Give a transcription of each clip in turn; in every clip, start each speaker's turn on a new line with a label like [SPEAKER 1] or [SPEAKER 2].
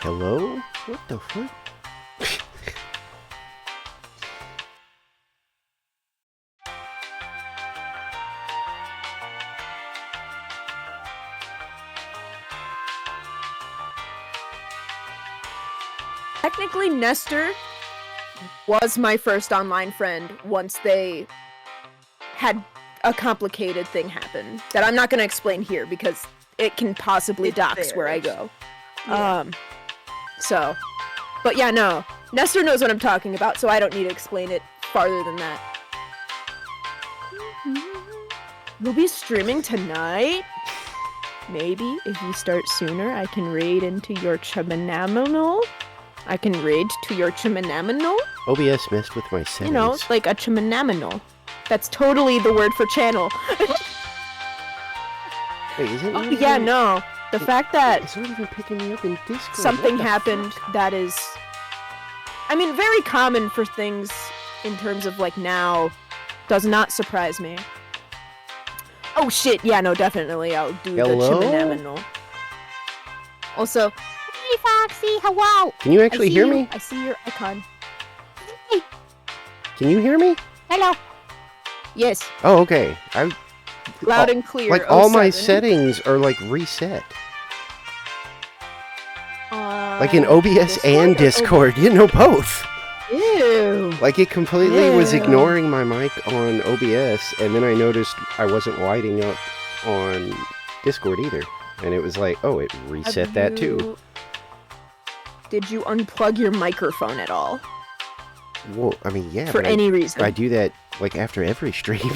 [SPEAKER 1] Hello? What the fuck?
[SPEAKER 2] Technically, Nestor was my first online friend once they had a complicated thing happen that I'm not going to explain here because it can possibly dox where I go.
[SPEAKER 3] Yeah.
[SPEAKER 2] But yeah, no. Nestor knows what I'm talking about, so I don't need to explain it farther than that. We'll be streaming tonight. Maybe if you start sooner, I can raid into your Chimanaminal. I can raid to your Chimanaminal.
[SPEAKER 1] OBS messed with my settings.
[SPEAKER 2] You know, like a Chimanaminal. That's totally the word for channel.
[SPEAKER 1] Wait, is it?
[SPEAKER 2] Oh, yeah, no. The fact that
[SPEAKER 1] it's not even picking me up in Discord.
[SPEAKER 2] something happened that is, I mean, very common for things in terms of like now, does not surprise me. Oh shit, yeah, no, definitely, I'll do
[SPEAKER 1] Hello?
[SPEAKER 2] the Chimanaminal. Also, hey Foxy, hello!
[SPEAKER 1] Can you actually hear
[SPEAKER 2] you.
[SPEAKER 1] me?
[SPEAKER 2] I see your icon.
[SPEAKER 1] Can you hear me?
[SPEAKER 2] Hello! Yes,
[SPEAKER 1] Oh, okay.
[SPEAKER 2] loud and clear.
[SPEAKER 1] Like all my
[SPEAKER 2] 07.
[SPEAKER 1] settings are like reset. Like in
[SPEAKER 2] Uh,
[SPEAKER 1] OBS and Discord. You know, both.
[SPEAKER 2] Ew.
[SPEAKER 1] Like it completely was
[SPEAKER 2] Ew.
[SPEAKER 1] ignoring my mic on OBS, and then I noticed I wasn't lighting up on Discord either. And it was like, oh, it reset that too.
[SPEAKER 2] Did you unplug your microphone at all?
[SPEAKER 1] Well, I mean, yeah,
[SPEAKER 2] For
[SPEAKER 1] but
[SPEAKER 2] any reason?
[SPEAKER 1] I do that like after every stream.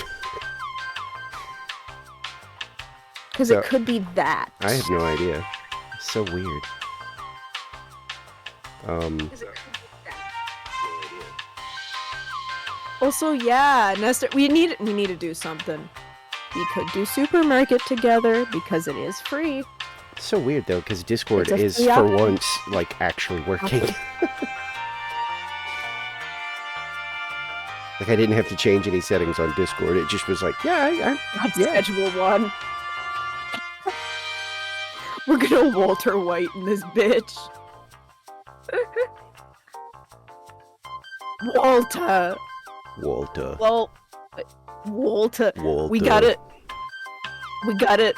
[SPEAKER 2] Because
[SPEAKER 1] So-
[SPEAKER 2] it could be that.
[SPEAKER 1] I have no idea. It's so weird.
[SPEAKER 2] Also, yeah, Nestor, we need to do something. We could do supermarket together because it is free.
[SPEAKER 1] It's so weird though, because Discord
[SPEAKER 2] It's a
[SPEAKER 1] is
[SPEAKER 2] free
[SPEAKER 1] for
[SPEAKER 2] option.
[SPEAKER 1] once like actually working. Like I didn't have to change any settings on Discord. It just was like, yeah, yeah.
[SPEAKER 2] Schedule one. We're gonna Walter White in this bitch. Walter.
[SPEAKER 1] Walter.
[SPEAKER 2] Well, Walter.
[SPEAKER 1] Walter.
[SPEAKER 2] We got it. We got it.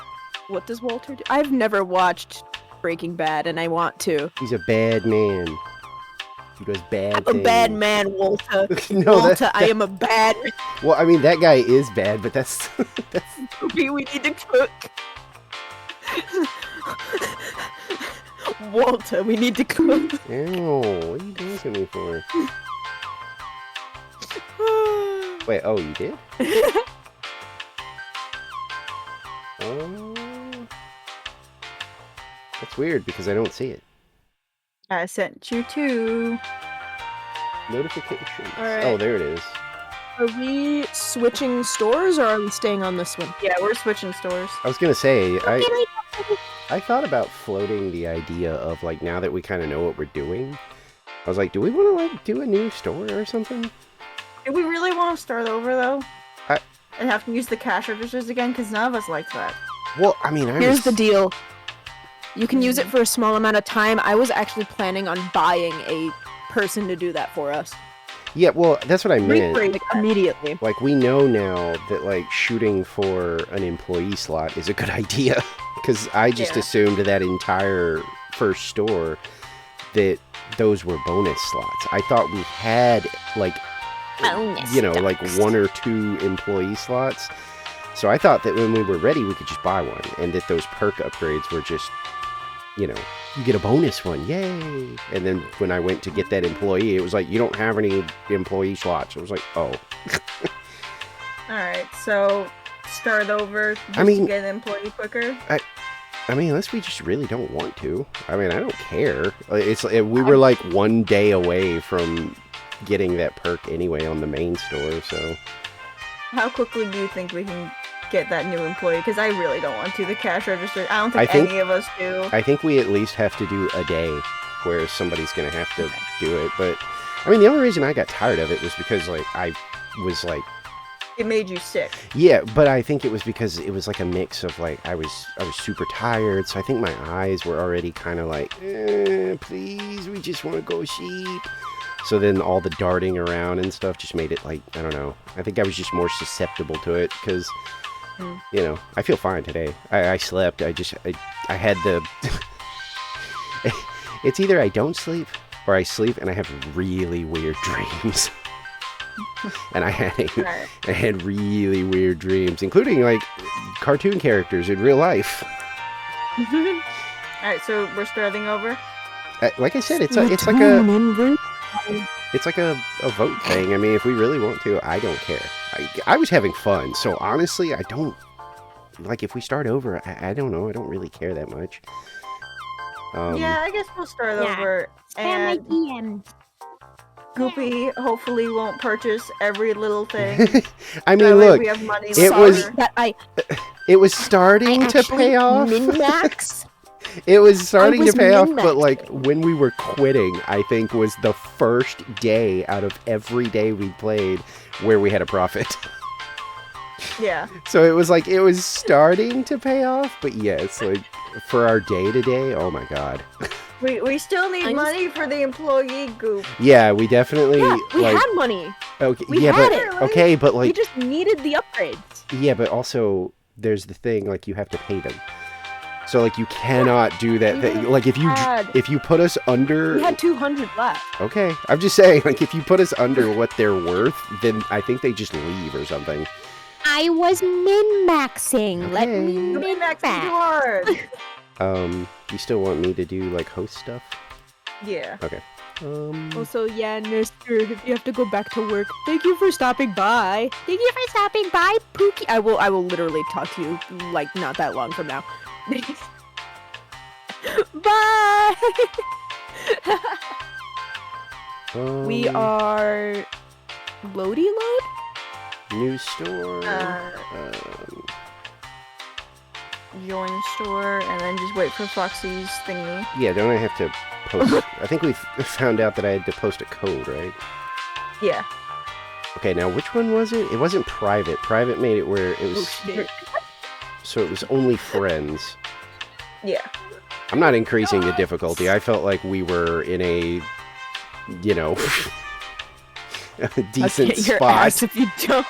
[SPEAKER 2] What does Walter do? I've never watched Breaking Bad, and I want to.
[SPEAKER 1] He's a bad man. He does bad
[SPEAKER 2] I'm
[SPEAKER 1] things.
[SPEAKER 2] a bad man, Walter.
[SPEAKER 1] No,
[SPEAKER 2] Walter, I am a bad
[SPEAKER 1] Well, I mean, that guy is bad, but that's...
[SPEAKER 2] movie. We need to cook. Walter, we need to cook.
[SPEAKER 1] Ew, what are you doing to me for? Wait, oh, you did? Oh... That's weird, because I don't see it.
[SPEAKER 3] I sent you two.
[SPEAKER 1] Notifications.
[SPEAKER 2] Alright.
[SPEAKER 1] Oh, there it is.
[SPEAKER 2] Are we switching stores, or are we staying on this one?
[SPEAKER 3] Yeah, we're switching stores.
[SPEAKER 1] I was gonna say, I thought about floating the idea of, like, now that we kind of know what we're doing, I was like, do we want to, like, do a new store or something?
[SPEAKER 3] Do we really want to start over, though?
[SPEAKER 1] I-
[SPEAKER 3] And have to use the cash registers again? Because none of us liked that.
[SPEAKER 1] Well, I mean,
[SPEAKER 2] Here's the deal. You can use it for a small amount of time. I was actually planning on buying a person to do that for us.
[SPEAKER 1] Yeah, well, that's what I meant.
[SPEAKER 2] Like, immediately.
[SPEAKER 1] Like, we know now that, like, shooting for an employee slot is a good idea. Because I just
[SPEAKER 3] Yeah.
[SPEAKER 1] assumed that entire first store that those were bonus slots. I thought we had, like,
[SPEAKER 2] Bonus
[SPEAKER 1] you know, like
[SPEAKER 2] stocks.
[SPEAKER 1] 1 or 2 employee slots. So I thought that when we were ready, we could just buy one. And that those perk upgrades were just, you know, you get a bonus one, yay! And then when I went to get that employee, it was like, you don't have any employee slots. I was like, oh.
[SPEAKER 3] Alright, so start over just
[SPEAKER 1] I mean-
[SPEAKER 3] to get an employee quicker.
[SPEAKER 1] I mean, unless we just really don't want to. I mean, I don't care. We were like 1 day away from getting that perk anyway on the main store, so...
[SPEAKER 3] How quickly do you think we can get that new employee? Because I really don't want to. The cash register, I don't think,
[SPEAKER 1] I think-
[SPEAKER 3] any of us do.
[SPEAKER 1] I think we at least have to do a day where somebody's going to have to do it. But, I mean, the only reason I got tired of it was because, like, I was, like,
[SPEAKER 3] it made you sick.
[SPEAKER 1] Yeah, but I think it was because it was like a mix of like I was super tired, so I think my eyes were already kind of like, please, we just want to go sheep. So then all the darting around and stuff just made it like, I don't know. I think I was just more susceptible to it because, you know, I feel fine today. I slept. I had the. It's either I don't sleep or I sleep and I have really weird dreams. And I had really weird dreams, including like cartoon characters in real life.
[SPEAKER 3] Alright, so we're starting over?
[SPEAKER 1] Like I said, it's like a vote thing. I mean, if we really want to, I don't care. I was having fun, so honestly, I don't like if we start over. I don't know. I don't really care that much.
[SPEAKER 3] Yeah, I guess we'll start over.
[SPEAKER 4] Spam
[SPEAKER 3] And
[SPEAKER 4] my DMs.
[SPEAKER 3] Goopy hopefully won't purchase every little thing.
[SPEAKER 1] I mean,
[SPEAKER 3] That way
[SPEAKER 1] look,
[SPEAKER 3] we have money
[SPEAKER 1] it
[SPEAKER 3] left
[SPEAKER 1] was-
[SPEAKER 3] over.
[SPEAKER 2] That
[SPEAKER 1] it was starting to pay off.
[SPEAKER 2] Min-max.
[SPEAKER 1] It was starting to
[SPEAKER 2] was
[SPEAKER 1] pay off, but
[SPEAKER 2] min-maxing.
[SPEAKER 1] like when we were quitting, I think was the first day out of every day we played where we had a profit.
[SPEAKER 3] Yeah.
[SPEAKER 1] So it was like it was starting to pay off, but yes, like for our day to day, oh my god.
[SPEAKER 3] We still need
[SPEAKER 2] I'm
[SPEAKER 3] money for the employee goop.
[SPEAKER 1] Yeah, we definitely
[SPEAKER 2] Yeah, we
[SPEAKER 1] like
[SPEAKER 2] had money.
[SPEAKER 1] okay,
[SPEAKER 2] we
[SPEAKER 1] yeah,
[SPEAKER 2] had
[SPEAKER 1] but
[SPEAKER 2] it.
[SPEAKER 1] okay, but
[SPEAKER 2] We
[SPEAKER 1] like
[SPEAKER 2] just needed the upgrades.
[SPEAKER 1] yeah, but also there's the thing like you have to pay them. So like you cannot do that
[SPEAKER 2] We
[SPEAKER 1] thing.
[SPEAKER 2] would've
[SPEAKER 1] Like if
[SPEAKER 2] had-
[SPEAKER 1] you put us under
[SPEAKER 2] We had 200 left.
[SPEAKER 1] okay, I'm just saying like if you put us under what they're worth, then I think they just leave or something.
[SPEAKER 4] I was min-maxing. Let
[SPEAKER 1] Okay.
[SPEAKER 4] me
[SPEAKER 3] You mean
[SPEAKER 4] min-max.
[SPEAKER 3] maxing too hard.
[SPEAKER 1] You still want me to do like host stuff?
[SPEAKER 3] Yeah.
[SPEAKER 2] Also, yeah, Nestor, if you have to go back to work, thank you for stopping by. Thank you for stopping by, Pookie. I will literally talk to you like not that long from now. Bye. We are Loady Load.
[SPEAKER 1] News store.
[SPEAKER 3] Join store and then just wait for Foxy's thingy.
[SPEAKER 1] Yeah, don't I have to post? I think we found out that I had to post a code, right?
[SPEAKER 3] Yeah.
[SPEAKER 1] Okay, now which one was it? It wasn't private. Private made it where it was, so it was only friends.
[SPEAKER 3] Yeah.
[SPEAKER 1] I'm not increasing the difficulty. I felt like we were in a, you know, a decent
[SPEAKER 2] I'll get your
[SPEAKER 1] spot.
[SPEAKER 2] ass if you don't.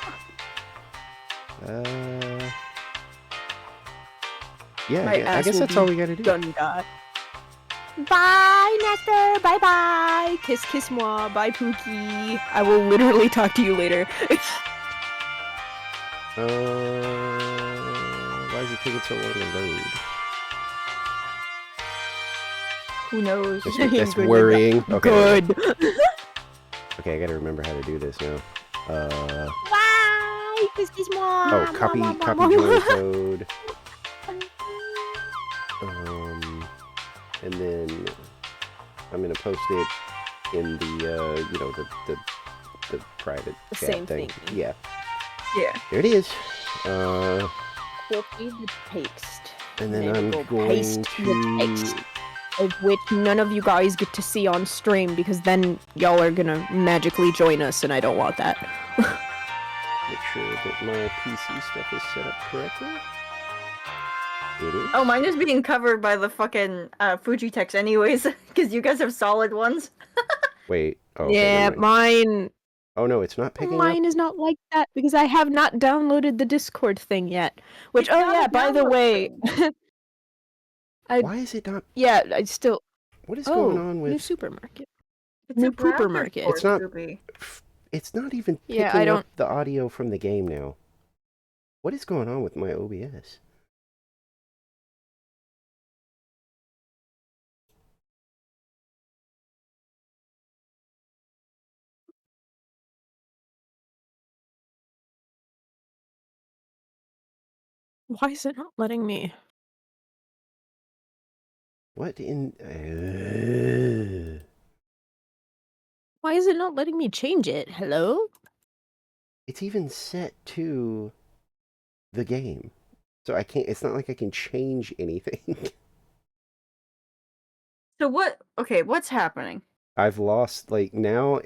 [SPEAKER 1] Yeah,
[SPEAKER 2] My
[SPEAKER 1] I
[SPEAKER 2] ass
[SPEAKER 1] guess
[SPEAKER 2] will
[SPEAKER 1] that's
[SPEAKER 2] be
[SPEAKER 1] all we gotta do.
[SPEAKER 2] Done that. Bye, Nestor. Bye bye. Kiss moi. Bye, Pookie. I will literally talk to you later.
[SPEAKER 1] Why is it taking so long to load?
[SPEAKER 3] Who knows?
[SPEAKER 1] That's
[SPEAKER 2] Good.
[SPEAKER 1] worrying. Okay.
[SPEAKER 2] Good.
[SPEAKER 1] Okay, I gotta remember how to do this now.
[SPEAKER 4] Bye. Kiss moi.
[SPEAKER 1] Oh, copy join code. And then I'm gonna post it in the you know the private
[SPEAKER 2] The
[SPEAKER 1] chat
[SPEAKER 2] same
[SPEAKER 1] thing.
[SPEAKER 2] thing.
[SPEAKER 1] Yeah,
[SPEAKER 3] Yeah.
[SPEAKER 1] there it is.
[SPEAKER 2] Copy the paste.
[SPEAKER 1] And then
[SPEAKER 2] Then
[SPEAKER 1] I'm
[SPEAKER 2] we'll
[SPEAKER 1] going
[SPEAKER 2] paste the text.
[SPEAKER 1] to.
[SPEAKER 2] Of which none of you guys get to see on stream because then y'all are gonna magically join us and I don't want that.
[SPEAKER 1] Make sure that my PC stuff is set up correctly. It is.
[SPEAKER 3] Oh, mine is being covered by the fucking Fuji text anyways, because you guys have solid ones.
[SPEAKER 1] Wait. Oh, okay,
[SPEAKER 2] Yeah,
[SPEAKER 1] never mind.
[SPEAKER 2] mine
[SPEAKER 1] Oh no, it's not picking up.
[SPEAKER 2] mine is not like that because I have not downloaded the Discord thing yet. Which
[SPEAKER 3] It's
[SPEAKER 2] oh
[SPEAKER 3] not
[SPEAKER 2] yeah,
[SPEAKER 3] a
[SPEAKER 2] by the
[SPEAKER 3] download
[SPEAKER 2] way, I
[SPEAKER 1] Why is it not?
[SPEAKER 2] yeah, I still
[SPEAKER 1] What is going on
[SPEAKER 2] new
[SPEAKER 1] with?
[SPEAKER 2] supermarket.
[SPEAKER 3] It's
[SPEAKER 2] New
[SPEAKER 3] a browser
[SPEAKER 2] pooper market.
[SPEAKER 3] port,
[SPEAKER 1] It's not-
[SPEAKER 3] Goopy.
[SPEAKER 1] It's not even picking
[SPEAKER 2] Yeah, I
[SPEAKER 1] up
[SPEAKER 2] don't-
[SPEAKER 1] the audio from the game now. What is going on with my OBS?
[SPEAKER 2] Why is it not letting me?
[SPEAKER 1] What in?
[SPEAKER 2] Why is it not letting me change it? Hello?
[SPEAKER 1] It's even set to the game, so I can't. It's not like I can change anything.
[SPEAKER 3] So what? Okay, what's happening?
[SPEAKER 1] I've lost like now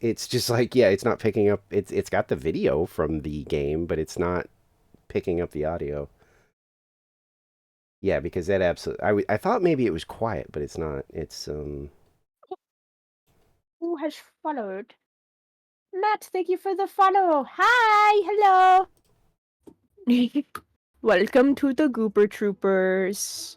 [SPEAKER 1] it's just like, yeah, it's not picking up. It's got the video from the game, but it's not picking up the audio. Yeah, because that absolutely. I thought maybe it was quiet, but it's not. It's
[SPEAKER 4] Who has followed? Matt, thank you for the follow. Hi, hello.
[SPEAKER 2] Welcome to the Gooper Troopers.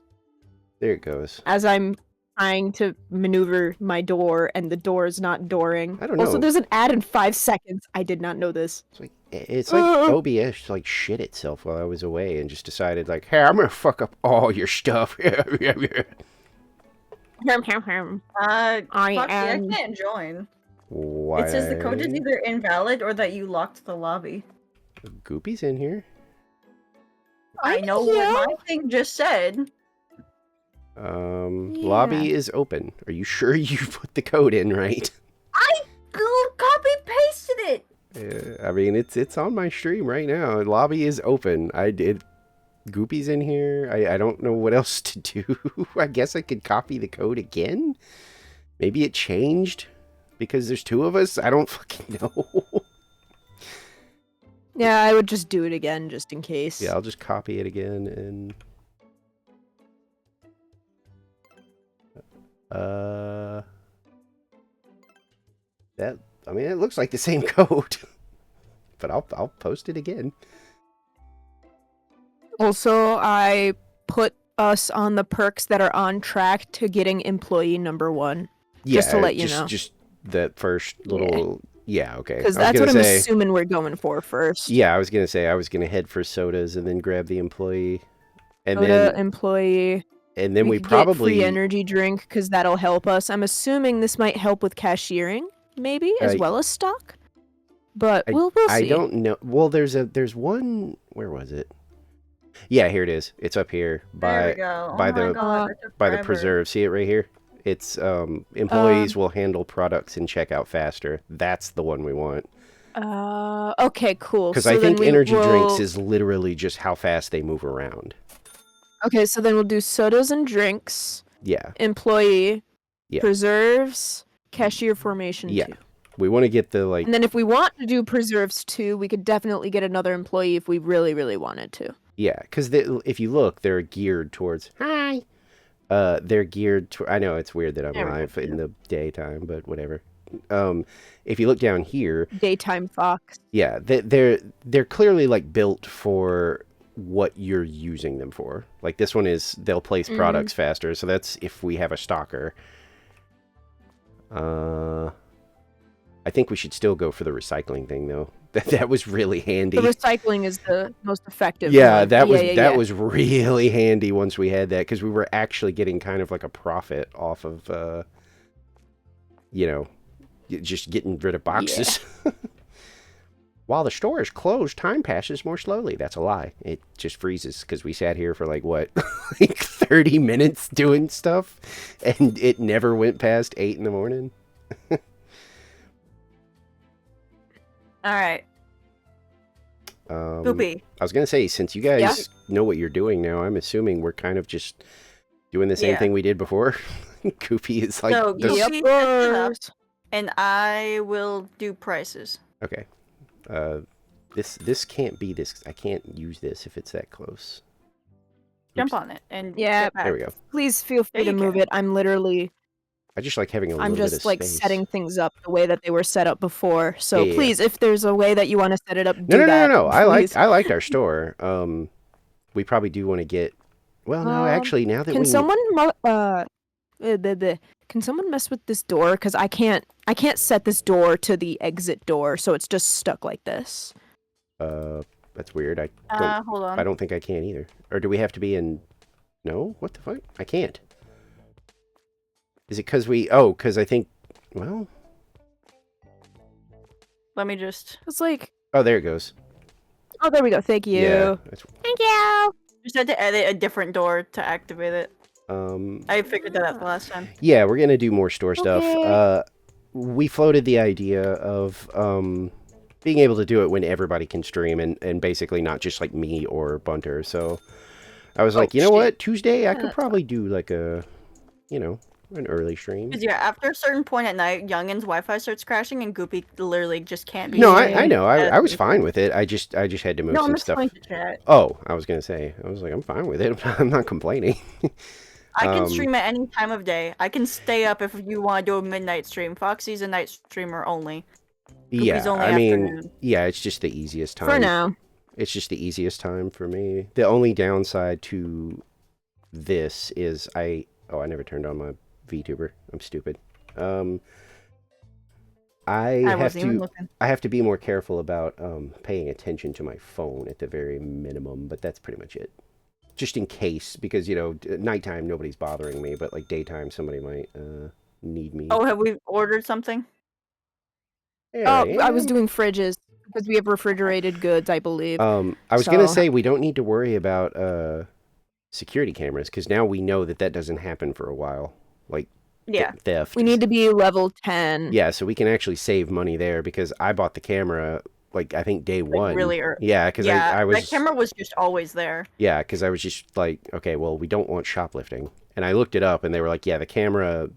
[SPEAKER 1] There it goes.
[SPEAKER 2] As I'm trying to maneuver my door and the door is not dooring.
[SPEAKER 1] I don't know.
[SPEAKER 2] Also, there's an ad in 5 seconds. I did not know this.
[SPEAKER 1] It's like OBS like shit itself while I was away and just decided like, hey, I'm gonna fuck up all your stuff.
[SPEAKER 3] I
[SPEAKER 2] I am.
[SPEAKER 3] can't join.
[SPEAKER 1] Why?
[SPEAKER 3] It says the code is either invalid or that you locked the lobby.
[SPEAKER 1] Goopy's in here.
[SPEAKER 3] I know what my thing just said.
[SPEAKER 1] Lobby is open. Are you sure you put the code in right?
[SPEAKER 3] I copy pasted it.
[SPEAKER 1] I mean, it's on my stream right now. Lobby is open. I did. Goopy's in here. I don't know what else to do. I guess I could copy the code again. Maybe it changed because there's 2 of us. I don't fucking know.
[SPEAKER 2] Yeah, I would just do it again just in case.
[SPEAKER 1] Yeah, I'll just copy it again and. That, I mean, it looks like the same code, but I'll post it again.
[SPEAKER 2] Also, I put us on the perks that are on track to getting employee number 1.
[SPEAKER 1] Yeah,
[SPEAKER 2] Just to let you know.
[SPEAKER 1] Just that first little. Yeah, okay.
[SPEAKER 2] Because
[SPEAKER 1] I was
[SPEAKER 2] that's
[SPEAKER 1] gonna
[SPEAKER 2] what I'm
[SPEAKER 1] say-
[SPEAKER 2] assuming we're going for first.
[SPEAKER 1] Yeah, I was gonna say I was gonna head for sodas and then grab the employee, and
[SPEAKER 2] Soda,
[SPEAKER 1] then
[SPEAKER 2] employee.
[SPEAKER 1] we
[SPEAKER 2] could
[SPEAKER 1] probably
[SPEAKER 2] get free energy drink because that'll help us. I'm assuming this might help with cashiering, maybe as well as stock. But we'll see.
[SPEAKER 1] I don't know. Well, there's one. Where was it? Yeah, here it is. It's up here
[SPEAKER 3] There we
[SPEAKER 1] by
[SPEAKER 3] go.
[SPEAKER 1] by
[SPEAKER 3] Oh my
[SPEAKER 1] the-
[SPEAKER 3] God, that took
[SPEAKER 1] by the
[SPEAKER 3] forever.
[SPEAKER 1] preserve. See it right here? It's employees will handle products and checkout faster. That's the one we want.
[SPEAKER 2] Okay, cool.
[SPEAKER 1] Because
[SPEAKER 2] So
[SPEAKER 1] I
[SPEAKER 2] then
[SPEAKER 1] think
[SPEAKER 2] we
[SPEAKER 1] energy drinks
[SPEAKER 2] will-
[SPEAKER 1] is literally just how fast they move around.
[SPEAKER 2] Okay, so then we'll do sodas and drinks,
[SPEAKER 1] Yeah.
[SPEAKER 2] employee,
[SPEAKER 1] Yeah.
[SPEAKER 2] preserves, cashier formation
[SPEAKER 1] Yeah.
[SPEAKER 2] 2.
[SPEAKER 1] We want to get the like
[SPEAKER 2] And then if we want to do preserves 2, we could definitely get another employee if we really, really wanted to.
[SPEAKER 1] yeah, because if you look, they're geared towards hi. They're geared to. I know it's weird that I'm
[SPEAKER 2] There we go.
[SPEAKER 1] live in the daytime, but whatever. If you look down here,
[SPEAKER 2] Daytime Fox.
[SPEAKER 1] yeah, they're clearly like built for what you're using them for. Like this one is they'll place products faster, so that's if we have a stalker. I think we should still go for the recycling thing though. That was really handy.
[SPEAKER 2] The recycling is the most effective.
[SPEAKER 1] Yeah,
[SPEAKER 2] one.
[SPEAKER 1] that was
[SPEAKER 2] yeah,
[SPEAKER 1] that
[SPEAKER 2] yeah.
[SPEAKER 1] was really handy once we had that because we were actually getting kind of like a profit off of, just getting rid of boxes. While the store is closed, time passes more slowly. That's a lie. It just freezes because we sat here for like what, like 30 minutes doing stuff, and it never went past 8 in the morning.
[SPEAKER 3] All right. Poopy.
[SPEAKER 1] I was gonna say, since you guys know what you're doing now, I'm assuming we're kind of just doing the same
[SPEAKER 3] Yeah.
[SPEAKER 1] thing we did before. Goofy is like,
[SPEAKER 3] So
[SPEAKER 1] the-
[SPEAKER 3] Goofy
[SPEAKER 2] Yep.
[SPEAKER 3] sets it up, and I will do prices.
[SPEAKER 1] okay. This can't be this. I can't use this if it's that close.
[SPEAKER 3] Jump
[SPEAKER 1] Oops.
[SPEAKER 3] on it and
[SPEAKER 2] Yeah.
[SPEAKER 3] get back.
[SPEAKER 1] There we go.
[SPEAKER 2] Please feel free
[SPEAKER 3] There
[SPEAKER 2] to
[SPEAKER 3] you
[SPEAKER 2] move
[SPEAKER 3] go.
[SPEAKER 2] it. I'm literally,
[SPEAKER 1] I just like having a little
[SPEAKER 2] I'm
[SPEAKER 1] bit of
[SPEAKER 2] just like
[SPEAKER 1] space.
[SPEAKER 2] setting things up the way that they were set up before. So
[SPEAKER 1] Yeah, yeah.
[SPEAKER 2] please, if there's a way that you want to set it up,
[SPEAKER 1] No,
[SPEAKER 2] do
[SPEAKER 1] no,
[SPEAKER 2] that.
[SPEAKER 1] no, no, no.
[SPEAKER 2] please.
[SPEAKER 1] I liked our store. We probably do want to get. Well, no, actually, now that
[SPEAKER 2] Can
[SPEAKER 1] we
[SPEAKER 2] someone can someone mess with this door? Because I can't set this door to the exit door, so it's just stuck like this.
[SPEAKER 1] that's weird.
[SPEAKER 3] Hold on.
[SPEAKER 1] I don't think I can either. Or do we have to be in? No, what the fuck? I can't. Is it because we? Oh, because I think. Well,
[SPEAKER 3] Let me just.
[SPEAKER 2] It's like,
[SPEAKER 1] oh, there it goes.
[SPEAKER 2] oh, there we go. Thank you.
[SPEAKER 1] Yeah. That's,
[SPEAKER 4] Thank you.
[SPEAKER 3] Just had to edit a different door to activate it.
[SPEAKER 1] um.
[SPEAKER 3] I figured that out the last time.
[SPEAKER 1] Yeah, we're gonna do more store stuff.
[SPEAKER 2] Okay.
[SPEAKER 1] We floated the idea of being able to do it when everybody can stream and basically not just like me or Bunter. So I was like, you know
[SPEAKER 2] shit.
[SPEAKER 1] what, Tuesday I
[SPEAKER 2] Yeah,
[SPEAKER 1] could
[SPEAKER 2] that's
[SPEAKER 1] probably do like a, an early stream.
[SPEAKER 3] Because yeah, after a certain point at night, Youngin's Wi-Fi starts crashing, and Goopy literally just can't be.
[SPEAKER 1] No,
[SPEAKER 3] seen.
[SPEAKER 1] I know. I was
[SPEAKER 3] As-
[SPEAKER 1] fine with it. I just had to move
[SPEAKER 3] No, I'm
[SPEAKER 1] some stuff.
[SPEAKER 3] explaining to chat.
[SPEAKER 1] Oh, I was gonna say. I was like, I'm fine with it. I'm not complaining.
[SPEAKER 3] I can
[SPEAKER 1] Um,
[SPEAKER 3] stream at any time of day. I can stay up if you want to do a midnight stream. Foxy's a night streamer only.
[SPEAKER 1] Yeah,
[SPEAKER 3] only
[SPEAKER 1] I mean,
[SPEAKER 3] afternoon.
[SPEAKER 1] yeah, it's just the easiest time.
[SPEAKER 2] For now.
[SPEAKER 1] It's just the easiest time for me. The only downside to this is I never turned on my VTuber. I'm stupid. I have
[SPEAKER 3] wasn't even
[SPEAKER 1] to
[SPEAKER 3] looking.
[SPEAKER 1] I have to be more careful about paying attention to my phone at the very minimum, but that's pretty much it. Just in case, because at nighttime nobody's bothering me, but like daytime somebody might need me.
[SPEAKER 3] Oh, have we ordered something?
[SPEAKER 1] Yeah,
[SPEAKER 2] Oh, I was
[SPEAKER 1] yeah.
[SPEAKER 2] doing fridges because we have refrigerated goods, I believe.
[SPEAKER 1] I was gonna
[SPEAKER 2] So-
[SPEAKER 1] say we don't need to worry about security cameras because now we know that doesn't happen for a while, like
[SPEAKER 3] Yeah.
[SPEAKER 1] theft.
[SPEAKER 2] We need to be level 10.
[SPEAKER 1] Yeah, so we can actually save money there because I bought the camera like I think day one.
[SPEAKER 3] really early.
[SPEAKER 1] Yeah, because
[SPEAKER 3] Yeah,
[SPEAKER 1] I was
[SPEAKER 3] that camera was just always there.
[SPEAKER 1] yeah, because I was just like, okay, well, we don't want shoplifting, and I looked it up, and they were like, yeah, the camera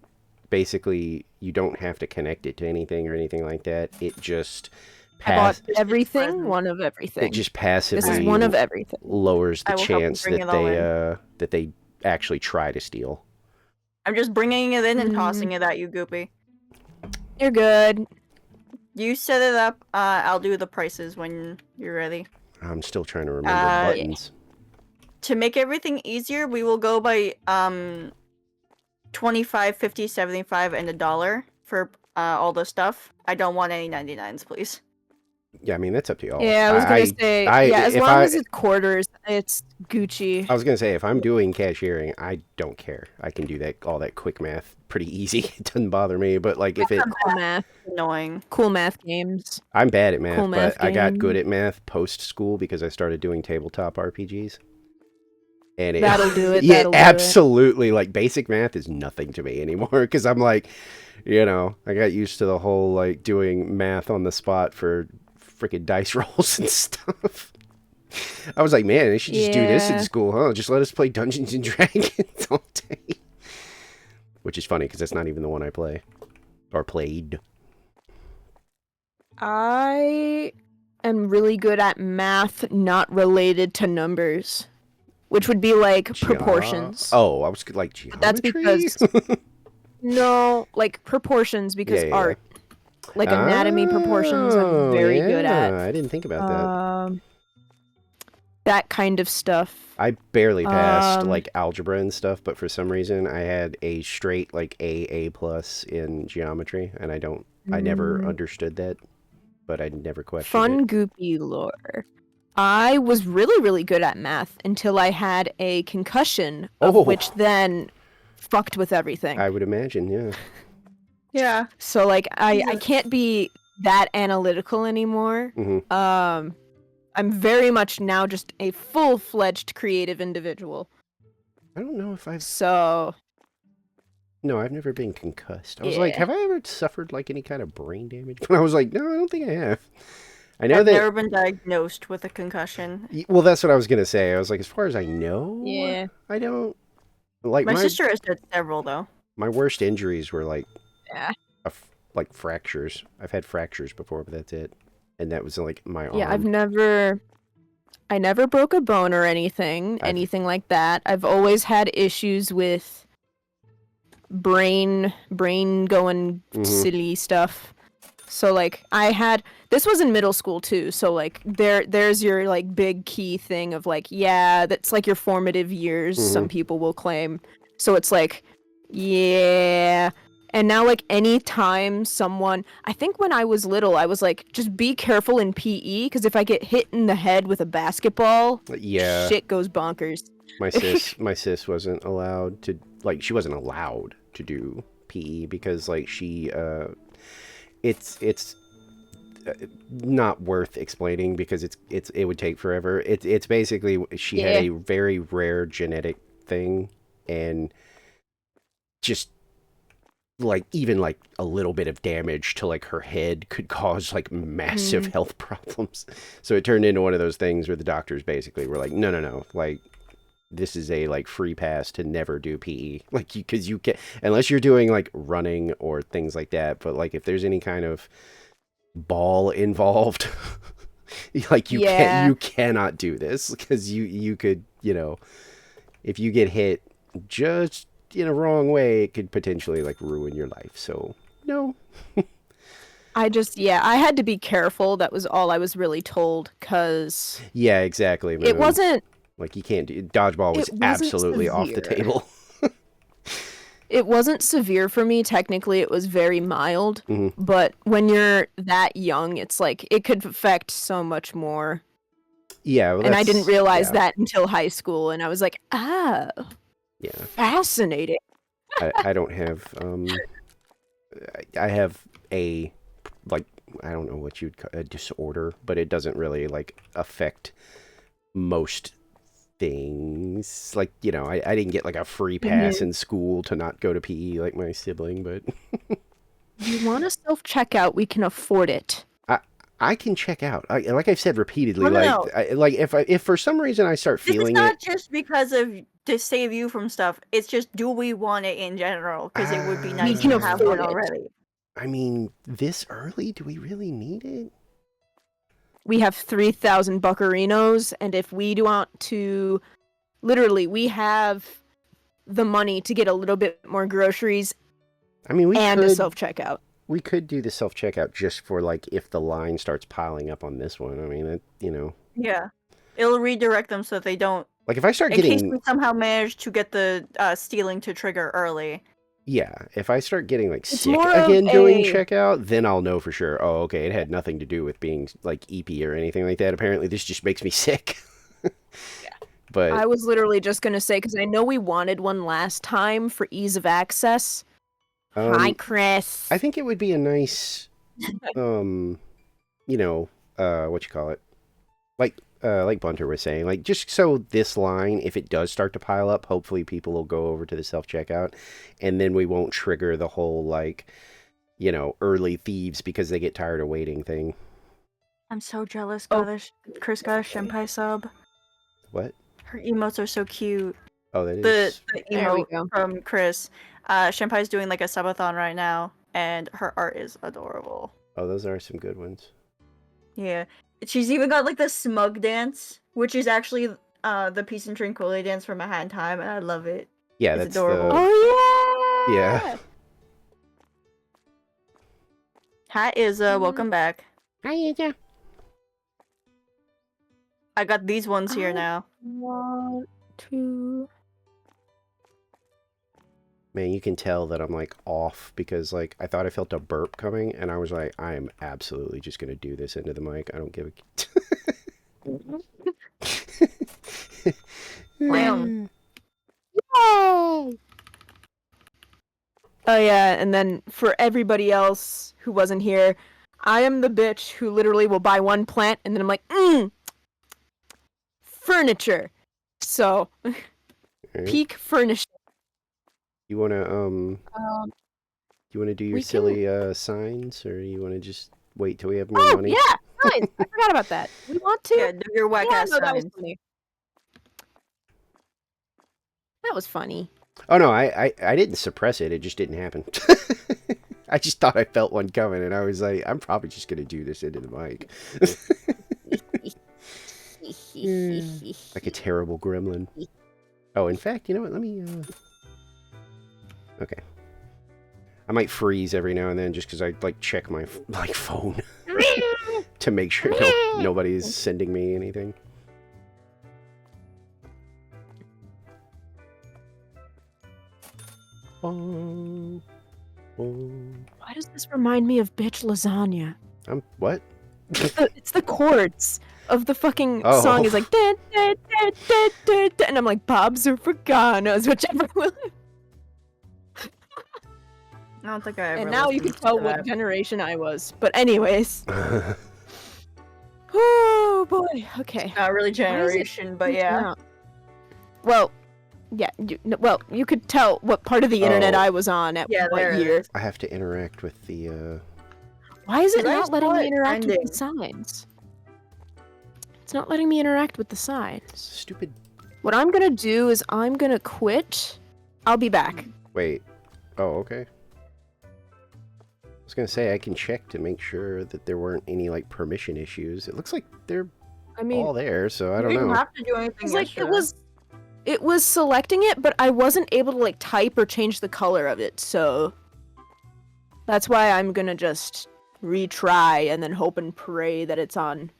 [SPEAKER 1] basically you don't have to connect it to anything or anything like that. It just
[SPEAKER 2] I bought
[SPEAKER 3] Just
[SPEAKER 2] everything,
[SPEAKER 3] present.
[SPEAKER 2] one of everything.
[SPEAKER 1] it just passively
[SPEAKER 2] This is one of everything.
[SPEAKER 1] lowers the
[SPEAKER 3] I will help you
[SPEAKER 1] chance
[SPEAKER 3] bring
[SPEAKER 1] that
[SPEAKER 3] it all
[SPEAKER 1] that they actually try to steal.
[SPEAKER 3] I'm just bringing it in and
[SPEAKER 2] Mm.
[SPEAKER 3] tossing it at you, Goopy.
[SPEAKER 2] You're good.
[SPEAKER 3] You set it up. I'll do the prices when you're ready.
[SPEAKER 1] I'm still trying to remember
[SPEAKER 3] Yeah.
[SPEAKER 1] buttons.
[SPEAKER 3] To make everything easier, we will go by 25, 50, 75, and $1 for all the stuff. I don't want any 99s, please.
[SPEAKER 1] Yeah, I mean that's up to y'all.
[SPEAKER 2] Yeah, I was gonna say. Yeah, as
[SPEAKER 1] if
[SPEAKER 2] long as it's quarters, it's Gucci.
[SPEAKER 1] I was gonna say if I'm doing cashiering, I don't care. I can do all that quick math pretty easy. It doesn't bother me. But like if it,
[SPEAKER 2] Cool math.
[SPEAKER 3] Annoying.
[SPEAKER 2] Cool math games.
[SPEAKER 1] I'm bad at math,
[SPEAKER 2] Cool math
[SPEAKER 1] but I got
[SPEAKER 2] game.
[SPEAKER 1] good at math post school because I started doing tabletop RPGs. And it,
[SPEAKER 2] That'll do it.
[SPEAKER 1] yeah,
[SPEAKER 2] That'll do it.
[SPEAKER 1] absolutely. Like basic math is nothing to me anymore because I'm like, I got used to the whole like doing math on the spot for freaking dice rolls and stuff. I was like, man, they should just do this in
[SPEAKER 2] Yeah.
[SPEAKER 1] school, huh? Just let us play Dungeons and Dragons all day. Which is funny because that's not even the one I play or played.
[SPEAKER 2] I am really good at math not related to numbers, which would be like proportions.
[SPEAKER 1] Oh, I was like geometry.
[SPEAKER 2] That's because no, like proportions because
[SPEAKER 1] Yeah, yeah,
[SPEAKER 2] art, like anatomy proportions, I'm very good at.
[SPEAKER 1] I didn't think about that.
[SPEAKER 2] That kind of stuff.
[SPEAKER 1] I barely passed
[SPEAKER 2] Um,
[SPEAKER 1] like algebra and stuff, but for some reason I had a straight like A plus in geometry, and I never understood that, but I never questioned
[SPEAKER 2] Fun
[SPEAKER 1] it.
[SPEAKER 2] goopy lore. I was really, really good at math until I had a concussion, of
[SPEAKER 1] Oh.
[SPEAKER 2] which then fucked with everything.
[SPEAKER 1] I would imagine, yeah.
[SPEAKER 3] Yeah.
[SPEAKER 2] So like I can't be that analytical anymore.
[SPEAKER 1] Mhm.
[SPEAKER 2] I'm very much now just a full-fledged creative individual.
[SPEAKER 1] I don't know if I've
[SPEAKER 2] So
[SPEAKER 1] no, I've never been concussed. I was like,
[SPEAKER 2] Yeah.
[SPEAKER 1] have I ever suffered like any kind of brain damage? But I was like, no, I don't think I have. I know
[SPEAKER 3] I've
[SPEAKER 1] that.
[SPEAKER 3] never been diagnosed with a concussion.
[SPEAKER 1] Well, that's what I was gonna say. I was like, as far as I know,
[SPEAKER 2] Yeah.
[SPEAKER 1] I don't. Like
[SPEAKER 3] My sister has had several, though.
[SPEAKER 1] my worst injuries were like
[SPEAKER 2] yeah.
[SPEAKER 1] like fractures. I've had fractures before, but that's it. And that was like my arm.
[SPEAKER 2] Yeah, I never broke a bone or anything, anything like that. I've always had issues with brain going
[SPEAKER 1] Mhm.
[SPEAKER 2] silly stuff. So like this was in middle school too. So like there's your like big key thing of like, yeah, that's like your formative years, some people will claim. So it's like, yeah. And now, like, anytime I think when I was little, I was like, just be careful in PE, because if I get hit in the head with a basketball,
[SPEAKER 1] Yeah.
[SPEAKER 2] shit goes bonkers.
[SPEAKER 1] My sis wasn't allowed to she wasn't allowed to do PE because like she it's not worth explaining because it would take forever. It's basically she had a very rare genetic thing, and just like even like a little bit of damage to like her head could cause like massive health problems. So it turned into one of those things where the doctors basically were like, no, like this is a like free pass to never do PE. Like because you can, unless you're doing like running or things like that. But like if there's any kind of ball involved, like you cannot do this because you could, you know, if you get hit just in a wrong way, it could potentially like ruin your life. So no.
[SPEAKER 2] I had to be careful. That was all I was really told, because
[SPEAKER 1] Yeah, exactly.
[SPEAKER 2] it wasn't.
[SPEAKER 1] Like you can't do dodgeball was
[SPEAKER 2] It wasn't
[SPEAKER 1] absolutely off the
[SPEAKER 2] severe.
[SPEAKER 1] table.
[SPEAKER 2] It wasn't severe for me. Technically, it was very mild.
[SPEAKER 1] Mhm.
[SPEAKER 2] But when you're that young, it's like it could affect so much more.
[SPEAKER 1] Yeah, well,
[SPEAKER 2] And I didn't realize
[SPEAKER 1] yeah,
[SPEAKER 2] that until high school, and I was like, oh,
[SPEAKER 1] Yeah,
[SPEAKER 2] fascinating.
[SPEAKER 1] I don't have I have a like I don't know what you'd call a disorder, but it doesn't really like affect most things. Like, you know, I didn't get like a free pass in school to not go to PE like my sibling, but
[SPEAKER 2] You want to self-checkout? We can afford it.
[SPEAKER 1] I can check out. Like I've said repeatedly,
[SPEAKER 3] Well,
[SPEAKER 1] like
[SPEAKER 3] no.
[SPEAKER 1] like if for some reason I start
[SPEAKER 3] This is
[SPEAKER 1] feeling
[SPEAKER 3] not
[SPEAKER 1] it,
[SPEAKER 3] just because of to save you from stuff. It's just, do we want it in general? Because it would be nice
[SPEAKER 2] can
[SPEAKER 3] to have
[SPEAKER 2] afford
[SPEAKER 3] one
[SPEAKER 2] it.
[SPEAKER 3] already.
[SPEAKER 1] I mean, this early, do we really need it?
[SPEAKER 2] We have 3,000 buccarinos, and if we do want to, literally, we have the money to get a little bit more groceries
[SPEAKER 1] I mean,
[SPEAKER 2] and a self-checkout.
[SPEAKER 1] we could do the self-checkout just for like if the line starts piling up on this one. I mean, it, you know,
[SPEAKER 3] Yeah. It'll redirect them so that they don't.
[SPEAKER 1] like if I start
[SPEAKER 3] In case
[SPEAKER 1] getting,
[SPEAKER 3] we somehow manage to get the stealing to trigger early.
[SPEAKER 1] yeah, if I start getting like
[SPEAKER 2] It's
[SPEAKER 1] sick
[SPEAKER 2] more of
[SPEAKER 1] again doing
[SPEAKER 2] a-
[SPEAKER 1] checkout, then I'll know for sure. Oh, okay, it had nothing to do with being like EP or anything like that. Apparently, this just makes me sick. But
[SPEAKER 2] I was literally just going to say, because I know we wanted one last time for ease of access. Hi, Chris.
[SPEAKER 1] I think it would be a nice, you know, what you call it, like Bunter was saying, like just so this line, if it does start to pile up, hopefully people will go over to the self checkout, and then we won't trigger the whole like, you know, early thieves because they get tired of waiting thing.
[SPEAKER 3] I'm so jealous.
[SPEAKER 2] Oh.
[SPEAKER 3] Chris got a Senpai sub.
[SPEAKER 1] What?
[SPEAKER 3] Her emotes are so cute.
[SPEAKER 1] Oh, that
[SPEAKER 3] The
[SPEAKER 1] is.
[SPEAKER 2] There we
[SPEAKER 3] emote
[SPEAKER 2] go.
[SPEAKER 3] from Chris. Senpai's doing like a subathon right now, and her art is adorable.
[SPEAKER 1] Oh, those are some good ones.
[SPEAKER 3] Yeah. She's even got like the smug dance, which is actually the Peace and Tranquility dance from A Hat in Time, and I love it.
[SPEAKER 1] Yeah,
[SPEAKER 3] It's
[SPEAKER 1] that's
[SPEAKER 3] adorable.
[SPEAKER 2] Oh, yeah!
[SPEAKER 1] Yeah.
[SPEAKER 3] Hat is welcome back.
[SPEAKER 1] Hi, yeah.
[SPEAKER 3] I got these ones here
[SPEAKER 2] Oh.
[SPEAKER 3] now.
[SPEAKER 2] Want to...
[SPEAKER 1] Man, you can tell that I'm like off because like I thought I felt a burp coming, and I was like, I am absolutely just gonna do this into the mic. I don't give a.
[SPEAKER 3] Bam.
[SPEAKER 2] Oh yeah, and then for everybody else who wasn't here, I am the bitch who literally will buy one plant and then I'm like, furniture. So,
[SPEAKER 1] Alright.
[SPEAKER 2] peak furniture.
[SPEAKER 1] You wanna you wanna do your
[SPEAKER 2] we
[SPEAKER 1] silly signs, or you wanna just wait till we have more
[SPEAKER 2] Oh
[SPEAKER 1] money?
[SPEAKER 2] yeah, nice. I forgot about that. We want to.
[SPEAKER 3] Yeah, do your whack
[SPEAKER 2] Yeah,
[SPEAKER 3] ass
[SPEAKER 2] no, that was
[SPEAKER 3] signs.
[SPEAKER 2] funny. That was funny.
[SPEAKER 1] Oh no, I didn't suppress it. It just didn't happen. I just thought I felt one coming, and I was like, I'm probably just gonna do this into the mic. Like a terrible gremlin. Oh, in fact, you know what? Let me. Okay. I might freeze every now and then just because I like check my like phone to make sure nobody's sending me anything. Oh, oh.
[SPEAKER 2] Why does this remind me of bitch lasagna?
[SPEAKER 1] What?
[SPEAKER 2] It's the chords of the fucking
[SPEAKER 1] Oh.
[SPEAKER 2] song is like da, da, da, da, da, da, and I'm like Bob's or Faganos, whichever one.
[SPEAKER 3] I don't think I ever.
[SPEAKER 2] And now you can
[SPEAKER 3] listened
[SPEAKER 2] tell
[SPEAKER 3] to
[SPEAKER 2] what
[SPEAKER 3] that.
[SPEAKER 2] generation I was. But anyways, oh boy. Okay.
[SPEAKER 3] Not really
[SPEAKER 2] Why is it
[SPEAKER 3] generation, but
[SPEAKER 2] freaking
[SPEAKER 3] yeah.
[SPEAKER 2] out? Well, yeah. You could tell what part of the internet
[SPEAKER 1] Oh.
[SPEAKER 2] I was on at
[SPEAKER 3] Yeah, there
[SPEAKER 2] what
[SPEAKER 3] it
[SPEAKER 2] year.
[SPEAKER 1] I have to interact with the.
[SPEAKER 2] Why is it
[SPEAKER 3] Did I
[SPEAKER 2] not letting
[SPEAKER 3] saw
[SPEAKER 2] me
[SPEAKER 3] it
[SPEAKER 2] interact with the
[SPEAKER 3] trending.
[SPEAKER 2] signs? It's not letting me interact with the signs.
[SPEAKER 1] Stupid
[SPEAKER 2] What I'm gonna do is I'm gonna quit. I'll be back.
[SPEAKER 1] Wait. Oh, okay. I was gonna say I can check to make sure that there weren't any like permission issues. It looks like they're
[SPEAKER 2] I mean,
[SPEAKER 1] all there, so I
[SPEAKER 3] You
[SPEAKER 1] don't
[SPEAKER 3] didn't
[SPEAKER 1] know.
[SPEAKER 3] have to do anything.
[SPEAKER 2] it's like
[SPEAKER 3] yesterday.
[SPEAKER 2] it was selecting it, but I wasn't able to like type or change the color of it, so that's why I'm gonna just retry and then hope and pray that it's on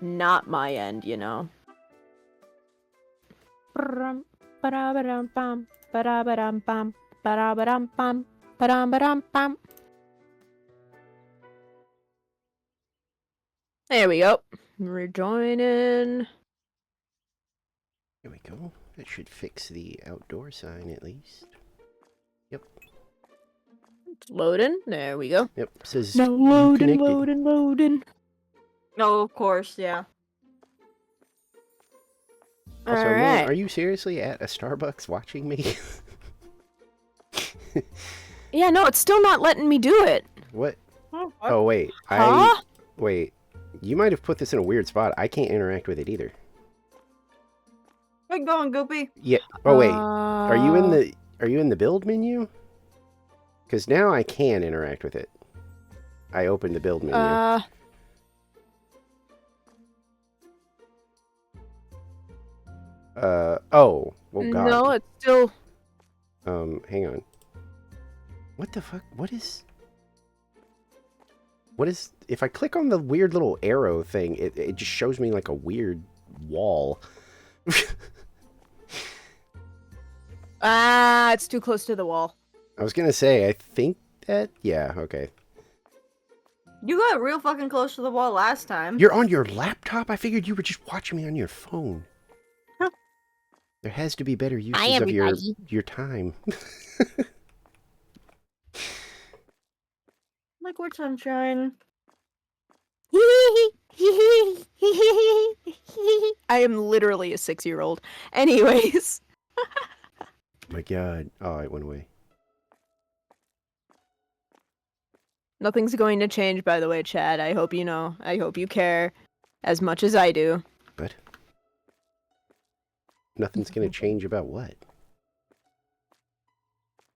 [SPEAKER 2] not my end, you know. Ba-dum, ba-da-ba-dum, bum, ba-da-ba-dum, bum, ba-da-ba-dum, bum, ba-dum, ba-dum, bum. There we go. Rejoining.
[SPEAKER 1] Here we go. That should fix the outdoor sign at least. Yep.
[SPEAKER 2] Loading. There we go.
[SPEAKER 1] Yep. Says
[SPEAKER 2] Now
[SPEAKER 1] you
[SPEAKER 2] loading,
[SPEAKER 1] connected.
[SPEAKER 2] loading, loading.
[SPEAKER 3] No, of course, yeah.
[SPEAKER 1] Also,
[SPEAKER 2] All
[SPEAKER 1] man,
[SPEAKER 2] right.
[SPEAKER 1] are you seriously at a Starbucks watching me?
[SPEAKER 2] Yeah, no, it's still not letting me do it.
[SPEAKER 1] What?
[SPEAKER 3] Oh,
[SPEAKER 1] Oh wait.
[SPEAKER 2] Huh?
[SPEAKER 1] Wait. You might have put this in a weird spot. I can't interact with it either.
[SPEAKER 3] Keep going, Goopy.
[SPEAKER 1] Yeah. Oh wait. Are you in the build menu? Because now I can interact with it. I opened the build menu. Oh. Well, God.
[SPEAKER 2] No, it's still.
[SPEAKER 1] Hang on. What the fuck? What is... If I click on the weird little arrow thing, it just shows me like a weird wall.
[SPEAKER 2] It's too close to the wall.
[SPEAKER 1] I was gonna say, I think that... Yeah, okay.
[SPEAKER 3] You got real fucking close to the wall last time.
[SPEAKER 1] You're on your laptop? I figured you were just watching me on your phone.
[SPEAKER 3] Huh.
[SPEAKER 1] There has to be better uses
[SPEAKER 4] Hi,
[SPEAKER 1] of
[SPEAKER 4] everybody.
[SPEAKER 1] your time.
[SPEAKER 3] Liquid sunshine.
[SPEAKER 2] I am literally a 6-year-old. Anyways.
[SPEAKER 1] My God. Oh, it went away.
[SPEAKER 2] Nothing's going to change, by the way, Chad. I hope you know. I hope you care as much as I do.
[SPEAKER 1] But nothing's gonna change about what?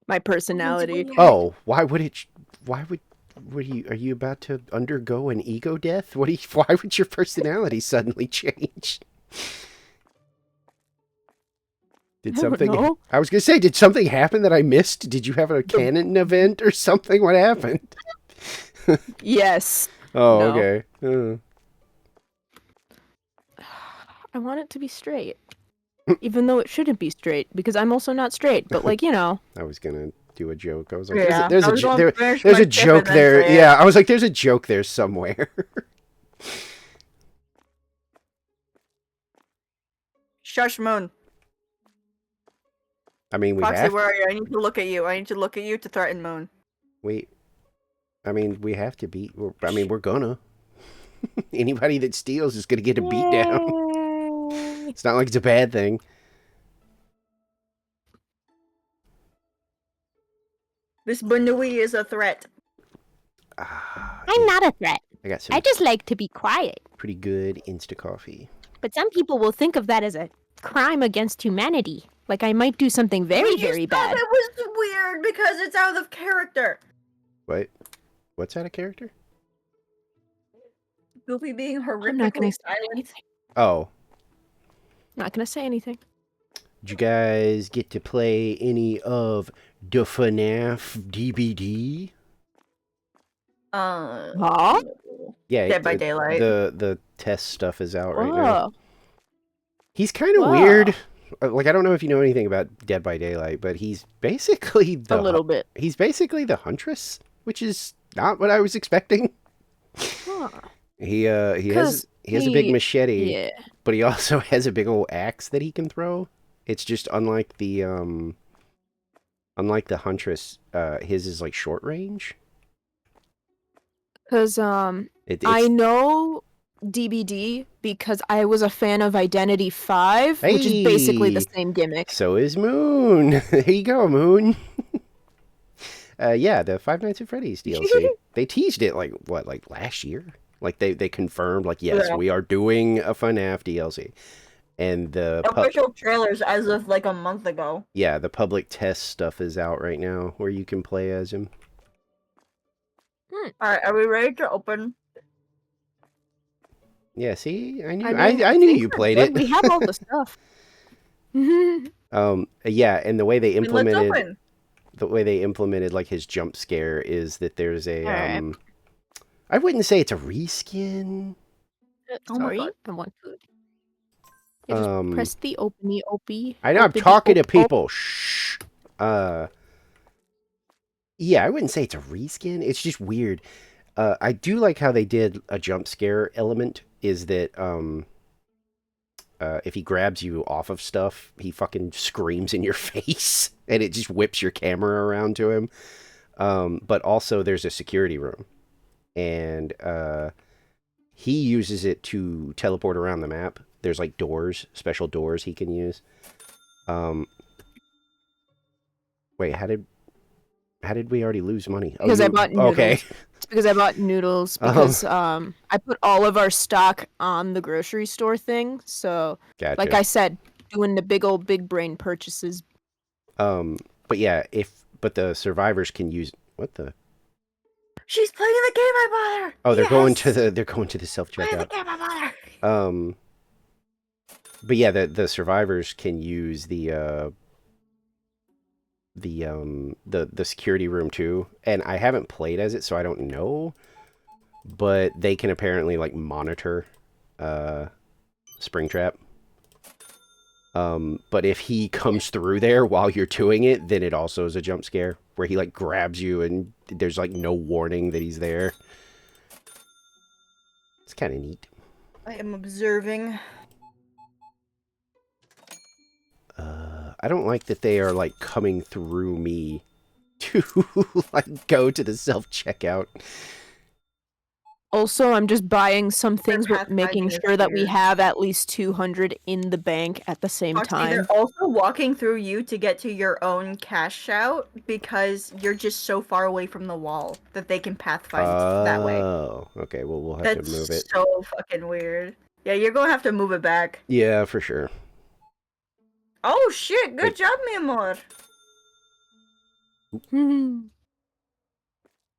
[SPEAKER 2] My personality.
[SPEAKER 1] Oh, why would it... Why would... Are you about to undergo an ego death? Why would your personality suddenly change? Did
[SPEAKER 2] I don't
[SPEAKER 1] something...
[SPEAKER 2] know.
[SPEAKER 1] I was gonna say, did something happen that I missed? Did you have a canon event or something? What happened?
[SPEAKER 2] Yes.
[SPEAKER 1] Oh,
[SPEAKER 2] No.
[SPEAKER 1] okay.
[SPEAKER 2] I want it to be straight. Even though it shouldn't be straight, because I'm also not straight. But, like, you know.
[SPEAKER 1] I was gonna do a joke. I was like,
[SPEAKER 3] Yeah,
[SPEAKER 1] there's
[SPEAKER 3] I was gonna finish
[SPEAKER 1] there's
[SPEAKER 3] my
[SPEAKER 1] a
[SPEAKER 3] tip
[SPEAKER 1] joke
[SPEAKER 3] and then
[SPEAKER 1] there.
[SPEAKER 3] say it.
[SPEAKER 1] Yeah, I was like, there's a joke there somewhere.
[SPEAKER 3] Shush, Moon.
[SPEAKER 1] I mean, we
[SPEAKER 3] Foxy,
[SPEAKER 1] have
[SPEAKER 3] where are you? I need to look at you. I need to look at you to threaten Moon.
[SPEAKER 1] we. I mean, we have to beat. I mean, we're gonna. Anybody that steals is gonna get a beat down.
[SPEAKER 2] Yay.
[SPEAKER 1] It's not like it's a bad thing.
[SPEAKER 3] This Banui is a threat.
[SPEAKER 1] Ah,
[SPEAKER 4] I'm not a threat.
[SPEAKER 1] I got some
[SPEAKER 4] I just like to be quiet.
[SPEAKER 1] pretty good Insta coffee.
[SPEAKER 4] But some people will think of that as a crime against humanity. Like I might do something very,
[SPEAKER 3] We just
[SPEAKER 4] very
[SPEAKER 3] thought
[SPEAKER 4] bad.
[SPEAKER 3] It was weird because it's out of character.
[SPEAKER 1] What? What's that a character?
[SPEAKER 3] Goofy being
[SPEAKER 2] I'm not gonna
[SPEAKER 3] horrifically
[SPEAKER 2] say
[SPEAKER 3] silent.
[SPEAKER 2] anything.
[SPEAKER 1] Oh,
[SPEAKER 2] Not gonna say anything.
[SPEAKER 1] did you guys get to play any of the FNAF DBD?
[SPEAKER 2] Huh?
[SPEAKER 1] Yeah,
[SPEAKER 3] Dead by Daylight.
[SPEAKER 1] The test stuff is out right now.
[SPEAKER 2] Whoa.
[SPEAKER 1] He's kind of
[SPEAKER 2] Wow.
[SPEAKER 1] weird. Like, I don't know if you know anything about Dead by Daylight, but he's basically
[SPEAKER 2] A little bit.
[SPEAKER 1] He's basically the Huntress, which is not what I was expecting.
[SPEAKER 2] Huh.
[SPEAKER 1] He has
[SPEAKER 2] 'Cause
[SPEAKER 1] a big
[SPEAKER 2] he-
[SPEAKER 1] machete,
[SPEAKER 2] Yeah.
[SPEAKER 1] but he also has a big old axe that he can throw. It's just unlike the Huntress, his is like short range.
[SPEAKER 2] Because I know DBD because I was a fan of Identity 5, which is basically the
[SPEAKER 1] Hey!
[SPEAKER 2] same gimmick.
[SPEAKER 1] So is Moon. There you go, Moon. Yeah, the Five Nights at Freddy's DLC. They teased it like last year? Like they confirmed like, yes,
[SPEAKER 3] Yeah.
[SPEAKER 1] we are doing a FNAF DLC. And
[SPEAKER 3] Official trailers as of like a month ago.
[SPEAKER 1] yeah, the public test stuff is out right now where you can play as him.
[SPEAKER 3] Alright, are we ready to open?
[SPEAKER 1] Yeah, see, I knew
[SPEAKER 2] mean,
[SPEAKER 1] I knew
[SPEAKER 2] things
[SPEAKER 1] you
[SPEAKER 2] are
[SPEAKER 1] played
[SPEAKER 2] good.
[SPEAKER 1] it.
[SPEAKER 2] We have all the stuff.
[SPEAKER 1] Yeah, and the way they
[SPEAKER 3] Then let's
[SPEAKER 1] implemented
[SPEAKER 3] open.
[SPEAKER 1] like his jump scare is that there's a
[SPEAKER 2] Alright.
[SPEAKER 1] I wouldn't say it's a reskin.
[SPEAKER 3] Oh my
[SPEAKER 2] Sorry,
[SPEAKER 3] God.
[SPEAKER 2] I want food. Yeah, just press the opie.
[SPEAKER 1] I know I'm
[SPEAKER 2] opie,
[SPEAKER 1] talking to
[SPEAKER 2] op.
[SPEAKER 1] people. Shh. Yeah, I wouldn't say it's a reskin. It's just weird. I do like how they did a jump scare element. Is that if he grabs you off of stuff, he fucking screams in your face, and it just whips your camera around to him. But also, there's a security room, and he uses it to teleport around the map. There's like doors, special doors he can use. Wait, how did we already lose money?
[SPEAKER 2] Because I bought noodles.
[SPEAKER 1] Okay.
[SPEAKER 2] It's because I bought noodles because I put all of our stock on the grocery store thing. So
[SPEAKER 1] Gotcha.
[SPEAKER 2] like I said, doing the big brain purchases.
[SPEAKER 1] But yeah, but the survivors can use what the
[SPEAKER 3] She's playing the game I bought her!
[SPEAKER 1] Oh, they're going to
[SPEAKER 3] Yes!
[SPEAKER 1] the self
[SPEAKER 3] Playing the
[SPEAKER 1] checkout.
[SPEAKER 3] game I bought her!
[SPEAKER 1] But yeah, the survivors can use the security room too, and I haven't played as it, so I don't know. But they can apparently like monitor Springtrap. But if he comes through there while you're doing it, then it also is a jump scare where he like grabs you and there's like no warning that he's there. It's kind of neat.
[SPEAKER 3] I am observing.
[SPEAKER 1] I don't like that they are like coming through me to like go to the self-checkout.
[SPEAKER 2] Also, I'm just buying some things, but
[SPEAKER 3] pathfinding
[SPEAKER 2] making
[SPEAKER 3] is
[SPEAKER 2] sure that we
[SPEAKER 3] weird.
[SPEAKER 2] have at least 200 in the bank at the same
[SPEAKER 3] Foxy,
[SPEAKER 2] time.
[SPEAKER 3] they're also walking through you to get to your own cash out because you're just so far away from the wall that they can pathfind that way.
[SPEAKER 1] Oh, okay. Well, we'll have
[SPEAKER 3] That's
[SPEAKER 1] to move it.
[SPEAKER 3] so fucking weird. Yeah, you're gonna have to move it back.
[SPEAKER 1] Yeah, for sure.
[SPEAKER 3] Oh shit, good
[SPEAKER 1] Wait.
[SPEAKER 3] job, mi amor.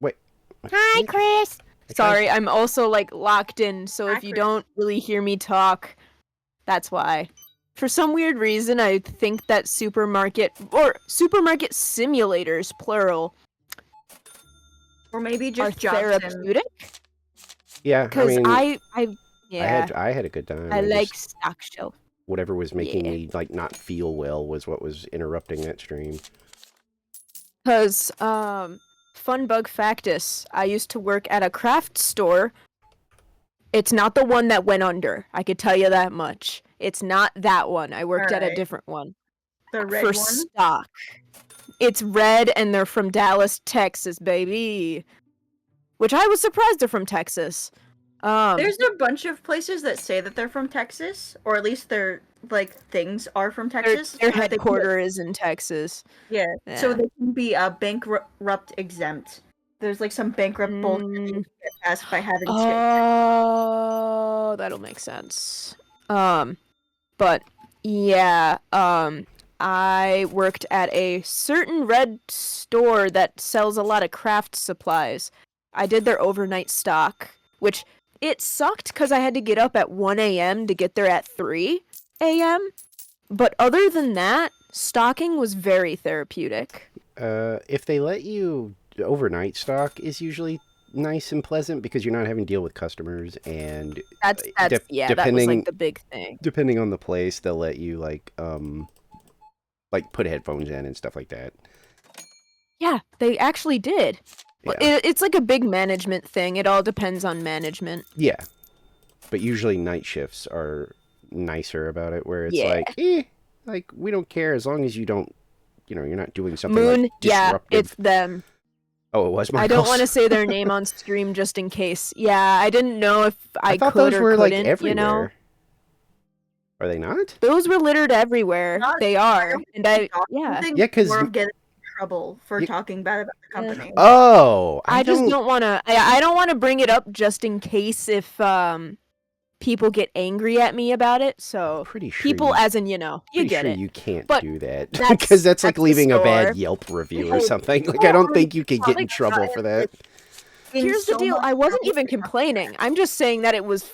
[SPEAKER 1] Wait.
[SPEAKER 4] Hi, Chris.
[SPEAKER 2] Sorry, I'm also like locked in, so if you
[SPEAKER 3] Accurate.
[SPEAKER 2] don't really hear me talk, that's why. For some weird reason, I think that supermarket simulators, plural,
[SPEAKER 3] Or maybe
[SPEAKER 2] are
[SPEAKER 3] just jobs
[SPEAKER 2] therapeutic.
[SPEAKER 1] Yeah, I
[SPEAKER 2] Because
[SPEAKER 1] mean,
[SPEAKER 2] I
[SPEAKER 1] had a good time.
[SPEAKER 2] I like
[SPEAKER 1] just-
[SPEAKER 2] stock shelf.
[SPEAKER 1] whatever was making
[SPEAKER 2] Yeah.
[SPEAKER 1] me like not feel well was what was interrupting that stream.
[SPEAKER 2] Because, fun bug factus, I used to work at a craft store. It's not the one that went under. I could tell you that much. It's not that one. I worked at a
[SPEAKER 3] Alright.
[SPEAKER 2] different one.
[SPEAKER 3] The red
[SPEAKER 2] For
[SPEAKER 3] one.
[SPEAKER 2] stock. It's red and they're from Dallas, Texas, baby. Which I was surprised they're from Texas.
[SPEAKER 3] There's a bunch of places that say that they're from Texas, or at least their like things are from Texas.
[SPEAKER 2] their
[SPEAKER 3] so that they can-
[SPEAKER 2] headquarter is in Texas.
[SPEAKER 3] Yeah. So
[SPEAKER 2] Yeah.
[SPEAKER 3] they can be bankrupt exempt. There's like some bankrupt bullshit that you can get past by having
[SPEAKER 2] Oh, that'll make sense. But yeah, I worked at a certain red store that sells a lot of craft supplies. I did their overnight stock, which it sucked because I had to get up at 1 a.m. to get there at 3 a.m. But other than that, stocking was very therapeutic.
[SPEAKER 1] If they let you overnight stock is usually nice and pleasant because you're not having to deal with customers, and
[SPEAKER 2] That's that was
[SPEAKER 1] depending-
[SPEAKER 2] like the big thing.
[SPEAKER 1] depending on the place, they'll let you like put headphones in and stuff like that.
[SPEAKER 2] Yeah, they actually did. Well,
[SPEAKER 1] Yeah.
[SPEAKER 2] it's like a big management thing. It all depends on management.
[SPEAKER 1] Yeah. But usually night shifts are nicer about it, where it's
[SPEAKER 2] Yeah.
[SPEAKER 1] like we don't care as long as you don't, you're not doing something
[SPEAKER 2] Moon,
[SPEAKER 1] like
[SPEAKER 2] yeah,
[SPEAKER 1] disruptive.
[SPEAKER 2] it's them.
[SPEAKER 1] Oh, it was my
[SPEAKER 2] I don't want to say their name on stream just in case. Yeah, I didn't know if I
[SPEAKER 1] thought
[SPEAKER 2] could
[SPEAKER 1] those
[SPEAKER 2] or
[SPEAKER 1] were like
[SPEAKER 2] couldn't,
[SPEAKER 1] everywhere.
[SPEAKER 2] you know?
[SPEAKER 1] Are they not?
[SPEAKER 2] Those were littered everywhere.
[SPEAKER 3] Not
[SPEAKER 2] They are. And I
[SPEAKER 3] talk
[SPEAKER 2] yeah.
[SPEAKER 3] something,
[SPEAKER 1] Yeah, 'cause-
[SPEAKER 3] more of getting in trouble for
[SPEAKER 1] You-
[SPEAKER 3] talking bad about the company.
[SPEAKER 1] Oh,
[SPEAKER 2] I just don't want to I don't want to bring it up just in case if people get angry at me about it. So
[SPEAKER 1] Pretty sure
[SPEAKER 2] people,
[SPEAKER 1] you,
[SPEAKER 2] as in you
[SPEAKER 1] pretty
[SPEAKER 2] get
[SPEAKER 1] sure
[SPEAKER 2] it.
[SPEAKER 1] you can't
[SPEAKER 2] But
[SPEAKER 1] do that
[SPEAKER 2] that's-
[SPEAKER 1] because that's like
[SPEAKER 2] that's the
[SPEAKER 1] leaving a bad
[SPEAKER 2] store.
[SPEAKER 1] Yelp review
[SPEAKER 3] Oh,
[SPEAKER 1] or something. Like I don't think you can get in
[SPEAKER 3] Probably
[SPEAKER 1] trouble for that.
[SPEAKER 3] in
[SPEAKER 2] Here's the
[SPEAKER 3] so
[SPEAKER 2] deal.
[SPEAKER 3] much
[SPEAKER 2] I wasn't
[SPEAKER 3] trouble
[SPEAKER 2] even
[SPEAKER 3] for
[SPEAKER 2] complaining. I'm just saying that it was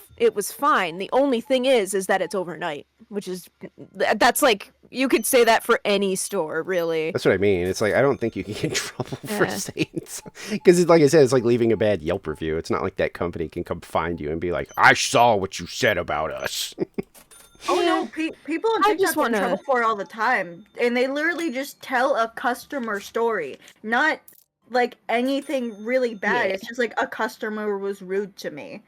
[SPEAKER 2] fine. The only thing is that it's overnight, which is that's like you could say that for any store, really.
[SPEAKER 1] That's what I mean. It's like I don't think you can get in trouble for
[SPEAKER 2] Yeah.
[SPEAKER 1] saying because, like I said, it's like leaving a bad Yelp review. It's not like that company can come find you and be like, "I saw what you said about us."
[SPEAKER 3] Oh
[SPEAKER 2] Yeah.
[SPEAKER 3] no, people on
[SPEAKER 2] I
[SPEAKER 3] TikTok
[SPEAKER 2] just
[SPEAKER 3] get in
[SPEAKER 2] wanna-
[SPEAKER 3] trouble for it all the time, and they literally just tell a customer story, not like anything really bad.
[SPEAKER 2] Yeah.
[SPEAKER 3] It's just like a customer was rude to me,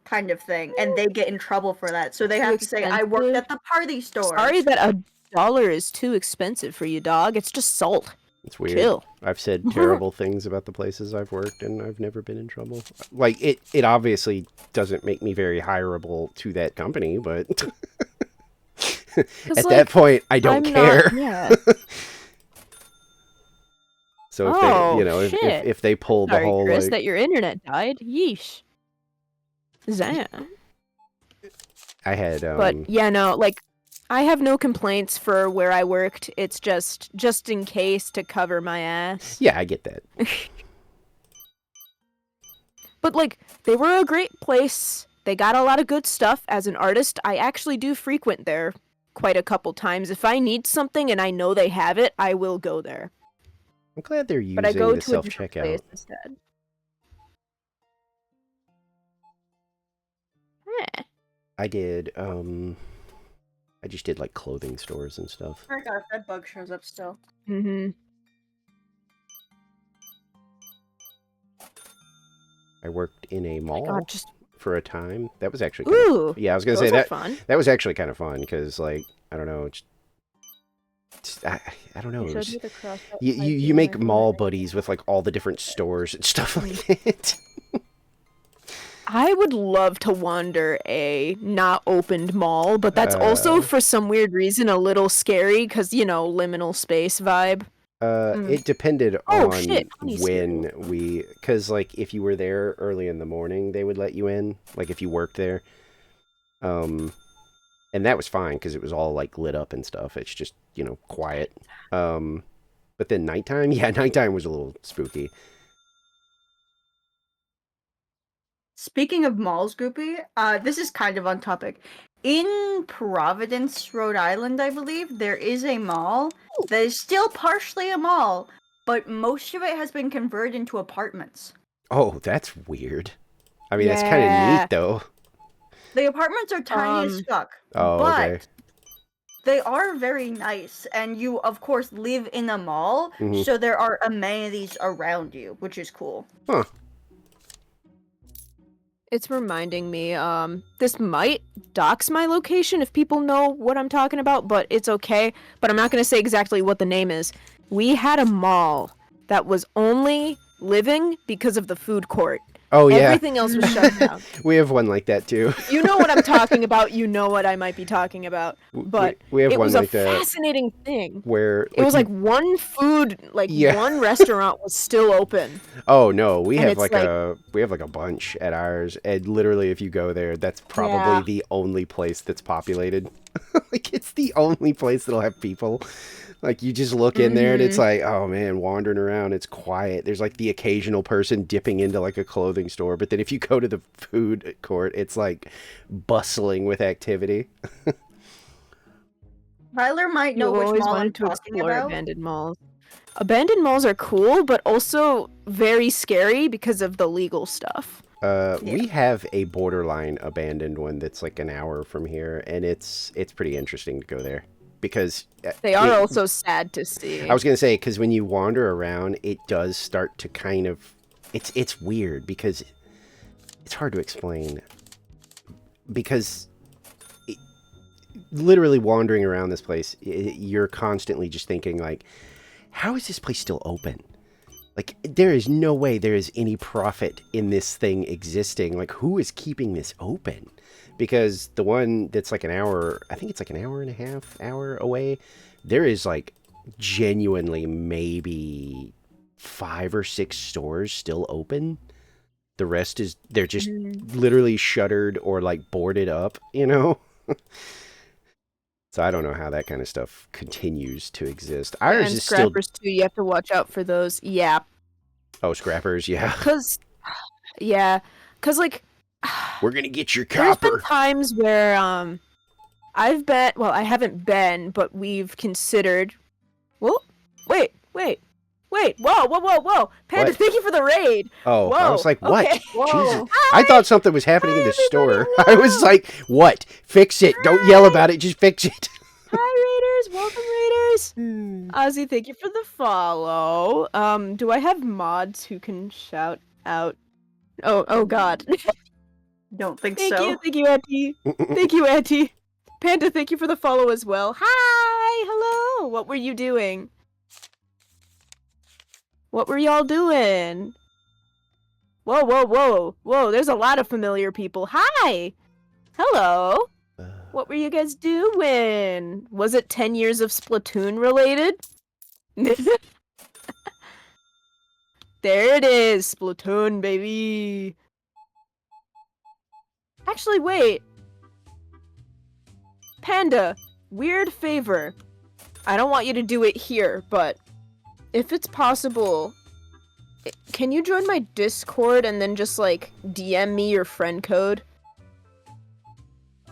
[SPEAKER 3] kind of thing, and they get in trouble for that. So they
[SPEAKER 2] Too
[SPEAKER 3] have to say, "I worked
[SPEAKER 2] expensive.
[SPEAKER 3] at the party store."
[SPEAKER 2] Sorry that $1 is too expensive for you, dog. It's just salt.
[SPEAKER 1] It's weird.
[SPEAKER 2] Chill.
[SPEAKER 1] I've said terrible things about the places I've worked, and I've never been in trouble. Like it obviously doesn't make me very hireable to that company, but at that point, I don't care.
[SPEAKER 2] Yeah.
[SPEAKER 1] So if
[SPEAKER 2] Oh,
[SPEAKER 1] they, you know,
[SPEAKER 2] shit.
[SPEAKER 1] if they pull the
[SPEAKER 2] Sorry,
[SPEAKER 1] whole
[SPEAKER 2] Chris,
[SPEAKER 1] like,
[SPEAKER 2] that your internet died. Yeesh. Zam.
[SPEAKER 1] I had
[SPEAKER 2] But yeah, no, like I have no complaints for where I worked. It's just in case to cover my ass.
[SPEAKER 1] yeah, I get that.
[SPEAKER 2] But like they were a great place. They got a lot of good stuff. As an artist, I actually do frequent there quite a couple times. If I need something and I know they have it, I will go there.
[SPEAKER 1] I'm glad they're using
[SPEAKER 2] But I go
[SPEAKER 1] the
[SPEAKER 2] to a
[SPEAKER 1] self
[SPEAKER 2] different
[SPEAKER 1] checkout.
[SPEAKER 2] place instead. Eh.
[SPEAKER 1] I did I just did like clothing stores and stuff.
[SPEAKER 3] Oh my god, that bug shows up still.
[SPEAKER 2] Mm-hmm.
[SPEAKER 1] I worked in a mall
[SPEAKER 2] God, just
[SPEAKER 1] for a time. That was actually kind of,
[SPEAKER 2] ooh.
[SPEAKER 1] yeah, I was gonna
[SPEAKER 2] Those
[SPEAKER 1] say
[SPEAKER 2] are
[SPEAKER 1] that
[SPEAKER 2] fun.
[SPEAKER 1] that was actually kind of fun because like I don't know, I don't know.
[SPEAKER 2] You
[SPEAKER 1] it
[SPEAKER 2] showed
[SPEAKER 1] was-
[SPEAKER 2] me the cross out
[SPEAKER 1] You,
[SPEAKER 2] I
[SPEAKER 1] you,
[SPEAKER 2] did
[SPEAKER 1] you make
[SPEAKER 2] when I
[SPEAKER 1] mall
[SPEAKER 2] did it.
[SPEAKER 1] buddies with like all the different stores and stuff like
[SPEAKER 2] Mm.
[SPEAKER 1] that.
[SPEAKER 2] I would love to wander a not opened mall, but that's also for some weird reason a little scary because liminal space vibe.
[SPEAKER 1] It depended
[SPEAKER 2] Oh,
[SPEAKER 1] on
[SPEAKER 2] shit, honeysuckle.
[SPEAKER 1] when because like if you were there early in the morning, they would let you in. Like if you worked there, and that was fine because it was all like lit up and stuff. It's just quiet. But then nighttime, yeah, nighttime was a little spooky.
[SPEAKER 3] Speaking of malls, Goopy, this is kind of on topic. In Providence, Rhode Island, I believe, there is a mall that is still partially a mall, but most of it has been converted into apartments.
[SPEAKER 1] Oh, that's weird. I mean, that's kind of
[SPEAKER 2] Yeah.
[SPEAKER 1] neat though.
[SPEAKER 3] The apartments are tiny as fuck,
[SPEAKER 1] Oh,
[SPEAKER 3] but
[SPEAKER 1] okay.
[SPEAKER 3] they are very nice, and you, of course, live in a mall,
[SPEAKER 1] Mhm.
[SPEAKER 3] so there are amenities around you, which is cool.
[SPEAKER 1] Huh.
[SPEAKER 2] It's reminding me, this might dox my location if people know what I'm talking about, but it's okay. But I'm not going to say exactly what the name is. We had a mall that was only living because of the food court.
[SPEAKER 1] Oh yeah,
[SPEAKER 2] Everything else was shut down.
[SPEAKER 1] we have one like that too.
[SPEAKER 2] You know what I'm talking about. You know what I might be talking about. But
[SPEAKER 1] we have
[SPEAKER 2] it
[SPEAKER 1] one
[SPEAKER 2] was
[SPEAKER 1] like
[SPEAKER 2] a
[SPEAKER 1] that
[SPEAKER 2] fascinating thing.
[SPEAKER 1] where
[SPEAKER 2] It was
[SPEAKER 1] you-
[SPEAKER 2] like one food, like
[SPEAKER 1] Yeah.
[SPEAKER 2] one restaurant was still open.
[SPEAKER 1] Oh no, we
[SPEAKER 2] And
[SPEAKER 1] have
[SPEAKER 2] it's
[SPEAKER 1] like
[SPEAKER 2] like-
[SPEAKER 1] a bunch at ours, and literally, if you go there, that's probably
[SPEAKER 2] Yeah.
[SPEAKER 1] the only place that's populated. Like it's the only place that'll have people. Like you just look in there, and it's like, oh man, wandering around, it's quiet. There's like the occasional person dipping into like a clothing store, but then if you go to the food court, it's like bustling with activity.
[SPEAKER 3] Tyler might know
[SPEAKER 2] You
[SPEAKER 3] which
[SPEAKER 2] always
[SPEAKER 3] mall I'm
[SPEAKER 2] wanted to
[SPEAKER 3] talking
[SPEAKER 2] explore
[SPEAKER 3] about.
[SPEAKER 2] abandoned malls. Abandoned malls are cool, but also very scary because of the legal stuff.
[SPEAKER 1] We have a borderline abandoned one that's like an hour from here, and it's pretty interesting to go there because
[SPEAKER 2] They are
[SPEAKER 1] it-
[SPEAKER 2] also sad to see.
[SPEAKER 1] I was gonna say because when you wander around, it does start to kind of it's weird because it's hard to explain because literally wandering around this place, you're constantly just thinking like, how is this place still open? Like there is no way there is any profit in this thing existing. Like who is keeping this open? Because the one that's like an hour, I think it's like an hour and a half hour away, there is like genuinely maybe 5 or 6 stores still open The rest is they're just literally shuttered or like boarded up, you know? So I don't know how that kind of stuff continues to exist. Ours
[SPEAKER 2] And
[SPEAKER 1] is still
[SPEAKER 2] scrappers too. You have to watch out for those. Yeah,
[SPEAKER 1] scrappers, yeah.
[SPEAKER 2] cause like
[SPEAKER 1] We're gonna get your
[SPEAKER 2] there's been
[SPEAKER 1] copper.
[SPEAKER 2] times where I've been, well, I haven't been, but we've considered. Well, wait, whoa, Panda,
[SPEAKER 1] What?
[SPEAKER 2] thank you for the raid.
[SPEAKER 1] Oh,
[SPEAKER 2] Whoa.
[SPEAKER 1] I was like, what?
[SPEAKER 2] Okay.
[SPEAKER 1] Jesus.
[SPEAKER 2] Hi.
[SPEAKER 1] I thought something was happening in
[SPEAKER 2] Hi,
[SPEAKER 1] the store.
[SPEAKER 2] everybody.
[SPEAKER 1] I was like, what? Fix it. Don't yell about it. Just fix it.
[SPEAKER 2] Hi, raiders, welcome, raiders. Ozzy, thank you for the follow. Do I have mods who can shout out? Oh God.
[SPEAKER 3] Don't think
[SPEAKER 2] Thank
[SPEAKER 3] so.
[SPEAKER 2] you, Auntie. Thank you, Auntie. Panda, thank you for the follow as well. Hi, hello. What were you doing? What were y'all doing? Whoa. There's a lot of familiar people. Hi. Hello. What were you guys doing? Was it 10 years of Splatoon related? There it is. Splatoon, baby. Actually, wait. Panda, weird favor. I don't want you to do it here, but if it's possible, can you join my Discord and then just, like, DM me your friend code?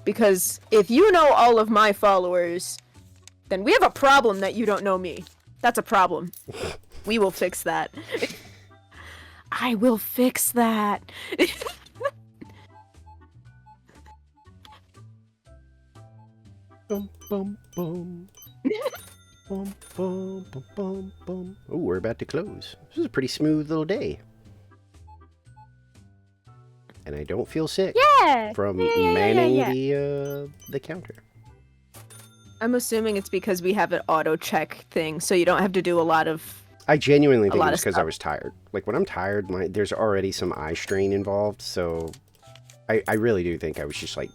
[SPEAKER 2] Because if you know all of my followers, then we have a problem that you don't know me. That's a problem. We will fix that. I will fix that.
[SPEAKER 1] Bum, bum, bum. Bum, bum, bum, bum, bum. Oh, we're about to close. This is a pretty smooth little day. And I don't feel sick
[SPEAKER 2] Yeah.
[SPEAKER 1] from
[SPEAKER 2] Yeah.
[SPEAKER 1] manning the counter.
[SPEAKER 2] I'm assuming it's because we have an auto check thing, so you don't have to do a lot of.
[SPEAKER 1] I genuinely think
[SPEAKER 2] lot
[SPEAKER 1] it
[SPEAKER 2] of
[SPEAKER 1] was because I
[SPEAKER 2] stuff.
[SPEAKER 1] was tired. Like, when I'm tired, there's already some eye strain involved, so I really do think I was just, like,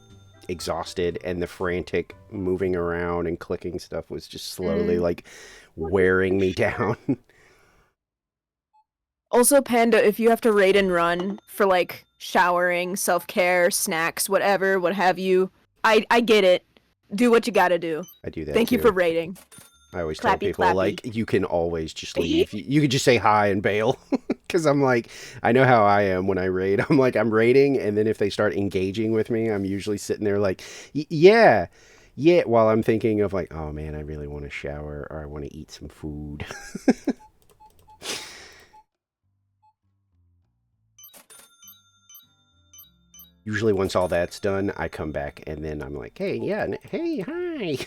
[SPEAKER 1] exhausted, and the frantic moving around and clicking stuff was just slowly, like, wearing me down.
[SPEAKER 2] Also, Panda, if you have to raid and run for, like, showering, self-care, snacks, whatever, what have you, I get it. Do what you gotta do.
[SPEAKER 1] I do that,
[SPEAKER 2] Thank you
[SPEAKER 1] too.
[SPEAKER 2] for raiding.
[SPEAKER 1] I always tell
[SPEAKER 2] Clappy,
[SPEAKER 1] people,
[SPEAKER 2] clappy.
[SPEAKER 1] like, you can always just leave. You could just say hi and bail. Because I'm like, I know how I am when I raid. I'm like, I'm raiding, and then if they start engaging with me, I'm usually sitting there like, yeah, while I'm thinking of like, oh man, I really want to shower, or I want to eat some food. Usually once all that's done, I come back, and then I'm like, hey, yeah, hey, hi.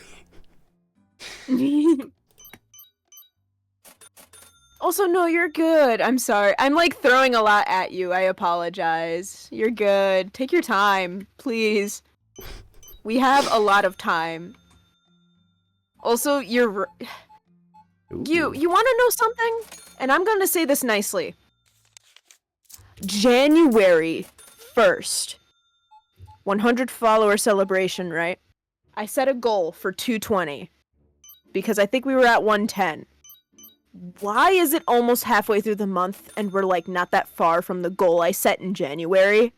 [SPEAKER 2] Also, no, you're good. I'm sorry. I'm, like, throwing a lot at you. I apologize. You're good. Take your time, please. We have a lot of time. Also, you want to know something? And I'm going to say this nicely. January 1st. 100 follower celebration, right? I set a goal for 220 because I think we were at 110. Why is it almost halfway through the month and we're like not that far from the goal I set in January?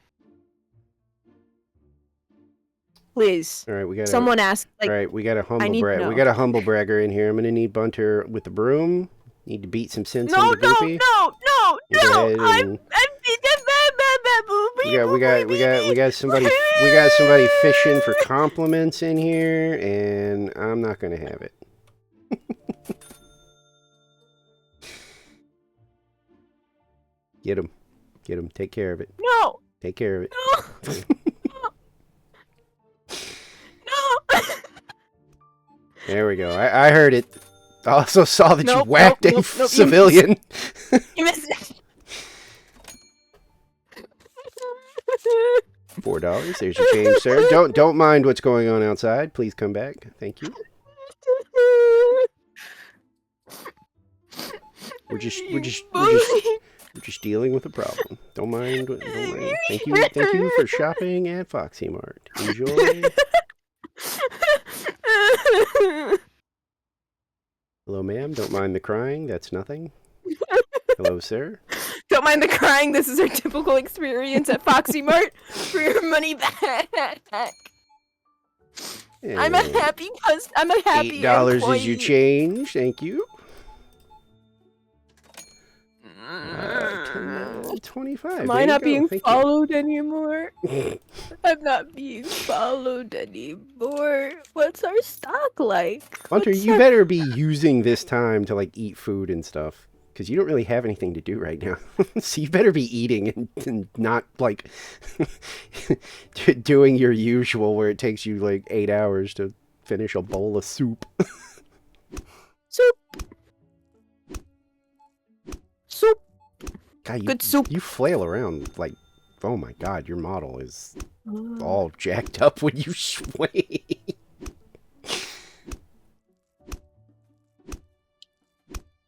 [SPEAKER 2] Please.
[SPEAKER 1] All right, we got
[SPEAKER 2] Someone asked, like,
[SPEAKER 1] all right, we got a humble
[SPEAKER 2] need to know.
[SPEAKER 1] We got a humble bragger in here. I'm gonna need Bunter with the broom. Need to beat some sense
[SPEAKER 2] no,
[SPEAKER 1] into Goopy.
[SPEAKER 2] no.
[SPEAKER 1] Go ahead and- we got somebody fishing for compliments in here, and I'm not gonna have it. Get him. Take care of it.
[SPEAKER 2] No.
[SPEAKER 1] Take care of it.
[SPEAKER 2] No.
[SPEAKER 1] There we go. I heard it. I also saw that you
[SPEAKER 2] Nope,
[SPEAKER 1] whacked
[SPEAKER 2] nope,
[SPEAKER 1] a
[SPEAKER 2] nope, you
[SPEAKER 1] civilian.
[SPEAKER 2] You missed it.
[SPEAKER 1] $4. There's your change, sir. Don't mind what's going on outside. Please come back. Thank you. We're just dealing with a problem. Don't mind. Thank you for shopping at Foxy Mart. Enjoy. Hello, ma'am. Don't mind the crying. That's nothing. Hello, sir.
[SPEAKER 2] Don't mind the crying. This is our typical experience at Foxy Mart for your money back. I'm a happy I'm a happy
[SPEAKER 1] $8
[SPEAKER 2] employee.
[SPEAKER 1] is your change. Thank you. 25.
[SPEAKER 2] Am
[SPEAKER 1] There
[SPEAKER 2] I
[SPEAKER 1] you
[SPEAKER 2] not
[SPEAKER 1] go.
[SPEAKER 2] being
[SPEAKER 1] Thank you.
[SPEAKER 2] followed anymore? I'm not being followed anymore. What's our stock like?
[SPEAKER 1] Hunter,
[SPEAKER 2] What's
[SPEAKER 1] you
[SPEAKER 2] our-
[SPEAKER 1] better be using this time to like eat food and stuff. Because you don't really have anything to do right now. So you better be eating and not like doing your usual where it takes you like 8 hours to finish a bowl of soup.
[SPEAKER 2] Soup. Soup.
[SPEAKER 1] God,
[SPEAKER 2] Good soup.
[SPEAKER 1] You flail around like, oh my God, your model is all jacked up when you sway.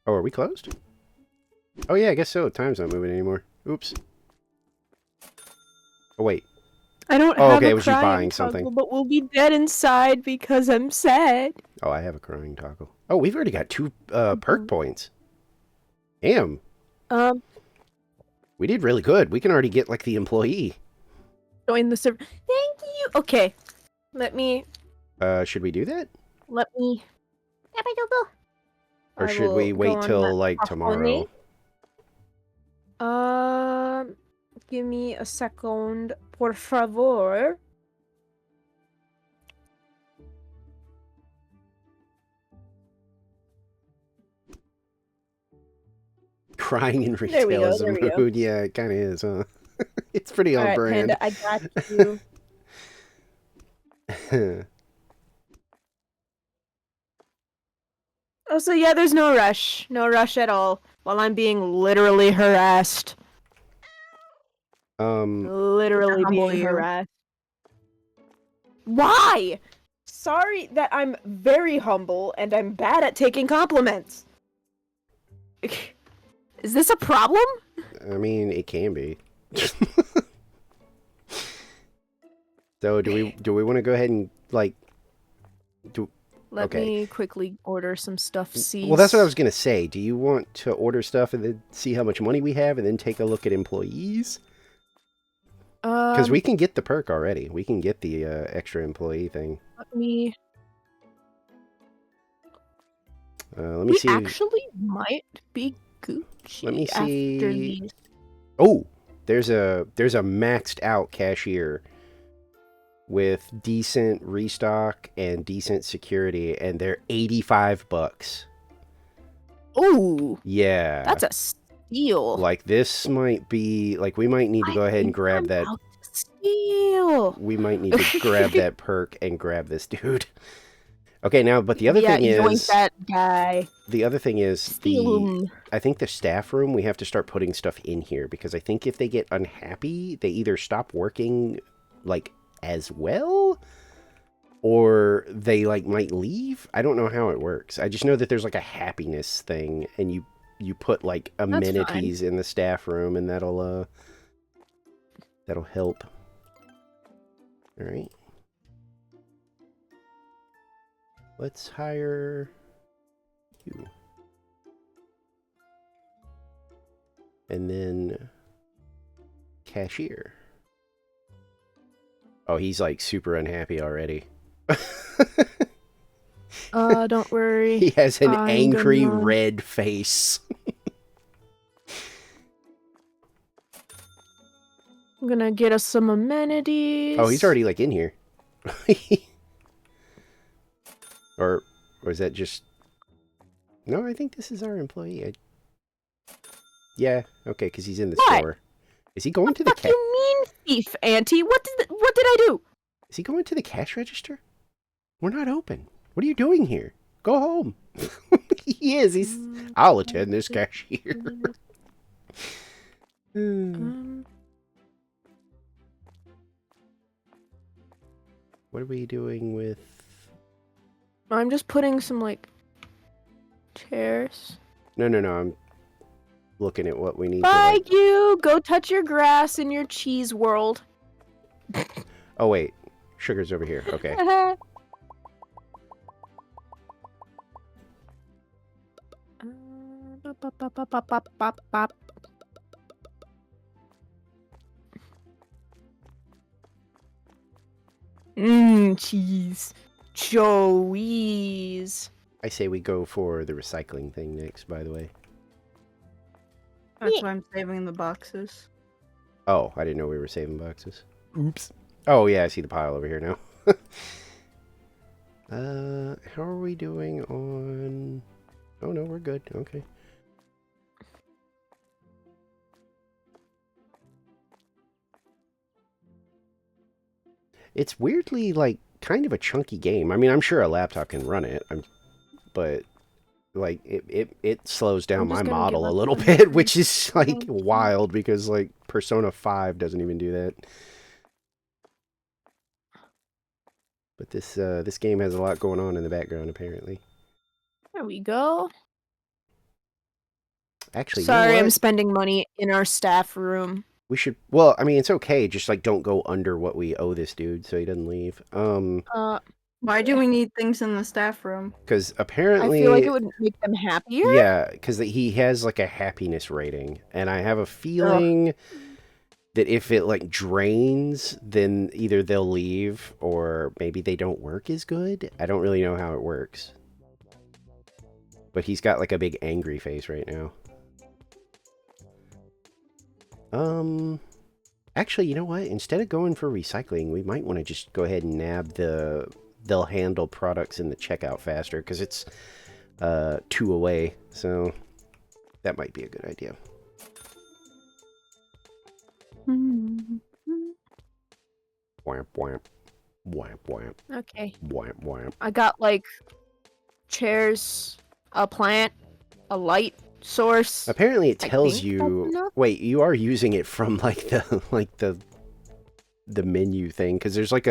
[SPEAKER 1] Oh, are we closed? Oh yeah, I guess so. Time's not moving anymore. Oops. Oh wait.
[SPEAKER 2] I don't
[SPEAKER 1] Oh,
[SPEAKER 2] have
[SPEAKER 1] okay,
[SPEAKER 2] a
[SPEAKER 1] it was you
[SPEAKER 2] crying
[SPEAKER 1] buying
[SPEAKER 2] toggle,
[SPEAKER 1] something.
[SPEAKER 2] but we'll be dead inside because I'm sad.
[SPEAKER 1] Oh, I have a crying toggle. Oh, we've already got 2 perk points. Damn. We did really good. We can already get like the employee.
[SPEAKER 2] Join the server. Thank you. Okay. Let me.
[SPEAKER 1] Should we do that? Or
[SPEAKER 2] I
[SPEAKER 1] should we
[SPEAKER 2] will
[SPEAKER 1] wait
[SPEAKER 2] go on
[SPEAKER 1] till
[SPEAKER 2] that
[SPEAKER 1] like
[SPEAKER 2] properly.
[SPEAKER 1] tomorrow?
[SPEAKER 2] Give me a second, por favor.
[SPEAKER 1] Crying in
[SPEAKER 2] There we
[SPEAKER 1] retail
[SPEAKER 2] go,
[SPEAKER 1] is a
[SPEAKER 2] there we go.
[SPEAKER 1] mood. Yeah, it kind of is, huh? It's pretty on
[SPEAKER 2] Alright,
[SPEAKER 1] brand.
[SPEAKER 2] Panda, I got you. Oh, so yeah, there's no rush. No rush at all. While I'm being literally harassed. Literally
[SPEAKER 3] humble
[SPEAKER 2] being
[SPEAKER 3] you.
[SPEAKER 2] harassed. Why? Sorry that I'm very humble and I'm bad at taking compliments. Is this a problem?
[SPEAKER 1] I mean, it can be. So, do we want to go ahead and like
[SPEAKER 2] Let
[SPEAKER 1] Okay.
[SPEAKER 2] me quickly order some stuff.
[SPEAKER 1] Well, that's what I was gonna say. Do you want to order stuff and then see how much money we have, and then take a look at employees? Because we can get the perk already. We can get the extra employee thing.
[SPEAKER 2] Let me.
[SPEAKER 1] Let me
[SPEAKER 2] We
[SPEAKER 1] see.
[SPEAKER 2] actually might be Gucci.
[SPEAKER 1] Let me
[SPEAKER 2] After
[SPEAKER 1] see.
[SPEAKER 2] these.
[SPEAKER 1] Oh, there's a maxed out cashier with decent restock and decent security, and they're $85.
[SPEAKER 2] Ooh,
[SPEAKER 1] Yeah,
[SPEAKER 2] that's a steal.
[SPEAKER 1] like this might be like we might need to go ahead and grab that.
[SPEAKER 2] Steal.
[SPEAKER 1] We might need to grab that perk and grab this dude. Okay, now, but the other thing
[SPEAKER 2] yoink
[SPEAKER 1] is
[SPEAKER 2] that guy.
[SPEAKER 1] the other thing is
[SPEAKER 2] Steal him.
[SPEAKER 1] I think the staff room, we have to start putting stuff in here because I think if they get unhappy, they either stop working like as well or they like might leave. I don't know how it works. I just know that there's like a happiness thing and you put like amenities in the staff room and that'll help. All right. Let's hire you. And then cashier. Oh, he's like super unhappy already.
[SPEAKER 2] Don't worry.
[SPEAKER 1] He has an
[SPEAKER 2] I'm
[SPEAKER 1] angry
[SPEAKER 2] gonna-
[SPEAKER 1] red face.
[SPEAKER 2] I'm gonna get us some amenities.
[SPEAKER 1] Oh, he's already like in here. Or is that just... No, I think this is our employee. Yeah, okay, because he's in the
[SPEAKER 2] What?
[SPEAKER 1] store. Is he going to the
[SPEAKER 2] Fuck you mean, thief, Auntie? What did I do?
[SPEAKER 1] Is he going to the cash register? We're not open. What are you doing here? Go home. He is. He's. I'll attend this cashier. What are we doing with?
[SPEAKER 2] I'm just putting some like chairs.
[SPEAKER 1] No. I'm looking at what we need.
[SPEAKER 2] Bye,
[SPEAKER 1] To, like...
[SPEAKER 2] you. Go touch your grass in your cheese world.
[SPEAKER 1] Oh wait, sugar's over here. Okay.
[SPEAKER 2] cheese. Joey's.
[SPEAKER 1] I say we go for the recycling thing next, by the way.
[SPEAKER 3] That's why I'm saving the boxes.
[SPEAKER 1] Oh, I didn't know we were saving boxes. Oops. Oh, yeah, I see the pile over here now. How are we doing on... Oh, no, we're good. Okay. It's weirdly, like, kind of a chunky game. I mean, I'm sure a laptop can run it, but... Like, it slows down my model a little bit, which is, like, wild, because, like, Persona 5 doesn't even do that. But this game has a lot going on in the background, apparently.
[SPEAKER 2] There we go.
[SPEAKER 1] Actually,
[SPEAKER 2] Sorry,
[SPEAKER 1] you know
[SPEAKER 2] I'm
[SPEAKER 1] what?
[SPEAKER 2] spending money in our staff room.
[SPEAKER 1] We should... Well, I mean, it's okay. Just, like, don't go under what we owe this dude so he doesn't leave.
[SPEAKER 3] Why do we need things in the staff room?
[SPEAKER 1] Because
[SPEAKER 2] I
[SPEAKER 1] apparently...
[SPEAKER 2] feel like it would make them happier.
[SPEAKER 1] Yeah, because he has, like, a happiness rating. And I have a feeling that if it, like, drains, then either they'll leave or maybe they don't work as good. I don't really know how it works. But he's got, like, a big angry face right now. Actually, you know what? Instead of going for recycling, we might want to just go ahead and nab the... They'll handle products in the checkout faster, because it's 2 away, so that might be a good idea. Whamp, whamp. Whamp, whamp.
[SPEAKER 2] Okay.
[SPEAKER 1] Whamp, whamp.
[SPEAKER 2] I got like chairs, a plant, a light source.
[SPEAKER 1] Apparently it
[SPEAKER 2] I
[SPEAKER 1] tells
[SPEAKER 2] think
[SPEAKER 1] you...
[SPEAKER 2] that's enough.
[SPEAKER 1] Wait, you are using it from, like, the menu thing, because there's, like,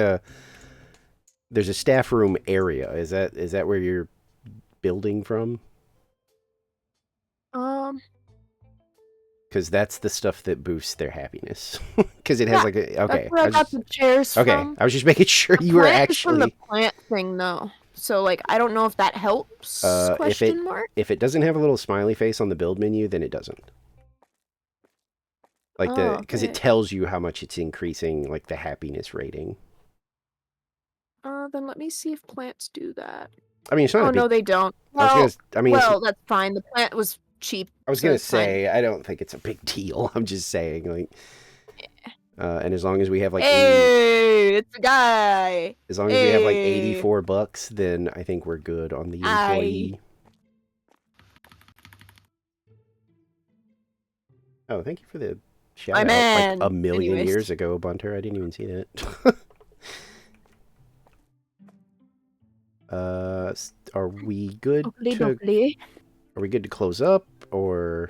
[SPEAKER 1] there's a staff room area. Is that where you're building from? Because that's the stuff that boosts their happiness. Because it has like a... Okay.
[SPEAKER 2] That's where I got the chairs
[SPEAKER 1] okay,
[SPEAKER 2] from.
[SPEAKER 1] I was just making sure you were
[SPEAKER 2] Plant is from
[SPEAKER 1] actually...
[SPEAKER 2] the plant thing though. So like I don't know if that helps. Question mark.
[SPEAKER 1] If it doesn't have a little smiley face on the build menu, then it doesn't. Like because it tells you how much it's increasing, like the happiness rating.
[SPEAKER 2] Then let me see if plants do that.
[SPEAKER 1] I mean, it's not.
[SPEAKER 2] Oh
[SPEAKER 1] a big...
[SPEAKER 2] no, they don't.
[SPEAKER 1] Well,
[SPEAKER 2] well, that's fine. The plant was cheap.
[SPEAKER 1] I was gonna say I don't think it's a big deal. I'm just saying, like, and as long as we have like,
[SPEAKER 2] it's a guy.
[SPEAKER 1] As long as we have like $84, then I think we're good on the employee. Oh, thank you for the shout out.
[SPEAKER 2] Man.
[SPEAKER 1] Like a million
[SPEAKER 2] Anyways.
[SPEAKER 1] years ago, Bunter. I didn't even see that. Are we good Are we good to close up, or?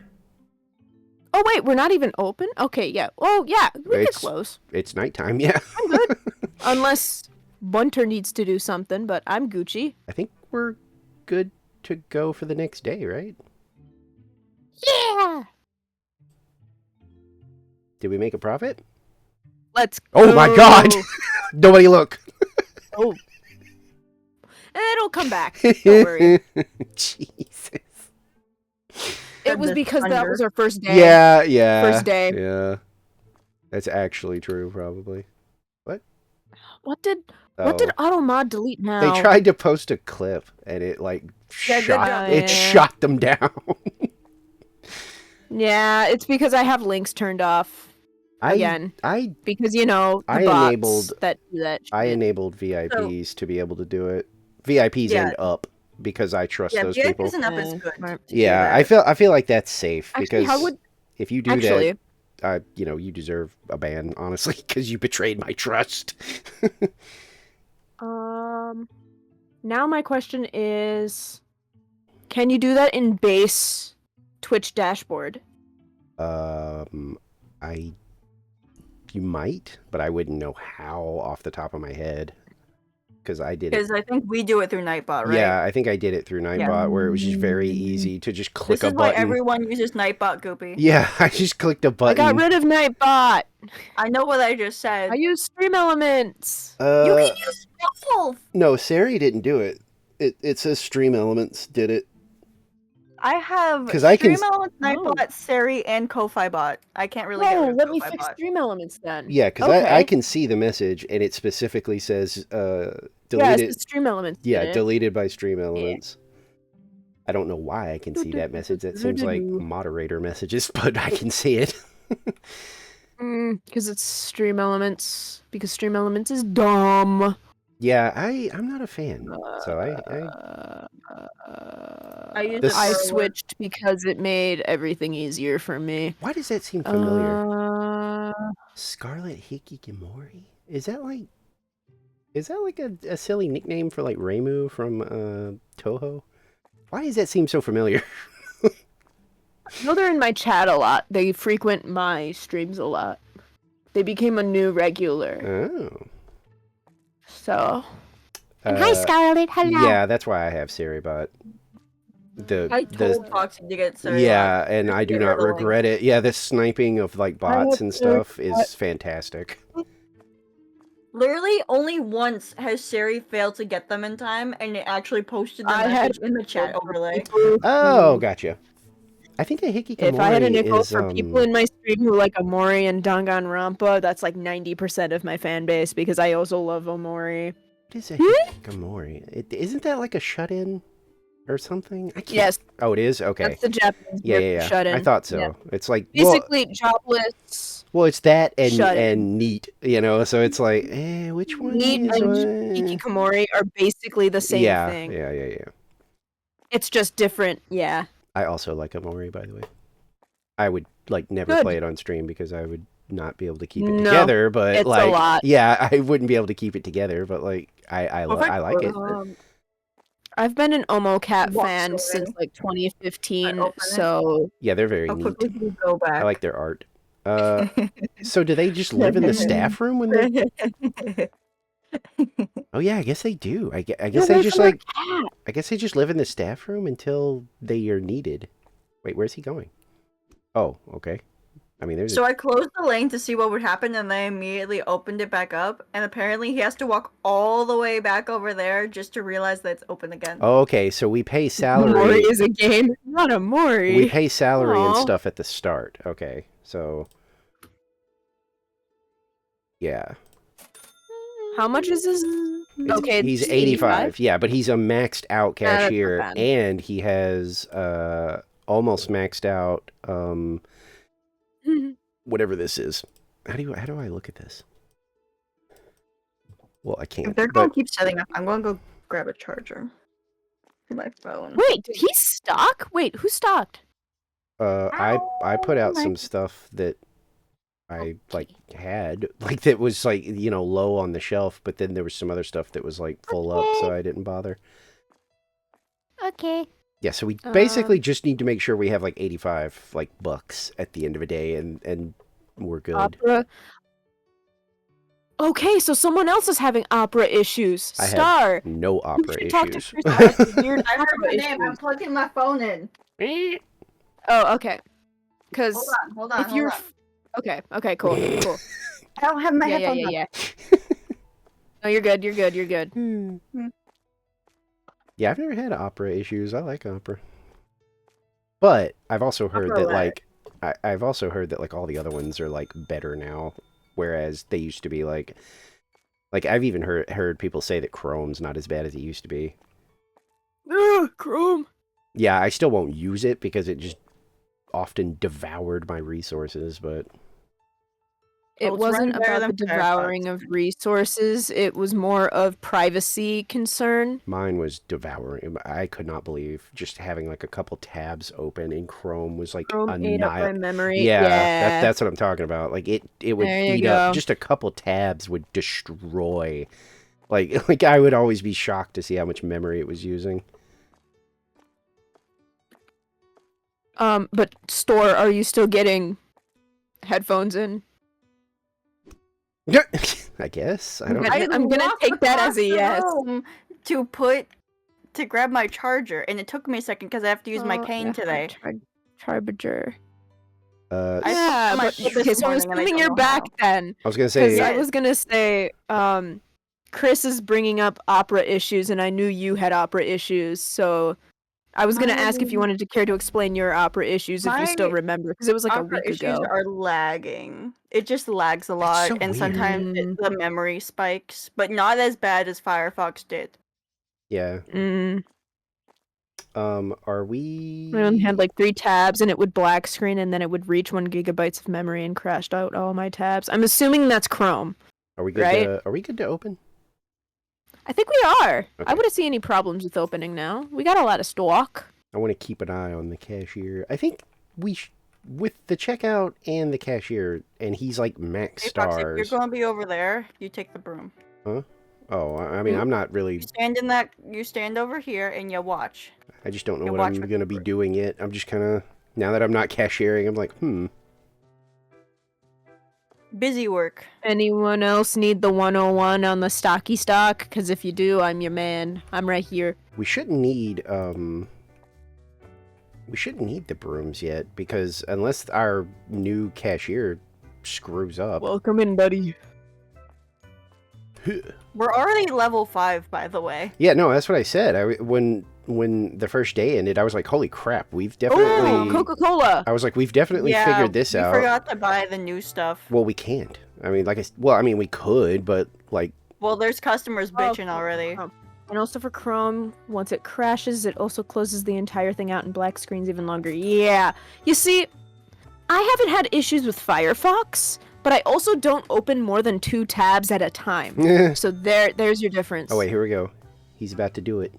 [SPEAKER 2] Oh wait, we're not even open? Okay, yeah. Oh yeah, we can close.
[SPEAKER 1] It's nighttime, yeah.
[SPEAKER 2] I'm good. Unless Bunter needs to do something, but I'm Gucci.
[SPEAKER 1] I think we're good to go for the next day, right?
[SPEAKER 2] Yeah!
[SPEAKER 1] Did we make a profit?
[SPEAKER 2] Let's go!
[SPEAKER 1] Oh my god! Nobody look!
[SPEAKER 2] Oh. It'll come back. Don't worry.
[SPEAKER 1] Jesus.
[SPEAKER 2] It was because that was our first day.
[SPEAKER 1] Yeah.
[SPEAKER 2] First day.
[SPEAKER 1] Yeah. That's actually true, probably.
[SPEAKER 2] What did AutoMod delete now?
[SPEAKER 1] They tried to post a clip and it like shot them down.
[SPEAKER 2] Yeah, it's because I have links turned off. Again. Because the bots that do that shit.
[SPEAKER 1] I enabled VIPs to be able to do it. VIPs end up because I trust those people.
[SPEAKER 3] VIPs and up is good.
[SPEAKER 1] Yeah, I feel like that's safe because if you do that, you deserve a ban, honestly, because you betrayed my trust.
[SPEAKER 2] Now my question is, can you do that in base Twitch dashboard?
[SPEAKER 1] You might, but I wouldn't know how off the top of my head. Because I did it.
[SPEAKER 3] Because I think we do it through Nightbot, right?
[SPEAKER 1] Yeah, I think I did it through Nightbot, where it was just very easy to just click a button.
[SPEAKER 3] This is why everyone uses Nightbot, Goopy.
[SPEAKER 1] Yeah, I just clicked a button.
[SPEAKER 2] I got rid of Nightbot.
[SPEAKER 3] I know what I just said.
[SPEAKER 2] I use Stream Elements.
[SPEAKER 3] You can use both.
[SPEAKER 1] No, Sari didn't do it. It says Stream Elements did it.
[SPEAKER 3] I have
[SPEAKER 1] 'Cause I can
[SPEAKER 3] Stream Elements,
[SPEAKER 2] Oh.
[SPEAKER 3] Nightbot, Seri, and Ko-Fi Bot. I can't really get
[SPEAKER 2] Oh,
[SPEAKER 3] rid of
[SPEAKER 2] let me
[SPEAKER 3] Ko-Fi
[SPEAKER 2] fix
[SPEAKER 3] Bot.
[SPEAKER 2] Stream Elements then.
[SPEAKER 1] Yeah, because
[SPEAKER 2] Okay.
[SPEAKER 1] I can see the message, and it specifically says
[SPEAKER 2] Yeah,
[SPEAKER 1] deleted.
[SPEAKER 2] it's Stream Elements.
[SPEAKER 1] Yeah,
[SPEAKER 2] didn't it?
[SPEAKER 1] deleted by Stream Elements. I don't know why I can see that message. That seems like moderator messages, but I can see it.
[SPEAKER 2] Because it's Stream Elements. Because Stream Elements is dumb.
[SPEAKER 1] Yeah, I'm not a fan. So
[SPEAKER 3] I use
[SPEAKER 1] This-
[SPEAKER 3] it
[SPEAKER 2] I
[SPEAKER 3] for work.
[SPEAKER 2] switched because it made everything easier for me.
[SPEAKER 1] why does that seem familiar?
[SPEAKER 2] Uh,
[SPEAKER 1] Scarlet Hikikomori? Is that like a silly nickname for like Reimu from Toho? Why does that seem so familiar?
[SPEAKER 2] I know they're in my chat a lot. They frequent my streams a lot. They became a new regular.
[SPEAKER 1] Oh.
[SPEAKER 2] So
[SPEAKER 4] And hi, Scarlet. Hello.
[SPEAKER 1] Yeah, that's why I have Seribot.
[SPEAKER 3] I told Foxy to get Seri.
[SPEAKER 1] Yeah, and I do
[SPEAKER 3] get
[SPEAKER 1] not
[SPEAKER 3] rid of the
[SPEAKER 1] regret it. Yeah, the sniping of like bots and stuff is
[SPEAKER 2] What?
[SPEAKER 1] fantastic.
[SPEAKER 3] Literally, only once has Seri failed to get them in time, and it actually posted the
[SPEAKER 2] I had
[SPEAKER 3] message in the chat overlay.
[SPEAKER 1] Oh, gotcha. I think a Hikikomori
[SPEAKER 2] If I had a nickel
[SPEAKER 1] is,
[SPEAKER 2] for people in my stream who like Omori and Danganronpa, that's like 90% of my fan base because I also love Omori.
[SPEAKER 1] What is a Hikikomori? Isn't that like a shut-in or something? I can't.
[SPEAKER 2] Yes,
[SPEAKER 1] Oh, it is? Okay.
[SPEAKER 2] that's the Japanese
[SPEAKER 1] Yeah,
[SPEAKER 2] word
[SPEAKER 1] yeah,
[SPEAKER 2] for
[SPEAKER 1] yeah.
[SPEAKER 2] shut-in.
[SPEAKER 1] I thought so.
[SPEAKER 2] Yeah.
[SPEAKER 1] It's like
[SPEAKER 2] Basically, jobless.
[SPEAKER 1] well, it's that and
[SPEAKER 2] shut-in.
[SPEAKER 1] neat, you know. So it's like, which one
[SPEAKER 2] Neat
[SPEAKER 1] is
[SPEAKER 2] and
[SPEAKER 1] what?
[SPEAKER 2] Hikikomori are basically the same
[SPEAKER 1] Yeah,
[SPEAKER 2] thing.
[SPEAKER 1] yeah.
[SPEAKER 2] It's just different. Yeah.
[SPEAKER 1] I also like Omori, by the way. I would like never
[SPEAKER 2] Good.
[SPEAKER 1] play it on stream because I would not be able to keep it
[SPEAKER 2] No,
[SPEAKER 1] together. But
[SPEAKER 2] it's a
[SPEAKER 1] like,
[SPEAKER 2] lot.
[SPEAKER 1] yeah, I wouldn't be able to keep it together. But like, I like it.
[SPEAKER 2] I've been an OmoCat
[SPEAKER 3] Walk
[SPEAKER 2] fan
[SPEAKER 3] away.
[SPEAKER 2] since like 2015,
[SPEAKER 3] open it.
[SPEAKER 2] so
[SPEAKER 1] Yeah, they're very
[SPEAKER 3] How
[SPEAKER 1] neat.
[SPEAKER 3] quickly can you go back?
[SPEAKER 1] I like their art. So do they just live in the staff room when they? Oh yeah, I guess they do. I guess they just like. I guess they just live in the staff room until they are needed. Wait, where's he going? Oh, okay. I mean, there's.
[SPEAKER 3] So I closed the lane to see what would happen, and I immediately opened it back up. And apparently, he has to walk all the way back over there just to realize that it's open again.
[SPEAKER 1] Oh, okay, so we pay
[SPEAKER 2] Mori
[SPEAKER 1] salary.
[SPEAKER 2] is a game, not a Mori.
[SPEAKER 1] We pay salary and
[SPEAKER 2] Aw.
[SPEAKER 1] stuff at the start. Okay, so. Yeah.
[SPEAKER 2] How much is this? Okay,
[SPEAKER 1] He's
[SPEAKER 2] it's
[SPEAKER 1] 85. Yeah, but he's a maxed out
[SPEAKER 2] Yeah, that's not
[SPEAKER 1] cashier,
[SPEAKER 2] bad.
[SPEAKER 1] and he has almost maxed out whatever this is. How do I look at this? Well, I
[SPEAKER 3] If
[SPEAKER 1] can't.
[SPEAKER 3] they're gonna
[SPEAKER 1] But
[SPEAKER 3] keep setting up, I'm gonna go grab a charger for my phone.
[SPEAKER 2] Wait, did he stock? Wait, who stocked?
[SPEAKER 1] I put out some stuff that I like had like that was like low on the shelf, but then there was some other stuff that was like full up, so I didn't bother.
[SPEAKER 4] Okay.
[SPEAKER 1] Yeah, so we basically just need to make sure we have like 85 like bucks at the end of a day, and we're good.
[SPEAKER 2] Opera. Okay, so someone else is having opera issues.
[SPEAKER 1] I have
[SPEAKER 2] Star.
[SPEAKER 1] No opera
[SPEAKER 2] should talk to
[SPEAKER 1] issues.
[SPEAKER 2] Chris about the weird
[SPEAKER 3] I heard
[SPEAKER 2] opera
[SPEAKER 3] my name. I'm
[SPEAKER 2] issues.
[SPEAKER 3] plugging my phone in.
[SPEAKER 2] Oh, okay. Because
[SPEAKER 3] Hold on.
[SPEAKER 2] if you're okay, cool.
[SPEAKER 3] I don't have my headphones on.
[SPEAKER 2] Yeah. No, you're good. You're good.
[SPEAKER 1] Yeah, I've never had opera issues. I like opera, but I've also heard
[SPEAKER 3] Opera
[SPEAKER 1] that
[SPEAKER 3] like-
[SPEAKER 1] I've also heard that like all the other ones are like better now, whereas they used to be like I've even heard people say that Chrome's not as bad as it used to be.
[SPEAKER 2] Chrome.
[SPEAKER 1] Yeah, I still won't use it because it just often devoured my resources, but
[SPEAKER 2] It
[SPEAKER 3] Oh, it's
[SPEAKER 2] wasn't
[SPEAKER 3] running better
[SPEAKER 2] about the
[SPEAKER 3] than Firefox.
[SPEAKER 2] devouring of resources. It was more of privacy concern.
[SPEAKER 1] mine was devouring. I could not believe just having like a couple tabs open in Chrome was like
[SPEAKER 2] Chrome ate up my
[SPEAKER 1] annihilate.
[SPEAKER 2] memory.
[SPEAKER 1] Yeah, that's what I'm talking about. Like it would
[SPEAKER 2] There you
[SPEAKER 1] eat up.
[SPEAKER 2] go.
[SPEAKER 1] Just a couple tabs would destroy. Like I would always be shocked to see how much memory it was using.
[SPEAKER 2] But Store, are you still getting headphones in?
[SPEAKER 1] I guess I don't.
[SPEAKER 2] Okay. I'm gonna
[SPEAKER 3] walked
[SPEAKER 2] take that
[SPEAKER 3] across
[SPEAKER 2] as a
[SPEAKER 3] the
[SPEAKER 2] yes.
[SPEAKER 3] room to grab my charger, and it took me a second because I have to use my cane today.
[SPEAKER 2] Charger.
[SPEAKER 1] Uh,
[SPEAKER 3] I
[SPEAKER 2] Yeah,
[SPEAKER 3] saw my
[SPEAKER 2] but
[SPEAKER 3] foot this
[SPEAKER 2] okay, so I'm
[SPEAKER 3] morning and I
[SPEAKER 2] assuming
[SPEAKER 3] don't
[SPEAKER 2] you're
[SPEAKER 3] know
[SPEAKER 2] back
[SPEAKER 3] how.
[SPEAKER 2] then.
[SPEAKER 1] I was gonna
[SPEAKER 2] Because
[SPEAKER 1] say
[SPEAKER 2] I was gonna say, Chris is bringing up opera issues, and I knew you had opera issues, so I was gonna ask if you wanted to care to explain your Opera issues if you still
[SPEAKER 3] My
[SPEAKER 2] remember, because it was like a
[SPEAKER 3] Opera
[SPEAKER 2] week
[SPEAKER 3] issues
[SPEAKER 2] ago.
[SPEAKER 3] are lagging. It just lags a lot,
[SPEAKER 1] so
[SPEAKER 3] and
[SPEAKER 1] weird.
[SPEAKER 3] sometimes
[SPEAKER 2] Mm.
[SPEAKER 3] the memory spikes, but not as bad as Firefox did.
[SPEAKER 1] Yeah.
[SPEAKER 2] Mm.
[SPEAKER 1] Are
[SPEAKER 2] I only
[SPEAKER 1] we?
[SPEAKER 2] had like 3 tabs, and it would black screen, and then it would reach 1 gigabytes of memory and crashed out all my tabs. I'm assuming that's Chrome.
[SPEAKER 1] Are we good?
[SPEAKER 2] Right?
[SPEAKER 1] Are we good to open?
[SPEAKER 2] I think we are. I
[SPEAKER 1] Okay.
[SPEAKER 2] wouldn't see any problems with opening now. We got a lot of stock.
[SPEAKER 1] I want to keep an eye on the cashier. I think with the checkout and the cashier, and he's like max
[SPEAKER 3] Hey, Fox, if you're
[SPEAKER 1] stars.
[SPEAKER 3] going to be over there, you take the broom.
[SPEAKER 1] Huh? Oh, I mean, I'm not really.
[SPEAKER 3] You stand over here and you watch.
[SPEAKER 1] I just don't know
[SPEAKER 3] You
[SPEAKER 1] what
[SPEAKER 3] watch
[SPEAKER 1] I'm
[SPEAKER 3] what
[SPEAKER 1] gonna
[SPEAKER 3] you
[SPEAKER 1] be
[SPEAKER 3] bring.
[SPEAKER 1] doing yet. I'm just kind of now that I'm not cashiering. I'm like,
[SPEAKER 3] Busy work.
[SPEAKER 2] Anyone else need the 101 on the stocky stock? Because if you do, I'm your man. I'm right here.
[SPEAKER 1] we shouldn't need the brooms yet because unless our new cashier screws up.
[SPEAKER 2] Welcome in, buddy.
[SPEAKER 3] We're already level 5, by the way.
[SPEAKER 1] Yeah, no, that's what I said. When the first day ended, I was like, holy crap, we've definitely.
[SPEAKER 2] Oh, Coca-Cola.
[SPEAKER 1] I was like, we've definitely
[SPEAKER 3] Yeah,
[SPEAKER 1] figured this
[SPEAKER 3] we
[SPEAKER 1] out.
[SPEAKER 3] forgot to buy the new stuff.
[SPEAKER 1] Well, we can't. I mean, we could, but like,
[SPEAKER 3] Well, there's customers bitching already.
[SPEAKER 2] And also for Chrome, once it crashes, it also closes the entire thing out in black screens even longer. Yeah. You see, I haven't had issues with Firefox, but I also don't open more than 2 tabs at a time. So there's your difference.
[SPEAKER 1] oh wait, here we go. He's about to do it.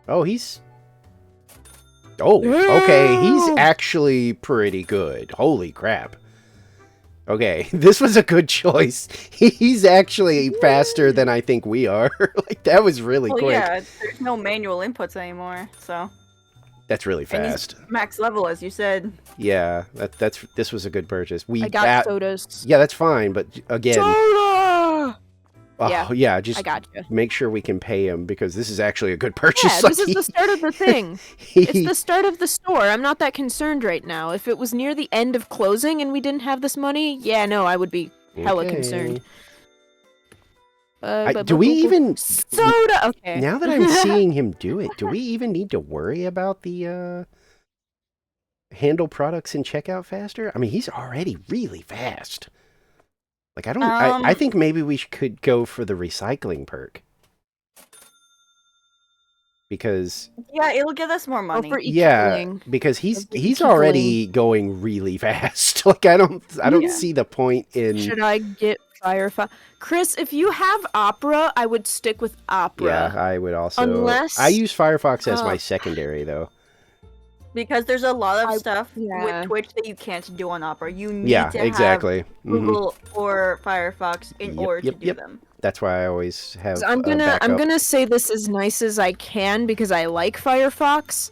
[SPEAKER 1] Oh, Oh, okay. He's
[SPEAKER 2] Ew.
[SPEAKER 1] actually pretty good. Holy crap. Okay, this was a good choice. He's actually faster than I think we are. Like, that was really
[SPEAKER 3] Well,
[SPEAKER 1] quick.
[SPEAKER 3] yeah, there's no manual inputs anymore, so.
[SPEAKER 1] That's really
[SPEAKER 3] And he's
[SPEAKER 1] fast.
[SPEAKER 3] max level, as you said.
[SPEAKER 1] Yeah, this was a good purchase.
[SPEAKER 2] I got sodas.
[SPEAKER 1] Yeah, that's fine, but again,
[SPEAKER 2] Soda!
[SPEAKER 1] yeah,
[SPEAKER 2] I
[SPEAKER 1] just
[SPEAKER 2] got you.
[SPEAKER 1] make sure we can pay him because this is actually a good purchase.
[SPEAKER 2] Yeah, this is the start of the thing. It's
[SPEAKER 1] he-
[SPEAKER 2] the start of the store. I'm not that concerned right now. If it was near the end of closing and we didn't have this money, yeah, no, I would be hella
[SPEAKER 1] Okay.
[SPEAKER 2] concerned.
[SPEAKER 1] Do we even
[SPEAKER 2] soda? Okay.
[SPEAKER 1] now that I'm seeing him do it, do we even need to worry about the handle products and checkout faster? I mean, he's already really fast. Like, I don't. I think maybe we could go for the recycling perk because
[SPEAKER 3] Yeah, it'll give us more money.
[SPEAKER 2] for
[SPEAKER 1] yeah,
[SPEAKER 2] equaling.
[SPEAKER 1] because he's
[SPEAKER 2] the
[SPEAKER 1] he's
[SPEAKER 2] equaling.
[SPEAKER 1] already going really fast. Like, I don't
[SPEAKER 3] Yeah.
[SPEAKER 1] see the point in.
[SPEAKER 2] Should I get Firefox? Chris, if you have Opera, I would stick with Opera.
[SPEAKER 1] Yeah, I would also.
[SPEAKER 2] Unless-
[SPEAKER 1] I use Firefox as my
[SPEAKER 2] Oh.
[SPEAKER 1] secondary though.
[SPEAKER 3] Because there's a lot of stuff
[SPEAKER 2] yeah.
[SPEAKER 3] with Twitch that you can't do on Opera. You need
[SPEAKER 1] Yeah,
[SPEAKER 3] to have
[SPEAKER 1] exactly.
[SPEAKER 3] Google or Firefox in
[SPEAKER 1] Yep,
[SPEAKER 3] order
[SPEAKER 1] yep,
[SPEAKER 3] to do
[SPEAKER 1] yep.
[SPEAKER 3] them.
[SPEAKER 1] That's why I always have.
[SPEAKER 2] So I'm
[SPEAKER 1] a
[SPEAKER 2] gonna
[SPEAKER 1] backup.
[SPEAKER 2] say this as nice as I can because I like Firefox.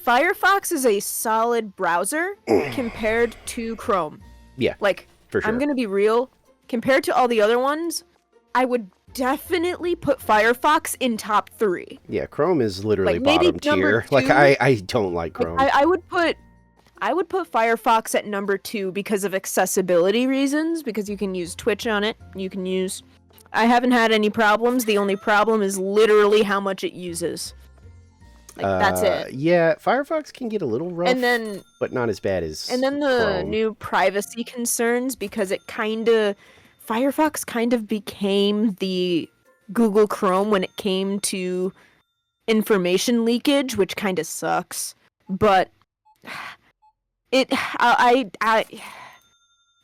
[SPEAKER 2] Firefox is a solid browser compared to Chrome.
[SPEAKER 1] Yeah,
[SPEAKER 2] Like,
[SPEAKER 1] for sure.
[SPEAKER 2] I'm gonna be real. Compared to all the other ones, I would definitely put Firefox in top 3.
[SPEAKER 1] Yeah, Chrome is literally
[SPEAKER 2] Like, maybe
[SPEAKER 1] bottom
[SPEAKER 2] number
[SPEAKER 1] tier. Like,
[SPEAKER 2] 2?
[SPEAKER 1] I don't like
[SPEAKER 2] Like,
[SPEAKER 1] Chrome.
[SPEAKER 2] I would put Firefox at number 2 because of accessibility reasons, because you can use Twitch on it. I haven't had any problems. The only problem is literally how much it uses. Like, that's it.
[SPEAKER 1] Yeah, Firefox can get a little rough,
[SPEAKER 2] And then
[SPEAKER 1] but not as bad as.
[SPEAKER 2] the
[SPEAKER 1] Chrome.
[SPEAKER 2] new privacy concerns, because Firefox kind of became the Google Chrome when it came to information leakage, which kind of sucks. But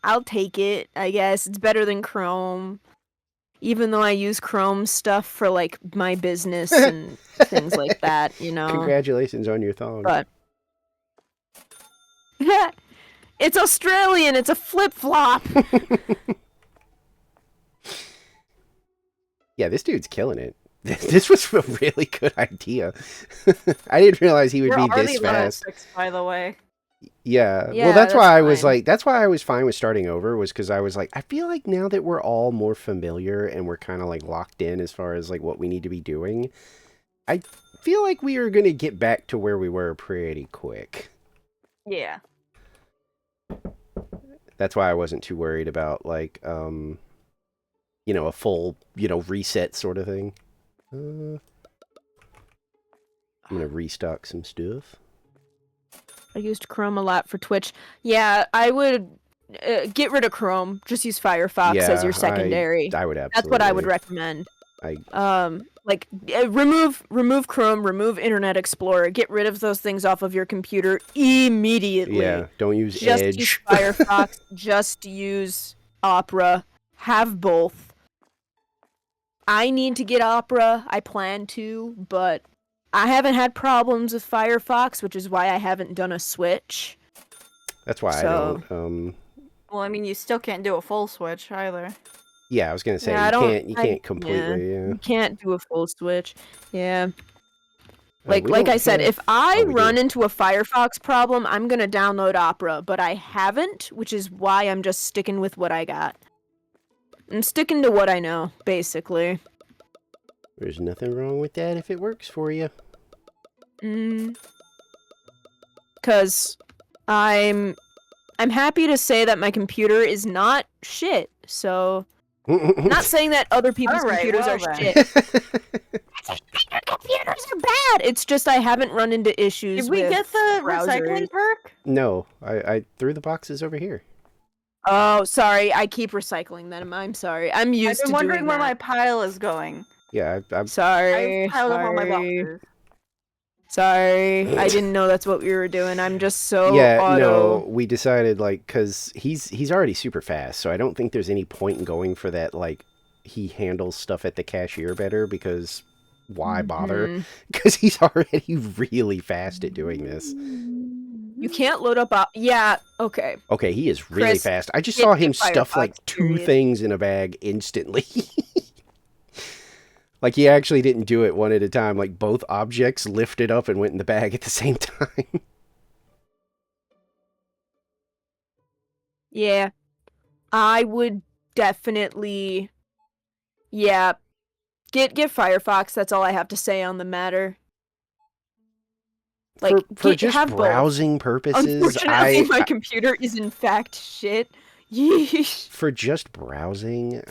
[SPEAKER 2] I'll take it, I guess. It's better than Chrome. Even though I use Chrome stuff for like my business and things like that, you know.
[SPEAKER 1] Congratulations on your thong.
[SPEAKER 2] But it's Australian. It's a flip flop.
[SPEAKER 1] Yeah, this dude's killing it. This was a really good idea. I didn't realize he would
[SPEAKER 3] We're
[SPEAKER 1] be
[SPEAKER 3] already
[SPEAKER 1] this
[SPEAKER 3] level
[SPEAKER 1] fast.
[SPEAKER 3] 6, by the way.
[SPEAKER 1] Yeah.
[SPEAKER 2] Yeah,
[SPEAKER 1] Well, that's
[SPEAKER 2] that's
[SPEAKER 1] why I was
[SPEAKER 2] fine.
[SPEAKER 1] like, that's why I was fine with starting over, was because I was like, I feel like now that we're all more familiar and we're kind of like locked in as far as like what we need to be doing, I feel like we are going to get back to where we were pretty quick.
[SPEAKER 3] Yeah.
[SPEAKER 1] That's why I wasn't too worried about like, a full, reset sort of thing. I'm gonna restock some stuff.
[SPEAKER 2] I used Chrome a lot for Twitch. Yeah, I would get rid of Chrome. Just use Firefox as your secondary.
[SPEAKER 1] I would absolutely.
[SPEAKER 2] That's what I would recommend.
[SPEAKER 1] I
[SPEAKER 2] Like remove Chrome, remove Internet Explorer, get rid of those things off of your computer immediately.
[SPEAKER 1] Yeah, don't use
[SPEAKER 2] just
[SPEAKER 1] Edge.
[SPEAKER 2] Use Firefox. Just use Opera. Have both. I need to get Opera. I plan to, but I haven't had problems with Firefox, which is why I haven't done a switch.
[SPEAKER 1] That's why
[SPEAKER 2] So-
[SPEAKER 1] I don't.
[SPEAKER 3] Well, I mean, you still can't do a full switch either.
[SPEAKER 1] Yeah, I was gonna say
[SPEAKER 2] Yeah,
[SPEAKER 1] you can't completely.
[SPEAKER 2] You can't do a full switch. Yeah.
[SPEAKER 1] We
[SPEAKER 2] Like
[SPEAKER 1] don't
[SPEAKER 2] I said,
[SPEAKER 1] have-
[SPEAKER 2] if I
[SPEAKER 1] oh, we
[SPEAKER 2] run
[SPEAKER 1] do.
[SPEAKER 2] into a Firefox problem, I'm gonna download Opera, but I haven't, which is why I'm just sticking with what I got. I'm sticking to what I know, basically.
[SPEAKER 1] There's nothing wrong with that if it works for you.
[SPEAKER 2] Cause I'm happy to say that my computer is not shit. So not saying that other people's
[SPEAKER 3] Alright,
[SPEAKER 2] computers
[SPEAKER 3] well
[SPEAKER 2] are
[SPEAKER 3] then.
[SPEAKER 2] shit. Your computers are bad. It's just I haven't run into issues
[SPEAKER 3] Did we
[SPEAKER 2] with
[SPEAKER 3] get the
[SPEAKER 2] browsers.
[SPEAKER 3] recycling perk?
[SPEAKER 1] No, I threw the boxes over here.
[SPEAKER 2] Oh, sorry. I keep recycling them. I'm sorry. I'm
[SPEAKER 3] I've
[SPEAKER 2] used
[SPEAKER 3] been
[SPEAKER 2] to
[SPEAKER 3] wondering
[SPEAKER 2] doing
[SPEAKER 3] where my
[SPEAKER 2] that.
[SPEAKER 3] pile is going.
[SPEAKER 1] Yeah, I'm
[SPEAKER 2] Sorry.
[SPEAKER 3] I've piled up all my
[SPEAKER 2] sorry.
[SPEAKER 3] boxes.
[SPEAKER 2] Sorry. I didn't know that's what we were doing. I'm just so
[SPEAKER 1] yeah,
[SPEAKER 2] auto.
[SPEAKER 1] no, we decided like because he's already super fast, so I don't think there's any point in going for that. Like he handles stuff at the cashier better because why bother?
[SPEAKER 2] Mhm.
[SPEAKER 1] Because he's already really fast at doing this.
[SPEAKER 2] You can't load up. Yeah. Okay.
[SPEAKER 1] Okay, he is really
[SPEAKER 2] Chris,
[SPEAKER 1] fast. I just
[SPEAKER 2] get
[SPEAKER 1] saw
[SPEAKER 2] your
[SPEAKER 1] him stuff like
[SPEAKER 2] Firefox,
[SPEAKER 1] 2
[SPEAKER 2] period.
[SPEAKER 1] things in a bag instantly. Like he actually didn't do it one at a time. Like both objects lifted up and went in the bag at the same time.
[SPEAKER 2] Yeah. I would definitely. Yeah. Get Firefox. That's all I have to say on the matter. Like
[SPEAKER 1] for just
[SPEAKER 2] have both.
[SPEAKER 1] browsing purposes,
[SPEAKER 2] Unfortunately, my computer is in fact shit. Yeesh.
[SPEAKER 1] for just browsing,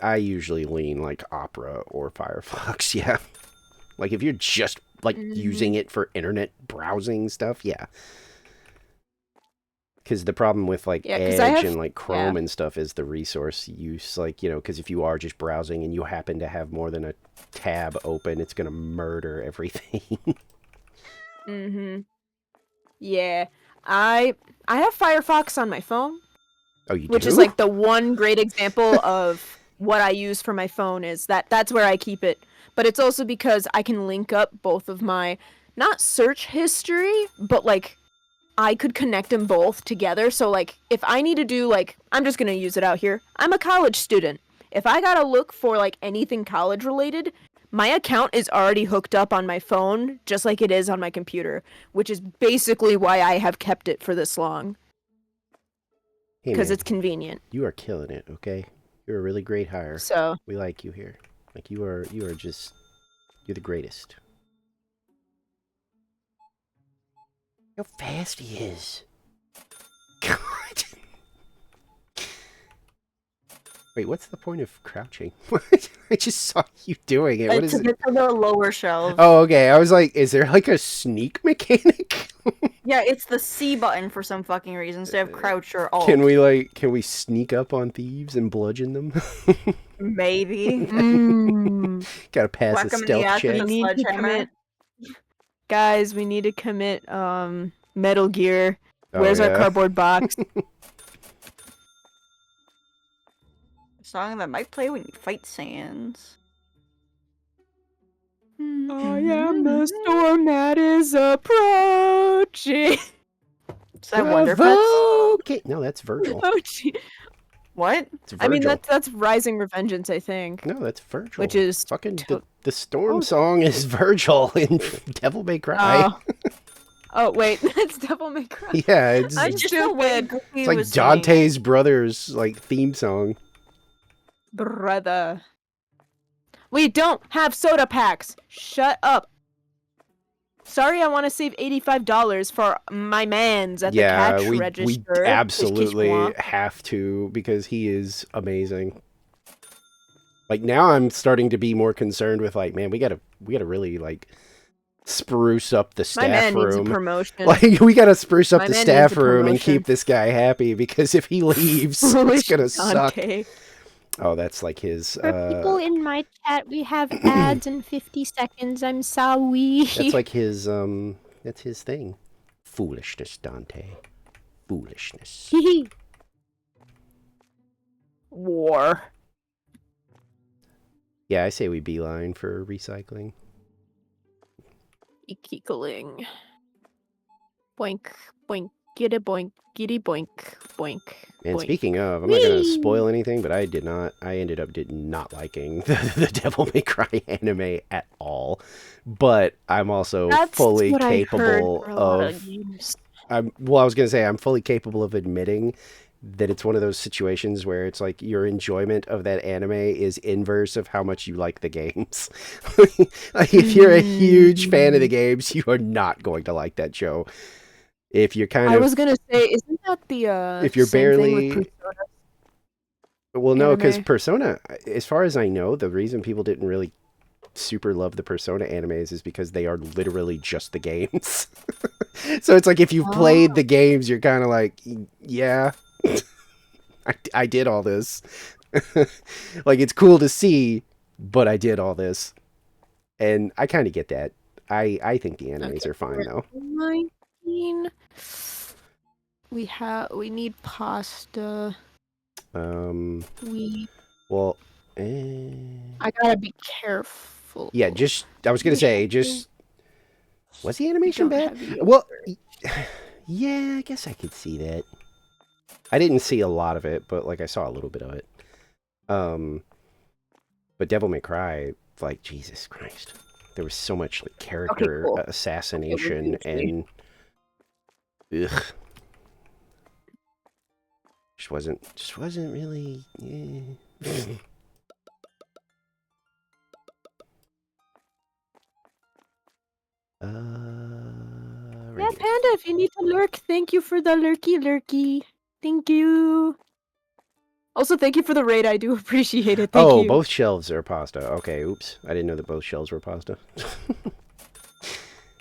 [SPEAKER 1] I usually lean like Opera or Firefox. Yeah, like if you're just like using it for internet browsing stuff, yeah. Because the problem with like
[SPEAKER 2] Yeah, 'cause I
[SPEAKER 1] Edge
[SPEAKER 2] have-
[SPEAKER 1] and like Chrome and stuff is the resource use. Like, you know, because if you are just browsing and you happen to have more than a tab open, it's gonna murder everything.
[SPEAKER 2] Yeah. I have Firefox on my phone,
[SPEAKER 1] Oh, you
[SPEAKER 2] which
[SPEAKER 1] do?
[SPEAKER 2] is like the one great example of what I use for my phone is that's where I keep it. But it's also because I can link up both of my not search history, but like I could connect them both together. So like if I need to do like I'm just going to use it out here. I'm a college student. If I got to look for like anything college related, my account is already hooked up on my phone just like it is on my computer, which is basically why I have kept it for this long
[SPEAKER 1] Hey,
[SPEAKER 2] because
[SPEAKER 1] man,
[SPEAKER 2] it's convenient.
[SPEAKER 1] you are killing it. Okay, you're a really great hire.
[SPEAKER 2] So,
[SPEAKER 1] We like you here. Like you are just you're the greatest. How fast he is. God. Wait, what's the point of crouching? I just saw you doing it. What is
[SPEAKER 3] To
[SPEAKER 1] it?
[SPEAKER 3] get to the lower shelf.
[SPEAKER 1] Oh, okay. I was like, is there like a sneak mechanic?
[SPEAKER 3] Yeah, it's the C button for some fucking reason instead of crouch or alt.
[SPEAKER 1] Can we sneak up on thieves and bludgeon them?
[SPEAKER 3] Maybe.
[SPEAKER 1] Gotta pass
[SPEAKER 3] Whack
[SPEAKER 1] a
[SPEAKER 3] 'em in the
[SPEAKER 1] stealth
[SPEAKER 3] ass
[SPEAKER 1] check.
[SPEAKER 3] with a
[SPEAKER 2] We need to
[SPEAKER 3] sledgehammer.
[SPEAKER 2] commit- Guys, we need to commit Metal Gear.
[SPEAKER 1] Oh,
[SPEAKER 2] Where's our
[SPEAKER 1] yeah.
[SPEAKER 2] cardboard box?
[SPEAKER 3] Song that might play when you fight Sans.
[SPEAKER 2] I am the storm that is approaching.
[SPEAKER 3] Is that Wonder Pets?
[SPEAKER 1] Provoke- No, that's Virgil.
[SPEAKER 2] Oh, gee.
[SPEAKER 3] What?
[SPEAKER 1] It's Virgil.
[SPEAKER 2] I mean, that's Rising Revengeance, I think.
[SPEAKER 1] No, that's Virgil.
[SPEAKER 2] Which is
[SPEAKER 1] fucking
[SPEAKER 2] to-
[SPEAKER 1] the storm song is Virgil in Devil May Cry.
[SPEAKER 2] Oh. Oh, wait, that's Devil May Cry.
[SPEAKER 1] Yeah, it's
[SPEAKER 2] I'm
[SPEAKER 3] Just the way
[SPEAKER 2] stupid.
[SPEAKER 3] Goofy
[SPEAKER 1] it's like
[SPEAKER 3] was singing it.
[SPEAKER 1] Dante's brothers like theme song.
[SPEAKER 2] Brother. We don't have soda packs. Shut up. Sorry, I want to save $85 for my man's at the cash
[SPEAKER 1] we
[SPEAKER 2] register.
[SPEAKER 1] absolutely
[SPEAKER 2] Just
[SPEAKER 1] have to because he is amazing. Like now I'm starting to be more concerned with like, man, we gotta really like spruce up the
[SPEAKER 2] My
[SPEAKER 1] staff
[SPEAKER 2] man needs a
[SPEAKER 1] room.
[SPEAKER 2] promotion.
[SPEAKER 1] Like, we gotta spruce up
[SPEAKER 2] My
[SPEAKER 1] the
[SPEAKER 2] man
[SPEAKER 1] staff
[SPEAKER 2] needs a
[SPEAKER 1] room and
[SPEAKER 2] promotion.
[SPEAKER 1] keep this guy happy, because if he leaves, it's
[SPEAKER 2] Foolish
[SPEAKER 1] gonna suck.
[SPEAKER 2] Dante.
[SPEAKER 1] Oh, that's like his,
[SPEAKER 4] For people in my chat, we have ads in 50 seconds. I'm sorry.
[SPEAKER 1] that's like his, that's his thing. Foolishness, Dante. Foolishness.
[SPEAKER 2] War.
[SPEAKER 1] Yeah, I say we beeline for recycling.
[SPEAKER 2] Ekeekling. Boink, boink, get it, boink, giddy, boink, boink.
[SPEAKER 1] And
[SPEAKER 2] boink.
[SPEAKER 1] speaking of, I'm not gonna
[SPEAKER 2] Whee!
[SPEAKER 1] spoil anything, but I ended up not liking the Devil May Cry anime at all. But I'm also
[SPEAKER 2] That's
[SPEAKER 1] fully
[SPEAKER 2] what I heard
[SPEAKER 1] capable
[SPEAKER 2] for a lot
[SPEAKER 1] of,
[SPEAKER 2] games.
[SPEAKER 1] I was gonna say I'm fully capable of admitting that it's one of those situations where it's like your enjoyment of that anime is inverse of how much you like the games. Like, if you're a huge fan of the games, you are not going to like that show. If you're kind
[SPEAKER 2] I
[SPEAKER 1] of,
[SPEAKER 2] was gonna say, isn't that the
[SPEAKER 1] if you're
[SPEAKER 2] same thing with
[SPEAKER 1] barely,
[SPEAKER 2] Persona?
[SPEAKER 1] well, no, because
[SPEAKER 2] anime?
[SPEAKER 1] Persona, as far as I know, the reason people didn't really super love the Persona animes is because they are literally just the games. So it's like, if you've played the games, you're kind of like, yeah, I did all this. Like, it's cool to see, but I did all this. And I kind of get that. I think the animes
[SPEAKER 2] Okay,
[SPEAKER 1] are fine, though.
[SPEAKER 2] 19. We need pasta. We
[SPEAKER 1] Well,
[SPEAKER 2] I gotta be careful.
[SPEAKER 1] yeah, I was going to say, was the animation
[SPEAKER 2] Don't
[SPEAKER 1] bad?
[SPEAKER 2] have the
[SPEAKER 1] Well, yeah, I guess I could see that. I didn't see a lot of it, but, like, I saw a little bit of it. But Devil May Cry, like, Jesus Christ. There was so much, like, character
[SPEAKER 2] cool.
[SPEAKER 1] assassination and... Ugh. Just wasn't really... Yeah.
[SPEAKER 2] Yeah,
[SPEAKER 1] Right here.
[SPEAKER 2] Panda, if you need to lurk, thank you for the lurky. Thank you. Also, thank you for the raid. I do appreciate it. Thank you.
[SPEAKER 1] Both shelves are pasta. Okay, oops. I didn't know that both shelves were pasta.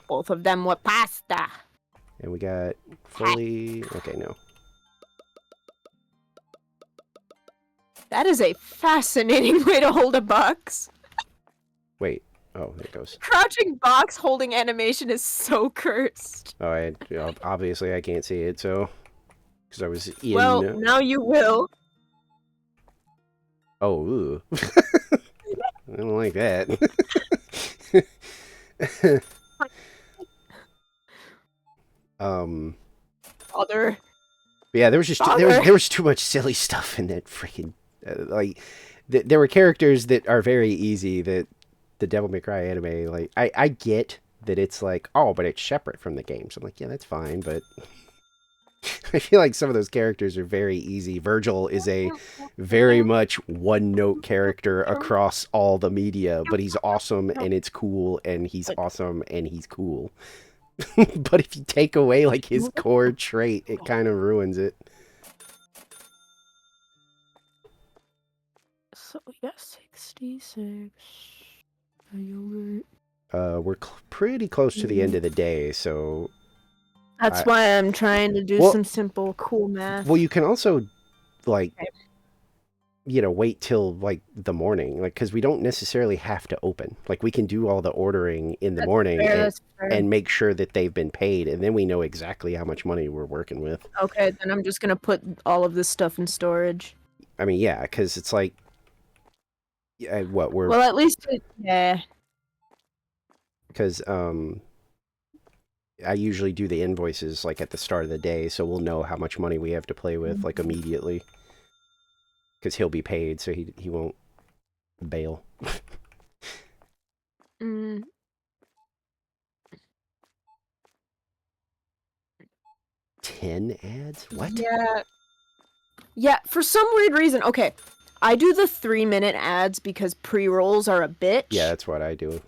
[SPEAKER 2] Both of them were pasta.
[SPEAKER 1] And we got fully... Okay, no.
[SPEAKER 2] That is a fascinating way to hold a box.
[SPEAKER 1] Wait. Oh, there it goes.
[SPEAKER 2] Crouching box holding animation is so cursed.
[SPEAKER 1] Oh, obviously I can't see it, so... Because I was in...
[SPEAKER 2] Well, now you will.
[SPEAKER 1] Oh, ooh. I don't like that.
[SPEAKER 2] Other.
[SPEAKER 1] Yeah, there was just there was too much silly stuff in that freaking like there were characters that are very easy that the Devil May Cry anime, like, I get that it's like, oh, but it's separate from the games. I'm like, yeah, that's fine, but I feel like some of those characters are very easy. Virgil is a very much one-note character across all the media, but he's awesome and it's cool and he's awesome and he's cool. But if you take away, like, his core trait, it kind of ruins it.
[SPEAKER 2] So we got 66. A yogurt.
[SPEAKER 1] We're pretty close to the end of the day, so...
[SPEAKER 2] That's why I'm trying to do some simple, cool math.
[SPEAKER 1] Well, you can also, like, wait till, like, the morning, like, because we don't necessarily have to open. Like, we can do all the ordering in the morning and make sure that they've been paid, and then we know exactly how much money we're working with.
[SPEAKER 2] Okay, then I'm just gonna put all of this stuff in storage.
[SPEAKER 1] I mean, yeah, because it's like, we're...
[SPEAKER 2] Well, at least, yeah.
[SPEAKER 1] Because, I usually do the invoices, like, at the start of the day, so we'll know how much money we have to play with, like, immediately. Because he'll be paid, so he won't bail. 10 ads? What?
[SPEAKER 2] Yeah, for some weird reason. Okay, I do the 3-minute ads because pre-rolls are a bitch.
[SPEAKER 1] Yeah, that's what I do.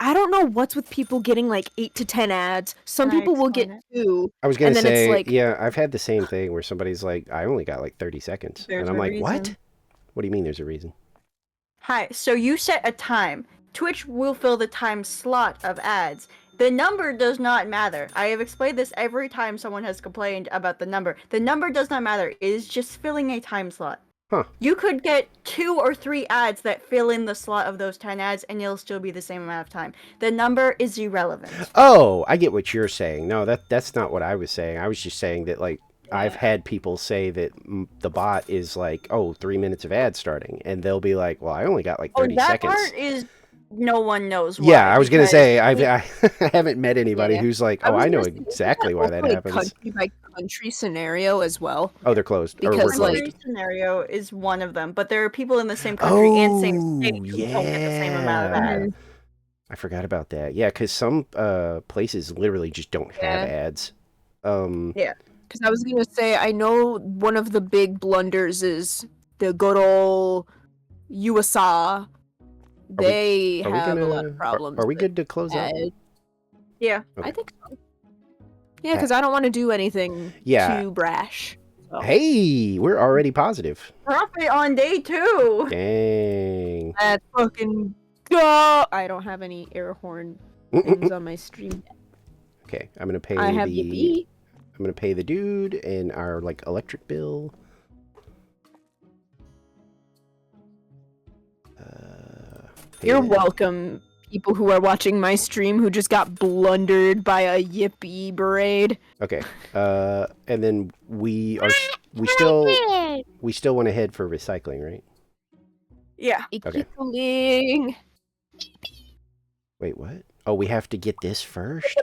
[SPEAKER 2] I don't know what's with people getting like 8 to 10 ads. Some people will get 2.
[SPEAKER 1] I was gonna say,
[SPEAKER 2] it's like,
[SPEAKER 1] yeah, I've had the same thing where somebody's like, I only got like 30 seconds. And I'm like, what? What do you mean there's a reason?
[SPEAKER 3] Hi, so you set a time. Twitch will fill the time slot of ads. The number does not matter. I have explained this every time someone has complained about the number. The number does not matter. It is just filling a time slot.
[SPEAKER 1] Huh.
[SPEAKER 3] You could get 2 or 3 ads that fill in the slot of those 10 ads, and it'll still be the same amount of time. The number is irrelevant.
[SPEAKER 1] Oh, I get what you're saying. No, that's not what I was saying. I was just saying that, like, I've had people say that the bot is like, 3 minutes of ads starting, and they'll be like, well, I only got like 30
[SPEAKER 3] that
[SPEAKER 1] seconds.
[SPEAKER 3] part is no one knows why.
[SPEAKER 1] Yeah, I was gonna
[SPEAKER 3] because
[SPEAKER 1] say I haven't met anybody
[SPEAKER 3] Yeah.
[SPEAKER 1] who's like,
[SPEAKER 2] I was
[SPEAKER 1] I know
[SPEAKER 2] gonna say,
[SPEAKER 1] exactly why that
[SPEAKER 2] also a
[SPEAKER 1] happens.
[SPEAKER 2] country by country scenario as well.
[SPEAKER 1] Oh, they're closed. Or we're
[SPEAKER 2] Because, like-
[SPEAKER 1] closed.
[SPEAKER 3] Country scenario is one of them, but there are people in the same country and same state who don't get the same amount of
[SPEAKER 1] yeah.
[SPEAKER 3] ads.
[SPEAKER 1] I forgot about that. Yeah, because some places literally just don't have
[SPEAKER 2] Yeah.
[SPEAKER 1] ads.
[SPEAKER 2] Because I was gonna say, I know one of the big blunders is the good old USA. They
[SPEAKER 1] Are we
[SPEAKER 2] have
[SPEAKER 1] gonna?
[SPEAKER 2] a lot of problems.
[SPEAKER 1] Are we
[SPEAKER 2] with
[SPEAKER 1] good to close out?
[SPEAKER 2] ads.
[SPEAKER 3] Yeah.
[SPEAKER 1] Okay.
[SPEAKER 2] I think so. Yeah, because I don't want to do anything
[SPEAKER 1] Yeah.
[SPEAKER 2] too brash. So.
[SPEAKER 1] Hey, we're already positive.
[SPEAKER 3] Profit on day 2.
[SPEAKER 1] Dang.
[SPEAKER 2] Let's fucking go! I don't have any air horn things on my stream.
[SPEAKER 1] Okay, I'm gonna pay
[SPEAKER 2] I have
[SPEAKER 1] the.
[SPEAKER 2] Yippee.
[SPEAKER 1] I'm gonna pay the dude and our like electric bill. Pay
[SPEAKER 2] You're
[SPEAKER 1] that.
[SPEAKER 2] welcome, people who are watching my stream who just got blundered by a Yippee parade.
[SPEAKER 1] Okay. And then we still want to head for recycling, right?
[SPEAKER 3] Yeah.
[SPEAKER 1] Okay.
[SPEAKER 2] Ickling.
[SPEAKER 1] Wait, what? Oh, we have to get this first?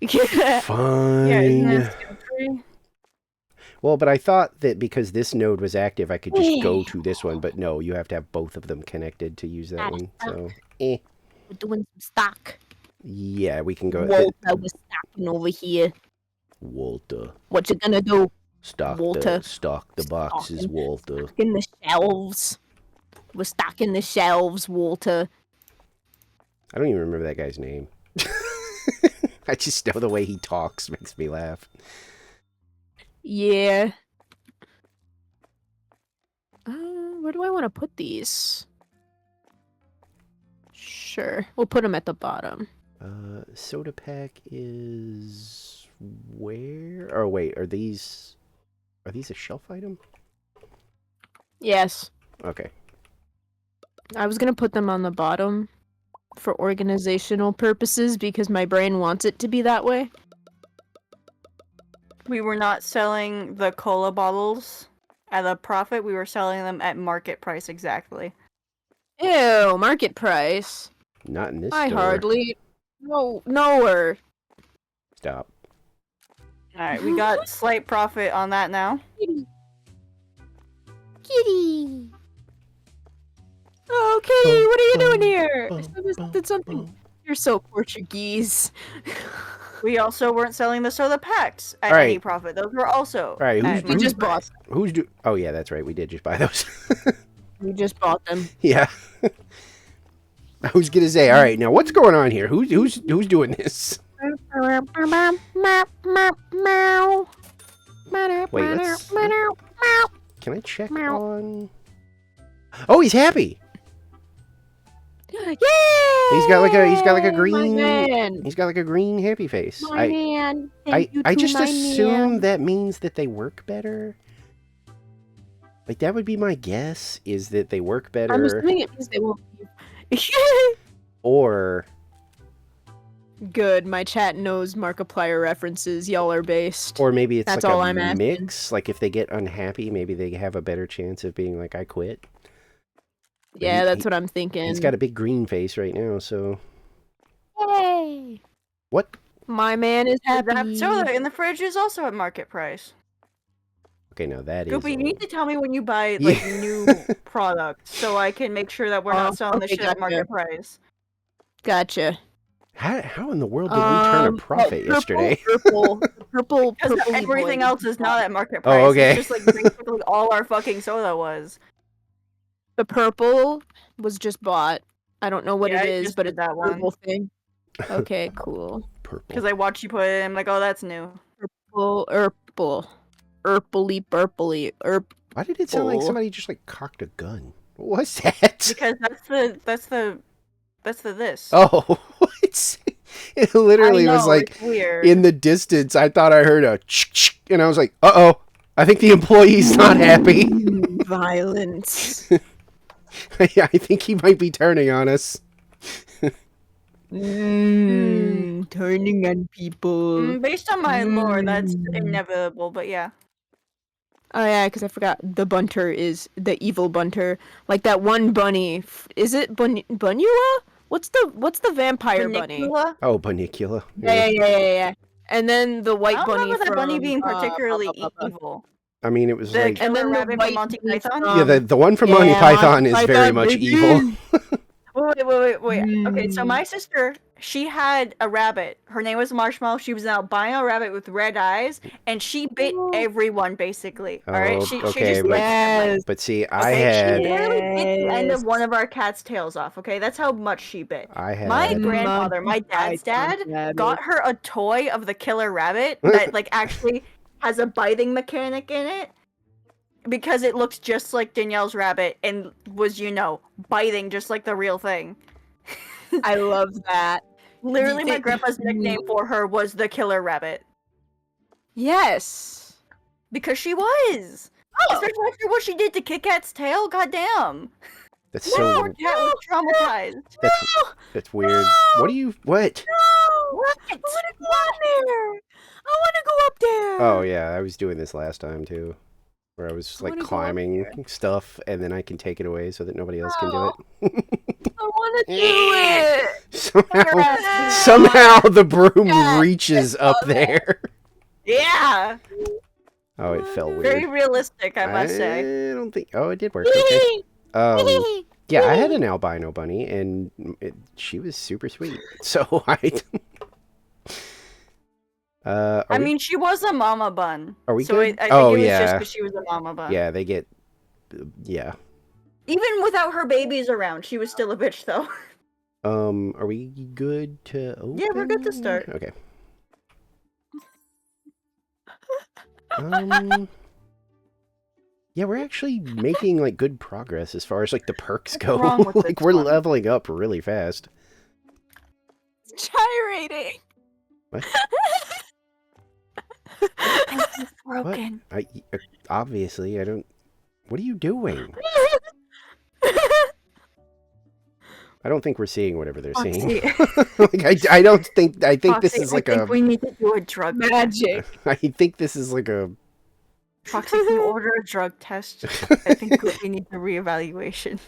[SPEAKER 2] Yeah.
[SPEAKER 1] Fine.
[SPEAKER 3] Yeah, isn't that stupid?
[SPEAKER 1] Well, but I thought that because this node was active, I could just go to this one. But no, you have to have both of them connected to use that one. So,
[SPEAKER 2] We're doing some stock.
[SPEAKER 1] yeah, we can go.
[SPEAKER 2] Walter was stocking over here.
[SPEAKER 1] Walter.
[SPEAKER 2] What you gonna do?
[SPEAKER 1] Stock
[SPEAKER 2] Walter.
[SPEAKER 1] the boxes,
[SPEAKER 2] Stocking.
[SPEAKER 1] Walter.
[SPEAKER 2] In the shelves. We're stocking the shelves, Walter.
[SPEAKER 1] I don't even remember that guy's name. I just know the way he talks makes me laugh.
[SPEAKER 2] Yeah. Where do I want to put these? Sure. We'll put them at the bottom.
[SPEAKER 1] Soda pack is where? Oh wait, are these a shelf item?
[SPEAKER 2] Yes.
[SPEAKER 1] Okay.
[SPEAKER 2] I was going to put them on the bottom for organizational purposes because my brain wants it to be that way.
[SPEAKER 3] We were not selling the cola bottles at a profit. We were selling them at market price exactly.
[SPEAKER 2] Ew, market price.
[SPEAKER 1] Not in this
[SPEAKER 2] I
[SPEAKER 1] store.
[SPEAKER 2] hardly know her.
[SPEAKER 1] Stop.
[SPEAKER 3] Alright, we got slight profit on that now.
[SPEAKER 2] Kitty. Oh, Kitty, what are you doing here? Did something. You're so Portuguese.
[SPEAKER 3] We also weren't selling the soda packs at
[SPEAKER 1] Alright.
[SPEAKER 3] any profit. Those were also.
[SPEAKER 1] Alright,
[SPEAKER 3] at
[SPEAKER 2] We
[SPEAKER 3] market
[SPEAKER 2] just bought.
[SPEAKER 3] price.
[SPEAKER 1] Who's do? Oh yeah, that's right. We did just buy those.
[SPEAKER 2] We just bought them.
[SPEAKER 1] Yeah. I was gonna say, all right, now what's going on here? Who's doing this? Wait, let's. Can I check on? Oh, he's happy.
[SPEAKER 2] Yay!
[SPEAKER 1] He's got like a
[SPEAKER 2] My
[SPEAKER 1] green.
[SPEAKER 2] man.
[SPEAKER 1] He's got like a green happy face.
[SPEAKER 2] My man.
[SPEAKER 1] I
[SPEAKER 2] Thank you to
[SPEAKER 1] just
[SPEAKER 2] my
[SPEAKER 1] assume
[SPEAKER 2] man.
[SPEAKER 1] that means that they work better. Like that would be my guess, is that they work
[SPEAKER 2] I'm
[SPEAKER 1] better,
[SPEAKER 2] assuming it means they won't be.
[SPEAKER 1] or
[SPEAKER 2] Good. My chat knows Markiplier references. Y'all are based.
[SPEAKER 1] or maybe it's
[SPEAKER 2] That's
[SPEAKER 1] like
[SPEAKER 2] all
[SPEAKER 1] a
[SPEAKER 2] I'm asking.
[SPEAKER 1] mix. Like if they get unhappy, maybe they have a better chance of being like, I quit.
[SPEAKER 2] Yeah,
[SPEAKER 1] he-
[SPEAKER 2] that's what I'm thinking.
[SPEAKER 1] He's got a big green face right now, so
[SPEAKER 2] Yay!
[SPEAKER 1] what?
[SPEAKER 2] My man is happy.
[SPEAKER 3] That soda in the fridge is also at market price.
[SPEAKER 1] Okay, now that is.
[SPEAKER 3] Goopy, you need
[SPEAKER 1] old.
[SPEAKER 3] to tell me when you buy like
[SPEAKER 1] Yeah.
[SPEAKER 3] new products so I can make sure that we're not selling the
[SPEAKER 2] okay,
[SPEAKER 3] shit at
[SPEAKER 2] gotcha.
[SPEAKER 3] market price.
[SPEAKER 2] Gotcha.
[SPEAKER 1] How in the world did we turn a profit yesterday?
[SPEAKER 2] Purple,
[SPEAKER 3] Because
[SPEAKER 2] purple.
[SPEAKER 3] everything else is not at market
[SPEAKER 1] Oh,
[SPEAKER 3] price.
[SPEAKER 1] okay.
[SPEAKER 3] It's just like basically all our fucking soda was.
[SPEAKER 2] The purple was just bought. I don't know what
[SPEAKER 3] Yeah,
[SPEAKER 2] it
[SPEAKER 3] I
[SPEAKER 2] is,
[SPEAKER 3] just
[SPEAKER 2] but
[SPEAKER 3] did
[SPEAKER 2] it's
[SPEAKER 3] that
[SPEAKER 2] a
[SPEAKER 3] one.
[SPEAKER 2] purple thing. Okay, cool.
[SPEAKER 1] Purple.
[SPEAKER 3] Because I watched you put it in, I'm like, oh, that's new.
[SPEAKER 2] Purpley, purpley,
[SPEAKER 1] Why did it sound like
[SPEAKER 2] purple.
[SPEAKER 1] somebody just like cocked a gun? What was that?
[SPEAKER 3] Because that's the this.
[SPEAKER 1] Oh, what? It literally was like
[SPEAKER 3] it's weird.
[SPEAKER 1] in the distance. I thought I heard a and I was like, "Uh-oh, I think the employee's not happy."
[SPEAKER 2] Violence.
[SPEAKER 1] Yeah, I think he might be turning on us.
[SPEAKER 2] Turning on people.
[SPEAKER 3] Based on my lore, that's inevitable. But yeah.
[SPEAKER 2] Oh yeah, because I forgot the bunter is the evil bunter. Like that one bunny. Is it Bunua? What's the vampire bunny?
[SPEAKER 3] Bunnicula?
[SPEAKER 1] Oh, Bunnicula.
[SPEAKER 2] Yeah. And then the
[SPEAKER 3] I
[SPEAKER 2] white
[SPEAKER 3] don't
[SPEAKER 2] bunny
[SPEAKER 3] remember that bunny
[SPEAKER 2] from,
[SPEAKER 3] being particularly
[SPEAKER 2] blah, blah, blah.
[SPEAKER 3] evil.
[SPEAKER 1] I mean, it was
[SPEAKER 3] The
[SPEAKER 1] like...
[SPEAKER 3] killer
[SPEAKER 2] and then the
[SPEAKER 3] rabbit
[SPEAKER 2] white
[SPEAKER 3] from Monty
[SPEAKER 2] bunny
[SPEAKER 3] Python?
[SPEAKER 2] from-
[SPEAKER 1] Yeah, the one from Monty
[SPEAKER 2] yeah,
[SPEAKER 1] Python
[SPEAKER 2] Monty
[SPEAKER 1] is very
[SPEAKER 2] Python,
[SPEAKER 1] much
[SPEAKER 2] baby.
[SPEAKER 1] evil.
[SPEAKER 3] Wait. Okay, so my sister, she had a rabbit. Her name was Marshmallow. She was an albino rabbit with red eyes, and she bit everyone basically. All right,
[SPEAKER 1] Oh,
[SPEAKER 3] she
[SPEAKER 1] okay,
[SPEAKER 3] just
[SPEAKER 1] but-
[SPEAKER 3] licked them,
[SPEAKER 2] Yes.
[SPEAKER 1] But see, I
[SPEAKER 3] okay,
[SPEAKER 1] had...
[SPEAKER 3] she literally bit the end of
[SPEAKER 2] Yes.
[SPEAKER 3] one of our cat's tails off. Okay, that's how much she bit.
[SPEAKER 1] I had...
[SPEAKER 3] My
[SPEAKER 2] Mm.
[SPEAKER 3] grandfather, my dad's dad, got her a toy of the killer rabbit that like actually has a biting mechanic in it. Because it looks just like Danielle's rabbit and was, biting just like the real thing.
[SPEAKER 2] I love that.
[SPEAKER 3] Literally, my
[SPEAKER 2] Did-
[SPEAKER 3] grandpa's nickname for her was the killer rabbit.
[SPEAKER 2] Yes.
[SPEAKER 3] Because she was! Especially after what she did to Kit Kat's tail, goddamn!
[SPEAKER 1] That's so...
[SPEAKER 3] Our cat was traumatized.
[SPEAKER 1] That's weird. What do you... What?
[SPEAKER 3] What?
[SPEAKER 2] I want to go up there. I want to go up there.
[SPEAKER 1] Oh, yeah, I was doing this last time, too. Where I was, like,
[SPEAKER 2] wanna go up
[SPEAKER 1] climbing stuff, and then I can take it away so that nobody else can do it.
[SPEAKER 2] I want to do it.
[SPEAKER 1] Somehow the broom reaches up there.
[SPEAKER 3] Yeah!
[SPEAKER 1] Oh, it felt weird.
[SPEAKER 3] Very realistic, I must say.
[SPEAKER 1] I don't think... Oh, it did work. Okay. Yeah, I had an albino bunny, and she was super sweet. So
[SPEAKER 3] I mean, she was a mama bun.
[SPEAKER 1] Are we
[SPEAKER 3] so
[SPEAKER 1] good?
[SPEAKER 3] I think
[SPEAKER 1] Oh,
[SPEAKER 3] it was
[SPEAKER 1] yeah.
[SPEAKER 3] just because she was a mama bun.
[SPEAKER 1] yeah, they get... Yeah.
[SPEAKER 3] Even without her babies around, she was still a bitch, though.
[SPEAKER 1] Are we good to open?
[SPEAKER 3] Yeah, we're good to start.
[SPEAKER 1] Okay. Yeah, we're actually making, like, good progress as far as, like, the perks go.
[SPEAKER 3] wrong with
[SPEAKER 1] Like,
[SPEAKER 3] this
[SPEAKER 1] we're
[SPEAKER 3] one?
[SPEAKER 1] leveling up really fast.
[SPEAKER 2] Gyrating.
[SPEAKER 1] What?
[SPEAKER 3] It's broken.
[SPEAKER 1] Obviously, I don't... What are you doing? I don't think we're seeing whatever they're seeing. Like, I don't think... I think this is like
[SPEAKER 3] I think we need to do a drug test.
[SPEAKER 2] Magic.
[SPEAKER 1] I think this is like a...
[SPEAKER 3] Foxy, can you order a drug test? I think we need a reevaluation.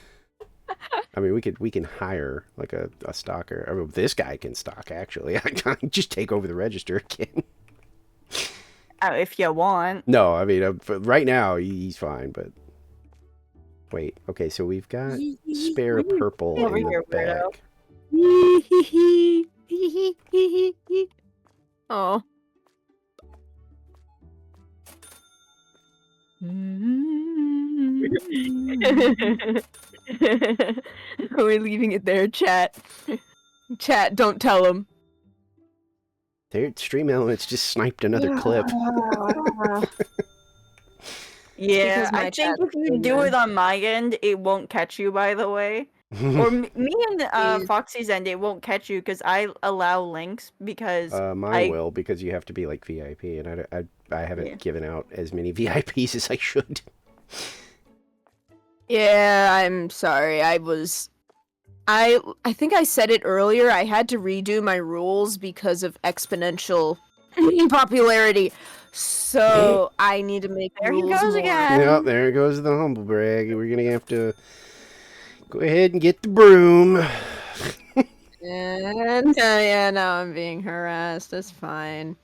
[SPEAKER 1] I mean, we can hire like a stalker. I mean, this guy can stalk, actually. I can just take over the register again.
[SPEAKER 3] If you want.
[SPEAKER 1] No, I mean, right now he's fine, but... Wait, okay, so we've got spare purple
[SPEAKER 3] Over
[SPEAKER 1] in the
[SPEAKER 3] here, weirdo.
[SPEAKER 1] back.
[SPEAKER 2] Oh. We're leaving it there, chat. Chat, don't tell him.
[SPEAKER 1] Their Stream Elements just sniped another clip.
[SPEAKER 3] Yeah,
[SPEAKER 2] Because my
[SPEAKER 3] I think
[SPEAKER 2] chat's
[SPEAKER 3] if you
[SPEAKER 2] in
[SPEAKER 3] do
[SPEAKER 2] there.
[SPEAKER 3] it on my end, it won't catch you, by the way. Or me and
[SPEAKER 2] Please.
[SPEAKER 3] Foxy's end, it won't catch you because I allow links because
[SPEAKER 1] Mine will, because you have to be like VIP, and I haven't
[SPEAKER 3] Yeah.
[SPEAKER 1] given out as many VIPs as I should.
[SPEAKER 2] Yeah, I'm sorry. I think I said it earlier. I had to redo my rules because of exponential popularity. So I need to make
[SPEAKER 3] There he
[SPEAKER 2] rules
[SPEAKER 3] goes
[SPEAKER 2] more.
[SPEAKER 3] again.
[SPEAKER 1] Yep, there goes the humble brag. We're gonna have to go ahead and get the broom.
[SPEAKER 2] And yeah, now I'm being harassed. That's fine.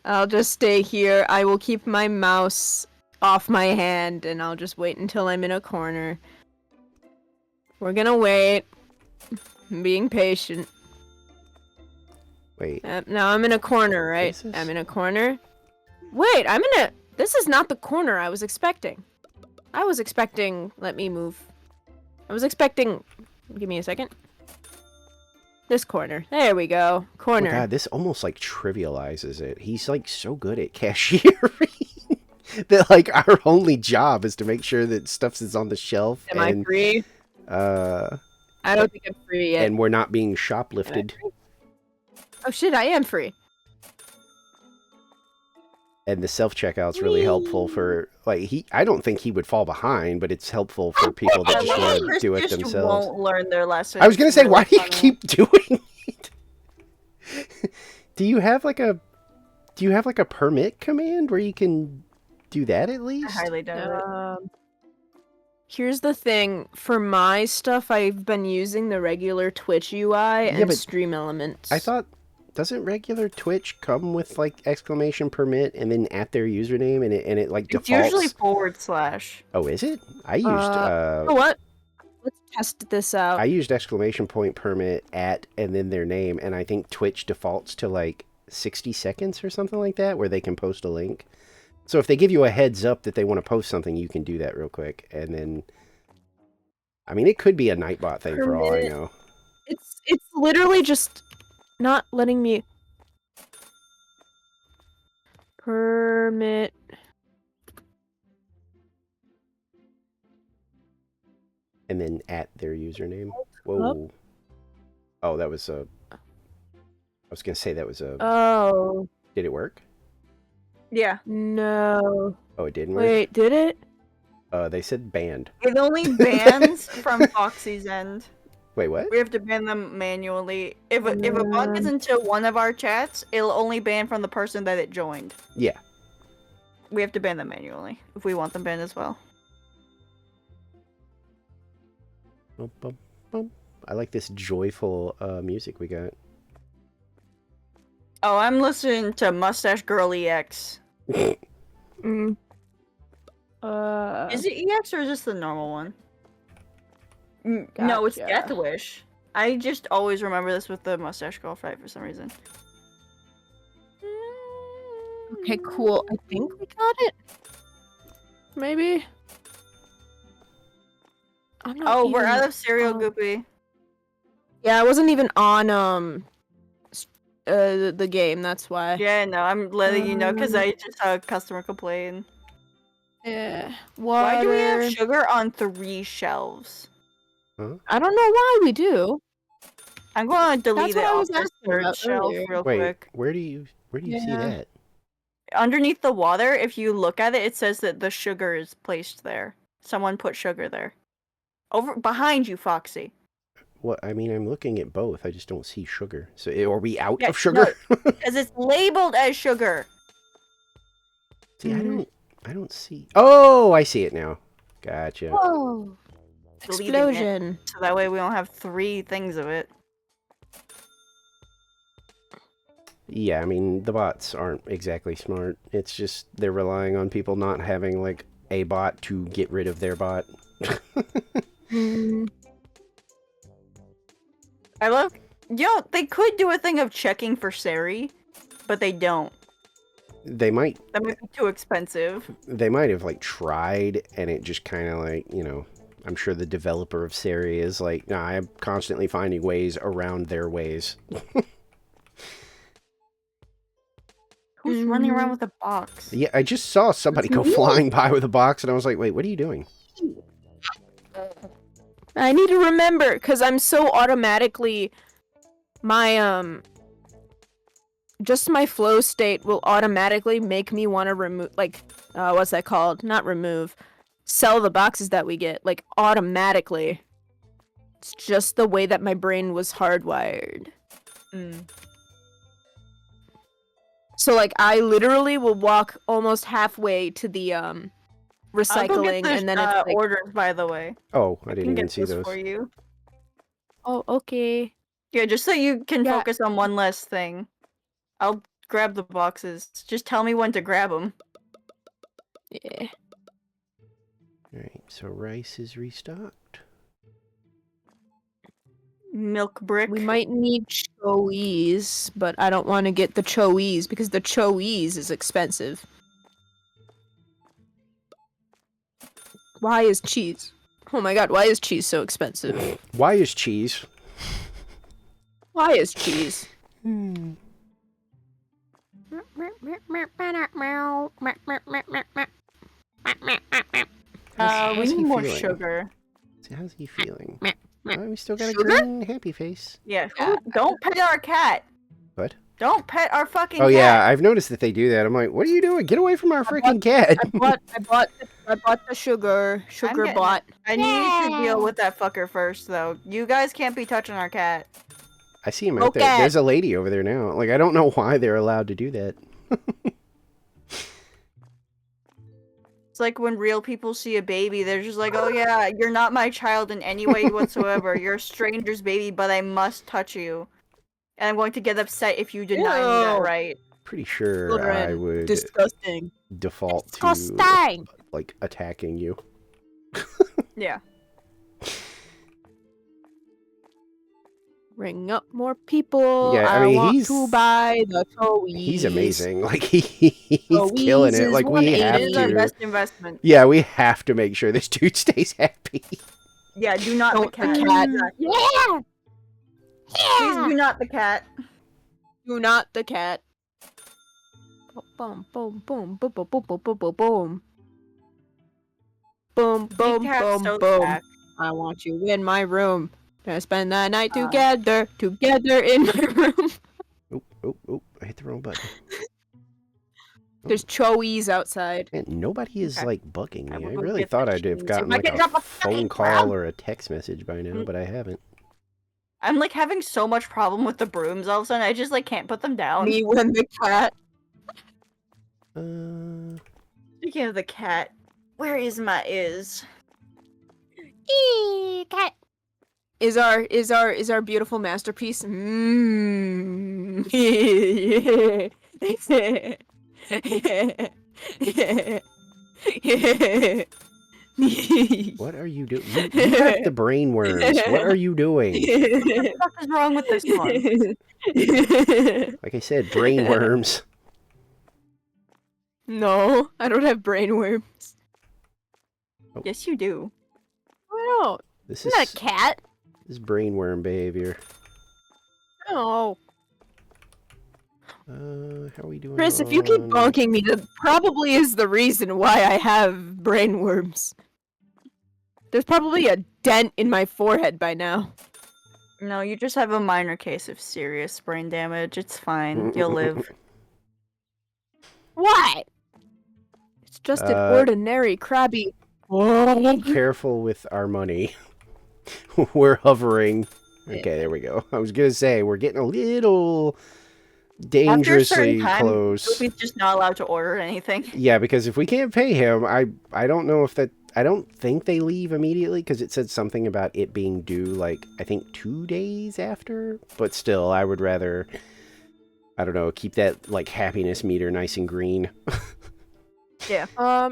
[SPEAKER 2] I'll just stay here. I will keep my mouse off my hand, and I'll just wait until I'm in a corner. We're gonna wait. I'm being patient.
[SPEAKER 1] Wait,
[SPEAKER 2] Now I'm in a corner, right?
[SPEAKER 1] This is-
[SPEAKER 2] I'm in a corner. Wait, I'm in a... This is not the corner I was expecting. Let me move. I was expecting... Give me a second. This corner. There we go.
[SPEAKER 1] oh my
[SPEAKER 2] Corner.
[SPEAKER 1] god, this almost like trivializes it. He's like so good at cashiering. that like our only job is to make sure that stuff is on the shelf
[SPEAKER 2] Am I
[SPEAKER 1] and
[SPEAKER 2] free?
[SPEAKER 1] uh
[SPEAKER 2] I don't think I'm free yet.
[SPEAKER 1] and we're not being shoplifted.
[SPEAKER 2] Oh shit, I am free.
[SPEAKER 1] And the self-checkout's really helpful for like I don't think he would fall behind, but it's helpful for people that
[SPEAKER 3] I
[SPEAKER 1] just
[SPEAKER 3] love
[SPEAKER 1] want
[SPEAKER 3] that
[SPEAKER 1] to
[SPEAKER 3] Chris
[SPEAKER 1] do it
[SPEAKER 3] just
[SPEAKER 1] themselves.
[SPEAKER 3] won't learn their lesson.
[SPEAKER 1] I was gonna
[SPEAKER 3] It's
[SPEAKER 1] say,
[SPEAKER 3] really
[SPEAKER 1] why do you
[SPEAKER 3] funny.
[SPEAKER 1] keep doing it? Do you have like a permit command where you can do that at
[SPEAKER 3] I
[SPEAKER 1] least?
[SPEAKER 3] highly doubt it.
[SPEAKER 2] Here's the thing. For my stuff, I've been using the regular Twitch UI and
[SPEAKER 1] but
[SPEAKER 2] Stream Elements.
[SPEAKER 1] I thought, doesn't regular Twitch come with like exclamation permit and then at their username and it like
[SPEAKER 3] It's
[SPEAKER 1] defaults?
[SPEAKER 3] usually /.
[SPEAKER 1] Oh, is it? I used
[SPEAKER 2] You know what? Let's test this out.
[SPEAKER 1] I used exclamation point permit at and then their name, and I think Twitch defaults to like 60 seconds or something like that where they can post a link. So if they give you a heads up that they want to post something, you can do that real quick. And then, I mean, it could be a Nightbot thing for all I
[SPEAKER 2] Permit.
[SPEAKER 1] know.
[SPEAKER 2] It's literally just not letting me permit.
[SPEAKER 1] And then at their username. Whoa. Oh, that was a... I was going to say that was a...
[SPEAKER 2] Oh
[SPEAKER 1] Did it work?
[SPEAKER 3] Yeah.
[SPEAKER 2] no!
[SPEAKER 1] Oh, it didn't work?
[SPEAKER 2] Wait, did it?
[SPEAKER 1] They said banned.
[SPEAKER 3] It only bans from Foxy's end.
[SPEAKER 1] Wait, what?
[SPEAKER 3] We have to ban them manually. If a bot gets into one of our chats, it'll only ban from the person that it joined.
[SPEAKER 1] Yeah.
[SPEAKER 3] We have to ban them manually if we want them banned as well.
[SPEAKER 1] Bum, bum, bum. I like this joyful music we got.
[SPEAKER 3] Oh, I'm listening to Mustache Girl EX.
[SPEAKER 2] Mm.
[SPEAKER 3] Is it EX or just the normal one? No, it's
[SPEAKER 2] Gotcha.
[SPEAKER 3] Death Wish. I just always remember this with the Mustache Girl fight for some reason.
[SPEAKER 2] Okay, cool. I think we got it. Maybe. I'm not
[SPEAKER 3] Oh, we're
[SPEAKER 2] even-
[SPEAKER 3] out of Serial
[SPEAKER 2] oh.
[SPEAKER 3] Goopy.
[SPEAKER 2] Yeah, I wasn't even on the game. That's why.
[SPEAKER 3] Yeah, no, I'm letting you know because I just saw a customer complain.
[SPEAKER 2] Yeah.
[SPEAKER 3] Why do we have
[SPEAKER 2] Water.
[SPEAKER 3] sugar on 3 shelves?
[SPEAKER 2] I don't know why we do.
[SPEAKER 3] I'm going to delete
[SPEAKER 2] That's what
[SPEAKER 3] it
[SPEAKER 2] I
[SPEAKER 3] off
[SPEAKER 2] was
[SPEAKER 3] the
[SPEAKER 2] asking
[SPEAKER 3] third
[SPEAKER 2] about
[SPEAKER 3] shelf
[SPEAKER 2] earlier.
[SPEAKER 3] real
[SPEAKER 1] Wait,
[SPEAKER 3] quick.
[SPEAKER 1] where do you see
[SPEAKER 2] Yeah.
[SPEAKER 1] that?
[SPEAKER 3] Underneath the water, if you look at it, it says that the sugar is placed there. Someone put sugar there. Over behind you, Foxy.
[SPEAKER 1] Well, I mean, I'm looking at both. I just don't see sugar. So, are we out
[SPEAKER 3] Yeah,
[SPEAKER 1] of sugar?
[SPEAKER 3] Because it's labeled as sugar.
[SPEAKER 1] See, I don't see. Oh, I see it now. Gotcha.
[SPEAKER 2] Whoa!
[SPEAKER 3] Deleting it.
[SPEAKER 2] Explosion.
[SPEAKER 3] So that way we don't have 3 things of it.
[SPEAKER 1] Yeah, I mean, the bots aren't exactly smart. It's just they're relying on people not having like a bot to get rid of their bot.
[SPEAKER 2] Mm.
[SPEAKER 3] I love... they could do a thing of checking for Sari, but they don't.
[SPEAKER 1] They might
[SPEAKER 3] That might be too expensive.
[SPEAKER 1] have like tried, and it just kind of like, I'm sure the developer of Sari is like, nah, I'm constantly finding ways around their ways.
[SPEAKER 3] Who's running around with a box?
[SPEAKER 1] Yeah, I just saw somebody go flying by with a box, and I was like, wait, what are you doing?
[SPEAKER 2] I need to remember because I'm so automatically my just my flow state will automatically make me want to remove what's that called? Not remove. Sell the boxes that we get like automatically. It's just the way that my brain was hardwired. So like I literally will walk almost halfway to the
[SPEAKER 3] I'll go
[SPEAKER 2] recycling
[SPEAKER 3] get
[SPEAKER 2] and then it's like,
[SPEAKER 3] orders, by the way.
[SPEAKER 1] Oh, I
[SPEAKER 3] I
[SPEAKER 1] didn't
[SPEAKER 3] can
[SPEAKER 1] even
[SPEAKER 3] get
[SPEAKER 1] see
[SPEAKER 3] this
[SPEAKER 1] those.
[SPEAKER 3] for you.
[SPEAKER 2] oh okay.
[SPEAKER 3] Yeah, just so you can
[SPEAKER 2] Yeah.
[SPEAKER 3] focus on one less thing. I'll grab the boxes. Just tell me when to grab them.
[SPEAKER 2] Yeah.
[SPEAKER 1] Alright, so rice is restocked.
[SPEAKER 3] Milk brick.
[SPEAKER 2] We might need choese, but I don't want to get the choese because the choese is expensive. Why is cheese? Oh my god, why is cheese so expensive?
[SPEAKER 1] Why is cheese?
[SPEAKER 2] Why is cheese?
[SPEAKER 1] How's
[SPEAKER 3] We
[SPEAKER 1] he
[SPEAKER 3] need more
[SPEAKER 1] feeling?
[SPEAKER 3] sugar.
[SPEAKER 1] How's he feeling? Oh, we still got a
[SPEAKER 2] Sugar?
[SPEAKER 1] green happy face.
[SPEAKER 3] Yeah, don't pet our cat.
[SPEAKER 1] What?
[SPEAKER 3] Don't pet our fucking
[SPEAKER 1] Oh
[SPEAKER 3] cat.
[SPEAKER 1] yeah, I've noticed that they do that. I'm like, what are you doing? Get away from our freaking cat!
[SPEAKER 2] I bought the sugar
[SPEAKER 3] getting
[SPEAKER 2] bot.
[SPEAKER 3] I need to deal with that fucker first, though. You guys can't be touching our cat.
[SPEAKER 1] I see him out there.
[SPEAKER 2] Okay.
[SPEAKER 1] There's a lady over there now. Like, I don't know why they're allowed to do that.
[SPEAKER 3] It's like when real people see a baby, they're just like, oh yeah, you're not my child in any way whatsoever. You're a stranger's baby, but I must touch you. And I'm going to get upset if you deny me that
[SPEAKER 2] Ew.
[SPEAKER 3] right.
[SPEAKER 1] Pretty sure
[SPEAKER 2] Children.
[SPEAKER 1] I would
[SPEAKER 2] Disgusting.
[SPEAKER 1] default to,
[SPEAKER 4] Disgusting.
[SPEAKER 1] like, attacking you.
[SPEAKER 3] Yeah.
[SPEAKER 2] Ring up more people.
[SPEAKER 1] Yeah, I mean,
[SPEAKER 2] want
[SPEAKER 1] he's-
[SPEAKER 2] to buy the toys.
[SPEAKER 1] He's amazing. Like, he's
[SPEAKER 2] Louise
[SPEAKER 1] killing it.
[SPEAKER 2] is
[SPEAKER 1] Like, we
[SPEAKER 2] 180.
[SPEAKER 1] have
[SPEAKER 3] It is our
[SPEAKER 1] to...
[SPEAKER 3] best investment.
[SPEAKER 1] Yeah, we have to make sure this dude stays happy.
[SPEAKER 3] Yeah, do not the
[SPEAKER 2] Don't
[SPEAKER 3] cat.
[SPEAKER 2] the cat.
[SPEAKER 3] Exactly.
[SPEAKER 4] Yeah.
[SPEAKER 3] Please
[SPEAKER 4] Yeah.
[SPEAKER 3] do not the cat.
[SPEAKER 2] Do not the cat. Boom, boom, boom, boom, boom, boom, boom, boom, boom, boom. Boom, boom,
[SPEAKER 3] The cat's
[SPEAKER 2] boom,
[SPEAKER 3] so
[SPEAKER 2] boom.
[SPEAKER 3] sad.
[SPEAKER 2] I want you in my room. Gonna spend the night
[SPEAKER 3] Uh.
[SPEAKER 2] together in my room.
[SPEAKER 1] Oh, I hit the wrong button.
[SPEAKER 2] There's chowies outside.
[SPEAKER 1] Man, nobody is,
[SPEAKER 3] Okay.
[SPEAKER 1] like, bugging
[SPEAKER 3] I
[SPEAKER 1] me.
[SPEAKER 3] will
[SPEAKER 1] I
[SPEAKER 3] go
[SPEAKER 1] really
[SPEAKER 3] get the
[SPEAKER 1] thought I'd have
[SPEAKER 3] cheese.
[SPEAKER 1] gotten,
[SPEAKER 3] If I
[SPEAKER 1] like,
[SPEAKER 3] can
[SPEAKER 1] a
[SPEAKER 3] drop a
[SPEAKER 1] phone
[SPEAKER 3] fucking
[SPEAKER 1] call
[SPEAKER 3] crab.
[SPEAKER 1] or a text message by now, but I haven't.
[SPEAKER 3] I'm like having so much problem with the brooms all of a sudden. I just like can't put them down.
[SPEAKER 2] Me when the cat.
[SPEAKER 3] Speaking of the cat, where is my is?
[SPEAKER 4] Cat.
[SPEAKER 2] Is our beautiful masterpiece? Mmm.
[SPEAKER 1] What are you doing? You have the brain worms. What are you doing?
[SPEAKER 3] What the fuck is wrong with this one?
[SPEAKER 1] Like I said, brain worms.
[SPEAKER 2] No, I don't have brainworms.
[SPEAKER 3] Yes, you do.
[SPEAKER 2] I don't.
[SPEAKER 1] This
[SPEAKER 2] I'm
[SPEAKER 1] is
[SPEAKER 2] not a cat.
[SPEAKER 1] this is brain worm behavior.
[SPEAKER 2] No.
[SPEAKER 1] How are we doing?
[SPEAKER 2] Chris, if you keep
[SPEAKER 1] on-
[SPEAKER 2] bonking me, that probably is the reason why I have brainworms. There's probably a dent in my forehead by now.
[SPEAKER 3] No, you just have a minor case of serious brain damage. It's fine. You'll live.
[SPEAKER 2] What? It's just an ordinary crabby.
[SPEAKER 1] Careful with our money. We're hovering. Okay, there we go. I was gonna say we're getting a little dangerously close.
[SPEAKER 3] Goofy's just not allowed to order anything.
[SPEAKER 1] Yeah, because if we can't pay him, I don't know if that. I don't think they leave immediately because it said something about it being due like I think 2 days after. But still, I would rather, I don't know, keep that like happiness meter nice and green.
[SPEAKER 3] Yeah.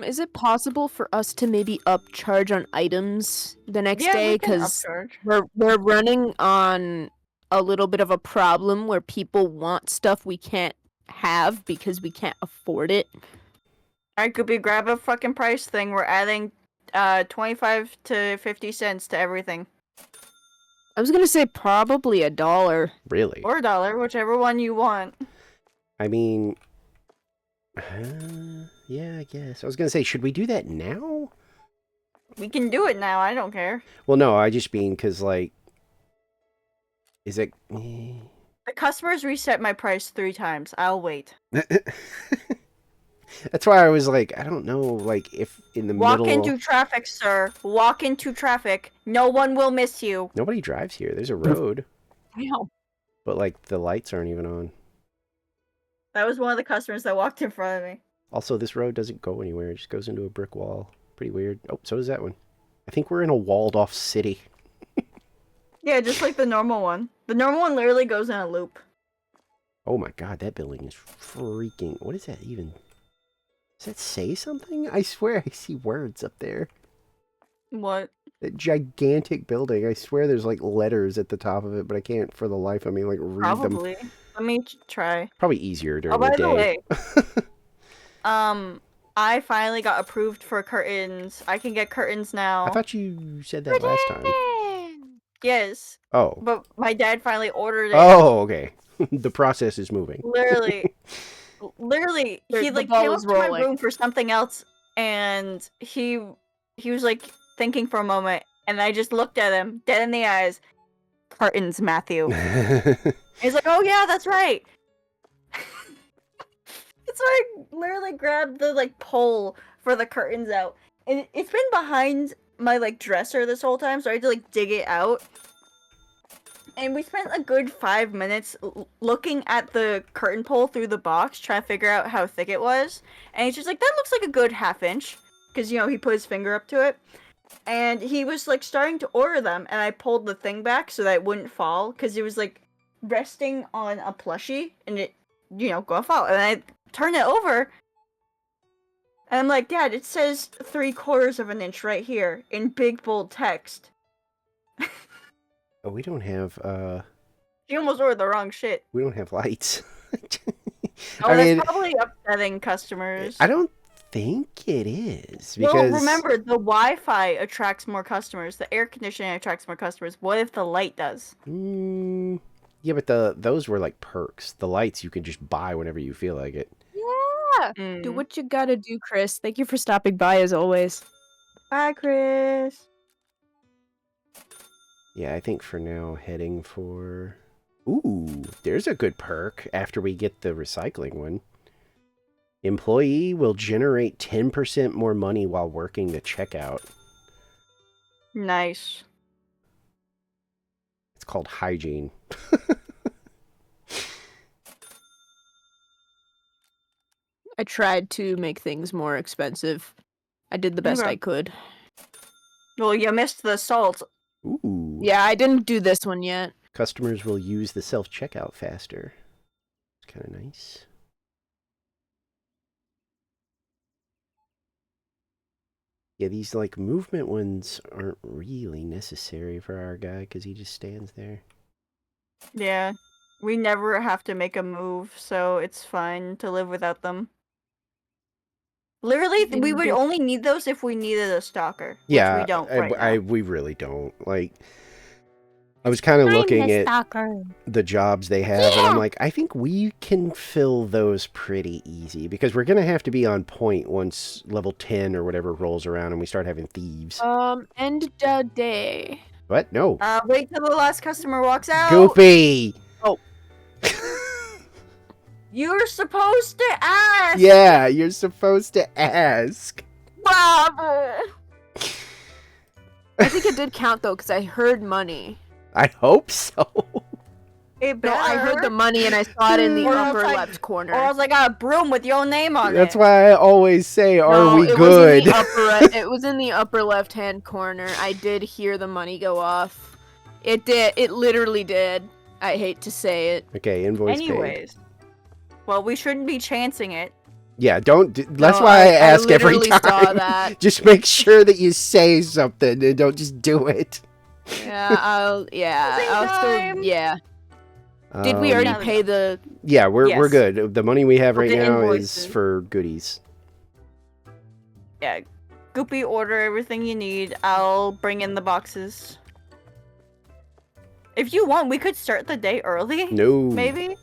[SPEAKER 2] Is it possible for us to maybe upcharge on items the next
[SPEAKER 3] Yeah,
[SPEAKER 2] day?
[SPEAKER 3] we can
[SPEAKER 2] Because
[SPEAKER 3] upcharge.
[SPEAKER 2] we're running on a little bit of a problem where people want stuff we can't have because we can't afford it.
[SPEAKER 3] Alright, Goopy, grab a fucking price thing. We're adding 25 to 50 cents to everything.
[SPEAKER 2] I was gonna say probably $1.
[SPEAKER 1] Really?
[SPEAKER 3] Or $1, whichever one you want.
[SPEAKER 1] I mean, yeah, I guess. I was gonna say, should we do that now?
[SPEAKER 3] We can do it now, I don't care.
[SPEAKER 1] Well, no, I just mean because like, is it?
[SPEAKER 3] The customers reset my price 3 times. I'll wait.
[SPEAKER 1] That's why I was like, I don't know, like if in the
[SPEAKER 3] Walk
[SPEAKER 1] middle.
[SPEAKER 3] into traffic, sir. Walk into traffic. No one will miss you.
[SPEAKER 1] Nobody drives here. There's a road,
[SPEAKER 2] Damn.
[SPEAKER 1] but like the lights aren't even on.
[SPEAKER 3] That was one of the customers that walked in front of me.
[SPEAKER 1] Also, this road doesn't go anywhere. It just goes into a brick wall. Pretty weird. Oh, so does that one. I think we're in a walled-off city.
[SPEAKER 3] Yeah, just like the normal one. The normal one literally goes in a loop.
[SPEAKER 1] Oh my god, that building is freaking... What is that even? Does that say something? I swear I see words up there.
[SPEAKER 3] What?
[SPEAKER 1] That gigantic building. I swear there's like letters at the top of it, but I can't for the life of me like read them.
[SPEAKER 3] Probably. Let me try.
[SPEAKER 1] Probably easier during
[SPEAKER 3] Oh, by
[SPEAKER 1] the
[SPEAKER 3] the
[SPEAKER 1] day.
[SPEAKER 3] way, I finally got approved for curtains. I can get curtains now.
[SPEAKER 1] I thought you said that last time.
[SPEAKER 3] Yes,
[SPEAKER 1] Oh.
[SPEAKER 3] but my dad finally ordered it.
[SPEAKER 1] Oh, okay. The process is moving.
[SPEAKER 3] Literally,
[SPEAKER 2] The
[SPEAKER 3] he like
[SPEAKER 2] ball
[SPEAKER 3] came up
[SPEAKER 2] is
[SPEAKER 3] to my
[SPEAKER 2] rolling.
[SPEAKER 3] room for something else, and he was like thinking for a moment, and I just looked at him dead in the eyes. Curtains, Matthew. He's like, oh yeah, that's right. So I literally grabbed the like pole for the curtains out, and it's been behind my like dresser this whole time, so I had to like dig it out. And we spent a good 5 minutes looking at the curtain pole through the box, trying to figure out how thick it was. And he's just like, that looks like a good ½ inch, because you know he put his finger up to it. And he was like starting to order them, and I pulled the thing back so that it wouldn't fall, because it was like resting on a plushie, and it, you know, gonna fall. And I turned it over, and I'm like, Dad, it says 3/4 inch right here in big bold text.
[SPEAKER 1] Oh, we don't have
[SPEAKER 3] You almost ordered the wrong shit.
[SPEAKER 1] we don't have lights.
[SPEAKER 3] Oh,
[SPEAKER 1] I
[SPEAKER 3] that's
[SPEAKER 1] mean,
[SPEAKER 3] probably upsetting customers.
[SPEAKER 1] I don't think it is because
[SPEAKER 3] Well, remember, the Wi-Fi attracts more customers. The air conditioning attracts more customers. What if the light does?
[SPEAKER 1] Yeah, but those were like perks. The lights you can just buy whenever you feel like it.
[SPEAKER 2] Yeah.
[SPEAKER 3] Mm.
[SPEAKER 2] Do what you gotta do, Chris. Thank you for stopping by as always.
[SPEAKER 3] Bye, Chris.
[SPEAKER 1] Yeah, I think for now heading for... Ooh, there's a good perk after we get the recycling one. Employee will generate 10% more money while working the checkout.
[SPEAKER 3] Nice.
[SPEAKER 1] It's called hygiene.
[SPEAKER 2] I tried to make things more expensive. I did the best
[SPEAKER 3] Okay.
[SPEAKER 2] I could.
[SPEAKER 3] Well, you missed the salt.
[SPEAKER 1] Ooh.
[SPEAKER 2] Yeah, I didn't do this one yet.
[SPEAKER 1] Customers will use the self-checkout faster. It's kind of nice. Yeah, these like movement ones aren't really necessary for our guy because he just stands there.
[SPEAKER 3] Yeah. We never have to make a move, so it's fine to live without them. Literally, we would only need those if we needed a stalker.
[SPEAKER 1] Yeah,
[SPEAKER 3] Which we don't right now.
[SPEAKER 1] we really don't. Like, I was kind of looking at the jobs they have, and I'm like, I think we can fill those pretty easy because we're gonna have to be on point once level 10 or whatever rolls around and we start having thieves.
[SPEAKER 2] End the day.
[SPEAKER 1] What? No.
[SPEAKER 3] Wait till the last customer walks out.
[SPEAKER 1] Goopy!
[SPEAKER 2] Oh.
[SPEAKER 3] You're supposed to ask.
[SPEAKER 1] Yeah, you're supposed to ask.
[SPEAKER 2] Bob! I think it did count though, because I heard money.
[SPEAKER 1] I hope so.
[SPEAKER 3] It
[SPEAKER 2] No, I heard the money and I saw it in the
[SPEAKER 3] Or
[SPEAKER 2] upper
[SPEAKER 3] else I-
[SPEAKER 2] left corner.
[SPEAKER 3] Or else I got a broom with your name on
[SPEAKER 1] That's
[SPEAKER 3] it.
[SPEAKER 1] why I always say, are
[SPEAKER 2] No,
[SPEAKER 1] we
[SPEAKER 2] it
[SPEAKER 1] good?
[SPEAKER 2] Was in the upper, it was in the upper left-hand corner. I did hear the money go off. It did. It literally did. I hate to say it.
[SPEAKER 1] Okay, invoice paid.
[SPEAKER 3] Anyways. Well, we shouldn't be chancing it.
[SPEAKER 1] Yeah, don't. That's
[SPEAKER 2] No,
[SPEAKER 1] why I ask every
[SPEAKER 2] literally
[SPEAKER 1] time.
[SPEAKER 2] saw that.
[SPEAKER 1] Just make sure that you say something and don't just do it.
[SPEAKER 2] Yeah, I'll
[SPEAKER 3] time.
[SPEAKER 2] still, yeah. Did we already
[SPEAKER 3] Now we
[SPEAKER 2] pay the...
[SPEAKER 1] Yeah, we're
[SPEAKER 3] Yes.
[SPEAKER 1] good. The money we have
[SPEAKER 3] With
[SPEAKER 1] right
[SPEAKER 3] the
[SPEAKER 1] now
[SPEAKER 3] invoices.
[SPEAKER 1] is for goodies.
[SPEAKER 3] Yeah. Goopy, order everything you need. I'll bring in the boxes. If you want, we could start the day early.
[SPEAKER 1] No.
[SPEAKER 3] Maybe?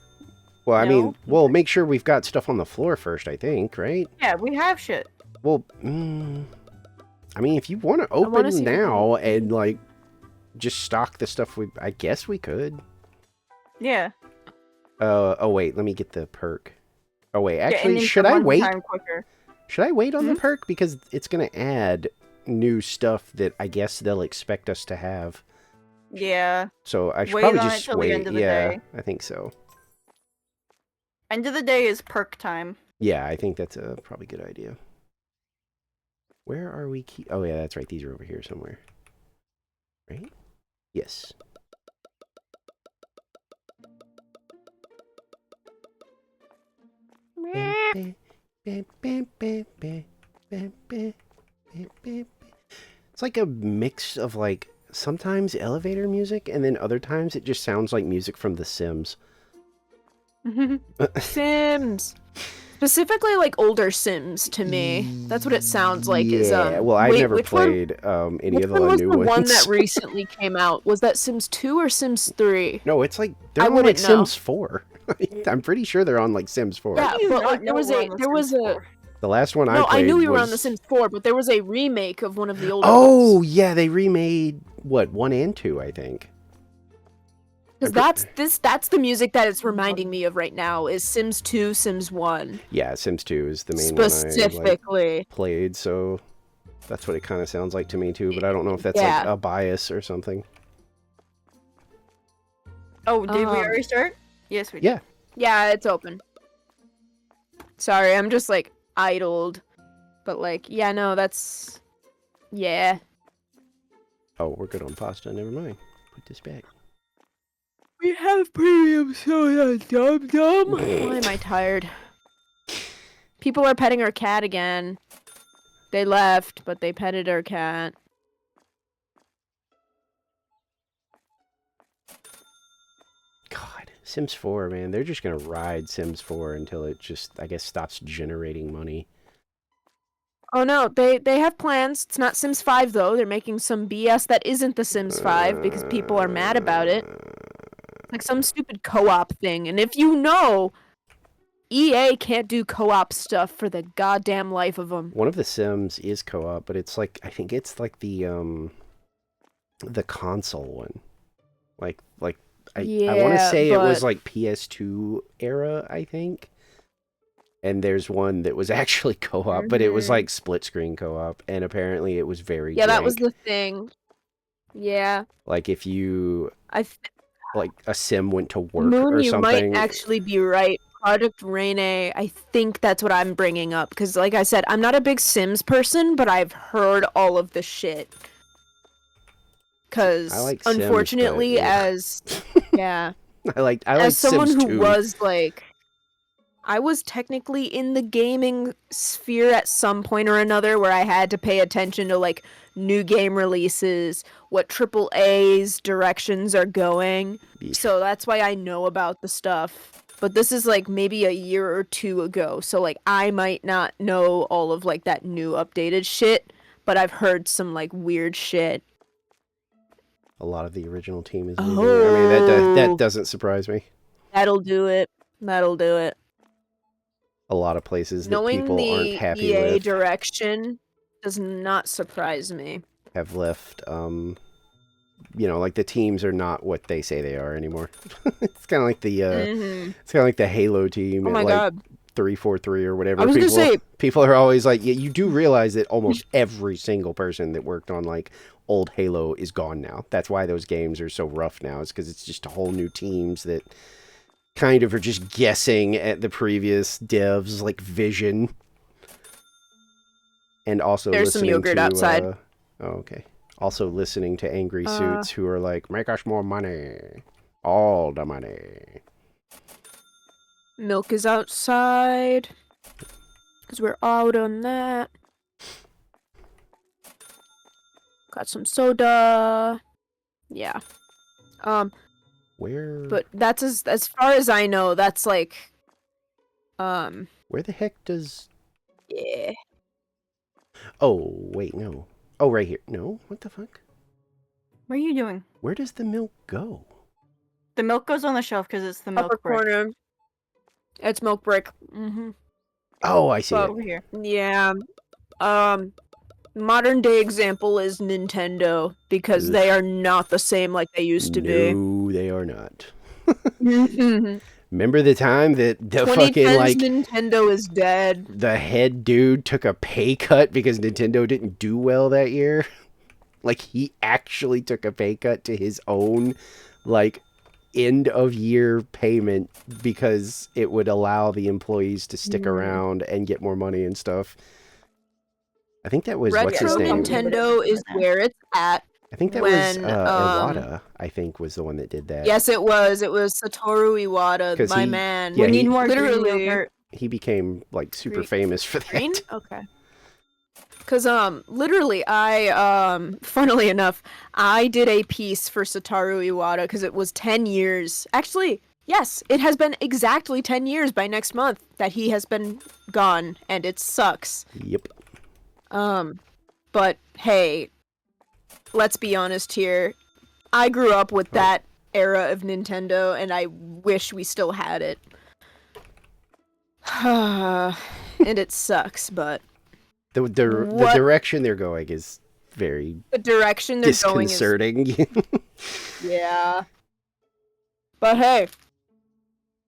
[SPEAKER 1] Well, I mean,
[SPEAKER 3] No?
[SPEAKER 1] we'll make sure we've got stuff on the floor first, I think, right?
[SPEAKER 3] Yeah, we have shit.
[SPEAKER 1] Well, I mean, if you want to
[SPEAKER 2] wanna
[SPEAKER 1] open
[SPEAKER 2] see
[SPEAKER 1] now and, like, just stock the stuff I guess we could.
[SPEAKER 3] Yeah.
[SPEAKER 1] Oh, wait, let me get the perk. Oh, wait,
[SPEAKER 3] Yeah, and
[SPEAKER 1] actually,
[SPEAKER 3] then
[SPEAKER 1] should
[SPEAKER 3] come
[SPEAKER 1] I
[SPEAKER 3] on
[SPEAKER 1] wait?
[SPEAKER 3] time quicker.
[SPEAKER 1] Should I wait on the
[SPEAKER 3] Mhm.
[SPEAKER 1] perk? Because it's going to add new stuff that I guess they'll expect us to have.
[SPEAKER 3] Yeah.
[SPEAKER 1] So I should
[SPEAKER 3] Wait
[SPEAKER 1] probably
[SPEAKER 3] on it
[SPEAKER 1] just
[SPEAKER 3] till the
[SPEAKER 1] wait.
[SPEAKER 3] end of the
[SPEAKER 1] Yeah,
[SPEAKER 3] day.
[SPEAKER 1] I think so.
[SPEAKER 3] End of the day is perk time.
[SPEAKER 1] Yeah, I think that's a probably good idea. Where are we? Oh, yeah, that's right. These are over here somewhere. Right? Yes. It's like a mix of like sometimes elevator music and then other times it just sounds like music from The Sims.
[SPEAKER 2] Sims. Specifically, like, older Sims, to me. That's what it sounds like.
[SPEAKER 1] Yeah,
[SPEAKER 2] Is,
[SPEAKER 1] well, I've
[SPEAKER 2] wait,
[SPEAKER 1] never
[SPEAKER 2] which one-
[SPEAKER 1] played any
[SPEAKER 2] Which
[SPEAKER 1] of
[SPEAKER 2] one
[SPEAKER 1] the
[SPEAKER 2] was
[SPEAKER 1] new
[SPEAKER 2] the
[SPEAKER 1] ones.
[SPEAKER 2] one that recently came out? Was that Sims 2 or Sims 3?
[SPEAKER 1] No, it's like they're
[SPEAKER 2] I
[SPEAKER 1] on like
[SPEAKER 2] wouldn't know.
[SPEAKER 1] Sims 4. I'm pretty sure they're on like Sims 4.
[SPEAKER 2] Yeah,
[SPEAKER 3] do you
[SPEAKER 2] but
[SPEAKER 3] not
[SPEAKER 2] like,
[SPEAKER 3] know we're on the
[SPEAKER 2] there was
[SPEAKER 3] Sims
[SPEAKER 2] a
[SPEAKER 3] 4?
[SPEAKER 1] The last one I
[SPEAKER 2] No,
[SPEAKER 1] played
[SPEAKER 2] I knew we were
[SPEAKER 1] was...
[SPEAKER 2] on The Sims 4, but there was a remake of one of the older
[SPEAKER 1] Oh,
[SPEAKER 2] ones.
[SPEAKER 1] yeah, they remade, what, 1 and 2, I think.
[SPEAKER 2] Because that's the music that it's reminding me of right now is Sims 2, Sims 1.
[SPEAKER 1] Yeah, Sims 2 is the main one I
[SPEAKER 2] Specifically.
[SPEAKER 1] played, so that's what it kind of sounds like to me too, but I don't know if that's
[SPEAKER 2] Yeah.
[SPEAKER 1] like a bias or something.
[SPEAKER 3] Oh, did we
[SPEAKER 2] Um,
[SPEAKER 3] already start? Yes, we did.
[SPEAKER 1] Yeah.
[SPEAKER 2] Yeah, it's open. Sorry, I'm just like idled. But like, yeah, no, that's yeah.
[SPEAKER 1] Oh, we're good on pasta, never mind. Put this back.
[SPEAKER 2] We have premium soda, dum dum. Why am I tired? People are petting our cat again. They left, but they petted our cat.
[SPEAKER 1] God, Sims 4, man, they're just gonna ride Sims 4 until it just, I guess, stops generating money.
[SPEAKER 2] Oh no, they have plans. It's not Sims 5 though. They're making some BS that isn't the Sims 5 because people are mad about it. Like some stupid co-op thing. And if you know, EA can't do co-op stuff for the goddamn life of them.
[SPEAKER 1] One of the Sims is co-op, but it's like, I think it's like the console one. Like I want to
[SPEAKER 2] Yeah,
[SPEAKER 1] say it was
[SPEAKER 2] but-
[SPEAKER 1] like PS2 era, I think. And there's one that was actually co-op, but it was
[SPEAKER 2] Mhm.
[SPEAKER 1] like split screen co-op, and apparently it was very
[SPEAKER 2] Yeah, that was
[SPEAKER 1] jank.
[SPEAKER 2] the thing. Yeah.
[SPEAKER 1] Like if you like a sim went to work
[SPEAKER 2] Moon,
[SPEAKER 1] or
[SPEAKER 2] you
[SPEAKER 1] something.
[SPEAKER 2] might actually be right. Project Rene, I think that's what I'm bringing up. Because, like I said, I'm not a big Sims person, but I've heard all of the shit. Because,
[SPEAKER 1] I like Sims, but,
[SPEAKER 2] unfortunately,
[SPEAKER 1] yeah.
[SPEAKER 2] yeah,
[SPEAKER 1] I like
[SPEAKER 2] as someone
[SPEAKER 1] Sims
[SPEAKER 2] who
[SPEAKER 1] 2.
[SPEAKER 2] was, like, I was technically in the gaming sphere at some point or another where I had to pay attention to, like, new game releases, what AAA's directions are going.
[SPEAKER 1] Yeesh.
[SPEAKER 2] So that's why I know about the stuff. But this is like maybe a year or two ago. So like I might not know all of like that new updated shit, but I've heard some like weird shit.
[SPEAKER 1] A lot of the original team is leaving. I mean, that
[SPEAKER 2] Oh.
[SPEAKER 1] doesn't surprise me.
[SPEAKER 2] That'll do it. That'll do it.
[SPEAKER 1] A lot of places that
[SPEAKER 2] Knowing
[SPEAKER 1] people aren't
[SPEAKER 2] the
[SPEAKER 1] happy
[SPEAKER 2] EA
[SPEAKER 1] with
[SPEAKER 2] direction does not surprise me.
[SPEAKER 1] have left. You know, like the teams are not what they say they are anymore. It's kind of like the
[SPEAKER 2] Mhm.
[SPEAKER 1] it's kind of like the Halo team
[SPEAKER 2] Oh
[SPEAKER 1] at
[SPEAKER 2] my
[SPEAKER 1] like
[SPEAKER 2] god.
[SPEAKER 1] 343 or whatever.
[SPEAKER 2] I was gonna say-
[SPEAKER 1] People are always like, yeah, you do realize that almost every single person that worked on like old Halo is gone now. That's why those games are so rough now. It's because it's just a whole new teams that kind of are just guessing at the previous devs like vision. And also
[SPEAKER 2] There's some
[SPEAKER 1] listening
[SPEAKER 2] yogurt
[SPEAKER 1] to,
[SPEAKER 2] outside.
[SPEAKER 1] Oh, okay. Also listening to angry suits who are like, make us more money. All the money.
[SPEAKER 2] Milk is outside. Because we're out on that. Got some soda. Yeah.
[SPEAKER 1] Where
[SPEAKER 2] But that's as far as I know, that's like
[SPEAKER 1] where the heck does
[SPEAKER 2] yeah.
[SPEAKER 1] Oh, wait, no. Oh, right here. No, what the fuck?
[SPEAKER 3] What are you doing?
[SPEAKER 1] Where does the milk go?
[SPEAKER 3] The milk goes on the shelf because it's the milk
[SPEAKER 2] Upper
[SPEAKER 3] brick.
[SPEAKER 2] corner. It's milk brick. Mm-hmm.
[SPEAKER 1] Oh, I see it.
[SPEAKER 3] Over here.
[SPEAKER 2] Yeah. Modern day example is Nintendo because
[SPEAKER 1] Ugh.
[SPEAKER 2] they are not the same like they used to be.
[SPEAKER 1] No, they are not.
[SPEAKER 2] Mhm.
[SPEAKER 1] Remember the time that the fucking
[SPEAKER 2] 2010's
[SPEAKER 1] like
[SPEAKER 2] Nintendo is dead.
[SPEAKER 1] the head dude took a pay cut because Nintendo didn't do well that year? Like he actually took a pay cut to his own like end of year payment because it would allow the employees to stick around and get more money and stuff. I think that was what's his
[SPEAKER 2] Retro
[SPEAKER 1] name?
[SPEAKER 2] Nintendo is where it's at.
[SPEAKER 1] I think that
[SPEAKER 2] when,
[SPEAKER 1] was Iwata, I think, was the one that did that.
[SPEAKER 2] Yes, it was. It was Satoru Iwata,
[SPEAKER 1] 'Cause
[SPEAKER 2] my
[SPEAKER 1] he-
[SPEAKER 2] man.
[SPEAKER 1] yeah,
[SPEAKER 3] We need
[SPEAKER 1] he-
[SPEAKER 3] more green
[SPEAKER 2] literally-
[SPEAKER 3] yogurt.
[SPEAKER 1] He became like super
[SPEAKER 2] Green-
[SPEAKER 1] famous for that.
[SPEAKER 2] Green? Okay. Cause literally funnily enough, I did a piece for Satoru Iwata because it was 10 years. Actually, yes, it has been exactly 10 years by next month that he has been gone, and it sucks.
[SPEAKER 1] Yep.
[SPEAKER 2] But hey, let's be honest here. I grew up with that era of Nintendo, and I wish we still had it. and it sucks, but
[SPEAKER 1] The
[SPEAKER 2] What-
[SPEAKER 1] direction they're going is very
[SPEAKER 2] the direction they're going is
[SPEAKER 1] disconcerting.
[SPEAKER 2] yeah. But hey,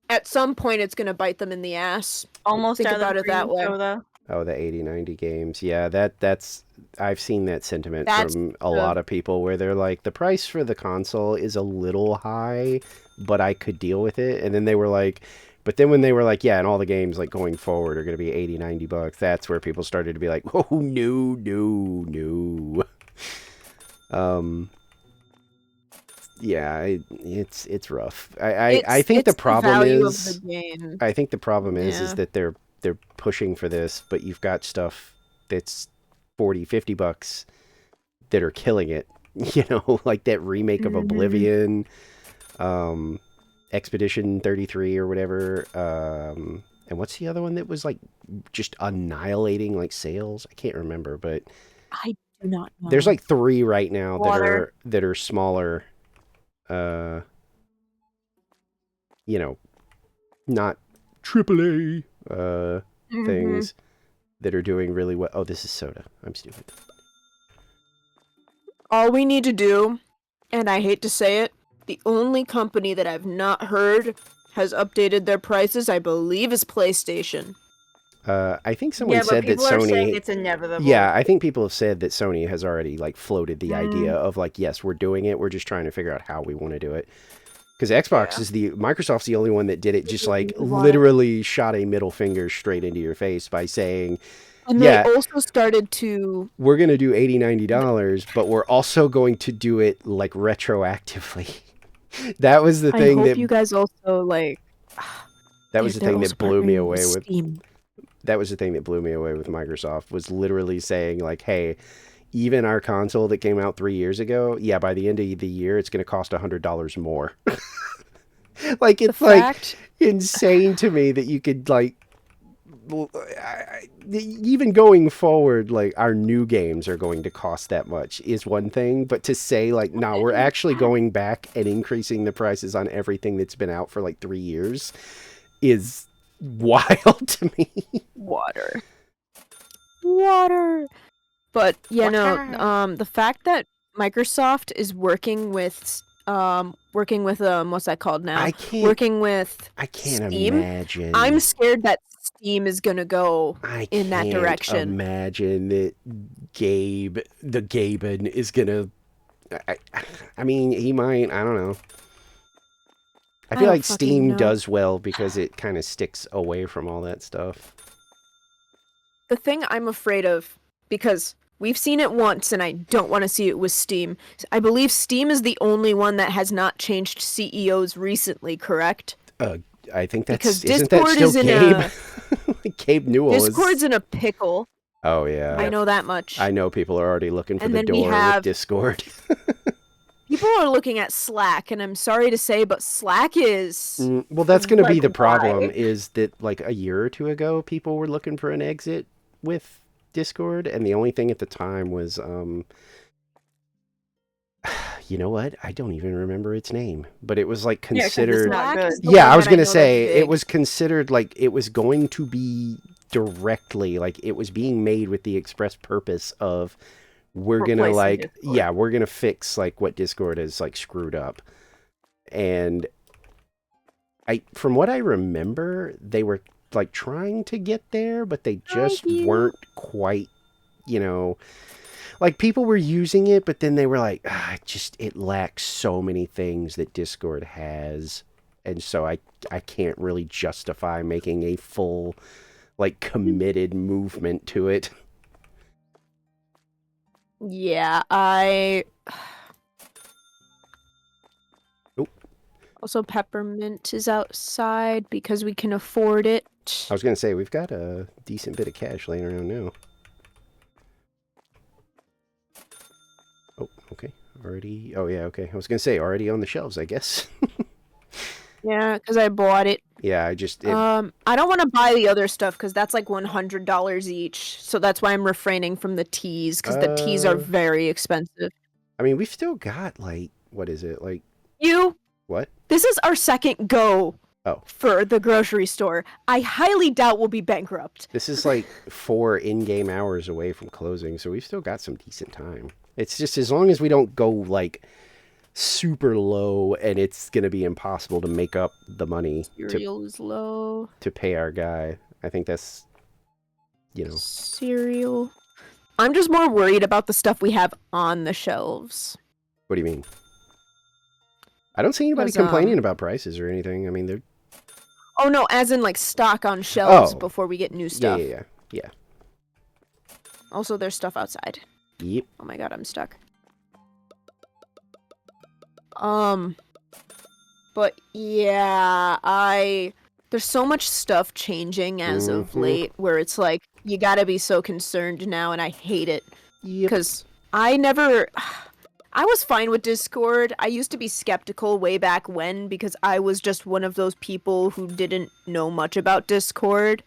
[SPEAKER 2] at some point it's gonna bite them in the ass.
[SPEAKER 3] Almost
[SPEAKER 2] Think
[SPEAKER 3] out
[SPEAKER 2] about
[SPEAKER 3] of
[SPEAKER 2] it that
[SPEAKER 3] green
[SPEAKER 2] way.
[SPEAKER 3] soda.
[SPEAKER 1] Oh, the 80-90 games. Yeah, that's I've seen that sentiment
[SPEAKER 2] That's
[SPEAKER 1] from a lot of people where they're like, the price for the console is a little high, but I could deal with it. And then they were like, but then when they were like, yeah, and all the games like going forward are going to be $80-90, that's where people started to be like, oh, no. Yeah, it's rough. I think the problem
[SPEAKER 2] value
[SPEAKER 1] is
[SPEAKER 2] of the game.
[SPEAKER 1] I think the problem is
[SPEAKER 2] Yeah.
[SPEAKER 1] that they're pushing for this, but you've got stuff that's $40-50 that are killing it. You know, like that remake of
[SPEAKER 2] Mhm.
[SPEAKER 1] Oblivion, Expedition 33 or whatever. And what's the other one that was like just annihilating like sales? I can't remember, but
[SPEAKER 2] I do not know.
[SPEAKER 1] there's like 3 right now
[SPEAKER 3] Water.
[SPEAKER 1] that are smaller. You know, not AAA
[SPEAKER 2] Mhm.
[SPEAKER 1] things that are doing really well. Oh, this is soda. I'm stupid.
[SPEAKER 2] All we need to do, and I hate to say it, the only company that I've not heard has updated their prices, I believe, is PlayStation.
[SPEAKER 1] I think someone
[SPEAKER 3] Yeah, but
[SPEAKER 1] said that
[SPEAKER 3] people are saying
[SPEAKER 1] Sony.
[SPEAKER 3] it's inevitable.
[SPEAKER 1] Yeah, I think people have said that Sony has already like floated the
[SPEAKER 3] Mm.
[SPEAKER 1] idea of like, yes, we're doing it. We're just trying to figure out how we want to do it. Because Xbox is Microsoft's the only one that did it, just like literally shot a middle finger straight into your face by saying,
[SPEAKER 2] And
[SPEAKER 1] Yeah.
[SPEAKER 2] they also started to
[SPEAKER 1] we're going to do $80-90, but we're also going to do it like retroactively. That was the
[SPEAKER 2] I
[SPEAKER 1] thing
[SPEAKER 2] hope
[SPEAKER 1] that
[SPEAKER 2] you guys also like
[SPEAKER 1] that was the
[SPEAKER 2] they're
[SPEAKER 1] thing
[SPEAKER 2] also
[SPEAKER 1] that blew me
[SPEAKER 2] partnering
[SPEAKER 1] away with.
[SPEAKER 2] Steam.
[SPEAKER 1] That was the thing that blew me away with Microsoft, was literally saying like, hey, even our console that came out 3 years ago, yeah, by the end of the year, it's going to cost $100 more. Like,
[SPEAKER 2] The
[SPEAKER 1] it's like
[SPEAKER 2] fact
[SPEAKER 1] insane to me that you could like, even going forward, like our new games are going to cost that much is one thing, but to say like, no, we're actually going back and increasing the prices on everything that's been out for like 3 years is wild to me.
[SPEAKER 2] water. But the fact that Microsoft is working with what's that called now?
[SPEAKER 1] I can't
[SPEAKER 2] Steam.
[SPEAKER 1] imagine.
[SPEAKER 2] I'm scared that Steam is gonna go
[SPEAKER 1] I
[SPEAKER 2] in that
[SPEAKER 1] can't
[SPEAKER 2] direction.
[SPEAKER 1] imagine that the Gaben is gonna. I mean, he might. I don't know. I feel
[SPEAKER 2] don't
[SPEAKER 1] like
[SPEAKER 2] fucking
[SPEAKER 1] Steam
[SPEAKER 2] know.
[SPEAKER 1] does well because it kind of sticks away from all that stuff.
[SPEAKER 2] The thing I'm afraid of, because we've seen it once and I don't want to see it with Steam. I believe Steam is the only one that has not changed CEOs recently, correct?
[SPEAKER 1] I think that's
[SPEAKER 2] Because
[SPEAKER 1] isn't
[SPEAKER 2] Discord
[SPEAKER 1] that still
[SPEAKER 2] is in
[SPEAKER 1] Gabe? Gabe Newell
[SPEAKER 2] Discord's
[SPEAKER 1] is.
[SPEAKER 2] in a pickle.
[SPEAKER 1] Oh yeah,
[SPEAKER 2] I know that much.
[SPEAKER 1] I know people are already looking for
[SPEAKER 2] And
[SPEAKER 1] the
[SPEAKER 2] then we
[SPEAKER 1] door
[SPEAKER 2] have-
[SPEAKER 1] with Discord.
[SPEAKER 2] People are looking at Slack, and I'm sorry to say, but Slack is
[SPEAKER 1] Well, that's going to be
[SPEAKER 3] Like,
[SPEAKER 1] the problem.
[SPEAKER 3] why?
[SPEAKER 1] Is that like a year or two ago, people were looking for an exit with Discord, and the only thing at the time was, you know what? I don't even remember its name, but it was like
[SPEAKER 3] Yeah, 'cause it's
[SPEAKER 1] considered.
[SPEAKER 3] not
[SPEAKER 2] Slack
[SPEAKER 3] good.
[SPEAKER 2] is the
[SPEAKER 1] Yeah,
[SPEAKER 2] one
[SPEAKER 1] I was
[SPEAKER 2] that
[SPEAKER 1] going to
[SPEAKER 2] know that's
[SPEAKER 1] say it
[SPEAKER 2] big.
[SPEAKER 1] was considered like it was going to be directly like it was being made with the express purpose of we're going to
[SPEAKER 3] Replacing
[SPEAKER 1] like
[SPEAKER 3] Discord.
[SPEAKER 1] we're going to fix like what Discord is like screwed up. And from what I remember, they were like trying to get there, but they just weren't quite, like people were using it, but then they were like, it lacks so many things that Discord has. And so I can't really justify making a full, like committed movement to it.
[SPEAKER 2] Yeah,
[SPEAKER 1] Oop.
[SPEAKER 2] Also, Peppermint is outside because we can afford it.
[SPEAKER 1] I was going to say, we've got a decent bit of cash laying around now. Oh, okay. Already. Oh, yeah, okay. I was going to say, already on the shelves, I guess.
[SPEAKER 2] Yeah, because I bought it.
[SPEAKER 1] Yeah,
[SPEAKER 2] I don't want to buy the other stuff because that's like $100 each. So that's why I'm refraining from the teas, because the teas are very expensive.
[SPEAKER 1] I mean, we've still got, like, what is it? Like,
[SPEAKER 2] You,
[SPEAKER 1] what?
[SPEAKER 2] this is our second go
[SPEAKER 1] Oh.
[SPEAKER 2] for the grocery store. I highly doubt we'll be bankrupt.
[SPEAKER 1] This is like 4 in-game hours away from closing, so we've still got some decent time. It's just as long as we don't go like super low and it's going to be impossible to make up the money
[SPEAKER 2] Cereal is low.
[SPEAKER 1] to pay our guy. I think that's, you know.
[SPEAKER 2] Cereal. I'm just more worried about the stuff we have on the shelves.
[SPEAKER 1] What do you mean? I don't see anybody
[SPEAKER 2] 'Cause,
[SPEAKER 1] complaining about prices or anything. I mean, they're...
[SPEAKER 2] Oh no, as in like stock on shelves
[SPEAKER 1] Oh.
[SPEAKER 2] before we get new
[SPEAKER 1] Yeah,
[SPEAKER 2] stuff.
[SPEAKER 1] yeah.
[SPEAKER 2] Also, there's stuff outside.
[SPEAKER 1] Yep.
[SPEAKER 2] Oh my god, I'm stuck. But yeah, there's so much stuff changing as of
[SPEAKER 1] Mhm.
[SPEAKER 2] late where it's like, you gotta be so concerned now, and I hate it.
[SPEAKER 1] Yep.
[SPEAKER 2] Because I was fine with Discord. I used to be skeptical way back when because I was just one of those people who didn't know much about Discord.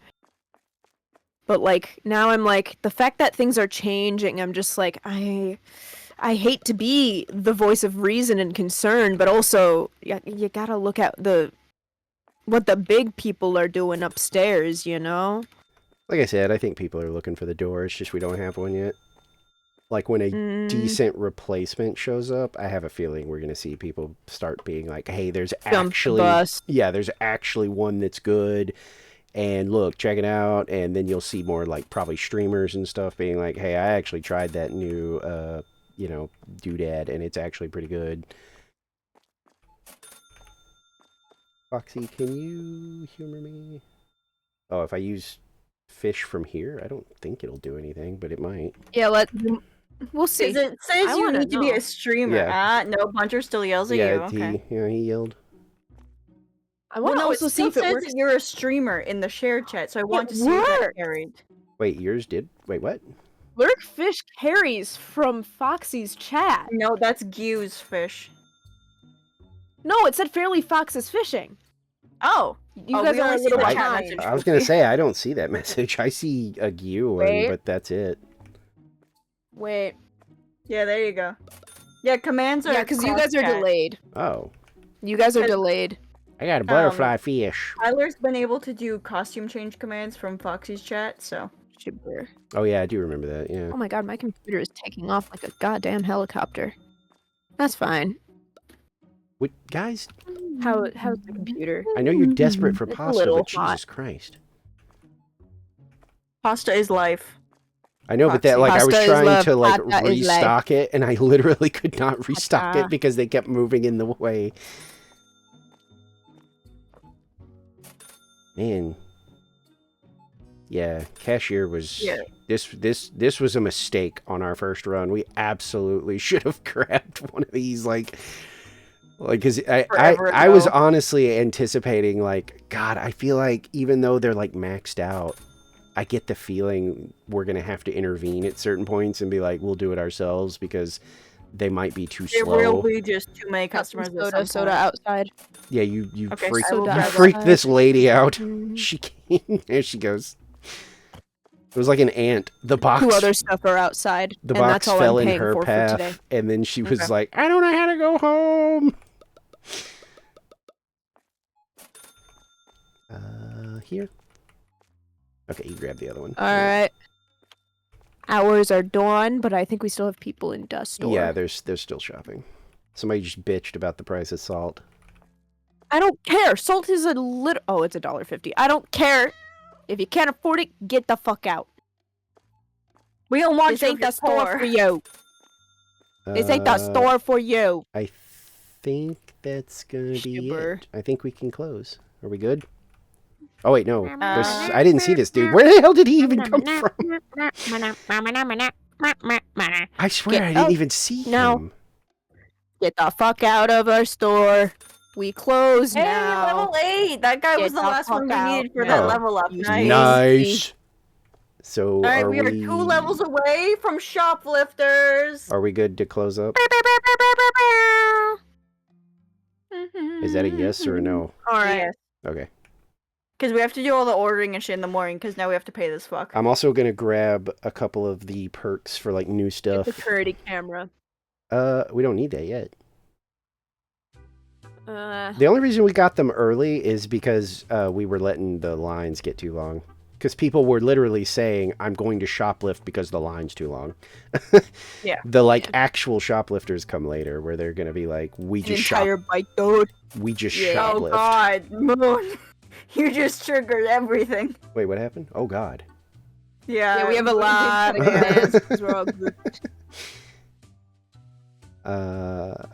[SPEAKER 2] But like now I'm like, the fact that things are changing, I'm just like, I hate to be the voice of reason and concern, but also you gotta look at what the big people are doing upstairs, you know?
[SPEAKER 1] Like I said, I think people are looking for the door. It's just we don't have one yet. Like when a decent replacement shows up, I have a feeling we're going to see people start being like, hey, there's
[SPEAKER 2] Jump the
[SPEAKER 1] actually...
[SPEAKER 2] bus.
[SPEAKER 1] Yeah, there's actually one that's good. And look, check it out. And then you'll see more like probably streamers and stuff being like, hey, I actually tried that new, doodad, and it's actually pretty good. Foxy, can you humor me? Oh, if I use fish from here, I don't think it'll do anything, but it might.
[SPEAKER 2] Yeah, we'll see.
[SPEAKER 3] Because it says
[SPEAKER 2] I
[SPEAKER 3] you
[SPEAKER 2] wanna
[SPEAKER 3] need to be
[SPEAKER 2] know.
[SPEAKER 3] a streamer.
[SPEAKER 1] Yeah.
[SPEAKER 3] No, Buncher still yells at you. Okay.
[SPEAKER 1] He yelled.
[SPEAKER 2] I
[SPEAKER 3] Well,
[SPEAKER 2] want to
[SPEAKER 3] no,
[SPEAKER 2] also
[SPEAKER 3] it
[SPEAKER 2] see
[SPEAKER 3] still
[SPEAKER 2] if it
[SPEAKER 3] says
[SPEAKER 2] works.
[SPEAKER 3] that you're a streamer in the shared chat, so I want to see that
[SPEAKER 2] worked.
[SPEAKER 3] carried.
[SPEAKER 1] Wait, yours did? Wait, what?
[SPEAKER 2] Lurkfish carries from Foxy's chat.
[SPEAKER 3] No, that's Gew's fish.
[SPEAKER 2] No, it said Fairly Fox is fishing.
[SPEAKER 3] Oh.
[SPEAKER 2] You
[SPEAKER 3] Oh,
[SPEAKER 2] guys
[SPEAKER 3] we
[SPEAKER 2] are a
[SPEAKER 3] only see
[SPEAKER 2] little
[SPEAKER 3] the chat
[SPEAKER 2] behind.
[SPEAKER 3] message.
[SPEAKER 1] I was gonna say, I don't see that message. I see a Gyu one,
[SPEAKER 2] Wait.
[SPEAKER 1] but that's it.
[SPEAKER 2] Wait.
[SPEAKER 3] Yeah, there you go. Yeah, commands are.
[SPEAKER 2] Yeah, because you guys are
[SPEAKER 3] cross-chat.
[SPEAKER 2] delayed.
[SPEAKER 1] Oh.
[SPEAKER 2] You guys are
[SPEAKER 3] Cause-
[SPEAKER 2] delayed.
[SPEAKER 1] I got a butterfly fish.
[SPEAKER 3] Tyler's been able to do costume change commands from Foxy's chat, so.
[SPEAKER 2] Super.
[SPEAKER 1] Oh yeah, I do remember that, yeah.
[SPEAKER 2] Oh my god, my computer is taking off like a goddamn helicopter. That's fine.
[SPEAKER 1] What, guys,
[SPEAKER 2] How's the computer?
[SPEAKER 1] I know you're desperate for
[SPEAKER 2] It's a
[SPEAKER 1] pasta,
[SPEAKER 2] little
[SPEAKER 1] but
[SPEAKER 2] hot.
[SPEAKER 1] Jesus Christ.
[SPEAKER 3] Pasta is life.
[SPEAKER 1] I know, but that,
[SPEAKER 2] Foxy.
[SPEAKER 1] like, I was
[SPEAKER 2] Pasta is
[SPEAKER 1] trying
[SPEAKER 2] love,
[SPEAKER 1] to, like,
[SPEAKER 2] pasta is life.
[SPEAKER 1] restock it, and I literally could not restock
[SPEAKER 2] Pasta.
[SPEAKER 1] it because they kept moving in the way. Man. Yeah, cashier was...
[SPEAKER 3] Yeah.
[SPEAKER 1] This was a mistake on our first run. We absolutely should have grabbed one of these, like, because
[SPEAKER 3] Forever
[SPEAKER 1] I was
[SPEAKER 3] ago.
[SPEAKER 1] honestly anticipating, like, God, I feel like even though they're, like, maxed out, I get the feeling we're going to have to intervene at certain points and be like, we'll do it ourselves because they might be too
[SPEAKER 3] There
[SPEAKER 1] slow.
[SPEAKER 3] will be just too many
[SPEAKER 2] Got some
[SPEAKER 3] customers. at some
[SPEAKER 2] soda
[SPEAKER 3] point.
[SPEAKER 2] outside.
[SPEAKER 1] Yeah, you
[SPEAKER 3] Okay,
[SPEAKER 1] freaked,
[SPEAKER 3] I will
[SPEAKER 2] Soda
[SPEAKER 1] you
[SPEAKER 3] grab
[SPEAKER 1] freaked
[SPEAKER 2] outside.
[SPEAKER 1] this lady out.
[SPEAKER 2] Mhm.
[SPEAKER 1] She came. There she goes. It was like an ant. The box,
[SPEAKER 2] Two other stuff are outside.
[SPEAKER 1] the
[SPEAKER 2] and
[SPEAKER 1] box
[SPEAKER 2] that's all
[SPEAKER 1] fell
[SPEAKER 2] I'm
[SPEAKER 1] in
[SPEAKER 2] paying
[SPEAKER 1] her
[SPEAKER 2] for today.
[SPEAKER 1] path, and then she was
[SPEAKER 3] Okay.
[SPEAKER 1] like, "I don't know how to go home." Here. Okay, you grab the other one.
[SPEAKER 2] Alright. Hours are done, but I think we still have people in Dust Store.
[SPEAKER 1] Yeah, they're still shopping. Somebody just bitched about the price of salt.
[SPEAKER 2] I don't care. Salt is a little. Oh, it's $1.50. I don't care. If you can't afford it, get the fuck out.
[SPEAKER 3] We don't want
[SPEAKER 2] This
[SPEAKER 3] you
[SPEAKER 2] ain't
[SPEAKER 3] if you're
[SPEAKER 2] the store
[SPEAKER 3] poor.
[SPEAKER 2] for you. This ain't the store for you.
[SPEAKER 1] I think that's gonna be
[SPEAKER 2] Super.
[SPEAKER 1] it. I think we can close. Are we good? Oh wait, no. There's.
[SPEAKER 3] Uh,
[SPEAKER 1] I didn't see this dude. Where the hell did he even come from? I swear
[SPEAKER 2] Get
[SPEAKER 1] I didn't
[SPEAKER 2] out
[SPEAKER 1] even see
[SPEAKER 2] now.
[SPEAKER 1] him.
[SPEAKER 2] Get the fuck out of our store. We close
[SPEAKER 3] Hey,
[SPEAKER 2] now.
[SPEAKER 3] level 8! That guy was
[SPEAKER 2] Get
[SPEAKER 3] the
[SPEAKER 2] the
[SPEAKER 3] last one we
[SPEAKER 2] fuck out
[SPEAKER 3] needed for
[SPEAKER 1] now.
[SPEAKER 3] that level up.
[SPEAKER 2] You
[SPEAKER 3] Nice.
[SPEAKER 1] Nice. So
[SPEAKER 3] Alright,
[SPEAKER 1] are
[SPEAKER 3] we are 2 levels away from shoplifters.
[SPEAKER 1] Are we good to close up? Is that a yes or a no?
[SPEAKER 2] Alright.
[SPEAKER 1] Okay.
[SPEAKER 3] Because we have to do all the ordering and shit in the morning, because now we have to pay this fuck.
[SPEAKER 1] I'm also gonna grab a couple of the perks for like new
[SPEAKER 2] Get
[SPEAKER 1] stuff.
[SPEAKER 2] the security camera.
[SPEAKER 1] We don't need that yet. The only reason we got them early is because we were letting the lines get too long. Because people were literally saying, I'm going to shoplift because the line's too long.
[SPEAKER 3] Yeah.
[SPEAKER 1] The, like, actual shoplifters come later, where they're going to be like, we
[SPEAKER 2] An
[SPEAKER 1] just
[SPEAKER 2] entire bike, dude.
[SPEAKER 1] we just
[SPEAKER 2] Yeah.
[SPEAKER 3] Oh
[SPEAKER 1] shoplift.
[SPEAKER 3] God, Moon, you just triggered everything.
[SPEAKER 1] Wait, what happened? Oh, God.
[SPEAKER 3] Yeah,
[SPEAKER 2] Yeah, we have a
[SPEAKER 3] Moon
[SPEAKER 2] lot
[SPEAKER 3] did
[SPEAKER 2] of
[SPEAKER 3] trigger
[SPEAKER 2] commands
[SPEAKER 3] it.
[SPEAKER 2] 'cause we're all grouped.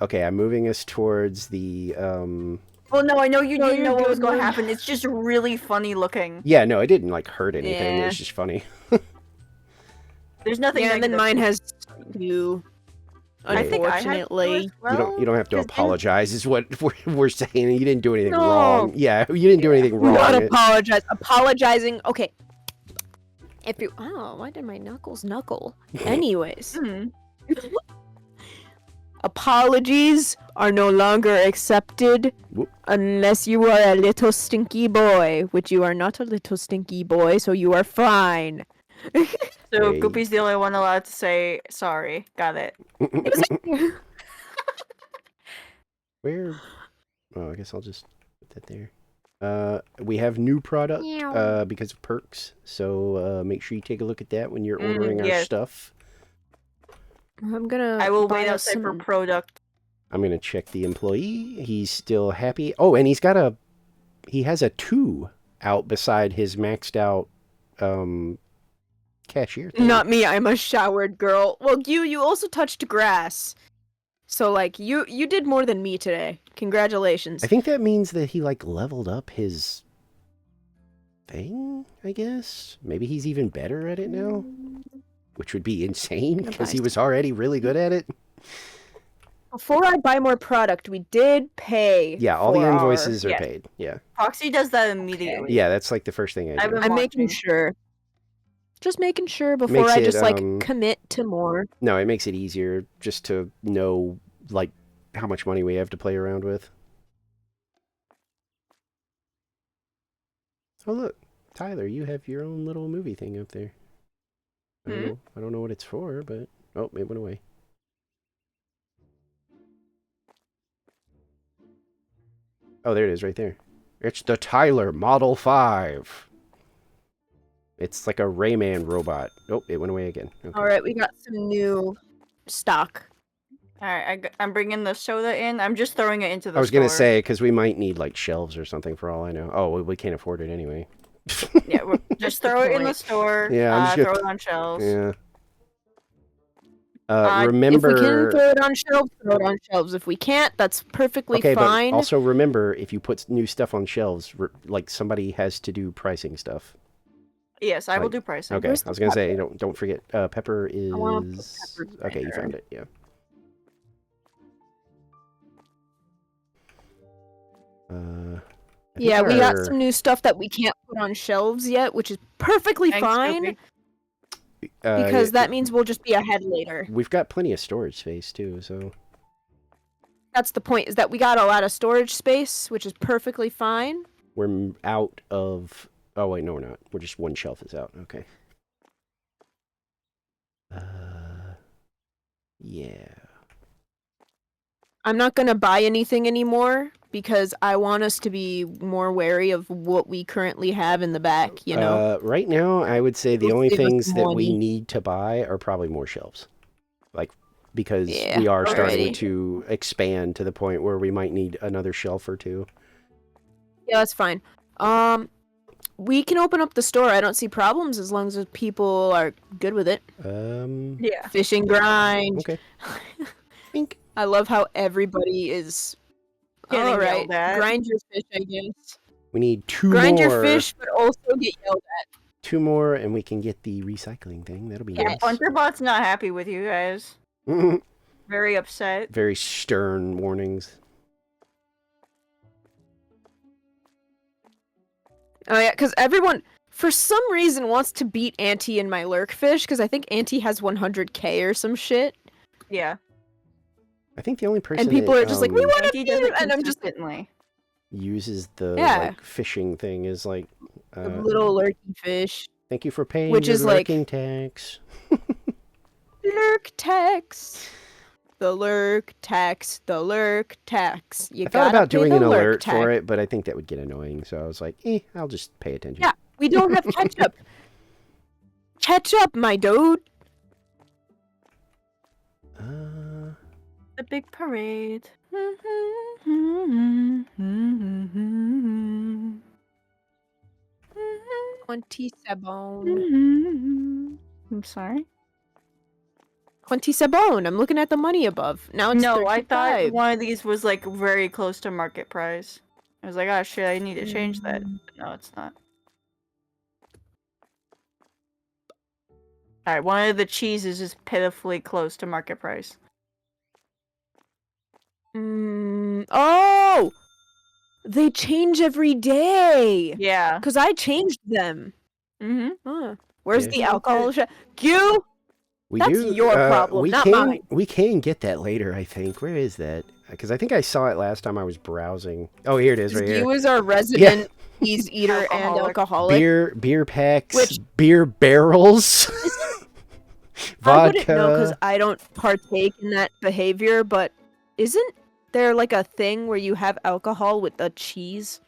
[SPEAKER 1] Okay, I'm moving us towards the,
[SPEAKER 3] Well, no, I know you
[SPEAKER 2] No,
[SPEAKER 3] didn't know
[SPEAKER 2] you're
[SPEAKER 3] what was
[SPEAKER 2] good,
[SPEAKER 3] going to
[SPEAKER 2] Moon.
[SPEAKER 3] happen. It's just really funny looking.
[SPEAKER 1] Yeah, no, it didn't, like, hurt anything. It
[SPEAKER 2] Yeah.
[SPEAKER 1] was just funny.
[SPEAKER 3] There's nothing.
[SPEAKER 2] Yeah, and then
[SPEAKER 3] negative.
[SPEAKER 2] mine has two.
[SPEAKER 3] I think I had two
[SPEAKER 2] Unfortunately.
[SPEAKER 3] as well.
[SPEAKER 1] You don't have to
[SPEAKER 3] 'cause didn't-
[SPEAKER 1] apologize, is what we're saying. You didn't do anything
[SPEAKER 2] No.
[SPEAKER 1] wrong. Yeah, you didn't do anything wrong.
[SPEAKER 2] Not
[SPEAKER 1] It-
[SPEAKER 2] apologize. Apologizing. Okay. If you. Oh, why did my knuckles knuckle? Anyways.
[SPEAKER 3] Hmm.
[SPEAKER 2] Apologies are no longer accepted
[SPEAKER 1] Whoop.
[SPEAKER 2] unless you are a little stinky boy, which you are not a little stinky boy, so you are fine.
[SPEAKER 3] So
[SPEAKER 1] Hey.
[SPEAKER 3] Goopy's the only one allowed to say sorry. Got it.
[SPEAKER 1] Where? Oh, I guess I'll just put that there. We have new product because of perks, so make sure you take a look at that when you're ordering our
[SPEAKER 3] yes.
[SPEAKER 1] stuff.
[SPEAKER 2] I'm gonna.
[SPEAKER 3] I will
[SPEAKER 2] buy
[SPEAKER 3] wait
[SPEAKER 2] us
[SPEAKER 3] outside for
[SPEAKER 2] some-
[SPEAKER 3] product.
[SPEAKER 1] I'm gonna check the employee. He's still happy. Oh, and he has a 2 out beside his maxed out cashier thing.
[SPEAKER 2] Not me. I'm a showered girl. Well, you also touched grass, so like you did more than me today. Congratulations.
[SPEAKER 1] I think that means that he like leveled up his thing, I guess. Maybe he's even better at it now, which would be insane because he was already really good at it.
[SPEAKER 2] Before I buy more product, we did pay.
[SPEAKER 1] Yeah, all the
[SPEAKER 2] for our-
[SPEAKER 1] invoices are
[SPEAKER 3] yeah.
[SPEAKER 1] paid. Yeah.
[SPEAKER 3] Foxy does that immediately.
[SPEAKER 1] Yeah, that's like the first thing I
[SPEAKER 3] I've
[SPEAKER 1] do.
[SPEAKER 3] been
[SPEAKER 2] I'm making
[SPEAKER 3] watching.
[SPEAKER 2] sure. Just making sure before
[SPEAKER 1] Makes
[SPEAKER 2] I
[SPEAKER 1] it,
[SPEAKER 2] just like
[SPEAKER 1] um,
[SPEAKER 2] commit to more.
[SPEAKER 1] No, it makes it easier just to know like how much money we have to play around with. Oh look, Tyler, you have your own little movie thing up there. I don't know what it's for, but oh, it went away. Oh, there it is, right there. It's the Tyler Model 5. It's like a Rayman robot. Oh, it went away again. Okay.
[SPEAKER 2] All right, we got some new stock.
[SPEAKER 3] All right, I'm bringing the soda in. I'm just throwing it into the.
[SPEAKER 1] I was gonna
[SPEAKER 3] store.
[SPEAKER 1] say because we might need like shelves or something for all I know. Oh, we can't afford it anyway.
[SPEAKER 3] Yeah, just throw it in the
[SPEAKER 2] point.
[SPEAKER 3] store.
[SPEAKER 1] Yeah, I'm just
[SPEAKER 3] throw
[SPEAKER 1] gonna-
[SPEAKER 3] it on shelves.
[SPEAKER 1] Yeah.
[SPEAKER 3] If we
[SPEAKER 1] Remember.
[SPEAKER 2] If we can throw it on shelves, throw it on shelves. If we can't, that's perfectly
[SPEAKER 1] Okay,
[SPEAKER 2] fine.
[SPEAKER 1] but also remember, if you put new stuff on shelves, like somebody has to do pricing stuff.
[SPEAKER 3] Yes, I will
[SPEAKER 1] Like-
[SPEAKER 3] do pricing.
[SPEAKER 1] Okay,
[SPEAKER 2] Where's
[SPEAKER 1] I was
[SPEAKER 2] the
[SPEAKER 1] gonna say don't forget. Pepper is
[SPEAKER 2] wanna put pepper
[SPEAKER 1] okay. You
[SPEAKER 2] there.
[SPEAKER 1] found it. Yeah. I think
[SPEAKER 2] Yeah, we got
[SPEAKER 1] our-
[SPEAKER 2] some new stuff that we can't put on shelves yet, which is perfectly
[SPEAKER 3] Thanks,
[SPEAKER 2] fine
[SPEAKER 3] Goopy.
[SPEAKER 2] because
[SPEAKER 1] yeah,
[SPEAKER 2] that means we'll just be ahead later.
[SPEAKER 1] we've got plenty of storage space too. So
[SPEAKER 2] That's the point, is that we got a lot of storage space, which is perfectly fine.
[SPEAKER 1] we're out of. Oh wait, no, we're not. We're just one shelf is out. Okay. Yeah.
[SPEAKER 2] I'm not gonna buy anything anymore because I want us to be more wary of what we currently have in the back, you know?
[SPEAKER 1] Right now, I would say the
[SPEAKER 2] It'll
[SPEAKER 1] only
[SPEAKER 2] save us
[SPEAKER 1] things that we
[SPEAKER 2] money.
[SPEAKER 1] need to buy are probably more shelves. Like, because
[SPEAKER 2] Yeah,
[SPEAKER 1] we are starting
[SPEAKER 2] alrighty.
[SPEAKER 1] to expand to the point where we might need another shelf or two.
[SPEAKER 2] Yeah, that's fine. We can open up the store. I don't see problems as long as people are good with it.
[SPEAKER 3] Yeah.
[SPEAKER 2] Fishing grind.
[SPEAKER 1] Okay. Bink.
[SPEAKER 2] I love how everybody is.
[SPEAKER 3] Getting
[SPEAKER 2] All right,
[SPEAKER 3] yelled at.
[SPEAKER 2] grind your fish, I guess.
[SPEAKER 1] We need two
[SPEAKER 2] Grind
[SPEAKER 1] more.
[SPEAKER 2] your fish, but also get yelled at.
[SPEAKER 1] 2 more, and we can get the recycling thing. That'll be
[SPEAKER 3] Yeah,
[SPEAKER 1] nice.
[SPEAKER 3] Bunterbot's not happy with you guys. Very upset.
[SPEAKER 1] Very stern warnings.
[SPEAKER 2] Oh yeah, because everyone, for some reason, wants to beat Auntie in my lurkfish. Because I think Auntie has 100k or some shit,
[SPEAKER 3] Yeah.
[SPEAKER 1] I think the only person
[SPEAKER 2] and people
[SPEAKER 1] that,
[SPEAKER 2] are just like, "We want to
[SPEAKER 3] Auntie
[SPEAKER 2] beat
[SPEAKER 3] does
[SPEAKER 2] him,"
[SPEAKER 3] it
[SPEAKER 2] and I'm just
[SPEAKER 3] consistently.
[SPEAKER 1] uses the
[SPEAKER 2] Yeah.
[SPEAKER 1] like fishing thing is like.
[SPEAKER 2] a little lurky fish.
[SPEAKER 1] Thank you for paying
[SPEAKER 2] Which
[SPEAKER 1] your
[SPEAKER 2] is like-
[SPEAKER 1] lurking tax.
[SPEAKER 2] Lurk text. The lurk tax. The lurk tax. You
[SPEAKER 1] I thought
[SPEAKER 2] gotta
[SPEAKER 1] about
[SPEAKER 2] pay
[SPEAKER 1] doing
[SPEAKER 2] the
[SPEAKER 1] an
[SPEAKER 2] lurk
[SPEAKER 1] alert
[SPEAKER 2] tax.
[SPEAKER 1] for it, but I think that would get annoying. So I was like, I'll just pay attention.
[SPEAKER 2] Yeah, we don't have ketchup. Ketchup, my dude.
[SPEAKER 3] The big parade.
[SPEAKER 2] 27.
[SPEAKER 3] I'm sorry.
[SPEAKER 2] 27. I'm looking at the money above. Now it's
[SPEAKER 3] No, I thought
[SPEAKER 2] 35.
[SPEAKER 3] one of these was like very close to market price. I was like, oh shit, I need to change that. But no, it's not. Alright, one of the cheeses is pitifully close to market price.
[SPEAKER 2] Oh! They change every day.
[SPEAKER 3] Yeah.
[SPEAKER 2] Because I changed them.
[SPEAKER 3] Mm-hmm.
[SPEAKER 2] Huh. Where's
[SPEAKER 1] Yeah.
[SPEAKER 2] the alcohol? Q? That's
[SPEAKER 1] do,
[SPEAKER 2] your problem, not mine.
[SPEAKER 1] We can get that later, I think. Where is that? Because I think I saw it last time I was browsing. Oh, here it is, right here.
[SPEAKER 2] Q is our resident cheese eater and
[SPEAKER 3] Alcoholic.
[SPEAKER 2] alcoholic.
[SPEAKER 1] Beer packs,
[SPEAKER 2] Which-
[SPEAKER 1] beer barrels,
[SPEAKER 2] I wouldn't know because
[SPEAKER 1] vodka.
[SPEAKER 2] I don't partake in that behavior, but isn't there like a thing where you have alcohol with a cheese?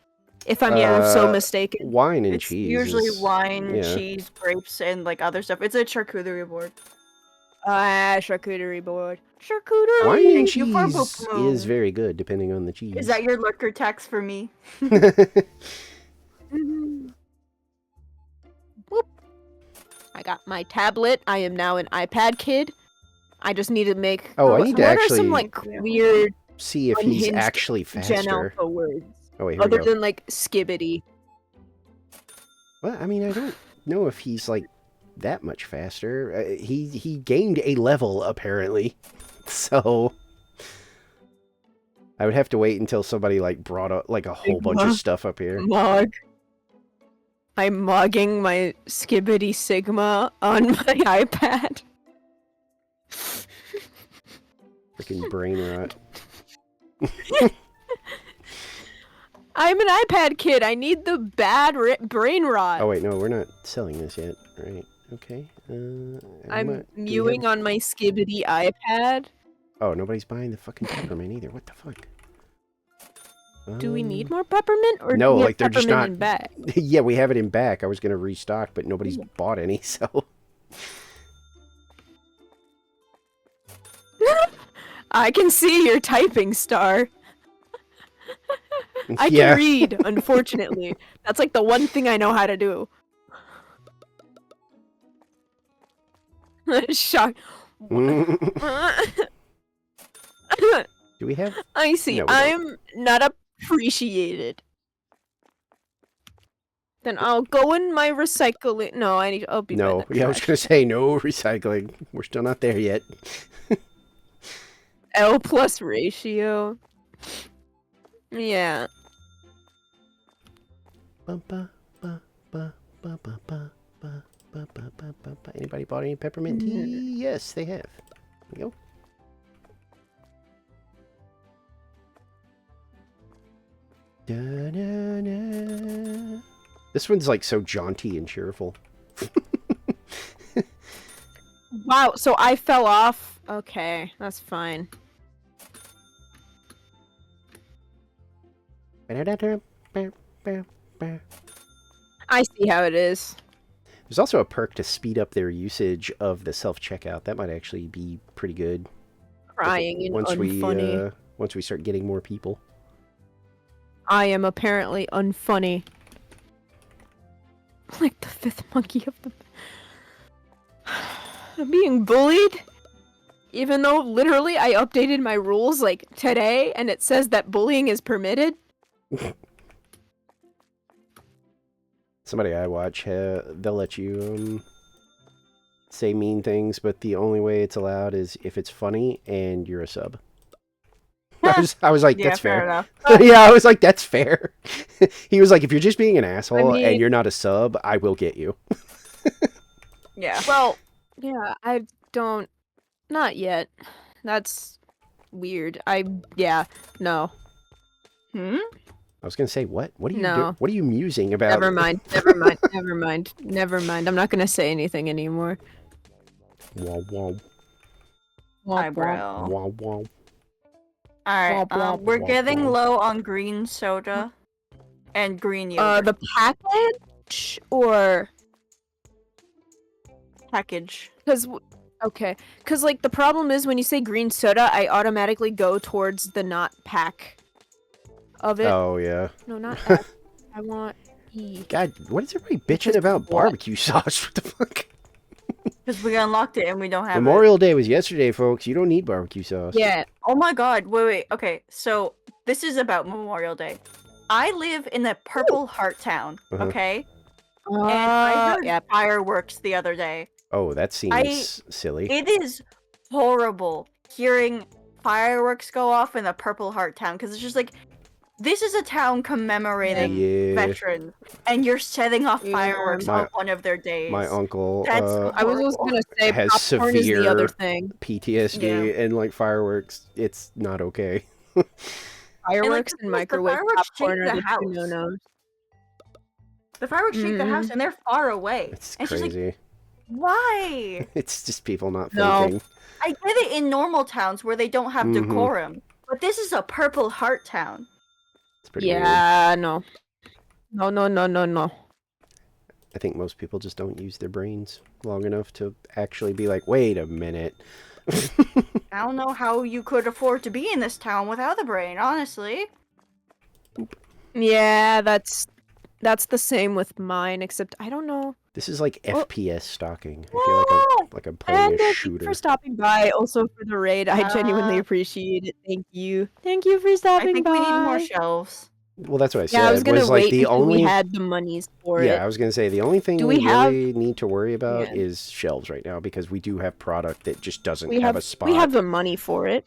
[SPEAKER 2] If I'm so mistaken.
[SPEAKER 1] Wine and
[SPEAKER 3] It's
[SPEAKER 1] cheese.
[SPEAKER 3] usually
[SPEAKER 1] is-
[SPEAKER 3] wine,
[SPEAKER 1] yeah.
[SPEAKER 3] cheese, grapes, and like other stuff. It's a charcuterie board.
[SPEAKER 2] Charcuterie board. Charcuterie!
[SPEAKER 1] Wine and
[SPEAKER 3] Thank you for
[SPEAKER 1] cheese
[SPEAKER 3] Boopmo.
[SPEAKER 1] is very good, depending on the cheese.
[SPEAKER 3] Is that your liquor tax for me?
[SPEAKER 2] Mhm. Boop. I got my tablet. I am now an iPad kid. I just need to make.
[SPEAKER 1] Oh, I need to
[SPEAKER 2] what are
[SPEAKER 1] actually
[SPEAKER 2] some like weird
[SPEAKER 1] See if he's
[SPEAKER 2] unhinged
[SPEAKER 1] actually
[SPEAKER 2] Gen
[SPEAKER 1] faster.
[SPEAKER 2] Alpha words
[SPEAKER 1] Oh wait, here we
[SPEAKER 2] other
[SPEAKER 1] go.
[SPEAKER 2] than like skibbity?
[SPEAKER 1] Well, I mean, I don't know if he's like that much faster. He gained a level apparently, so I would have to wait until somebody like brought up like a whole bunch of
[SPEAKER 2] Sigma.
[SPEAKER 1] stuff up here.
[SPEAKER 2] Mog. I'm mogging my skibbity sigma on my iPad.
[SPEAKER 1] Freaking brain rot.
[SPEAKER 2] I'm an iPad kid. I need the bad brain rot.
[SPEAKER 1] Oh wait, no, we're not selling this yet. Right? Okay.
[SPEAKER 2] I'm mewing on my skibbity iPad.
[SPEAKER 1] Oh, nobody's buying the fucking peppermint either. What the fuck?
[SPEAKER 2] Do we need more peppermint, or
[SPEAKER 1] no,
[SPEAKER 2] do we have
[SPEAKER 1] like, they're just
[SPEAKER 2] peppermint
[SPEAKER 1] not-
[SPEAKER 2] in bag?
[SPEAKER 1] Yeah, we have it in back. I was gonna restock, but nobody's bought any. So
[SPEAKER 2] I can see your typing, Star. I
[SPEAKER 1] yeah.
[SPEAKER 2] can read, unfortunately. That's like the one thing I know how to do. Shock.
[SPEAKER 1] Do we have?
[SPEAKER 2] I see.
[SPEAKER 1] No, we don't.
[SPEAKER 2] I'm not appreciated. Then I'll go in my recycling. No, I'll be.
[SPEAKER 1] No.
[SPEAKER 2] by the
[SPEAKER 1] Yeah, I was
[SPEAKER 2] trash.
[SPEAKER 1] gonna say no recycling. We're still not there yet.
[SPEAKER 2] L plus ratio. Yeah.
[SPEAKER 1] Anybody bought any peppermint tea? Yes, they have. There we go. Da-na-na. This one's like so jaunty and cheerful.
[SPEAKER 2] Wow. So I fell off. Okay, that's fine. I see how it is.
[SPEAKER 1] There's also a perk to speed up their usage of the self-checkout. That might actually be pretty good.
[SPEAKER 2] Crying and
[SPEAKER 1] once
[SPEAKER 2] unfunny.
[SPEAKER 1] once we start getting more people.
[SPEAKER 2] I am apparently unfunny. Like the fifth monkey of the... I'm being bullied? Even though literally I updated my rules like today and it says that bullying is permitted?
[SPEAKER 1] Somebody I watch, they'll let you say mean things, but the only way it's allowed is if it's funny and you're a sub. I was like,
[SPEAKER 3] Yeah,
[SPEAKER 1] that's
[SPEAKER 3] fair
[SPEAKER 1] fair.
[SPEAKER 3] enough.
[SPEAKER 1] Yeah, I was like, that's fair. He was like, if you're just being an asshole
[SPEAKER 2] mean-
[SPEAKER 1] and you're not a sub, I will get you.
[SPEAKER 3] Yeah.
[SPEAKER 2] Well, yeah, I don't... Not yet. That's weird. Yeah, no.
[SPEAKER 3] Hmm?
[SPEAKER 1] I was gonna say, what? What are you
[SPEAKER 2] No.
[SPEAKER 1] What are you musing about?
[SPEAKER 2] Never mind. Never mind. Never mind. Never mind. I'm not gonna say anything anymore.
[SPEAKER 1] Wow, wow.
[SPEAKER 3] eyebrow.
[SPEAKER 1] Wow, wow.
[SPEAKER 3] Alright,
[SPEAKER 2] Womp womp.
[SPEAKER 3] we're
[SPEAKER 1] Womp
[SPEAKER 3] getting
[SPEAKER 1] womp.
[SPEAKER 3] low on green soda and green yogurt
[SPEAKER 2] The package or
[SPEAKER 3] package.
[SPEAKER 2] because like the problem is when you say green soda, I automatically go towards the not pack of it.
[SPEAKER 1] Oh, yeah.
[SPEAKER 2] No, not F. I want E.
[SPEAKER 1] God, what is everybody bitching
[SPEAKER 2] Just
[SPEAKER 1] about
[SPEAKER 2] what?
[SPEAKER 1] barbecue sauce? What the fuck?
[SPEAKER 3] Because we unlocked it and we don't have it.
[SPEAKER 1] Memorial Day was yesterday, folks. You don't need barbecue sauce.
[SPEAKER 2] Yeah.
[SPEAKER 3] Oh my god, wait. Okay, so this is about Memorial Day. I live in the Purple Heart Town,
[SPEAKER 1] Uh-huh.
[SPEAKER 3] okay? And I heard
[SPEAKER 2] yeah.
[SPEAKER 3] fireworks the other day.
[SPEAKER 1] Oh, that seems silly.
[SPEAKER 3] It is horrible hearing fireworks go off in the Purple Heart Town because it's just like, this is a town commemorating
[SPEAKER 1] Yeah.
[SPEAKER 3] veterans, and you're setting off
[SPEAKER 2] Yeah.
[SPEAKER 3] fireworks
[SPEAKER 1] My-
[SPEAKER 3] on one of their days.
[SPEAKER 1] My uncle
[SPEAKER 3] That's
[SPEAKER 2] I was just
[SPEAKER 3] horrible.
[SPEAKER 2] gonna say
[SPEAKER 1] has
[SPEAKER 2] popcorn is the other
[SPEAKER 1] severe
[SPEAKER 2] thing.
[SPEAKER 1] PTSD and like fireworks. It's not okay.
[SPEAKER 2] Fireworks
[SPEAKER 3] the
[SPEAKER 2] and
[SPEAKER 3] thing is, the
[SPEAKER 2] microwave
[SPEAKER 3] fireworks
[SPEAKER 2] popcorn
[SPEAKER 3] shake
[SPEAKER 2] are
[SPEAKER 3] the
[SPEAKER 2] the
[SPEAKER 3] house.
[SPEAKER 2] two no-nos.
[SPEAKER 3] The fireworks shake the house, and they're far away.
[SPEAKER 1] It's
[SPEAKER 3] and she's like,
[SPEAKER 1] crazy.
[SPEAKER 3] why?
[SPEAKER 1] It's just people not
[SPEAKER 2] No.
[SPEAKER 1] thinking.
[SPEAKER 3] I get it in normal towns where they don't have
[SPEAKER 1] Mhm.
[SPEAKER 3] decorum, but this is a Purple Heart Town.
[SPEAKER 1] It's pretty weird.
[SPEAKER 2] Yeah, no. No.
[SPEAKER 1] I think most people just don't use their brains long enough to actually be like, wait a minute.
[SPEAKER 3] I don't know how you could afford to be in this town without a brain, honestly.
[SPEAKER 2] Yeah, that's the same with mine, except I don't know.
[SPEAKER 1] This is like
[SPEAKER 2] Oh.
[SPEAKER 1] FPS stalking. I feel like I'm playing
[SPEAKER 2] And
[SPEAKER 1] a
[SPEAKER 2] thank you
[SPEAKER 1] shooter.
[SPEAKER 2] for stopping by, also for the raid. I genuinely
[SPEAKER 3] Uh,
[SPEAKER 2] appreciate it. Thank you. Thank you for
[SPEAKER 3] I
[SPEAKER 2] stopping
[SPEAKER 3] think
[SPEAKER 2] by.
[SPEAKER 3] we need more shelves.
[SPEAKER 1] Well, that's what I said.
[SPEAKER 2] Yeah, I was gonna
[SPEAKER 1] was like
[SPEAKER 2] wait
[SPEAKER 1] the
[SPEAKER 2] until
[SPEAKER 1] only.
[SPEAKER 2] we had the monies for
[SPEAKER 1] Yeah,
[SPEAKER 2] it.
[SPEAKER 1] I was gonna say the only thing
[SPEAKER 2] Do
[SPEAKER 1] we
[SPEAKER 2] we have-
[SPEAKER 1] really need to worry about
[SPEAKER 2] Yeah.
[SPEAKER 1] is shelves right now because we do have product that just doesn't
[SPEAKER 2] We
[SPEAKER 1] have
[SPEAKER 2] have
[SPEAKER 1] a spot.
[SPEAKER 2] we have the money for it.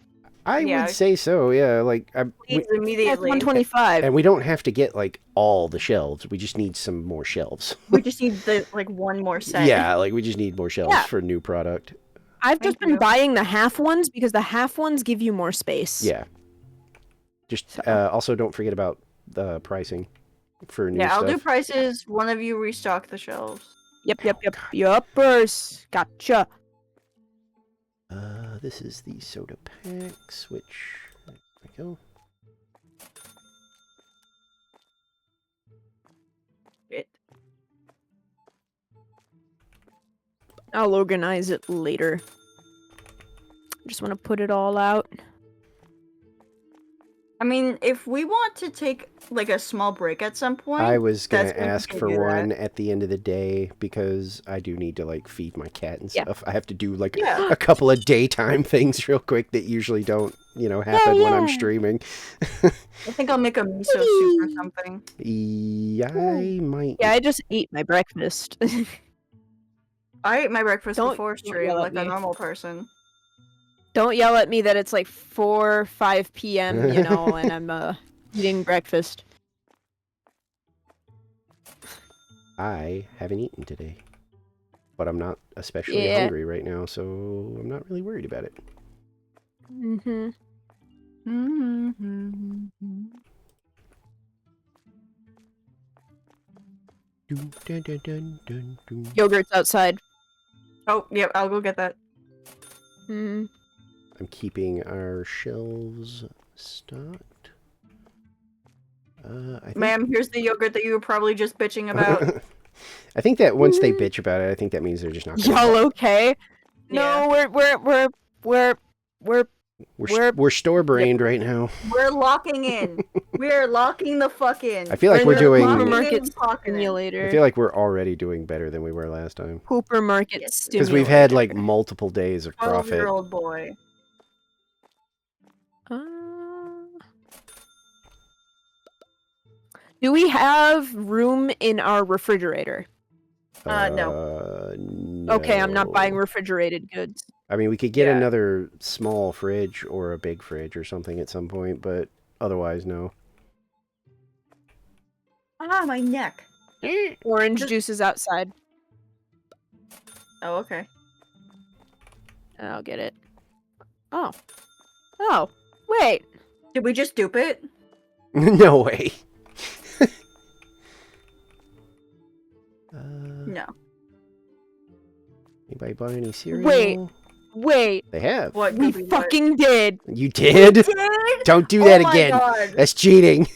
[SPEAKER 1] I
[SPEAKER 3] Yeah.
[SPEAKER 1] would say so. Yeah, like
[SPEAKER 3] Please,
[SPEAKER 2] Yeah,
[SPEAKER 3] immediately.
[SPEAKER 2] 125.
[SPEAKER 1] and we don't have to get like all the shelves. We just need some more shelves.
[SPEAKER 3] We just need one more set.
[SPEAKER 1] Yeah, like we just need more shelves
[SPEAKER 2] Yeah.
[SPEAKER 1] for new product.
[SPEAKER 2] I've just
[SPEAKER 3] Thank
[SPEAKER 2] been
[SPEAKER 3] you.
[SPEAKER 2] buying the half ones because the half ones give you more space.
[SPEAKER 1] Yeah. Just
[SPEAKER 2] So-
[SPEAKER 1] also don't forget about the pricing for new
[SPEAKER 3] Yeah, I'll do
[SPEAKER 1] stuff.
[SPEAKER 3] prices. One of you restock the shelves.
[SPEAKER 2] Yep. Yuppers. Gotcha.
[SPEAKER 1] This is the soda packs, which there we go.
[SPEAKER 3] It.
[SPEAKER 2] I'll organize it later. Just want to put it all out.
[SPEAKER 3] I mean, if we want to take like a small break at some point,
[SPEAKER 1] I was gonna
[SPEAKER 3] that's when we
[SPEAKER 1] ask
[SPEAKER 3] can
[SPEAKER 1] for
[SPEAKER 3] do that.
[SPEAKER 1] one at the end of the day because I do need to like feed my cat and
[SPEAKER 2] Yeah.
[SPEAKER 1] stuff. I have to do like
[SPEAKER 3] Yeah.
[SPEAKER 1] a couple of daytime things real quick that usually don't, happen when I'm
[SPEAKER 2] yeah.
[SPEAKER 1] streaming.
[SPEAKER 3] I think I'll make a miso soup or something.
[SPEAKER 1] Yeah, I might.
[SPEAKER 2] Yeah, I just ate my breakfast.
[SPEAKER 3] I ate my breakfast
[SPEAKER 2] Don't-
[SPEAKER 3] before
[SPEAKER 2] don't
[SPEAKER 3] stream
[SPEAKER 2] yell at
[SPEAKER 3] like a
[SPEAKER 2] me.
[SPEAKER 3] normal person.
[SPEAKER 2] Don't yell at me that it's like 5 p.m., and I'm eating breakfast.
[SPEAKER 1] I haven't eaten today, but I'm not especially
[SPEAKER 2] Yeah.
[SPEAKER 1] hungry right now, so I'm not really worried about it.
[SPEAKER 2] Mm-hmm.
[SPEAKER 1] Dun, dun, dun, dun, dun, dun.
[SPEAKER 2] Yogurt's outside.
[SPEAKER 3] Oh, yeah, I'll go get that.
[SPEAKER 2] Mm.
[SPEAKER 1] I'm keeping our shelves stocked. I think...
[SPEAKER 3] Ma'am, here's the yogurt that you were probably just bitching about.
[SPEAKER 1] I think that once they bitch about it, I think that means they're just not. Gonna
[SPEAKER 2] Y'all okay?
[SPEAKER 3] Yeah.
[SPEAKER 2] No,
[SPEAKER 1] We're store brained right now.
[SPEAKER 3] We're locking in. We're locking the fuck in.
[SPEAKER 1] I feel like we're
[SPEAKER 2] in the
[SPEAKER 1] doing.
[SPEAKER 3] locking
[SPEAKER 2] supermarket
[SPEAKER 3] in, locking in.
[SPEAKER 2] stimulator.
[SPEAKER 1] I feel like we're already doing better than we were last time
[SPEAKER 2] Hooper Market
[SPEAKER 3] Yes.
[SPEAKER 2] stimulator.
[SPEAKER 1] because we've had like multiple days of profit.
[SPEAKER 3] 12-year-old boy.
[SPEAKER 2] Do we have room in our refrigerator?
[SPEAKER 3] No.
[SPEAKER 2] Okay, I'm not buying
[SPEAKER 1] No.
[SPEAKER 2] refrigerated goods.
[SPEAKER 1] I mean, we could get
[SPEAKER 3] Yeah.
[SPEAKER 1] another small fridge or a big fridge or something at some point, but otherwise, no.
[SPEAKER 3] Ah, my neck.
[SPEAKER 2] Orange
[SPEAKER 3] Just-
[SPEAKER 2] juice is outside.
[SPEAKER 3] Oh, okay.
[SPEAKER 2] I'll get it. Oh. Oh. Wait.
[SPEAKER 3] Did we just dupe it?
[SPEAKER 1] No way.
[SPEAKER 3] No.
[SPEAKER 1] Anybody bought any cereal?
[SPEAKER 2] Wait. Wait,
[SPEAKER 1] They have.
[SPEAKER 3] What?
[SPEAKER 2] we
[SPEAKER 3] Goopy, what?
[SPEAKER 2] fucking did.
[SPEAKER 1] You did?
[SPEAKER 3] Did?
[SPEAKER 1] Don't do
[SPEAKER 3] Oh
[SPEAKER 1] that
[SPEAKER 3] my
[SPEAKER 1] again.
[SPEAKER 3] God.
[SPEAKER 1] That's cheating.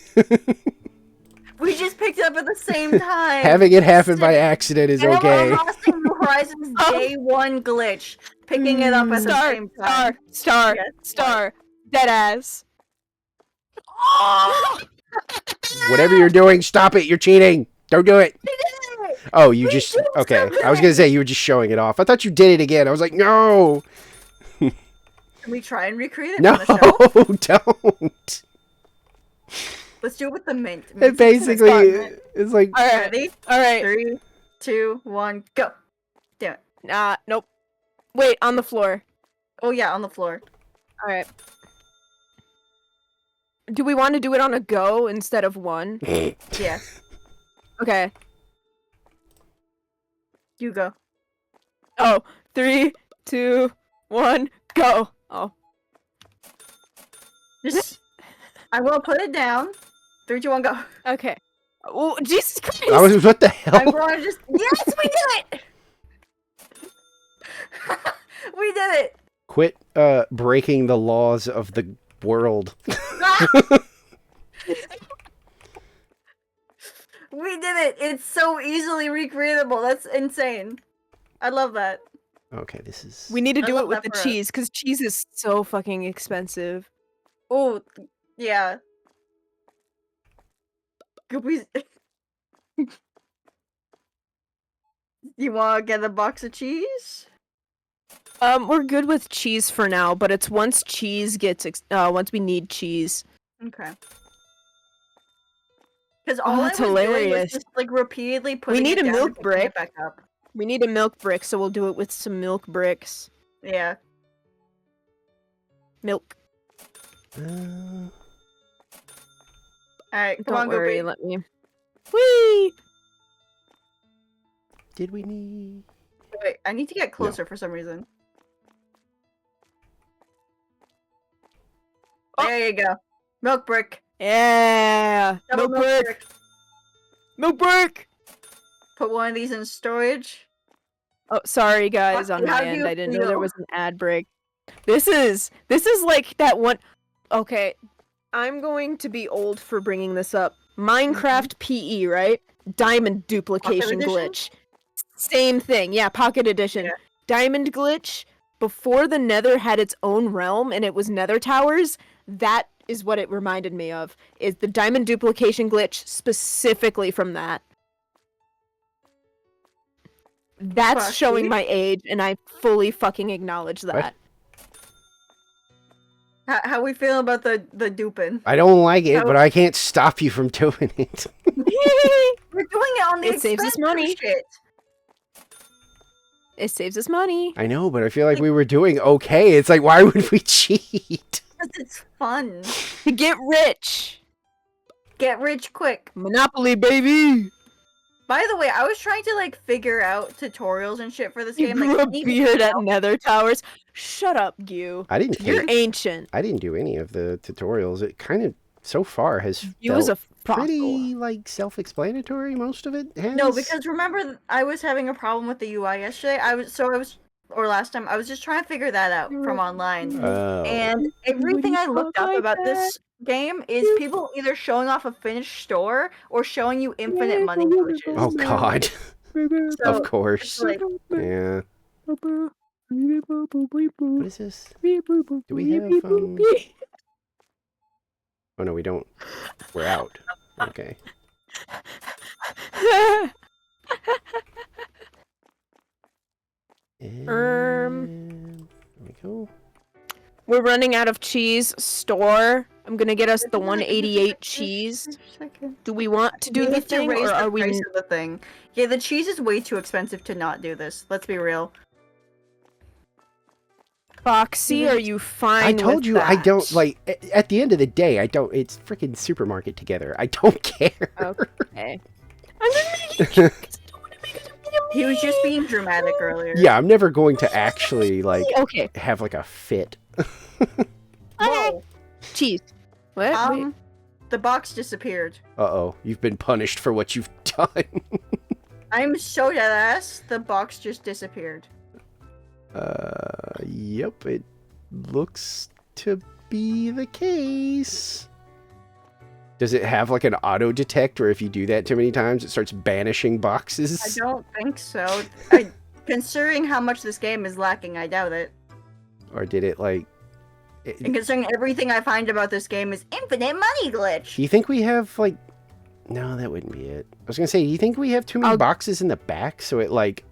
[SPEAKER 3] We just picked it up at the same time.
[SPEAKER 1] Having it happen by accident is
[SPEAKER 3] Animal
[SPEAKER 1] okay.
[SPEAKER 3] Crossing New Horizons
[SPEAKER 2] Oh.
[SPEAKER 3] day one glitch. Picking it up at the
[SPEAKER 2] Star,
[SPEAKER 3] same time.
[SPEAKER 2] star,
[SPEAKER 3] Yes,
[SPEAKER 2] star, dead ass. Oh!
[SPEAKER 1] Whatever you're doing, stop it. You're cheating. Don't do it. Oh, you just...
[SPEAKER 3] did
[SPEAKER 1] Okay.
[SPEAKER 3] something.
[SPEAKER 1] I was going to say you were just showing it off. I thought you did it again. I was like, no.
[SPEAKER 3] Can we try and recreate it
[SPEAKER 1] No,
[SPEAKER 3] on the show?
[SPEAKER 1] don't.
[SPEAKER 3] Let's do it with the mint.
[SPEAKER 1] It
[SPEAKER 3] Mint's
[SPEAKER 1] basically...
[SPEAKER 3] fun.
[SPEAKER 1] It's like...
[SPEAKER 2] All right,
[SPEAKER 3] Ready?
[SPEAKER 2] all right.
[SPEAKER 3] 3, 2, 1, go. Damn it.
[SPEAKER 2] Nope. Wait, on the floor.
[SPEAKER 3] Oh yeah, on the floor.
[SPEAKER 2] All right. Do we want to do it on a go instead of one?
[SPEAKER 3] Yeah,
[SPEAKER 2] Okay.
[SPEAKER 3] you go.
[SPEAKER 2] Oh, 3, 2, 1, go. Oh.
[SPEAKER 3] Just, I will put it down. 3, 2, 1, go.
[SPEAKER 2] Okay. Oh, Jesus Christ.
[SPEAKER 1] I was... What the
[SPEAKER 3] I'm
[SPEAKER 1] hell?
[SPEAKER 3] going to just. Yes, we did it. We did it.
[SPEAKER 1] Quit breaking the laws of the world.
[SPEAKER 3] We did it. It's so easily recreatable. That's insane. I love that.
[SPEAKER 1] Okay, this is...
[SPEAKER 2] We need to
[SPEAKER 3] I
[SPEAKER 2] do
[SPEAKER 3] love
[SPEAKER 2] it with
[SPEAKER 3] that
[SPEAKER 2] the
[SPEAKER 3] for us.
[SPEAKER 2] cheese, because cheese is so fucking expensive.
[SPEAKER 3] Oh, yeah. Goopy's. You want to get a box of cheese?
[SPEAKER 2] We're good with cheese for now, but it's once cheese gets, once we need cheese.
[SPEAKER 3] Okay. Because all I
[SPEAKER 2] that's
[SPEAKER 3] was doing was
[SPEAKER 2] hilarious.
[SPEAKER 3] just like repeatedly putting
[SPEAKER 2] need
[SPEAKER 3] it
[SPEAKER 2] a
[SPEAKER 3] down
[SPEAKER 2] milk
[SPEAKER 3] and picking
[SPEAKER 2] brick.
[SPEAKER 3] it back up.
[SPEAKER 2] We need a milk brick, so we'll do it with some milk bricks.
[SPEAKER 3] Yeah.
[SPEAKER 2] Milk.
[SPEAKER 3] All right, come
[SPEAKER 2] Don't
[SPEAKER 3] on,
[SPEAKER 2] worry,
[SPEAKER 3] Goopy.
[SPEAKER 2] let me. Whee!
[SPEAKER 1] Did we need...
[SPEAKER 3] Wait, I need to get closer for some reason.
[SPEAKER 2] Oh.
[SPEAKER 3] There you go. Milk brick.
[SPEAKER 2] Yeah!
[SPEAKER 3] Double
[SPEAKER 2] Milk brick! Milk brick!
[SPEAKER 3] Put one of these in storage.
[SPEAKER 2] Oh, sorry guys, on
[SPEAKER 3] How
[SPEAKER 2] my
[SPEAKER 3] do
[SPEAKER 2] end,
[SPEAKER 3] you
[SPEAKER 2] I didn't know there
[SPEAKER 3] feel?
[SPEAKER 2] was an ad break. This is like that one. Okay, I'm going to be old for bringing this up. Minecraft PE, right? Diamond duplication
[SPEAKER 3] edition?
[SPEAKER 2] glitch. Same thing, yeah, pocket edition.
[SPEAKER 3] Yeah.
[SPEAKER 2] Diamond glitch. Before the Nether had its own realm and it was Nether towers, that is what it reminded me of. Is the diamond duplication glitch specifically from that? That's
[SPEAKER 3] Fuck
[SPEAKER 2] showing
[SPEAKER 3] you.
[SPEAKER 2] my age, and I fully fucking acknowledge that.
[SPEAKER 3] How we feel about the duping?
[SPEAKER 1] I don't like it,
[SPEAKER 3] How-
[SPEAKER 1] but I can't stop you from doing it.
[SPEAKER 3] We're doing it on the
[SPEAKER 2] It saves us
[SPEAKER 3] expensive
[SPEAKER 2] money.
[SPEAKER 3] shit.
[SPEAKER 2] It saves us money.
[SPEAKER 1] I know, but I feel like we were doing okay. It's like, why would we cheat?
[SPEAKER 3] 'Cause it's fun.
[SPEAKER 2] To get rich.
[SPEAKER 3] Get rich quick.
[SPEAKER 2] Monopoly, baby.
[SPEAKER 3] By the way, I was trying to like figure out tutorials and shit for this
[SPEAKER 2] You
[SPEAKER 3] game.
[SPEAKER 2] grew
[SPEAKER 3] Like,
[SPEAKER 2] a
[SPEAKER 3] even
[SPEAKER 2] beard at
[SPEAKER 3] now-
[SPEAKER 2] Nether towers. Shut up, Gyu.
[SPEAKER 1] I didn't
[SPEAKER 2] You're
[SPEAKER 1] take,
[SPEAKER 2] ancient.
[SPEAKER 1] I didn't do any of the tutorials. It kind of, so far, has
[SPEAKER 2] You was
[SPEAKER 1] felt
[SPEAKER 2] a fossil.
[SPEAKER 1] pretty, like, self-explanatory. Most of it has.
[SPEAKER 3] No, because remember I was having a problem with the UI yesterday. Or last time I was just trying to figure that out from online.
[SPEAKER 1] Oh.
[SPEAKER 3] And everything I looked up
[SPEAKER 2] like
[SPEAKER 3] about this game is people either showing off a finished store or showing you infinite money glitches.
[SPEAKER 1] Oh, God.
[SPEAKER 3] So,
[SPEAKER 1] Of course.
[SPEAKER 3] like,
[SPEAKER 1] Yeah. What is this? Do we have, Oh, no, we don't. We're out. Okay. And... There we go.
[SPEAKER 2] We're running out of cheese. Store. I'm gonna get us the
[SPEAKER 3] Isn't that-
[SPEAKER 2] 188 cheese. Do we want to do
[SPEAKER 3] we
[SPEAKER 2] the
[SPEAKER 3] need to
[SPEAKER 2] thing,
[SPEAKER 3] raise
[SPEAKER 2] or
[SPEAKER 3] the
[SPEAKER 2] are we?
[SPEAKER 3] price of the thing. Yeah, the cheese is way too expensive to not do this. Let's be real.
[SPEAKER 2] Foxy, are you fine?
[SPEAKER 1] I told
[SPEAKER 2] with
[SPEAKER 1] you I
[SPEAKER 2] that?
[SPEAKER 1] don't, like, at the end of the day, I don't, it's freaking supermarket together. I don't care.
[SPEAKER 2] Okay. I'm gonna make it.
[SPEAKER 3] He was just being dramatic earlier.
[SPEAKER 1] Yeah, I'm never going to actually, like,
[SPEAKER 2] Okay.
[SPEAKER 1] have, like, a fit.
[SPEAKER 3] Whoa.
[SPEAKER 2] Cheese. What? Wait.
[SPEAKER 3] The box disappeared.
[SPEAKER 1] Uh-oh, you've been punished for what you've done.
[SPEAKER 3] I'm so dead ass. The box just disappeared.
[SPEAKER 1] Yep, it looks to be the case. Does it have like an auto detect where if you do that too many times, it starts banishing boxes?
[SPEAKER 3] I don't think so. Considering how much this game is lacking, I doubt it.
[SPEAKER 1] Or did it like...
[SPEAKER 3] And considering everything I find about this game is infinite money glitch.
[SPEAKER 1] Do you think we have like... No, that wouldn't be it. I was gonna say, do you think we have too many boxes in the back so it like...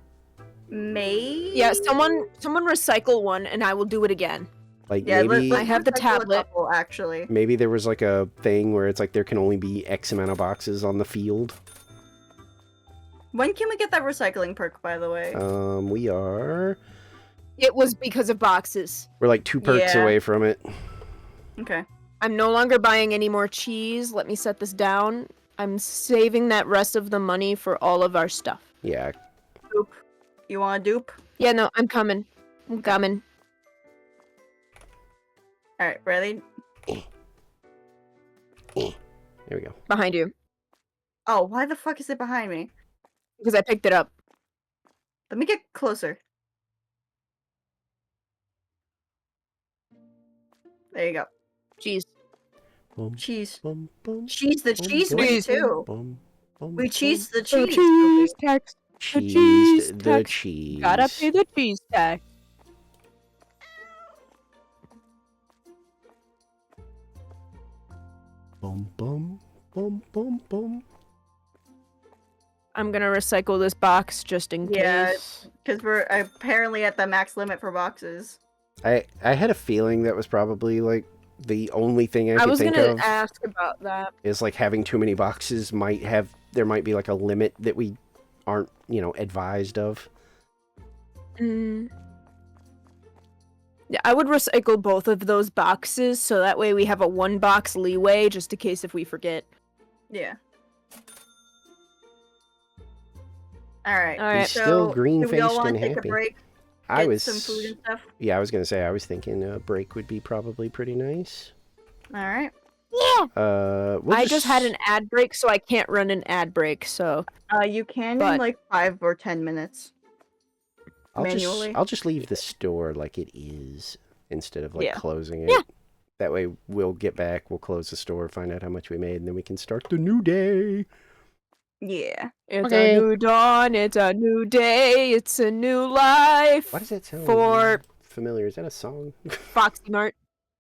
[SPEAKER 3] Maybe?
[SPEAKER 2] Yeah, someone recycle one and I will do it again.
[SPEAKER 1] Like
[SPEAKER 3] Yeah,
[SPEAKER 1] maybe...
[SPEAKER 2] I have the
[SPEAKER 3] recycle a
[SPEAKER 2] tablet.
[SPEAKER 3] couple, actually.
[SPEAKER 1] Maybe there was like a thing where it's like there can only be X amount of boxes on the field.
[SPEAKER 3] When can we get that recycling perk, by the way?
[SPEAKER 1] We are...
[SPEAKER 2] It was because of boxes.
[SPEAKER 1] We're like 2 perks
[SPEAKER 3] Yeah.
[SPEAKER 1] away from it.
[SPEAKER 3] Okay.
[SPEAKER 2] I'm no longer buying any more cheese. Let me set this down. I'm saving that rest of the money for all of our stuff.
[SPEAKER 1] Yeah.
[SPEAKER 3] Dupe. You want a dupe?
[SPEAKER 2] Yeah, no, I'm coming. I'm coming.
[SPEAKER 3] Alright, ready?
[SPEAKER 1] There we go.
[SPEAKER 2] Behind you.
[SPEAKER 3] Oh, why the fuck is it behind me?
[SPEAKER 2] Because I picked it up.
[SPEAKER 3] Let me get closer. There you go.
[SPEAKER 2] Cheese.
[SPEAKER 1] Bum,
[SPEAKER 3] Cheese.
[SPEAKER 1] bum, bum,
[SPEAKER 3] Cheese the
[SPEAKER 1] bum,
[SPEAKER 3] cheese
[SPEAKER 1] bum,
[SPEAKER 3] win too.
[SPEAKER 1] bum, bum,
[SPEAKER 3] We
[SPEAKER 1] bum.
[SPEAKER 3] cheese the
[SPEAKER 2] The
[SPEAKER 3] cheese.
[SPEAKER 2] cheese tax.
[SPEAKER 1] Cheesed
[SPEAKER 2] cheese
[SPEAKER 1] the
[SPEAKER 2] tax.
[SPEAKER 1] cheese.
[SPEAKER 2] Gotta pay the cheese tax.
[SPEAKER 1] Bum, bum, bum, bum, bum.
[SPEAKER 2] I'm gonna recycle this box just in
[SPEAKER 3] Yeah.
[SPEAKER 2] case.
[SPEAKER 3] Because we're apparently at the max limit for boxes.
[SPEAKER 1] I had a feeling that was probably like the only thing I
[SPEAKER 2] I
[SPEAKER 1] could
[SPEAKER 2] was
[SPEAKER 1] think
[SPEAKER 2] gonna
[SPEAKER 1] of
[SPEAKER 2] ask about that.
[SPEAKER 1] is like having too many boxes there might be like a limit that we aren't, advised of.
[SPEAKER 2] Mm. Yeah, I would recycle both of those boxes so that way we have a 1-box leeway just in case if we forget.
[SPEAKER 3] Yeah. Alright.
[SPEAKER 2] Alright.
[SPEAKER 1] He's still
[SPEAKER 3] So,
[SPEAKER 1] green-faced
[SPEAKER 3] do we all want
[SPEAKER 1] and
[SPEAKER 3] to take
[SPEAKER 1] happy.
[SPEAKER 3] a break?
[SPEAKER 1] I
[SPEAKER 3] Get
[SPEAKER 1] was
[SPEAKER 3] some food and stuff?
[SPEAKER 1] Yeah, I was gonna say I was thinking a break would be probably pretty nice.
[SPEAKER 3] Alright.
[SPEAKER 1] We'll
[SPEAKER 2] I just had an ad break, so I can't run an ad break, so...
[SPEAKER 3] You can in
[SPEAKER 2] But-
[SPEAKER 3] like 5 or 10 minutes. manually.
[SPEAKER 1] I'll just leave the store like it is instead of like
[SPEAKER 3] Yeah.
[SPEAKER 1] closing it.
[SPEAKER 2] Yeah.
[SPEAKER 1] That way we'll get back, we'll close the store, find out how much we made, and then we can start the new day.
[SPEAKER 3] Yeah.
[SPEAKER 2] It's
[SPEAKER 1] Okay.
[SPEAKER 2] a new dawn, it's a new day, it's a new life.
[SPEAKER 1] Why does that sound
[SPEAKER 2] For
[SPEAKER 1] familiar? Is that a song?
[SPEAKER 2] Foxy Mart.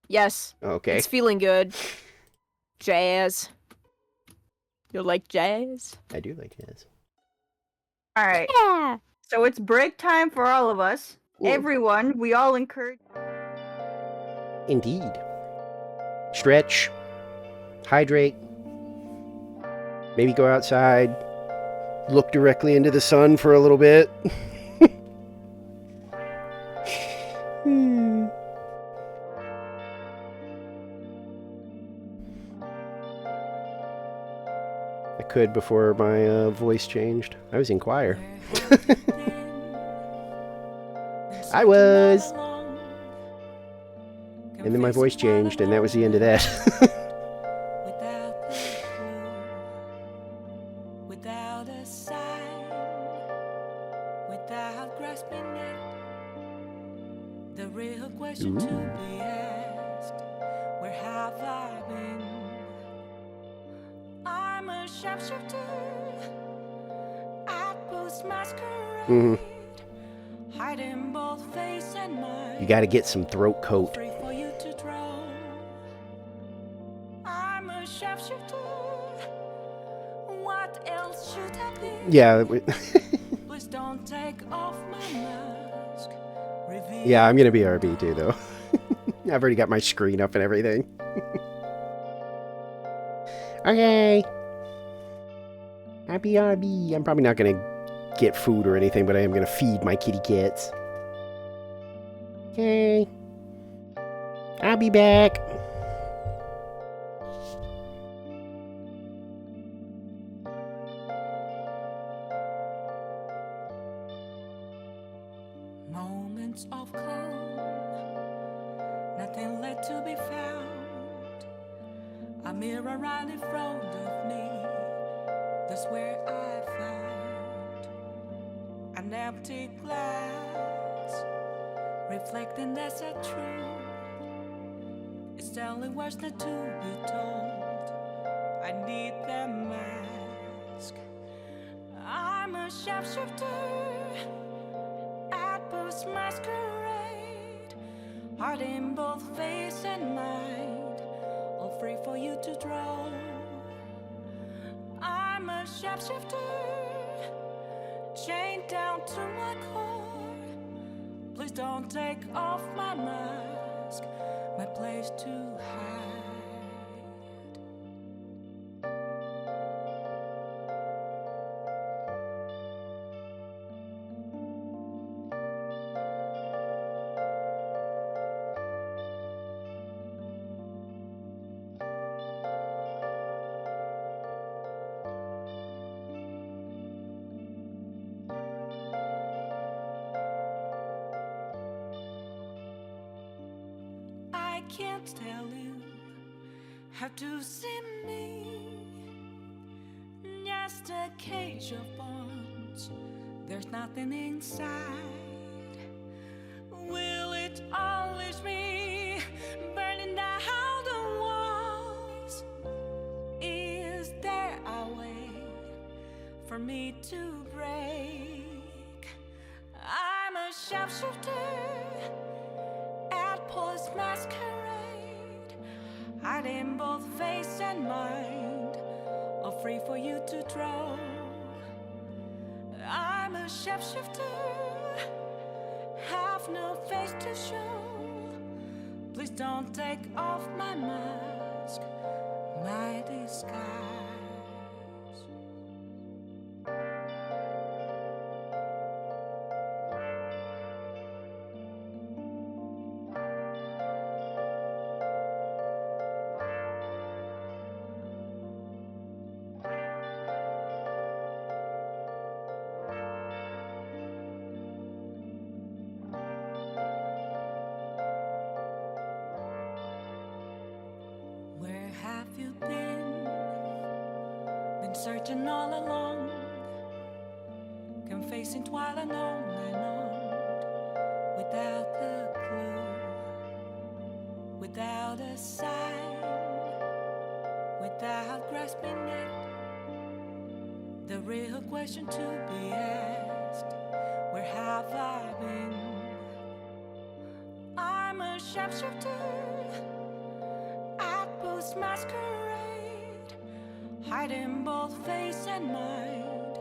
[SPEAKER 2] Yes,
[SPEAKER 1] Okay.
[SPEAKER 2] it's feeling good. Jazz. You like jazz?
[SPEAKER 1] I do like jazz.
[SPEAKER 3] Alright.
[SPEAKER 4] Yeah.
[SPEAKER 3] So it's break time for all of us.
[SPEAKER 1] Ooh.
[SPEAKER 3] Everyone, we all encourage.
[SPEAKER 1] Indeed. Stretch. Hydrate. Maybe go outside. Look directly into the sun for a little bit. I could before my voice changed. I was in choir. I was. And then my voice changed, and that was the end of that.
[SPEAKER 5] Without a sign, without grasping it, the real question to be asked: where have I been? I'm a sharpshooter at post masquerade, hiding both face and mind.
[SPEAKER 1] You gotta get some throat coat.
[SPEAKER 5] Free for you to draw. I'm a sharpshooter. What else should I be?
[SPEAKER 1] Yeah.
[SPEAKER 5] Please don't take off my mask. Reveal
[SPEAKER 1] Yeah, I'm gonna be RB too, though. I've already got my screen up and everything. Okay. I'll be RB. I'm probably not gonna get food or anything, but I am gonna feed my kitty cats. Okay. I'll be back.
[SPEAKER 5] moments of calm. Nothing left to be found. A mirror right in front of me. That's where I find an empty glass. reflecting that's a truth. It's telling words not to be told. I need that mask. I'm a shapeshifter at Post Masquerade, heart in both face and mind, all free for you to draw. I'm a shapeshifter, chained down to my core. Please don't take off my mask, my place to hide. I can't tell you how to see me. Just a cage of bones, there's nothing inside. Will it always be burning down the walls? Is there a way for me to break? I'm a sharpshooter at Post Masquerade, hiding both face and mind, all free for you to draw. I'm a shapeshifter, have no face to show. Please don't take off my mask, my disguise. Where have you been? Been searching all along, confessing while and on, without a clue, without a sign, without grasping it. The real question to be asked: where have I been? I'm a shapeshifter, Post Masquerade, hiding both face and mind,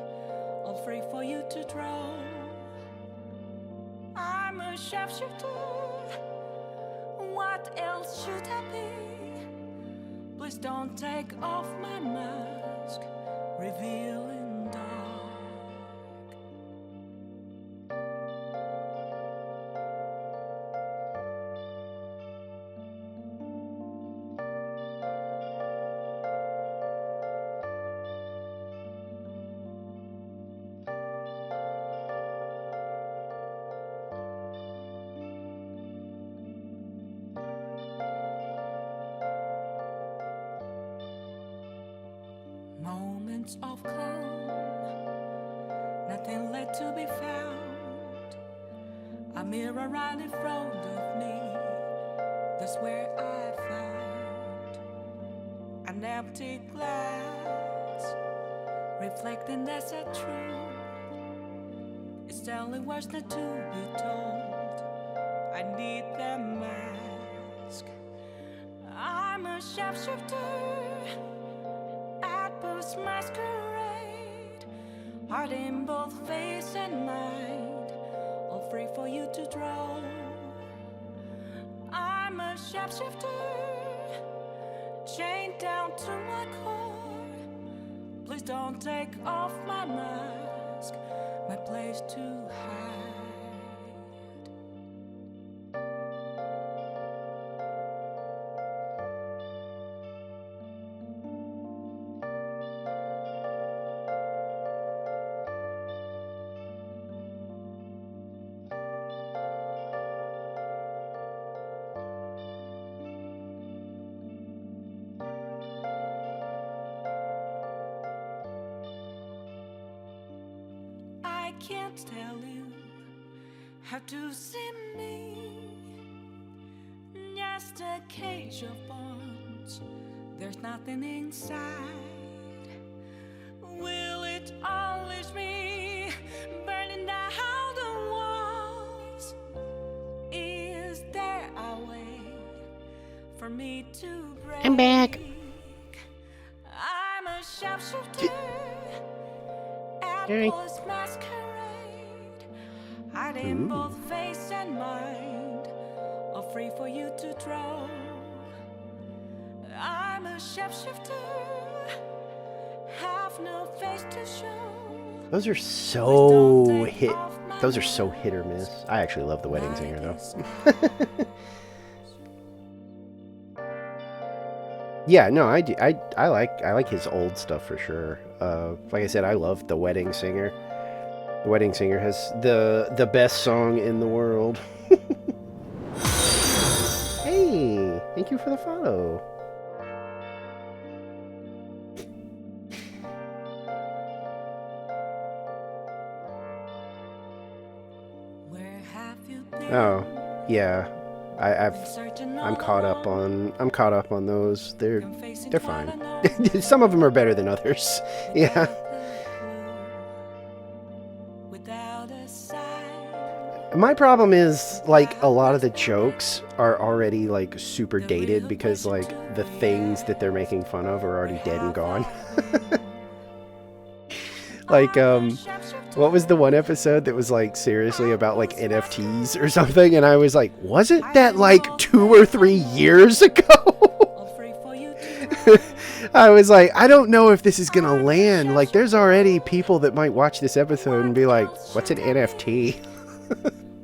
[SPEAKER 5] all free for you to draw. I'm a shapeshifter, what else should I be? Please don't take off my mask, revealing dark. Moments of calm, nothing left to be found. A mirror right in front of me, that's where I found an empty glass, reflecting that's a truth. It's telling words not to be told. I need that mask. I'm a shapeshifter, Post Masquerade, heart in both face and mind, all free for you to draw. I'm a shapeshifter, chained down to my core. Please don't take off my mask, my place to hide. I can't tell you how to see me. Just a cage of bones, there's nothing inside. Will it always be burning down the walls? Is there a way for me to break?
[SPEAKER 1] I'm back.
[SPEAKER 5] I'm a sharpshooter at
[SPEAKER 1] Hey.
[SPEAKER 5] Post Masquerade. Hiding both face and mind, all free for you to draw. I'm a shapeshifter, have no face to show.
[SPEAKER 1] Those are so hit. Those are so hit or miss. I actually love The Wedding Singer though. Yeah, no, I do. I like his old stuff for sure. Like I said, I love The Wedding Singer. The Wedding Singer has the best song in the world. Hey, thank you for the follow.
[SPEAKER 5] Where have you been?
[SPEAKER 1] Oh, yeah. I'm
[SPEAKER 5] I'm
[SPEAKER 1] caught up on those. They're
[SPEAKER 5] They're
[SPEAKER 1] fine. Some of them are better than others. Yeah.
[SPEAKER 5] Without a sign.
[SPEAKER 1] My problem is, like, a lot of the jokes are already, like, super dated because, like, the things that they're making fun of are already dead and gone. Like, what was the one episode that was, like, seriously about, like, NFTs or something? And I was like, wasn't that, like, 2 or 3 years ago? I was like, I don't know if this is gonna land. Like, there's already people that might watch this episode and be like, what's an NFT?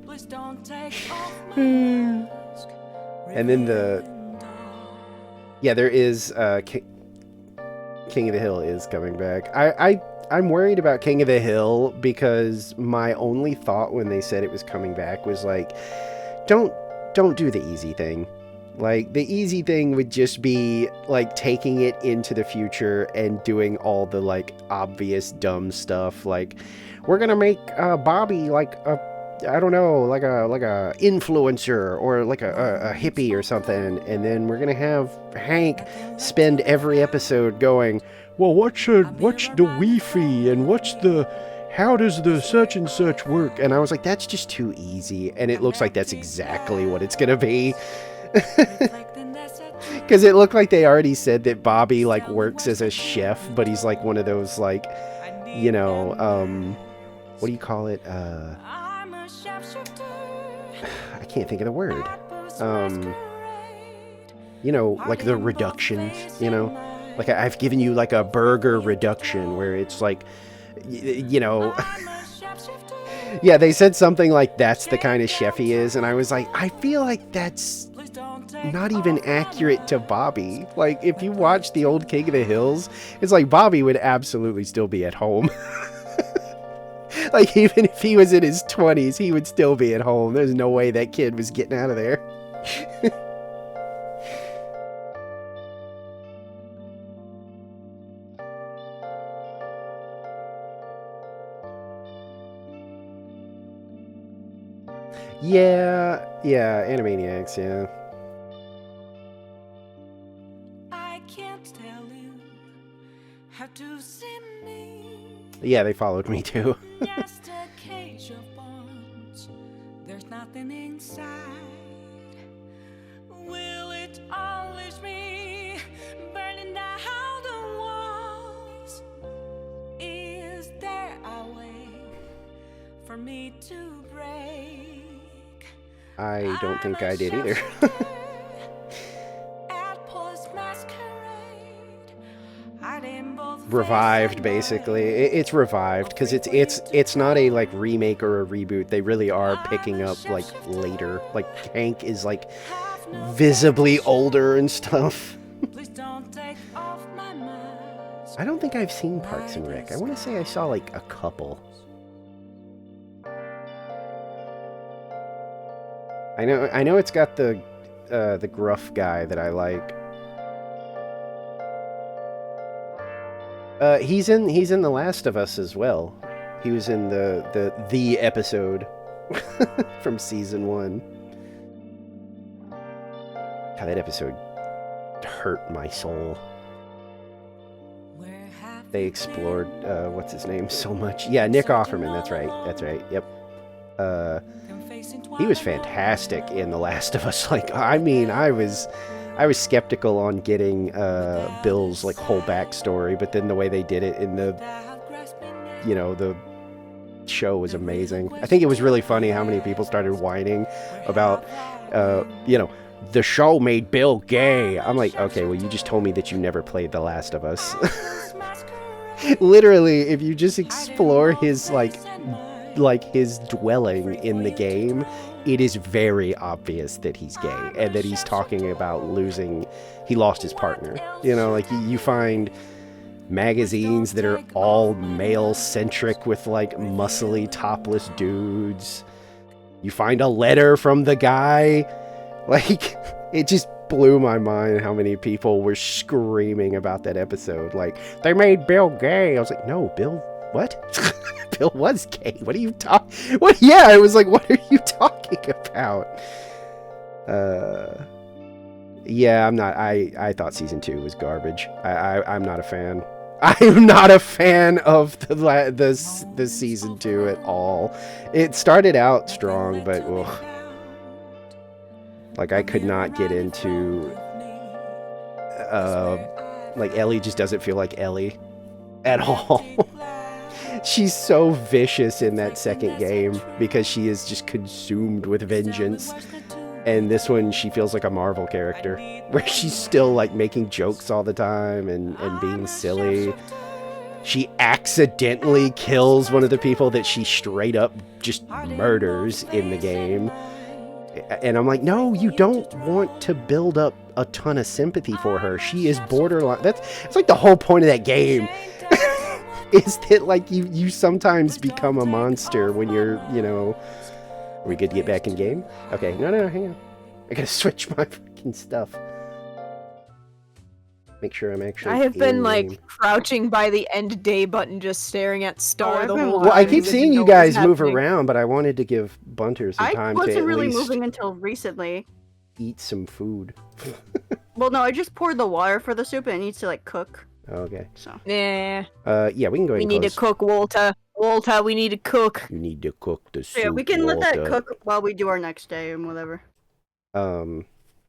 [SPEAKER 5] Please don't take off my mask.
[SPEAKER 1] And then yeah, there is, King of the Hill is coming back. I'm worried about King of the Hill because my only thought when they said it was coming back was like, don't do the easy thing. Like, the easy thing would just be, like, taking it into the future and doing all the, like, obvious dumb stuff. Like, we're gonna make Bobby, like, I don't know, like a influencer or like a hippie or something. And then we're gonna have Hank spend every episode going, well, what's the Wi-Fi and how does the such and such work? And I was like, that's just too easy. And it looks like that's exactly what it's gonna be. Because it looked like they already said that Bobby, like, works as a chef, but he's like one of those, like, you know, what do you call it? I can't think of the word. You know, like the reductions, you know? Like, I've given you, like, a burger reduction where it's like, you know... Yeah, they said something like, that's the kind of chef he is, and I was like, I feel like that's not even accurate to Bobby. Like, if you watch the old King of the Hills, it's like Bobby would absolutely still be at home. Like, even if he was in his 20s, he would still be at home. There's no way that kid was getting out of there. Yeah, Animaniacs, yeah.
[SPEAKER 5] I can't tell you how to see me.
[SPEAKER 1] Yeah, they followed me too.
[SPEAKER 5] Just a cage of bones, there's nothing inside. Will it always be burning down the walls? Is there a way for me to break?
[SPEAKER 1] I don't think I did either. Revived, basically. It's revived because it's not a, like, remake or a reboot. They really are picking up, like, later. Like, Hank is, like, visibly older and stuff. I don't think I've seen Parks and Rec. I want to say I saw, like, a couple. I know it's got the gruff guy that I like. He's in The Last of Us as well. He was in the episode. from season 1. God, that episode hurt my soul. They explored what's his name so much. Yeah, Nick Offerman. That's right. Yep. He was fantastic in The Last of Us. Like, I mean, I was skeptical on getting Bill's like whole backstory, but then the way they did it in the show was amazing. I think it was really funny how many people started whining about the show made Bill gay. I'm like, okay, well, you just told me that you never played The Last of Us. Literally, if you just explore his his dwelling in the game, it is very obvious that he's gay and that he's talking about he lost his partner. Like you find magazines that are all male centric with like muscly topless dudes. You find a letter from the guy. Like, it just blew my mind how many people were screaming about that episode. Like, they made Bill gay. I was like, no, Bill, what? Bill was gay. What are you talking? What? Yeah, I was like, what are you talking about? Yeah, I'm not. I thought season 2 was garbage. I'm not a fan. I'm not a fan of the season 2 at all. It started out strong, but ugh. Like, I could not get into, like, Ellie just doesn't feel like Ellie at all. She's so vicious in that second game because she is just consumed with vengeance. And this one, she feels like a Marvel character, where she's still, like, making jokes all the time and being silly. She accidentally kills one of the people that she straight up just murders in the game. And I'm like, no, you don't want to build up a ton of sympathy for her. She is borderline. That's like the whole point of that game. Is that like you sometimes become a monster when you're, Are we good to get back in game? Okay, no, hang on. I gotta switch my freaking stuff. Make sure I'm actually
[SPEAKER 2] I have been
[SPEAKER 1] in
[SPEAKER 2] like
[SPEAKER 1] game.
[SPEAKER 2] crouching by the end day button, just staring at Star
[SPEAKER 3] I've
[SPEAKER 2] the
[SPEAKER 3] been
[SPEAKER 2] whole
[SPEAKER 3] watching
[SPEAKER 1] Well, I
[SPEAKER 2] time
[SPEAKER 1] keep
[SPEAKER 2] because
[SPEAKER 1] seeing you
[SPEAKER 2] know what's
[SPEAKER 1] guys move
[SPEAKER 2] happening.
[SPEAKER 1] around, but I wanted to give Bunter some
[SPEAKER 3] I
[SPEAKER 1] time to
[SPEAKER 3] wasn't
[SPEAKER 1] at
[SPEAKER 3] really
[SPEAKER 1] least
[SPEAKER 3] moving until recently.
[SPEAKER 1] eat some food.
[SPEAKER 3] Well, no, I just poured the water for the soup and it needs to like cook.
[SPEAKER 1] Okay.
[SPEAKER 3] So
[SPEAKER 2] Yeah,
[SPEAKER 1] Yeah, we can go ahead
[SPEAKER 2] we
[SPEAKER 1] and
[SPEAKER 2] need to
[SPEAKER 1] close.
[SPEAKER 2] cook, Walter. Walter, we need to cook.
[SPEAKER 1] You need to cook the soup.
[SPEAKER 3] yeah, we can let that
[SPEAKER 1] Walter.
[SPEAKER 3] cook while we do our next day and whatever.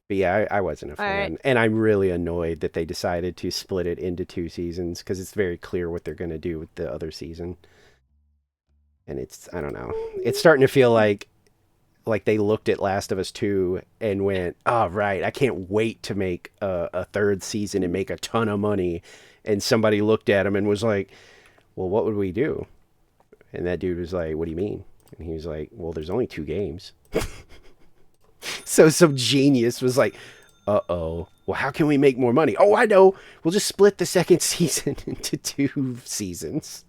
[SPEAKER 1] But yeah, I wasn't a fan.
[SPEAKER 2] Alright.
[SPEAKER 1] And I'm really annoyed that they decided to split it into 2 seasons because it's very clear what they're going to do with the other season. And I don't know. It's starting to feel like they looked at Last of Us 2 and went, oh, right, I can't wait to make a 3rd season and make a ton of money. And somebody looked at him and was like, well, what would we do? And that dude was like, what do you mean? And he was like, well, there's only 2 games. So some genius was like, uh-oh, well, how can we make more money? Oh, I know. We'll just split the 2nd season into 2 seasons.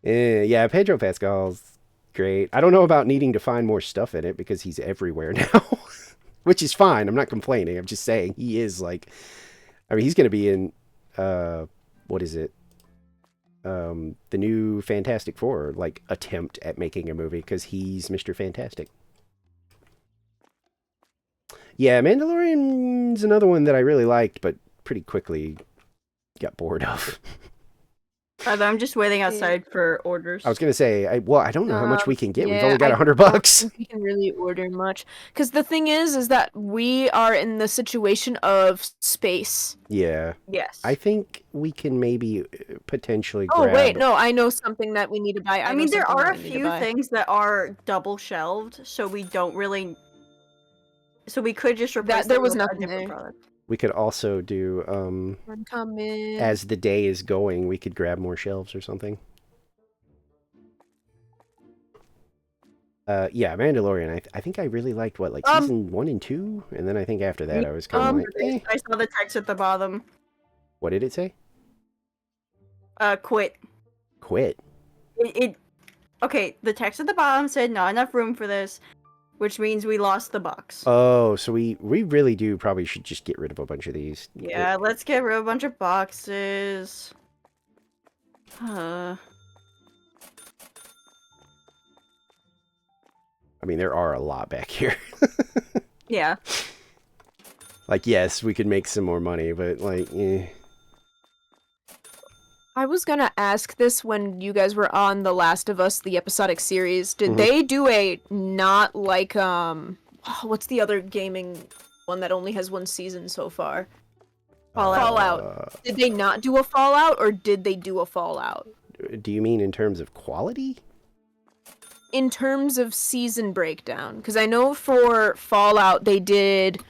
[SPEAKER 1] Yeah, Pedro Pascal's great. I don't know about needing to find more stuff in it because he's everywhere now, which is fine. I'm not complaining. I'm just saying he is like, I mean, he's going to be in, what is it? The new Fantastic Four, like, attempt at making a movie because he's Mr. Fantastic. Yeah, Mandalorian's another one that I really liked, but pretty quickly got bored of.
[SPEAKER 3] I'm just waiting outside for orders.
[SPEAKER 1] I was gonna say, I don't know how much we can get. We've
[SPEAKER 2] Yeah,
[SPEAKER 1] only got
[SPEAKER 2] I
[SPEAKER 1] $100.
[SPEAKER 2] don't think we can really order much because the thing is that we are in the situation of space.
[SPEAKER 1] Yeah,
[SPEAKER 3] Yes.
[SPEAKER 1] I think we can maybe potentially
[SPEAKER 2] Oh
[SPEAKER 1] grab.
[SPEAKER 2] wait, no, I know something that we need to buy.
[SPEAKER 3] I
[SPEAKER 2] know
[SPEAKER 3] mean, there
[SPEAKER 2] something
[SPEAKER 3] are
[SPEAKER 2] that
[SPEAKER 3] a
[SPEAKER 2] we need to
[SPEAKER 3] few
[SPEAKER 2] buy.
[SPEAKER 3] things that are double shelved, so we don't really. So we could just replace
[SPEAKER 2] there
[SPEAKER 3] them
[SPEAKER 2] was
[SPEAKER 3] with a
[SPEAKER 2] nothing
[SPEAKER 3] different
[SPEAKER 2] there.
[SPEAKER 3] product.
[SPEAKER 1] We could also do
[SPEAKER 2] I'm coming.
[SPEAKER 1] as the day is going, we could grab more shelves or something. Yeah, Mandalorian. I think I really liked season 1 and 2, and then I think after that I was kind of like, eh.
[SPEAKER 3] I saw the text at the bottom.
[SPEAKER 1] What did it say?
[SPEAKER 3] Quit.
[SPEAKER 1] Quit.
[SPEAKER 3] Okay, the text at the bottom said not enough room for this, which means we lost the box.
[SPEAKER 1] Oh, so we really do probably should just get rid of a bunch of these.
[SPEAKER 3] Yeah, let's get rid of a bunch of boxes.
[SPEAKER 1] I mean, there are a lot back here.
[SPEAKER 3] Yeah.
[SPEAKER 1] Like, yes, we could make some more money, but like,
[SPEAKER 2] I was gonna ask this when you guys were on The Last of Us, the episodic series. Did
[SPEAKER 1] Mhm.
[SPEAKER 2] they do a not like what's the other gaming one that only has one season so far? Fallout. Did they not do a Fallout, or did they do a Fallout?
[SPEAKER 1] Do you mean in terms of quality?
[SPEAKER 2] In terms of season breakdown, because I know for Fallout they did.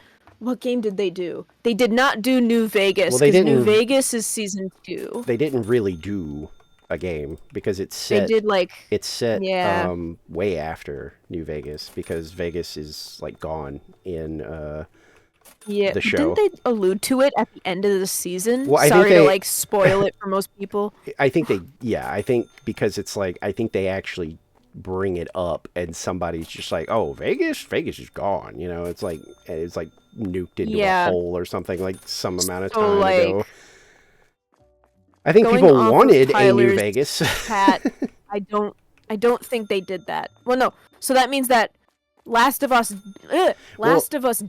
[SPEAKER 2] What game did they do? They did not do New Vegas.
[SPEAKER 1] Well, they
[SPEAKER 2] 'cause New
[SPEAKER 1] didn't-
[SPEAKER 2] Vegas is season 2.
[SPEAKER 1] They didn't really do a game because it's set.
[SPEAKER 2] They did like
[SPEAKER 1] It's set
[SPEAKER 2] Yeah.
[SPEAKER 1] way after New Vegas because Vegas is like gone in
[SPEAKER 2] yeah.
[SPEAKER 1] the show.
[SPEAKER 2] Didn't they allude to it at the end of the season?
[SPEAKER 1] Well, I think
[SPEAKER 2] Sorry to
[SPEAKER 1] they-
[SPEAKER 2] like spoil it for most people.
[SPEAKER 1] I think they I think because it's like I think they actually bring it up and somebody's just like, "Oh, Vegas is gone." You know, it's like nuked into
[SPEAKER 2] Yeah.
[SPEAKER 1] a hole or something like some amount of
[SPEAKER 2] So,
[SPEAKER 1] time
[SPEAKER 2] like,
[SPEAKER 1] ago. I think
[SPEAKER 2] going
[SPEAKER 1] people
[SPEAKER 2] off of
[SPEAKER 1] wanted a New
[SPEAKER 2] Tyler's
[SPEAKER 1] Vegas.
[SPEAKER 2] Pat, I don't think they did that. Well, no. So that means that Last of Us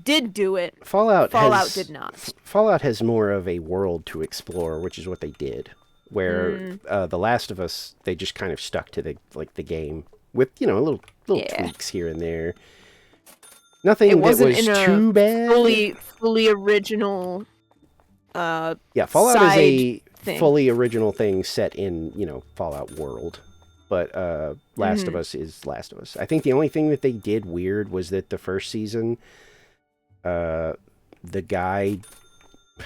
[SPEAKER 2] did do it.
[SPEAKER 1] Fallout
[SPEAKER 2] Did not.
[SPEAKER 1] Fallout has more of a world to explore, which is what they did. Where
[SPEAKER 2] Mm.
[SPEAKER 1] The Last of Us, they just kind of stuck to the game with little
[SPEAKER 2] Yeah.
[SPEAKER 1] tweaks here and there. Nothing
[SPEAKER 2] It
[SPEAKER 1] that was
[SPEAKER 2] wasn't in a
[SPEAKER 1] too bad.
[SPEAKER 2] fully original.
[SPEAKER 1] Yeah, Fallout is
[SPEAKER 2] side
[SPEAKER 1] a
[SPEAKER 2] thing.
[SPEAKER 1] fully original thing set in Fallout world. But Last
[SPEAKER 2] Mm-hmm.
[SPEAKER 1] of Us is Last of Us. I think the only thing that they did weird was that the first season, the guy,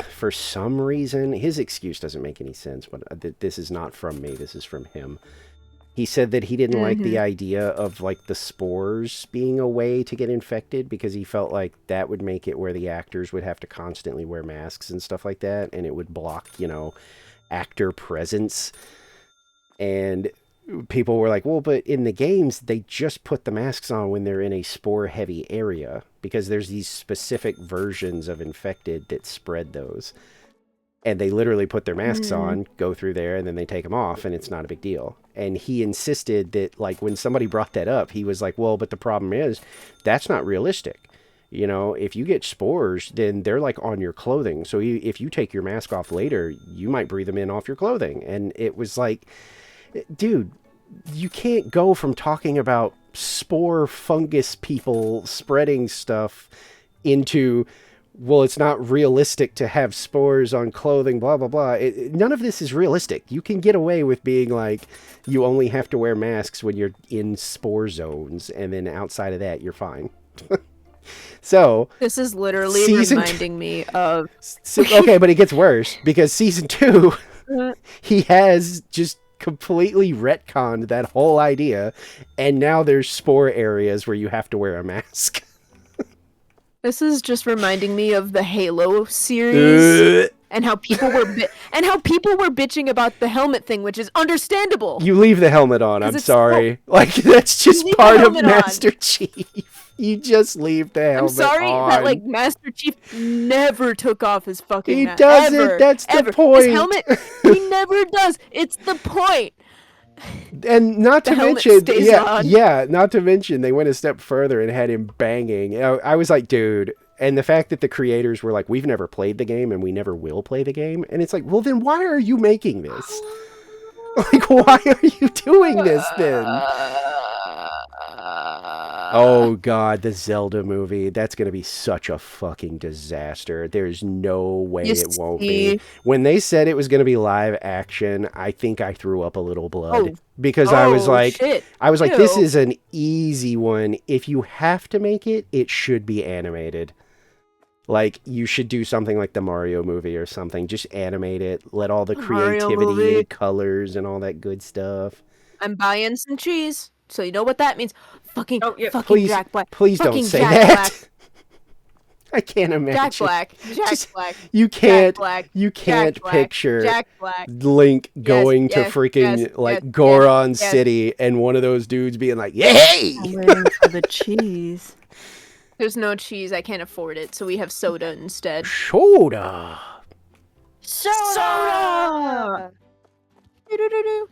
[SPEAKER 1] for some reason, his excuse doesn't make any sense, but this is not from me, this is from him. He said that he didn't like the idea of like the spores being a way to get infected because he felt like that would make it where the actors would have to constantly wear masks and stuff like that, and it would block, actor presence. And people were like, well, but in the games, they just put the masks on when they're in a spore-heavy area because there's these specific versions of infected that spread those. And they literally put their masks on, go through there, and then they take them off, and it's not a big deal. And he insisted that, like, when somebody brought that up, he was like, well, but the problem is, that's not realistic. If you get spores, then they're, like, on your clothing. So if you take your mask off later, you might breathe them in off your clothing. And it was like, dude, you can't go from talking about spore fungus people spreading stuff into, well, it's not realistic to have spores on clothing, blah, blah, blah. None of this is realistic. You can get away with being like, you only have to wear masks when you're in spore zones, and then outside of that, you're fine. So
[SPEAKER 2] This is literally
[SPEAKER 1] Season
[SPEAKER 2] reminding me of
[SPEAKER 1] okay, but it gets worse because season 2, he has just completely retconned that whole idea, and now there's spore areas where you have to wear a mask.
[SPEAKER 2] This is just reminding me of the Halo series and how people were bitching about the helmet thing, which is understandable.
[SPEAKER 1] You leave the helmet on, I'm
[SPEAKER 2] 'Cause it's
[SPEAKER 1] sorry. Like, that's just
[SPEAKER 2] leave the
[SPEAKER 1] part of
[SPEAKER 2] helmet on.
[SPEAKER 1] Master Chief. You just leave the helmet
[SPEAKER 2] I'm sorry
[SPEAKER 1] on.
[SPEAKER 2] that like Master Chief never took off his fucking
[SPEAKER 1] He
[SPEAKER 2] mask.
[SPEAKER 1] doesn't,
[SPEAKER 2] Ever,
[SPEAKER 1] that's the
[SPEAKER 2] ever.
[SPEAKER 1] point.
[SPEAKER 2] His helmet, he never does. It's the point.
[SPEAKER 1] And not
[SPEAKER 2] The
[SPEAKER 1] to
[SPEAKER 2] helmet
[SPEAKER 1] mention,
[SPEAKER 2] stays on.
[SPEAKER 1] not to mention, they went a step further and had him banging. I was like, dude. And the fact that the creators were like, we've never played the game and we never will play the game. And it's like, well, then why are you making this? Like, why are you doing this then? Oh, God, the Zelda movie. That's going to be such a fucking disaster. There's no way
[SPEAKER 2] You
[SPEAKER 1] it won't
[SPEAKER 2] see?
[SPEAKER 1] be. When they said it was going to be live action, I think I threw up a little blood. Because I was like,
[SPEAKER 2] shit.
[SPEAKER 1] this
[SPEAKER 2] Ew.
[SPEAKER 1] is an easy one. If you have to make it, it should be animated. Like, you should do something like the Mario movie or something. Just animate it. Let all the
[SPEAKER 2] Mario
[SPEAKER 1] creativity
[SPEAKER 2] movie.
[SPEAKER 1] and colors and all that good stuff.
[SPEAKER 2] I'm buying some cheese, so you know what that means. Fucking
[SPEAKER 1] Please,
[SPEAKER 2] Jack Black.
[SPEAKER 1] please don't
[SPEAKER 2] Fucking
[SPEAKER 1] say
[SPEAKER 2] Jack
[SPEAKER 1] that.
[SPEAKER 2] Black.
[SPEAKER 1] I can't imagine.
[SPEAKER 2] Jack Black. Jack
[SPEAKER 1] Just-
[SPEAKER 2] Black.
[SPEAKER 1] You can't.
[SPEAKER 2] Black.
[SPEAKER 1] You can't
[SPEAKER 2] Jack Black.
[SPEAKER 1] picture
[SPEAKER 2] Jack Black.
[SPEAKER 1] Link going to
[SPEAKER 2] yes,
[SPEAKER 1] freaking
[SPEAKER 2] yes,
[SPEAKER 1] like
[SPEAKER 2] yes,
[SPEAKER 1] Goron
[SPEAKER 2] yes.
[SPEAKER 1] City and one of those dudes being like, "Yay!"
[SPEAKER 3] I'm waiting for the cheese.
[SPEAKER 2] There's no cheese. I can't afford it, so we have soda instead.
[SPEAKER 1] Soda.
[SPEAKER 3] Soda!
[SPEAKER 2] Do-do-do-do.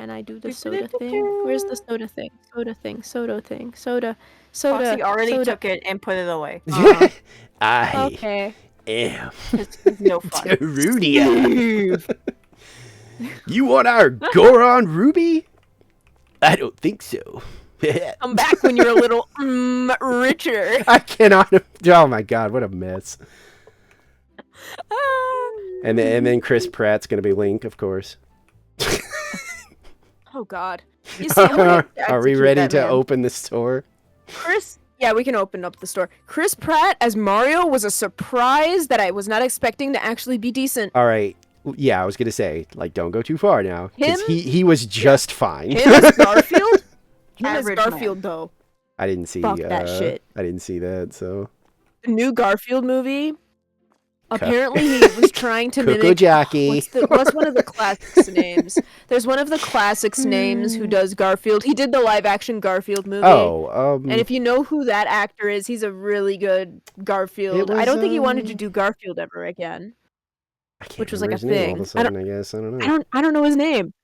[SPEAKER 2] and I do the soda thing. Where's the soda thing? Soda thing. Soda thing. Soda. Soda.
[SPEAKER 3] Foxy already
[SPEAKER 2] soda.
[SPEAKER 3] took it and put it away.
[SPEAKER 1] I
[SPEAKER 2] Okay.
[SPEAKER 1] am
[SPEAKER 3] It's no fun.
[SPEAKER 1] Rudy. You want our Goron Ruby? I don't think so.
[SPEAKER 2] Come back when you're a little richer.
[SPEAKER 1] I cannot. Oh my god, what a mess. And then Chris Pratt's gonna be Link, of course.
[SPEAKER 2] Oh God. You see, okay,
[SPEAKER 1] Are we
[SPEAKER 3] execute
[SPEAKER 1] ready
[SPEAKER 3] that
[SPEAKER 1] to
[SPEAKER 3] man.
[SPEAKER 1] open the store?
[SPEAKER 2] Chris. Yeah, we can open up the store. Chris Pratt as Mario was a surprise that I was not expecting to actually be decent.
[SPEAKER 1] All right. Yeah, I was gonna say, like, don't go too far now, because
[SPEAKER 2] Him?
[SPEAKER 1] he was just fine.
[SPEAKER 2] Him as Garfield. Him as
[SPEAKER 3] Average man.
[SPEAKER 2] Garfield though.
[SPEAKER 1] I didn't see.
[SPEAKER 2] Fuck that shit.
[SPEAKER 1] I didn't see that. So
[SPEAKER 2] The new Garfield movie. Apparently, he was trying to
[SPEAKER 1] Cuckoo
[SPEAKER 2] mimic.
[SPEAKER 1] Jackie.
[SPEAKER 2] What's one of the classics names? There's one of the classics names who does Garfield. He did the live-action Garfield movie.
[SPEAKER 1] Oh,
[SPEAKER 2] And if you know who that actor is, he's a really good Garfield.
[SPEAKER 1] It
[SPEAKER 2] I don't think he
[SPEAKER 1] was,
[SPEAKER 2] wanted to do Garfield ever again.
[SPEAKER 1] I can't
[SPEAKER 2] which was like
[SPEAKER 1] remember
[SPEAKER 2] a
[SPEAKER 1] his name all of
[SPEAKER 2] thing.
[SPEAKER 1] a sudden, I guess I don't know.
[SPEAKER 2] I don't know his name.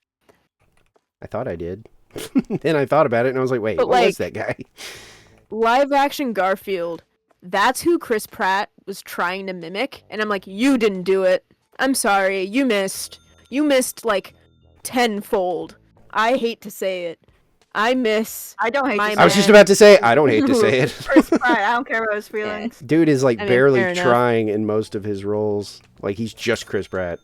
[SPEAKER 1] I thought I did. Then I thought about it and I was like, wait,
[SPEAKER 2] But,
[SPEAKER 1] what was
[SPEAKER 2] like-
[SPEAKER 1] that guy?
[SPEAKER 2] Live-action Garfield. That's who Chris Pratt was trying to mimic, and I'm like, you didn't do it. I'm sorry, you missed. You missed like tenfold. I hate to say it. I miss.
[SPEAKER 3] I don't hate
[SPEAKER 2] My
[SPEAKER 3] to
[SPEAKER 1] I was
[SPEAKER 3] say
[SPEAKER 1] just
[SPEAKER 3] it.
[SPEAKER 1] about to say, I don't hate to say it.
[SPEAKER 3] Chris Pratt, I don't care about his feelings.
[SPEAKER 1] Dude is like
[SPEAKER 2] I mean, fair
[SPEAKER 1] barely
[SPEAKER 2] enough.
[SPEAKER 1] trying in most of his roles. Like he's just Chris Pratt.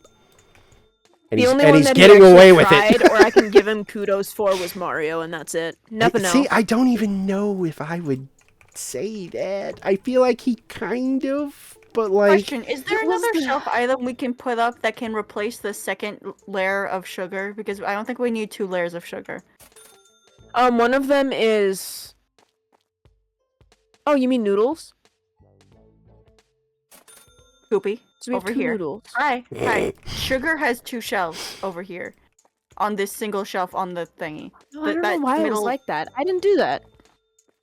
[SPEAKER 1] And
[SPEAKER 2] The
[SPEAKER 1] he's,
[SPEAKER 2] only
[SPEAKER 1] and
[SPEAKER 2] one
[SPEAKER 1] he's
[SPEAKER 2] that
[SPEAKER 1] getting
[SPEAKER 2] he actually
[SPEAKER 1] away with
[SPEAKER 2] tried,
[SPEAKER 1] it.
[SPEAKER 2] or I can give him kudos for was Mario, and that's it. Nothing else.
[SPEAKER 1] See, I don't even know if I would say that. I feel like he kind of, but like,
[SPEAKER 3] Question: is there
[SPEAKER 2] What was
[SPEAKER 3] another
[SPEAKER 2] the-
[SPEAKER 3] shelf item we can put up that can replace the second layer of sugar? Because I don't think we need 2 layers of sugar.
[SPEAKER 2] One of them is. Oh, you mean noodles?
[SPEAKER 3] Poopy.
[SPEAKER 2] So we have
[SPEAKER 3] Over
[SPEAKER 2] two
[SPEAKER 3] here.
[SPEAKER 2] noodles.
[SPEAKER 3] Hi. Sugar has 2 shelves over here. On this single shelf on the thingy.
[SPEAKER 2] No, I don't know
[SPEAKER 3] that
[SPEAKER 2] why it was
[SPEAKER 3] middle-
[SPEAKER 2] like that. I didn't do that.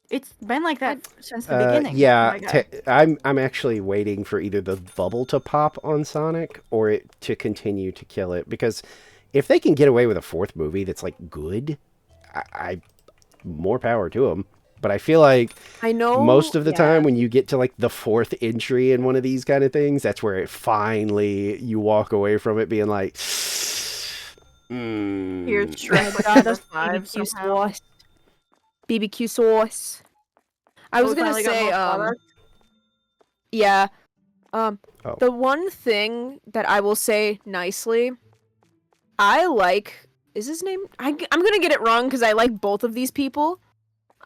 [SPEAKER 3] It's been like that since the beginning.
[SPEAKER 1] yeah,
[SPEAKER 3] Oh my God.
[SPEAKER 1] I'm actually waiting for either the bubble to pop on Sonic or it to continue to kill it, because if they can get away with a 4th movie that's like good, I more power to them. But I feel like
[SPEAKER 2] I know.
[SPEAKER 1] most of the
[SPEAKER 2] yeah.
[SPEAKER 1] time when you get to like the 4th entry in one of these kind of things, that's where it finally you walk away from it being like,
[SPEAKER 3] Here's
[SPEAKER 1] mm.
[SPEAKER 3] Shrek with
[SPEAKER 2] God,
[SPEAKER 3] number
[SPEAKER 2] those
[SPEAKER 3] 5
[SPEAKER 2] BBQ
[SPEAKER 3] somehow.
[SPEAKER 2] sauce. BBQ sauce. I was
[SPEAKER 3] we
[SPEAKER 2] gonna
[SPEAKER 3] finally got
[SPEAKER 2] say,
[SPEAKER 3] more product?
[SPEAKER 2] yeah.
[SPEAKER 1] Oh.
[SPEAKER 2] The one thing that I will say nicely, I like. Is his name? I'm gonna get it wrong because I like both of these people.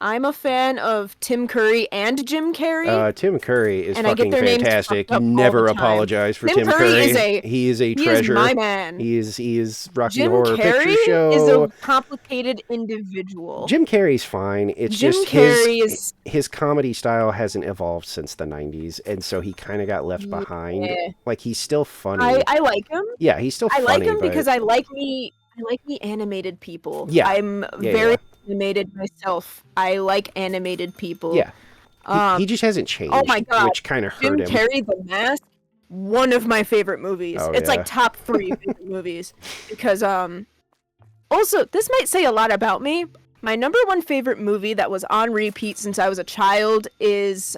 [SPEAKER 2] I'm a fan of Tim Curry and Jim Carrey.
[SPEAKER 1] Tim Curry is
[SPEAKER 2] And I get
[SPEAKER 1] fucking
[SPEAKER 2] their names
[SPEAKER 1] fantastic.
[SPEAKER 2] fucked up all
[SPEAKER 1] Never
[SPEAKER 2] the time.
[SPEAKER 1] apologize for
[SPEAKER 2] Tim
[SPEAKER 1] Tim
[SPEAKER 2] Curry
[SPEAKER 1] Curry.
[SPEAKER 2] is a-
[SPEAKER 1] He is a
[SPEAKER 2] he
[SPEAKER 1] treasure.
[SPEAKER 2] is my man.
[SPEAKER 1] He is Rocky
[SPEAKER 2] Jim
[SPEAKER 1] Horror
[SPEAKER 2] Carrey
[SPEAKER 1] Picture Show.
[SPEAKER 2] is a complicated individual.
[SPEAKER 1] Jim Carrey's fine. It's
[SPEAKER 2] Jim
[SPEAKER 1] just
[SPEAKER 2] Carrey is.
[SPEAKER 1] his comedy style hasn't evolved since the 90s, and so he kind of got left behind.
[SPEAKER 2] Yeah.
[SPEAKER 1] Like he's still funny.
[SPEAKER 2] I like him.
[SPEAKER 1] Yeah, he's still
[SPEAKER 2] I
[SPEAKER 1] funny.
[SPEAKER 2] like him
[SPEAKER 1] but...
[SPEAKER 2] because I like me animated people.
[SPEAKER 1] Yeah.
[SPEAKER 2] I'm
[SPEAKER 1] Yeah,
[SPEAKER 2] very
[SPEAKER 1] yeah.
[SPEAKER 2] animated myself. I like animated people.
[SPEAKER 1] Yeah. He just hasn't changed.
[SPEAKER 2] oh my God.
[SPEAKER 1] Which kind of
[SPEAKER 2] Jim
[SPEAKER 1] hurt him.
[SPEAKER 2] Carrey, The Mask, one of my favorite movies.
[SPEAKER 1] Oh,
[SPEAKER 2] It's
[SPEAKER 1] yeah.
[SPEAKER 2] like top 3 favorite movies because also this might say a lot about me. My number 1 favorite movie that was on repeat since I was a child is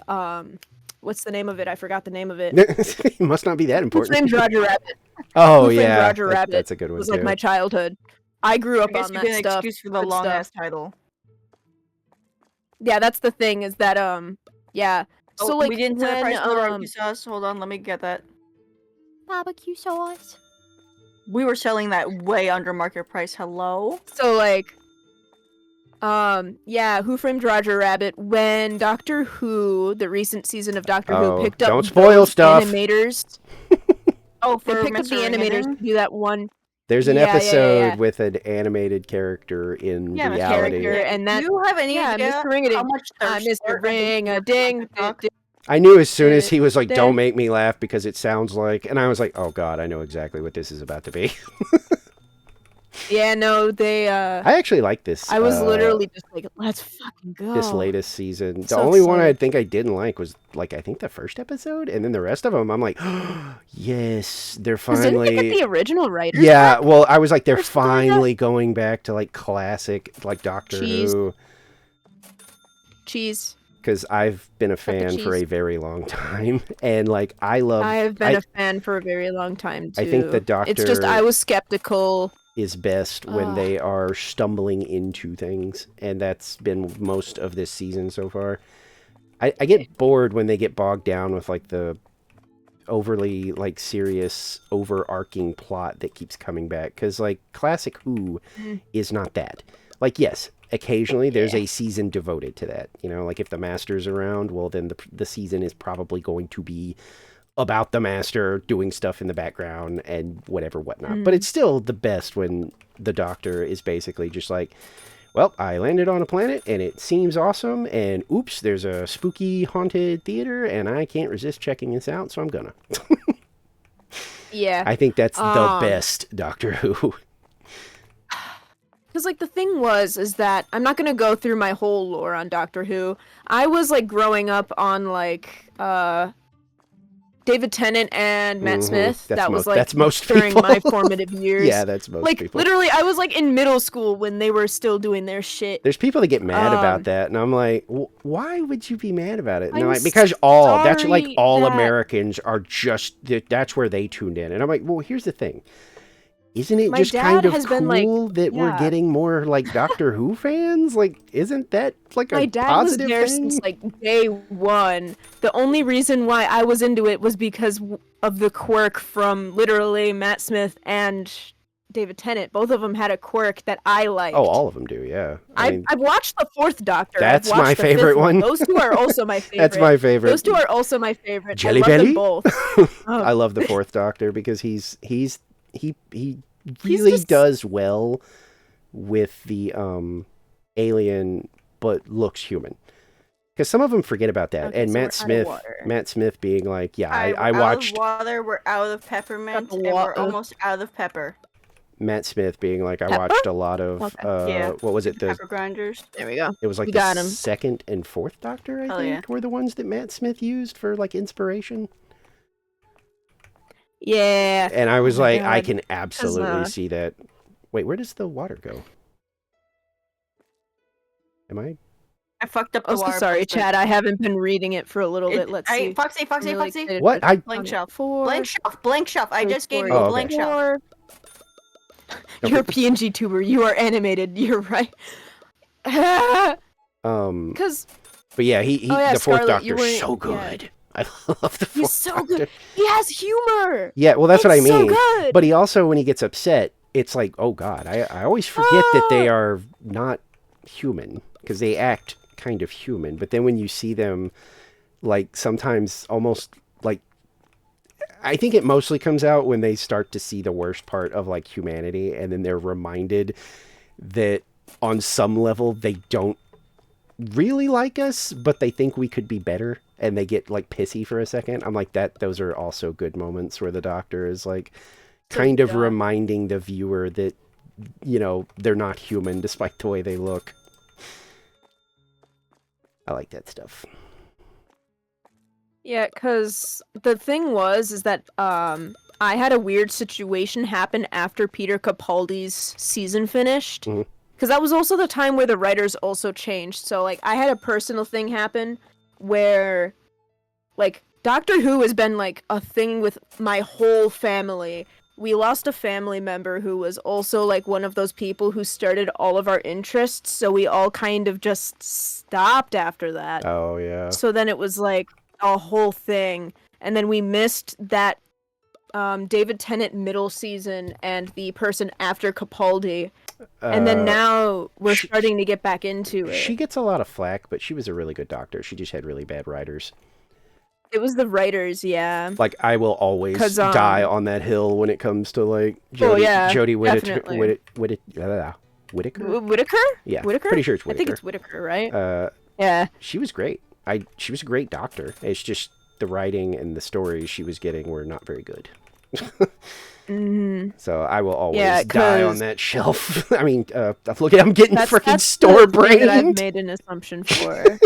[SPEAKER 2] what's the name of it? I forgot the name of it.
[SPEAKER 1] It must not be that
[SPEAKER 2] Who
[SPEAKER 1] important.
[SPEAKER 2] Framed Roger Rabbit?
[SPEAKER 1] Oh
[SPEAKER 2] Who Framed
[SPEAKER 1] yeah,
[SPEAKER 2] Roger Rabbit
[SPEAKER 1] that's a good one
[SPEAKER 2] was
[SPEAKER 1] too.
[SPEAKER 2] like my childhood. I grew
[SPEAKER 3] I
[SPEAKER 2] up
[SPEAKER 3] guess
[SPEAKER 2] on
[SPEAKER 3] you
[SPEAKER 2] that
[SPEAKER 3] get an
[SPEAKER 2] stuff.
[SPEAKER 3] excuse for the
[SPEAKER 2] Good
[SPEAKER 3] long
[SPEAKER 2] stuff.
[SPEAKER 3] ass title.
[SPEAKER 2] Yeah, that's the thing is that yeah.
[SPEAKER 3] Oh,
[SPEAKER 2] So like
[SPEAKER 3] we didn't set the
[SPEAKER 2] when
[SPEAKER 3] price of the barbecue sauce. Hold on, let me get that.
[SPEAKER 4] Barbecue sauce.
[SPEAKER 3] We were selling that way under market price. Hello.
[SPEAKER 2] so like yeah, Who Framed Roger Rabbit when Doctor Who, the recent season of Doctor
[SPEAKER 1] Oh,
[SPEAKER 2] Who picked up
[SPEAKER 1] don't spoil
[SPEAKER 2] those
[SPEAKER 1] stuff.
[SPEAKER 2] animators.
[SPEAKER 3] Oh,
[SPEAKER 2] They
[SPEAKER 3] for
[SPEAKER 2] picked up the
[SPEAKER 3] Mr.
[SPEAKER 2] animators
[SPEAKER 3] Ringading?
[SPEAKER 2] to do that one
[SPEAKER 1] There's an
[SPEAKER 2] Yeah, yeah,
[SPEAKER 1] episode
[SPEAKER 2] yeah.
[SPEAKER 1] with an animated character in
[SPEAKER 3] Yeah, Mr.
[SPEAKER 1] reality.
[SPEAKER 2] character and that
[SPEAKER 3] Do you have any
[SPEAKER 2] yeah,
[SPEAKER 3] idea
[SPEAKER 2] Mr. Ringading.
[SPEAKER 3] how much thirst
[SPEAKER 2] Mr.
[SPEAKER 3] for
[SPEAKER 2] Ring a
[SPEAKER 3] anything
[SPEAKER 2] ding.
[SPEAKER 3] on TikTok?
[SPEAKER 1] I knew as soon as he was like,
[SPEAKER 2] There-
[SPEAKER 1] "Don't make me laugh," because it sounds like, and I was like, "Oh God, I know exactly what this is about to be."
[SPEAKER 2] Yeah, no, they.
[SPEAKER 1] I actually like this.
[SPEAKER 2] I was literally just like, let's fucking go.
[SPEAKER 1] This latest season. The
[SPEAKER 2] So
[SPEAKER 1] only one I
[SPEAKER 2] excited.
[SPEAKER 1] think I didn't like was like I think the first episode, and then the rest of them I'm like, yes, they're
[SPEAKER 2] 'Cause didn't they
[SPEAKER 1] finally.
[SPEAKER 2] get the original writers?
[SPEAKER 1] Yeah,
[SPEAKER 2] back?
[SPEAKER 1] well, I was like, they're
[SPEAKER 2] Or something like that?
[SPEAKER 1] finally going back to like classic, like Doctor
[SPEAKER 2] Cheese.
[SPEAKER 1] Who,
[SPEAKER 2] Cheese.
[SPEAKER 1] because I've been a
[SPEAKER 2] the
[SPEAKER 1] fan for a
[SPEAKER 2] cheese.
[SPEAKER 1] very long time, and like I love.
[SPEAKER 2] I have been a fan for a very long time too.
[SPEAKER 1] I think the
[SPEAKER 2] It's just
[SPEAKER 1] Doctor-
[SPEAKER 2] I was skeptical.
[SPEAKER 1] is best when
[SPEAKER 2] Ugh.
[SPEAKER 1] they are stumbling into things, and that's been most of this season so far. I get bored when they get bogged down with like the overly like serious overarching plot that keeps coming back, because like classic Who is not that. Like, yes, occasionally there's a season devoted to that, you know, like if the Master's around, well then the season is probably going to be about the Master doing stuff in the background and whatever whatnot. But it's still the best when the Doctor is basically just like, well, I landed on a planet and it seems awesome, and oops, there's a spooky haunted theater and I can't resist checking this out, so I'm gonna.
[SPEAKER 2] Yeah.
[SPEAKER 1] I think that's the best Doctor Who.
[SPEAKER 2] Because, like, the thing is that I'm not gonna go through my whole lore on Doctor Who. I was, like, growing up on, like, David Tennant and Matt Smith.
[SPEAKER 1] That's
[SPEAKER 2] That was,
[SPEAKER 1] most-
[SPEAKER 2] like,
[SPEAKER 1] that's most
[SPEAKER 2] during
[SPEAKER 1] people.
[SPEAKER 2] my formative years.
[SPEAKER 1] Yeah, that's most
[SPEAKER 2] like,
[SPEAKER 1] people.
[SPEAKER 2] literally, I was, like, in middle school when they were still doing their shit.
[SPEAKER 1] There's people that get mad about
[SPEAKER 2] Um,
[SPEAKER 1] that, and I'm like, why would you be mad about it? And they're
[SPEAKER 2] I'm
[SPEAKER 1] like, because that's like
[SPEAKER 2] sorry
[SPEAKER 1] all
[SPEAKER 2] that-
[SPEAKER 1] Americans are just, that's where they tuned in. And I'm like, well, here's the thing. Isn't it
[SPEAKER 2] My
[SPEAKER 1] just kind
[SPEAKER 2] dad
[SPEAKER 1] of
[SPEAKER 2] has been, like-
[SPEAKER 1] cool that we're
[SPEAKER 2] yeah.
[SPEAKER 1] getting more like Doctor Who fans? Like, isn't that like a
[SPEAKER 2] My dad was
[SPEAKER 1] positive
[SPEAKER 2] there
[SPEAKER 1] thing?
[SPEAKER 2] since, like, day one. The only reason why I was into it was because of the quirk from literally Matt Smith and David Tennant. Both of them had a quirk that I liked.
[SPEAKER 1] Oh, all of them do, yeah. I mean,
[SPEAKER 2] I've watched the fourth Doctor.
[SPEAKER 1] That's
[SPEAKER 2] I've watched
[SPEAKER 1] my
[SPEAKER 2] the fifth
[SPEAKER 1] favorite one.
[SPEAKER 2] Those two are also my favorite.
[SPEAKER 1] that's my favorite.
[SPEAKER 2] Those two are also my favorite.
[SPEAKER 1] Jelly
[SPEAKER 2] I love
[SPEAKER 1] Belly?
[SPEAKER 2] them both. Oh.
[SPEAKER 1] I love the fourth Doctor because he really
[SPEAKER 2] just-
[SPEAKER 1] does well with the alien, but looks human. Because some of them forget about that,
[SPEAKER 2] Okay,
[SPEAKER 1] and
[SPEAKER 2] so we're out of water.
[SPEAKER 1] Matt Smith being like, yeah, I
[SPEAKER 3] We're out
[SPEAKER 1] watched
[SPEAKER 3] of water, we're out of peppermint,
[SPEAKER 2] the
[SPEAKER 3] and we're
[SPEAKER 2] water.
[SPEAKER 3] almost out of pepper.
[SPEAKER 1] Matt Smith being like, I
[SPEAKER 2] Pepper?
[SPEAKER 1] watched a lot of
[SPEAKER 2] Okay.
[SPEAKER 3] Yeah.
[SPEAKER 1] what was it? The
[SPEAKER 3] Pepper grinders.
[SPEAKER 2] There we go.
[SPEAKER 1] it was like
[SPEAKER 2] We
[SPEAKER 1] the
[SPEAKER 2] got him.
[SPEAKER 1] second and fourth Doctor, I
[SPEAKER 3] Hell
[SPEAKER 1] think,
[SPEAKER 3] yeah.
[SPEAKER 1] were the ones that Matt Smith used for like inspiration.
[SPEAKER 2] Yeah.
[SPEAKER 1] And I was
[SPEAKER 2] Oh my
[SPEAKER 1] like, I
[SPEAKER 2] God.
[SPEAKER 1] can absolutely
[SPEAKER 2] uh,
[SPEAKER 1] see that. Wait, where does the water go? Am I?
[SPEAKER 3] I fucked up the
[SPEAKER 2] Oh, so
[SPEAKER 3] water.
[SPEAKER 2] sorry,
[SPEAKER 3] placement.
[SPEAKER 2] Chad. I haven't been reading it for a little bit. Let's see.
[SPEAKER 3] Foxy, Foxy,
[SPEAKER 2] I'm really
[SPEAKER 3] Foxy.
[SPEAKER 2] excited
[SPEAKER 1] What?
[SPEAKER 2] for
[SPEAKER 1] I-
[SPEAKER 3] Blank shelf.
[SPEAKER 2] Four,
[SPEAKER 3] Blank shelf. Blank shelf. I just gave you
[SPEAKER 1] Oh,
[SPEAKER 3] a
[SPEAKER 1] okay.
[SPEAKER 3] blank shelf.
[SPEAKER 2] four.
[SPEAKER 1] Don't
[SPEAKER 2] You're a PNG tuber. You are animated. You're right. Because
[SPEAKER 1] But yeah, he
[SPEAKER 2] Oh, yeah,
[SPEAKER 1] the fourth
[SPEAKER 2] Scarlet, you
[SPEAKER 1] Doctor's
[SPEAKER 2] weren't-
[SPEAKER 1] so
[SPEAKER 2] yeah.
[SPEAKER 1] good. I love the fourth
[SPEAKER 2] he's so
[SPEAKER 1] Doctor.
[SPEAKER 2] good. He has humor.
[SPEAKER 1] Yeah, well, that's what I
[SPEAKER 2] It's
[SPEAKER 1] mean.
[SPEAKER 2] So good.
[SPEAKER 1] But he also, when he gets upset, it's like, oh god, I always forget that they are not human because they act kind of human. But then when you see them, like sometimes almost like, I think it mostly comes out when they start to see the worst part of like humanity, and then they're reminded that on some level they don't really like us, but they think we could be better, and they get like pissy for a second. I'm like, those are also good moments where the Doctor is like kind of reminding the viewer that, you know, they're not human despite the way they look. I like that stuff.
[SPEAKER 2] Yeah, because the thing is that I had a weird situation happen after Peter Capaldi's season finished.
[SPEAKER 1] Mhm.
[SPEAKER 2] Because that was also the time where the writers also changed. So, like, I had a personal thing happen where, like, Doctor Who has been, like, a thing with my whole family. We lost a family member who was also, like, one of those people who started all of our interests. So we all kind of just stopped after that.
[SPEAKER 1] Oh yeah.
[SPEAKER 2] So then it was like a whole thing. And then we missed that David Tennant middle season and the person after Capaldi. And then now we're
[SPEAKER 1] she-
[SPEAKER 2] starting to get back into it.
[SPEAKER 1] She gets a lot of flack, but she was a really good Doctor. She just had really bad writers.
[SPEAKER 2] It was the writers, yeah.
[SPEAKER 1] Like, I will always
[SPEAKER 2] 'Cause,
[SPEAKER 1] die on that hill when it comes to like Jodie,
[SPEAKER 2] yeah,
[SPEAKER 1] Jodie
[SPEAKER 2] definitely.
[SPEAKER 1] Whittaker.
[SPEAKER 2] Whitaker?
[SPEAKER 1] Yeah,
[SPEAKER 2] Whitaker?
[SPEAKER 1] pretty sure it's
[SPEAKER 2] I
[SPEAKER 1] Whittaker.
[SPEAKER 2] think it's Whitaker, right?
[SPEAKER 1] Yeah,
[SPEAKER 2] Yeah.
[SPEAKER 1] she was great. She was a great Doctor. It's just the writing and the stories she was getting were not very good.
[SPEAKER 2] Mhm.
[SPEAKER 1] So I will always
[SPEAKER 2] Yeah,
[SPEAKER 1] die on
[SPEAKER 2] 'cause-
[SPEAKER 1] that shelf. I mean, look at I'm getting freaking
[SPEAKER 2] that's
[SPEAKER 1] store
[SPEAKER 2] the thing that I've
[SPEAKER 1] brained.
[SPEAKER 2] made an assumption for.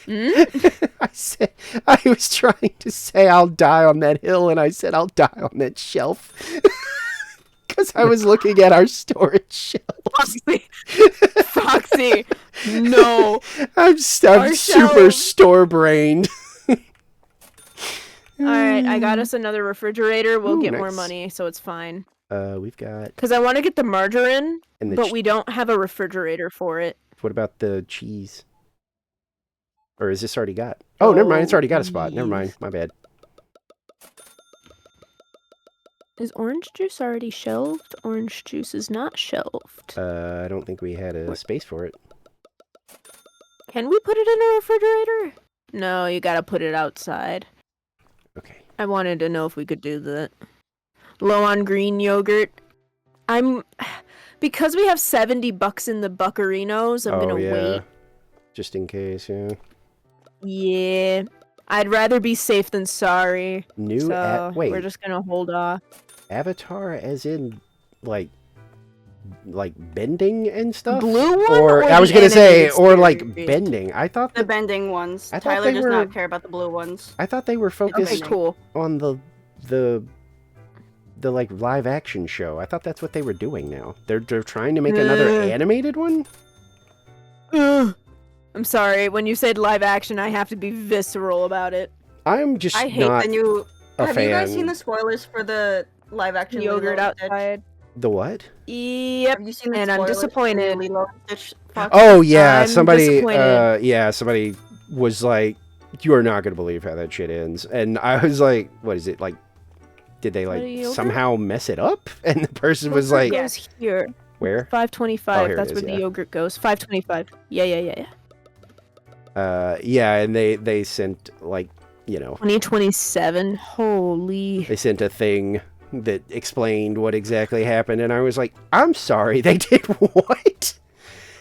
[SPEAKER 2] Mm?
[SPEAKER 1] I was trying to say I'll die on that hill, and I said I'll die on that shelf. Because I was looking at our storage shelf.
[SPEAKER 2] Foxy. Foxy. No.
[SPEAKER 1] I'm super
[SPEAKER 2] shelves.
[SPEAKER 1] store brained.
[SPEAKER 2] All right, I got us another refrigerator. We'll
[SPEAKER 1] Ooh,
[SPEAKER 2] get more
[SPEAKER 1] nice.
[SPEAKER 2] money, so it's fine.
[SPEAKER 1] We've got
[SPEAKER 2] Because I want to get the margarine,
[SPEAKER 1] and the
[SPEAKER 2] but we don't have a refrigerator for it.
[SPEAKER 1] what about the cheese? Or is this already got? Oh, never mind. It's already got a spot. Never mind.
[SPEAKER 2] cheese.
[SPEAKER 1] My bad.
[SPEAKER 2] Is orange juice already shelved? Orange juice is not shelved.
[SPEAKER 1] I don't think we had a space for it.
[SPEAKER 2] Can we put it in a refrigerator? No, you gotta put it outside.
[SPEAKER 1] Okay.
[SPEAKER 2] I wanted to know if we could do that. Low on green yogurt. Because we have $70 in the Buccarinos, I'm gonna wait.
[SPEAKER 1] Just in case, yeah.
[SPEAKER 2] Yeah. I'd rather be safe than sorry.
[SPEAKER 1] New
[SPEAKER 2] So
[SPEAKER 1] wait,
[SPEAKER 2] we're just gonna hold off.
[SPEAKER 1] Avatar as in like bending and stuff?
[SPEAKER 2] Blue one?
[SPEAKER 1] Or I
[SPEAKER 2] the
[SPEAKER 1] was gonna say,
[SPEAKER 2] animated
[SPEAKER 1] or like
[SPEAKER 2] series?
[SPEAKER 1] bending. I thought
[SPEAKER 3] The
[SPEAKER 1] that,
[SPEAKER 3] bending ones.
[SPEAKER 1] I thought
[SPEAKER 3] Tyler
[SPEAKER 1] they
[SPEAKER 3] does
[SPEAKER 1] were-
[SPEAKER 3] not care about the blue ones.
[SPEAKER 1] I thought they were
[SPEAKER 2] Okay,
[SPEAKER 1] focused
[SPEAKER 2] cool.
[SPEAKER 1] on the like live action show. I thought that's what they were doing now. They're trying to make another animated one?
[SPEAKER 2] Ugh. I'm sorry, when you said live action, I have to be visceral about it.
[SPEAKER 1] I'm just
[SPEAKER 3] I hate
[SPEAKER 1] not
[SPEAKER 3] the new.
[SPEAKER 1] a
[SPEAKER 3] Have
[SPEAKER 1] fan.
[SPEAKER 3] you guys seen the spoilers for the live action
[SPEAKER 2] Yogurt
[SPEAKER 3] Lilo and Stitch?
[SPEAKER 2] outside.
[SPEAKER 1] The what?
[SPEAKER 2] Yep.
[SPEAKER 3] Have you seen the
[SPEAKER 2] And I'm
[SPEAKER 3] spoilers for the
[SPEAKER 2] disappointed.
[SPEAKER 3] Lilo and Stitch? Fox?
[SPEAKER 1] Oh yeah,
[SPEAKER 2] I'm
[SPEAKER 1] somebody
[SPEAKER 2] disappointed.
[SPEAKER 1] somebody was like, you are not gonna believe how that shit ends. And I was like, what is it like, did they
[SPEAKER 2] What,
[SPEAKER 1] like
[SPEAKER 2] a yogurt?
[SPEAKER 1] somehow mess it up? And the person was like,
[SPEAKER 2] Goes here.
[SPEAKER 1] where?
[SPEAKER 2] 525.
[SPEAKER 1] Oh, here it
[SPEAKER 2] That's
[SPEAKER 1] is,
[SPEAKER 2] where
[SPEAKER 1] yeah.
[SPEAKER 2] the yogurt goes. 525. Yeah.
[SPEAKER 1] Yeah, and they sent like,
[SPEAKER 2] 2027. Holy.
[SPEAKER 1] they sent a thing that explained what exactly happened, and I was like, I'm sorry, they did what?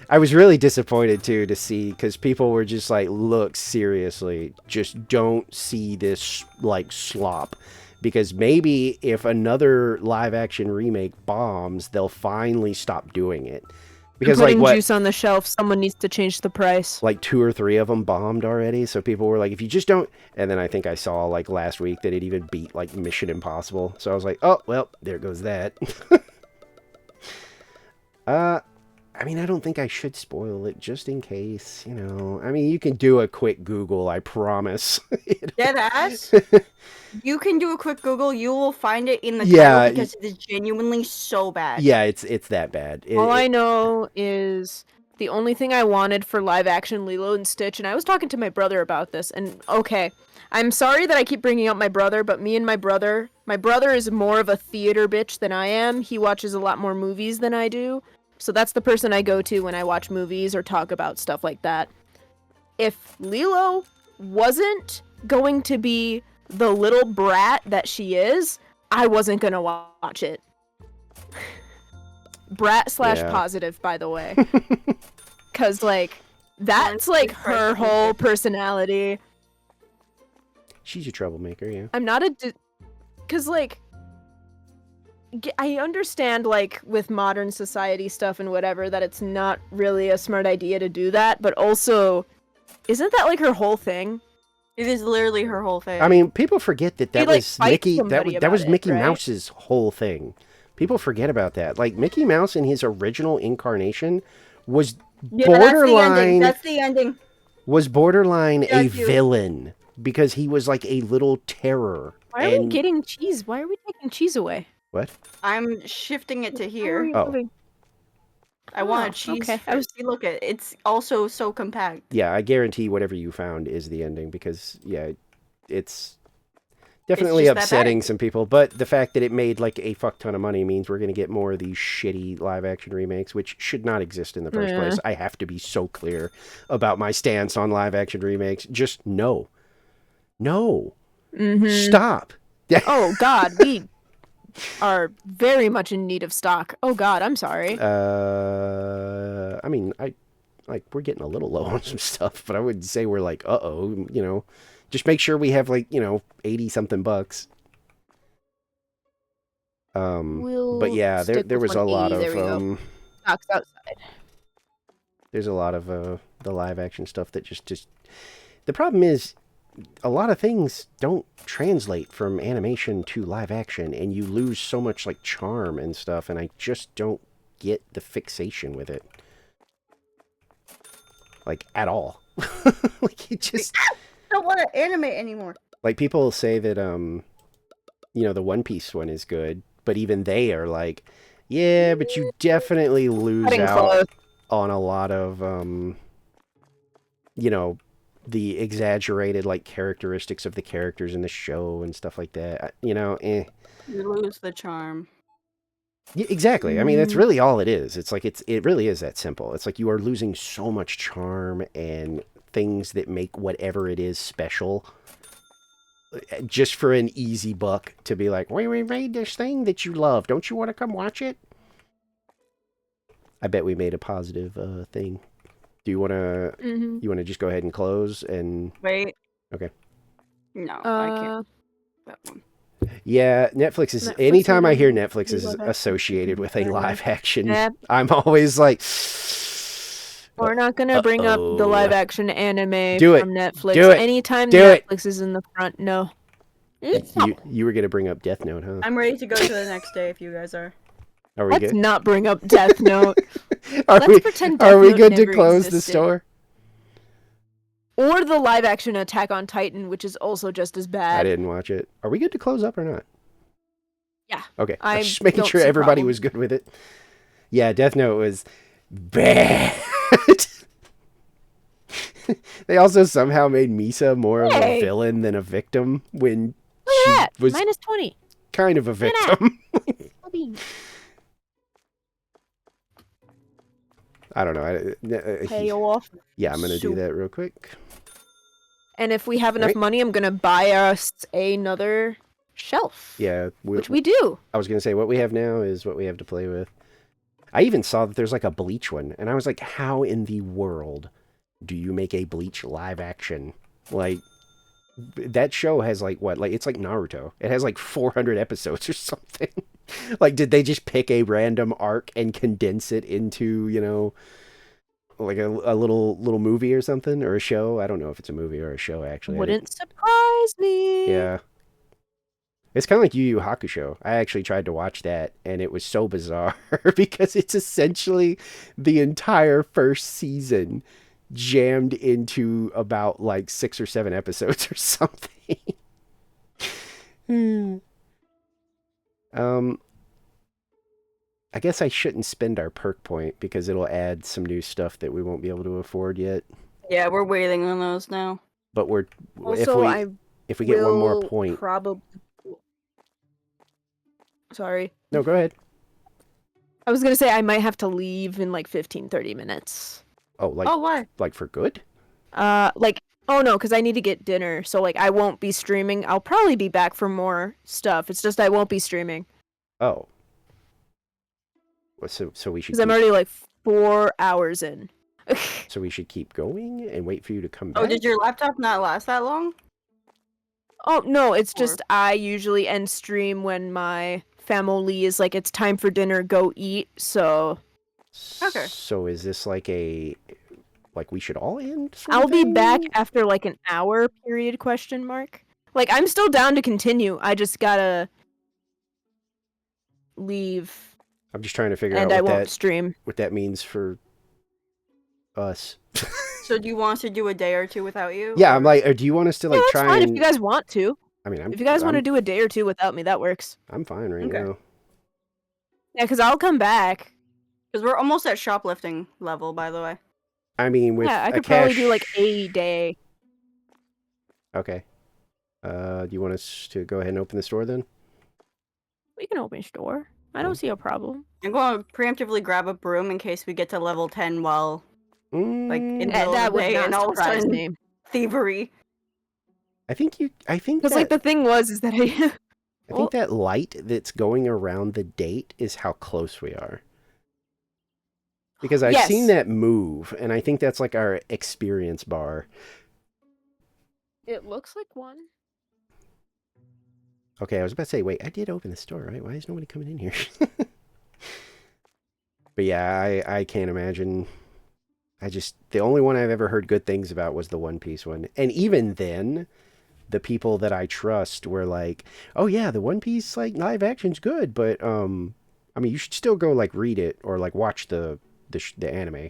[SPEAKER 1] I was really disappointed too to see, because people were just like, look, seriously, just don't see this like slop, because maybe if another live action remake bombs, they'll finally stop doing it. Because like
[SPEAKER 2] Putting
[SPEAKER 1] what,
[SPEAKER 2] juice on the shelf, someone needs to change the price.
[SPEAKER 1] like 2 or 3 of them bombed already, so people were like, if you just don't. And then I think I saw like last week that it even beat like Mission Impossible, so I was like, oh well, there goes that. I mean, I don't think I should spoil it, just in case, I mean, you can do a quick Google, I promise.
[SPEAKER 3] Dead ass. You can do a quick Google. You will find it in the
[SPEAKER 1] Yeah,
[SPEAKER 3] title because it is genuinely so bad.
[SPEAKER 1] Yeah, it's that bad.
[SPEAKER 2] All I know is the only thing I wanted for live action Lilo and Stitch, and I was talking to my brother about this, and okay, I'm sorry that I keep bringing up my brother, but me and my brother is more of a theater bitch than I am. He watches a lot more movies than I do, so that's the person I go to when I watch movies or talk about stuff like that. If Lilo wasn't going to be the little brat that she is, I wasn't gonna watch it. Brat /
[SPEAKER 1] Yeah.
[SPEAKER 2] positive, by the way. Cause like that's like her whole personality.
[SPEAKER 1] She's a troublemaker, yeah.
[SPEAKER 2] I'm not cause like I understand like with modern society stuff and whatever that it's not really a smart idea to do that, but also isn't that like her whole thing?
[SPEAKER 3] It is literally her whole thing.
[SPEAKER 1] I mean, people forget that
[SPEAKER 2] He, like,
[SPEAKER 1] was
[SPEAKER 2] fights
[SPEAKER 1] Mickey.
[SPEAKER 2] somebody
[SPEAKER 1] That was
[SPEAKER 2] about it,
[SPEAKER 1] Mickey
[SPEAKER 2] right?
[SPEAKER 1] Mouse's whole thing. People forget about that. Like Mickey Mouse in his original incarnation was borderline.
[SPEAKER 3] That's the ending.
[SPEAKER 1] Was borderline a
[SPEAKER 3] Got you.
[SPEAKER 1] villain because he was like a little terror.
[SPEAKER 2] Why are we
[SPEAKER 1] and
[SPEAKER 2] getting cheese? Why are we taking cheese away?
[SPEAKER 1] what?
[SPEAKER 3] I'm shifting it to
[SPEAKER 2] Why are
[SPEAKER 3] here.
[SPEAKER 2] we
[SPEAKER 1] Oh.
[SPEAKER 2] moving?
[SPEAKER 3] I want
[SPEAKER 2] Oh,
[SPEAKER 3] a cheese.
[SPEAKER 2] okay.
[SPEAKER 3] Okay. Look at it's also so compact.
[SPEAKER 1] Yeah, I guarantee whatever you found is the ending because it's definitely
[SPEAKER 3] just that
[SPEAKER 1] upsetting
[SPEAKER 3] bad.
[SPEAKER 1] some people. But the fact that it made like a fuck ton of money means we're gonna get more of these shitty live action remakes, which should not exist in the first
[SPEAKER 2] Yeah.
[SPEAKER 1] place. I have to be so clear about my stance on live action remakes. Just no,
[SPEAKER 2] Mhm.
[SPEAKER 1] stop.
[SPEAKER 2] Oh God, we are very much in need of stock. Oh God, I'm sorry.
[SPEAKER 1] I mean, we're getting a little low on some stuff, but I wouldn't say we're like, just make sure we have like, 80 something bucks.
[SPEAKER 2] We'll
[SPEAKER 1] But yeah, there
[SPEAKER 2] stick
[SPEAKER 1] there
[SPEAKER 2] with
[SPEAKER 1] was a lot
[SPEAKER 2] 180. There we
[SPEAKER 1] of
[SPEAKER 2] go. Knocks outside.
[SPEAKER 1] there's a lot of the live action stuff that just the problem is a lot of things don't translate from animation to live action, and you lose so much like charm and stuff, and I just don't get the fixation with it, like at all. Like it just
[SPEAKER 3] I don't want to animate anymore.
[SPEAKER 1] like people say that the One Piece one is good, but even they are like, yeah, but you definitely lose
[SPEAKER 2] Cutting
[SPEAKER 1] out
[SPEAKER 2] close.
[SPEAKER 1] on a lot of the exaggerated like characteristics of the characters in the show and stuff like that.
[SPEAKER 3] You lose the charm.
[SPEAKER 1] Yeah, exactly. I mean, that's
[SPEAKER 2] Mhm.
[SPEAKER 1] really all it is. It's like it really is that simple. It's like you are losing so much charm and things that make whatever it is special just for an easy buck to be like, we made this thing that you love. Don't you want to come watch it? I bet we made a positive thing. Do you want to
[SPEAKER 2] Mhm.
[SPEAKER 1] just go ahead and close and
[SPEAKER 3] Wait.
[SPEAKER 1] Okay.
[SPEAKER 3] No, I can't. That one.
[SPEAKER 1] yeah, Netflix is
[SPEAKER 2] Netflix
[SPEAKER 1] anytime I hear
[SPEAKER 2] original
[SPEAKER 1] Netflix is
[SPEAKER 2] live action
[SPEAKER 1] associated with a
[SPEAKER 2] series.
[SPEAKER 1] live action,
[SPEAKER 2] Yeah.
[SPEAKER 1] I'm always like
[SPEAKER 2] We're not gonna bring up the
[SPEAKER 1] Uh-oh.
[SPEAKER 2] live action anime
[SPEAKER 1] Do it.
[SPEAKER 2] from Netflix.
[SPEAKER 1] Do it.
[SPEAKER 2] Anytime
[SPEAKER 1] Do it.
[SPEAKER 2] Netflix is in the front, no.
[SPEAKER 1] you were going to bring up Death Note, huh?
[SPEAKER 3] I'm ready to go to the next day if you guys are.
[SPEAKER 1] Are we
[SPEAKER 2] Let's
[SPEAKER 1] good?
[SPEAKER 2] not bring up Death Note.
[SPEAKER 1] Are
[SPEAKER 2] Let's
[SPEAKER 1] we
[SPEAKER 2] pretend
[SPEAKER 1] are
[SPEAKER 2] Death
[SPEAKER 1] we
[SPEAKER 2] Note
[SPEAKER 1] good to
[SPEAKER 2] never
[SPEAKER 1] close the
[SPEAKER 2] existed.
[SPEAKER 1] store?
[SPEAKER 2] Or the live action Attack on Titan, which is also just as
[SPEAKER 1] I
[SPEAKER 2] bad.
[SPEAKER 1] didn't watch it. Are we good to close up or not?
[SPEAKER 2] Yeah.
[SPEAKER 1] Okay.
[SPEAKER 2] I
[SPEAKER 1] I'm just making
[SPEAKER 2] don't
[SPEAKER 1] sure
[SPEAKER 2] see
[SPEAKER 1] everybody
[SPEAKER 2] problem.
[SPEAKER 1] was good with it. Yeah, Death Note was bad. They also somehow made Misa more of a
[SPEAKER 2] Hey.
[SPEAKER 1] villain than a victim when
[SPEAKER 2] Look
[SPEAKER 1] she
[SPEAKER 2] at that.
[SPEAKER 1] was
[SPEAKER 2] Minus 20.
[SPEAKER 1] kind of a
[SPEAKER 2] Look at
[SPEAKER 1] victim.
[SPEAKER 2] Bobby.
[SPEAKER 1] I don't know.
[SPEAKER 2] Pay off.
[SPEAKER 1] Yeah, I'm going to do
[SPEAKER 2] Soup.
[SPEAKER 1] that real quick.
[SPEAKER 2] And if we have enough
[SPEAKER 1] Right.
[SPEAKER 2] money, I'm gonna buy us another shelf.
[SPEAKER 1] Yeah,
[SPEAKER 2] Which we do.
[SPEAKER 1] I was going to say what we have now is what we have to play with. I even saw that there's like a Bleach one, and I was like, how in the world do you make a Bleach live action? Like, that show has like what? Like, it's like Naruto. It has like 400 episodes or something. Like, did they just pick a random arc and condense it into, like a little movie or something, or a show? I don't know if it's a movie or a show, actually.
[SPEAKER 2] Wouldn't surprise me.
[SPEAKER 1] Yeah. It's kind of like Yu Yu Hakusho. I actually tried to watch that, and it was so bizarre because it's essentially the entire first season jammed into about like 6 or 7 episodes or something. I guess I shouldn't spend our perk point because it'll add some new stuff that we won't be able to afford yet.
[SPEAKER 3] Yeah, we're waiting on those now.
[SPEAKER 1] But
[SPEAKER 2] Also, I
[SPEAKER 1] if we get one more
[SPEAKER 2] will
[SPEAKER 1] point.
[SPEAKER 2] Probably. Sorry.
[SPEAKER 1] No, go ahead.
[SPEAKER 2] I was gonna say I might have to leave in like 15, 30 minutes.
[SPEAKER 1] Oh, like
[SPEAKER 3] Oh, why?
[SPEAKER 1] like for good?
[SPEAKER 2] Oh no, because I need to get dinner, so like I won't be streaming. I'll probably be back for more stuff. It's just I won't be streaming
[SPEAKER 1] Oh. Well, so we should
[SPEAKER 2] because I'm already like 4 hours in.
[SPEAKER 1] so we should keep going and wait for you to come back.
[SPEAKER 3] Oh, did your laptop not last that long?
[SPEAKER 2] Oh no, it's
[SPEAKER 3] Or-
[SPEAKER 2] just I usually end stream when my family is like it's time for dinner, go eat. So
[SPEAKER 3] Okay.
[SPEAKER 1] So is this like we should all end? sort
[SPEAKER 2] I'll
[SPEAKER 1] of
[SPEAKER 2] be
[SPEAKER 1] thing?
[SPEAKER 2] back after like an hour period question mark. Like I'm still down to continue. I just gotta leave
[SPEAKER 1] I'm just trying to figure
[SPEAKER 2] and
[SPEAKER 1] out
[SPEAKER 2] I won't stream.
[SPEAKER 1] what that means for us.
[SPEAKER 3] So do you want us to do a day or two without you?
[SPEAKER 1] Yeah, I'm
[SPEAKER 3] or-
[SPEAKER 1] like, or do you want us to like
[SPEAKER 2] Yeah, that's
[SPEAKER 1] try
[SPEAKER 2] fine
[SPEAKER 1] and?
[SPEAKER 2] if you guys want to.
[SPEAKER 1] I mean,
[SPEAKER 2] If you guys want to
[SPEAKER 1] I'm-
[SPEAKER 2] do a day or two without me, that works.
[SPEAKER 1] I'm fine right
[SPEAKER 3] Okay.
[SPEAKER 1] now.
[SPEAKER 2] Yeah, because I'll come back.
[SPEAKER 3] Because we're almost at shoplifting level, by the way.
[SPEAKER 1] I mean, with
[SPEAKER 2] Yeah, I
[SPEAKER 1] a
[SPEAKER 2] could probably do like
[SPEAKER 1] cash-
[SPEAKER 2] a day.
[SPEAKER 1] Okay. Do you want us to go ahead and open the store then?
[SPEAKER 2] We can open store. I don't see a problem.
[SPEAKER 3] I'm going to preemptively grab a broom in case we get to level 10 while like in the middle
[SPEAKER 2] That
[SPEAKER 3] of the
[SPEAKER 2] would
[SPEAKER 3] day
[SPEAKER 2] not
[SPEAKER 3] and all of a
[SPEAKER 2] surprise
[SPEAKER 3] sudden
[SPEAKER 2] me.
[SPEAKER 3] thievery.
[SPEAKER 1] I think
[SPEAKER 2] Because like the thing is that
[SPEAKER 1] I
[SPEAKER 2] Oh.
[SPEAKER 1] think that light that's going around the date is how close we are. Because I've seen
[SPEAKER 2] Yes.
[SPEAKER 1] that move, and I think that's like our experience bar.
[SPEAKER 2] it looks like one.
[SPEAKER 1] Okay, I was about to say, wait, I did open the store, right? Why is nobody coming in here? But yeah, I can't imagine. The only one I've ever heard good things about was the One Piece one. And even then, the people that I trust were like, oh yeah, the One Piece, like, live action's good, but, I mean, you should still go, like, read it or, like, watch the anime.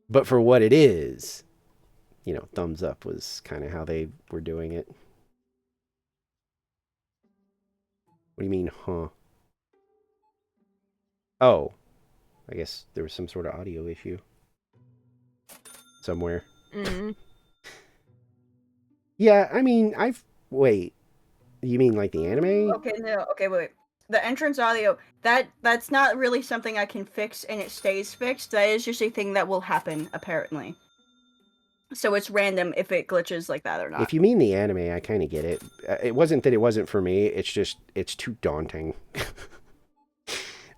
[SPEAKER 1] But for what it is, thumbs up was kind of how they were doing it. What do you mean, huh? Oh, I guess there was some sort of audio issue somewhere.
[SPEAKER 2] Mm.
[SPEAKER 1] Yeah, I mean, wait, you mean like the anime?
[SPEAKER 3] Okay, no, okay, wait. The entrance audio, that's not really something I can fix and it stays fixed. That is just a thing that will happen, apparently. So it's random if it glitches like that or not.
[SPEAKER 1] If you mean the anime, I kind of get it. It wasn't that it wasn't for me. It's just, it's too daunting.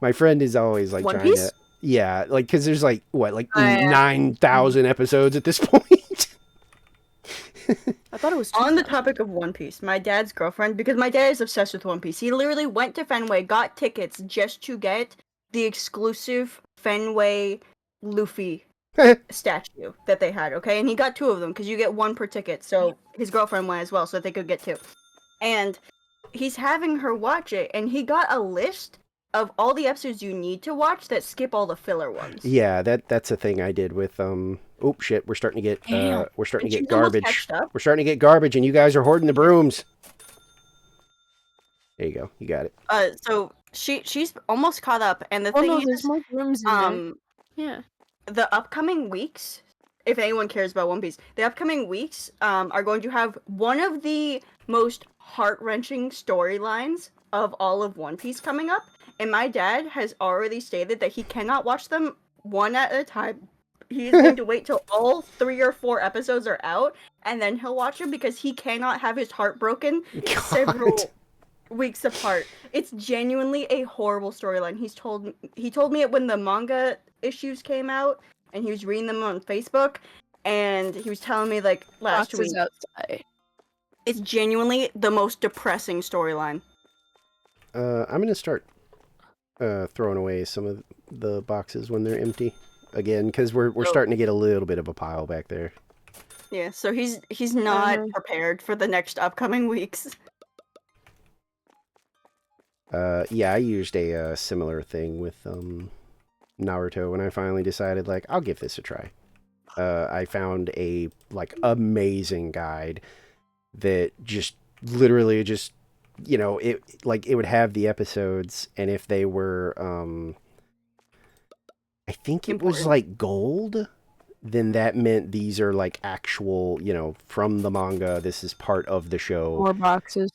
[SPEAKER 1] My friend is always like
[SPEAKER 2] One
[SPEAKER 1] trying
[SPEAKER 2] Piece?
[SPEAKER 1] to, yeah, like, because there's like, what, like
[SPEAKER 2] Yeah.
[SPEAKER 1] 9,000 episodes at this point?
[SPEAKER 2] I thought it was
[SPEAKER 3] On the topic of One Piece, my dad's girlfriend, because my dad is obsessed with One Piece, he literally went to Fenway, got tickets just to get the exclusive Fenway Luffy statue that they had, okay? And he got 2 of them, because you get 1 per ticket, so his girlfriend went as well, so that they could get 2. And he's having her watch it, and he got a list of all the episodes you need to watch that skip all the filler ones.
[SPEAKER 1] Yeah, that's a thing I did with, oh shit, we're starting to get,
[SPEAKER 3] Damn.
[SPEAKER 1] we're starting to
[SPEAKER 3] And
[SPEAKER 1] get
[SPEAKER 3] she's almost
[SPEAKER 1] garbage.
[SPEAKER 3] catched up.
[SPEAKER 1] We're starting to get garbage, and you guys are hoarding the brooms. There you go. You got it.
[SPEAKER 3] So she's almost caught up, and the
[SPEAKER 2] Oh
[SPEAKER 3] thing
[SPEAKER 2] no,
[SPEAKER 3] is,
[SPEAKER 2] there's more rooms in there. Yeah.
[SPEAKER 3] the upcoming weeks, if anyone cares about One Piece, the upcoming weeks are going to have one of the most heart-wrenching storylines of all of One Piece coming up, and my dad has already stated that he cannot watch them one at a time. He's going to wait till all 3 or 4 episodes are out, and then he'll watch them because he cannot have his heart broken several weeks apart. It's genuinely a horrible storyline. He told me it when the manga issues came out, and he was reading them on Facebook, and he was telling me like last week.
[SPEAKER 2] Boxes outside.
[SPEAKER 3] It's genuinely the most depressing storyline.
[SPEAKER 1] I'm gonna start throwing away some of the boxes when they're empty again, because we're starting to get a little bit of a pile back there.
[SPEAKER 3] Yeah, so he's not prepared for the next upcoming weeks.
[SPEAKER 1] Yeah, I used a similar thing with Naruto when I finally decided, like, I'll give this a try. I found a, like, amazing guide that just literally just, it would have the episodes, and if they were, I think it was, like, gold, then that meant these are, like, actual, from the manga, this is part of the show.
[SPEAKER 2] More boxes.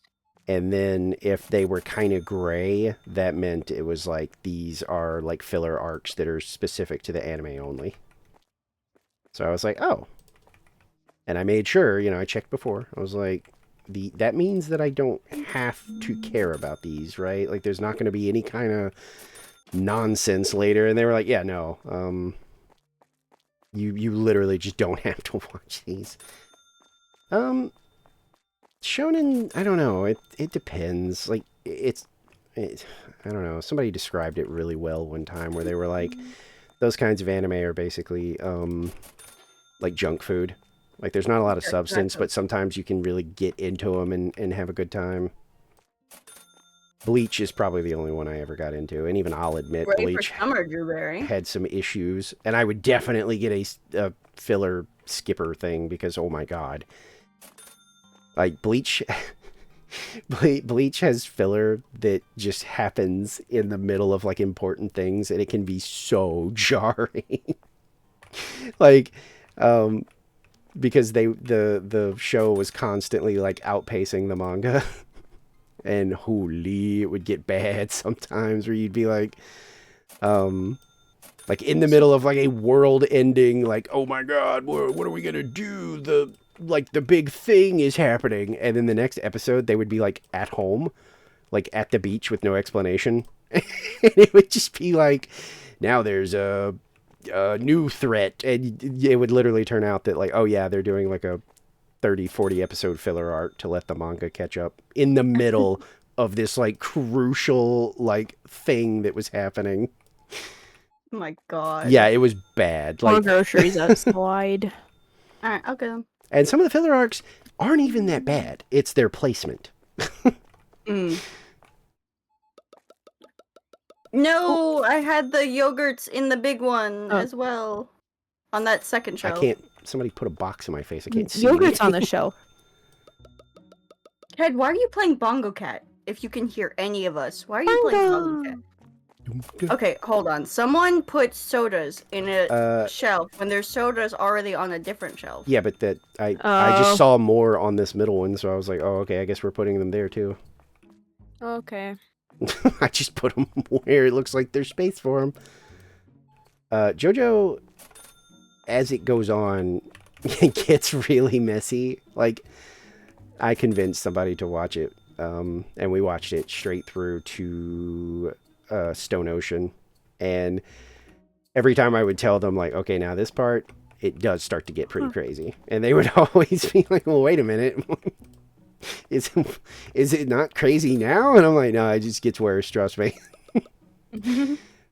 [SPEAKER 1] And then if they were kind of gray, that meant it was like, these are like filler arcs that are specific to the anime only. So I was like, oh. And I made sure, I checked before. I was like, that means that I don't have to care about these, right? Like, there's not going to be any kind of nonsense later. And they were like, yeah, no. You literally just don't have to watch these. Shonen, I don't know. It depends. Like, I don't know. Somebody described it really well one time where they were like, those kinds of anime are basically, like junk food. Like, there's not a lot of substance, but sometimes you can really get into them and have a good time. Bleach is probably the only one I ever got into, and even I'll admit
[SPEAKER 3] Ready
[SPEAKER 1] Bleach
[SPEAKER 3] for summer, Drewberry.
[SPEAKER 1] had some issues, and I would definitely get a filler skipper thing because, oh my god. Like, Bleach has filler that just happens in the middle of, like, important things, and it can be so jarring. Like, because the show was constantly, like, outpacing the manga. And holy, it would get bad sometimes where you'd be like in the middle of, like, a world ending, like, oh my god, what are we gonna do? The big thing is happening, and then the next episode they would be like at home, like at the beach with no explanation. And it would just be like, now there's a new threat, and it would literally turn out that, like, oh yeah, they're doing like a 30, 40 episode filler arc to let the manga catch up in the middle of this like crucial like thing that was happening.
[SPEAKER 3] Oh my god.
[SPEAKER 1] Yeah, it was bad.
[SPEAKER 2] More
[SPEAKER 1] Like,
[SPEAKER 2] groceries outside.
[SPEAKER 3] Alright, I'll get them.
[SPEAKER 1] and some of the filler arcs aren't even that bad. It's their placement.
[SPEAKER 3] Mm. No, I had the yogurts in the big one
[SPEAKER 2] Oh.
[SPEAKER 3] as well. On that second
[SPEAKER 1] I
[SPEAKER 3] shelf.
[SPEAKER 1] can't. Somebody put a box in my face. I can't see.
[SPEAKER 2] Yogurt's on the shelf.
[SPEAKER 3] Ted, why are you playing Bongo Cat? If you can hear any of us, why are you playing Bongo Cat? Okay, hold on. Someone put sodas in a shelf when there's sodas already on a different shelf.
[SPEAKER 1] Yeah, but that I
[SPEAKER 2] Oh.
[SPEAKER 1] just saw more on this middle one, so I was like, oh, okay. I guess we're putting them there too.
[SPEAKER 2] Okay.
[SPEAKER 1] I just put them where it looks like there's space for them. JoJo, as it goes on, it gets really messy. Like, I convinced somebody to watch it, and we watched it straight through to Stone Ocean. And every time I would tell them, like, okay, now this part, it does start to get pretty crazy. And they would always be like, well, wait a minute. Is it not crazy now? And I'm like, no, it just gets worse, trust me.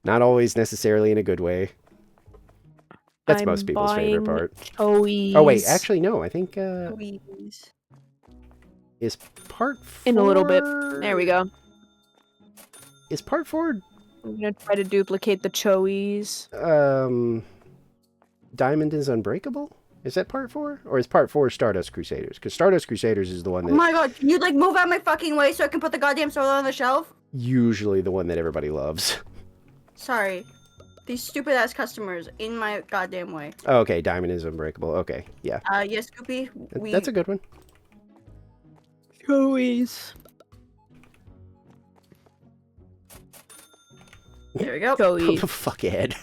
[SPEAKER 1] Not always necessarily in a good way. That's
[SPEAKER 2] I'm
[SPEAKER 1] most people's favorite
[SPEAKER 2] buying
[SPEAKER 1] part.
[SPEAKER 2] Choi's.
[SPEAKER 1] Oh wait, actually no, I think
[SPEAKER 3] Please.
[SPEAKER 1] is part 4...
[SPEAKER 2] In a little bit. There we go.
[SPEAKER 1] Is part 4
[SPEAKER 2] I'm gonna try to duplicate the Choi's.
[SPEAKER 1] Diamond is Unbreakable? Is that part 4? Or is part 4 Stardust Crusaders? Because Stardust Crusaders is the one
[SPEAKER 3] Oh
[SPEAKER 1] that
[SPEAKER 3] my god, can you like move out my fucking way so I can put the goddamn soda on the shelf?
[SPEAKER 1] usually the one that everybody loves.
[SPEAKER 3] Sorry. These stupid ass customers in my goddamn way.
[SPEAKER 1] Oh, okay, Diamond is Unbreakable. Okay, yeah.
[SPEAKER 3] Yes, Scoopy.
[SPEAKER 1] That's a good one.
[SPEAKER 2] Choi's.
[SPEAKER 3] There we go.
[SPEAKER 2] Choi's.
[SPEAKER 1] Fuckhead.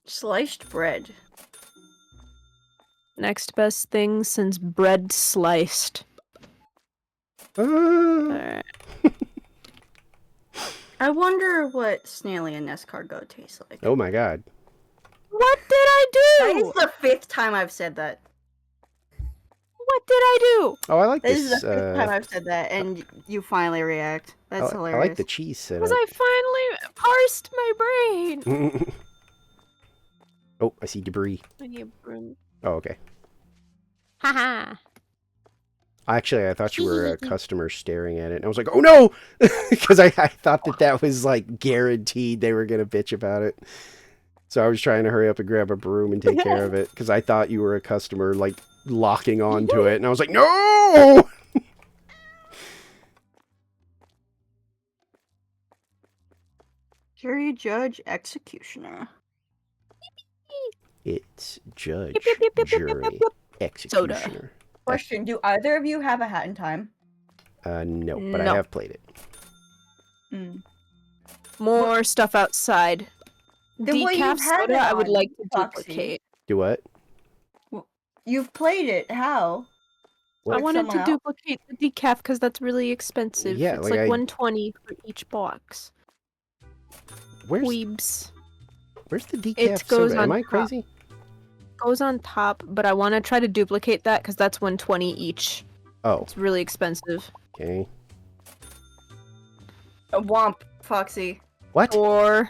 [SPEAKER 3] Sliced bread.
[SPEAKER 2] Next best thing since bread sliced.
[SPEAKER 1] Ah.
[SPEAKER 2] Alright.
[SPEAKER 3] I wonder what Snaily and Escargot taste like.
[SPEAKER 1] Oh my god.
[SPEAKER 2] What did I
[SPEAKER 3] That
[SPEAKER 2] do?
[SPEAKER 3] is the 5th time I've said that.
[SPEAKER 2] What did I do?
[SPEAKER 1] Oh, I like
[SPEAKER 3] This is
[SPEAKER 1] this.
[SPEAKER 3] the 5th time I've said that, and you finally react. That's
[SPEAKER 1] I
[SPEAKER 3] hilarious.
[SPEAKER 1] like the cheese setup.
[SPEAKER 2] Because I finally parsed my brain.
[SPEAKER 1] Oh, I see debris.
[SPEAKER 2] I need a broom.
[SPEAKER 1] Oh, okay.
[SPEAKER 2] Haha.
[SPEAKER 1] Actually, I thought you were a customer staring at it, and I was like, oh no! Because I thought that was, like, guaranteed they were going to bitch about it. So I was trying to hurry up and grab a broom and take care of it, because I thought you were a customer, like, locking onto it, and I was like, no!
[SPEAKER 3] Jury, judge, executioner.
[SPEAKER 1] It's judge,
[SPEAKER 2] Yep, yep, yep, yep, yep, yep,
[SPEAKER 1] jury,
[SPEAKER 2] yep, yep.
[SPEAKER 1] executioner.
[SPEAKER 3] Question, do either of you have a Hat in Time?
[SPEAKER 1] No, but I
[SPEAKER 2] No.
[SPEAKER 1] have played it.
[SPEAKER 3] Mm.
[SPEAKER 2] More stuff outside.
[SPEAKER 3] Then what,
[SPEAKER 2] Decaf
[SPEAKER 3] you've had
[SPEAKER 2] soda
[SPEAKER 3] it
[SPEAKER 2] I would
[SPEAKER 3] on,
[SPEAKER 2] like to
[SPEAKER 3] Foxy.
[SPEAKER 2] duplicate.
[SPEAKER 1] Do what?
[SPEAKER 3] You've played it. How?
[SPEAKER 1] What?
[SPEAKER 2] I
[SPEAKER 3] Like
[SPEAKER 2] wanted to
[SPEAKER 3] someone else?
[SPEAKER 2] duplicate the decaf because that's really expensive.
[SPEAKER 1] Yeah,
[SPEAKER 2] it's
[SPEAKER 1] like
[SPEAKER 2] like
[SPEAKER 1] I-
[SPEAKER 2] 120 for each box.
[SPEAKER 1] Where's
[SPEAKER 2] Weebs.
[SPEAKER 1] the decaf
[SPEAKER 2] It goes
[SPEAKER 1] soda? Am
[SPEAKER 2] on
[SPEAKER 1] I
[SPEAKER 2] top.
[SPEAKER 1] crazy?
[SPEAKER 2] Goes on top, but I want to try to duplicate that because that's 120 each.
[SPEAKER 1] Oh,
[SPEAKER 2] It's really expensive.
[SPEAKER 1] okay.
[SPEAKER 3] A womp, Foxy.
[SPEAKER 1] What?
[SPEAKER 2] Or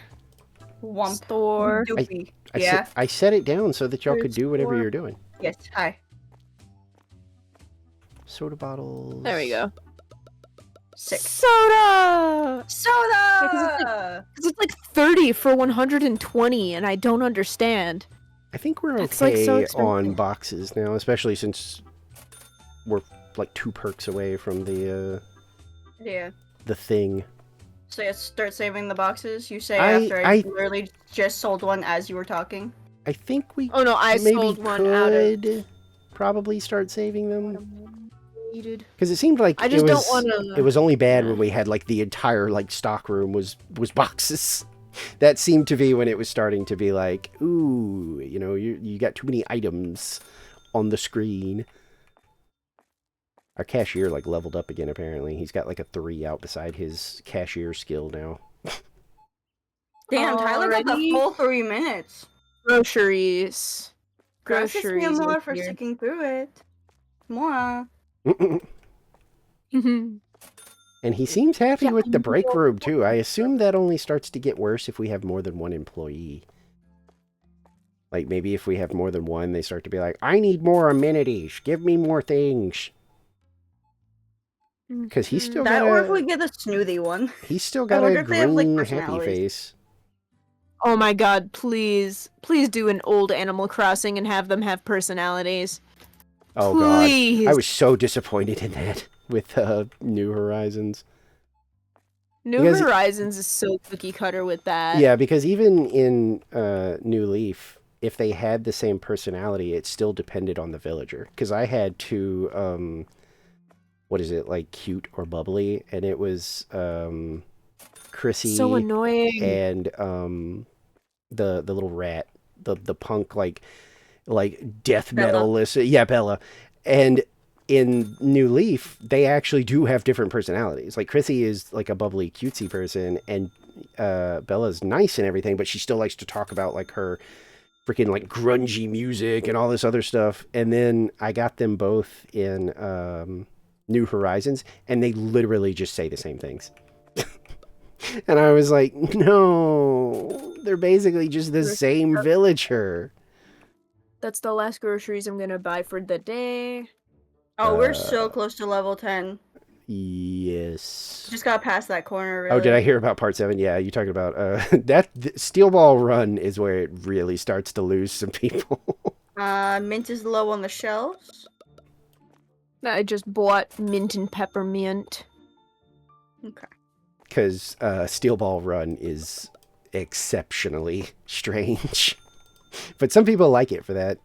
[SPEAKER 3] Womp.
[SPEAKER 2] store.
[SPEAKER 3] Doopy.
[SPEAKER 1] I,
[SPEAKER 3] Yeah.
[SPEAKER 1] I set it down so that y'all could
[SPEAKER 2] Where's
[SPEAKER 1] do whatever
[SPEAKER 2] your-
[SPEAKER 1] you're doing.
[SPEAKER 3] Yes. Hi.
[SPEAKER 1] Soda bottles.
[SPEAKER 2] There we go.
[SPEAKER 3] Sick.
[SPEAKER 2] Soda!
[SPEAKER 3] Soda.
[SPEAKER 2] Because it's like 30 for 120, and I don't understand.
[SPEAKER 1] I think we're
[SPEAKER 2] That's, like,
[SPEAKER 1] okay
[SPEAKER 2] so
[SPEAKER 1] on
[SPEAKER 2] expensive.
[SPEAKER 1] boxes now, especially since we're like 2 perks away from the
[SPEAKER 3] Yeah.
[SPEAKER 1] thing.
[SPEAKER 3] So you start saving the boxes. You say
[SPEAKER 1] I-
[SPEAKER 3] after
[SPEAKER 1] I-
[SPEAKER 3] I literally just sold one as you were talking.
[SPEAKER 1] I think we
[SPEAKER 2] Oh no, I
[SPEAKER 1] maybe
[SPEAKER 2] sold one out of
[SPEAKER 1] could probably start saving them
[SPEAKER 2] needed.
[SPEAKER 1] because it seemed like
[SPEAKER 2] I just
[SPEAKER 1] it
[SPEAKER 2] don't
[SPEAKER 1] was
[SPEAKER 2] want to.
[SPEAKER 1] it was only bad
[SPEAKER 2] yeah.
[SPEAKER 1] when we had like the entire like stock room was boxes. That seemed to be when it was starting to be like, ooh, you know, you got too many items on the screen. Our cashier like leveled up again. Apparently, he's got like a 3 out beside his cashier skill now.
[SPEAKER 3] Damn, Tyler got the
[SPEAKER 2] Alrighty.
[SPEAKER 3] full 3 minutes.
[SPEAKER 2] Groceries.
[SPEAKER 3] Gracias, mi
[SPEAKER 2] Groceries.
[SPEAKER 3] amor,
[SPEAKER 2] are
[SPEAKER 3] for
[SPEAKER 2] here.
[SPEAKER 3] sticking through it. Mwah.
[SPEAKER 1] And he seems happy
[SPEAKER 2] Yeah,
[SPEAKER 1] with the break room, too. I assume that only starts to get worse if we have more than one employee. Like, maybe if we have more than one, they start to be like, I need more amenities. Give me more things. Because he's still
[SPEAKER 3] That
[SPEAKER 1] got
[SPEAKER 3] or if we
[SPEAKER 1] a...
[SPEAKER 3] get a snooty one.
[SPEAKER 1] He's still
[SPEAKER 3] I
[SPEAKER 1] got
[SPEAKER 3] wonder
[SPEAKER 1] a
[SPEAKER 3] if they have, like,
[SPEAKER 1] green happy
[SPEAKER 3] personalities.
[SPEAKER 1] face.
[SPEAKER 2] Oh my god, please. Please do an old Animal Crossing and have them have personalities.
[SPEAKER 1] Oh,
[SPEAKER 2] Please.
[SPEAKER 1] God. I was so disappointed in that with New Horizons.
[SPEAKER 2] New
[SPEAKER 1] because-
[SPEAKER 2] Horizons is so cookie cutter with that.
[SPEAKER 1] Yeah, because even in New Leaf, if they had the same personality, it still depended on the villager. Because I had two, what is it, like cute or bubbly, and it was Chrissy
[SPEAKER 2] So annoying.
[SPEAKER 1] and the little rat, the punk like death
[SPEAKER 3] Bella.
[SPEAKER 1] metal list. Yeah, Bella. And in New Leaf, they actually do have different personalities. Like Chrissy is like a bubbly, cutesy person, and Bella's nice and everything, but she still likes to talk about like her freaking like grungy music and all this other stuff. And then I got them both in New Horizons, and they literally just say the same things. And I was like, no, they're basically just the same villager.
[SPEAKER 2] That's the last groceries I'm gonna buy for the day.
[SPEAKER 3] Oh, we're so close to level 10.
[SPEAKER 1] Yes.
[SPEAKER 3] Just got past that corner, really.
[SPEAKER 1] Oh, did I hear about part 7? Yeah, you talking about Steel Ball Run is where it really starts to lose some people.
[SPEAKER 3] Mint is low on the shelves.
[SPEAKER 2] I just bought mint and peppermint.
[SPEAKER 3] Okay.
[SPEAKER 1] Because Steel Ball Run is exceptionally strange. But some people like it for that.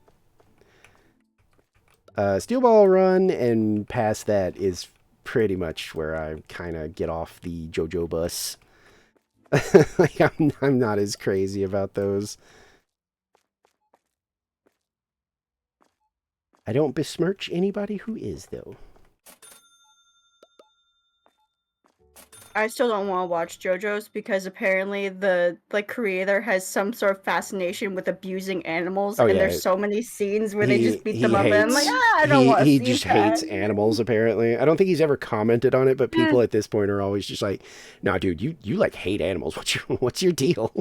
[SPEAKER 1] Steel Ball Run and past that is pretty much where I kind of get off the JoJo bus. Like I'm not as crazy about those. I don't besmirch anybody who is, though.
[SPEAKER 3] I still don't want to watch JoJo's because apparently the creator has some sort of fascination with abusing animals,
[SPEAKER 1] Oh,
[SPEAKER 3] and
[SPEAKER 1] yeah.
[SPEAKER 3] there's so many scenes where they just beat
[SPEAKER 1] He
[SPEAKER 3] them up, and I'm like, I don't want to
[SPEAKER 1] He
[SPEAKER 3] see
[SPEAKER 1] just
[SPEAKER 3] that.
[SPEAKER 1] hates animals, apparently. I don't think he's ever commented on it, but people at this point are always just like, "Nah, dude, you like hate animals. What's your deal?"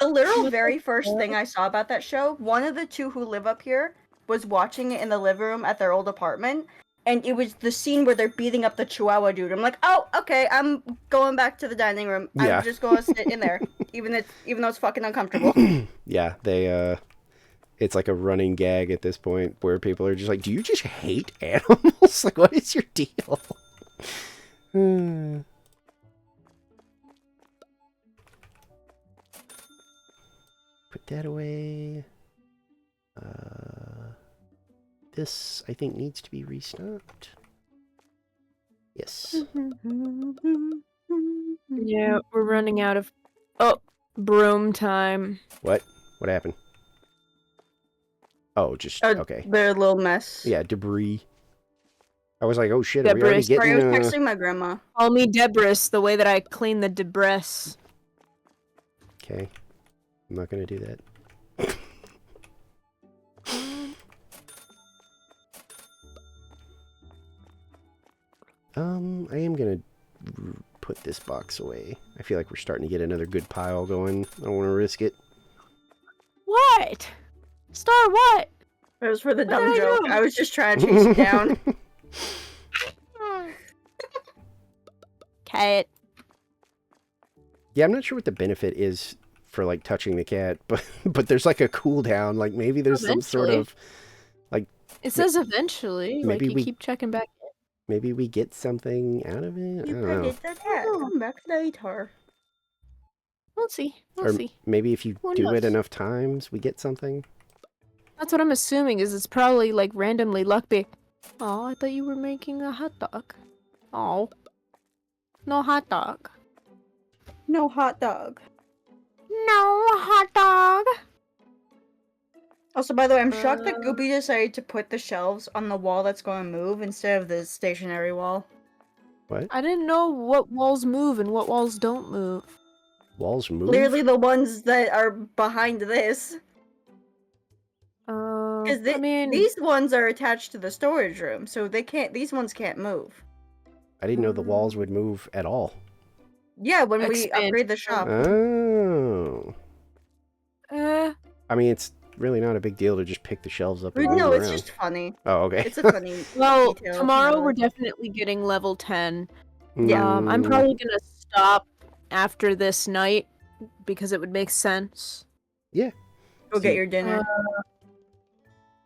[SPEAKER 3] The literal very first thing I saw about that show, one of the two who live up here was watching it in the living room at their old apartment, and it was the scene where they're beating up the Chihuahua dude. I'm like, oh, okay, I'm going back to the dining room.
[SPEAKER 1] Yeah.
[SPEAKER 3] I'm just going to sit in there, even though it's fucking uncomfortable.
[SPEAKER 1] Yeah, they it's like a running gag at this point where people are just like, "Do you just hate animals? Like, what is your deal?" Put that away. This, I think, needs to be restocked. Yes.
[SPEAKER 2] Yeah, we're running out of... Oh, broom time.
[SPEAKER 1] What? What happened? Oh, just, okay.
[SPEAKER 3] They're a little mess.
[SPEAKER 1] Yeah, debris. I was like, oh shit, are we already
[SPEAKER 2] Debris.
[SPEAKER 3] Sorry, I was
[SPEAKER 1] getting...
[SPEAKER 3] texting my grandma.
[SPEAKER 2] Call me Debris, the way that I clean the debris.
[SPEAKER 1] Okay. I'm not gonna do that. I am gonna put this box away. I feel like we're starting to get another good pile going. I don't want to risk it.
[SPEAKER 2] What? Star, what?
[SPEAKER 3] It was for the
[SPEAKER 2] What
[SPEAKER 3] dumb
[SPEAKER 2] did I
[SPEAKER 3] joke.
[SPEAKER 2] do?
[SPEAKER 3] I was just trying to chase it down.
[SPEAKER 2] Cat.
[SPEAKER 1] Yeah, I'm not sure what the benefit is for like touching the cat, but there's like a cooldown. Like maybe there's some sort
[SPEAKER 2] Eventually.
[SPEAKER 1] of
[SPEAKER 2] It says eventually.
[SPEAKER 1] Maybe
[SPEAKER 2] like, you
[SPEAKER 1] we-
[SPEAKER 2] keep checking back.
[SPEAKER 1] maybe we get something out of it. I
[SPEAKER 3] You
[SPEAKER 1] don't know.
[SPEAKER 3] predicted the cat. Come back later.
[SPEAKER 2] We'll see. We'll
[SPEAKER 1] Or
[SPEAKER 2] see.
[SPEAKER 1] maybe if you
[SPEAKER 2] Who
[SPEAKER 1] do it
[SPEAKER 2] knows?
[SPEAKER 1] enough times, we get something.
[SPEAKER 2] That's what I'm assuming, is it's probably, like, randomly luck be... Oh, I thought you were making a hot dog. Oh. No hot dog.
[SPEAKER 3] No hot dog.
[SPEAKER 2] No hot dog.
[SPEAKER 3] Also, by the way, I'm shocked that Goopy decided to put the shelves on the wall that's going to move instead of the stationary wall.
[SPEAKER 1] What?
[SPEAKER 2] I didn't know what walls move and what walls don't move.
[SPEAKER 1] Walls move?
[SPEAKER 3] Clearly, the ones that are behind this, because
[SPEAKER 2] I mean,
[SPEAKER 3] these ones are attached to the storage room, so they can't. These ones can't move.
[SPEAKER 1] I didn't know the walls would move at all.
[SPEAKER 3] Yeah, when we
[SPEAKER 2] Expansion.
[SPEAKER 3] upgrade the shop.
[SPEAKER 1] Oh.
[SPEAKER 2] eh,
[SPEAKER 1] I mean, it's really not a big deal to just pick the shelves up and
[SPEAKER 3] No,
[SPEAKER 1] move
[SPEAKER 3] it's
[SPEAKER 1] around.
[SPEAKER 3] just funny.
[SPEAKER 1] Oh, okay.
[SPEAKER 3] It's a funny.
[SPEAKER 2] well,
[SPEAKER 3] detail,
[SPEAKER 2] tomorrow
[SPEAKER 3] no.
[SPEAKER 2] we're definitely getting level 10.
[SPEAKER 3] Yeah.
[SPEAKER 2] I'm
[SPEAKER 1] Mm,
[SPEAKER 2] probably gonna stop after this night because it would make sense.
[SPEAKER 3] Go get your dinner.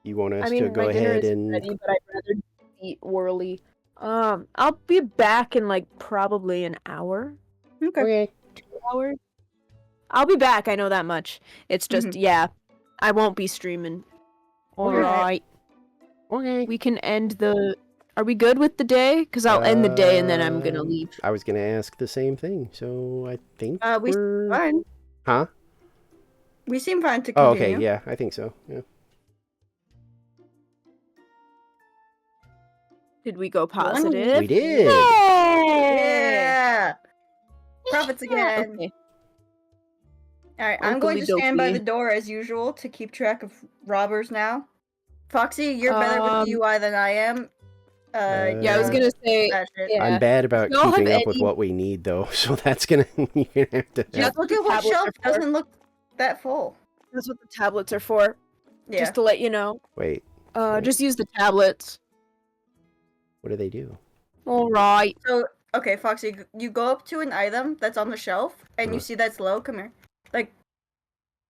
[SPEAKER 1] You want us
[SPEAKER 2] I mean,
[SPEAKER 1] to go
[SPEAKER 2] my dinner
[SPEAKER 1] ahead
[SPEAKER 2] is
[SPEAKER 1] and...
[SPEAKER 2] ready, but I'd rather eat orally. I'll be back in like probably an hour,
[SPEAKER 3] Okay.
[SPEAKER 1] Okay.
[SPEAKER 2] 2 hours. I'll be back. I know that much. It's just yeah, I won't be streaming. All
[SPEAKER 3] Okay.
[SPEAKER 2] right,
[SPEAKER 1] Okay.
[SPEAKER 2] we can end the. Are we good with the day? Because I'll end the day and then I'm gonna leave.
[SPEAKER 1] I was gonna ask the same thing, so I think
[SPEAKER 3] We
[SPEAKER 1] we're...
[SPEAKER 3] fine.
[SPEAKER 1] Huh?
[SPEAKER 3] We seem fine to
[SPEAKER 1] Oh,
[SPEAKER 3] continue.
[SPEAKER 1] okay, yeah, I think so, yeah.
[SPEAKER 2] Did we go positive?
[SPEAKER 1] We did!
[SPEAKER 3] Yeah. Profits again.
[SPEAKER 2] Okay.
[SPEAKER 3] All right, I'm going to stand by
[SPEAKER 2] Okey-dokey.
[SPEAKER 3] the door as usual to keep track of robbers now. Foxy, you're better with the UI than I am.
[SPEAKER 2] Yeah, I was gonna say.
[SPEAKER 3] that shit.
[SPEAKER 2] Yeah.
[SPEAKER 1] I'm bad about
[SPEAKER 2] y'all have
[SPEAKER 1] keeping up with
[SPEAKER 2] any-
[SPEAKER 1] what we need, though, so that's gonna... You're gonna have to...
[SPEAKER 2] Yeah.
[SPEAKER 3] Look at what
[SPEAKER 2] Tablets
[SPEAKER 3] shelf
[SPEAKER 2] are for.
[SPEAKER 3] doesn't look that full.
[SPEAKER 2] That's what the tablets are for.
[SPEAKER 3] Yeah.
[SPEAKER 2] Just to let you know.
[SPEAKER 1] Wait,
[SPEAKER 2] Just use the tablets.
[SPEAKER 1] what do they do?
[SPEAKER 2] All right.
[SPEAKER 3] So, okay, Foxy, you go up to an item that's on the shelf, and you
[SPEAKER 1] Uh-huh.
[SPEAKER 3] see that's low. Come here. Like,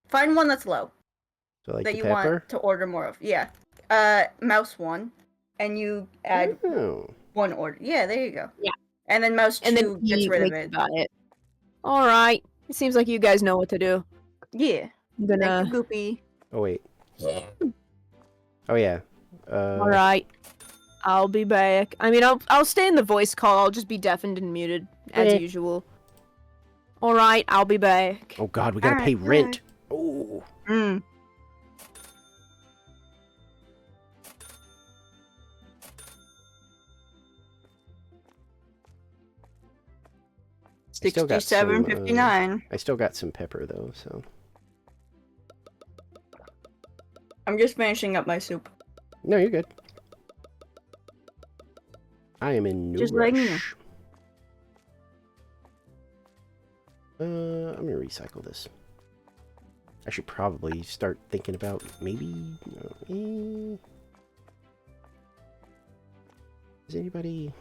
[SPEAKER 3] find one that's low
[SPEAKER 1] So, like
[SPEAKER 3] that
[SPEAKER 1] the
[SPEAKER 3] you
[SPEAKER 1] pepper?
[SPEAKER 3] want to order more of. Yeah. Mouse 1, and you add
[SPEAKER 1] Oh.
[SPEAKER 3] one order. Yeah, there you go.
[SPEAKER 2] Yeah.
[SPEAKER 3] And then mouse 2
[SPEAKER 2] And then
[SPEAKER 3] gets
[SPEAKER 2] he
[SPEAKER 3] rid of
[SPEAKER 2] makes
[SPEAKER 3] it.
[SPEAKER 2] about it. All right. It seems like you guys know what to do.
[SPEAKER 3] Yeah.
[SPEAKER 2] I'm
[SPEAKER 3] Thank
[SPEAKER 2] gonna.
[SPEAKER 3] you, Goopy.
[SPEAKER 1] Oh, wait. Oh, yeah.
[SPEAKER 2] All right. I'll be back. I mean, I'll stay in the voice call. I'll just be deafened and muted as
[SPEAKER 1] Okay.
[SPEAKER 2] usual. All right. I'll be back.
[SPEAKER 1] Oh, God, we gotta
[SPEAKER 3] Alright,
[SPEAKER 1] pay rent. Oh.
[SPEAKER 3] Mm.
[SPEAKER 1] I still got some,
[SPEAKER 3] 67.59.
[SPEAKER 1] I still got some pepper, though, so...
[SPEAKER 3] I'm just finishing up my soup.
[SPEAKER 1] No, you're good. I am in no
[SPEAKER 3] Just letting you know.
[SPEAKER 1] rush. I'm gonna recycle this. I should probably start thinking about maybe... Is anybody...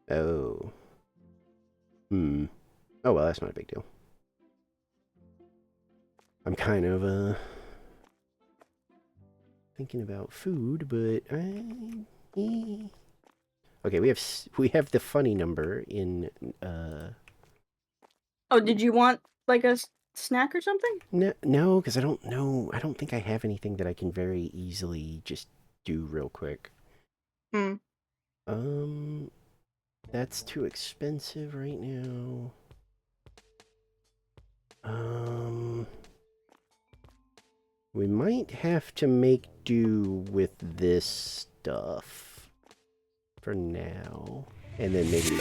[SPEAKER 1] Oh. Oh, well, that's not a big deal. I'm kind of, thinking about food, but okay, we have the funny number in,
[SPEAKER 3] Oh, did you want like a snack or something?
[SPEAKER 1] no, because I don't know. I don't think I have anything that I can very easily just do real quick. That's too expensive right now. We might have to make do with this stuff for now, and then maybe.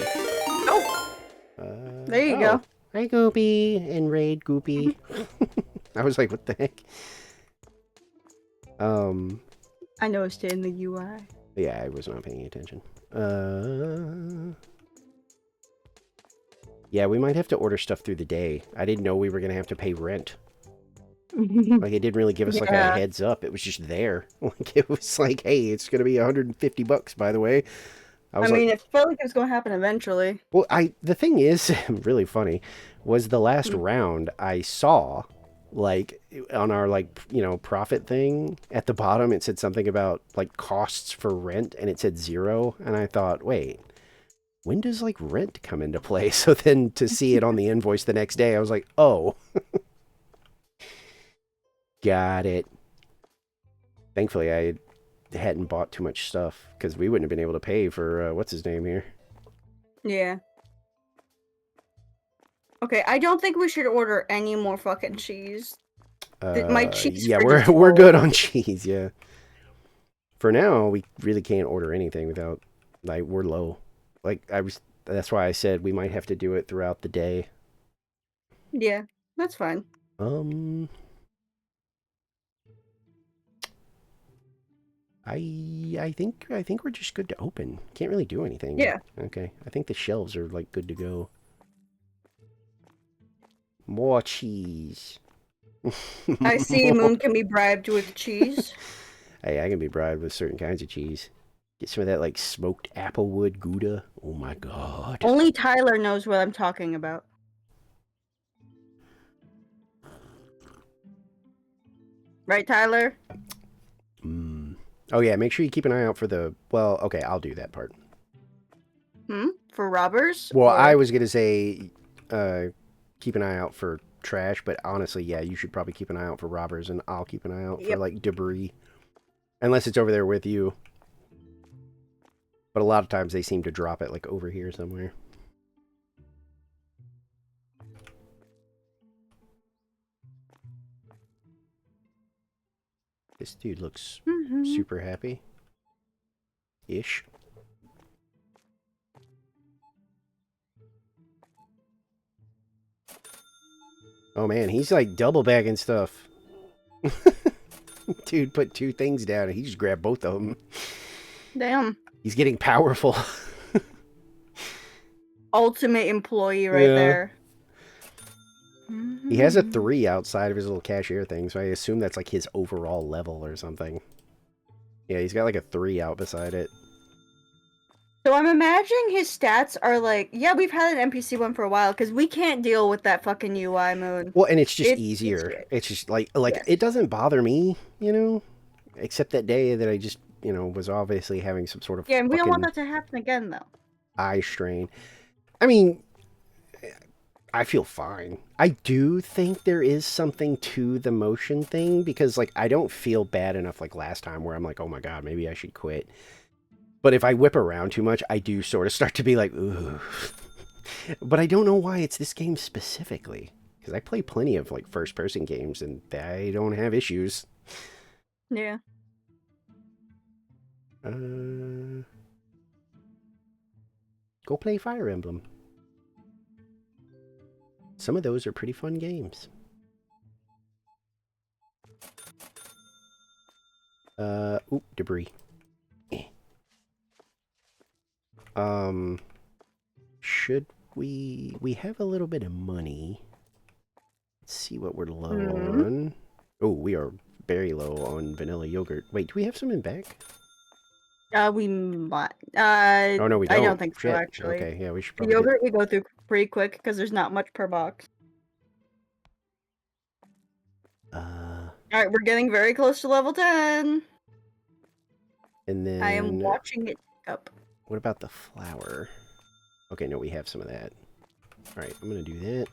[SPEAKER 3] There you go.
[SPEAKER 1] Hi, Goopy and Raid Goopy. I was like, what the heck?
[SPEAKER 3] I noticed it in the UI.
[SPEAKER 1] Yeah, I was not paying attention. Yeah, we might have to order stuff through the day. I didn't know we were gonna have to pay rent. Like, it didn't really give us like a
[SPEAKER 3] Yeah.
[SPEAKER 1] heads up. It was just there. Like, it was like, hey, it's gonna be $150, by the way. I was
[SPEAKER 3] mean, it felt like it was going to happen eventually.
[SPEAKER 1] well, the thing is, really funny, was the last round I saw, like, on our, like, you know, profit thing, at the bottom it said something about, like, costs for rent, and it said 0, and I thought, wait, when does, like, rent come into play? So then to see it on the invoice the next day, I was like, oh. Got it. Thankfully, I hadn't bought too much stuff, because we wouldn't have been able to pay for, what's his name here?
[SPEAKER 3] Yeah. Okay, I don't think we should order any more fucking cheese. My cheese
[SPEAKER 1] yeah,
[SPEAKER 3] fridge is
[SPEAKER 1] we're
[SPEAKER 3] full.
[SPEAKER 1] good on cheese, yeah. For now, we really can't order anything without, like, we're low That's why I said we might have to do it throughout the day.
[SPEAKER 3] Yeah, that's fine.
[SPEAKER 1] I think we're just good to open. Can't really do anything.
[SPEAKER 3] Yeah.
[SPEAKER 1] Okay. I think the shelves are like good to go. More cheese.
[SPEAKER 3] I see Moon can be bribed with cheese.
[SPEAKER 1] Hey, I can be bribed with certain kinds of cheese. Get some of that like smoked applewood Gouda. Oh my god.
[SPEAKER 3] Only Tyler knows what I'm talking about. Right, Tyler?
[SPEAKER 1] Oh yeah, make sure you keep an eye out for the. Well, okay, I'll do that part.
[SPEAKER 3] For robbers?
[SPEAKER 1] Well,
[SPEAKER 3] or-
[SPEAKER 1] I was gonna say, keep an eye out for trash, but honestly, yeah, you should probably keep an eye out for robbers, and I'll keep an eye out for
[SPEAKER 3] Yep.
[SPEAKER 1] like debris, unless it's over there with you. But a lot of times they seem to drop it like over here somewhere. This dude looks super happy. Ish. Oh man, he's like double bagging stuff. Dude put 2 things down and he just grabbed both of them.
[SPEAKER 3] Damn.
[SPEAKER 1] He's getting powerful.
[SPEAKER 3] Ultimate employee right
[SPEAKER 1] Yeah.
[SPEAKER 3] there.
[SPEAKER 1] He has a 3 outside of his little cashier thing, so I assume that's like his overall level or something. Yeah, he's got like a 3 out beside it.
[SPEAKER 3] So I'm imagining his stats are like, yeah, we've had an NPC one for a while because we can't deal with that fucking UI, Moon.
[SPEAKER 1] Well, and it's just
[SPEAKER 3] It's
[SPEAKER 1] easier.
[SPEAKER 3] shit.
[SPEAKER 1] It's just like
[SPEAKER 3] Yes.
[SPEAKER 1] it doesn't bother me, you know? Except that day that I just, was obviously having some sort of
[SPEAKER 3] Yeah, and we don't want
[SPEAKER 1] fucking
[SPEAKER 3] that to happen again, though.
[SPEAKER 1] eye strain. I mean, I feel fine. I do think there is something to the motion thing because, like, I don't feel bad enough like last time where I'm like, oh my god, maybe I should quit. But if I whip around too much, I do sort of start to be like, ooh. But I don't know why it's this game specifically. Because I play plenty of, like, first-person games and I don't have issues.
[SPEAKER 3] Yeah.
[SPEAKER 1] Go play Fire Emblem. Some of those are pretty fun games. Oop, debris. Should we have a little bit of money. Let's see what we're low on. Oh, we are very low on vanilla yogurt. Wait, do we have some in back?
[SPEAKER 3] We might.
[SPEAKER 1] Oh no, we don't.
[SPEAKER 3] I don't think so,
[SPEAKER 1] Shit.
[SPEAKER 3] actually.
[SPEAKER 1] Okay, yeah, we should
[SPEAKER 3] The
[SPEAKER 1] probably
[SPEAKER 3] yogurt we go through pretty quick because there's not much per box. Alright, we're getting very close to level 10.
[SPEAKER 1] And then
[SPEAKER 3] I am watching it up.
[SPEAKER 1] what about the flour? Okay, no, we have some of that. Alright, I'm gonna do that.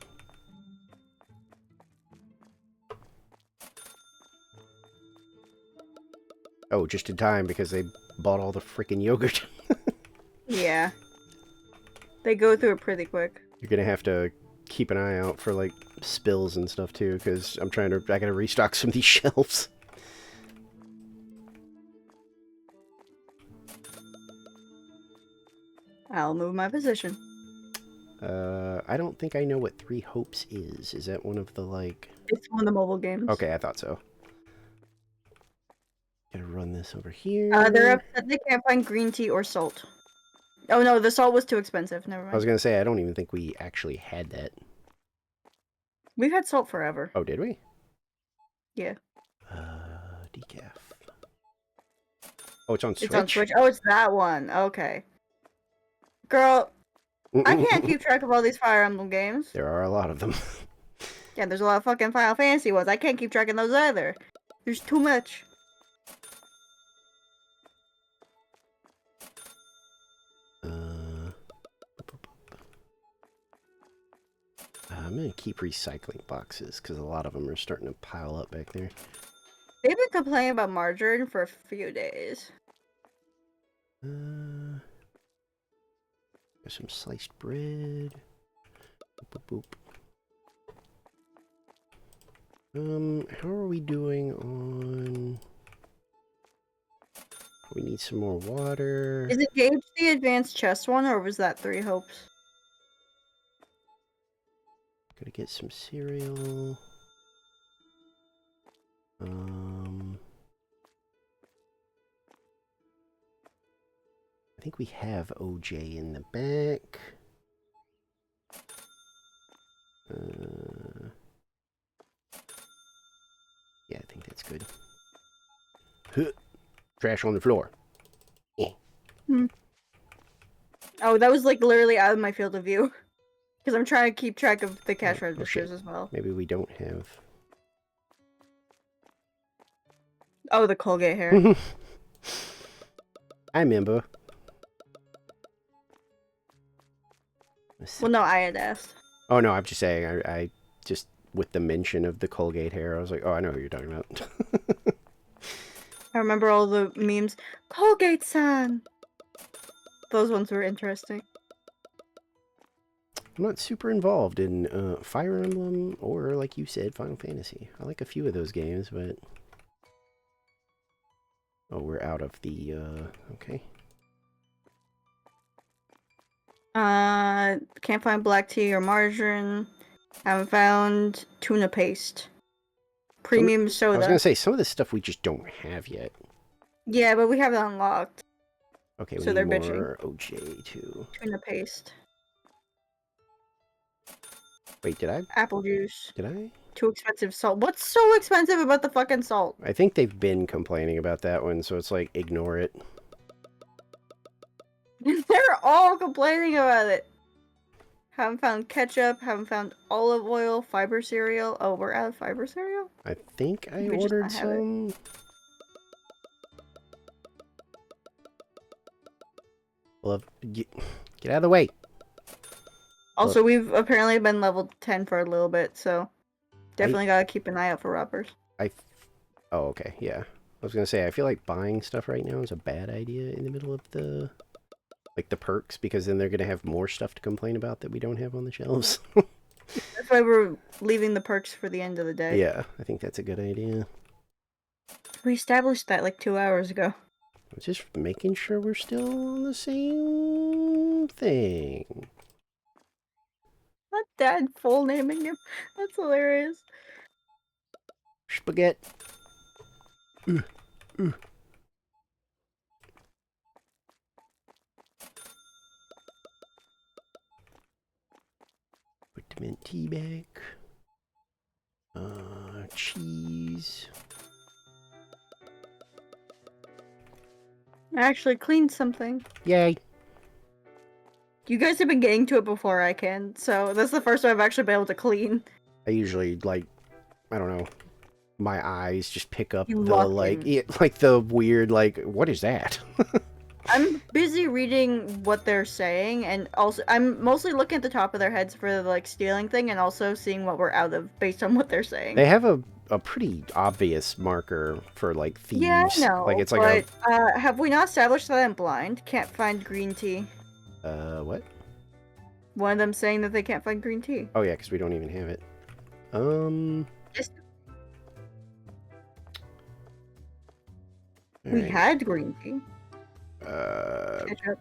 [SPEAKER 1] Oh, just in time because they bought all the freaking yogurt.
[SPEAKER 3] Yeah. They go through it pretty quick.
[SPEAKER 1] You're gonna have to keep an eye out for, like, spills and stuff, too, because I gotta restock some of these shelves.
[SPEAKER 3] I'll move my position.
[SPEAKER 1] I don't think I know what Three Hopes is. Is that one of the, like...
[SPEAKER 3] It's one of the mobile games.
[SPEAKER 1] Okay, I thought so. Gotta run this over here.
[SPEAKER 3] They're upset they can't find green tea or salt. Oh no, the salt was too expensive. Never
[SPEAKER 1] I was
[SPEAKER 3] mind.
[SPEAKER 1] gonna say, I don't even think we actually had that.
[SPEAKER 3] We've had salt forever.
[SPEAKER 1] Oh, did we?
[SPEAKER 3] Yeah.
[SPEAKER 1] Decaf. Oh, it's on Switch?
[SPEAKER 3] It's on Switch. Oh, it's that one. Okay. Girl, I can't keep track of all these Fire Emblem games.
[SPEAKER 1] There are a lot of them.
[SPEAKER 3] Yeah, there's a lot of fucking Final Fantasy ones. I can't keep track of those either. There's too much.
[SPEAKER 1] I'm gonna keep recycling boxes, because a lot of them are starting to pile up back there.
[SPEAKER 3] They've been complaining about margarine for a few days.
[SPEAKER 1] There's some sliced bread. Boop, boop. How are we doing on... We need some more water.
[SPEAKER 3] Is Engage the advanced chest one, or was that Three Hopes?
[SPEAKER 1] Gotta get some cereal. I think we have OJ in the back. Yeah, I think that's good. Huh. Trash on the floor.
[SPEAKER 3] Oh, that was like literally out of my field of view. Because I'm trying to keep track of the cash
[SPEAKER 1] Oh,
[SPEAKER 3] registers
[SPEAKER 1] shit.
[SPEAKER 3] as well.
[SPEAKER 1] Maybe we don't have.
[SPEAKER 3] Oh, the Colgate hair.
[SPEAKER 1] I remember.
[SPEAKER 3] Well, no, I had asked.
[SPEAKER 1] Oh no, I'm just saying. I just with the mention of the Colgate hair, I was like, oh, I know who you're talking about.
[SPEAKER 3] I remember all the memes. Colgate-san! Those ones were interesting.
[SPEAKER 1] I'm not super involved in Fire Emblem or, like you said, Final Fantasy. I like a few of those games, but oh, we're out of the okay.
[SPEAKER 3] Can't find black tea or margarine. Haven't found tuna paste. Premium
[SPEAKER 1] I
[SPEAKER 3] soda.
[SPEAKER 1] was gonna say some of this stuff we just don't have yet.
[SPEAKER 3] Yeah, but we have it unlocked.
[SPEAKER 1] Okay, we
[SPEAKER 3] So
[SPEAKER 1] need
[SPEAKER 3] they're
[SPEAKER 1] more OJ too.
[SPEAKER 3] Tuna paste.
[SPEAKER 1] Wait, did I?
[SPEAKER 3] Apple juice.
[SPEAKER 1] Did I?
[SPEAKER 3] Too expensive salt. What's so expensive about the fucking salt?
[SPEAKER 1] I think they've been complaining about that one, so it's like ignore it.
[SPEAKER 3] They're all complaining about it. Haven't found ketchup. Haven't found olive oil. Fiber cereal. Oh, we're out of fiber cereal?
[SPEAKER 1] I think I
[SPEAKER 3] We just
[SPEAKER 1] ordered
[SPEAKER 3] not have it.
[SPEAKER 1] some. Well, get out of the way.
[SPEAKER 3] Also, we've apparently been level 10 for a little bit, so definitely gotta keep an eye out for robbers.
[SPEAKER 1] Oh, okay, yeah. I was gonna say, I feel like buying stuff right now is a bad idea in the middle of the, like, the perks, because then they're gonna have more stuff to complain about that we don't have on the shelves.
[SPEAKER 3] That's why we're leaving the perks for the end of the day.
[SPEAKER 1] Yeah, I think that's a good idea.
[SPEAKER 3] We established that like 2 hours ago.
[SPEAKER 1] Just making sure we're still on the same thing.
[SPEAKER 3] Not dad full naming him. That's hilarious.
[SPEAKER 1] Spaghetti. Put the mint tea back. Cheese.
[SPEAKER 3] I actually cleaned something.
[SPEAKER 1] Yay.
[SPEAKER 3] You guys have been getting to it before I can, so that's the first time I've actually been able to clean.
[SPEAKER 1] I usually, like, I don't know, my eyes just pick up
[SPEAKER 3] You
[SPEAKER 1] the,
[SPEAKER 3] lock
[SPEAKER 1] like,
[SPEAKER 3] in.
[SPEAKER 1] like the weird, like, what is that?
[SPEAKER 3] I'm busy reading what they're saying, and also I'm mostly looking at the top of their heads for the like stealing thing, and also seeing what we're out of based on what they're saying.
[SPEAKER 1] They have a pretty obvious marker for, like, thieves.
[SPEAKER 3] Yeah, I know.
[SPEAKER 1] Like, it's like
[SPEAKER 3] but, have we not established that I'm blind? Can't find green tea.
[SPEAKER 1] what?
[SPEAKER 3] One of them saying that they can't find green tea.
[SPEAKER 1] Oh, yeah, because we don't even have it.
[SPEAKER 3] Yes. We
[SPEAKER 1] Alright.
[SPEAKER 3] had green tea. Ketchup.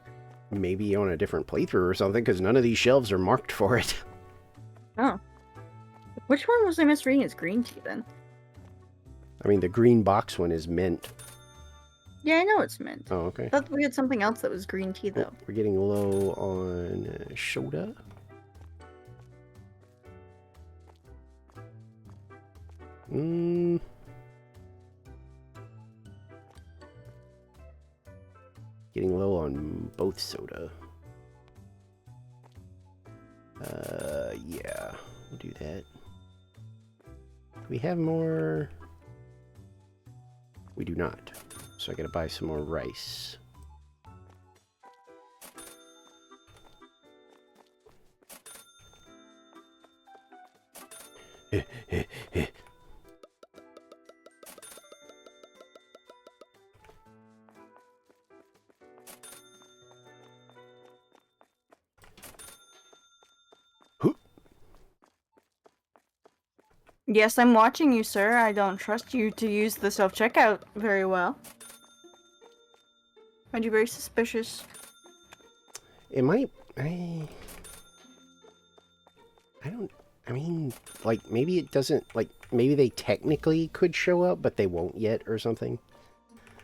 [SPEAKER 1] Maybe on a different playthrough or something, because none of these shelves are marked for it.
[SPEAKER 3] Oh. Which one was I misreading as green tea then?
[SPEAKER 1] I mean, the green box one is mint.
[SPEAKER 3] Yeah, I know it's mint.
[SPEAKER 1] Oh, okay.
[SPEAKER 3] I thought we had something else that was green tea though.
[SPEAKER 1] We're getting low on soda. Getting low on both soda. Yeah, we'll do that. Do we have more? We do not. So I gotta buy some more rice.
[SPEAKER 3] Yes, I'm watching you, sir. I don't trust you to use the self-checkout very well. Find you very suspicious.
[SPEAKER 1] It might. I don't. I mean, like, maybe it doesn't. Like, maybe they technically could show up, but they won't yet or something.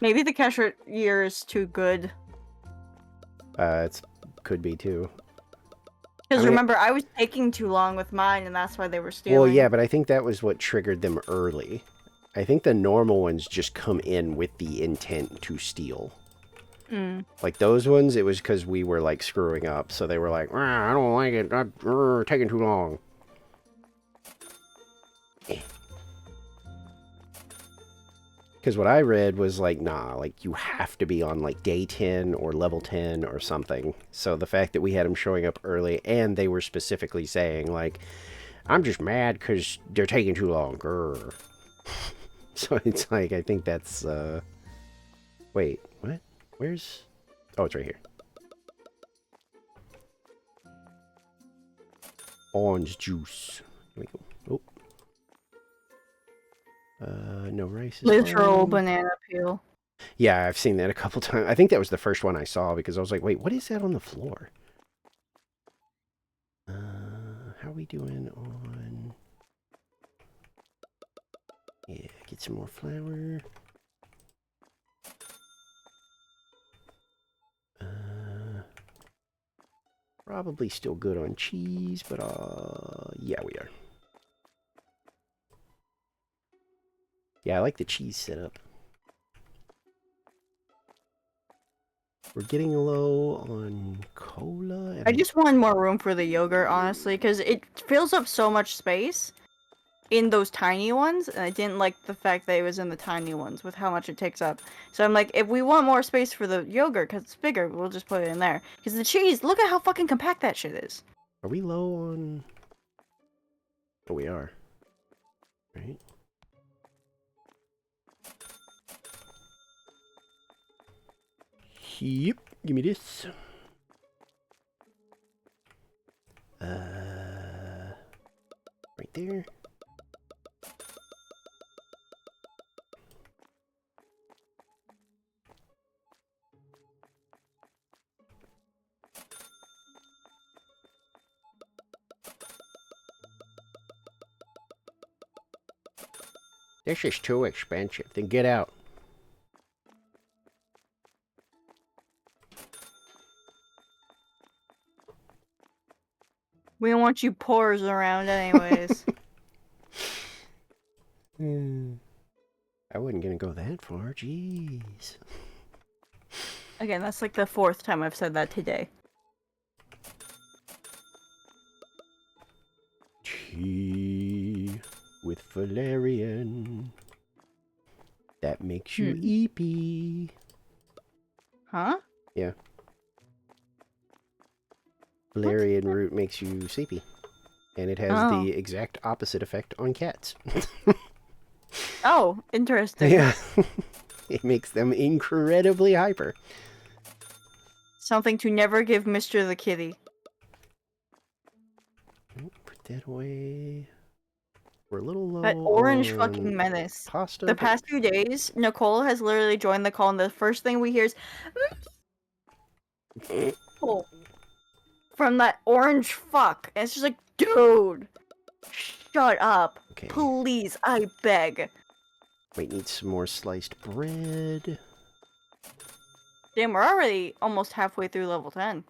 [SPEAKER 3] Maybe the cashier is too good.
[SPEAKER 1] It could be too.
[SPEAKER 3] Because
[SPEAKER 1] I mean-
[SPEAKER 3] remember, I was taking too long with mine, and that's why they were stealing.
[SPEAKER 1] Well, yeah, but I think that was what triggered them early. I think the normal ones just come in with the intent to steal.
[SPEAKER 3] Mm.
[SPEAKER 1] Like those ones, it was because we were like screwing up, so they were like, "I don't like it, taking too long." Because what I read was like, nah, like you have to be on like day 10 or level 10 or something. So the fact that we had them showing up early and they were specifically saying like, I'm just mad because they're taking too long. Grr. So it's like, I think that's, wait, what? Where's, oh, it's right here. Orange juice. Here we go. Oh. No rice.
[SPEAKER 3] Literal banana peel.
[SPEAKER 1] Yeah, I've seen that a couple times. I think that was the first one I saw because I was like, wait, what is that on the floor? How are we doing on... Yeah, get some more flour. Probably still good on cheese, but yeah, we are. Yeah, I like the cheese setup. We're getting low on cola. And
[SPEAKER 3] I just wanted more room for the yogurt, honestly, because it fills up so much space in those tiny ones, and I didn't like the fact that it was in the tiny ones with how much it takes up. So I'm like, if we want more space for the yogurt, because it's bigger, we'll just put it in there. Because the cheese, look at how fucking compact that shit is.
[SPEAKER 1] Are we low on... Oh, we are. Right? Yep, give me this. Right there. This is too expensive. Then get out.
[SPEAKER 3] We don't want you pores around anyways.
[SPEAKER 1] I wasn't gonna go that far. Jeez.
[SPEAKER 3] Again, that's like the 4th time I've said that today.
[SPEAKER 1] Tea with valerian. That makes you eepy.
[SPEAKER 3] Huh?
[SPEAKER 1] Yeah. Valerian root makes you sleepy. And it has
[SPEAKER 3] Oh.
[SPEAKER 1] the exact opposite effect on cats.
[SPEAKER 3] Oh, interesting.
[SPEAKER 1] Yeah. It makes them incredibly hyper.
[SPEAKER 3] Something to never give Mr. the Kitty.
[SPEAKER 1] Put that away. We're a little low
[SPEAKER 3] That orange
[SPEAKER 1] on
[SPEAKER 3] fucking menace.
[SPEAKER 1] pasta.
[SPEAKER 3] The
[SPEAKER 1] but-
[SPEAKER 3] past few days, Nicole has literally joined the call, and the first thing we hear is "Oh," from that orange fuck. And it's just like, dude, shut up.
[SPEAKER 1] Okay.
[SPEAKER 3] Please, I beg.
[SPEAKER 1] Wait, need some more sliced bread.
[SPEAKER 3] Damn, we're already almost halfway through level 10.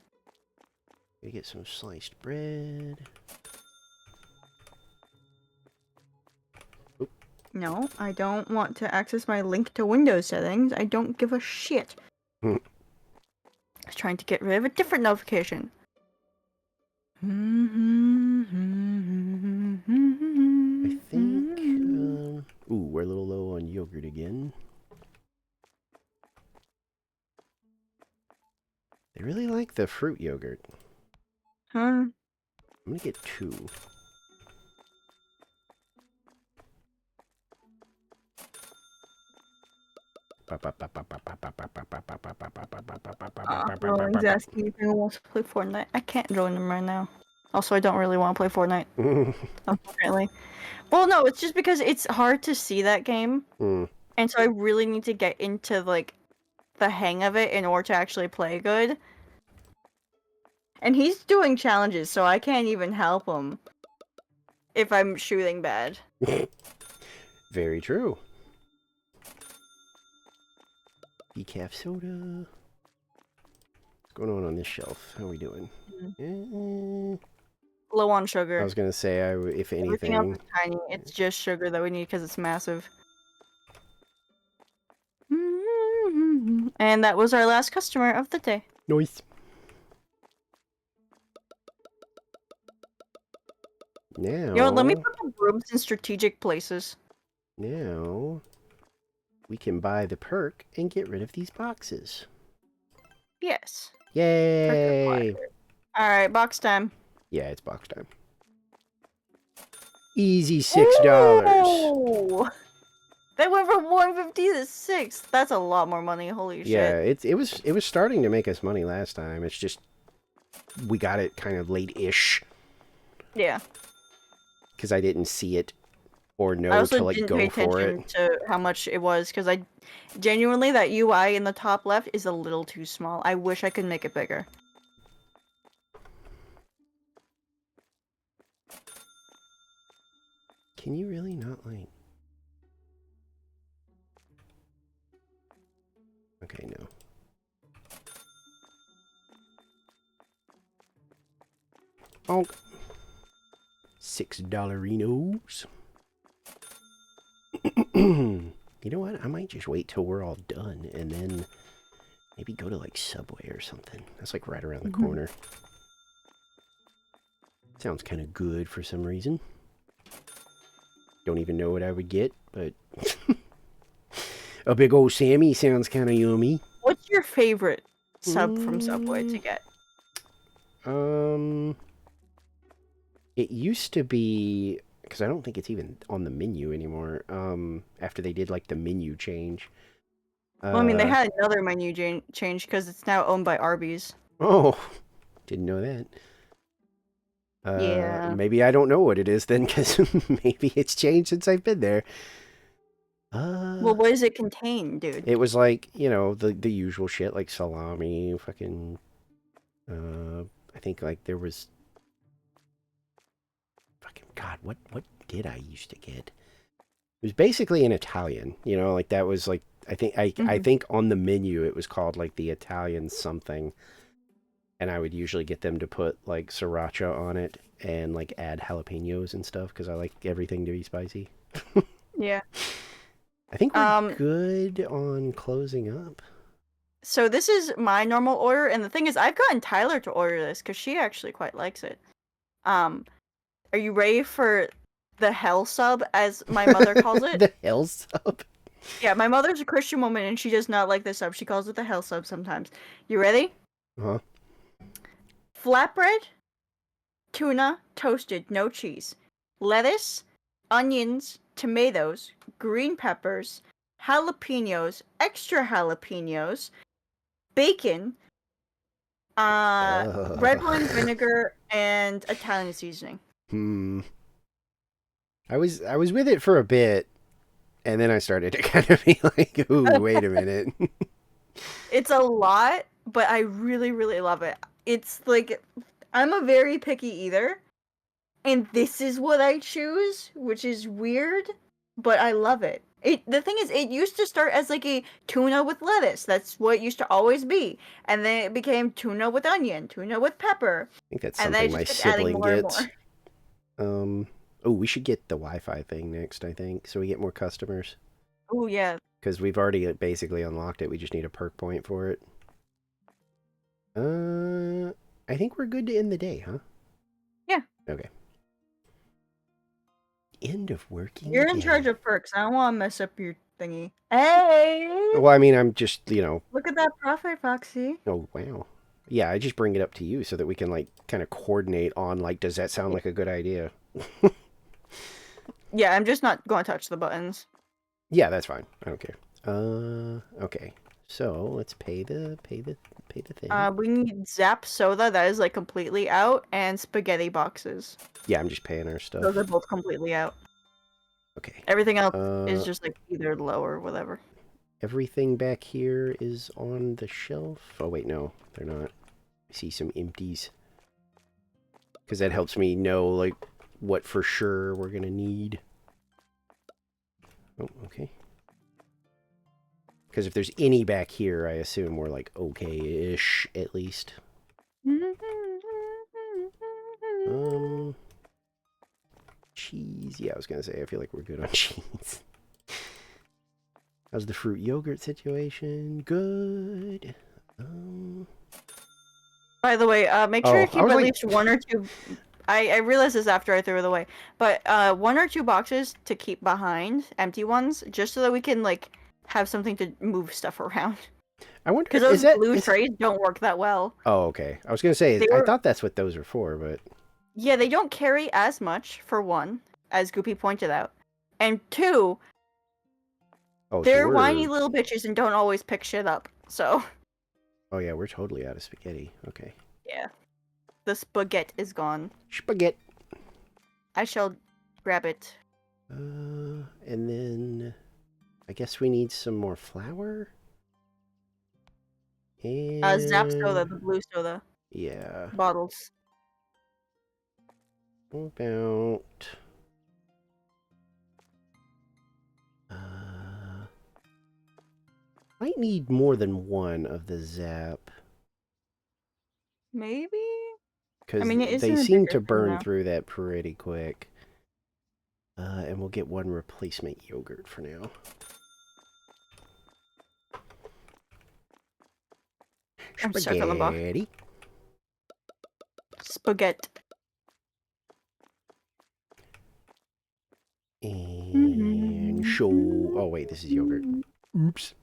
[SPEAKER 1] Gotta get some sliced bread.
[SPEAKER 3] No, I don't want to access my link to Windows settings. I don't give a shit.
[SPEAKER 1] Hmm.
[SPEAKER 3] I was trying to get rid of a different notification.
[SPEAKER 1] I think... ooh, we're a little low on yogurt again. They really like the fruit yogurt.
[SPEAKER 3] Huh?
[SPEAKER 1] I'm gonna get 2.
[SPEAKER 3] Rowan's asking if anyone wants to play Fortnite. I can't join them right now. Also, I don't really want to play Fortnite, unfortunately. Well, no, it's just because it's hard to see that game.
[SPEAKER 1] Hmm.
[SPEAKER 3] And so I really need to get into, like, the hang of it in order to actually play good. And he's doing challenges, so I can't even help him if I'm shooting bad.
[SPEAKER 1] Very true. Decaf soda. What's going on this shelf? How are we doing?
[SPEAKER 3] Low on sugar.
[SPEAKER 1] I was gonna say, if
[SPEAKER 3] Everything else
[SPEAKER 1] anything,
[SPEAKER 3] is tiny. It's just sugar that we need because it's massive. And that was our last customer of the day.
[SPEAKER 1] noise. Now,
[SPEAKER 3] You know what, let me put the brooms in strategic places.
[SPEAKER 1] now we can buy the perk and get rid of these boxes.
[SPEAKER 3] Yes.
[SPEAKER 1] Yay!
[SPEAKER 3] Alright, box time.
[SPEAKER 1] Yeah, it's box time. Easy $6.
[SPEAKER 3] Ooh! That went from 150 to 6. That's a lot more money. Holy
[SPEAKER 1] Yeah,
[SPEAKER 3] shit.
[SPEAKER 1] it was starting to make us money last time. It's just we got it kind of late-ish
[SPEAKER 3] Yeah.
[SPEAKER 1] because I didn't see it or
[SPEAKER 3] I
[SPEAKER 1] know
[SPEAKER 3] also
[SPEAKER 1] to like
[SPEAKER 3] didn't
[SPEAKER 1] go
[SPEAKER 3] pay
[SPEAKER 1] for
[SPEAKER 3] attention
[SPEAKER 1] it.
[SPEAKER 3] to how much it was because I genuinely that UI in the top left is a little too small. I wish I could make it bigger.
[SPEAKER 1] Can you really not like? Okay, no. Oh, $6. You know what? I might just wait till we're all done and then maybe go to like Subway or something. That's like right around the corner. Sounds kind of good for some reason. Don't even know what I would get, but a big old Sammy sounds kind of yummy.
[SPEAKER 3] What's your favorite sub from Subway to get?
[SPEAKER 1] It used to be, because I don't think it's even on the menu anymore. After they did like the menu change.
[SPEAKER 3] Well, I mean, they had another menu change because it's now owned by Arby's.
[SPEAKER 1] Oh, didn't know that.
[SPEAKER 3] Yeah.
[SPEAKER 1] Maybe I don't know what it is then, because maybe it's changed since I've been there.
[SPEAKER 3] Well, what does it contain, dude?
[SPEAKER 1] It was like, you know, the usual shit, like salami, fucking, I think like there was, fucking, God, what did I used to get? It was basically an Italian, you know, like that was like, I think on the menu it was called like the Italian something. And I would usually get them to put like sriracha on it and like add jalapenos and stuff because I like everything to be spicy.
[SPEAKER 3] Yeah.
[SPEAKER 1] I think we're good on closing up.
[SPEAKER 3] So this is my normal order, and the thing is, I've gotten Tyler to order this because she actually quite likes it. Are you ready for the hell sub, as my mother calls it?
[SPEAKER 1] The hell sub?
[SPEAKER 3] Yeah, my mother's a Christian woman, and she does not like this sub. She calls it the hell sub sometimes. You ready?
[SPEAKER 1] Uh-huh.
[SPEAKER 3] Flatbread, tuna, toasted, no cheese, lettuce, onions, tomatoes, green peppers, jalapenos, extra jalapenos, bacon, red wine vinegar, and Italian seasoning.
[SPEAKER 1] I was with it for a bit, and then I started to kind of be like, ooh, wait a minute.
[SPEAKER 3] It's a lot, but I really, really love it. It's like, I'm a very picky eater, and this is what I choose, which is weird, but I love it. The thing is, it used to start as like a tuna with lettuce. That's what it used to always be. And then it became tuna with onion, tuna with pepper.
[SPEAKER 1] I think that's
[SPEAKER 3] And then
[SPEAKER 1] something
[SPEAKER 3] I
[SPEAKER 1] my
[SPEAKER 3] just kept adding
[SPEAKER 1] sibling
[SPEAKER 3] more and
[SPEAKER 1] gets. Oh, we should get the Wi-Fi thing next, I think, so we get more customers.
[SPEAKER 3] Oh, yeah.
[SPEAKER 1] Because we've already basically unlocked it. We just need a perk point for it. I think we're good to end the day, huh?
[SPEAKER 3] Yeah.
[SPEAKER 1] Okay. End of working
[SPEAKER 3] You're in
[SPEAKER 1] day.
[SPEAKER 3] charge of perks. I don't want to mess up your thingy. Hey!
[SPEAKER 1] Well, I mean, I'm just, you know...
[SPEAKER 3] Look at that profit, Foxy.
[SPEAKER 1] Oh, wow. Yeah, I just bring it up to you so that we can, like, kind of coordinate on, like, does that sound like a good idea?
[SPEAKER 3] Yeah, I'm just not going to touch the buttons.
[SPEAKER 1] Yeah, that's fine. I don't care. Okay. So, let's pay the thing.
[SPEAKER 3] We need Zap Soda, that is like completely out, and spaghetti boxes.
[SPEAKER 1] Yeah, I'm just paying our stuff.
[SPEAKER 3] Those are both completely out.
[SPEAKER 1] Okay.
[SPEAKER 3] Everything else is just like either low or whatever.
[SPEAKER 1] everything back here is on the shelf. Oh, wait, no, they're not. I see some empties. Because that helps me know, like, what for sure we're going to need. Oh, okay. Because if there's any back here, I assume we're, like, okay-ish, at least. Cheese. Yeah, I was going to say, I feel like we're good on cheese. How's the fruit yogurt situation? Good.
[SPEAKER 3] By the way, make sure
[SPEAKER 1] Oh,
[SPEAKER 3] you
[SPEAKER 1] I
[SPEAKER 3] keep
[SPEAKER 1] was
[SPEAKER 3] at
[SPEAKER 1] like-
[SPEAKER 3] least one or two. I realized this after I threw it away, but one or two boxes to keep behind, empty ones, just so that we can like have something to move stuff around.
[SPEAKER 1] I wonder,
[SPEAKER 3] Because those
[SPEAKER 1] is that...
[SPEAKER 3] blue
[SPEAKER 1] is-
[SPEAKER 3] trays don't work that well.
[SPEAKER 1] Oh, okay. I was going to say,
[SPEAKER 3] They
[SPEAKER 1] I
[SPEAKER 3] were-
[SPEAKER 1] thought that's what those are for, but...
[SPEAKER 3] Yeah, they don't carry as much, for one, as Goopy pointed out. And two,
[SPEAKER 1] Oh,
[SPEAKER 3] they're
[SPEAKER 1] so
[SPEAKER 3] whiny
[SPEAKER 1] we're...
[SPEAKER 3] little bitches and don't always pick shit up. So,
[SPEAKER 1] Oh, yeah, we're totally out of spaghetti. Okay.
[SPEAKER 3] yeah. The spaghetti is gone.
[SPEAKER 1] Spaghetti.
[SPEAKER 3] I shall grab it.
[SPEAKER 1] And then... I guess we need some more flour? And...
[SPEAKER 3] Zap soda, the blue soda
[SPEAKER 1] Yeah.
[SPEAKER 3] bottles.
[SPEAKER 1] About... Might need more than one of the Zap.
[SPEAKER 3] Maybe?
[SPEAKER 1] Because
[SPEAKER 3] mean, it is
[SPEAKER 1] they
[SPEAKER 3] in a
[SPEAKER 1] seem
[SPEAKER 3] bigger
[SPEAKER 1] to
[SPEAKER 3] thing
[SPEAKER 1] burn
[SPEAKER 3] now.
[SPEAKER 1] through that pretty quick. And we'll get one replacement yogurt for now.
[SPEAKER 3] I'm circling the box.
[SPEAKER 1] Spaghetti.
[SPEAKER 3] Spaghetti.
[SPEAKER 1] And show... Oh, wait, this is yogurt. Oops.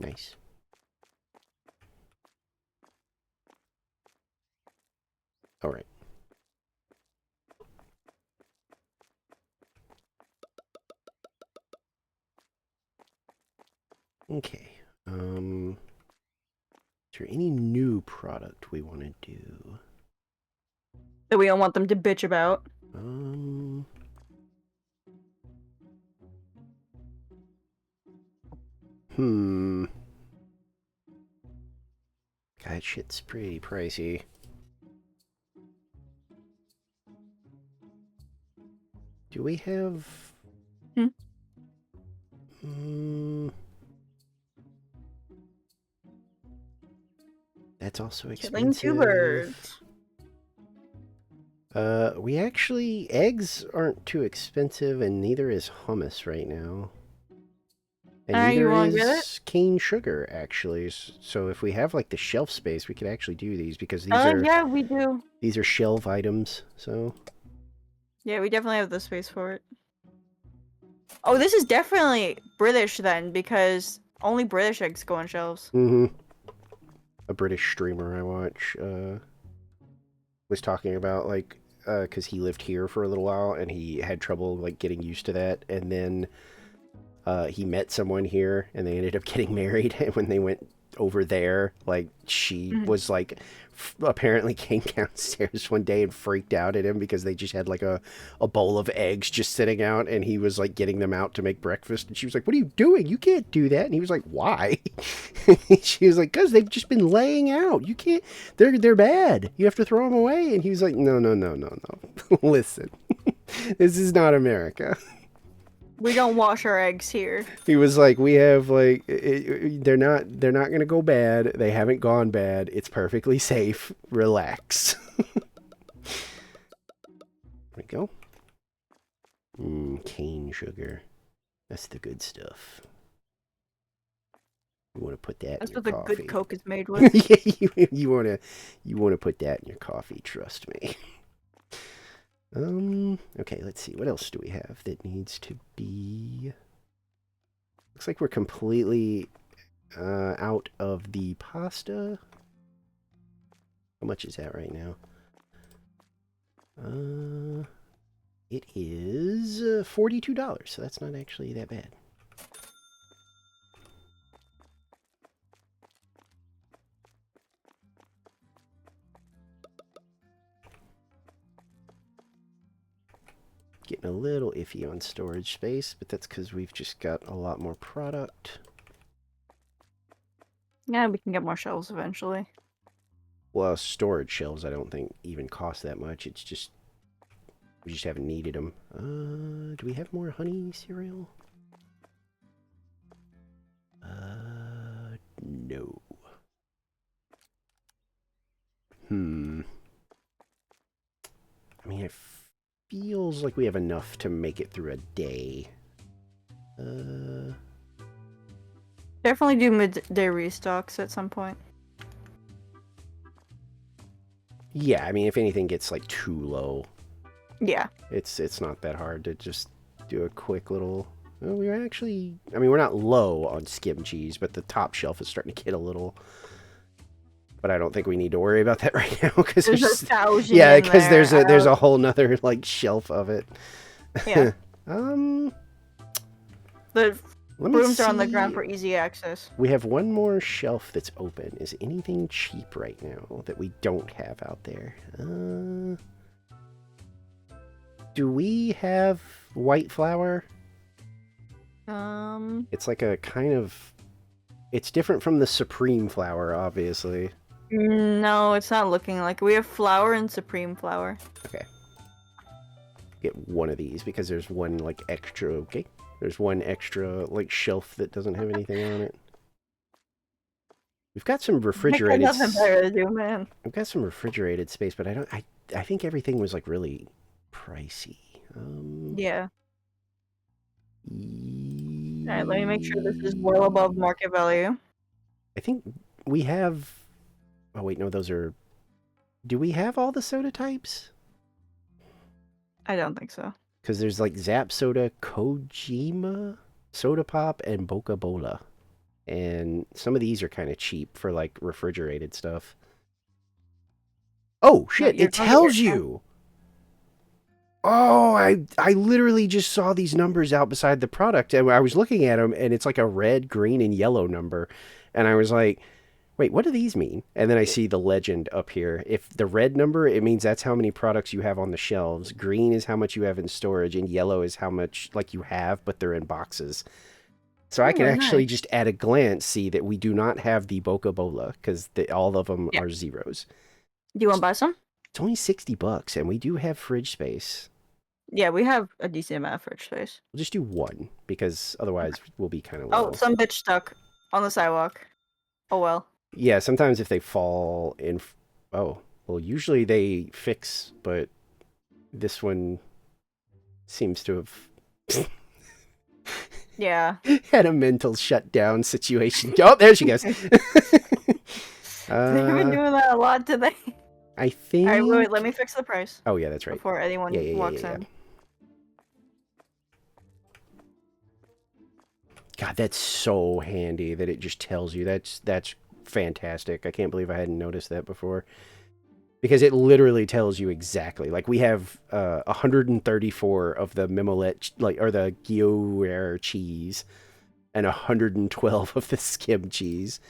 [SPEAKER 1] Nice. All right. Okay. Is there any new product we want to do?
[SPEAKER 3] That we don't want them to bitch about.
[SPEAKER 1] That shit's pretty pricey. Do we have... That's also
[SPEAKER 3] Killing
[SPEAKER 1] expensive.
[SPEAKER 3] two birds.
[SPEAKER 1] We actually... Eggs aren't too expensive, and neither is hummus right now. And
[SPEAKER 3] You
[SPEAKER 1] neither
[SPEAKER 3] wanna get
[SPEAKER 1] is cane sugar, actually. So if we have, like, the shelf space, we could actually do these, because these are...
[SPEAKER 3] Yeah, we do.
[SPEAKER 1] These are shelf items, so...
[SPEAKER 3] Yeah, we definitely have the space for it. Oh, this is definitely British then, because only British eggs go on shelves.
[SPEAKER 1] Mm-hmm. A British streamer I watch, was talking about, like, because he lived here for a little while, and he had trouble, like, getting used to that, and then... he met someone here, and they ended up getting married. And when they went over there, like, she was like, apparently came downstairs one day and freaked out at him because they just had like a bowl of eggs just sitting out, and he was like getting them out to make breakfast. And she was like, "What are you doing? You can't do that." And he was like, "Why?" She was like, "Because they've just been laying out. You can't. They're bad. You have to throw them away." And he was like, "No. Listen, this is not America."
[SPEAKER 3] We don't wash our eggs here.
[SPEAKER 1] He was like, "We have like, they're not gonna go bad. They haven't gone bad. It's perfectly safe. Relax." There we go. Cane sugar. That's the good stuff. You want to put that
[SPEAKER 3] That's
[SPEAKER 1] in your
[SPEAKER 3] what the
[SPEAKER 1] coffee.
[SPEAKER 3] good Coke is made with.
[SPEAKER 1] Yeah, you want to put that in your coffee. Trust me. Okay, let's see. What else do we have that needs to be... Looks like we're completely out of the pasta. How much is that right now? It is $42, so that's not actually that bad. getting a little iffy on storage space, but that's because we've just got a lot more product.
[SPEAKER 3] Yeah, we can get more shelves eventually.
[SPEAKER 1] Well, storage shelves I don't think even cost that much. It's just, we just haven't needed them. Do we have more honey cereal? No. I mean, it feels like we have enough to make it through a day.
[SPEAKER 3] Definitely do midday restocks at some point.
[SPEAKER 1] Yeah, I mean, if anything gets like too low,
[SPEAKER 3] Yeah.
[SPEAKER 1] it's not that hard to just do a quick little. Well, we're actually, I mean, we're not low on skim cheese, but the top shelf is starting to get a little. But I don't think we need to worry about that right now because
[SPEAKER 3] There's 1,000.
[SPEAKER 1] yeah,
[SPEAKER 3] in
[SPEAKER 1] because
[SPEAKER 3] there.
[SPEAKER 1] there's a whole nother like shelf of it.
[SPEAKER 3] Yeah.
[SPEAKER 1] Let
[SPEAKER 3] The
[SPEAKER 1] me
[SPEAKER 3] rooms are on the ground
[SPEAKER 1] see.
[SPEAKER 3] for easy access.
[SPEAKER 1] We have one more shelf that's open. Is anything cheap right now that we don't have out there? Do we have white flour? It's like a kind of... It's different from the Supreme flour, obviously.
[SPEAKER 3] No, it's not looking like it. We have flour and supreme flour.
[SPEAKER 1] Okay. Get one of these because there's one like extra, okay? There's one extra like shelf that doesn't have anything on it. We've got some refrigerated.
[SPEAKER 3] Nothing better to do, man.
[SPEAKER 1] We've got some refrigerated space, but I think everything was like really pricey.
[SPEAKER 3] Yeah. Alright, let me make sure this is well above market value.
[SPEAKER 1] I think we have. Oh wait, no, those are. Do we have all the soda types?
[SPEAKER 3] I don't think so.
[SPEAKER 1] Because there's like Zap Soda, Kojima, Soda Pop, and Boca Bola. And some of these are kind of cheap for like refrigerated stuff. Oh shit,
[SPEAKER 3] you're
[SPEAKER 1] it
[SPEAKER 3] gonna
[SPEAKER 1] tells
[SPEAKER 3] get
[SPEAKER 1] you. Oh, I literally just saw these numbers out beside the product and I was looking at them and it's like a red, green, and yellow number. And I was like, wait, what do these mean? And then I see the legend up here. If the red number, it means that's how many products you have on the shelves. Green is how much you have in storage, and yellow is how much like you have, but they're in boxes. So I can actually just at a glance see that we do not have the Boca Bola because all of them are zeros.
[SPEAKER 3] Do you want to buy some?
[SPEAKER 1] It's only $60 and we do have fridge space.
[SPEAKER 3] Yeah, we have a decent amount of fridge space.
[SPEAKER 1] We'll just do one because otherwise we'll be kind of low.
[SPEAKER 3] Oh, some bitch stuck on the sidewalk. Oh well.
[SPEAKER 1] Yeah, sometimes if they fall in... Oh, well, usually they fix, but this one seems to have...
[SPEAKER 3] Yeah.
[SPEAKER 1] had a mental shutdown situation. Oh, there she goes.
[SPEAKER 3] They've been doing that a lot today.
[SPEAKER 1] I think...
[SPEAKER 3] Alright, wait, let me fix the price.
[SPEAKER 1] Oh, yeah, that's right.
[SPEAKER 3] Before anyone walks in.
[SPEAKER 1] God, that's so handy that it just tells you. That's fantastic. I can't believe I hadn't noticed that before. Because it literally tells you exactly. Like, we have 134 of the Mimolette, or the Gruyere cheese, and 112 of the skim cheese.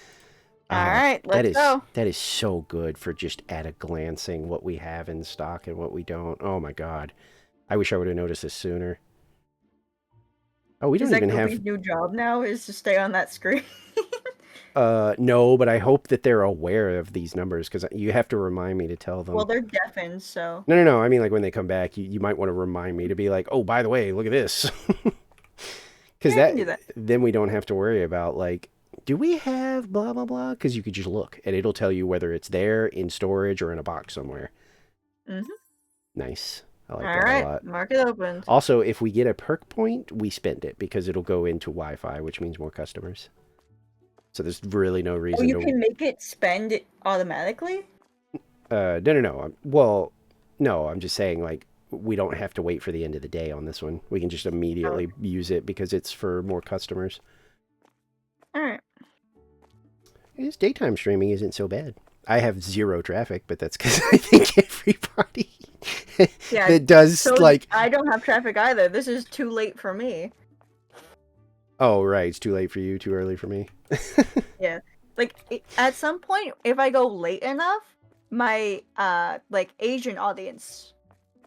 [SPEAKER 3] Alright, let's go.
[SPEAKER 1] That is so good for just at a glancing what we have in stock and what we don't. Oh my god. I wish I would have noticed this sooner. Oh, we don't even have...
[SPEAKER 3] Is that new job now is to stay on that screen?
[SPEAKER 1] No, but I hope that they're aware of these numbers because you have to remind me to tell them.
[SPEAKER 3] Well, they're deafened, so...
[SPEAKER 1] No. I mean, like, when they come back, you might want to remind me to be like, oh, by the way, look at this. Because then we don't have to worry about, like, do we have blah, blah, blah? Because you could just look, and it'll tell you whether it's there, in storage, or in a box somewhere.
[SPEAKER 3] Mm-hmm.
[SPEAKER 1] Nice. I like
[SPEAKER 3] All
[SPEAKER 1] that
[SPEAKER 3] right,
[SPEAKER 1] a lot.
[SPEAKER 3] market opened.
[SPEAKER 1] Also, if we get a perk point, we spend it, because it'll go into Wi-Fi, which means more customers. So there's really no reason
[SPEAKER 3] you can make it spend it automatically?
[SPEAKER 1] No. Well, no, I'm just saying, like, we don't have to wait for the end of the day on this one. We can just immediately use it because it's for more customers.
[SPEAKER 3] Alright.
[SPEAKER 1] This daytime streaming isn't so bad. I have 0 traffic, but that's because I think everybody that does,
[SPEAKER 3] so
[SPEAKER 1] like...
[SPEAKER 3] I don't have traffic either. This is too late for me.
[SPEAKER 1] Oh, right. It's too late for you, too early for me.
[SPEAKER 3] Yeah. Like, at some point, if I go late enough, my, like, Asian audience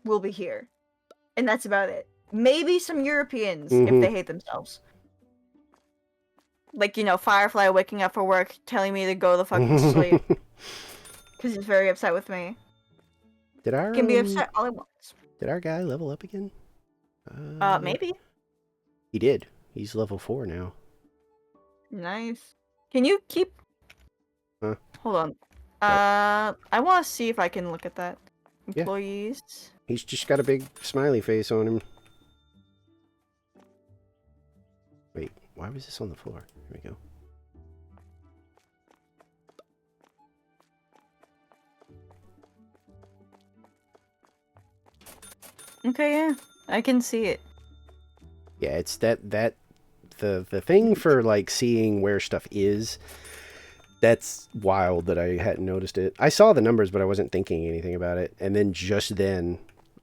[SPEAKER 3] will be here. and that's about it. Maybe some Europeans if they hate themselves. Like, you know, Firefly waking up for work, telling me to go the fuck to sleep because he's very upset with me.
[SPEAKER 1] Did our
[SPEAKER 3] Can be upset all he wants.
[SPEAKER 1] Did our guy level up again?
[SPEAKER 3] Maybe.
[SPEAKER 1] He did. He's level 4 now.
[SPEAKER 3] Nice. Can you keep?
[SPEAKER 1] Huh?
[SPEAKER 3] Hold on. I want to see if I can look at that.
[SPEAKER 1] Yeah.
[SPEAKER 3] Employees.
[SPEAKER 1] He's just got a big smiley face on him. Wait, why was this on the floor? Here we go.
[SPEAKER 3] Okay, yeah, I can see it.
[SPEAKER 1] Yeah, it's the thing for like seeing where stuff is. That's wild that I hadn't noticed it. I saw the numbers, but I wasn't thinking anything about it. And then just then,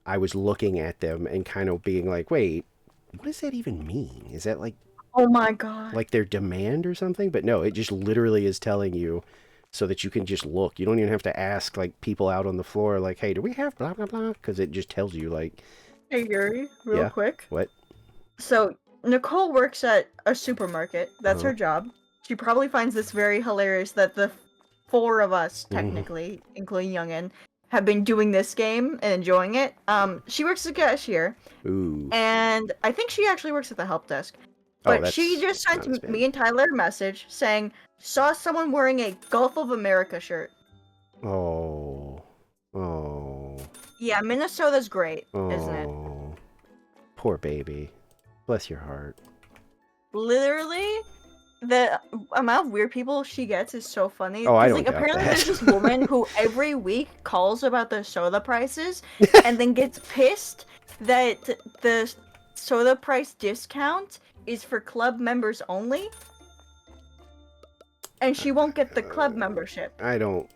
[SPEAKER 1] I was looking at them and kind of being like, "Wait, what does that even mean? Is that like
[SPEAKER 3] Oh my god.
[SPEAKER 1] like their demand or something?" But no, it just literally is telling you so that you can just look. You don't even have to ask like people out on the floor, like, "Hey, do we have blah blah blah?" Because it just tells you like,
[SPEAKER 3] Hey Yuri, real
[SPEAKER 1] Yeah.
[SPEAKER 3] quick.
[SPEAKER 1] what?
[SPEAKER 3] So Nicole works at a supermarket. That's her
[SPEAKER 1] Uh-huh.
[SPEAKER 3] job. She probably finds this very hilarious that the 4 of us,
[SPEAKER 1] Mm-hmm.
[SPEAKER 3] technically, including Youngin, have been doing this game and enjoying it. She works as a cashier,
[SPEAKER 1] Ooh.
[SPEAKER 3] and I think she actually works at the help desk.
[SPEAKER 1] Oh,
[SPEAKER 3] But
[SPEAKER 1] that's
[SPEAKER 3] she just
[SPEAKER 1] not as
[SPEAKER 3] sent
[SPEAKER 1] bad.
[SPEAKER 3] me and Tyler a message saying, saw someone wearing a Gulf of America shirt.
[SPEAKER 1] Oh. Oh.
[SPEAKER 3] Yeah, Minnesota's great,
[SPEAKER 1] Oh.
[SPEAKER 3] isn't it?
[SPEAKER 1] Poor baby. Bless your heart.
[SPEAKER 3] Literally, the amount of weird people she gets is so funny.
[SPEAKER 1] Oh, I
[SPEAKER 3] 'Cause,
[SPEAKER 1] don't doubt
[SPEAKER 3] apparently
[SPEAKER 1] that.
[SPEAKER 3] there's this woman who every week calls about the soda prices and then gets pissed that the soda price discount is for club members only. And she won't get the club membership.
[SPEAKER 1] I don't.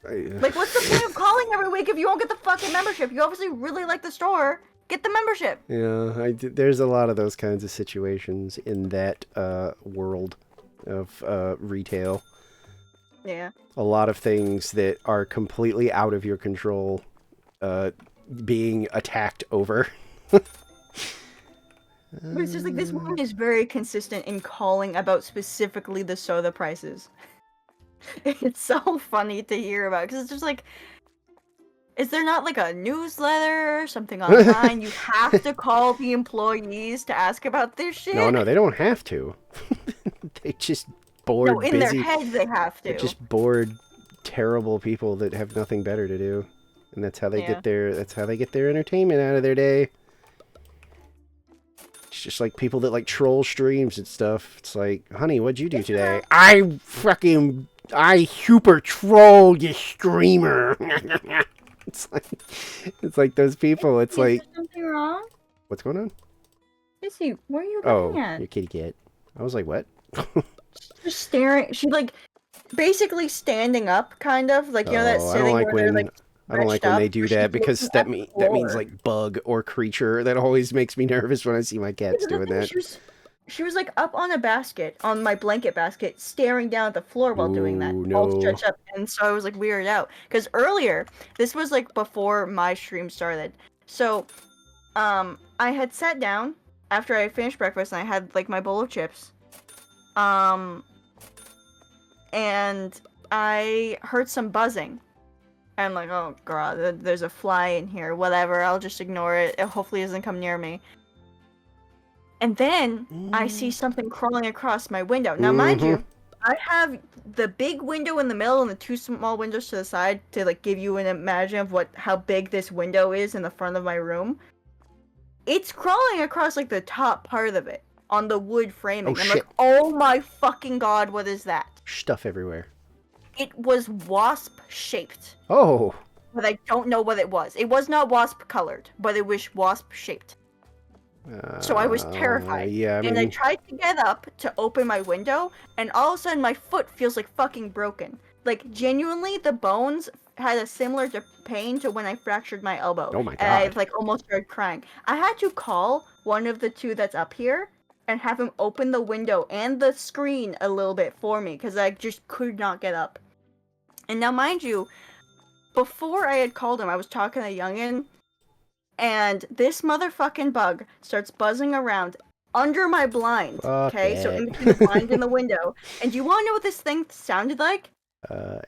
[SPEAKER 3] Like, what's the point of calling every week if you won't get the fucking membership? You obviously really like the store. Get the membership.
[SPEAKER 1] Yeah, there's a lot of those kinds of situations in that world of retail.
[SPEAKER 3] Yeah.
[SPEAKER 1] A lot of things that are completely out of your control being attacked over.
[SPEAKER 3] But it's just like this woman is very consistent in calling about specifically the soda prices. It's so funny to hear about because it's just like, is there not like a newsletter or something online? You have to call the employees to ask about this shit.
[SPEAKER 1] No, they don't have to. They just bored,
[SPEAKER 3] No, in
[SPEAKER 1] busy.
[SPEAKER 3] their heads they have to.
[SPEAKER 1] They're just bored, terrible people that have nothing better to do, and that's how they
[SPEAKER 3] Yeah.
[SPEAKER 1] get their. That's how they get their entertainment out of their day. It's just like people that like troll streams and stuff. It's like, honey, what'd you do today? I super trolled you streamer. it's like those people. It's
[SPEAKER 3] Is
[SPEAKER 1] like,
[SPEAKER 3] there something wrong?
[SPEAKER 1] what's going on?
[SPEAKER 3] Missy, what are you
[SPEAKER 1] Oh,
[SPEAKER 3] looking at?
[SPEAKER 1] your kitty cat. I was like, what?
[SPEAKER 3] Just staring. She like basically standing up, kind of like, you know, that
[SPEAKER 1] Oh,
[SPEAKER 3] sitting where they're like.
[SPEAKER 1] I don't like
[SPEAKER 3] stretched
[SPEAKER 1] when they
[SPEAKER 3] up,
[SPEAKER 1] do
[SPEAKER 3] where she's
[SPEAKER 1] that because
[SPEAKER 3] looking
[SPEAKER 1] that
[SPEAKER 3] at the
[SPEAKER 1] that means
[SPEAKER 3] floor.
[SPEAKER 1] like bug or creature. That always makes me nervous when I see my cats
[SPEAKER 3] Because the
[SPEAKER 1] doing
[SPEAKER 3] thing
[SPEAKER 1] that.
[SPEAKER 3] is, she was like up on a basket, on my blanket basket, staring down at the floor while doing that,
[SPEAKER 1] Ooh,
[SPEAKER 3] all
[SPEAKER 1] no.
[SPEAKER 3] stretched up, and so I was like weirded out. Because earlier, this was like before my stream started, so I had sat down after I had finished breakfast and I had like my bowl of chips, and I heard some buzzing. I'm like, oh god, there's a fly in here. Whatever, I'll just ignore it. It hopefully doesn't come near me. And then I see something crawling across my window. Now, mind you, I have the big window in the middle and the 2 small windows to the side to like give you an imagine of how big this window is in the front of my room. It's crawling across like the top part of it on the wood framing.
[SPEAKER 1] Oh,
[SPEAKER 3] I'm
[SPEAKER 1] shit.
[SPEAKER 3] like, oh my fucking god, what is that?
[SPEAKER 1] Stuff everywhere.
[SPEAKER 3] It was wasp shaped.
[SPEAKER 1] Oh,
[SPEAKER 3] But I don't know what it was. It was not wasp colored, but it was wasp shaped. So I was terrified.
[SPEAKER 1] Yeah, I
[SPEAKER 3] And I
[SPEAKER 1] mean,
[SPEAKER 3] tried to get up to open my window, and all of a sudden my foot feels like fucking broken. Like, genuinely, the bones had a similar pain to when I fractured my elbow.
[SPEAKER 1] Oh my
[SPEAKER 3] And I,
[SPEAKER 1] God.
[SPEAKER 3] like, almost started crying. I had to call one of the 2 that's up here and have him open the window and the screen a little bit for me, because I just could not get up. And now, mind you, before I had called him, I was talking to Youngin, and this motherfucking bug starts buzzing around under my blind.
[SPEAKER 1] Fuck
[SPEAKER 3] Okay, so
[SPEAKER 1] it.
[SPEAKER 3] in between the blind and the window. And you want to know what this thing sounded like?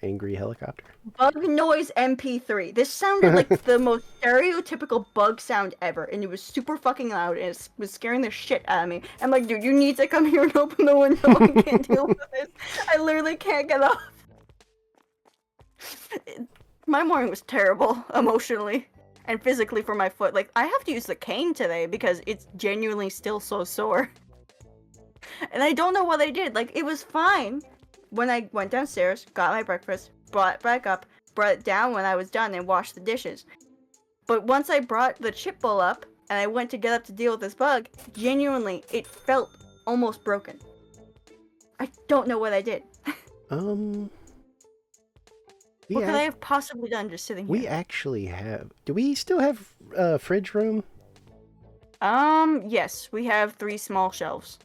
[SPEAKER 1] Angry helicopter.
[SPEAKER 3] Bug noise MP3. This sounded like the most stereotypical bug sound ever, and it was super fucking loud, and it was scaring the shit out of me. I'm like, dude, you need to come here and open the window. I can't deal with this. I literally can't get off. My morning was terrible, emotionally and physically for my foot. Like, I have to use the cane today because it's genuinely still so sore. And I don't know what I did. Like, it was fine when I went downstairs, got my breakfast, brought it back up, brought it down when I was done, and washed the dishes. But once I brought the chip bowl up, and I went to get up to deal with this bug, genuinely, it felt almost broken. I don't know what I did. What could I have possibly done just sitting here?
[SPEAKER 1] We actually have. Do we still have fridge room?
[SPEAKER 3] Yes, we have 3 small shelves.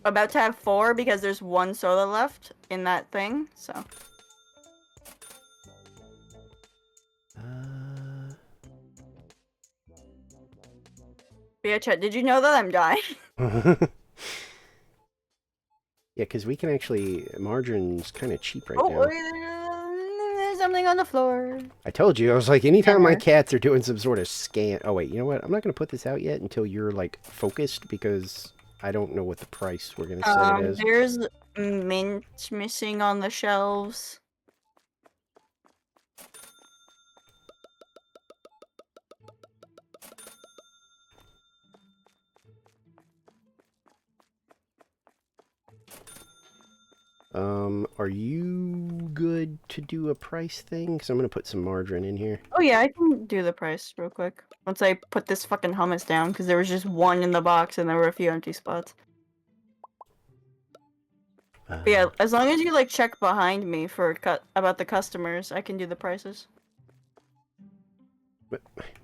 [SPEAKER 3] About to have 4 because there's 1 soda left in that thing, so. But yeah, Chet, did you know that I'm dying?
[SPEAKER 1] Yeah, because we can actually. Margarine's kind of cheap right
[SPEAKER 3] Oh,
[SPEAKER 1] now.
[SPEAKER 3] there's something on the floor.
[SPEAKER 1] I told you, I was like, anytime my
[SPEAKER 3] Hammer.
[SPEAKER 1] cats are doing some sort of scan. Oh, wait, you know what? I'm not going to put this out yet until you're, like, focused because I don't know what the price we're going to set it as.
[SPEAKER 3] There's mint missing on the shelves.
[SPEAKER 1] Are you good to do a price thing? Because I'm going to put some margarine in here.
[SPEAKER 3] Oh yeah, I can do the price real quick. Once I put this fucking hummus down, because there was just 1 in the box and there were a few empty spots. But yeah, as long as you like check behind me for about the customers, I can do the prices.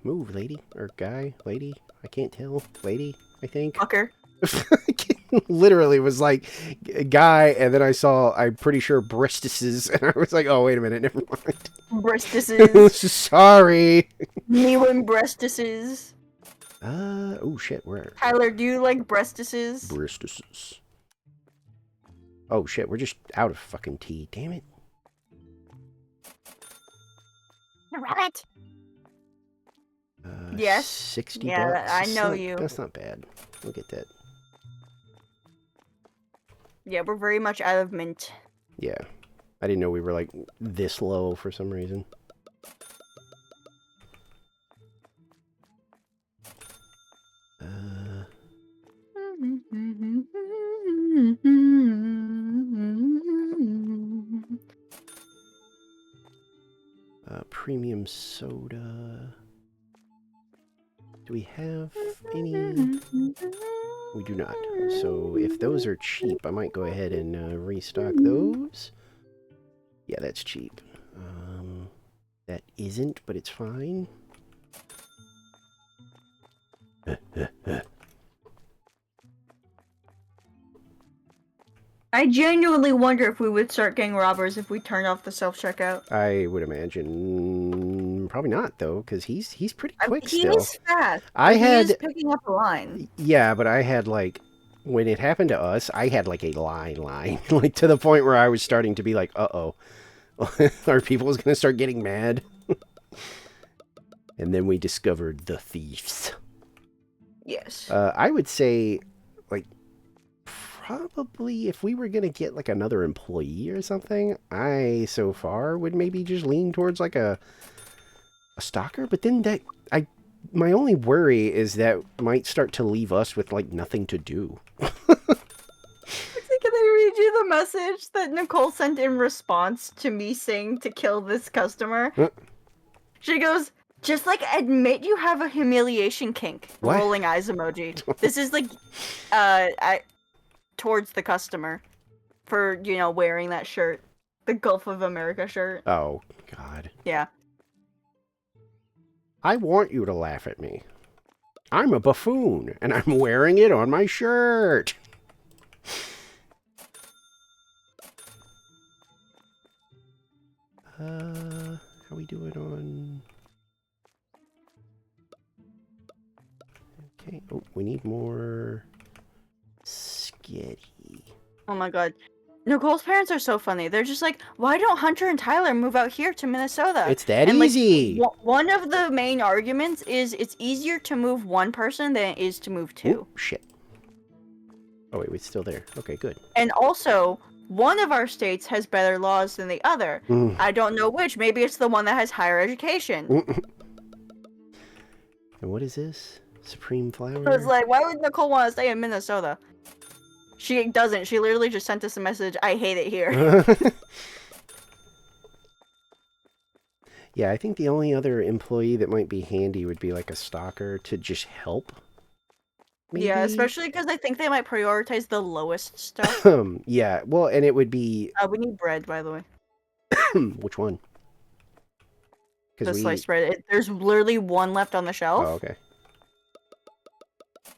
[SPEAKER 1] Move, lady. Or guy, lady. I can't tell. Lady, I think.
[SPEAKER 3] Fucker.
[SPEAKER 1] Literally was like a guy, and then I saw, I'm pretty sure, breastises, and I was like, oh, wait a minute, never mind.
[SPEAKER 3] Breastises.
[SPEAKER 1] Sorry.
[SPEAKER 3] Me when breastises.
[SPEAKER 1] Oh shit, where?
[SPEAKER 3] Tyler, do you like breastises?
[SPEAKER 1] Breastises. Oh shit, we're just out of fucking tea. Damn it.
[SPEAKER 4] Rabbit.
[SPEAKER 3] Yes.
[SPEAKER 1] 60
[SPEAKER 3] Yeah,
[SPEAKER 1] bucks.
[SPEAKER 3] I
[SPEAKER 1] That's
[SPEAKER 3] know
[SPEAKER 1] not-
[SPEAKER 3] you.
[SPEAKER 1] That's not bad. Look at that.
[SPEAKER 3] Yeah, we're very much out of mint.
[SPEAKER 1] Yeah. I didn't know we were like this low for some reason. Premium soda. Do we have any? We do not. So if those are cheap, I might go ahead and restock those. Yeah, that's cheap. That isn't, but it's fine.
[SPEAKER 3] I genuinely wonder if we would start getting robbers if we turned off the self-checkout.
[SPEAKER 1] I would imagine probably not though, because he's pretty quick
[SPEAKER 3] He
[SPEAKER 1] still.
[SPEAKER 3] was fast.
[SPEAKER 1] I
[SPEAKER 3] but
[SPEAKER 1] had-
[SPEAKER 3] he is picking up a line.
[SPEAKER 1] Yeah, but I had like when it happened to us, I had like a line like to the point where I was starting to be like, uh-oh. Are people gonna start getting mad? And then we discovered the thieves.
[SPEAKER 3] Yes.
[SPEAKER 1] I would say, like, probably if we were gonna get like another employee or something, I so far would maybe just lean towards like a stalker. But then my only worry is that might start to leave us with like nothing to do.
[SPEAKER 3] Can I read you the message that Nicole sent in response to me saying to kill this customer?
[SPEAKER 1] Huh?
[SPEAKER 3] She goes, just like admit you have a humiliation kink.
[SPEAKER 1] What?
[SPEAKER 3] Rolling eyes emoji. This is like, towards the customer for, you know, wearing that shirt. The Gulf of America shirt.
[SPEAKER 1] Oh, God.
[SPEAKER 3] Yeah.
[SPEAKER 1] I want you to laugh at me. I'm a buffoon, and I'm wearing it on my shirt. How we doing on... Okay. Oh, we need more sketty.
[SPEAKER 3] Oh my god. Nicole's parents are so funny. They're just like, why don't Hunter and Tyler move out here to Minnesota?
[SPEAKER 1] It's that
[SPEAKER 3] And, like,
[SPEAKER 1] easy.
[SPEAKER 3] one of the main arguments is it's easier to move one person than it is to move two.
[SPEAKER 1] Ooh, shit. Oh wait, it's still there. Okay, good.
[SPEAKER 3] And also, one of our states has better laws than the other.
[SPEAKER 1] Mm.
[SPEAKER 3] I don't know which. Maybe it's the one that has higher education.
[SPEAKER 1] And what is this? Supreme flower?
[SPEAKER 3] I was like, why would Nicole want to stay in Minnesota? She doesn't. She literally just sent us a message, I hate it here.
[SPEAKER 1] Yeah, I think the only other employee that might be handy would be like a stalker to just help.
[SPEAKER 3] Yeah,
[SPEAKER 1] Maybe?
[SPEAKER 3] especially because I think they might prioritize the lowest stuff.
[SPEAKER 1] Yeah, well, and it would be...
[SPEAKER 3] We need bread, by the way.
[SPEAKER 1] Which one?
[SPEAKER 3] The sliced bread. There's literally one left on the shelf.
[SPEAKER 1] Oh, okay.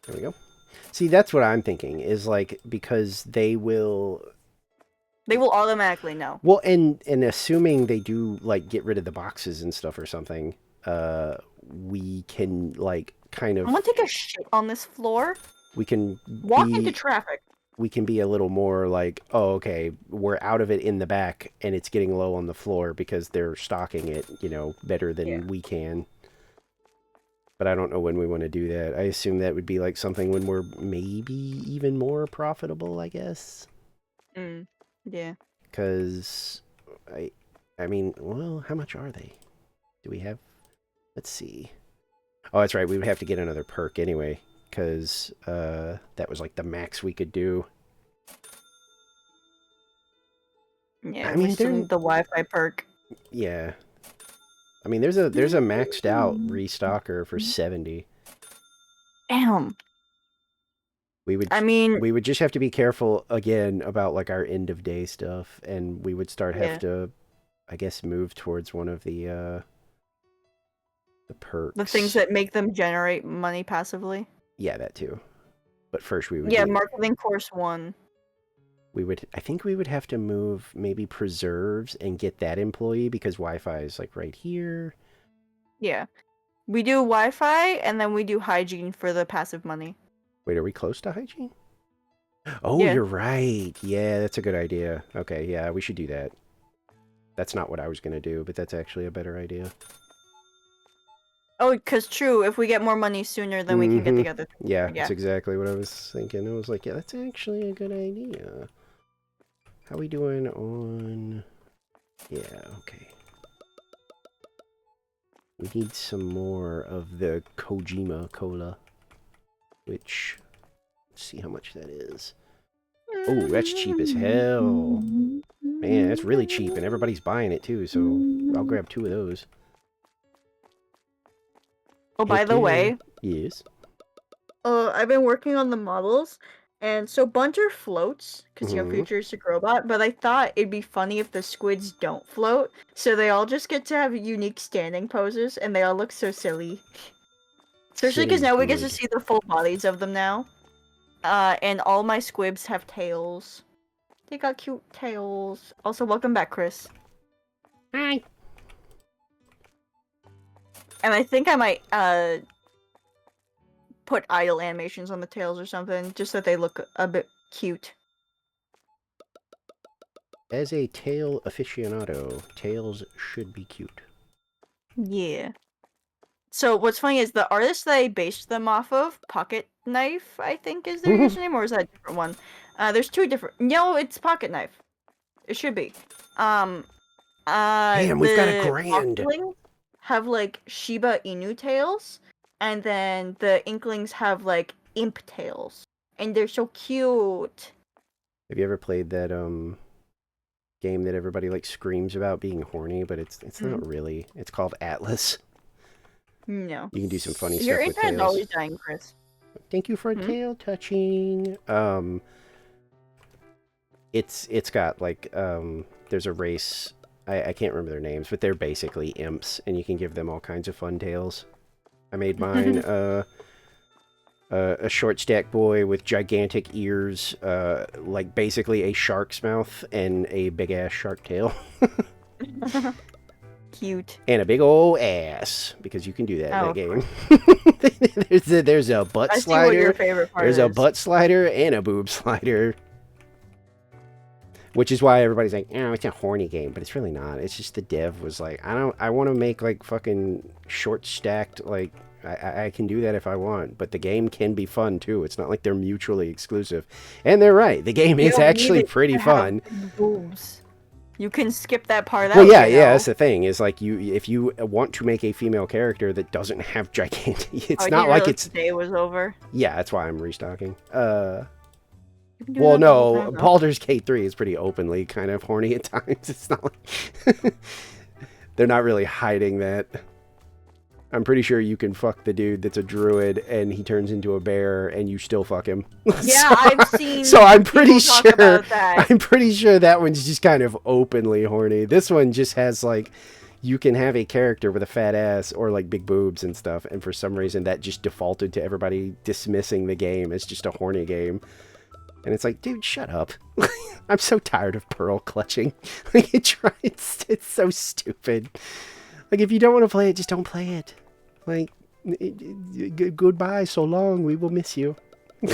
[SPEAKER 1] There we go. See, that's what I'm thinking, is like, because they will...
[SPEAKER 3] They will automatically know.
[SPEAKER 1] Well, and assuming they do, like, get rid of the boxes and stuff or something, we can, like, kind of...
[SPEAKER 3] I'm gonna take a shit on this floor.
[SPEAKER 1] We can
[SPEAKER 3] Walk
[SPEAKER 1] be...
[SPEAKER 3] into traffic.
[SPEAKER 1] We can be a little more like, oh, okay, we're out of it in the back, and it's getting low on the floor because they're stocking it, you know, better than we can. But I don't know when we want to do that. I assume that would be like something when we're maybe even more profitable, I guess.
[SPEAKER 3] Yeah.
[SPEAKER 1] Because, I mean, well, how much are they? Do we have... Let's see. Oh, that's right, we would have to get another perk anyway. Because that was like the max we could do.
[SPEAKER 3] Yeah,
[SPEAKER 1] I mean,
[SPEAKER 3] we still need the Wi-Fi perk.
[SPEAKER 1] Yeah. I mean, there's a maxed out restocker for 70.
[SPEAKER 3] Damn.
[SPEAKER 1] We would just have to be careful again about like our end of day stuff, and we would have to, I guess, move towards one of the perks.
[SPEAKER 3] The things that make them generate money passively.
[SPEAKER 1] Yeah, that too. But first we would...
[SPEAKER 3] Yeah, marketing course 1.
[SPEAKER 1] I think we would have to move maybe preserves and get that employee because Wi-Fi is like right here.
[SPEAKER 3] Yeah. We do Wi-Fi and then we do hygiene for the passive money.
[SPEAKER 1] Wait, are we close to hygiene? Oh,
[SPEAKER 3] Yeah.
[SPEAKER 1] You're right. Yeah, that's a good idea. Okay, yeah, we should do that. That's not what I was going to do, but that's actually a better idea.
[SPEAKER 3] Oh, because true, if we get more money sooner, then we can get together.
[SPEAKER 1] Yeah, that's exactly what I was thinking. I was like, yeah, that's actually a good idea. How we doing on... Yeah, okay. We need some more of the Kojima Cola. Which... Let's see how much that is. Oh, that's cheap as hell. Man, that's really cheap, and everybody's buying it too, so I'll grab 2 of those.
[SPEAKER 3] Oh, by the way,
[SPEAKER 1] Yes.
[SPEAKER 3] I've been working on the models, and so Bunter floats, because you know,
[SPEAKER 1] Mhm.
[SPEAKER 3] futuristic robot, but I thought it'd be funny if the squids don't float, so they all just get to have unique standing poses, and they all look so silly. Especially because
[SPEAKER 1] Silly
[SPEAKER 3] now we get to
[SPEAKER 1] good.
[SPEAKER 3] see the full bodies of them now. And all my squibs have tails. They got cute tails. Also, welcome back, Chris.
[SPEAKER 4] Hi.
[SPEAKER 3] And I think I might, put idle animations on the tails or something, just so they look a bit cute.
[SPEAKER 1] As a tail aficionado, tails should be cute.
[SPEAKER 3] Yeah. So what's funny is the artist that I based them off of, Pocket Knife, I think is their username, or is that a different one? There's 2 different. No, it's Pocket Knife. It should be.
[SPEAKER 1] Damn, we've got a grand.
[SPEAKER 3] Octolings have like Shiba Inu tails, and then the Inklings have like imp tails, and they're so cute.
[SPEAKER 1] Have you ever played that game that everybody like screams about being horny, but it's not really. It's called Atlas.
[SPEAKER 3] No.
[SPEAKER 1] You can do some funny
[SPEAKER 3] Your
[SPEAKER 1] stuff with
[SPEAKER 3] internet's
[SPEAKER 1] tails.
[SPEAKER 3] always dying, Chris.
[SPEAKER 1] Thank you for tail touching. It's got like there's a race. I can't remember their names, but they're basically imps, and you can give them all kinds of fun tails. I made mine a short stack boy with gigantic ears, like basically a shark's mouth and a big ass shark tail.
[SPEAKER 3] Cute.
[SPEAKER 1] And a big old ass, because you can do that
[SPEAKER 3] Oh,
[SPEAKER 1] in that game. there's a butt
[SPEAKER 3] I see what your
[SPEAKER 1] slider.
[SPEAKER 3] favorite part
[SPEAKER 1] There's
[SPEAKER 3] is.
[SPEAKER 1] a butt slider and a boob slider. Which is why everybody's like, oh, it's a horny game, but it's really not. It's just the dev was like, I want to make like fucking short stacked, like, I can do that if I want, but the game can be fun too. It's not like they're mutually exclusive. And they're right. The game
[SPEAKER 3] You
[SPEAKER 1] is
[SPEAKER 3] don't
[SPEAKER 1] actually
[SPEAKER 3] need it
[SPEAKER 1] pretty
[SPEAKER 3] to have
[SPEAKER 1] fun.
[SPEAKER 3] boobs. You can skip that part
[SPEAKER 1] Well,
[SPEAKER 3] out.
[SPEAKER 1] yeah,
[SPEAKER 3] you
[SPEAKER 1] yeah,
[SPEAKER 3] know?
[SPEAKER 1] that's the thing. Is like if you want to make a female character that doesn't have gigantic, it's
[SPEAKER 3] Oh,
[SPEAKER 1] not
[SPEAKER 3] he
[SPEAKER 1] like
[SPEAKER 3] realized
[SPEAKER 1] it's.
[SPEAKER 3] the day was over.
[SPEAKER 1] Yeah, that's why I'm restocking.
[SPEAKER 3] You can do
[SPEAKER 1] Well,
[SPEAKER 3] that the whole
[SPEAKER 1] no,
[SPEAKER 3] time, though.
[SPEAKER 1] Baldur's Gate 3 is pretty openly kind of horny at times. It's not like they're not really hiding that. I'm pretty sure you can fuck the dude that's a druid and he turns into a bear and you still fuck him.
[SPEAKER 3] Yeah, I've seen.
[SPEAKER 1] So I'm pretty
[SPEAKER 3] people talk
[SPEAKER 1] sure
[SPEAKER 3] about that.
[SPEAKER 1] I'm pretty sure that one's just kind of openly horny. This one just has like you can have a character with a fat ass or like big boobs and stuff, and for some reason that just defaulted to everybody dismissing the game as just a horny game. And it's like, dude, shut up. I'm so tired of pearl clutching. Like, it's so stupid. Like, if you don't want to play it, just don't play it. Like, goodbye, so long, we will miss you.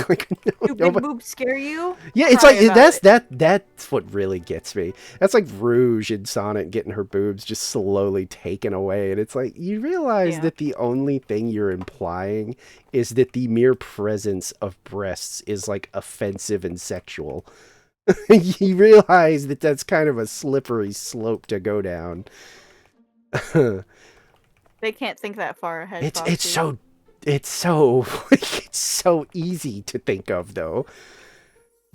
[SPEAKER 1] Like,
[SPEAKER 3] Do big boobs scare you?
[SPEAKER 1] yeah, it's
[SPEAKER 3] Cry
[SPEAKER 1] like
[SPEAKER 3] about
[SPEAKER 1] that's what really gets me. That's like Rouge in Sonic getting her boobs just slowly taken away, and it's like you realize
[SPEAKER 3] Yeah.
[SPEAKER 1] that the only thing you're implying is that the mere presence of breasts is like offensive and sexual. You realize that that's kind of a slippery slope to go down.
[SPEAKER 3] They can't think that far ahead.
[SPEAKER 1] It's
[SPEAKER 3] Foxy.
[SPEAKER 1] so it's so easy to think of though.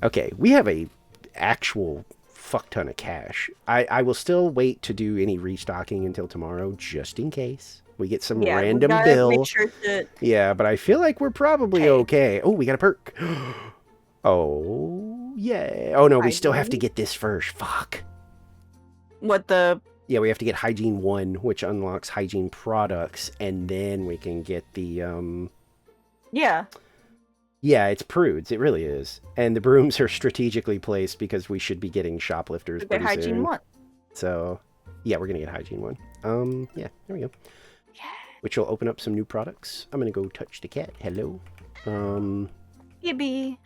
[SPEAKER 1] Okay, we have a actual fuck ton of cash. I will still wait to do any restocking until tomorrow just in case we get some
[SPEAKER 3] Yeah, we
[SPEAKER 1] random
[SPEAKER 3] gotta
[SPEAKER 1] bill.
[SPEAKER 3] Make sure to.
[SPEAKER 1] Yeah, but I feel like we're probably
[SPEAKER 3] Okay.
[SPEAKER 1] okay. Oh, we got a perk. Oh, yeah. Oh no, we still have to
[SPEAKER 3] Hygiene?
[SPEAKER 1] get this first. Fuck.
[SPEAKER 3] What the?
[SPEAKER 1] Yeah, we have to get Hygiene 1, which unlocks hygiene products, and then we can get the,
[SPEAKER 3] Yeah.
[SPEAKER 1] Yeah, it's prudes. It really is. And the brooms are strategically placed because we should be getting shoplifters
[SPEAKER 3] Get
[SPEAKER 1] pretty
[SPEAKER 3] hygiene
[SPEAKER 1] soon.
[SPEAKER 3] one.
[SPEAKER 1] So, yeah, we're going to get Hygiene 1. Yeah, there we go.
[SPEAKER 3] Yeah.
[SPEAKER 1] Which will open up some new products. I'm going to go touch the cat. Hello.
[SPEAKER 3] Yippee.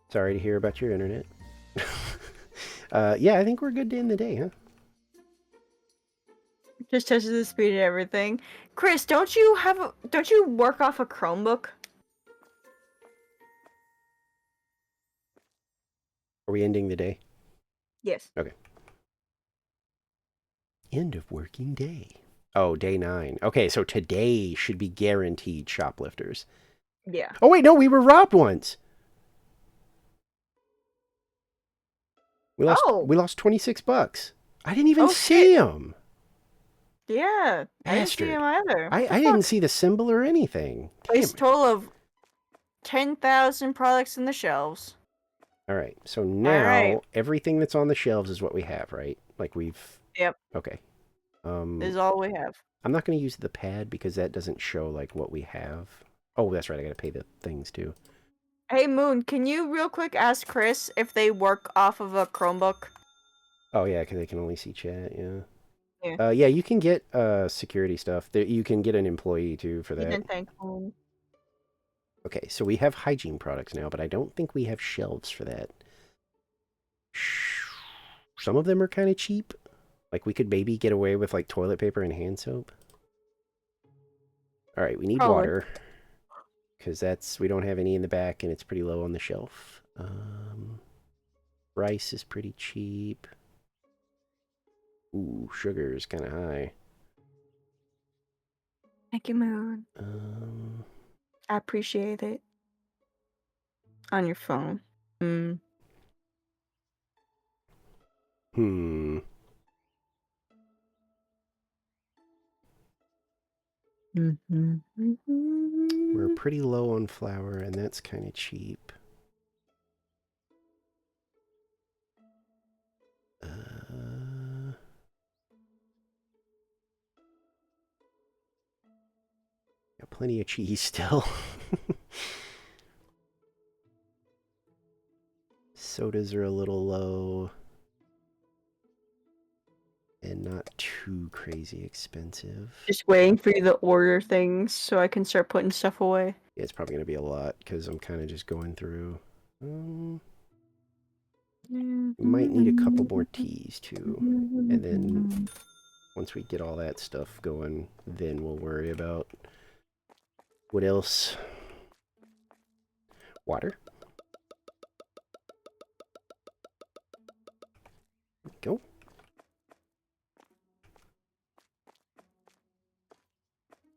[SPEAKER 1] Sorry to hear about your internet. Yeah, I think we're good to end the day, huh?
[SPEAKER 3] Just tested the speed and everything. Chris, don't you work off a Chromebook?
[SPEAKER 1] Are we ending the day?
[SPEAKER 3] Yes.
[SPEAKER 1] End of working day. Oh, day 9. Okay, so today should be guaranteed shoplifters.
[SPEAKER 3] Yeah.
[SPEAKER 1] Oh, wait, no, we were robbed once. We lost 26 bucks. I didn't even
[SPEAKER 3] Oh,
[SPEAKER 1] see
[SPEAKER 3] shit.
[SPEAKER 1] him.
[SPEAKER 3] Yeah. I didn't see
[SPEAKER 1] Bastard.
[SPEAKER 3] him either.
[SPEAKER 1] I didn't see the symbol or anything. Damn
[SPEAKER 3] Place
[SPEAKER 1] it.
[SPEAKER 3] total of 10,000 products in the shelves.
[SPEAKER 1] All right, so now
[SPEAKER 3] right.
[SPEAKER 1] everything that's on the shelves is what we have, right? Like we've...
[SPEAKER 3] Yep.
[SPEAKER 1] Okay.
[SPEAKER 3] Is all we have.
[SPEAKER 1] I'm not going to use the pad because that doesn't show like what we have. Oh, that's right. I got to pay the things too.
[SPEAKER 3] Hey Moon, can you real quick ask Chris if they work off of a Chromebook?
[SPEAKER 1] Oh yeah, because they can only see chat. Yeah.
[SPEAKER 3] Yeah.
[SPEAKER 1] Yeah, you can get security stuff. You can get an employee too for
[SPEAKER 3] You
[SPEAKER 1] that.
[SPEAKER 3] didn't thank Moon.
[SPEAKER 1] Okay, so we have hygiene products now, but I don't think we have shelves for that. Some of them are kind of cheap. Like we could maybe get away with like toilet paper and hand soap. All right, we need
[SPEAKER 3] Probably.
[SPEAKER 1] water because we don't have any in the back and it's pretty low on the shelf. Rice is pretty cheap. Ooh, sugar is kind of high.
[SPEAKER 3] Thank you, Moon. I appreciate it. On your phone.
[SPEAKER 1] We're pretty low on flour, and that's kind of cheap. Got plenty of cheese still. Sodas are a little low. too crazy expensive.
[SPEAKER 3] Just waiting for you to order things so I can start putting stuff away.
[SPEAKER 1] Yeah, it's probably going to be a lot because I'm kind of just going through. Might need a couple more teas too. And then once we get all that stuff going, then we'll worry about what else. Water. Go.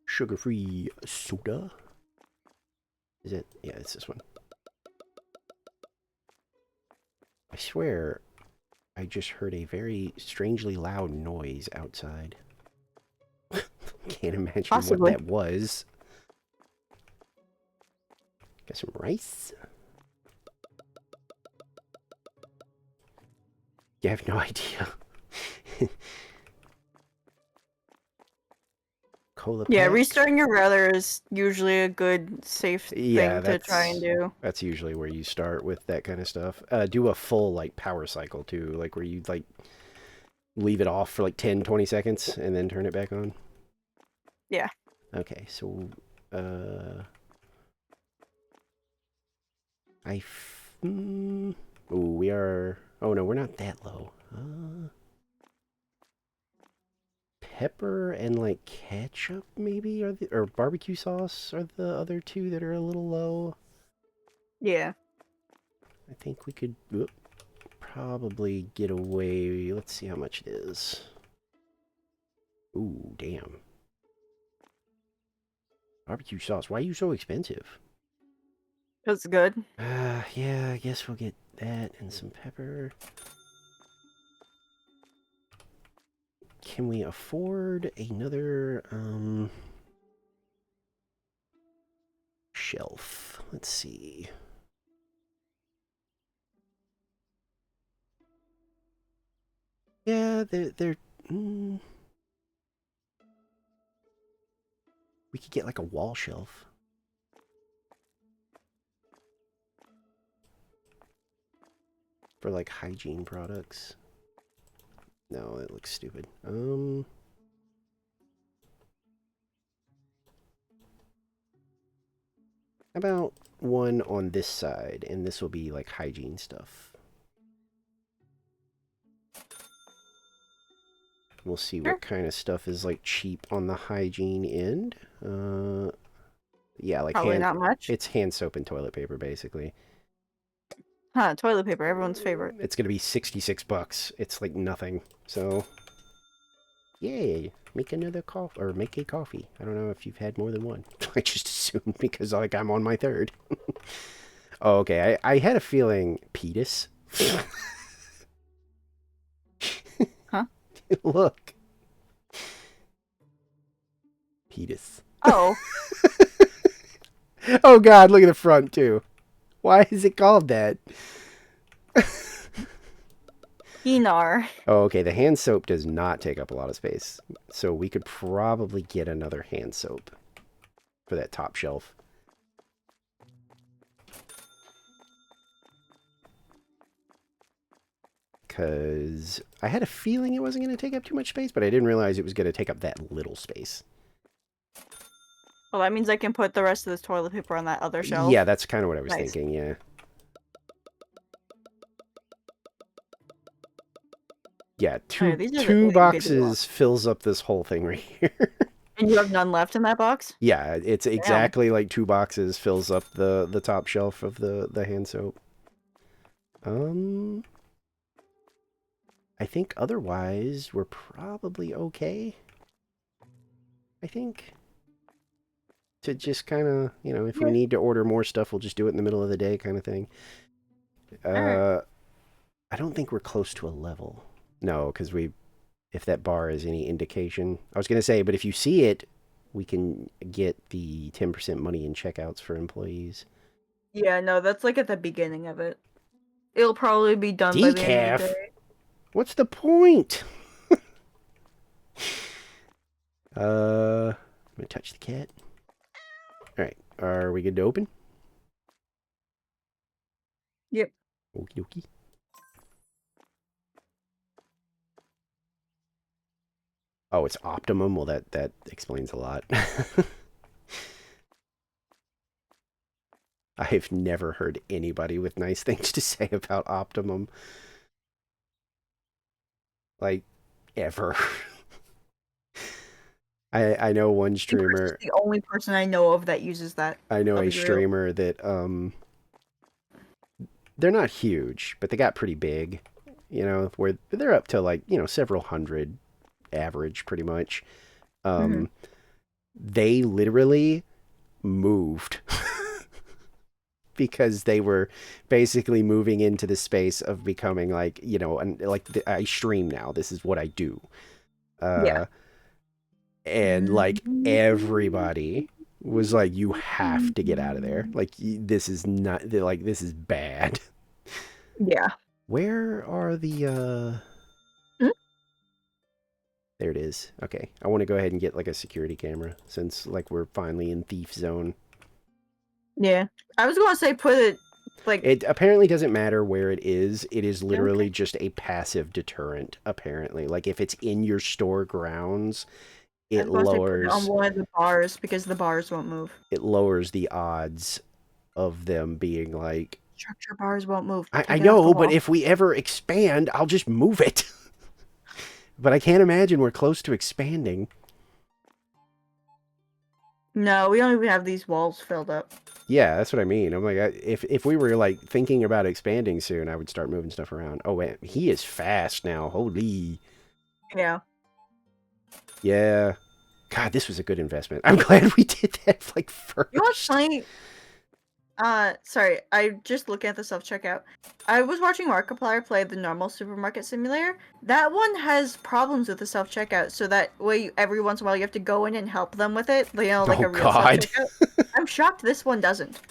[SPEAKER 1] Sugar-free soda. Is it? Yeah, it's this one. I swear, I just heard a very strangely loud noise outside. Can't imagine
[SPEAKER 3] Possibly.
[SPEAKER 1] what that was. Got some rice. You have no idea. Cola
[SPEAKER 3] Yeah,
[SPEAKER 1] pack.
[SPEAKER 3] restarting your router is usually a good, safe thing to try and do.
[SPEAKER 1] That's usually where you start with that kind of stuff. Do a full like power cycle too, like where you like leave it off for like 10-20 seconds and then turn it back on.
[SPEAKER 3] Yeah.
[SPEAKER 1] Okay, so we are. Oh no, we're not that low. Pepper and like ketchup maybe or barbecue sauce are the other two that are a little low.
[SPEAKER 3] Yeah.
[SPEAKER 1] I think we could probably get away. Let's see how much it is. Ooh, damn. Barbecue sauce. Why are you so expensive?
[SPEAKER 3] That's good.
[SPEAKER 1] Yeah, I guess we'll get that and some pepper. Can we afford another, shelf? Let's see. Yeah, they're we could get like a wall shelf. For like hygiene products. No, it looks stupid. How about one on this side, and this will be like hygiene stuff. We'll see what kind of stuff is like cheap on the hygiene end. Yeah, like
[SPEAKER 3] Probably not much.
[SPEAKER 1] It's hand soap and toilet paper, basically.
[SPEAKER 3] Huh, toilet paper, everyone's favorite.
[SPEAKER 1] It's gonna be $66. It's like nothing. So, yay! Make another coffee, or make a coffee. I don't know if you've had more than one. I just assumed because like I'm on my third. Oh, okay. I had a feeling Petus.
[SPEAKER 3] Huh?
[SPEAKER 1] Look. Petus.
[SPEAKER 3] Oh.
[SPEAKER 1] Oh god, look at the front too. Why is it called that?
[SPEAKER 3] Enar.
[SPEAKER 1] Oh, okay. The hand soap does not take up a lot of space. So we could probably get another hand soap for that top shelf. Because I had a feeling it wasn't going to take up too much space, but I didn't realize it was going to take up that little space.
[SPEAKER 3] Well, that means I can put the rest of this toilet paper on that other shelf.
[SPEAKER 1] Yeah, that's kind of what I was
[SPEAKER 3] Nice.
[SPEAKER 1] thinking, yeah. Yeah,
[SPEAKER 3] Alright, these are the
[SPEAKER 1] two
[SPEAKER 3] really good
[SPEAKER 1] boxes
[SPEAKER 3] ones.
[SPEAKER 1] fills up this whole thing right here.
[SPEAKER 3] And you have none left in that box?
[SPEAKER 1] Yeah, it's exactly like 2 boxes fills up the top shelf of the hand soap. I think otherwise we're probably okay. I think. To just kind of, you know, if we need to order more stuff, we'll just do it in the middle of the day kind of thing. I don't think we're close to a level. No, because if that bar is any indication. I was going to say, but if you see it, we can get the 10% money in checkouts for employees.
[SPEAKER 3] Yeah, no, that's like at the beginning of it. It'll probably be done by the end of the
[SPEAKER 1] Decaf?
[SPEAKER 3] day.
[SPEAKER 1] What's the point? I'm going to touch the cat. Alright, are we good to open?
[SPEAKER 3] Yep.
[SPEAKER 1] Okie dokie. Oh, it's Optimum? Well, that explains a lot. I've never heard anybody with nice things to say about Optimum. Like, ever. I know one
[SPEAKER 3] I think Chris is
[SPEAKER 1] streamer.
[SPEAKER 3] the only person I know of that uses that.
[SPEAKER 1] I know
[SPEAKER 3] I'll
[SPEAKER 1] a
[SPEAKER 3] be real.
[SPEAKER 1] streamer that they're not huge, but they got pretty big. You know, where they're up to like, you know, several hundred average pretty much.
[SPEAKER 3] Mhm.
[SPEAKER 1] They literally moved because they were basically moving into the space of becoming like, you know, and like I stream now. This is what I do.
[SPEAKER 3] Yeah.
[SPEAKER 1] And like everybody was like, you have to get out of there. Like this is not like this is bad.
[SPEAKER 3] Yeah.
[SPEAKER 1] Where are the
[SPEAKER 3] Hmm?
[SPEAKER 1] There it is. Okay. I want to go ahead and get like a security camera since like we're finally in thief zone.
[SPEAKER 3] Yeah. I was gonna say put it like
[SPEAKER 1] It apparently doesn't matter where it is. It is literally just a passive deterrent, apparently. Like if it's in your store grounds,
[SPEAKER 3] I
[SPEAKER 1] it
[SPEAKER 3] was gonna say put it on
[SPEAKER 1] lowers
[SPEAKER 3] one of the bars because the bars won't move.
[SPEAKER 1] the odds of them being like
[SPEAKER 3] Structure bars won't move.
[SPEAKER 1] I
[SPEAKER 3] Take it off
[SPEAKER 1] know,
[SPEAKER 3] the
[SPEAKER 1] but
[SPEAKER 3] wall.
[SPEAKER 1] if we ever expand, I'll just move it. But I can't imagine we're close to expanding.
[SPEAKER 3] No, we don't even have these walls filled up.
[SPEAKER 1] Yeah, that's what I mean. I'm like, if we were like thinking about expanding soon, I would start moving stuff around. Oh, wait, he is fast now. Holy.
[SPEAKER 3] Yeah.
[SPEAKER 1] Yeah. God, this was a good investment. I'm glad we did that like first.
[SPEAKER 3] You know what's funny? Sorry, I just looking at the self-checkout. I was watching Markiplier play the normal supermarket simulator. That one has problems with the self-checkout, so that way every once in a while you have to go in and help them with it. You know, like
[SPEAKER 1] Oh,
[SPEAKER 3] a real
[SPEAKER 1] God.
[SPEAKER 3] self-checkout. I'm shocked this one doesn't.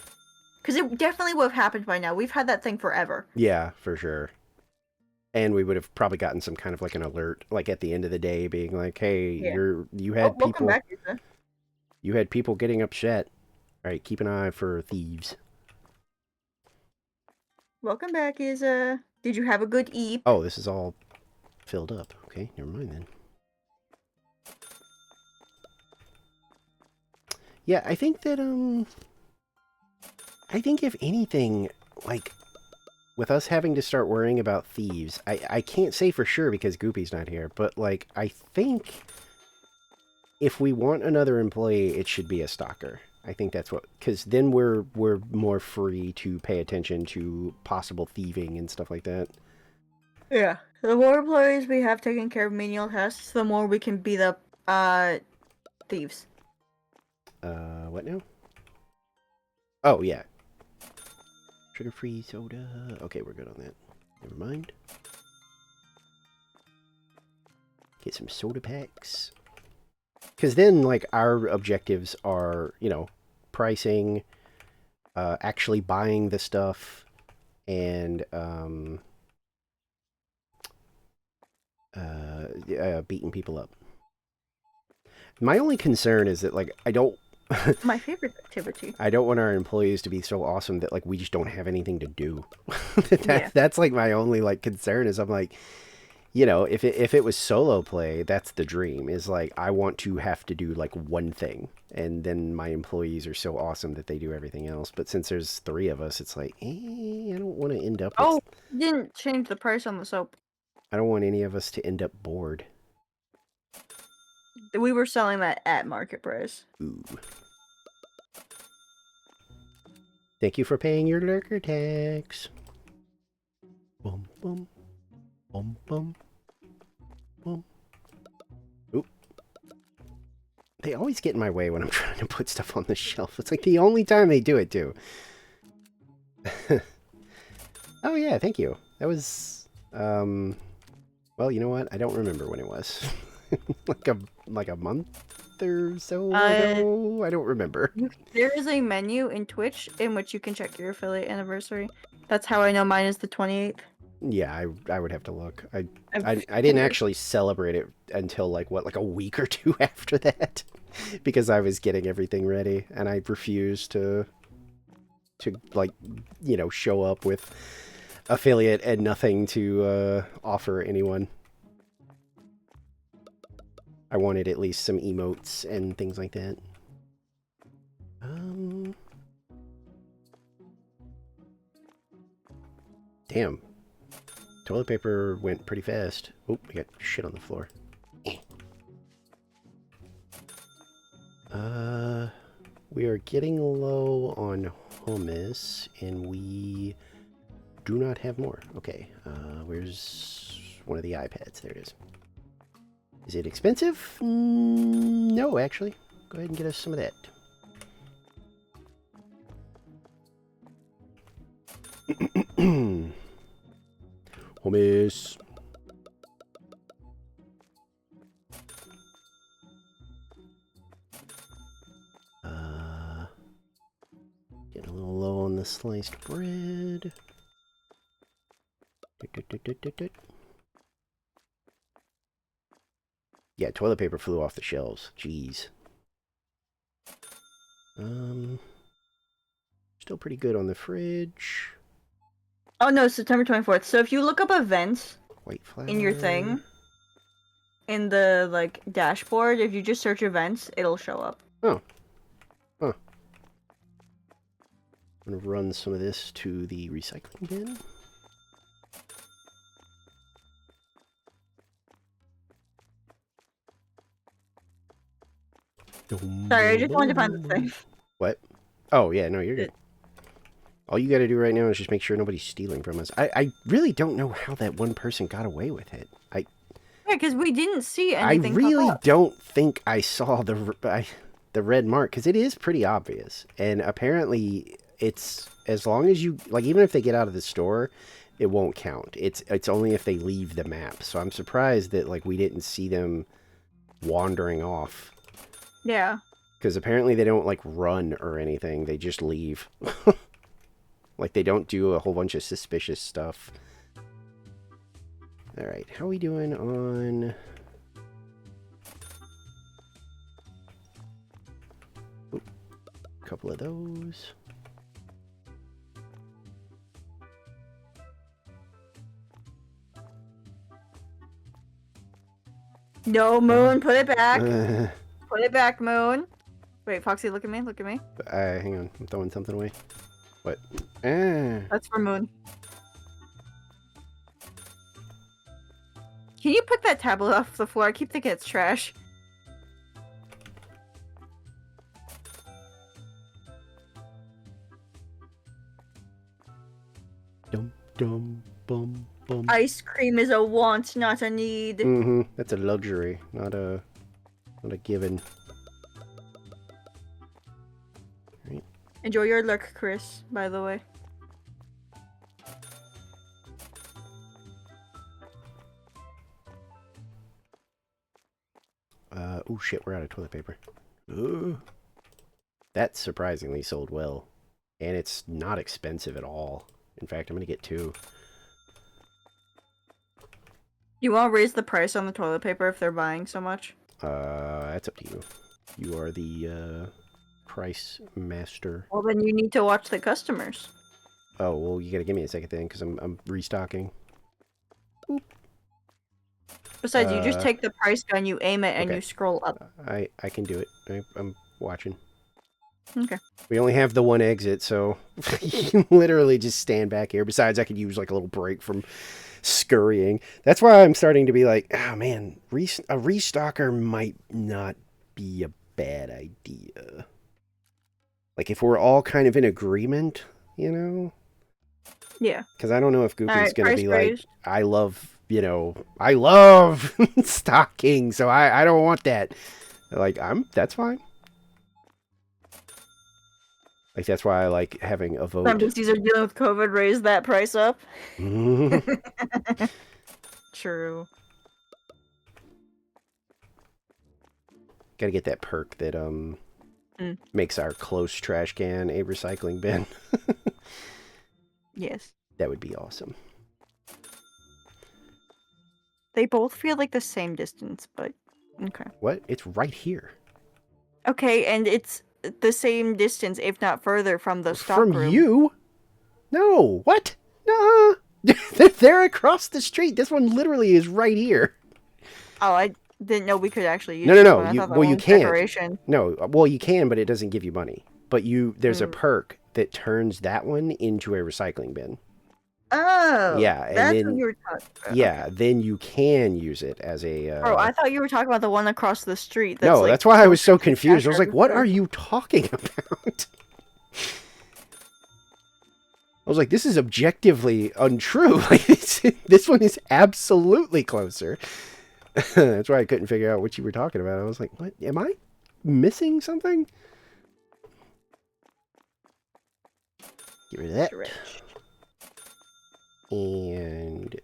[SPEAKER 3] Because it definitely would have happened by now. We've had that thing forever.
[SPEAKER 1] Yeah, for sure. And we would have probably gotten some kind of like an alert, like at the end of the day, being like, "Hey,
[SPEAKER 3] Yeah.
[SPEAKER 1] you had
[SPEAKER 3] Welcome
[SPEAKER 1] people,
[SPEAKER 3] back, Lisa.
[SPEAKER 1] you had people getting upset. All right, keep an eye for thieves."
[SPEAKER 3] Welcome back, Isa. Did you have a good eat?
[SPEAKER 1] Oh, this is all filled up. Okay, never mind then. Yeah, I think that I think if anything, like with us having to start worrying about thieves, I can't say for sure because Goopy's not here, but like I think if we want another employee, it should be a stalker. I think that's what, because then we're more free to pay attention to possible thieving and stuff like that.
[SPEAKER 3] Yeah. The more employees we have taking care of menial tasks, the more we can beat up thieves.
[SPEAKER 1] What now? Oh yeah, sugar-free soda. Okay, we're good on that. Never mind. Get some soda packs. Because then, like, our objectives are, you know, pricing, actually buying the stuff, and beating people up. My only concern is that, like,
[SPEAKER 3] My favorite activity.
[SPEAKER 1] I don't want our employees to be so awesome that, like, we just don't have anything to do.
[SPEAKER 3] Yeah.
[SPEAKER 1] That's, like, my only, like, concern is I'm like, you know, if it was solo play, that's the dream. Is like I want to have to do like one thing, and then my employees are so awesome that they do everything else. But since there's 3 of us, it's like, I don't want to end up.
[SPEAKER 3] Oh, didn't change the price on the soap.
[SPEAKER 1] I don't want any of us to end up bored.
[SPEAKER 3] We were selling that at market price.
[SPEAKER 1] Ooh. Thank you for paying your lurker tax. Boom, boom, boom, boom, boom. Oop. They always get in my way when I'm trying to put stuff on the shelf. It's like the only time they do it, too. Oh, yeah, thank you. That was, well, you know what? I don't remember when it was. like a month or so ago? I don't remember.
[SPEAKER 3] There is a menu in Twitch in which you can check your affiliate anniversary. That's how I know mine is the 28th.
[SPEAKER 1] Yeah, I would have to look. I didn't actually celebrate it until like a week or 2 after that, because I was getting everything ready, and I refused to like, you know, show up with affiliate and nothing to offer anyone. I wanted at least some emotes and things like that. Damn. Toilet paper went pretty fast. Oh, we got shit on the floor. We are getting low on hummus, and we do not have more. Okay, where's one of the iPads? There it is. Is it expensive? No, actually. Go ahead and get us some of that. Hummus. Getting a little low on the sliced bread. Yeah, toilet paper flew off the shelves. Jeez. Still pretty good on the fridge.
[SPEAKER 3] Oh no, September 24th. So if you look up events
[SPEAKER 1] White flour.
[SPEAKER 3] in your thing, in the like dashboard, if you just search events, it'll show up.
[SPEAKER 1] Oh. Huh. I'm gonna run some of this to the recycling bin.
[SPEAKER 3] Sorry, I just wanted to find the thing.
[SPEAKER 1] What? Oh, yeah, no, you're good. All you gotta do right now is just make sure nobody's stealing from us. I really don't know how that one person got away with it.
[SPEAKER 3] Yeah, because we didn't see anything.
[SPEAKER 1] I really
[SPEAKER 3] pop up.
[SPEAKER 1] don't think I saw the red mark, because it is pretty obvious. And apparently, it's as long as you, like, even if they get out of the store, it won't count. It's only if they leave the map. So I'm surprised that, like, we didn't see them wandering off.
[SPEAKER 3] Yeah.
[SPEAKER 1] Because apparently they don't, like, run or anything. They just leave. Like, they don't do a whole bunch of suspicious stuff. Alright, how are we doing on... Oop, a couple of those.
[SPEAKER 3] No, Moon, put it back. Put it back, Moon. Wait, Foxy, look at me. Look at me.
[SPEAKER 1] Hang on, I'm throwing something away. What? Ah.
[SPEAKER 3] That's for Moon. Can you pick that tablet off the floor? I keep thinking it's trash.
[SPEAKER 1] Dum dum bum bum.
[SPEAKER 3] Ice cream is a want, not a need.
[SPEAKER 1] Mm-hmm. That's a luxury, not a given. Right.
[SPEAKER 3] Enjoy your lurk, Chris, by the way.
[SPEAKER 1] Oh shit, we're out of toilet paper. Ooh. That surprisingly sold well. And it's not expensive at all. In fact, I'm gonna get 2.
[SPEAKER 3] You want to raise the price on the toilet paper if they're buying so much?
[SPEAKER 1] That's up to you. You are the, price master.
[SPEAKER 3] Well, then you need to watch the customers.
[SPEAKER 1] Oh, well, you gotta give me a second then, because I'm restocking. Boop.
[SPEAKER 3] Besides, you just take the price gun, you aim it, and
[SPEAKER 1] okay.
[SPEAKER 3] you scroll up.
[SPEAKER 1] I can do it. I'm watching.
[SPEAKER 3] Okay.
[SPEAKER 1] We only have the one exit, so you can literally just stand back here. Besides, I could use like a little break from scurrying. That's why I'm starting to be like, oh man, a restocker might not be a bad idea. Like if we're all kind of in agreement, you know?
[SPEAKER 3] Yeah.
[SPEAKER 1] Because I don't know if Goopy's
[SPEAKER 3] Alright,
[SPEAKER 1] going to be
[SPEAKER 3] raised.
[SPEAKER 1] like, I love stocking, so I don't want that. Like, that's fine. Like, that's why I like having a vote.
[SPEAKER 3] Some DCs are dealing with COVID, raise that price up. True.
[SPEAKER 1] Gotta get that perk that, makes our close trash can a recycling bin.
[SPEAKER 3] Yes.
[SPEAKER 1] That would be awesome.
[SPEAKER 3] They both feel like the same distance, but okay.
[SPEAKER 1] What? It's right here.
[SPEAKER 3] Okay, and it's the same distance, if not further, from the stock
[SPEAKER 1] From
[SPEAKER 3] room.
[SPEAKER 1] you? No. What? No. They're across the street. This one literally is right here.
[SPEAKER 3] Oh, Didn't know we could actually use
[SPEAKER 1] No.
[SPEAKER 3] this one. I
[SPEAKER 1] You,
[SPEAKER 3] thought that
[SPEAKER 1] well,
[SPEAKER 3] one
[SPEAKER 1] you
[SPEAKER 3] was
[SPEAKER 1] can't.
[SPEAKER 3] decoration.
[SPEAKER 1] No, well, you can, but it doesn't give you money. But there's a
[SPEAKER 3] Mm.
[SPEAKER 1] perk that turns that one into a recycling bin.
[SPEAKER 3] Oh,
[SPEAKER 1] Yeah, and
[SPEAKER 3] that's what
[SPEAKER 1] then
[SPEAKER 3] you were talking about.
[SPEAKER 1] yeah, then you can use it as a.
[SPEAKER 3] Bro, I thought you were talking about the one across the street. That's
[SPEAKER 1] No,
[SPEAKER 3] like
[SPEAKER 1] that's why I was so
[SPEAKER 3] closer to
[SPEAKER 1] confused. I
[SPEAKER 3] cash
[SPEAKER 1] was like, "What
[SPEAKER 3] register.
[SPEAKER 1] are you talking about?" I was like, "This is objectively untrue. Like, this one is absolutely closer." That's why I couldn't figure out what you were talking about. I was like, "What? Am I missing something?" Get rid of that.
[SPEAKER 3] Rich.
[SPEAKER 1] And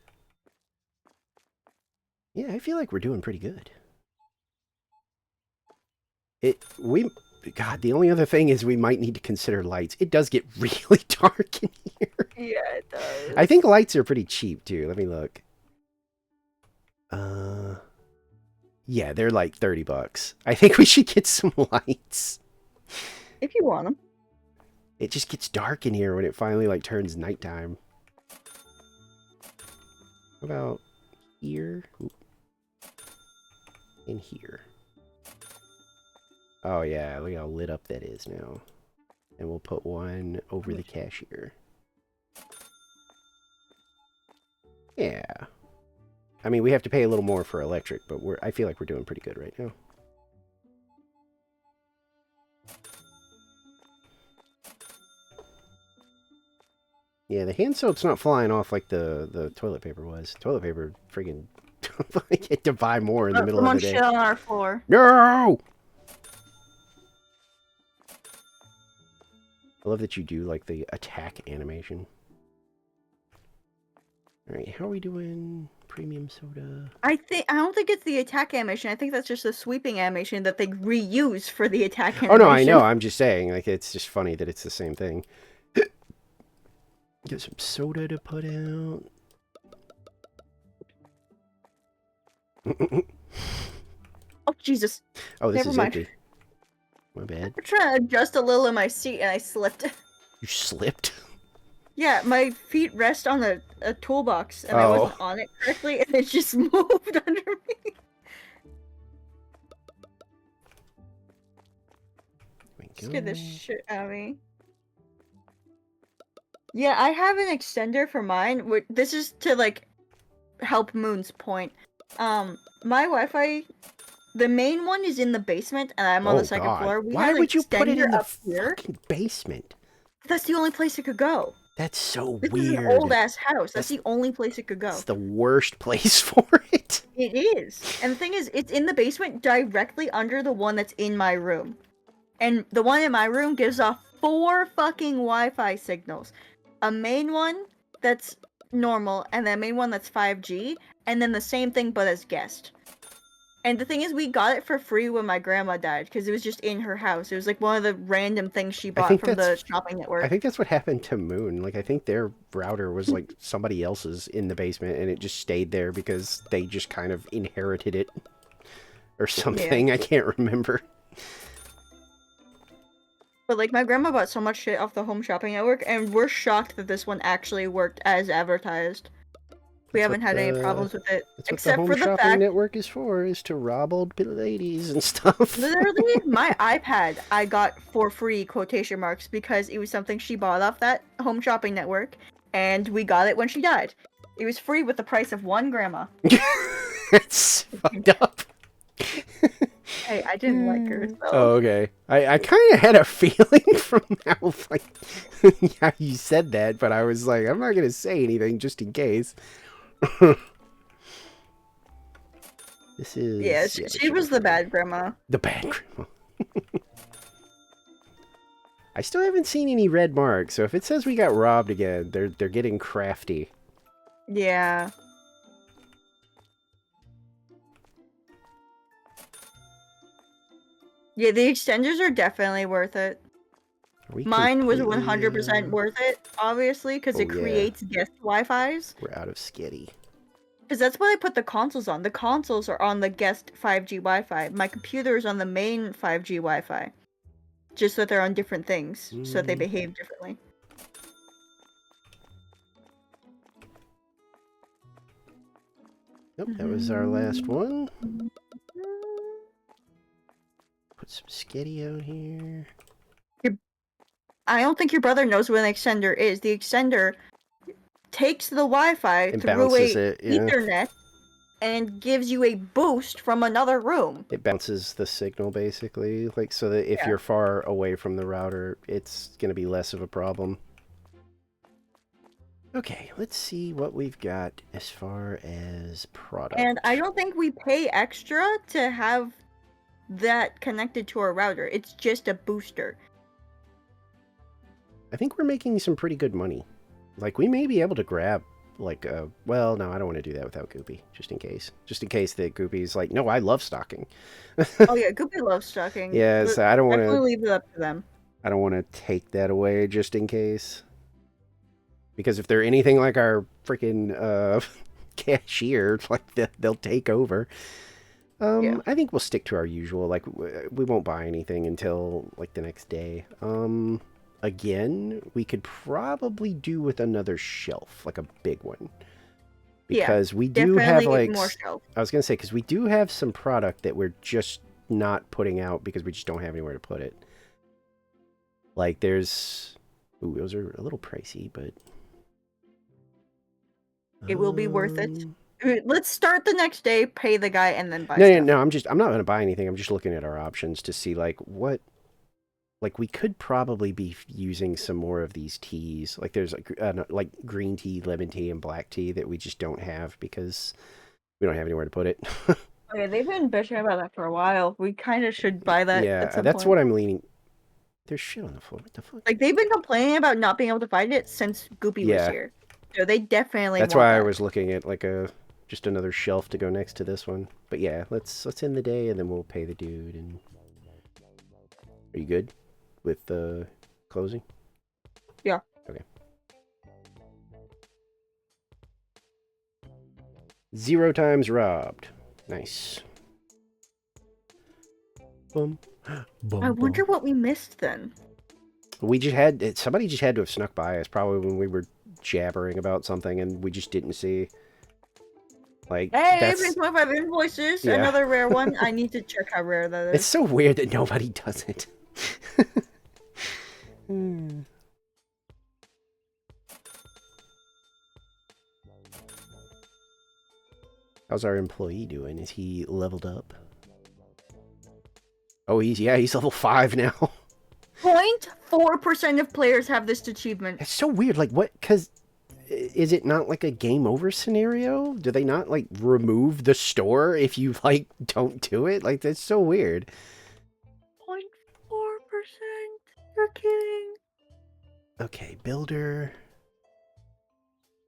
[SPEAKER 1] yeah, I feel like we're doing pretty good. God, the only other thing is we might need to consider lights. It does get really dark in here.
[SPEAKER 3] Yeah, it does.
[SPEAKER 1] I think lights are pretty cheap too. Let me look. Yeah, they're like $30. I think we should get some lights.
[SPEAKER 3] If you want them.
[SPEAKER 1] It just gets dark in here when it finally like turns nighttime. How about here? Oop. In here. Oh yeah, look how lit up that is now. And we'll put one over the cashier. Yeah. I mean, we have to pay a little more for electric, but I feel like we're doing pretty good right now. Yeah, the hand soap's not flying off like the toilet paper was. Toilet paper friggin' I get to buy more in the middle of the day.
[SPEAKER 3] Someone shit on our floor.
[SPEAKER 1] No! I love that you do like the attack animation. Alright, how are we doing? Premium soda.
[SPEAKER 3] I don't think it's the attack animation. I think that's just the sweeping animation that they reuse for the attack animation.
[SPEAKER 1] Oh no, I know. I'm just saying, like, it's just funny that it's the same thing. Get some soda to put out.
[SPEAKER 3] Oh Jesus!
[SPEAKER 1] Oh, this
[SPEAKER 3] Never
[SPEAKER 1] is
[SPEAKER 3] mind.
[SPEAKER 1] empty. My bad.
[SPEAKER 3] I'm trying to adjust a little in my seat and I slipped.
[SPEAKER 1] You slipped?
[SPEAKER 3] Yeah, my feet rest on a toolbox and I
[SPEAKER 1] Oh.
[SPEAKER 3] wasn't on it correctly and it just moved under me. Scared the shit out of me. Yeah, I have an extender for mine. This is to like help Moon's point. My Wi-Fi, the main one is in the basement, and I'm on the second floor. We
[SPEAKER 1] Why
[SPEAKER 3] had an
[SPEAKER 1] would you put it in
[SPEAKER 3] extender
[SPEAKER 1] the
[SPEAKER 3] up here.
[SPEAKER 1] fucking basement?
[SPEAKER 3] That's the only place it could go.
[SPEAKER 1] That's so
[SPEAKER 3] This
[SPEAKER 1] weird.
[SPEAKER 3] is an old ass house. That's the only place it could go.
[SPEAKER 1] It's the worst place for it.
[SPEAKER 3] It is. And the thing is, it's in the basement directly under the one that's in my room. And the one in my room gives off 4 fucking Wi-Fi signals. A main one that's normal, and then a main one that's 5G, and then the same thing but as guest. And the thing is, we got it for free when my grandma died, because it was just in her house. It was like one of the random things she bought
[SPEAKER 1] think
[SPEAKER 3] from the
[SPEAKER 1] that's-
[SPEAKER 3] shopping network.
[SPEAKER 1] I think that's what happened to Moon. Like, I think their router was like somebody else's in the basement, and it just stayed there because they just kind of inherited it or something. I can't remember.
[SPEAKER 3] But like, my grandma bought so much shit off the home shopping network, and we're shocked that this one actually worked as advertised. We haven't had any problems with it,
[SPEAKER 1] That's what
[SPEAKER 3] except
[SPEAKER 1] the home
[SPEAKER 3] for the
[SPEAKER 1] shopping
[SPEAKER 3] fact,
[SPEAKER 1] network is for, is to rob old ladies and stuff.
[SPEAKER 3] literally, my iPad I got for free, quotation marks, because it was something she bought off that home shopping network, and we got it when she died. It was free with the price of 1 grandma.
[SPEAKER 1] It's fucked up.
[SPEAKER 3] Hey, I didn't like her, so.
[SPEAKER 1] Oh, okay. I kind of had a feeling from how, like, how you said that, but I was like, I'm not going to say anything just in case. This is...
[SPEAKER 3] Yeah, she was the bad grandma.
[SPEAKER 1] The bad grandma. I still haven't seen any red marks, so if it says we got robbed again, they're getting crafty.
[SPEAKER 3] Yeah. Yeah, the extenders are definitely worth it.
[SPEAKER 1] Are we
[SPEAKER 3] Mine was
[SPEAKER 1] completely,
[SPEAKER 3] 100% worth it, obviously, because
[SPEAKER 1] Oh,
[SPEAKER 3] it
[SPEAKER 1] yeah.
[SPEAKER 3] creates guest Wi-Fis.
[SPEAKER 1] We're out of skitty.
[SPEAKER 3] Because that's what I put the consoles on. The consoles are on the guest 5G Wi-Fi. My computer is on the main 5G Wi-Fi. Just so that they're on different things, so that they
[SPEAKER 1] Mm.
[SPEAKER 3] behave differently.
[SPEAKER 1] Nope, that was our last one. put some sketty out here.
[SPEAKER 3] I don't think your brother knows what an extender is. The extender takes the Wi-Fi
[SPEAKER 1] It
[SPEAKER 3] through
[SPEAKER 1] bounces
[SPEAKER 3] a
[SPEAKER 1] it, yeah.
[SPEAKER 3] Ethernet and gives you a boost from another room.
[SPEAKER 1] It bounces the signal, basically, like, so that if
[SPEAKER 3] Yeah.
[SPEAKER 1] you're far away from the router, it's going to be less of a problem. Okay, let's see what we've got as far as product.
[SPEAKER 3] And I don't think we pay extra to have that connected to our router. It's just a booster.
[SPEAKER 1] I think we're making some pretty good money. Like, we may be able to grab, like, well, no, I don't want to do that without Goopy, just in case. Just in case that Goopy's like, no, I love stocking.
[SPEAKER 3] Oh yeah, Goopy loves stocking.
[SPEAKER 1] Yeah,
[SPEAKER 3] but
[SPEAKER 1] so I don't want
[SPEAKER 3] definitely
[SPEAKER 1] to...
[SPEAKER 3] leave it up to them.
[SPEAKER 1] I don't want to take that away just in case. Because if they're anything like our freaking cashier, like they'll take over.
[SPEAKER 3] Yeah.
[SPEAKER 1] I think we'll stick to our usual. Like, we won't buy anything until like the next day. Again, we could probably do with another shelf, like a big one. Because we do have like
[SPEAKER 3] more shelf.
[SPEAKER 1] I was gonna say, because we do have some product that we're just not putting out because we just don't have anywhere to put it. Like there's, ooh, those are a little pricey, but
[SPEAKER 3] It will be worth it. Let's start the next day, pay the guy, and then buy
[SPEAKER 1] No,
[SPEAKER 3] stuff.
[SPEAKER 1] no, I'm not gonna buy anything. I'm just looking at our options to see like what, like we could probably be using some more of these teas. Like there's like green tea, lemon tea, and black tea that we just don't have because we don't have anywhere to put it.
[SPEAKER 3] Okay, they've been bitching about that for a while. We kind of should buy that.
[SPEAKER 1] Yeah,
[SPEAKER 3] at some
[SPEAKER 1] that's
[SPEAKER 3] point.
[SPEAKER 1] what I'm leaning. There's shit on the floor. What the fuck?
[SPEAKER 3] Like they've been complaining about not being able to find it since Goopy was
[SPEAKER 1] Yeah.
[SPEAKER 3] here. So they definitely.
[SPEAKER 1] That's
[SPEAKER 3] want
[SPEAKER 1] why I
[SPEAKER 3] that.
[SPEAKER 1] was looking at like just another shelf to go next to this one. But yeah, let's end the day and then we'll pay the dude. And are you good with the closing?
[SPEAKER 3] Yeah.
[SPEAKER 1] Okay. 0 times robbed. Nice. Boom. Boom,
[SPEAKER 3] I wonder
[SPEAKER 1] boom.
[SPEAKER 3] what we missed then.
[SPEAKER 1] We just had somebody just had to have snuck by us probably when we were jabbering about something and we just didn't see. Like
[SPEAKER 3] Hey,
[SPEAKER 1] that's
[SPEAKER 3] 25 invoices,
[SPEAKER 1] Yeah.
[SPEAKER 3] another rare one. I need to check how rare that
[SPEAKER 1] it's
[SPEAKER 3] is.
[SPEAKER 1] so weird that nobody does it. Hmm. How's our employee doing? Is he leveled up? Oh, he's level 5 now.
[SPEAKER 3] 0.4% of players have this achievement.
[SPEAKER 1] It's so weird. Like, what? Because is it not like a game over scenario? Do they not like remove the store if you like don't do it? Like, that's so weird.
[SPEAKER 3] 0.4%? You're kidding.
[SPEAKER 1] Okay, builder.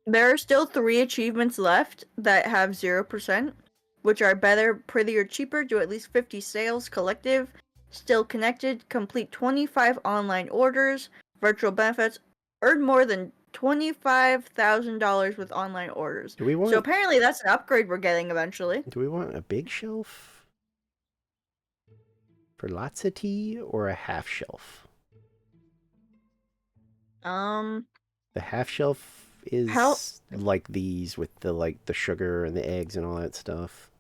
[SPEAKER 3] There are still 3 achievements left that have 0%, which are better, prettier, cheaper, do at least 50 sales, collective, still connected, complete 25 online orders, virtual benefits, earn more than $25,000 with online orders.
[SPEAKER 1] Do we want?
[SPEAKER 3] So apparently that's an upgrade we're getting eventually.
[SPEAKER 1] Do we want a big shelf for lots of tea or a half shelf? The half shelf is like these with the the sugar and the eggs and all that stuff.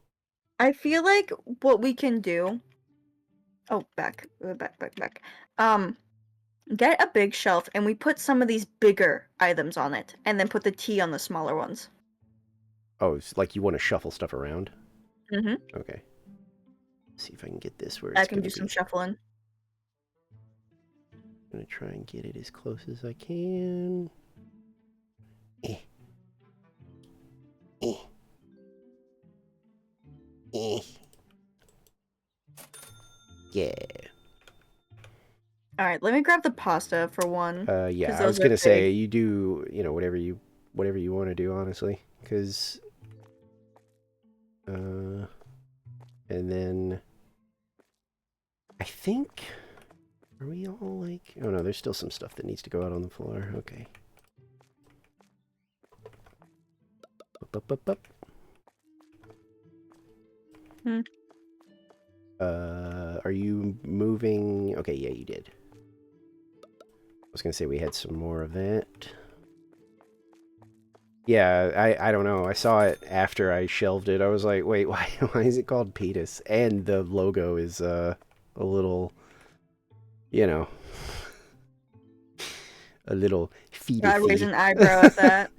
[SPEAKER 3] I feel like what we can do. Oh, back. Get a big shelf and we put some of these bigger items on it, and then put the tea on the smaller ones.
[SPEAKER 1] Oh, it's like you want to shuffle stuff around?
[SPEAKER 3] Mm-hmm.
[SPEAKER 1] Okay. Let's see if I can get this where
[SPEAKER 3] I
[SPEAKER 1] it's
[SPEAKER 3] can
[SPEAKER 1] gonna
[SPEAKER 3] do some
[SPEAKER 1] be.
[SPEAKER 3] shuffling.
[SPEAKER 1] I'm gonna try and get it as close as I can. Eh. Eh. Eh. Yeah.
[SPEAKER 3] All right, let me grab the pasta for one.
[SPEAKER 1] Yeah,
[SPEAKER 3] 'cause
[SPEAKER 1] I was
[SPEAKER 3] those are
[SPEAKER 1] gonna say
[SPEAKER 3] big.
[SPEAKER 1] you do, whatever you want to do, honestly, because, and then I think, are we all like? Oh no, there's still some stuff that needs to go out on the floor. Okay. Up.
[SPEAKER 3] Hmm.
[SPEAKER 1] Are you moving? Okay, yeah, you did. I was gonna say we had some more of that. Yeah, I don't know. I saw it after I shelved it. I was like, wait, why is it called Petus? And the logo is a little, you know, a little feedy.
[SPEAKER 3] I raise an eyebrow at that.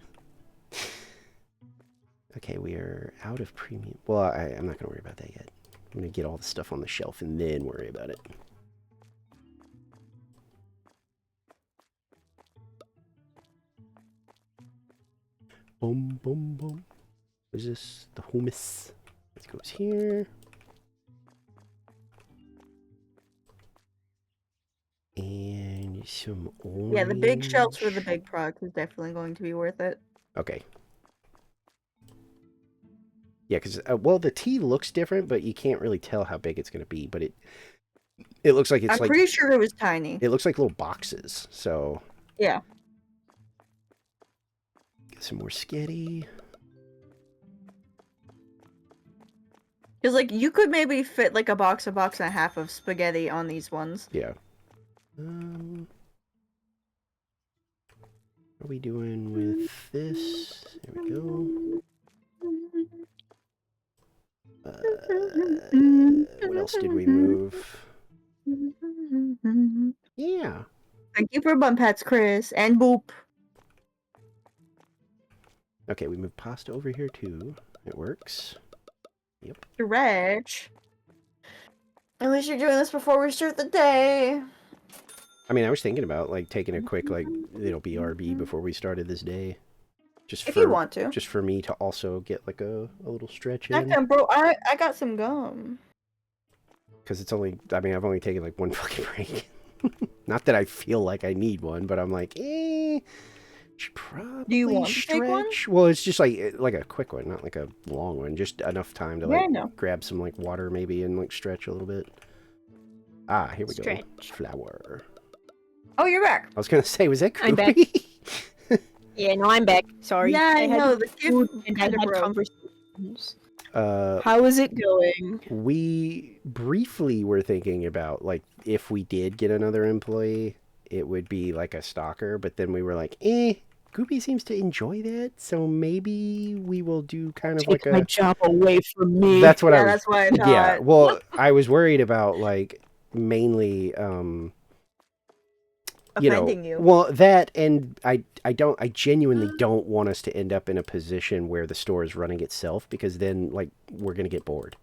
[SPEAKER 1] Okay, we are out of premium. Well, I'm not going to worry about that yet. I'm going to get all the stuff on the shelf and then worry about it. Boom, boom, boom. What is this? The hummus. This goes here. And some orange.
[SPEAKER 3] Yeah, the big shelves for the big products is definitely going to be worth it.
[SPEAKER 1] Okay. Yeah, because, well, the tea looks different, but you can't really tell how big it's going to be. But it looks like it's
[SPEAKER 3] I'm
[SPEAKER 1] like...
[SPEAKER 3] pretty sure it was tiny.
[SPEAKER 1] It looks like little boxes, so...
[SPEAKER 3] Yeah.
[SPEAKER 1] Get some more sketty.
[SPEAKER 3] Because, like, you could maybe fit, like, a box and a half of spaghetti on these ones.
[SPEAKER 1] Yeah. What are we doing with this? There we go. What else did we move? Yeah.
[SPEAKER 3] Thank you for bump hats, Chris. And Boop.
[SPEAKER 1] Okay, we moved pasta over here too. It works. Yep.
[SPEAKER 3] Stretch. At least you're doing this before we start the day.
[SPEAKER 1] I mean, I was thinking about, like, taking a quick, like, BRB before we started this day. Just
[SPEAKER 3] If
[SPEAKER 1] for,
[SPEAKER 3] you want to.
[SPEAKER 1] Just for me to also get, like, a little stretch in.
[SPEAKER 3] Heck, bro, I got some gum.
[SPEAKER 1] Because it's only, I mean, I've only taken, like, one fucking break. Not that I feel like I need one, but I'm like, should probably
[SPEAKER 3] Do you want to
[SPEAKER 1] stretch.
[SPEAKER 3] take one?
[SPEAKER 1] Well, it's just like a quick one, not like a long one. Just enough time to,
[SPEAKER 3] Yeah, I
[SPEAKER 1] like,
[SPEAKER 3] know.
[SPEAKER 1] grab some, like, water maybe and, like, stretch a little bit. Ah, here we go.
[SPEAKER 4] Stretch.
[SPEAKER 1] Flour.
[SPEAKER 3] Oh, you're back.
[SPEAKER 1] I was going to say, was that
[SPEAKER 4] I'm back.
[SPEAKER 1] creepy?
[SPEAKER 4] Yeah, no, I'm back. Sorry.
[SPEAKER 3] Yeah, I
[SPEAKER 4] had
[SPEAKER 3] know, the
[SPEAKER 4] food
[SPEAKER 3] gift
[SPEAKER 4] and I
[SPEAKER 3] kinda
[SPEAKER 4] had
[SPEAKER 3] broke.
[SPEAKER 4] conversations.
[SPEAKER 2] How is it going?
[SPEAKER 1] We briefly were thinking about, like, if we did get another employee, it would be like a stalker, but then we were like, Goopy seems to enjoy that, so maybe we will do kind of
[SPEAKER 2] Take
[SPEAKER 1] like
[SPEAKER 2] my
[SPEAKER 1] a...
[SPEAKER 2] job away from me.
[SPEAKER 1] That's what
[SPEAKER 3] Yeah,
[SPEAKER 1] I was...
[SPEAKER 3] that's why I thought.
[SPEAKER 1] Yeah, well, I was worried about, like, mainly,
[SPEAKER 3] Offending you.
[SPEAKER 1] Well, that, and I genuinely don't want us to end up in a position where the store is running itself, because then, like, we're going to get bored.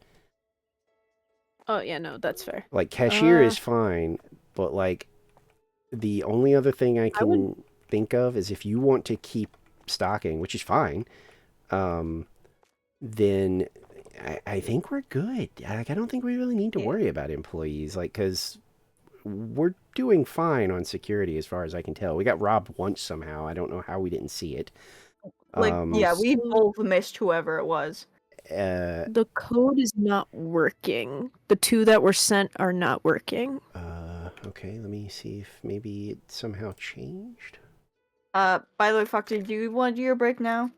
[SPEAKER 2] Oh yeah, no, that's fair.
[SPEAKER 1] Like, cashier is fine, but, like, the only other thing I can think of is if you want to keep stocking, which is fine, then I think we're good. Like, I don't think we really need to worry about employees, like, because we're doing fine on security as far as I can tell. We got robbed once somehow. I don't know how we didn't see it.
[SPEAKER 3] Like, yeah, we both missed whoever it was.
[SPEAKER 2] The code is not working. The two that were sent are not working.
[SPEAKER 1] Okay, let me see if maybe it somehow changed.
[SPEAKER 3] By the way, Foxy, do you want to do your break now?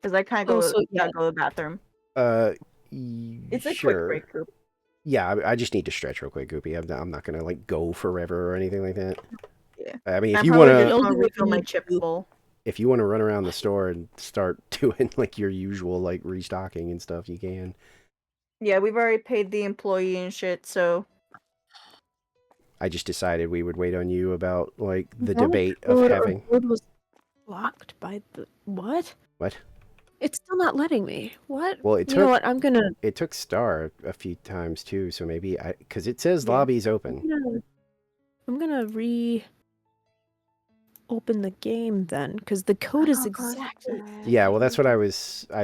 [SPEAKER 3] Because I kind of gotta go to the bathroom. It's a
[SPEAKER 1] sure.
[SPEAKER 3] quick break group.
[SPEAKER 1] Yeah, I just need to stretch real quick, Goopy. I'm not gonna, like, go forever or anything like that.
[SPEAKER 3] Yeah.
[SPEAKER 1] I mean, if
[SPEAKER 3] I'm
[SPEAKER 1] you
[SPEAKER 3] probably
[SPEAKER 1] wanna,
[SPEAKER 3] just gonna refill my chip bowl.
[SPEAKER 1] if you wanna run around the store and start doing, like, your usual, like, restocking and stuff, you can.
[SPEAKER 3] Yeah, we've already paid the employee and shit, so.
[SPEAKER 1] I just decided we would wait on you about, like, the
[SPEAKER 2] No
[SPEAKER 1] debate of
[SPEAKER 2] code or
[SPEAKER 1] having.
[SPEAKER 2] code was blocked by the what?
[SPEAKER 1] What?
[SPEAKER 2] It's still not letting me. What?
[SPEAKER 1] Well, it
[SPEAKER 2] You know
[SPEAKER 1] took
[SPEAKER 2] what? I'm gonna
[SPEAKER 1] it took Star a few times too, so maybe because it says lobby's open.
[SPEAKER 2] I'm gonna open the game then, because the code is exactly.
[SPEAKER 1] Yeah, well, that's what I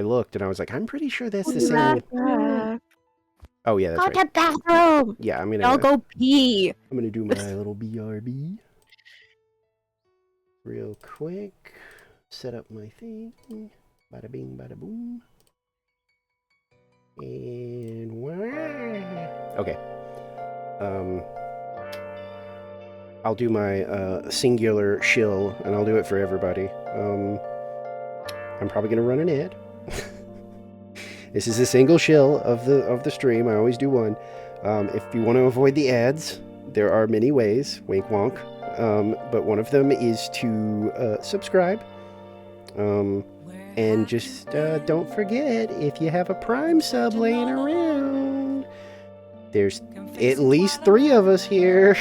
[SPEAKER 1] looked and I was like, I'm pretty sure that's the same. Oh yeah, that's
[SPEAKER 2] Go
[SPEAKER 1] right.
[SPEAKER 2] to bathroom.
[SPEAKER 1] Yeah,
[SPEAKER 2] I'll go pee.
[SPEAKER 1] I'm gonna do my little BRB real quick. Set up my thing. Bada bing, bada boom. And okay. I'll do my singular shill, and I'll do it for everybody. I'm probably gonna run an ad. This is a single shill of the stream. I always do one. If you want to avoid the ads, there are many ways. Wink wonk. But one of them is to subscribe. And just don't forget, if you have a Prime sub laying around, There's at least 3 of us here.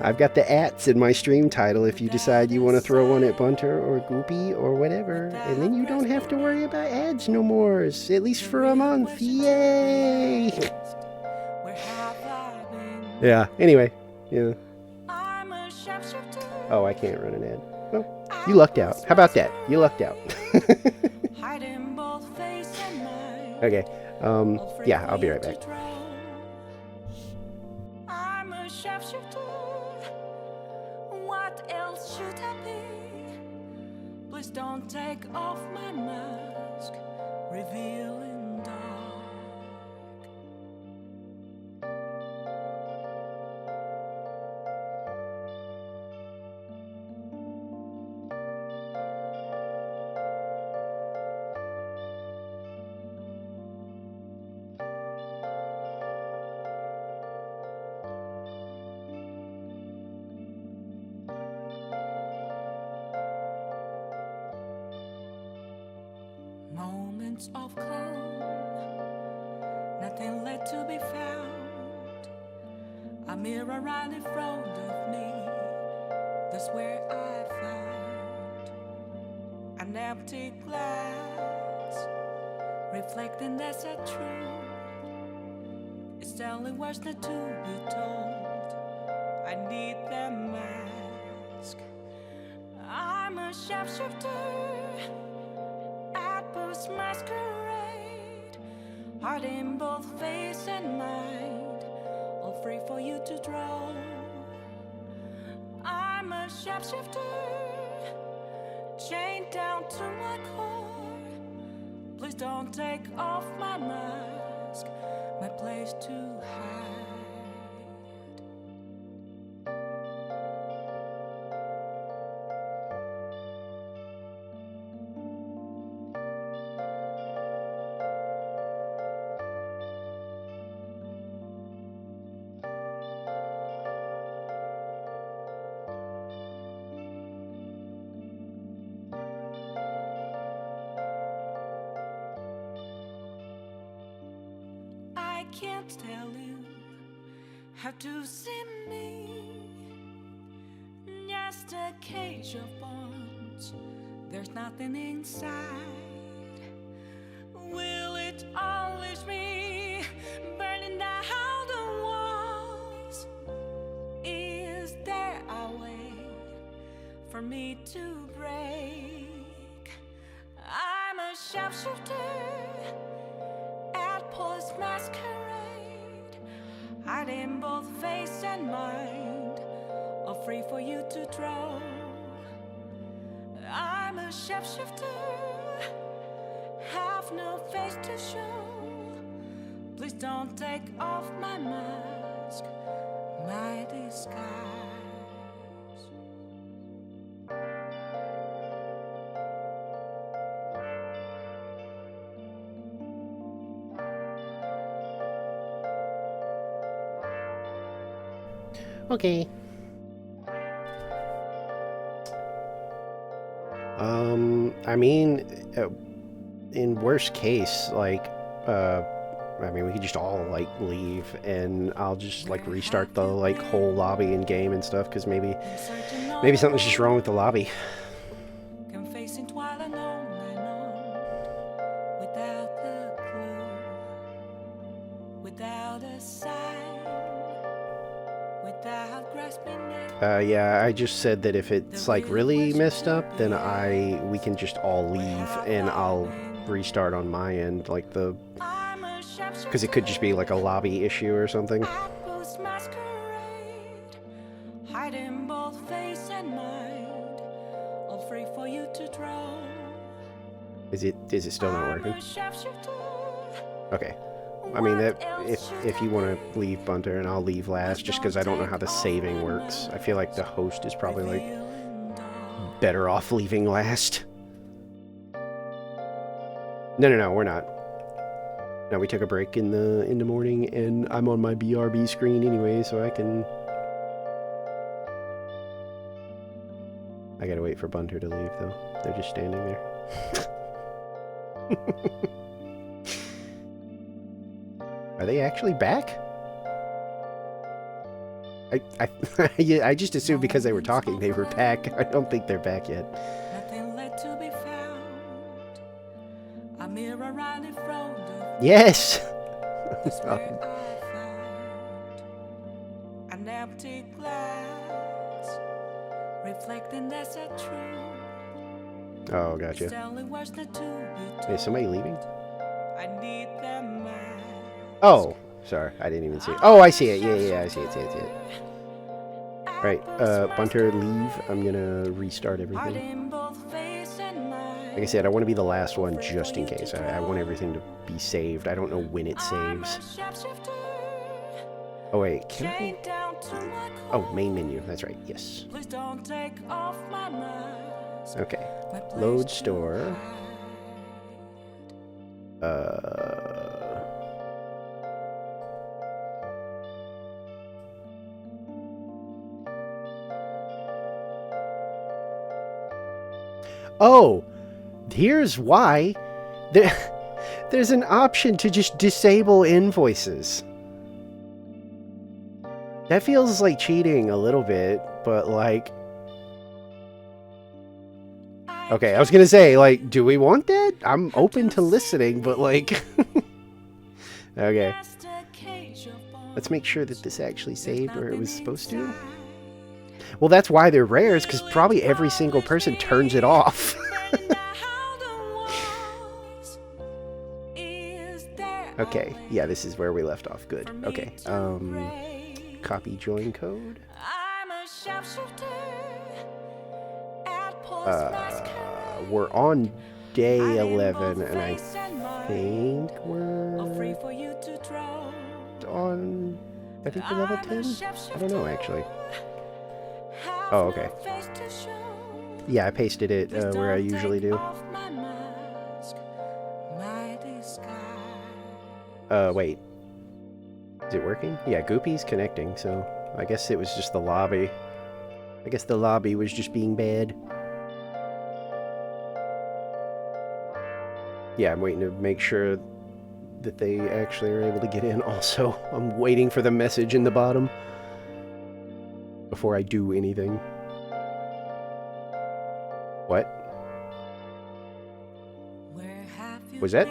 [SPEAKER 1] I've got the ats in my stream title if you decide you want to throw one at Bunter or Goopy or whatever. And then you don't have to worry about ads no more. At least for a month. Yay! Yeah, anyway. Yeah. Oh, I can't run an ad. Well, you lucked out. How about that? You lucked out. Okay. Yeah, I'll be right back.
[SPEAKER 5] I'm a sharpshooter. What else should I be? Please don't take off my mask, revealing dark. Moments of calm, nothing left to be found. A mirror right in front of me, that's where I found an empty glass, reflecting that's a truth. It's telling words not to be told. I need that mask. I'm a sharpshooter. Masquerade, heart in both face and mind, all free for you to draw. I'm a sharpshooter, chained down to my core. Please don't take off my mask, my place to hide. I can't tell you how to see me. Just a cage of bones, there's nothing inside. Will it always be burning down the walls? Is there a way for me to break? I'm a sharpshooter at post masquerade, hiding both face and mind, all free for you to draw. I'm a shapeshifter, have no face to show. Please don't take off my mask, my disguise.
[SPEAKER 1] Okay. I mean, in worst case, like, I mean, we could just all, like, leave, and I'll just, like, restart the, like, whole lobby and game and stuff, because maybe something's just wrong with the lobby. Yeah, I just said that if it's like really messed up, then we can just all leave and I'll restart on my end, like because it could just be like a lobby issue or something. Is it still not working? Okay. I mean, if you want to leave Bunter, and I'll leave last, just because I don't know how the saving works. I feel like the host is probably, like, better off leaving last. No, we're not. No, we took a break in the morning, and I'm on my BRB screen anyway, so I gotta wait for Bunter to leave, though. They're just standing there. Are they actually back? I just assumed because they were talking they were back. I don't think they're back yet.
[SPEAKER 5] Nothing left to be found. A mirror right in front of
[SPEAKER 1] Yes!
[SPEAKER 5] is where I found an empty glass, reflecting that's a truth.
[SPEAKER 1] Oh,
[SPEAKER 5] It's
[SPEAKER 1] gotcha.
[SPEAKER 5] the only words that to be
[SPEAKER 1] Is somebody leaving?
[SPEAKER 5] I need them back.
[SPEAKER 1] Oh, sorry. I didn't even see it. Oh, I see it. Yeah, I see it. Right, Bunter, leave. I'm gonna restart everything. Like I said, I want to be the last one just in case. I want everything to be saved. I don't know when it saves. Oh, wait. Can I? Oh, main menu. That's right. Yes.
[SPEAKER 5] Please don't take off my mask.
[SPEAKER 1] Okay.
[SPEAKER 5] My place
[SPEAKER 1] Load
[SPEAKER 5] to
[SPEAKER 1] store.
[SPEAKER 5] hide.
[SPEAKER 1] Oh, here's why. There's an option to just disable invoices. That feels like cheating a little bit, but like... Okay, I was gonna say, like, do we want that? I'm open to listening, but like... Okay. Let's make sure that this actually saved where it was supposed to. Well, that's why they're rares, because probably every single person turns it off. Okay, yeah, this is where we left off. Good. Okay, copy join code. We're on day 11, and I think we're on... I think we're level 10? I don't know, actually. Oh, okay. Yeah, I pasted it where I usually do. Wait. Is it working? Yeah, Goopy's connecting, so I guess it was just the lobby. I guess the lobby was just being bad. Yeah, I'm waiting to make sure that they actually are able to get in. Also, I'm waiting for the message in the bottom before I do anything. What? Was that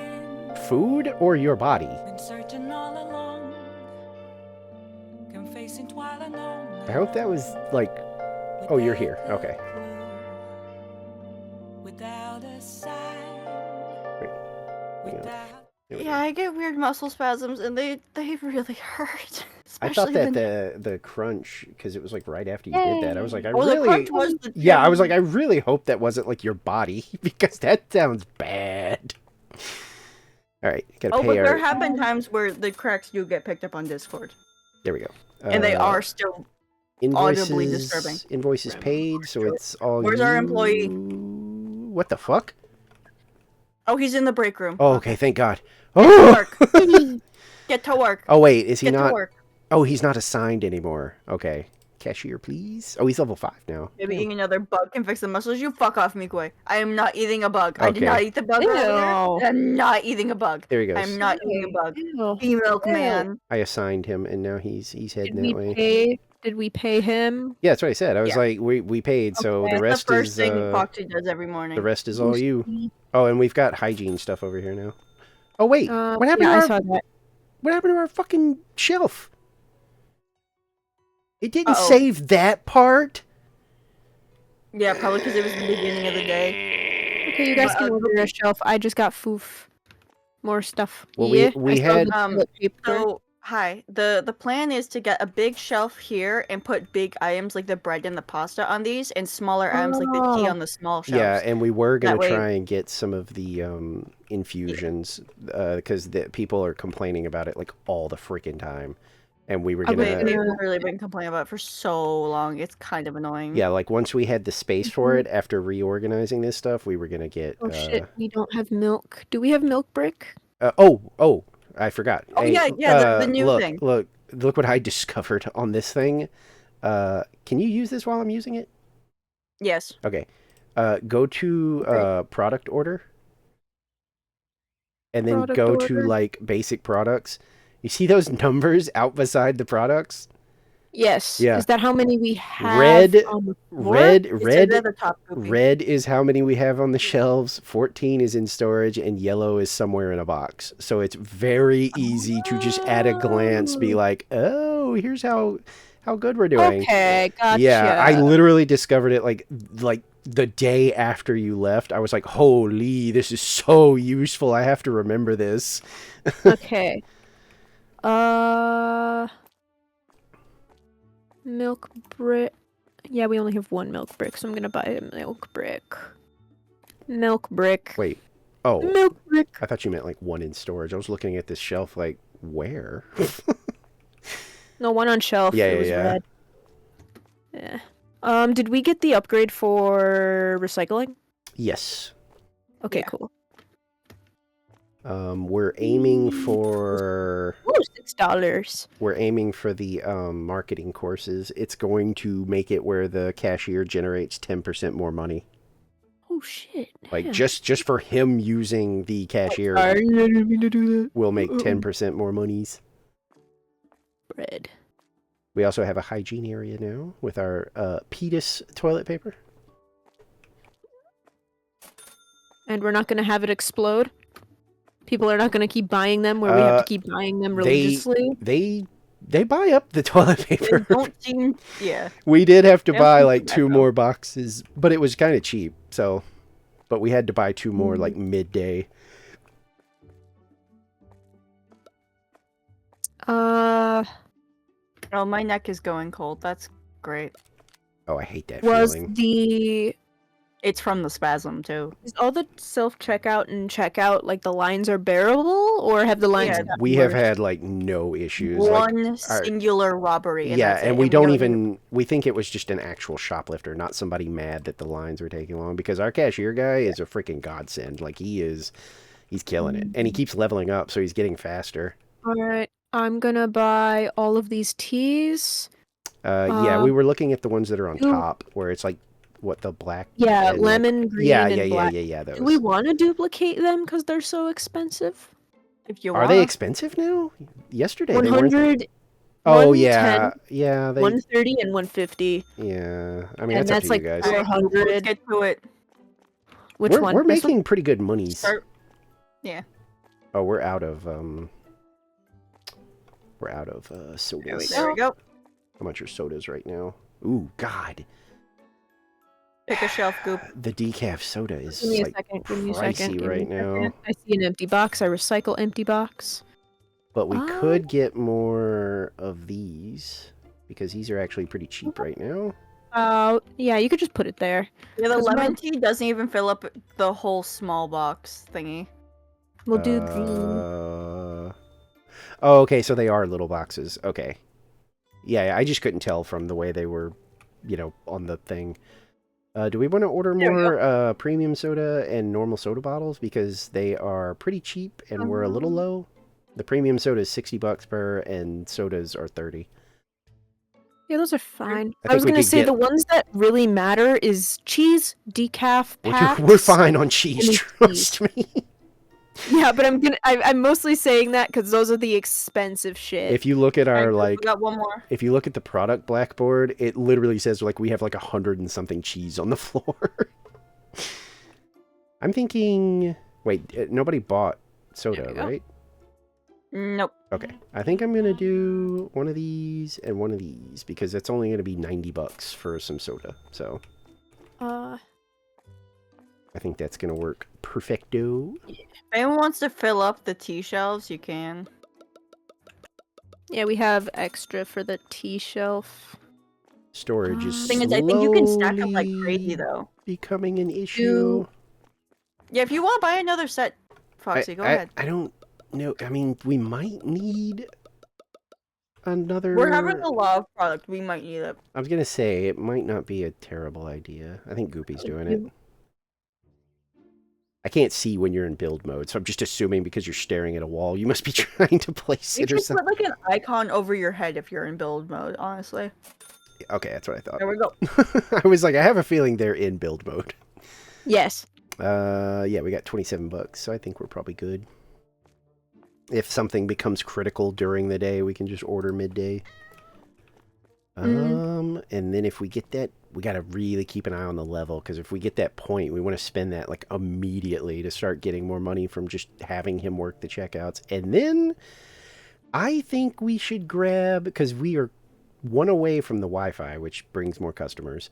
[SPEAKER 1] food or your body? I hope that was like... Oh, you're here. Okay.
[SPEAKER 3] Yeah, I get weird muscle spasms, and they really hurt.
[SPEAKER 1] I thought
[SPEAKER 3] Especially
[SPEAKER 1] that the crunch, because it was like right after you did that, I was like, I
[SPEAKER 3] the
[SPEAKER 1] really...
[SPEAKER 3] crunch was the
[SPEAKER 1] Yeah, I was
[SPEAKER 3] thing.
[SPEAKER 1] like, I really hope that wasn't like your body, because that sounds bad. Alright, gotta
[SPEAKER 3] Oh,
[SPEAKER 1] pay
[SPEAKER 3] but
[SPEAKER 1] our...
[SPEAKER 3] there have been times where the cracks do get picked up on Discord,
[SPEAKER 1] There we go.
[SPEAKER 3] and they are still audibly
[SPEAKER 1] Invoices,
[SPEAKER 3] disturbing.
[SPEAKER 1] invoices paid, so it's all
[SPEAKER 3] Where's our employee?
[SPEAKER 1] What the fuck?
[SPEAKER 3] Oh, he's in the break room.
[SPEAKER 1] Oh, okay, thank God.
[SPEAKER 3] Get to
[SPEAKER 1] Oh!
[SPEAKER 3] work. Get to work.
[SPEAKER 1] Oh, wait, is he
[SPEAKER 3] Get to
[SPEAKER 1] not...
[SPEAKER 3] work.
[SPEAKER 1] Oh, he's not assigned anymore. Okay. Cashier, please. Oh, he's level 5 now.
[SPEAKER 3] Maybe eating another bug can fix the muscles. You fuck off, Mikue. I am not eating a bug. I did
[SPEAKER 1] Okay.
[SPEAKER 3] not eat the bug earlier.
[SPEAKER 2] Ew.
[SPEAKER 3] I'm not eating a bug.
[SPEAKER 1] There he goes.
[SPEAKER 3] I'm not eating a bug.
[SPEAKER 2] Ew.
[SPEAKER 3] Be milkman.
[SPEAKER 1] I assigned him, and now he's heading
[SPEAKER 2] Did
[SPEAKER 1] that way.
[SPEAKER 2] we pay him?
[SPEAKER 1] Yeah, that's what I said. I was
[SPEAKER 3] Yeah.
[SPEAKER 1] like, we paid, so
[SPEAKER 3] That's
[SPEAKER 1] the rest
[SPEAKER 3] the first
[SPEAKER 1] is
[SPEAKER 3] thing Foxy does every morning.
[SPEAKER 1] the rest is all you. Oh, and we've got hygiene stuff over here now. Oh wait, what happened
[SPEAKER 2] Yeah, I
[SPEAKER 1] to
[SPEAKER 2] saw
[SPEAKER 1] our
[SPEAKER 2] that.
[SPEAKER 1] what happened to our fucking shelf? It didn't
[SPEAKER 3] Uh-oh.
[SPEAKER 1] save that part.
[SPEAKER 3] Yeah, probably because it was the beginning of the day.
[SPEAKER 2] Okay, you guys
[SPEAKER 3] But,
[SPEAKER 2] can order a shelf. I just got foof. More stuff.
[SPEAKER 1] Well,
[SPEAKER 2] yeah,
[SPEAKER 1] we
[SPEAKER 2] I still
[SPEAKER 1] had-
[SPEAKER 2] the toilet paper.
[SPEAKER 3] So, hi. The plan is to get a big shelf here and put big items like the bread and the pasta on these, and smaller items like the tea
[SPEAKER 2] Oh.
[SPEAKER 3] on the small shelves.
[SPEAKER 1] Yeah, and we were gonna
[SPEAKER 3] That way-
[SPEAKER 1] try and get some of the infusions because the people are complaining about it like all the freaking time, and we were
[SPEAKER 2] I
[SPEAKER 1] gonna.
[SPEAKER 2] bet
[SPEAKER 3] They've really been complaining about it for so long. It's kind of annoying.
[SPEAKER 1] Yeah, like once we had the space for it after reorganizing this stuff, we were gonna get.
[SPEAKER 2] Oh shit, we don't have milk. Do we have milk brick?
[SPEAKER 1] Oh, I forgot.
[SPEAKER 3] Oh, yeah, the new
[SPEAKER 1] look,
[SPEAKER 3] thing.
[SPEAKER 1] Look what I discovered on this thing. Can you use this while I'm using it?
[SPEAKER 3] Yes.
[SPEAKER 1] Okay. Go to product order. And then
[SPEAKER 2] Product
[SPEAKER 1] go
[SPEAKER 2] order.
[SPEAKER 1] to like basic products. You see those numbers out beside the products?
[SPEAKER 2] Yes.
[SPEAKER 1] Yeah.
[SPEAKER 2] Is that how many we have
[SPEAKER 1] Red,
[SPEAKER 2] on the floor?
[SPEAKER 1] red,
[SPEAKER 3] It's
[SPEAKER 1] red,
[SPEAKER 3] at the top, Goopy.
[SPEAKER 1] red is how many we have on the shelves. 14 is in storage, and yellow is somewhere in a box. So it's very easy to just at a glance be like, oh, here's how good we're doing.
[SPEAKER 2] Okay, gotcha.
[SPEAKER 1] Yeah, I literally discovered it like the day after you left. I was like, holy, this is so useful. I have to remember this.
[SPEAKER 2] Okay. Milk brick. Yeah, we only have one milk brick, so I'm gonna buy a milk brick. Milk brick.
[SPEAKER 1] Wait. Oh,
[SPEAKER 2] Milk brick.
[SPEAKER 1] I thought you meant like one in storage. I was looking at this shelf like, where?
[SPEAKER 2] No, one on shelf.
[SPEAKER 1] Yeah,
[SPEAKER 2] it
[SPEAKER 1] yeah,
[SPEAKER 2] was
[SPEAKER 1] yeah.
[SPEAKER 2] red. Yeah. Did we get the upgrade for recycling?
[SPEAKER 1] Yes.
[SPEAKER 2] Okay,
[SPEAKER 3] Yeah.
[SPEAKER 2] cool.
[SPEAKER 1] We're aiming for
[SPEAKER 2] Ooh, $6.
[SPEAKER 1] the marketing courses. It's going to make it where the cashier generates 10% more money.
[SPEAKER 2] Oh shit.
[SPEAKER 1] Like
[SPEAKER 2] damn.
[SPEAKER 1] just for him using the cashier
[SPEAKER 2] Sorry, I didn't mean to do that.
[SPEAKER 1] will make 10% more monies.
[SPEAKER 2] Bread.
[SPEAKER 1] We also have a hygiene area now with our Pedis toilet paper.
[SPEAKER 2] And we're not gonna have it explode. People are not gonna keep buying them where we have to keep buying them religiously.
[SPEAKER 1] They buy up the toilet
[SPEAKER 3] They
[SPEAKER 1] paper.
[SPEAKER 3] don't seem. Yeah.
[SPEAKER 1] We did have to
[SPEAKER 3] They
[SPEAKER 1] buy
[SPEAKER 3] don't
[SPEAKER 1] like
[SPEAKER 3] seem
[SPEAKER 1] 2
[SPEAKER 3] bad,
[SPEAKER 1] more boxes, but it was kind of cheap. So, but we had to buy 2 more like midday.
[SPEAKER 3] Oh, my neck is going cold. That's great.
[SPEAKER 1] Oh, I hate that
[SPEAKER 2] Was
[SPEAKER 1] feeling.
[SPEAKER 2] the
[SPEAKER 3] It's from the spasm too.
[SPEAKER 2] is all the self checkout and checkout like the lines are bearable, or have the lines
[SPEAKER 3] Yeah,
[SPEAKER 2] gotten
[SPEAKER 1] We have
[SPEAKER 2] worse?
[SPEAKER 1] had like no issues. Like,
[SPEAKER 3] One singular robbery. And
[SPEAKER 1] yeah,
[SPEAKER 3] that's
[SPEAKER 1] and
[SPEAKER 3] it,
[SPEAKER 1] we
[SPEAKER 3] you
[SPEAKER 1] don't
[SPEAKER 3] even.
[SPEAKER 1] even. We think it was just an actual shoplifter, not somebody mad that the lines were taking long. Because our cashier guy is a freaking godsend. Like he's killing it, and he keeps leveling up, so he's getting faster.
[SPEAKER 2] All right, I'm gonna buy all of these teas.
[SPEAKER 1] Yeah, we were looking at the ones that are on
[SPEAKER 2] you-
[SPEAKER 1] top, where it's like what the black.
[SPEAKER 2] Yeah,
[SPEAKER 1] and, like-
[SPEAKER 2] lemon, green,
[SPEAKER 1] Yeah,
[SPEAKER 2] and
[SPEAKER 1] yeah,
[SPEAKER 2] black.
[SPEAKER 1] yeah. Those.
[SPEAKER 2] Do we want to duplicate them because they're so expensive?
[SPEAKER 3] If you
[SPEAKER 1] Are
[SPEAKER 3] want.
[SPEAKER 1] they expensive now? Yesterday they weren't.
[SPEAKER 2] 100,
[SPEAKER 1] Oh
[SPEAKER 2] 110,
[SPEAKER 1] yeah, yeah. They
[SPEAKER 2] 130, and 150.
[SPEAKER 1] yeah. I mean,
[SPEAKER 2] And
[SPEAKER 1] that's up
[SPEAKER 2] that's
[SPEAKER 1] to
[SPEAKER 2] like
[SPEAKER 1] you guys.
[SPEAKER 3] Alright,
[SPEAKER 2] 400.
[SPEAKER 3] Let's get to it.
[SPEAKER 2] Which
[SPEAKER 1] we're,
[SPEAKER 2] one?
[SPEAKER 1] We're
[SPEAKER 2] This one?
[SPEAKER 1] making pretty good monies.
[SPEAKER 3] Start. Yeah.
[SPEAKER 1] Oh, we're out of sodas.
[SPEAKER 3] There we go.
[SPEAKER 1] How much are sodas right now? Ooh, God,
[SPEAKER 3] Pick a shelf, Goop.
[SPEAKER 1] the decaf soda is
[SPEAKER 2] Give me a
[SPEAKER 1] like
[SPEAKER 2] second. Give me a
[SPEAKER 1] pricey
[SPEAKER 2] second. give me a
[SPEAKER 1] right now.
[SPEAKER 2] second. I see an empty box. I recycle empty box.
[SPEAKER 1] But we
[SPEAKER 2] Oh.
[SPEAKER 1] could get more of these because these are actually pretty cheap right now.
[SPEAKER 2] Yeah, you could just put it there.
[SPEAKER 3] Yeah, the
[SPEAKER 2] Cause
[SPEAKER 3] lemon tea doesn't even fill up the whole small box thingy.
[SPEAKER 2] We'll do green.
[SPEAKER 1] Oh, okay, so they are little boxes. Okay. Yeah, I just couldn't tell from the way they were, on the thing. Do we want to order
[SPEAKER 3] There we
[SPEAKER 1] more premium soda and normal soda bottles because they are pretty cheap and we're a little low? The premium soda is $60 per, and sodas are 30.
[SPEAKER 2] Yeah, those are fine.
[SPEAKER 1] I
[SPEAKER 2] I was
[SPEAKER 1] think we
[SPEAKER 2] gonna
[SPEAKER 1] could
[SPEAKER 2] say
[SPEAKER 1] get-
[SPEAKER 2] the ones that really matter is cheese, decaf, packs.
[SPEAKER 1] We're fine on cheese,
[SPEAKER 2] and
[SPEAKER 1] trust me.
[SPEAKER 2] Yeah, but I'm mostly saying that because those are the expensive shit.
[SPEAKER 1] If you look at our
[SPEAKER 3] Alright, we got one more.
[SPEAKER 1] if you look at the product blackboard, it literally says like we have like 100 and something cheese on the floor. I'm thinking, wait, nobody bought soda,
[SPEAKER 2] There we go.
[SPEAKER 1] right?
[SPEAKER 3] Nope.
[SPEAKER 1] Okay, I think I'm gonna do one of these and one of these because it's only gonna be $90 for some soda. So I think that's gonna work perfecto.
[SPEAKER 3] If anyone wants to fill up the tea shelves, you can.
[SPEAKER 2] Yeah, we have extra for the tea shelf.
[SPEAKER 1] Storage is
[SPEAKER 3] Thing is, I think you can stack up like
[SPEAKER 1] slowly
[SPEAKER 3] crazy though.
[SPEAKER 1] becoming an issue.
[SPEAKER 3] Yeah, if you want to buy another set, Foxy, go ahead.
[SPEAKER 1] I don't know. I mean, we might need another.
[SPEAKER 3] We're having a lot of product. We might need it.
[SPEAKER 1] I was gonna say it might not be a terrible idea. I think Goopy's doing it. I can't see when you're in build mode, so I'm just assuming because you're staring at a wall, you must be trying to place
[SPEAKER 3] You
[SPEAKER 1] it or
[SPEAKER 3] should
[SPEAKER 1] something.
[SPEAKER 3] put like an icon over your head if you're in build mode. Honestly,
[SPEAKER 1] Okay, that's what I thought.
[SPEAKER 3] there we go.
[SPEAKER 1] I was like, I have a feeling they're in build mode.
[SPEAKER 2] Yes.
[SPEAKER 1] Yeah, we got $27, so I think we're probably good. If something becomes critical during the day, we can just order midday. And then if we get that, we got to really keep an eye on the level, because if we get that point, we want to spend that like immediately to start getting more money from just having him work the checkouts. And then I think we should grab, because we are 1 away from the Wi-Fi, which brings more customers,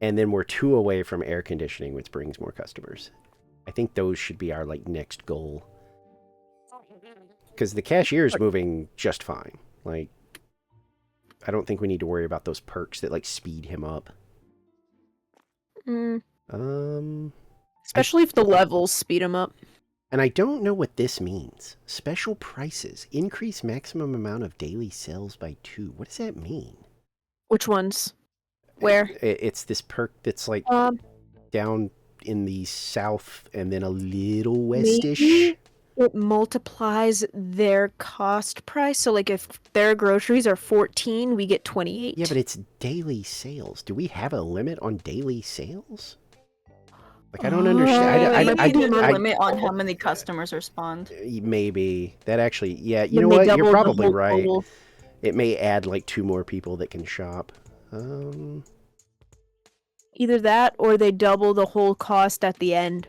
[SPEAKER 1] and then we're 2 away from air conditioning, which brings more customers. I think those should be our like next goal, because the cashier is moving just fine. Like, I don't think we need to worry about those perks that like speed him up.
[SPEAKER 2] Especially if the levels speed them up.
[SPEAKER 1] And I don't know what this means. Special prices. Increase maximum amount of daily sales by 2. What does that mean?
[SPEAKER 2] Which ones? Where?
[SPEAKER 1] It's this perk that's like down in the south and then a little westish.
[SPEAKER 2] Maybe it multiplies their cost price. So like if their groceries are 14, we get 28.
[SPEAKER 1] Yeah, but it's daily sales. Do we have a limit on daily sales? Like, I don't understand.
[SPEAKER 3] There might be a limit on how many customers are spawned.
[SPEAKER 1] Maybe. That actually, yeah, you
[SPEAKER 2] When
[SPEAKER 1] know
[SPEAKER 2] they
[SPEAKER 1] what? You're
[SPEAKER 2] double the
[SPEAKER 1] probably
[SPEAKER 2] whole
[SPEAKER 1] right.
[SPEAKER 2] total.
[SPEAKER 1] It may add like 2 more people that can shop.
[SPEAKER 2] Either that or they double the whole cost at the end.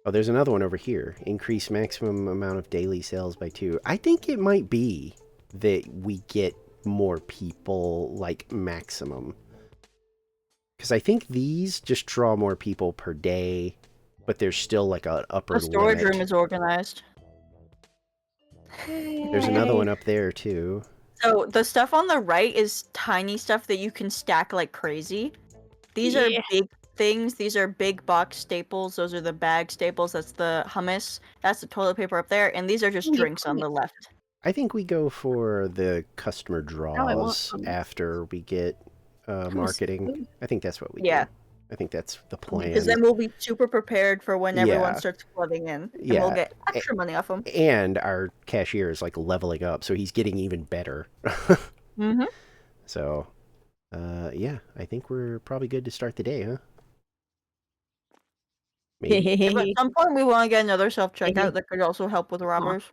[SPEAKER 1] Oh, there's another one over here. Increase maximum amount of daily sales by 2. I think it might be that we get more people, like, maximum. Because I think these just draw more people per day, but there's still, like, an upper
[SPEAKER 3] The storage
[SPEAKER 1] limit.
[SPEAKER 3] room is organized.
[SPEAKER 1] There's another one up there, too.
[SPEAKER 3] So the stuff on the right is tiny stuff that you can stack like crazy. These are big things. These are big box staples. Those are the bag staples. That's the hummus. That's the toilet paper up there. And these are just drinks on the left.
[SPEAKER 1] I think we go for the customer
[SPEAKER 2] I want
[SPEAKER 1] draws
[SPEAKER 2] some.
[SPEAKER 1] after we get marketing. I think that's what we
[SPEAKER 3] Yeah.
[SPEAKER 1] do. I think that's the plan.
[SPEAKER 3] Because then we'll be super prepared for when everyone
[SPEAKER 1] Yeah.
[SPEAKER 3] starts flooding in. And
[SPEAKER 1] Yeah.
[SPEAKER 3] we'll get extra money off them.
[SPEAKER 1] And our cashier is like leveling up, so he's getting even better.
[SPEAKER 3] Mm-hmm.
[SPEAKER 1] So, yeah, I think we're probably good to start the day, huh? Maybe.
[SPEAKER 3] But at some point we want to get another self-checkout that could also help with robbers.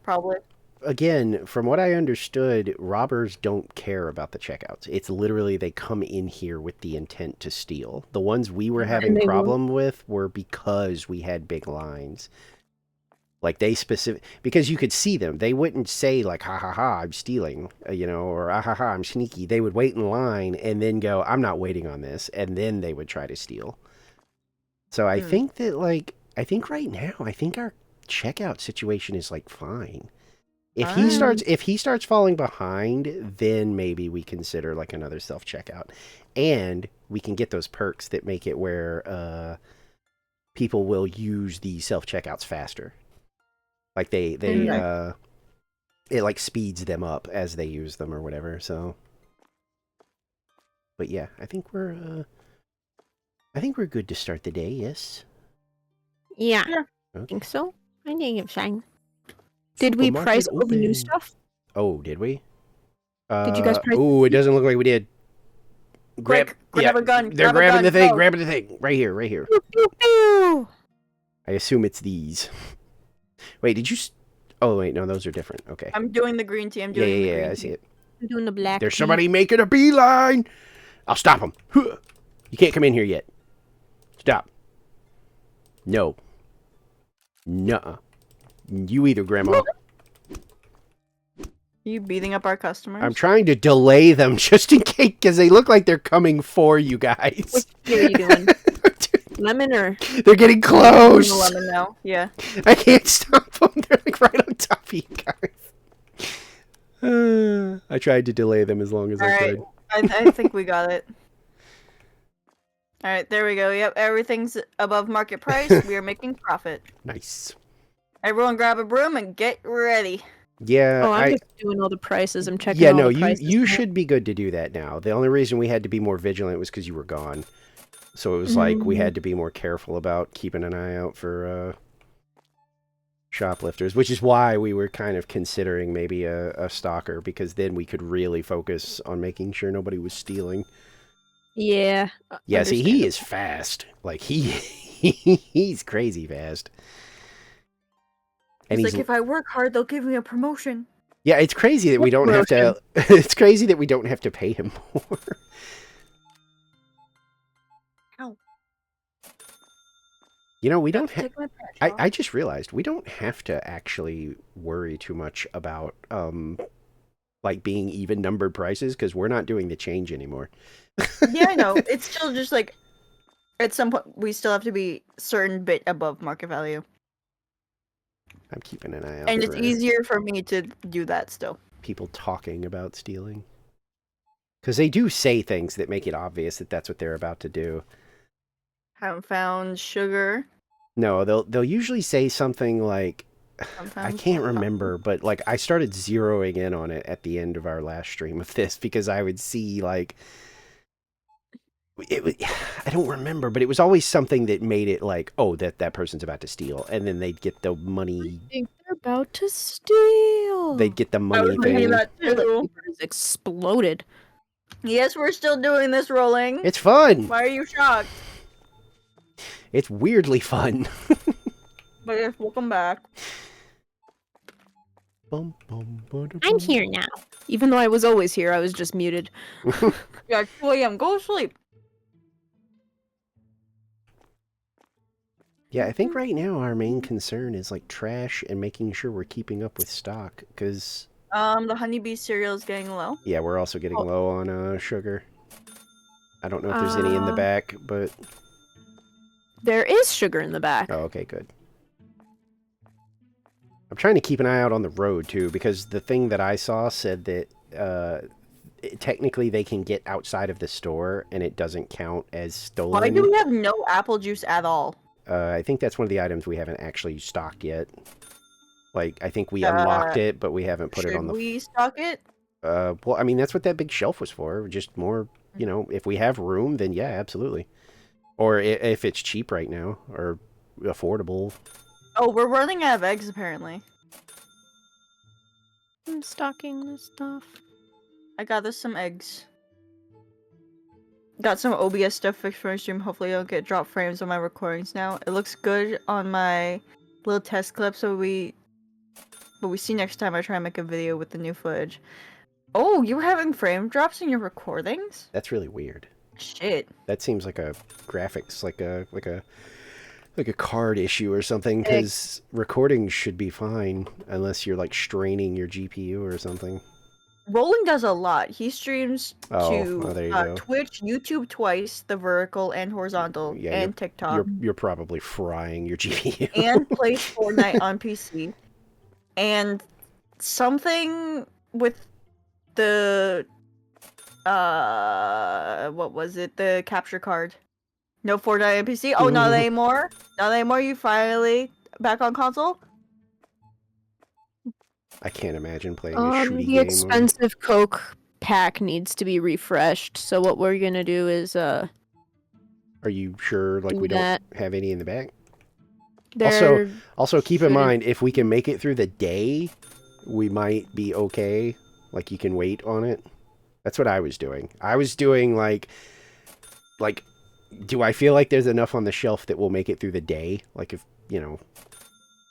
[SPEAKER 3] Probably.
[SPEAKER 1] Again, from what I understood, robbers don't care about the checkouts. It's literally they come in here with the intent to steal. The ones we were having
[SPEAKER 2] they
[SPEAKER 1] problem with were because we had big lines. Like because you could see them. They wouldn't say like, ha ha ha, I'm stealing, or ah ha ha, I'm sneaky. They would wait in line and then go, I'm not waiting on this. And then they would try to steal. So I think that right now, I think our checkout situation is like fine. If he starts falling behind, then maybe we consider like another self-checkout. And we can get those perks that make it where people will use the self-checkouts faster. Like it like speeds them up as they use them or whatever. So, but yeah, I think we're good to start the day. Yes.
[SPEAKER 2] Yeah.
[SPEAKER 1] Okay.
[SPEAKER 2] I think so. I think it's fine. Did we
[SPEAKER 1] Supermarket
[SPEAKER 2] price all the new
[SPEAKER 1] open.
[SPEAKER 2] stuff?
[SPEAKER 1] Oh, did we?
[SPEAKER 2] Did you guys price?
[SPEAKER 1] Oh, it doesn't look like we did.
[SPEAKER 3] Quick, grab a gun.
[SPEAKER 1] They're
[SPEAKER 3] grab a
[SPEAKER 1] grabbing
[SPEAKER 3] gun,
[SPEAKER 1] the thing.
[SPEAKER 3] go.
[SPEAKER 1] Grabbing the thing. Right here. Right here.
[SPEAKER 2] Pew, pew, pew.
[SPEAKER 1] I assume it's these. Wait, did you? Oh, wait, no, those are different. Okay.
[SPEAKER 3] I'm doing the green tea. I'm
[SPEAKER 1] Yeah,
[SPEAKER 3] doing the
[SPEAKER 1] yeah,
[SPEAKER 3] green
[SPEAKER 1] I
[SPEAKER 3] tea.
[SPEAKER 1] see it.
[SPEAKER 2] I'm doing the black.
[SPEAKER 1] There's
[SPEAKER 2] tea.
[SPEAKER 1] somebody making a beeline. I'll stop him. You can't come in here yet. Stop. No. Nuh-uh. You either, Grandma.
[SPEAKER 3] You beating up our customers?
[SPEAKER 1] I'm trying to delay them just in case, because they look like they're coming for you guys.
[SPEAKER 2] Which tea are you doing? Lemon or?
[SPEAKER 1] They're getting
[SPEAKER 3] The
[SPEAKER 1] close.
[SPEAKER 3] lemon now. Yeah.
[SPEAKER 1] I can't stop them. They're like right on top of you guys. I tried to delay them as long as I
[SPEAKER 3] Alright.
[SPEAKER 1] could.
[SPEAKER 3] I think we got it. Alright, there we go. Yep, everything's above market price. We are making profit.
[SPEAKER 1] Nice.
[SPEAKER 3] Everyone grab a broom and get ready.
[SPEAKER 1] Yeah,
[SPEAKER 2] Oh, I'm just doing all the prices. I'm checking.
[SPEAKER 1] yeah,
[SPEAKER 2] all
[SPEAKER 1] no,
[SPEAKER 2] the prices
[SPEAKER 1] you
[SPEAKER 2] now.
[SPEAKER 1] should be good to do that now. The only reason we had to be more vigilant was because you were gone. So it was like we had to be more careful about keeping an eye out for shoplifters, which is why we were kind of considering maybe a stalker, because then we could really focus on making sure nobody was stealing.
[SPEAKER 2] Yeah.
[SPEAKER 1] Yeah, see, he
[SPEAKER 2] understandable.
[SPEAKER 1] is fast. Like he's crazy fast. And
[SPEAKER 3] He's like, if I work hard, they'll give me a promotion.
[SPEAKER 1] yeah, it's crazy that we don't have to. It's crazy that we don't have to pay him more.
[SPEAKER 3] Ow.
[SPEAKER 1] You know, we don't have.
[SPEAKER 3] Take my patch off.
[SPEAKER 1] I just realized we don't have to actually worry too much about like being even numbered prices because we're not doing the change anymore.
[SPEAKER 3] Yeah, I know. It's still just like at some point we still have to be certain bit above market value.
[SPEAKER 1] I'm keeping an eye out
[SPEAKER 3] And it's
[SPEAKER 1] for
[SPEAKER 3] easier for me to do that still.
[SPEAKER 1] people talking about stealing. Because they do say things that make it obvious that that's what they're about to do.
[SPEAKER 3] Haven't found sugar.
[SPEAKER 1] No, they'll usually say something like,
[SPEAKER 3] Haven't
[SPEAKER 1] I
[SPEAKER 3] found
[SPEAKER 1] can't
[SPEAKER 3] cotton.
[SPEAKER 1] remember, but like I started zeroing in on it at the end of our last stream of this because I would see like I don't remember, but it was always something that made it like, oh, that person's about to steal, and then they'd get the money.
[SPEAKER 2] I think they're about to steal.
[SPEAKER 1] They'd get the
[SPEAKER 3] I
[SPEAKER 1] money
[SPEAKER 3] was thinking
[SPEAKER 1] thing.
[SPEAKER 3] that
[SPEAKER 2] Toilet
[SPEAKER 3] too.
[SPEAKER 2] paper has exploded.
[SPEAKER 3] Yes, we're still doing this rolling.
[SPEAKER 1] It's fun.
[SPEAKER 3] Why are you shocked?
[SPEAKER 1] It's weirdly fun.
[SPEAKER 3] But yes, welcome back.
[SPEAKER 2] I'm here now. Even though I was always here, I was just muted.
[SPEAKER 3] Yeah, 2 a.m. Go to sleep.
[SPEAKER 1] Yeah, I think right now our main concern is like trash and making sure we're keeping up with stock. Because
[SPEAKER 3] The honeybee cereal is getting low.
[SPEAKER 1] yeah, we're also getting low on sugar. I don't know if there's any in the
[SPEAKER 2] Uh,
[SPEAKER 1] back, but
[SPEAKER 2] There is sugar in the back.
[SPEAKER 1] oh, okay, good. I'm trying to keep an eye out on the road too, because the thing that I saw said that technically they can get outside of the store and it doesn't count as stolen.
[SPEAKER 3] Why do we have no apple juice at all?
[SPEAKER 1] I think that's one of the items we haven't actually stocked yet. Like, I think we unlocked it, but we haven't put it on the...
[SPEAKER 3] Should we stock it?
[SPEAKER 1] Well, I mean, that's what that big shelf was for. Just more, you know, if we have room, then yeah, absolutely. Or if it's cheap right now, or affordable.
[SPEAKER 3] Oh, we're running out of eggs apparently.
[SPEAKER 2] I'm stocking this stuff.
[SPEAKER 3] I got us some eggs. Got some OBS stuff fixed for my stream. Hopefully, I don't get drop frames on my recordings now. It looks good on my little test clip, so we see next time I try and make a video with the new footage. Oh, you having frame drops in your recordings?
[SPEAKER 1] That's really weird.
[SPEAKER 3] Shit.
[SPEAKER 1] That seems like a graphics, like a card issue or something, because recording should be fine unless you're like straining your GPU or something.
[SPEAKER 3] Rolling does a lot. He streams
[SPEAKER 1] Oh,
[SPEAKER 3] to
[SPEAKER 1] there you go.
[SPEAKER 3] Twitch, YouTube twice, the vertical and horizontal,
[SPEAKER 1] Yeah,
[SPEAKER 3] and TikTok,
[SPEAKER 1] You're probably frying your GPU.
[SPEAKER 3] and plays Fortnite on PC. And something with the what was it? The capture card. No Fortnite on PC. Oh, not anymore. Not anymore. You finally back on console.
[SPEAKER 1] I can't imagine playing a shooty
[SPEAKER 2] The
[SPEAKER 1] game.
[SPEAKER 2] expensive Coke pack needs to be refreshed. So what we're gonna do is
[SPEAKER 1] Are you sure, like,
[SPEAKER 2] do
[SPEAKER 1] we
[SPEAKER 2] that.
[SPEAKER 1] don't have any in the back?
[SPEAKER 2] they're
[SPEAKER 1] Also, keep in
[SPEAKER 2] shouldn't-
[SPEAKER 1] mind, if we can make it through the day, we might be okay. Like, you can wait on it. That's what I was doing. I was doing, like, do I feel like there's enough on the shelf that will make it through the day? Like, if, you know,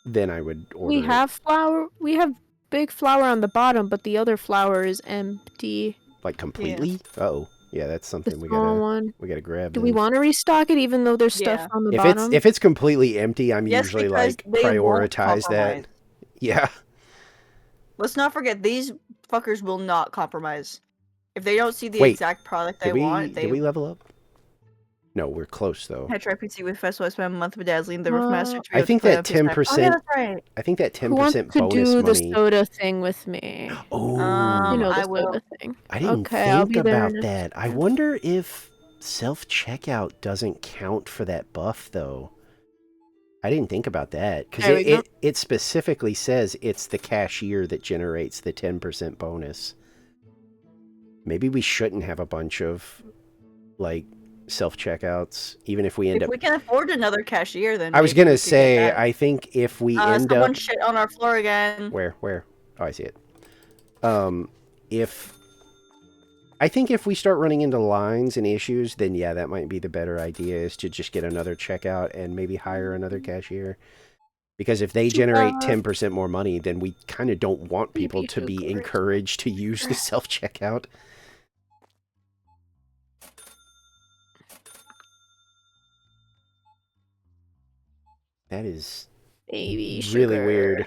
[SPEAKER 1] then I would order
[SPEAKER 2] we
[SPEAKER 1] it.
[SPEAKER 2] have flour. We have big flour on the bottom, but the other flour is empty.
[SPEAKER 1] Like, completely? Uh-oh. Yeah, that's
[SPEAKER 2] The
[SPEAKER 1] something we
[SPEAKER 2] small
[SPEAKER 1] gotta
[SPEAKER 2] one.
[SPEAKER 1] grab.
[SPEAKER 2] Do we
[SPEAKER 1] then.
[SPEAKER 2] want to restock it, even though there's
[SPEAKER 3] Yeah.
[SPEAKER 2] stuff on the
[SPEAKER 1] If
[SPEAKER 2] bottom?
[SPEAKER 1] it's completely empty, I'm
[SPEAKER 3] Yes,
[SPEAKER 1] usually
[SPEAKER 3] because
[SPEAKER 1] like
[SPEAKER 3] they won't
[SPEAKER 1] prioritize that.
[SPEAKER 3] compromise.
[SPEAKER 1] Yeah.
[SPEAKER 3] Let's not forget these fuckers will not compromise. If they don't see the
[SPEAKER 1] Wait,
[SPEAKER 3] exact product they
[SPEAKER 1] Did we
[SPEAKER 3] want, they
[SPEAKER 1] did we level up? No, we're close though.
[SPEAKER 3] I try PC with Festival. I spent a month bedazzling the Riffmaster.
[SPEAKER 1] I think that 10%.
[SPEAKER 3] Oh, yeah, that's right.
[SPEAKER 1] I think that
[SPEAKER 2] Who wants
[SPEAKER 1] 10%
[SPEAKER 2] to
[SPEAKER 1] bonus
[SPEAKER 2] do the
[SPEAKER 1] money.
[SPEAKER 2] soda thing with me?
[SPEAKER 1] Oh,
[SPEAKER 2] You know the
[SPEAKER 3] I will.
[SPEAKER 2] soda thing.
[SPEAKER 1] I didn't
[SPEAKER 2] Okay, I'll
[SPEAKER 1] think
[SPEAKER 2] be there
[SPEAKER 1] about
[SPEAKER 2] in a
[SPEAKER 1] that. I wonder if self-checkout doesn't count for that buff though. I didn't think about that because
[SPEAKER 2] There we go.
[SPEAKER 1] it specifically says it's the cashier that generates the 10% bonus. Maybe we shouldn't have a bunch of like self-checkouts, even if we end
[SPEAKER 3] If
[SPEAKER 1] up.
[SPEAKER 3] we can afford another cashier, then
[SPEAKER 1] I was
[SPEAKER 3] maybe we
[SPEAKER 1] gonna
[SPEAKER 3] could get
[SPEAKER 1] say,
[SPEAKER 3] that.
[SPEAKER 1] I think if we end
[SPEAKER 3] someone
[SPEAKER 1] up
[SPEAKER 3] shit on our floor again.
[SPEAKER 1] where oh, I see it. I think if we start running into lines and issues, then yeah, that might be the better idea, is to just get another checkout and maybe hire another cashier. Because if they generate 10% more money, then we kind of don't want people to be
[SPEAKER 2] Sugars.
[SPEAKER 1] encouraged to use the self-checkout. That is
[SPEAKER 2] Baby
[SPEAKER 1] really
[SPEAKER 2] sugar.
[SPEAKER 1] weird.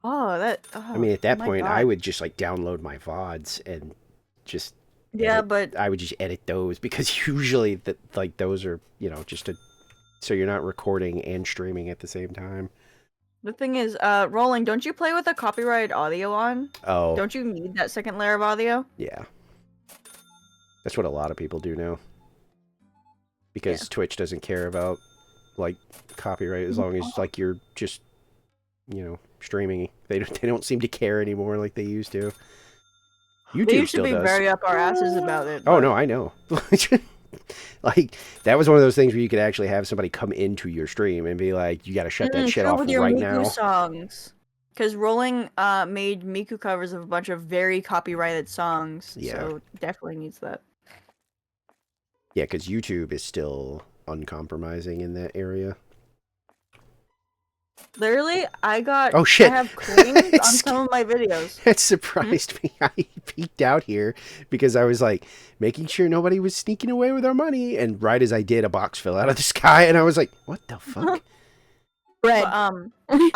[SPEAKER 3] Oh, that.
[SPEAKER 1] I mean, at that
[SPEAKER 3] my
[SPEAKER 1] point,
[SPEAKER 3] God.
[SPEAKER 1] I would just like download my VODs and just
[SPEAKER 3] Yeah,
[SPEAKER 1] edit-
[SPEAKER 3] but
[SPEAKER 1] I would just edit those because usually that like those are just so you're not recording and streaming at the same time.
[SPEAKER 3] the thing is, Rolling, don't you play with a copyrighted audio on?
[SPEAKER 1] Oh,
[SPEAKER 3] Don't you need that second layer of audio?
[SPEAKER 1] yeah, that's what a lot of people do now because Twitch doesn't care about like copyright as long as like you're just streaming. They don't seem to care anymore like they used to. YouTube
[SPEAKER 3] They used to
[SPEAKER 1] still
[SPEAKER 3] be
[SPEAKER 1] does.
[SPEAKER 3] very up our asses about it.
[SPEAKER 1] Oh
[SPEAKER 3] but-
[SPEAKER 1] no, I know. Like that was one of those things where you could actually have somebody come into your stream and be like, "You got to shut that shit
[SPEAKER 3] true
[SPEAKER 1] off
[SPEAKER 3] with your
[SPEAKER 1] right
[SPEAKER 3] Miku
[SPEAKER 1] now."
[SPEAKER 3] songs. Because Rolling made Miku covers of a bunch of very copyrighted songs,
[SPEAKER 1] Yeah.
[SPEAKER 3] so definitely needs that.
[SPEAKER 1] Yeah, because YouTube is still uncompromising in that area.
[SPEAKER 3] Literally, I got.
[SPEAKER 1] Oh, shit.
[SPEAKER 3] I have claims on
[SPEAKER 1] It's-
[SPEAKER 3] some of my videos.
[SPEAKER 1] It surprised me. I peeked out here because I was like making sure nobody was sneaking away with our money, and right as I did, a box fell out of the sky, and I was like, "What the fuck?"
[SPEAKER 2] Bread.
[SPEAKER 3] But,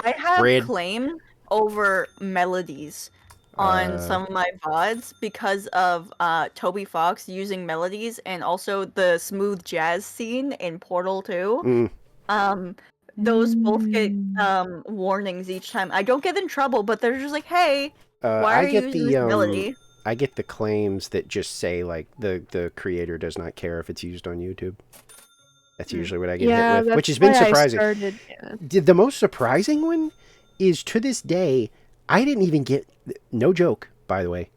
[SPEAKER 3] I have
[SPEAKER 1] Bread.
[SPEAKER 3] claim over melodies on some of my VODs because of Toby Fox using melodies and also the smooth jazz scene in Portal 2.
[SPEAKER 1] Mm.
[SPEAKER 3] Those both get warnings each time. I don't get in trouble, but they're just like, "Hey, why
[SPEAKER 1] I
[SPEAKER 3] are you
[SPEAKER 1] get
[SPEAKER 3] using
[SPEAKER 1] the
[SPEAKER 3] this melody?"
[SPEAKER 1] I get the claims that just say like the creator does not care if it's used on YouTube. That's usually what I get
[SPEAKER 2] yeah,
[SPEAKER 1] hit with,
[SPEAKER 2] that's
[SPEAKER 1] which has been
[SPEAKER 2] why I
[SPEAKER 1] surprising.
[SPEAKER 2] started-
[SPEAKER 1] The most surprising one is to this day, I didn't even get, no joke, by the way,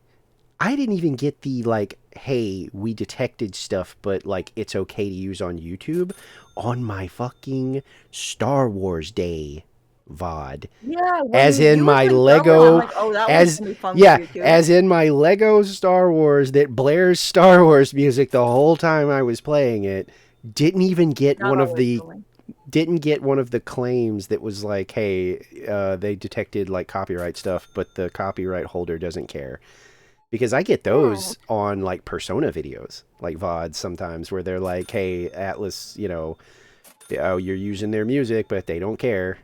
[SPEAKER 1] I didn't even get the like, hey, we detected stuff, but like it's okay to use on YouTube on my fucking Star Wars Day VOD.
[SPEAKER 3] Yeah,
[SPEAKER 1] As
[SPEAKER 3] when
[SPEAKER 1] in
[SPEAKER 3] you
[SPEAKER 1] my
[SPEAKER 3] explained Star Wars,
[SPEAKER 1] Lego-
[SPEAKER 3] I'm like, oh, that
[SPEAKER 1] as
[SPEAKER 3] one's gonna be fun
[SPEAKER 1] yeah,
[SPEAKER 3] for you too.
[SPEAKER 1] as in my Lego Star Wars that blares Star Wars music the whole time I was playing it, didn't even get
[SPEAKER 3] Not
[SPEAKER 1] one of
[SPEAKER 3] always
[SPEAKER 1] the
[SPEAKER 3] Rolling.
[SPEAKER 1] didn't get one of the claims that was like, hey, they detected like copyright stuff, but the copyright holder doesn't care. Because I get those on like Persona videos, like VODs sometimes, where they're like, hey, Atlas, oh, you're using their music, but they don't care.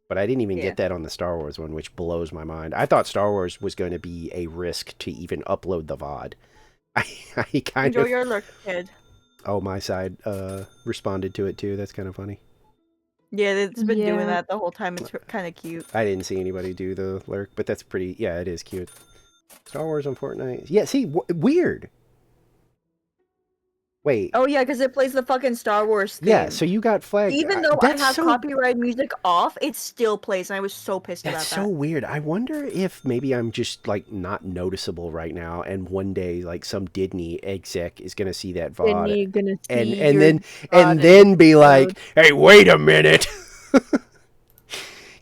[SPEAKER 1] But I didn't even
[SPEAKER 3] Yeah.
[SPEAKER 1] get that on the Star Wars one, which blows my mind. I thought Star Wars was going to be a risk to even upload the VOD. I kind
[SPEAKER 3] Enjoy
[SPEAKER 1] of...
[SPEAKER 3] your lurk, kid.
[SPEAKER 1] Oh, my side responded to it too. That's kind of funny.
[SPEAKER 3] Yeah, it's been doing
[SPEAKER 2] Yeah.
[SPEAKER 3] that the whole time. It's kind of cute.
[SPEAKER 1] I didn't see anybody do the lurk, but that's pretty... Yeah, it is cute. Star Wars on Fortnite. Yeah, see, weird. Wait.
[SPEAKER 3] Oh yeah, because it plays the fucking Star Wars theme.
[SPEAKER 1] Yeah, so you got flagged.
[SPEAKER 3] Even though I
[SPEAKER 1] That's
[SPEAKER 3] have
[SPEAKER 1] so,
[SPEAKER 3] copyright music off, it still plays, and I was so pissed about
[SPEAKER 1] That's
[SPEAKER 3] that.
[SPEAKER 1] so weird. I wonder if maybe I'm just like not noticeable right now, and one day like some Disney exec is gonna see that VOD
[SPEAKER 2] Sydney gonna
[SPEAKER 1] and
[SPEAKER 2] see
[SPEAKER 1] and
[SPEAKER 2] your
[SPEAKER 1] then
[SPEAKER 2] VOD
[SPEAKER 1] and then be like,
[SPEAKER 2] upload.
[SPEAKER 1] "Hey, wait a minute,"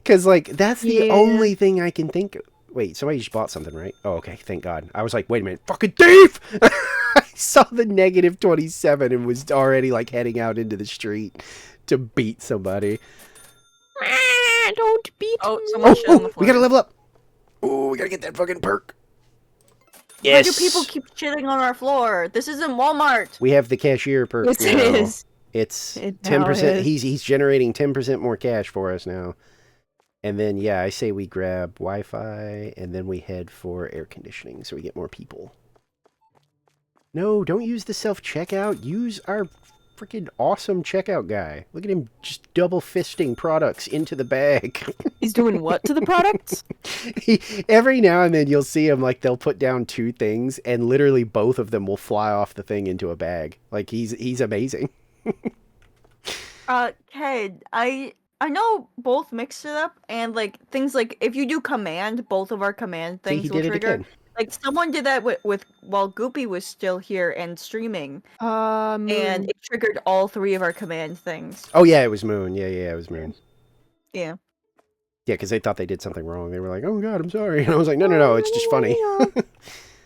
[SPEAKER 1] because like that's the
[SPEAKER 2] Yeah.
[SPEAKER 1] only thing I can think of. Wait, somebody just bought something, right? Oh, okay, thank God. I was like, wait a minute, fucking thief! I saw the -27 and was already like heading out into the street to beat somebody.
[SPEAKER 2] Ah, don't beat
[SPEAKER 3] Oh,
[SPEAKER 2] me.
[SPEAKER 3] someone shit on the floor.
[SPEAKER 1] We gotta level up. Oh, we gotta get that fucking perk.
[SPEAKER 3] Why
[SPEAKER 1] Yes.
[SPEAKER 3] do people keep shitting on our floor? This isn't Walmart.
[SPEAKER 1] We have the cashier perk.
[SPEAKER 2] Yes, it
[SPEAKER 1] now.
[SPEAKER 2] is.
[SPEAKER 1] It's
[SPEAKER 2] It now
[SPEAKER 1] 10%.
[SPEAKER 2] is.
[SPEAKER 1] He's generating 10% more cash for us now. And then yeah, I say we grab Wi-Fi and then we head for air conditioning so we get more people. No, don't use the self-checkout. Use our freaking awesome checkout guy. Look at him just double fisting products into the bag.
[SPEAKER 2] He's doing what to the products?
[SPEAKER 1] Every now and then you'll see him like they'll put down two things and literally both of them will fly off the thing into a bag. Like he's amazing.
[SPEAKER 3] Ked, I know both mixed it up, and like things like if you do command, both of our command
[SPEAKER 1] See,
[SPEAKER 3] things
[SPEAKER 1] he
[SPEAKER 3] will
[SPEAKER 1] did it
[SPEAKER 3] trigger.
[SPEAKER 1] again.
[SPEAKER 3] Like someone did that with while Goopy was still here and streaming, and it triggered all three of our command things.
[SPEAKER 1] Oh yeah, it was Moon. Yeah, it was Moon.
[SPEAKER 3] Yeah.
[SPEAKER 1] Yeah, because they thought they did something wrong. They were like, "Oh God, I'm sorry," and I was like, "No, it's just funny."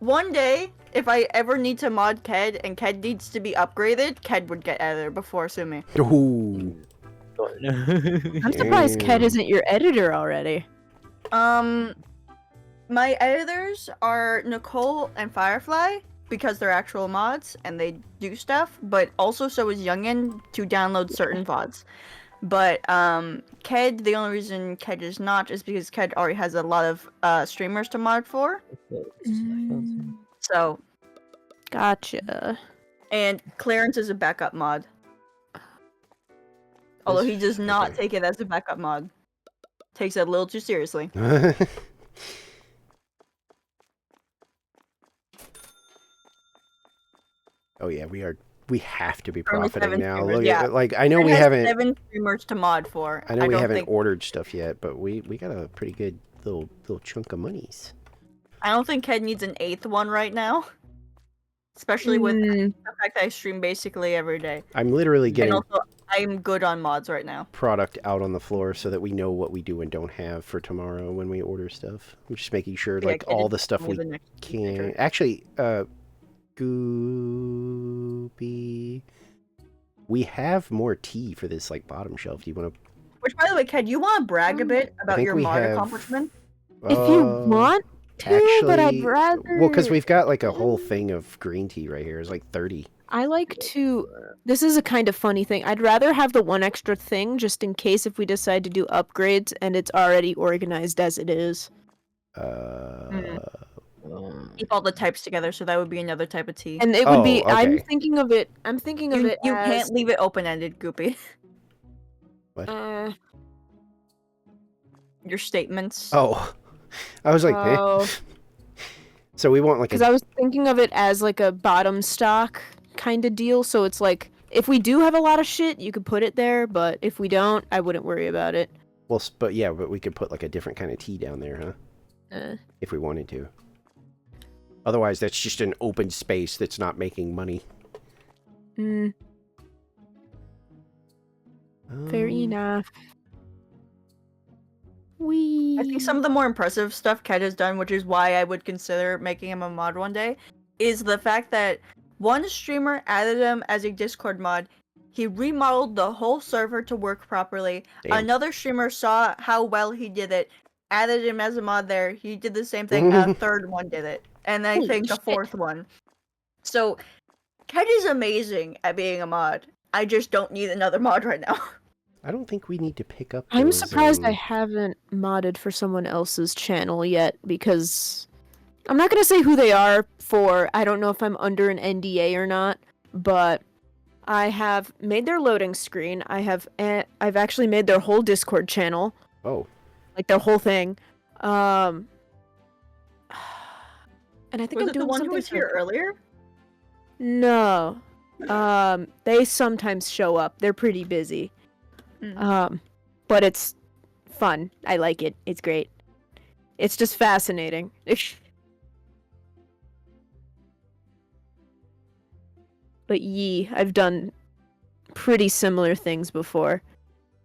[SPEAKER 3] one day, if I ever need to mod Ked and Ked needs to be upgraded, Ked would get editor before Sumi.
[SPEAKER 1] Ooh.
[SPEAKER 2] I'm surprised Ked
[SPEAKER 1] Damn.
[SPEAKER 2] isn't your editor already.
[SPEAKER 3] My editors are Nicole and Firefly because they're actual mods and they do stuff, but also so is Youngin to download certain VODs. But Ked, the only reason Ked is not is because Ked already has a lot of streamers to mod for. So,
[SPEAKER 2] Gotcha.
[SPEAKER 3] and Clarence is a backup mod. Although he does not
[SPEAKER 1] Okay.
[SPEAKER 3] take it as a backup mod. Takes it a little too seriously.
[SPEAKER 1] Oh yeah, we have to be
[SPEAKER 3] Only
[SPEAKER 1] profiting
[SPEAKER 3] 7
[SPEAKER 1] now.
[SPEAKER 3] streamers,
[SPEAKER 1] Look
[SPEAKER 3] yeah.
[SPEAKER 1] at like I know
[SPEAKER 3] Ked
[SPEAKER 1] we
[SPEAKER 3] has
[SPEAKER 1] haven't
[SPEAKER 3] 7 streamers to mod for.
[SPEAKER 1] I know we
[SPEAKER 3] don't
[SPEAKER 1] haven't
[SPEAKER 3] think,
[SPEAKER 1] ordered stuff yet, but we got a pretty good little chunk of monies.
[SPEAKER 3] I don't think Ked needs an 8th one right now. Especially with the fact that I stream basically every day.
[SPEAKER 1] I'm literally
[SPEAKER 3] And
[SPEAKER 1] getting
[SPEAKER 3] also, I'm good on mods right now.
[SPEAKER 1] product out on the floor so that we know what we do and don't have for tomorrow when we order stuff. I'm just making sure
[SPEAKER 3] Yeah,
[SPEAKER 1] like
[SPEAKER 3] Ked
[SPEAKER 1] all
[SPEAKER 3] is
[SPEAKER 1] the stuff we
[SPEAKER 3] definitely the next
[SPEAKER 1] can.
[SPEAKER 3] feature.
[SPEAKER 1] Actually, Goopy, we have more tea for this like bottom shelf. Do you want to?
[SPEAKER 3] Which, by the way, Ked, you want to brag a bit about
[SPEAKER 1] think
[SPEAKER 3] your
[SPEAKER 1] we
[SPEAKER 3] mod
[SPEAKER 1] have-
[SPEAKER 3] accomplishment?
[SPEAKER 2] If you want to, but I'd rather.
[SPEAKER 1] Well, because we've got like a whole thing of green tea right here. It's like 30.
[SPEAKER 2] I like to. This is a kind of funny thing. I'd rather have the one extra thing just in case if we decide to do upgrades and it's already organized as it is.
[SPEAKER 3] Keep all the types together, so that would be another type of tea.
[SPEAKER 2] And it would be.
[SPEAKER 1] Oh,
[SPEAKER 2] I'm
[SPEAKER 1] okay.
[SPEAKER 2] thinking of it. I'm thinking of it.
[SPEAKER 3] You
[SPEAKER 2] as,
[SPEAKER 3] can't leave it open-ended, Goopy. Your statements.
[SPEAKER 1] Oh, I was like, eh.
[SPEAKER 2] Oh.
[SPEAKER 1] So we want like
[SPEAKER 2] Because
[SPEAKER 1] a
[SPEAKER 2] I was thinking of it as like a bottom stock kind of deal. So it's like if we do have a lot of shit, you could put it there. But if we don't, I wouldn't worry about it.
[SPEAKER 1] well, but yeah, but we could put like a different kind of tea down there, huh? If we wanted to. Otherwise, that's just an open space that's not making money.
[SPEAKER 2] Fair
[SPEAKER 1] Um,
[SPEAKER 2] enough. We.
[SPEAKER 3] I think some of the more impressive stuff Ked has done, which is why I would consider making him a mod one day, is the fact that one streamer added him as a Discord mod. He remodeled the whole server to work properly.
[SPEAKER 1] Damn.
[SPEAKER 3] Another streamer saw how well he did it, added him as a mod there. He did the same thing. A third one did it. And I
[SPEAKER 2] Holy
[SPEAKER 3] think the
[SPEAKER 2] shit.
[SPEAKER 3] fourth one. So, Ked is amazing at being a mod. I just don't need another mod right now.
[SPEAKER 1] I don't think we need to pick up.
[SPEAKER 2] I'm
[SPEAKER 1] those,
[SPEAKER 2] surprised I haven't modded for someone else's channel yet because I'm not gonna say who they are for. I don't know if I'm under an NDA or not, but I have made their loading screen. I've actually made their whole Discord channel,
[SPEAKER 1] Oh,
[SPEAKER 2] like their whole thing. And I think
[SPEAKER 3] Was
[SPEAKER 2] I'm
[SPEAKER 3] it the
[SPEAKER 2] doing
[SPEAKER 3] one who
[SPEAKER 2] something
[SPEAKER 3] was here earlier?
[SPEAKER 2] No. They sometimes show up. They're pretty busy. But it's fun. I like it. It's great. It's just fascinating. But I've done pretty similar things before.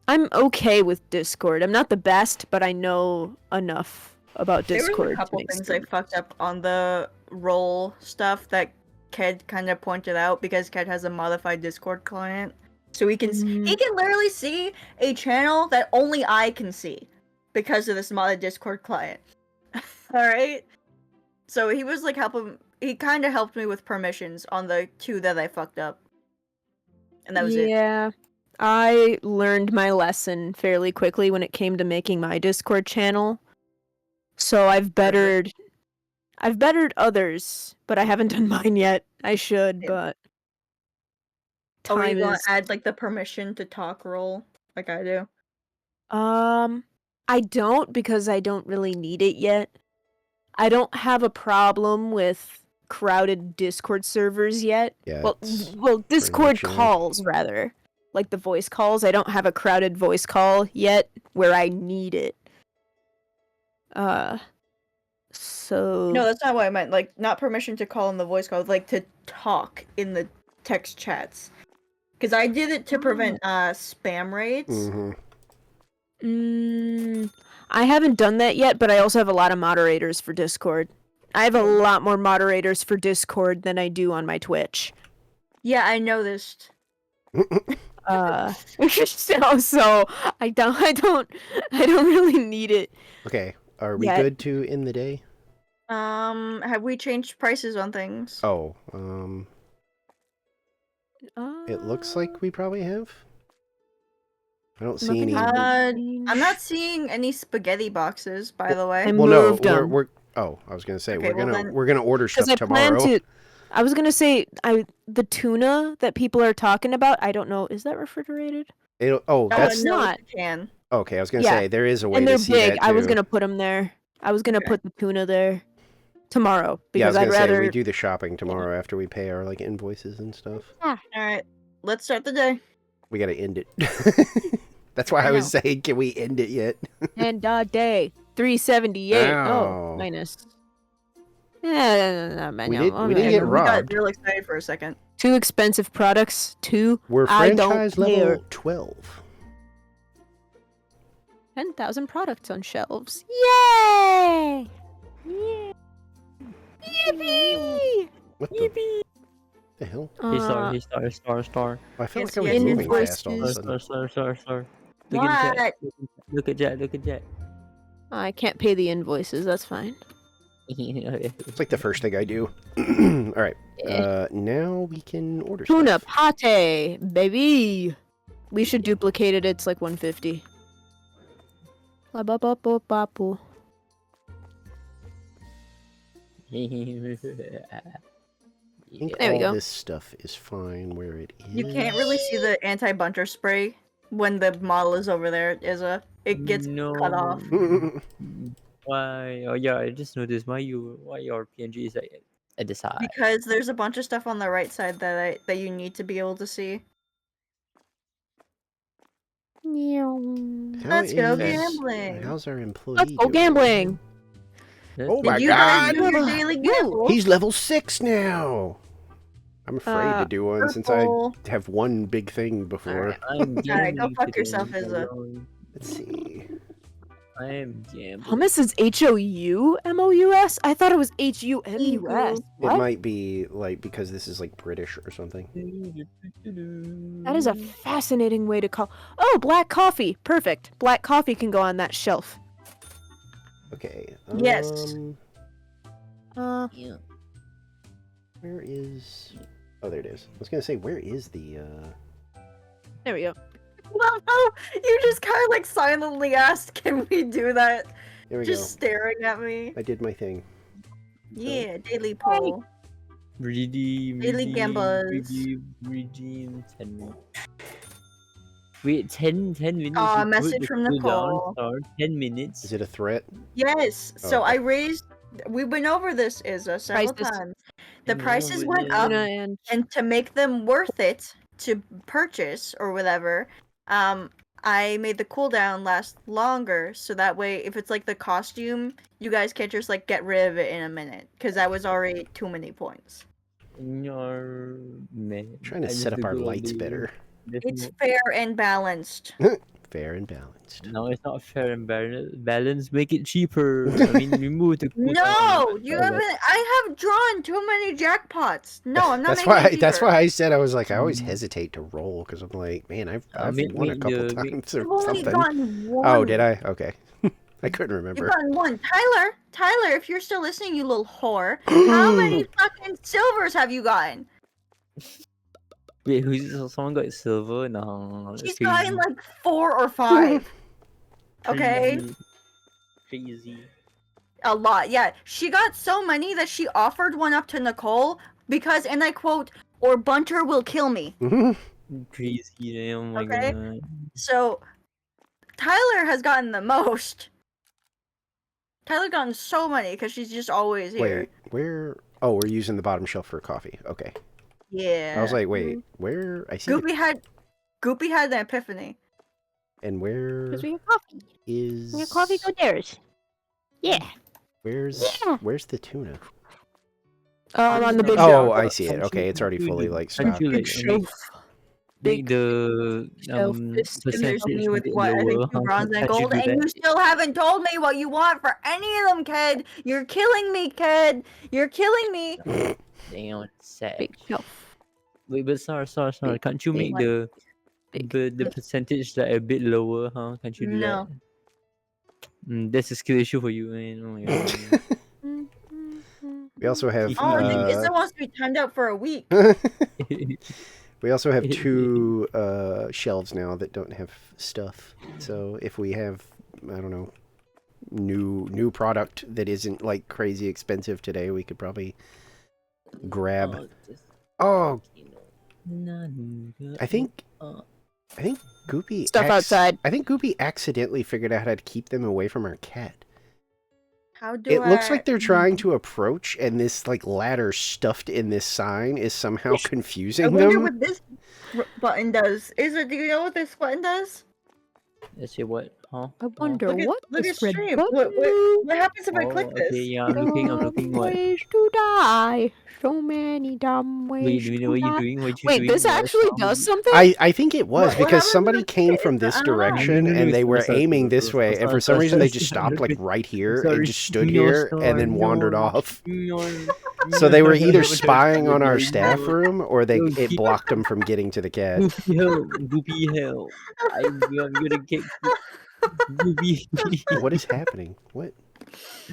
[SPEAKER 2] I'm okay with Discord. I'm not the best, but I know enough about
[SPEAKER 3] There
[SPEAKER 2] Discord.
[SPEAKER 3] were a
[SPEAKER 2] to
[SPEAKER 3] couple
[SPEAKER 2] make
[SPEAKER 3] things
[SPEAKER 2] some-
[SPEAKER 3] I fucked up on the role stuff that Ked kind of pointed out because Ked has a modified Discord client, so he can he can literally see a channel that only I can see because of this modded Discord client. All right, so he was like helping. He kind of helped me with permissions on the 2 that I fucked up, and that was it.
[SPEAKER 2] Yeah. I learned my lesson fairly quickly when it came to making my Discord channel. So I've bettered others, but I haven't done mine yet. I should,
[SPEAKER 3] Yeah.
[SPEAKER 2] but
[SPEAKER 3] Oh, are
[SPEAKER 2] time
[SPEAKER 3] you gonna
[SPEAKER 2] is
[SPEAKER 3] add like the permission to talk role like I do?
[SPEAKER 2] I don't because I don't really need it yet. I don't have a problem with crowded Discord servers yet.
[SPEAKER 1] yeah.
[SPEAKER 2] Well,
[SPEAKER 1] it's-
[SPEAKER 2] Discord
[SPEAKER 1] much it.
[SPEAKER 2] calls rather. Like the voice calls. I don't have a crowded voice call yet where I need it. So
[SPEAKER 3] No, that's not what I meant. Like, not permission to call in the voice call, like to talk in the text chats. Because I did it to prevent spam raids.
[SPEAKER 1] Mhm.
[SPEAKER 2] I haven't done that yet, but I also have a lot of moderators for Discord. I have a lot more moderators for Discord than I do on my Twitch.
[SPEAKER 3] Yeah, I noticed.
[SPEAKER 2] So I don't really need it.
[SPEAKER 1] Okay, are we
[SPEAKER 2] Yeah.
[SPEAKER 1] good to end the day?
[SPEAKER 3] Have we changed prices on things?
[SPEAKER 1] Oh, it looks like we probably have. I don't see any.
[SPEAKER 3] I'm not seeing any spaghetti boxes, by the way.
[SPEAKER 2] I'm-
[SPEAKER 1] Well, no,
[SPEAKER 2] moved 'em.
[SPEAKER 1] we're. Oh, I was gonna say
[SPEAKER 3] Okay, well then-
[SPEAKER 1] we're gonna order stuff
[SPEAKER 2] Because I plan
[SPEAKER 1] tomorrow.
[SPEAKER 2] to. I was gonna say the tuna that people are talking about. I don't know. Is that refrigerated?
[SPEAKER 1] Oh, that's
[SPEAKER 2] it's
[SPEAKER 3] no,
[SPEAKER 2] not.
[SPEAKER 3] it's a can.
[SPEAKER 1] okay. I was gonna
[SPEAKER 2] Yeah.
[SPEAKER 1] say there is a way
[SPEAKER 2] And
[SPEAKER 1] to
[SPEAKER 2] they're
[SPEAKER 1] see
[SPEAKER 2] big.
[SPEAKER 1] that
[SPEAKER 2] I was
[SPEAKER 1] too.
[SPEAKER 2] gonna put them there. I was gonna
[SPEAKER 3] Okay.
[SPEAKER 2] put the tuna there tomorrow
[SPEAKER 1] Yeah, I was
[SPEAKER 2] because
[SPEAKER 1] gonna
[SPEAKER 2] I'd
[SPEAKER 1] say
[SPEAKER 2] rather.
[SPEAKER 1] we do the shopping tomorrow after we pay our like invoices and stuff.
[SPEAKER 3] All right, let's start the day.
[SPEAKER 1] We gotta end it. That's why I
[SPEAKER 3] I
[SPEAKER 1] was saying, can we end it yet?
[SPEAKER 2] And day 378.
[SPEAKER 1] Ow.
[SPEAKER 2] Oh, minus. Yeah,
[SPEAKER 1] We didn't get
[SPEAKER 3] We got
[SPEAKER 1] robbed.
[SPEAKER 3] real excited for a second.
[SPEAKER 2] Too expensive products.
[SPEAKER 1] We're
[SPEAKER 2] I don't
[SPEAKER 1] franchise
[SPEAKER 2] care.
[SPEAKER 1] level 12.
[SPEAKER 2] 10,000 products on shelves. Yay! Yay! Yippee!
[SPEAKER 1] What the hell?
[SPEAKER 6] Hey, star.
[SPEAKER 1] I feel
[SPEAKER 3] Yes,
[SPEAKER 1] like I was
[SPEAKER 3] yes,
[SPEAKER 1] moving
[SPEAKER 2] yes.
[SPEAKER 1] fast all of a sudden.
[SPEAKER 6] Star. Look at Jack.
[SPEAKER 3] What?
[SPEAKER 6] Look at Jack.
[SPEAKER 2] I can't pay the invoices. That's fine.
[SPEAKER 1] It's like the first thing I do. All right. Now we can order
[SPEAKER 2] Tuna
[SPEAKER 1] stuff.
[SPEAKER 2] pate, baby. We should duplicate it. It's like 150. La ba ba ba ba boo.
[SPEAKER 1] I think
[SPEAKER 2] There we
[SPEAKER 1] all
[SPEAKER 2] go.
[SPEAKER 1] this stuff is fine where it is.
[SPEAKER 3] You can't really see the anti-bunter spray when the model is over there. It gets cut off.
[SPEAKER 6] Why? Oh yeah, I just noticed why your PNG is like at the side.
[SPEAKER 3] Because there's a bunch of stuff on the right side that you need to be able to see.
[SPEAKER 1] How
[SPEAKER 3] Let's go
[SPEAKER 1] is-
[SPEAKER 3] gambling.
[SPEAKER 1] How's our employee
[SPEAKER 2] Let's go
[SPEAKER 1] doing?
[SPEAKER 2] gambling.
[SPEAKER 1] Oh
[SPEAKER 3] Did
[SPEAKER 1] my
[SPEAKER 3] you guys
[SPEAKER 1] god!
[SPEAKER 3] do your daily gamble?
[SPEAKER 1] He's level 6 now! I'm afraid to do one since I
[SPEAKER 3] Purple.
[SPEAKER 1] have one big thing before.
[SPEAKER 3] Alright, go fuck yourself, Izza.
[SPEAKER 1] Let's see.
[SPEAKER 6] I am gambling.
[SPEAKER 2] Hummus is HOUMOUS? I thought it was HUMUS.
[SPEAKER 1] It
[SPEAKER 2] What?
[SPEAKER 1] might be like because this is like British or something.
[SPEAKER 2] That is a fascinating way to call. Oh, black coffee. Perfect. Black coffee can go on that shelf.
[SPEAKER 1] Okay.
[SPEAKER 3] Yes.
[SPEAKER 1] Where is? Oh, there it is. I was gonna say, where is the?
[SPEAKER 2] There we go.
[SPEAKER 3] No, you just kind of like silently asked, "Can we do that?"
[SPEAKER 1] There we
[SPEAKER 3] Just staring at me.
[SPEAKER 1] go. I did my thing.
[SPEAKER 3] Yeah, daily poll.
[SPEAKER 6] Redeem.
[SPEAKER 3] Daily gambles.
[SPEAKER 6] Redeem 10 minutes. Wait, 10 minutes?
[SPEAKER 3] A
[SPEAKER 6] You put
[SPEAKER 3] message
[SPEAKER 6] the
[SPEAKER 3] from
[SPEAKER 6] cooldown
[SPEAKER 3] Nicole.
[SPEAKER 6] star, 10 minutes?
[SPEAKER 1] Is it a threat?
[SPEAKER 3] Yes.
[SPEAKER 1] Oh,
[SPEAKER 3] So
[SPEAKER 1] okay.
[SPEAKER 3] I raised. We went over this, Izza, several
[SPEAKER 2] Prices.
[SPEAKER 3] times. The
[SPEAKER 6] Yeah,
[SPEAKER 3] prices
[SPEAKER 6] we
[SPEAKER 3] went
[SPEAKER 6] did.
[SPEAKER 3] up,
[SPEAKER 2] And
[SPEAKER 3] and to make them worth it to purchase or whatever, I made the cooldown last longer, so that way, if it's like the costume, you guys can't just like get rid of it in a minute, because that was already too many points.
[SPEAKER 6] No, man.
[SPEAKER 1] Trying to
[SPEAKER 6] I
[SPEAKER 1] set
[SPEAKER 6] need
[SPEAKER 1] up our
[SPEAKER 6] go
[SPEAKER 1] lights
[SPEAKER 6] early.
[SPEAKER 1] better.
[SPEAKER 6] There's
[SPEAKER 3] It's
[SPEAKER 6] no-
[SPEAKER 3] fair and balanced.
[SPEAKER 1] Fair and balanced.
[SPEAKER 6] No, it's not fair and balanced. Make it cheaper. I mean, remove the cooldown.
[SPEAKER 3] No, you
[SPEAKER 6] Oh,
[SPEAKER 3] haven't. I have drawn too many jackpots. No, I'm not.
[SPEAKER 1] That's
[SPEAKER 3] making
[SPEAKER 1] why.
[SPEAKER 3] it
[SPEAKER 1] That's
[SPEAKER 3] cheaper.
[SPEAKER 1] why I said I was like I always hesitate to roll because I'm like, man, I've
[SPEAKER 6] make-
[SPEAKER 1] won a
[SPEAKER 6] make
[SPEAKER 1] couple
[SPEAKER 6] the- make-
[SPEAKER 1] times or
[SPEAKER 3] You've only
[SPEAKER 1] something.
[SPEAKER 3] gotten one.
[SPEAKER 1] Oh, did I? Okay. I couldn't
[SPEAKER 3] You've
[SPEAKER 1] remember.
[SPEAKER 3] gotten one. Tyler, if you're still listening, you little whore, how many fucking silvers have you gotten?
[SPEAKER 6] Wait, someone got silver? No, that's
[SPEAKER 3] She's
[SPEAKER 6] crazy.
[SPEAKER 3] gotten like 4 or 5. Okay,
[SPEAKER 6] Crazy.
[SPEAKER 3] a lot. Yeah, she got so many that she offered one up to Nicole because, and I quote, "or Bunter will kill me."
[SPEAKER 6] Crazy. Oh my
[SPEAKER 3] Okay.
[SPEAKER 6] god.
[SPEAKER 3] So Tyler has gotten the most. Tyler's gotten so many because she's just always here.
[SPEAKER 1] Wait, where? Oh, we're using the bottom shelf for coffee. Okay.
[SPEAKER 3] Yeah.
[SPEAKER 1] I was like, wait, where? I see.
[SPEAKER 3] Goopy had an epiphany.
[SPEAKER 1] And where
[SPEAKER 4] Because we have coffee.
[SPEAKER 1] is?
[SPEAKER 4] We have coffee go theirs. Yeah.
[SPEAKER 1] Where's?
[SPEAKER 4] Yeah.
[SPEAKER 1] Where's the tuna?
[SPEAKER 2] on the big
[SPEAKER 1] Oh,
[SPEAKER 2] shelf.
[SPEAKER 1] I see it. Okay, it's already fully like
[SPEAKER 6] Aren't
[SPEAKER 1] stocked.
[SPEAKER 6] you
[SPEAKER 2] Big
[SPEAKER 6] like
[SPEAKER 2] shelf.
[SPEAKER 6] make
[SPEAKER 2] big
[SPEAKER 6] the
[SPEAKER 2] shelf
[SPEAKER 6] percentage
[SPEAKER 2] is
[SPEAKER 3] There's me
[SPEAKER 6] a
[SPEAKER 3] with
[SPEAKER 6] bit
[SPEAKER 3] what I think
[SPEAKER 6] lower.
[SPEAKER 3] 2 bronze and
[SPEAKER 6] Can't you
[SPEAKER 3] gold,
[SPEAKER 6] do
[SPEAKER 3] and
[SPEAKER 6] that?
[SPEAKER 3] you still haven't told me what you want for any of them, kid. You're killing me, kid. You're killing me.
[SPEAKER 6] Damn, sad.
[SPEAKER 2] big shelf.
[SPEAKER 6] Wait, but sorry.
[SPEAKER 2] Big,
[SPEAKER 6] Can't you
[SPEAKER 2] big,
[SPEAKER 6] make the
[SPEAKER 2] big.
[SPEAKER 6] percentage like a bit lower, huh? Can't you do
[SPEAKER 3] No.
[SPEAKER 6] that? That's a skill issue for you, man. Oh my god.
[SPEAKER 1] We also have
[SPEAKER 3] Oh, I think Issa wants to be timed out for a week.
[SPEAKER 1] we also have 2 shelves now that don't have stuff. So if we have, I don't know, new product that isn't like crazy expensive today, we could probably grab. Oh, I think Goopy
[SPEAKER 2] Stuff outside.
[SPEAKER 1] I think Goopy accidentally figured out how to keep them away from our cat.
[SPEAKER 3] How do
[SPEAKER 1] It looks like they're trying to approach, and this like ladder stuffed in this sign is somehow
[SPEAKER 3] I
[SPEAKER 1] confusing
[SPEAKER 3] wonder
[SPEAKER 1] them.
[SPEAKER 3] what this button does. Do you know what this button does?
[SPEAKER 6] Let's see what, huh?
[SPEAKER 2] I wonder
[SPEAKER 3] Look at
[SPEAKER 2] what
[SPEAKER 3] look at
[SPEAKER 2] this red
[SPEAKER 3] stream.
[SPEAKER 2] button
[SPEAKER 3] What happens if I click
[SPEAKER 6] Okay,
[SPEAKER 3] this?
[SPEAKER 6] yeah, I'm looking. What?
[SPEAKER 4] Ways to die. So many dumb ways
[SPEAKER 6] Wait, what
[SPEAKER 4] to
[SPEAKER 6] are you
[SPEAKER 4] die.
[SPEAKER 6] doing? What you
[SPEAKER 2] Wait,
[SPEAKER 6] doing?
[SPEAKER 2] this
[SPEAKER 6] What
[SPEAKER 2] actually
[SPEAKER 6] sound?
[SPEAKER 2] does something?
[SPEAKER 1] I think it was
[SPEAKER 3] What
[SPEAKER 1] because
[SPEAKER 3] happens
[SPEAKER 1] somebody
[SPEAKER 3] when
[SPEAKER 1] came
[SPEAKER 3] it's
[SPEAKER 1] from
[SPEAKER 3] I
[SPEAKER 1] this
[SPEAKER 3] don't know.
[SPEAKER 1] direction
[SPEAKER 6] No,
[SPEAKER 1] and they were
[SPEAKER 6] sorry,
[SPEAKER 1] aiming this
[SPEAKER 6] sorry,
[SPEAKER 1] way, and for some
[SPEAKER 6] sorry,
[SPEAKER 1] reason they
[SPEAKER 6] sorry,
[SPEAKER 1] just
[SPEAKER 6] sorry,
[SPEAKER 1] stopped like
[SPEAKER 6] sorry,
[SPEAKER 1] right here
[SPEAKER 6] sorry,
[SPEAKER 1] and just stood
[SPEAKER 6] no,
[SPEAKER 1] here
[SPEAKER 6] sorry,
[SPEAKER 1] and then wandered
[SPEAKER 6] no,
[SPEAKER 1] off.
[SPEAKER 6] no,
[SPEAKER 1] So they were
[SPEAKER 6] no,
[SPEAKER 1] either
[SPEAKER 6] no,
[SPEAKER 1] spying on our
[SPEAKER 6] no,
[SPEAKER 1] staff room or
[SPEAKER 6] no,
[SPEAKER 1] it
[SPEAKER 6] keep-
[SPEAKER 1] blocked them from getting to the cat.
[SPEAKER 6] Goopy hell. I'm gonna get Goopy.
[SPEAKER 1] What is happening? What?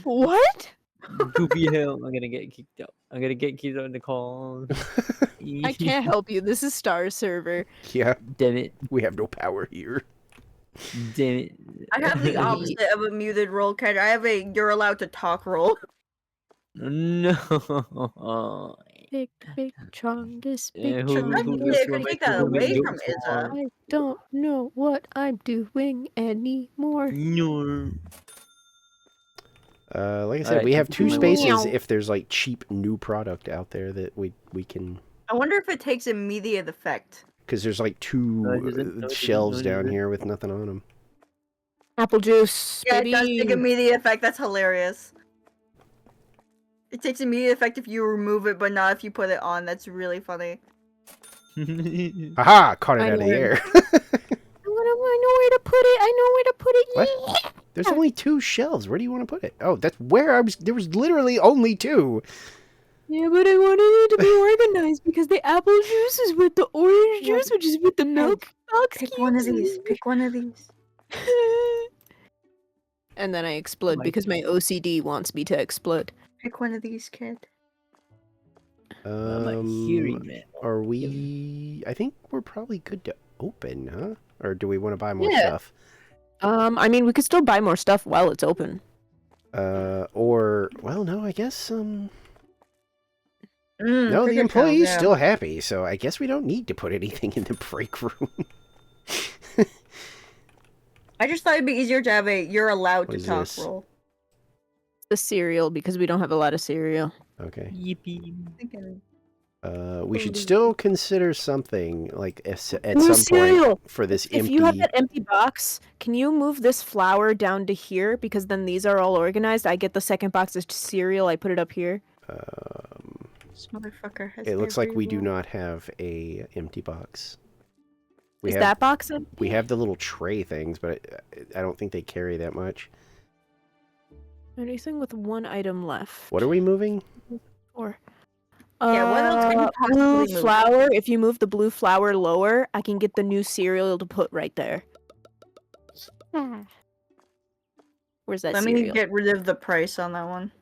[SPEAKER 2] What?
[SPEAKER 6] Goopy hell. I'm gonna get kicked out. I'm gonna get kicked out in the call.
[SPEAKER 2] I can't help you. This is Star Server.
[SPEAKER 1] Yeah,
[SPEAKER 6] Damn it.
[SPEAKER 1] we have no power here.
[SPEAKER 6] Damn it.
[SPEAKER 3] I have the opposite of a muted roll, kid. I have a you're allowed to talk roll.
[SPEAKER 6] No.
[SPEAKER 4] Big chungus,
[SPEAKER 6] Yeah,
[SPEAKER 4] big
[SPEAKER 6] who
[SPEAKER 3] Technically,
[SPEAKER 6] gets
[SPEAKER 3] I could take that away
[SPEAKER 6] jokes
[SPEAKER 3] from
[SPEAKER 6] for?
[SPEAKER 3] Izza.
[SPEAKER 4] I don't know what I'm doing anymore.
[SPEAKER 6] No.
[SPEAKER 1] Like I said,
[SPEAKER 6] Alright,
[SPEAKER 1] we have 2
[SPEAKER 6] meow.
[SPEAKER 1] spaces if there's like cheap new product out there that we can,
[SPEAKER 3] I wonder if it takes immediate effect.
[SPEAKER 1] because there's like 2
[SPEAKER 6] No, it doesn't, no, it
[SPEAKER 1] shelves
[SPEAKER 6] doesn't, no, it
[SPEAKER 1] down
[SPEAKER 6] doesn't.
[SPEAKER 1] here with nothing on them.
[SPEAKER 2] Apple juice,
[SPEAKER 3] Yeah,
[SPEAKER 2] baby.
[SPEAKER 3] it does take immediate effect. That's hilarious. It takes immediate effect if you remove it, but not if you put it on. That's really funny.
[SPEAKER 1] Haha! Caught it
[SPEAKER 2] I
[SPEAKER 1] out of the
[SPEAKER 2] know.
[SPEAKER 1] air.
[SPEAKER 4] I know where to put it. I know where to put it.
[SPEAKER 1] What?
[SPEAKER 4] Yeah.
[SPEAKER 1] There's only 2 shelves. Where do you want to put it? Oh, that's where I was. There was literally only 2.
[SPEAKER 2] Yeah, but I wanted it to be organized because the apple juice is with the orange juice, which is with the milk box.
[SPEAKER 3] Pick one of these. Pick one of these.
[SPEAKER 2] And then I explode
[SPEAKER 6] My
[SPEAKER 2] because my OCD wants me to explode.
[SPEAKER 3] Pick one of these, kid.
[SPEAKER 6] I'm a hearing man.
[SPEAKER 1] Are we? I think we're probably good to open, huh? Or do we want to buy more
[SPEAKER 2] Yeah.
[SPEAKER 1] stuff?
[SPEAKER 2] I mean, we could still buy more stuff while it's open.
[SPEAKER 1] Or well, no, I guess no,
[SPEAKER 3] Cricket
[SPEAKER 1] the
[SPEAKER 3] Town,
[SPEAKER 1] employee's
[SPEAKER 3] yeah.
[SPEAKER 1] still happy, so I guess we don't need to put anything in the break room.
[SPEAKER 3] I just thought it'd be easier to have a you're allowed
[SPEAKER 1] What
[SPEAKER 3] to
[SPEAKER 1] is
[SPEAKER 3] talk
[SPEAKER 1] this?
[SPEAKER 3] roll.
[SPEAKER 2] The cereal, because we don't have a lot of cereal.
[SPEAKER 1] Okay.
[SPEAKER 6] Yippee.
[SPEAKER 3] Thinking-
[SPEAKER 1] We should still consider something like at some
[SPEAKER 2] Ooh,
[SPEAKER 1] point
[SPEAKER 2] cereal!
[SPEAKER 1] for this
[SPEAKER 2] If
[SPEAKER 1] empty.
[SPEAKER 2] you have that empty box, can you move this flour down to here? Because then these are all organized. I get the second box of cereal. I put it up here.
[SPEAKER 3] This motherfucker has
[SPEAKER 1] It looks like we do
[SPEAKER 3] every roll.
[SPEAKER 1] not have a empty box. We
[SPEAKER 2] Is
[SPEAKER 1] have
[SPEAKER 2] that box empty?
[SPEAKER 1] we have the little tray things, but I don't think they carry that much.
[SPEAKER 2] Anything with one item left?
[SPEAKER 1] What are we moving?
[SPEAKER 2] Or
[SPEAKER 3] Yeah, what else can you possibly
[SPEAKER 2] blue
[SPEAKER 3] move?
[SPEAKER 2] flour. If you move the blue flour lower, I can get the new cereal to put right there.
[SPEAKER 4] Ah.
[SPEAKER 2] Where's that
[SPEAKER 3] Let me
[SPEAKER 2] cereal?
[SPEAKER 3] get rid of the price on that one.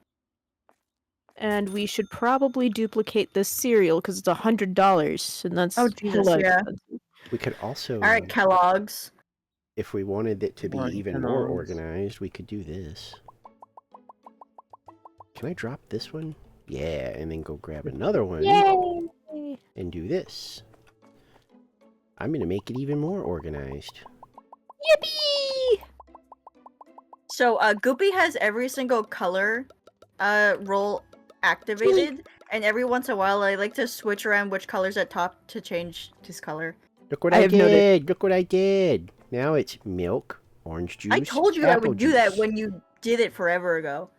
[SPEAKER 2] And we should probably duplicate this cereal because it's $100, and that's
[SPEAKER 3] Oh, Jesus,
[SPEAKER 2] hella
[SPEAKER 3] yeah.
[SPEAKER 2] expensive.
[SPEAKER 1] We could also,
[SPEAKER 3] All right, Kellogg's.
[SPEAKER 1] if we wanted it to be
[SPEAKER 6] Alright,
[SPEAKER 1] even more
[SPEAKER 6] Kellogg's.
[SPEAKER 1] organized, we could do this. Can I drop this one? Yeah, and then go grab another one
[SPEAKER 4] Yay!
[SPEAKER 1] and do this. I'm gonna make it even more organized.
[SPEAKER 2] Yippee!
[SPEAKER 3] So, Goopy has every single color roll activated, and every once in a while I like to switch around which color's at top to change his color.
[SPEAKER 1] Look what
[SPEAKER 2] I
[SPEAKER 1] I
[SPEAKER 2] have noted.
[SPEAKER 1] did! Look what I did! Now it's milk, orange juice.
[SPEAKER 3] I told you I
[SPEAKER 1] apple
[SPEAKER 3] would do that
[SPEAKER 1] juice.
[SPEAKER 3] when you did it forever ago.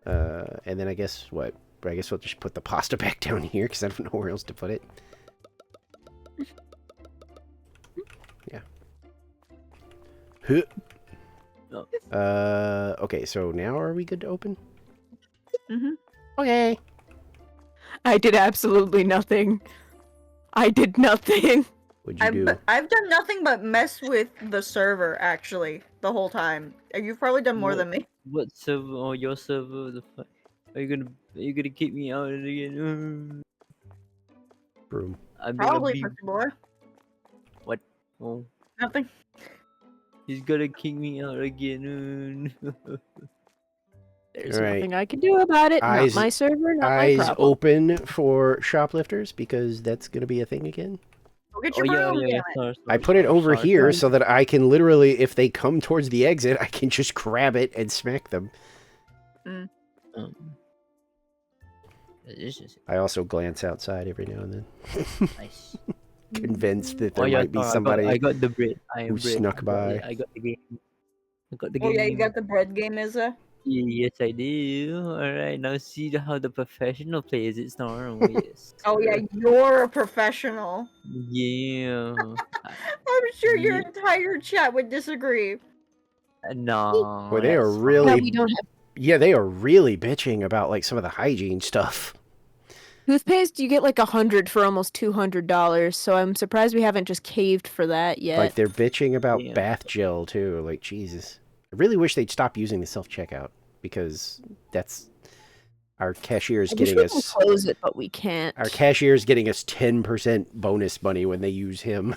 [SPEAKER 1] And then I guess what? I guess we'll just put the pasta back down here because I don't know where else to put it. Okay, so now are we good to open?
[SPEAKER 3] Mhm.
[SPEAKER 1] Okay.
[SPEAKER 2] I did absolutely nothing. I did nothing.
[SPEAKER 1] What'd you do?
[SPEAKER 3] I've done nothing but mess with the server actually the whole time. You've probably done more
[SPEAKER 6] What?
[SPEAKER 3] than me.
[SPEAKER 6] What server? Oh, your server? The fuck? Are you gonna kick me out again?
[SPEAKER 1] Broom.
[SPEAKER 6] I'm gonna
[SPEAKER 3] Probably,
[SPEAKER 6] be.
[SPEAKER 3] Pussy Boy.
[SPEAKER 6] What? Oh,
[SPEAKER 3] Nothing.
[SPEAKER 6] he's gonna kick me out again.
[SPEAKER 2] There's
[SPEAKER 1] All right.
[SPEAKER 2] nothing I can do about it.
[SPEAKER 1] Eyes-
[SPEAKER 2] not my server, not my
[SPEAKER 1] Eyes
[SPEAKER 2] problem.
[SPEAKER 1] open for shoplifters because that's gonna be a thing again.
[SPEAKER 3] Go get
[SPEAKER 6] Oh
[SPEAKER 3] your
[SPEAKER 6] yeah,
[SPEAKER 3] broom,
[SPEAKER 6] yeah,
[SPEAKER 3] damn
[SPEAKER 6] yeah.
[SPEAKER 3] it.
[SPEAKER 6] Sorry,
[SPEAKER 1] I
[SPEAKER 6] sorry,
[SPEAKER 1] put it
[SPEAKER 6] sorry,
[SPEAKER 1] over
[SPEAKER 6] sorry,
[SPEAKER 1] here
[SPEAKER 6] sorry.
[SPEAKER 1] so that I can literally, if they come towards the exit, I can just grab it and smack them.
[SPEAKER 6] Um, this is
[SPEAKER 1] I also glance outside every now and then,
[SPEAKER 6] nice.
[SPEAKER 1] convinced that
[SPEAKER 6] Oh
[SPEAKER 1] there
[SPEAKER 6] yeah,
[SPEAKER 1] might be
[SPEAKER 6] sorry,
[SPEAKER 1] somebody.
[SPEAKER 6] I got the bread. I am
[SPEAKER 1] who
[SPEAKER 6] bread.
[SPEAKER 1] snuck
[SPEAKER 6] I got it.
[SPEAKER 1] by.
[SPEAKER 6] I got the game. I got the
[SPEAKER 3] Oh
[SPEAKER 6] game.
[SPEAKER 3] yeah, you got the bread game, Izza?
[SPEAKER 6] Yes, I do. Alright, now see how the professional plays it, Star. Oh, yes.
[SPEAKER 3] Oh yeah,
[SPEAKER 6] sir.
[SPEAKER 3] you're a professional.
[SPEAKER 6] Yeah.
[SPEAKER 3] I'm sure your
[SPEAKER 6] Yeah.
[SPEAKER 3] entire chat would disagree.
[SPEAKER 6] No.
[SPEAKER 1] Boy, they are
[SPEAKER 6] that's
[SPEAKER 1] really-
[SPEAKER 2] Yeah, we don't have
[SPEAKER 1] Yeah, they are really bitching about like some of the hygiene stuff.
[SPEAKER 2] toothpaste. You get like 100 for almost $200. So I'm surprised we haven't just caved for that yet.
[SPEAKER 1] Like they're bitching about
[SPEAKER 6] Damn.
[SPEAKER 1] bath gel too. Like Jesus, I really wish they'd stop using the self checkout because that's our cashier is
[SPEAKER 2] I wish
[SPEAKER 1] getting
[SPEAKER 2] we can
[SPEAKER 1] us.
[SPEAKER 2] close it, but we can't.
[SPEAKER 1] Our cashier is getting us 10% bonus money when they use him.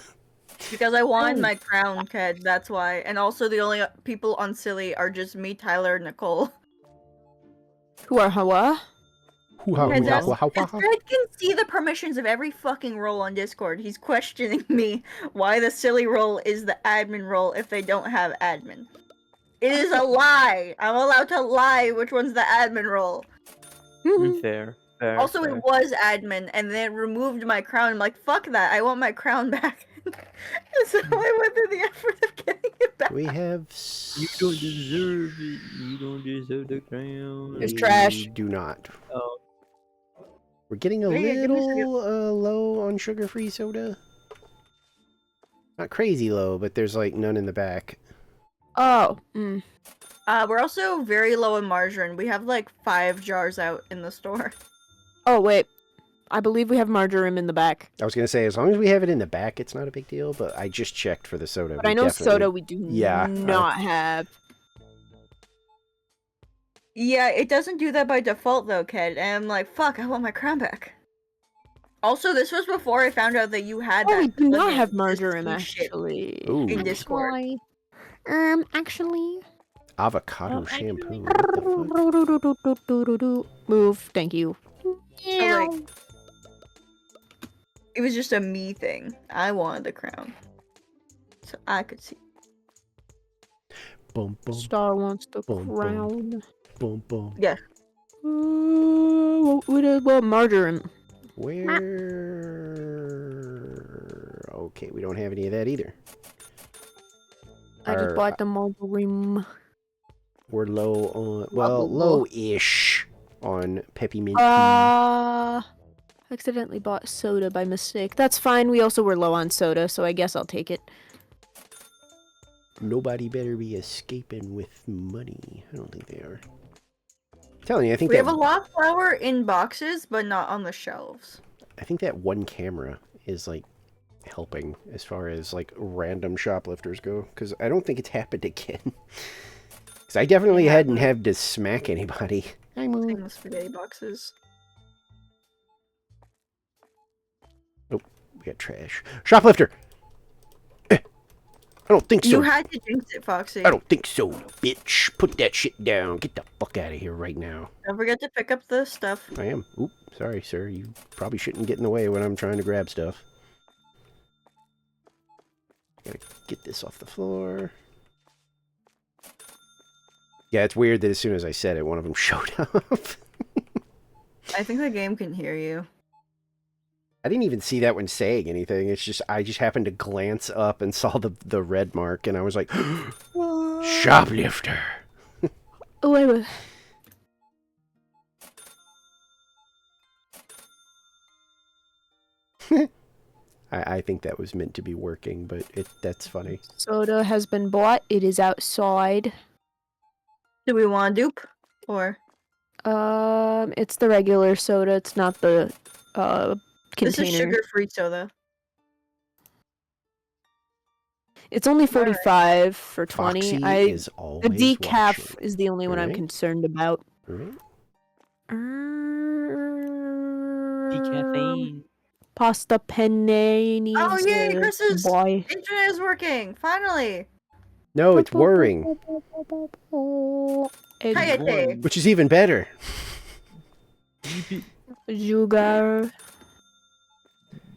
[SPEAKER 3] Because I
[SPEAKER 2] Oh.
[SPEAKER 3] wanted my crown, Ked, that's why. And also the only people on Silly are just me, Tyler, and Nicole.
[SPEAKER 2] Who are Hawa?
[SPEAKER 1] Hoo-ha,
[SPEAKER 3] Ked,
[SPEAKER 1] hoo-ha,
[SPEAKER 3] that's-
[SPEAKER 1] hoo-ha, hoo-ha.
[SPEAKER 3] Fred can see the permissions of every fucking role on Discord. He's questioning me why the Silly role is the admin role if they don't have admin. It is a lie! I'm allowed to lie which one's the admin role.
[SPEAKER 6] fair. Fair.
[SPEAKER 3] Also,
[SPEAKER 6] fair.
[SPEAKER 3] it was admin, and then it removed my crown. I'm like, fuck that, I want my crown back. So I went through the effort of getting it back.
[SPEAKER 1] We have.
[SPEAKER 6] You don't deserve it. You don't deserve the crown.
[SPEAKER 2] It's
[SPEAKER 1] We
[SPEAKER 2] trash.
[SPEAKER 1] Do not.
[SPEAKER 6] Oh,
[SPEAKER 1] We're getting a
[SPEAKER 3] Yeah, give me a second.
[SPEAKER 1] little low on sugar-free soda. Not crazy low, but there's like none in the back.
[SPEAKER 2] Oh.
[SPEAKER 3] We're also very low in margarine. We have like 5 jars out in the store.
[SPEAKER 2] Oh, wait. I believe we have marjoram in the back.
[SPEAKER 1] I was gonna say as long as we have it in the back, it's not a big deal. But I just checked for the soda.
[SPEAKER 2] But
[SPEAKER 1] We
[SPEAKER 2] I know
[SPEAKER 1] definitely-
[SPEAKER 2] soda we do
[SPEAKER 1] Yeah,
[SPEAKER 2] not have.
[SPEAKER 3] Yeah, it doesn't do that by default though, Ked. And I'm like, fuck, I want my crown back. Also, this was before I found out that you had
[SPEAKER 2] Oh,
[SPEAKER 3] that.
[SPEAKER 2] we do not
[SPEAKER 3] fucking
[SPEAKER 2] have marjoram,
[SPEAKER 3] this shit
[SPEAKER 2] actually.
[SPEAKER 1] Ooh.
[SPEAKER 3] in Discord.
[SPEAKER 2] Actually.
[SPEAKER 1] Avocado
[SPEAKER 2] Oh,
[SPEAKER 1] shampoo. What the fuck?
[SPEAKER 2] Move, thank you.
[SPEAKER 3] So, like, it was just a me thing. I wanted the crown. So I could see.
[SPEAKER 1] Boom, boom,
[SPEAKER 2] Star wants the
[SPEAKER 1] Boom, boom.
[SPEAKER 2] crown.
[SPEAKER 1] boom, boom.
[SPEAKER 2] What marjoram?
[SPEAKER 1] Where? Okay, we don't have any of that either.
[SPEAKER 2] I just
[SPEAKER 1] Our-
[SPEAKER 2] bought the marjoram.
[SPEAKER 1] We're low on, well,
[SPEAKER 2] Low.
[SPEAKER 1] low-ish on peppermint.
[SPEAKER 2] Accidentally bought soda by mistake. That's fine. We also were low on soda, so I guess I'll take it.
[SPEAKER 1] Nobody better be escaping with money. I don't think they are. I'm telling you, I think
[SPEAKER 3] We
[SPEAKER 1] that
[SPEAKER 3] have a lot of flour in boxes, but not on the shelves.
[SPEAKER 1] I think that one camera is like helping as far as like random shoplifters go, because I don't think it's happened again. Because I definitely
[SPEAKER 3] Yeah.
[SPEAKER 1] hadn't had to smack anybody. I
[SPEAKER 3] Same
[SPEAKER 1] moved.
[SPEAKER 3] with spaghetti boxes.
[SPEAKER 1] We got trash. Shoplifter! I don't think so.
[SPEAKER 3] You had to jinx it, Foxy.
[SPEAKER 1] I don't think so, bitch. Put that shit down. Get the fuck out of here right now.
[SPEAKER 3] Don't forget to pick up the stuff.
[SPEAKER 1] I am. Oop, sorry, sir. You probably shouldn't get in the way when I'm trying to grab stuff. Gotta get this off the floor. Yeah, it's weird that as soon as I said it, one of them showed up.
[SPEAKER 3] I think the game can hear you.
[SPEAKER 1] I didn't even see that when saying anything. It's just, I just happened to glance up and saw the red mark, and I was like, shoplifter.
[SPEAKER 2] Oh, wait.
[SPEAKER 1] I think that was meant to be working, but that's funny.
[SPEAKER 2] Soda has been bought. It is outside.
[SPEAKER 3] Do we want a dupe? Or
[SPEAKER 2] It's the regular soda. It's not the
[SPEAKER 3] this is
[SPEAKER 2] container.
[SPEAKER 3] sugar-free soda.
[SPEAKER 2] It's only
[SPEAKER 3] Alright.
[SPEAKER 2] 45 for 20.
[SPEAKER 1] Foxy is
[SPEAKER 2] The
[SPEAKER 1] always
[SPEAKER 2] decaf
[SPEAKER 1] watching.
[SPEAKER 2] is the only one I'm
[SPEAKER 1] Alright.
[SPEAKER 2] concerned about.
[SPEAKER 1] Alright.
[SPEAKER 6] Decaffeine.
[SPEAKER 2] Pasta penne needs
[SPEAKER 3] Oh yay, Chris's
[SPEAKER 2] boy.
[SPEAKER 3] internet is working! Finally!
[SPEAKER 1] No, it's whirring,
[SPEAKER 3] Hayate.
[SPEAKER 1] which is even better.
[SPEAKER 2] Sugar.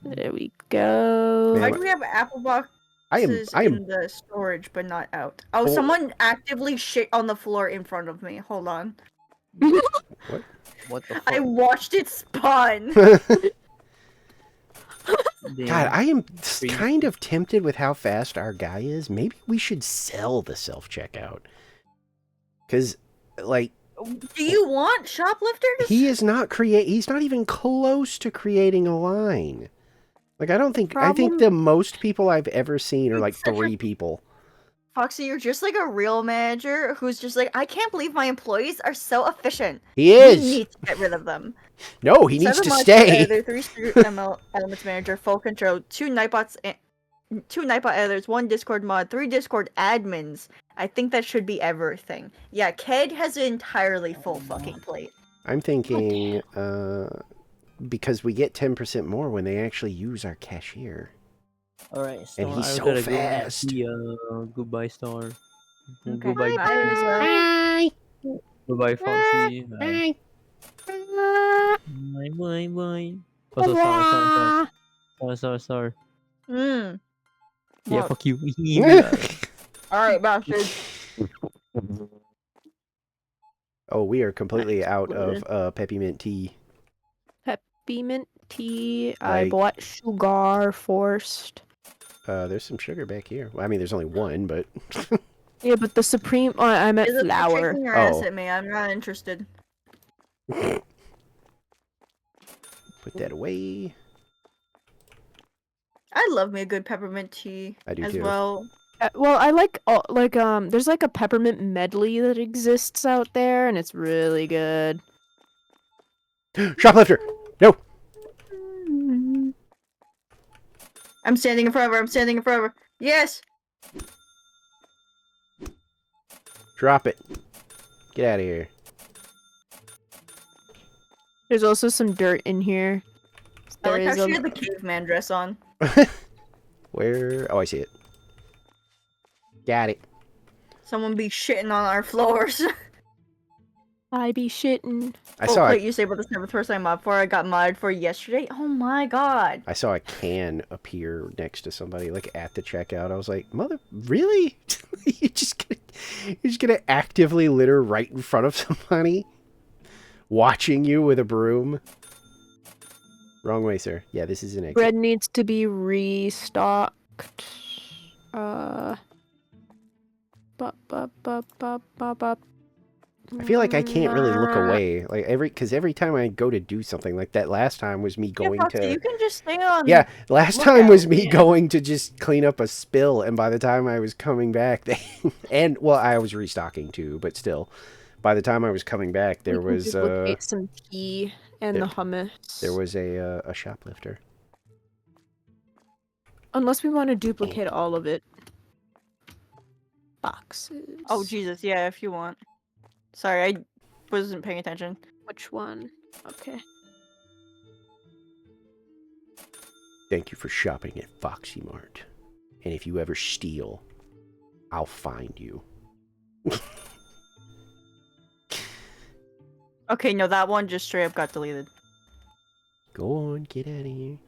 [SPEAKER 2] There we go.
[SPEAKER 1] Man,
[SPEAKER 3] Why do we have apple boxes
[SPEAKER 1] I am
[SPEAKER 3] in the storage but not out? Oh,
[SPEAKER 1] Oh.
[SPEAKER 3] someone actively shit on the floor in front of me. Hold on.
[SPEAKER 6] What the fuck?
[SPEAKER 3] I watched it spawn.
[SPEAKER 1] God, I am
[SPEAKER 6] Free.
[SPEAKER 1] kind of tempted with how fast our guy is. Maybe we should sell the self-checkout. Because, like,
[SPEAKER 3] Do you want shoplifters?
[SPEAKER 1] he's not even close to creating a line. Like, I think
[SPEAKER 2] Problem-
[SPEAKER 1] the most people I've ever seen are like
[SPEAKER 3] It's such a-
[SPEAKER 1] 3 people.
[SPEAKER 3] Foxy, you're just like a real manager who's just like, I can't believe my employees are so efficient.
[SPEAKER 1] He
[SPEAKER 3] We
[SPEAKER 1] is!
[SPEAKER 3] need to get rid of them.
[SPEAKER 1] No, he needs to
[SPEAKER 3] 7 months
[SPEAKER 1] stay!
[SPEAKER 3] editor, 3 Secret ML elements manager, full control, 2 Nightbots, 2 Nightbot editors, 1 Discord mod, 3 Discord admins. I think that should be everything. Yeah, Ked has an entirely full fucking plate.
[SPEAKER 1] I'm thinking, because we get 10% more when they actually use our cashier.
[SPEAKER 6] Alright,
[SPEAKER 1] And
[SPEAKER 6] Star,
[SPEAKER 1] he's
[SPEAKER 6] I
[SPEAKER 1] so
[SPEAKER 6] gotta go.
[SPEAKER 1] fast.
[SPEAKER 6] See, goodbye, Star.
[SPEAKER 3] Okay.
[SPEAKER 6] Goodbye,
[SPEAKER 3] Bye.
[SPEAKER 6] goodbye, Foxy. Bye, bye, bye. Oh, Star.
[SPEAKER 3] Mm.
[SPEAKER 6] Yeah,
[SPEAKER 3] What?
[SPEAKER 6] fuck you.
[SPEAKER 3] Alright, bastard.
[SPEAKER 1] Oh, we are completely out of peppermint tea.
[SPEAKER 2] Peppermint tea. I
[SPEAKER 1] Like-
[SPEAKER 2] bought sugar first.
[SPEAKER 1] There's some sugar back here. Well, I mean, there's only one, but
[SPEAKER 2] Yeah, but the supreme. Oh, I meant
[SPEAKER 3] Is it
[SPEAKER 2] flour.
[SPEAKER 3] shaking your ass
[SPEAKER 1] Oh.
[SPEAKER 3] at me? I'm not interested.
[SPEAKER 1] put that away.
[SPEAKER 3] I love me a good peppermint tea
[SPEAKER 1] I do
[SPEAKER 3] as
[SPEAKER 1] too.
[SPEAKER 3] well.
[SPEAKER 2] Well, I like there's like a peppermint medley that exists out there, and it's really good.
[SPEAKER 1] Shoplifter! No!
[SPEAKER 3] I'm standing in forever. Yes!
[SPEAKER 1] Drop it. Get out of here.
[SPEAKER 2] There's also some dirt in here.
[SPEAKER 3] I like
[SPEAKER 2] There
[SPEAKER 3] how
[SPEAKER 2] is
[SPEAKER 3] she
[SPEAKER 2] a-
[SPEAKER 3] had the caveman dress on.
[SPEAKER 1] Where? Oh, I see it. Got it.
[SPEAKER 3] Someone be shitting on our floors.
[SPEAKER 2] I be shitting.
[SPEAKER 1] I
[SPEAKER 3] Oh,
[SPEAKER 1] saw
[SPEAKER 3] wait, you say about the 7th person I mod for? I got modded for yesterday? Oh my god.
[SPEAKER 1] I saw a can appear next to somebody, like at the checkout. I was like, "Mother, really? you're just gonna actively litter right in front of somebody, watching you with a broom?" Wrong way, sir. Yeah, this is an exit.
[SPEAKER 2] Bread needs to be restocked.
[SPEAKER 1] I feel like I can't really look away, like every time I go to do something, like that last time was me going
[SPEAKER 3] Foxy,
[SPEAKER 1] to.
[SPEAKER 3] you can just stay on.
[SPEAKER 1] Yeah, last
[SPEAKER 3] Look
[SPEAKER 1] time
[SPEAKER 3] out,
[SPEAKER 1] was me
[SPEAKER 3] yeah.
[SPEAKER 1] going to just clean up a spill, and by the time I was coming back, I was restocking too, but still, by the time I was coming back, there was
[SPEAKER 2] duplicate some tea and
[SPEAKER 1] there-
[SPEAKER 2] the hummus.
[SPEAKER 1] there was a shoplifter.
[SPEAKER 2] Unless we want to duplicate all of it. Boxes.
[SPEAKER 3] Oh, Jesus, yeah, if you want. Sorry, I wasn't paying attention.
[SPEAKER 2] Which one? Okay.
[SPEAKER 1] Thank you for shopping at Foxy Mart, and if you ever steal, I'll find you.
[SPEAKER 3] Okay, no, that one just straight up got deleted.
[SPEAKER 1] Go on, get out of here.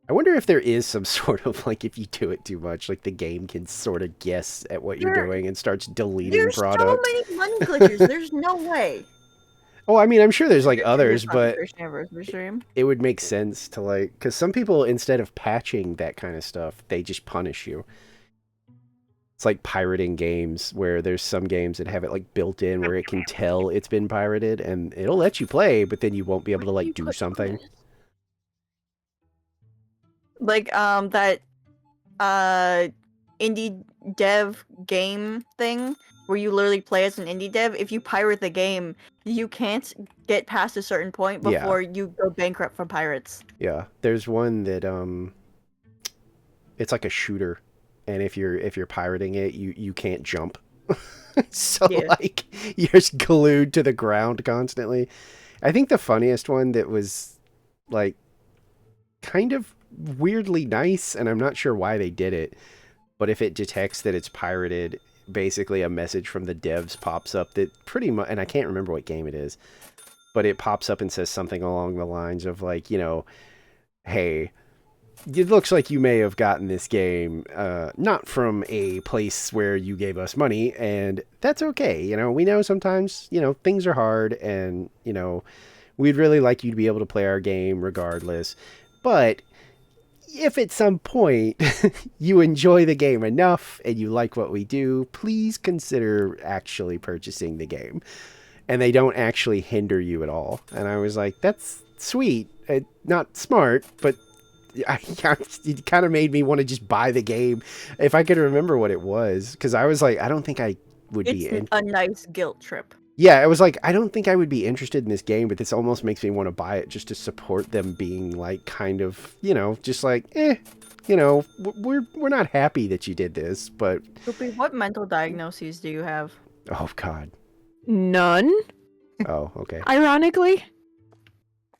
[SPEAKER 1] I wonder if there is some sort of, like, if you do it too much, like, the game can sort of guess at what you're
[SPEAKER 3] There-
[SPEAKER 1] doing and starts deleting
[SPEAKER 3] There's
[SPEAKER 1] products.
[SPEAKER 3] so many money glitches. There's no way.
[SPEAKER 1] Oh, I mean, I'm sure there's, like,
[SPEAKER 3] It's
[SPEAKER 1] others,
[SPEAKER 3] not
[SPEAKER 1] but
[SPEAKER 3] the first anniversary stream.
[SPEAKER 1] it would make sense to, like, because some people, instead of patching that kind of stuff, they just punish you. It's like pirating games, where there's some games that have it, like, built in where it can tell it's been pirated, and it'll let you play, but then you won't be able to, like, do something.
[SPEAKER 3] Like that indie dev game thing where you literally play as an indie dev. If you pirate the game, you can't get past a certain point
[SPEAKER 1] Yeah.
[SPEAKER 3] before you go bankrupt from pirates.
[SPEAKER 1] Yeah, there's one that it's like a shooter, and if you're pirating it, you can't jump. So
[SPEAKER 3] Yeah.
[SPEAKER 1] like you're just glued to the ground constantly. I think the funniest one that was like kind of weirdly nice, and I'm not sure why they did it, but if it detects that it's pirated, basically a message from the devs pops up that pretty much, and I can't remember what game it is, but it pops up and says something along the lines of like, hey, it looks like you may have gotten this game not from a place where you gave us money, and that's okay. We know sometimes, things are hard, and, we'd really like you to be able to play our game regardless. But if at some point you enjoy the game enough and you like what we do, please consider actually purchasing the game. And they don't actually hinder you at all. And I was like, that's sweet. Not smart, but it kind of made me want to just buy the game if I could remember what it was. Because I was like, I don't think I would be
[SPEAKER 3] It's a nice guilt trip.
[SPEAKER 1] Yeah, I was like, I don't think I would be interested in this game, but this almost makes me want to buy it just to support them being like kind of, just like, we're not happy that you did this, but
[SPEAKER 3] Goopy, what mental diagnoses do you have?
[SPEAKER 1] oh God.
[SPEAKER 2] None,
[SPEAKER 1] Oh, okay.
[SPEAKER 2] ironically.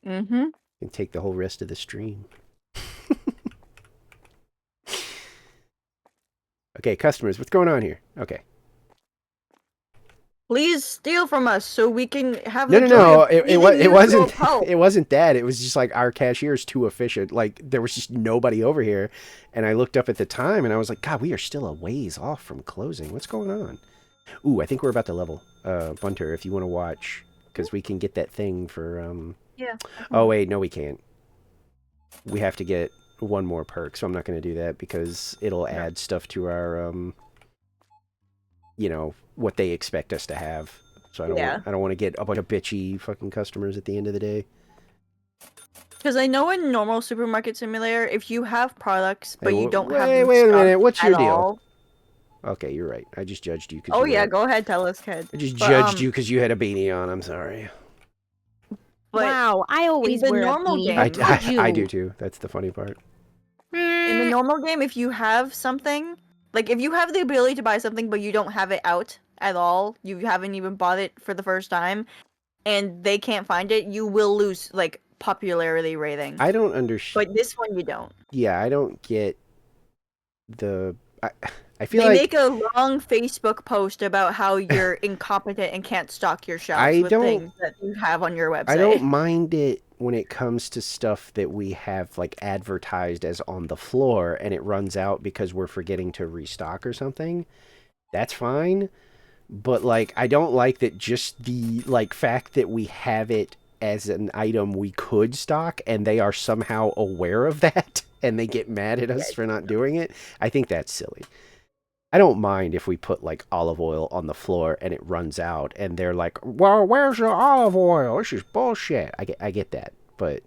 [SPEAKER 3] Mm-hmm.
[SPEAKER 1] Can take the whole rest of the stream. Okay, customers, what's going on here? Okay.
[SPEAKER 3] Please steal from us so we can have
[SPEAKER 1] No,
[SPEAKER 3] the
[SPEAKER 1] no,
[SPEAKER 3] joy
[SPEAKER 1] no.
[SPEAKER 3] of
[SPEAKER 1] It
[SPEAKER 3] feeding you to a
[SPEAKER 1] wasn't.
[SPEAKER 3] pulp.
[SPEAKER 1] It wasn't that. It was just like our cashier's too efficient. Like there was just nobody over here, and I looked up at the time, and I was like, God, we are still a ways off from closing. What's going on? Ooh, I think we're about to level. Bunter, if you want to watch, because we can get that thing for.
[SPEAKER 3] Yeah.
[SPEAKER 1] Oh wait, no, we can't. We have to get one more perk, so I'm not going to do that because it'll add stuff to our what they expect us to have. So I don't want to get a bunch of bitchy fucking customers at the end of the day.
[SPEAKER 3] Because I know in normal supermarket simulator, if you have products but you don't have
[SPEAKER 1] Wait
[SPEAKER 3] them
[SPEAKER 1] a minute.
[SPEAKER 3] stocked
[SPEAKER 1] What's your
[SPEAKER 3] at
[SPEAKER 1] deal?
[SPEAKER 3] all-
[SPEAKER 1] Okay, you're right. I just judged you.
[SPEAKER 3] Oh yeah, go ahead, tell us, kid.
[SPEAKER 1] I just
[SPEAKER 3] But,
[SPEAKER 1] judged you because you had a beanie on. I'm sorry.
[SPEAKER 3] But
[SPEAKER 4] Wow, I always
[SPEAKER 3] the
[SPEAKER 4] wear
[SPEAKER 3] normal
[SPEAKER 4] a beanie.
[SPEAKER 3] game-
[SPEAKER 4] How could you?
[SPEAKER 1] I do too. That's the funny part.
[SPEAKER 3] in the normal game, if you have something, like if you have the ability to buy something but you don't have it out at all, you haven't even bought it for the first time, and they can't find it, you will lose like popularity rating.
[SPEAKER 1] I don't understand.
[SPEAKER 3] But this one you don't.
[SPEAKER 1] Yeah, I don't get the. I feel
[SPEAKER 3] They
[SPEAKER 1] like
[SPEAKER 3] make a long Facebook post about how you're incompetent and can't stock your shelves
[SPEAKER 1] I
[SPEAKER 3] with
[SPEAKER 1] don't-
[SPEAKER 3] things that you have on your website.
[SPEAKER 1] I don't mind it when it comes to stuff that we have like advertised as on the floor and it runs out because we're forgetting to restock or something. That's fine. But like I don't like that just the like fact that we have it as an item we could stock and they are somehow aware of that and they get mad at us for not doing it. I think that's silly. I don't mind if we put like olive oil on the floor and it runs out and they're like, well, where's your olive oil? This is bullshit. I get that. But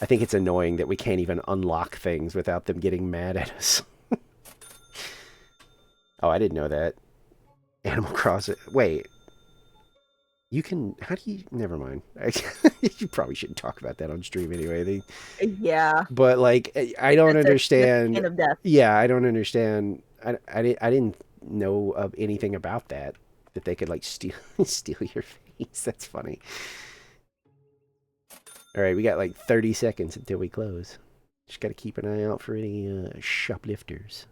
[SPEAKER 1] I think it's annoying that we can't even unlock things without them getting mad at us. Oh, I didn't know that. Animal Crossing. Wait. You can... How do you... Never mind. You probably shouldn't talk about that on stream anyway.
[SPEAKER 3] Yeah.
[SPEAKER 1] But like, I don't
[SPEAKER 3] That's
[SPEAKER 1] understand...
[SPEAKER 3] Skin of death.
[SPEAKER 1] Yeah, I don't understand. I didn't know of anything about that they could like steal your face. That's funny. All right, we got like 30 seconds until we close. Just got to keep an eye out for any shoplifters.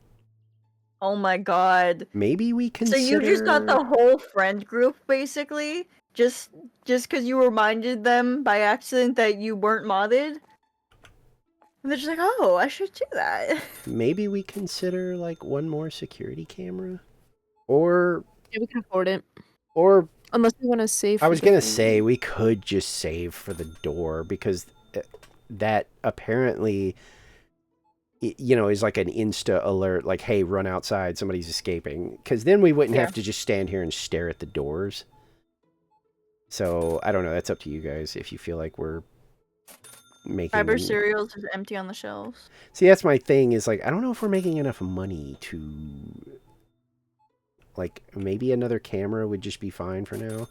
[SPEAKER 3] Oh my god.
[SPEAKER 1] Maybe we can.
[SPEAKER 3] So you just got the whole friend group basically just because you reminded them by accident that you weren't modded? And they're just like, oh, I should do that.
[SPEAKER 1] Maybe we consider like one more security camera, or
[SPEAKER 2] Yeah, we can afford it.
[SPEAKER 1] or
[SPEAKER 2] Unless we want to save.
[SPEAKER 1] I
[SPEAKER 2] for
[SPEAKER 1] was gonna
[SPEAKER 2] different-
[SPEAKER 1] say we could just save for the door because that apparently, is like an Insta alert, like, hey, run outside, somebody's escaping. Because then we wouldn't have to just stand here and stare at the doors. So I don't know. That's up to you guys if you feel like we're making
[SPEAKER 3] Fiber
[SPEAKER 1] them.
[SPEAKER 3] cereals is empty on the shelves.
[SPEAKER 1] See, that's my thing. Is like I don't know if we're making enough money to. Like maybe another camera would just be fine for now.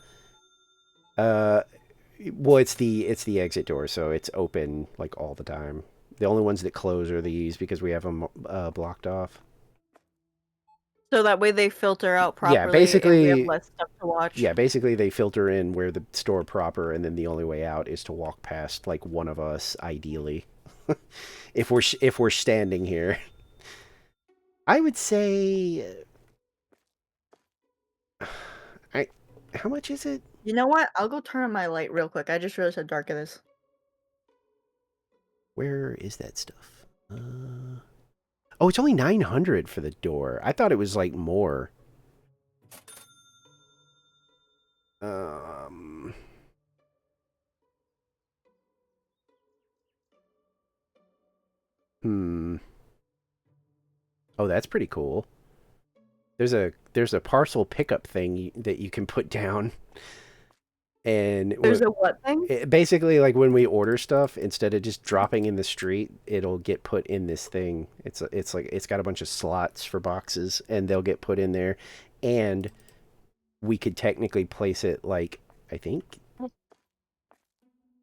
[SPEAKER 1] Well, it's the exit door, so it's open like all the time. The only ones that close are these because we have them blocked off.
[SPEAKER 3] So that way they filter out properly.
[SPEAKER 1] Yeah,
[SPEAKER 3] and
[SPEAKER 1] basically.
[SPEAKER 3] we have less stuff to watch.
[SPEAKER 1] Yeah, basically they filter in where the store proper, and then the only way out is to walk past like one of us, ideally, if we're standing here. I would say, how much is it?
[SPEAKER 3] You know what? I'll go turn on my light real quick. I just realized how dark it is.
[SPEAKER 1] Where is that stuff? Oh, it's only 900 for the door. I thought it was like more. Oh, that's pretty cool. There's a parcel pickup thing that you can put down. And
[SPEAKER 3] There's a what thing?
[SPEAKER 1] basically, like when we order stuff, instead of just dropping in the street, it'll get put in this thing. It's like it's got a bunch of slots for boxes, and they'll get put in there, and we could technically place it like I think.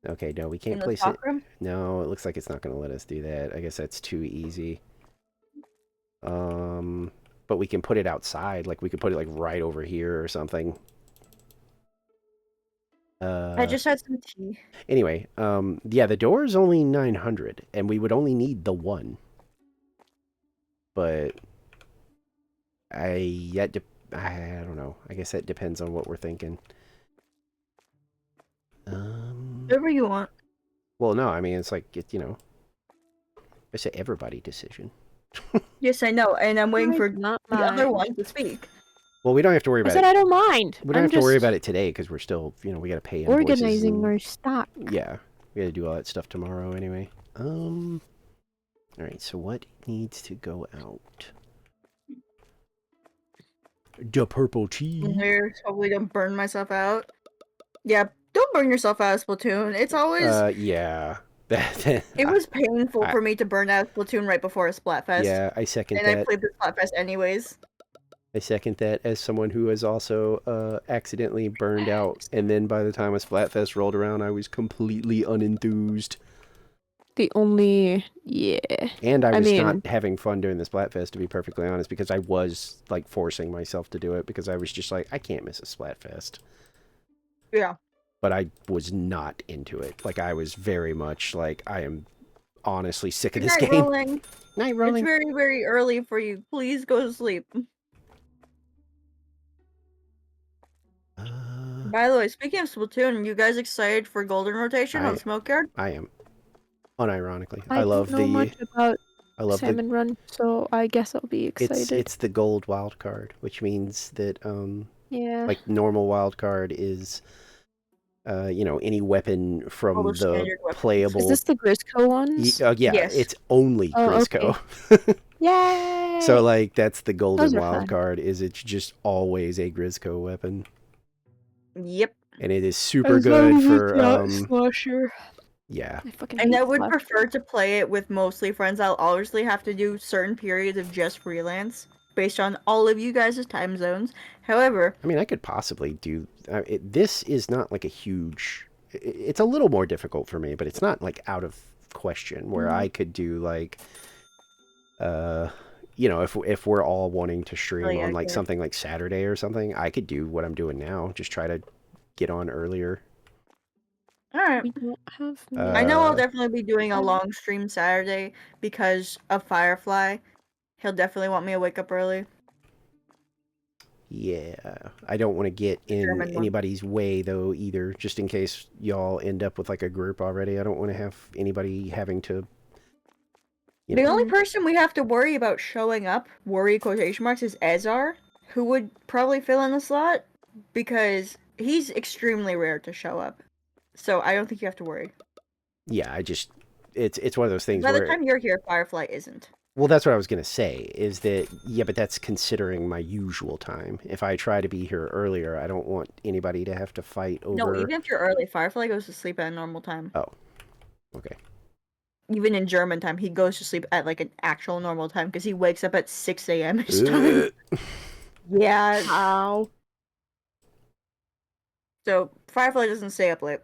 [SPEAKER 1] Okay, no, we can't place it.
[SPEAKER 3] Room?
[SPEAKER 1] No, it looks like it's not going to let us do that. I guess that's too easy. But we can put it outside. Like we could put it like right over here or something.
[SPEAKER 3] I just had some tea.
[SPEAKER 1] Anyway, yeah, the door is only 900, and we would only need the one. But I don't know. I guess that depends on what we're thinking.
[SPEAKER 3] Whatever you want.
[SPEAKER 1] Well, no, I mean it's like it's an everybody decision.
[SPEAKER 3] Yes, I know, and I'm waiting for
[SPEAKER 2] Not
[SPEAKER 3] the other
[SPEAKER 2] mine.
[SPEAKER 3] one to speak.
[SPEAKER 1] Well, we don't have to worry
[SPEAKER 4] I
[SPEAKER 1] about
[SPEAKER 4] said
[SPEAKER 1] it.
[SPEAKER 4] I don't mind.
[SPEAKER 1] We don't
[SPEAKER 4] I'm
[SPEAKER 1] have to worry
[SPEAKER 4] just
[SPEAKER 1] about it today because we're still, we got to pay invoices.
[SPEAKER 4] organizing
[SPEAKER 1] and-
[SPEAKER 4] our stock.
[SPEAKER 1] Yeah, we got to do all that stuff tomorrow anyway. All right, so what needs to go out? The purple cheese.
[SPEAKER 3] Here, hopefully don't burn myself out. Yeah, don't burn yourself out of Splatoon. It's always
[SPEAKER 1] Yeah.
[SPEAKER 3] it was painful for me to burn out of Splatoon right before a Splatfest.
[SPEAKER 1] Yeah, I second
[SPEAKER 3] and
[SPEAKER 1] that.
[SPEAKER 3] I played the Splatfest anyways.
[SPEAKER 1] I second that as someone who has also accidentally burned out, and then by the time a Splatfest rolled around, I was completely unenthused. And I was not having fun during the Splatfest, to be perfectly honest, because I was like forcing myself to do it because I was just like, I can't miss a Splatfest.
[SPEAKER 3] Yeah.
[SPEAKER 1] But I was not into it. Like I was very much like, I am honestly sick of this
[SPEAKER 3] Night
[SPEAKER 1] game.
[SPEAKER 3] rolling.
[SPEAKER 1] Night rolling.
[SPEAKER 3] It's very, very early for you. Please go to sleep. By the way, speaking of Splatoon, you guys excited for Golden Rotation on Smokeyard?
[SPEAKER 1] I am. Unironically.
[SPEAKER 4] I
[SPEAKER 1] love
[SPEAKER 4] don't know much about
[SPEAKER 1] I love
[SPEAKER 4] Salmon Run, so I guess I'll be excited.
[SPEAKER 1] It's the gold wild card, which means that
[SPEAKER 4] yeah.
[SPEAKER 1] like normal wild card is any weapon from
[SPEAKER 3] the
[SPEAKER 1] the
[SPEAKER 3] standard weapons.
[SPEAKER 1] playable.
[SPEAKER 4] Is this the Grisco ones?
[SPEAKER 1] yeah,
[SPEAKER 3] Yes.
[SPEAKER 1] it's only Grisco.
[SPEAKER 4] Yay!
[SPEAKER 1] So like that's the golden
[SPEAKER 4] Those are
[SPEAKER 1] wild
[SPEAKER 4] fun.
[SPEAKER 1] card is it's just always a Grisco weapon.
[SPEAKER 3] Yep.
[SPEAKER 1] And it is super good for
[SPEAKER 4] slasher.
[SPEAKER 1] yeah.
[SPEAKER 4] I fucking
[SPEAKER 3] And
[SPEAKER 4] hate
[SPEAKER 3] I would
[SPEAKER 4] slasher.
[SPEAKER 3] prefer to play it with mostly friends. I'll obviously have to do certain periods of just freelance based on all of you guys' time zones. However,
[SPEAKER 1] I mean, I could possibly do this is not like a huge it's a little more difficult for me, but it's not like out of question where I could do like if we're all wanting to stream on like something like Saturday or something, I could do what I'm doing now, just try to get on earlier.
[SPEAKER 3] alright.
[SPEAKER 4] We don't have.
[SPEAKER 3] I know I'll definitely be doing a long stream Saturday because of Firefly. He'll definitely want me to wake up early.
[SPEAKER 1] Yeah, I don't want to get in
[SPEAKER 3] German one.
[SPEAKER 1] anybody's way though either, just in case y'all end up with like a group already. I don't want to have anybody having to
[SPEAKER 3] The only person we have to worry about showing up, worry quotation marks, is Ezar, who would probably fill in the slot because he's extremely rare to show up. So I don't think you have to worry.
[SPEAKER 1] Yeah, it's one of those things
[SPEAKER 3] By the
[SPEAKER 1] where
[SPEAKER 3] time you're here, Firefly isn't.
[SPEAKER 1] well, that's what I was going to say, is that, yeah, but that's considering my usual time. If I try to be here earlier, I don't want anybody to have to fight over...
[SPEAKER 3] No, even if you're early, Firefly goes to sleep at a normal time.
[SPEAKER 1] Oh, okay.
[SPEAKER 3] even in German time, he goes to sleep at like an actual normal time because he wakes up at 6 a.m. his time. Yeah.
[SPEAKER 2] How?
[SPEAKER 3] So Firefly doesn't stay up late.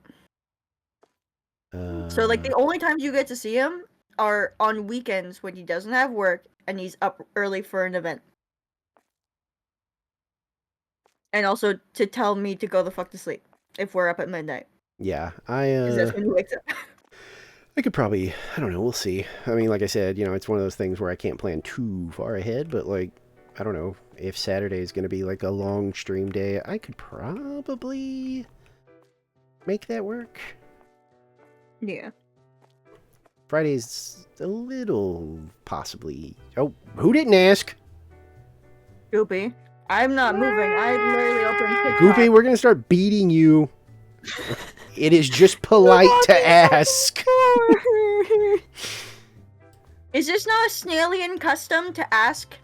[SPEAKER 3] So like the only times you get to see him are on weekends when he doesn't have work and he's up early for an event. And also to tell me to go the fuck to sleep if we're up at midnight.
[SPEAKER 1] Yeah,
[SPEAKER 3] Because that's when he wakes up.
[SPEAKER 1] I could probably, I don't know, we'll see. I mean, like I said, you know, it's one of those things where I can't plan too far ahead, but like, I don't know, if Saturday is going to be like a long stream day, I could probably make that work.
[SPEAKER 3] Yeah.
[SPEAKER 1] Friday's a little possibly. Oh, who didn't ask?
[SPEAKER 3] Goopy. I'm not moving. I literally opened TikTok.
[SPEAKER 1] Goopy, we're going to start beating you. It is just polite to ask.
[SPEAKER 3] Is this not a Snailian custom to ask?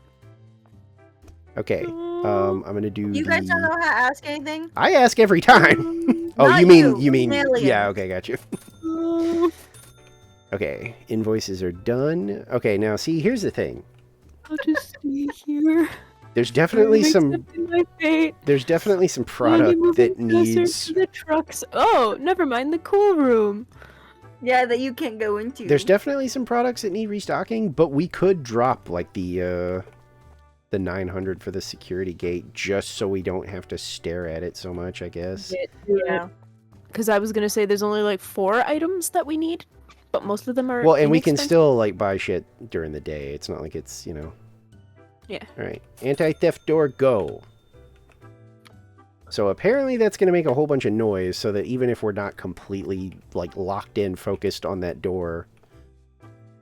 [SPEAKER 1] Okay, I'm going to do
[SPEAKER 3] You guys don't know how to ask anything?
[SPEAKER 1] I ask every time. Oh,
[SPEAKER 3] Not
[SPEAKER 1] you mean,
[SPEAKER 3] Snailian.
[SPEAKER 1] yeah, okay, got you. Okay, invoices are done. Okay, now see, here's the thing.
[SPEAKER 2] I'll just stay here.
[SPEAKER 1] There's definitely some
[SPEAKER 2] Accepting my fate.
[SPEAKER 1] there's definitely some
[SPEAKER 2] Slowly
[SPEAKER 1] product
[SPEAKER 2] moving
[SPEAKER 1] that
[SPEAKER 2] closer
[SPEAKER 1] needs
[SPEAKER 2] to the trucks. Oh, never mind the cool room.
[SPEAKER 3] Yeah, that you can't go into.
[SPEAKER 1] there's definitely some products that need restocking, but we could drop like the 900 for the security gate just so we don't have to stare at it so much, I guess.
[SPEAKER 3] Yeah.
[SPEAKER 2] Because I was gonna say there's only like 4 items that we need, but most of them are.
[SPEAKER 1] Well, and we can
[SPEAKER 2] inexpensive.
[SPEAKER 1] still like buy shit during the day. It's not like it's, you know.
[SPEAKER 2] Yeah.
[SPEAKER 1] All right. Anti-theft door go. So apparently that's going to make a whole bunch of noise so that even if we're not completely like locked in focused on that door,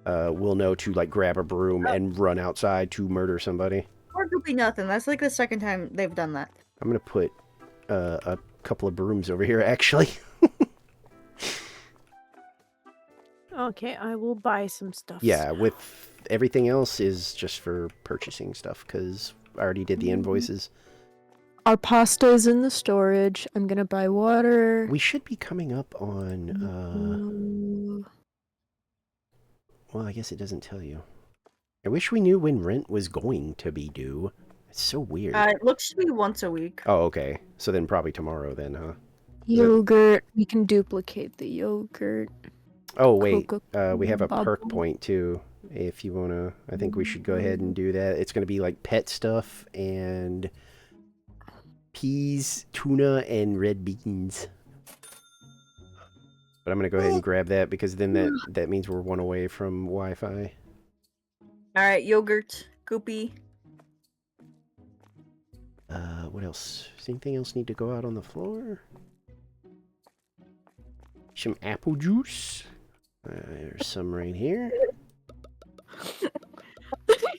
[SPEAKER 1] we'll know to like grab a broom and run outside to murder somebody.
[SPEAKER 3] Or Goopy nothing. That's like the second time they've done that.
[SPEAKER 1] I'm going to put a couple of brooms over here actually.
[SPEAKER 2] Okay, I will buy some stuff.
[SPEAKER 1] Yeah, with everything else is just for purchasing stuff because I already did the invoices.
[SPEAKER 2] Our pasta is in the storage. I'm gonna buy water.
[SPEAKER 1] We should be coming up on, well, I guess it doesn't tell you. I wish we knew when rent was going to be due. It's so weird.
[SPEAKER 3] It looks to be once a week.
[SPEAKER 1] Oh, okay. So then probably tomorrow then, huh?
[SPEAKER 2] Yogurt. We can duplicate the yogurt.
[SPEAKER 1] Oh, wait. We have a
[SPEAKER 2] Coca-Cola
[SPEAKER 1] perk
[SPEAKER 2] bubble.
[SPEAKER 1] point too. If you want to, I think we should go ahead and do that. It's going to be like pet stuff and peas, tuna, and red beans. But I'm going to go ahead and grab that because then that means we're one away from Wi-Fi.
[SPEAKER 3] Alright, yogurt, Goopy.
[SPEAKER 1] What else? Does anything else need to go out on the floor? Some apple juice. There's some right here.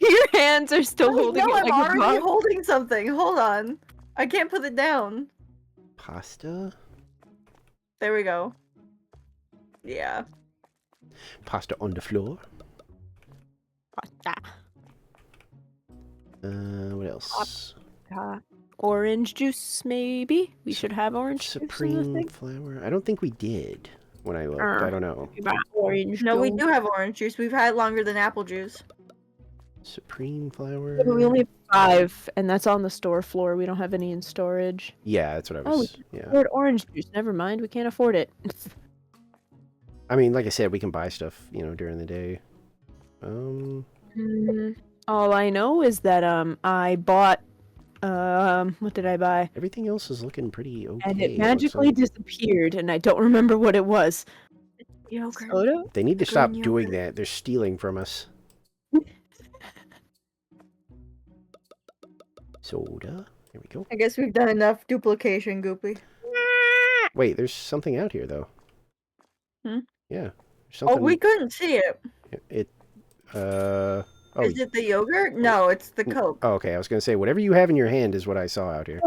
[SPEAKER 2] Your hands are still
[SPEAKER 3] Wait,
[SPEAKER 2] holding
[SPEAKER 3] no,
[SPEAKER 2] it
[SPEAKER 3] I'm
[SPEAKER 2] like a
[SPEAKER 3] already
[SPEAKER 2] box.
[SPEAKER 3] holding something. Hold on. I can't put it down.
[SPEAKER 1] Pasta.
[SPEAKER 3] There we go. Yeah.
[SPEAKER 1] Pasta on the floor.
[SPEAKER 2] Pasta.
[SPEAKER 1] What else?
[SPEAKER 2] Orange juice, maybe? We should have orange juice in the
[SPEAKER 1] Supreme
[SPEAKER 2] thing.
[SPEAKER 1] flour. I don't think we did when I looked. I don't know.
[SPEAKER 2] We got orange
[SPEAKER 3] No, we
[SPEAKER 2] juice.
[SPEAKER 3] do have orange juice. We've had it longer than apple juice.
[SPEAKER 1] Supreme flour.
[SPEAKER 2] Yeah, but we only have 5, and that's on the store floor. We don't have any in storage.
[SPEAKER 1] Yeah, that's what I
[SPEAKER 2] Oh,
[SPEAKER 1] was. Yeah.
[SPEAKER 2] Afford orange juice. Never mind. We can't afford it.
[SPEAKER 1] I mean, like I said, we can buy stuff, you know, during the day.
[SPEAKER 2] All I know is that I bought what did I buy?
[SPEAKER 1] Everything else is looking pretty okay.
[SPEAKER 2] And
[SPEAKER 1] it
[SPEAKER 2] it
[SPEAKER 1] looks
[SPEAKER 2] magically
[SPEAKER 1] like.
[SPEAKER 2] disappeared, and I don't remember what it was.
[SPEAKER 3] Yogurt.
[SPEAKER 2] Soda?
[SPEAKER 1] They need to
[SPEAKER 3] green
[SPEAKER 1] stop doing
[SPEAKER 3] yogurt.
[SPEAKER 1] that. They're stealing from us. Soda. There we go.
[SPEAKER 3] I guess we've done enough duplication, Goopy.
[SPEAKER 1] Wait, there's something out here though.
[SPEAKER 3] Hmm?
[SPEAKER 1] Yeah. There's
[SPEAKER 3] Oh,
[SPEAKER 1] something.
[SPEAKER 3] we couldn't see it.
[SPEAKER 1] Oh.
[SPEAKER 3] Is it the yogurt? No, it's the Coke.
[SPEAKER 1] Oh, okay. I was gonna say whatever you have in your hand is what I saw out here.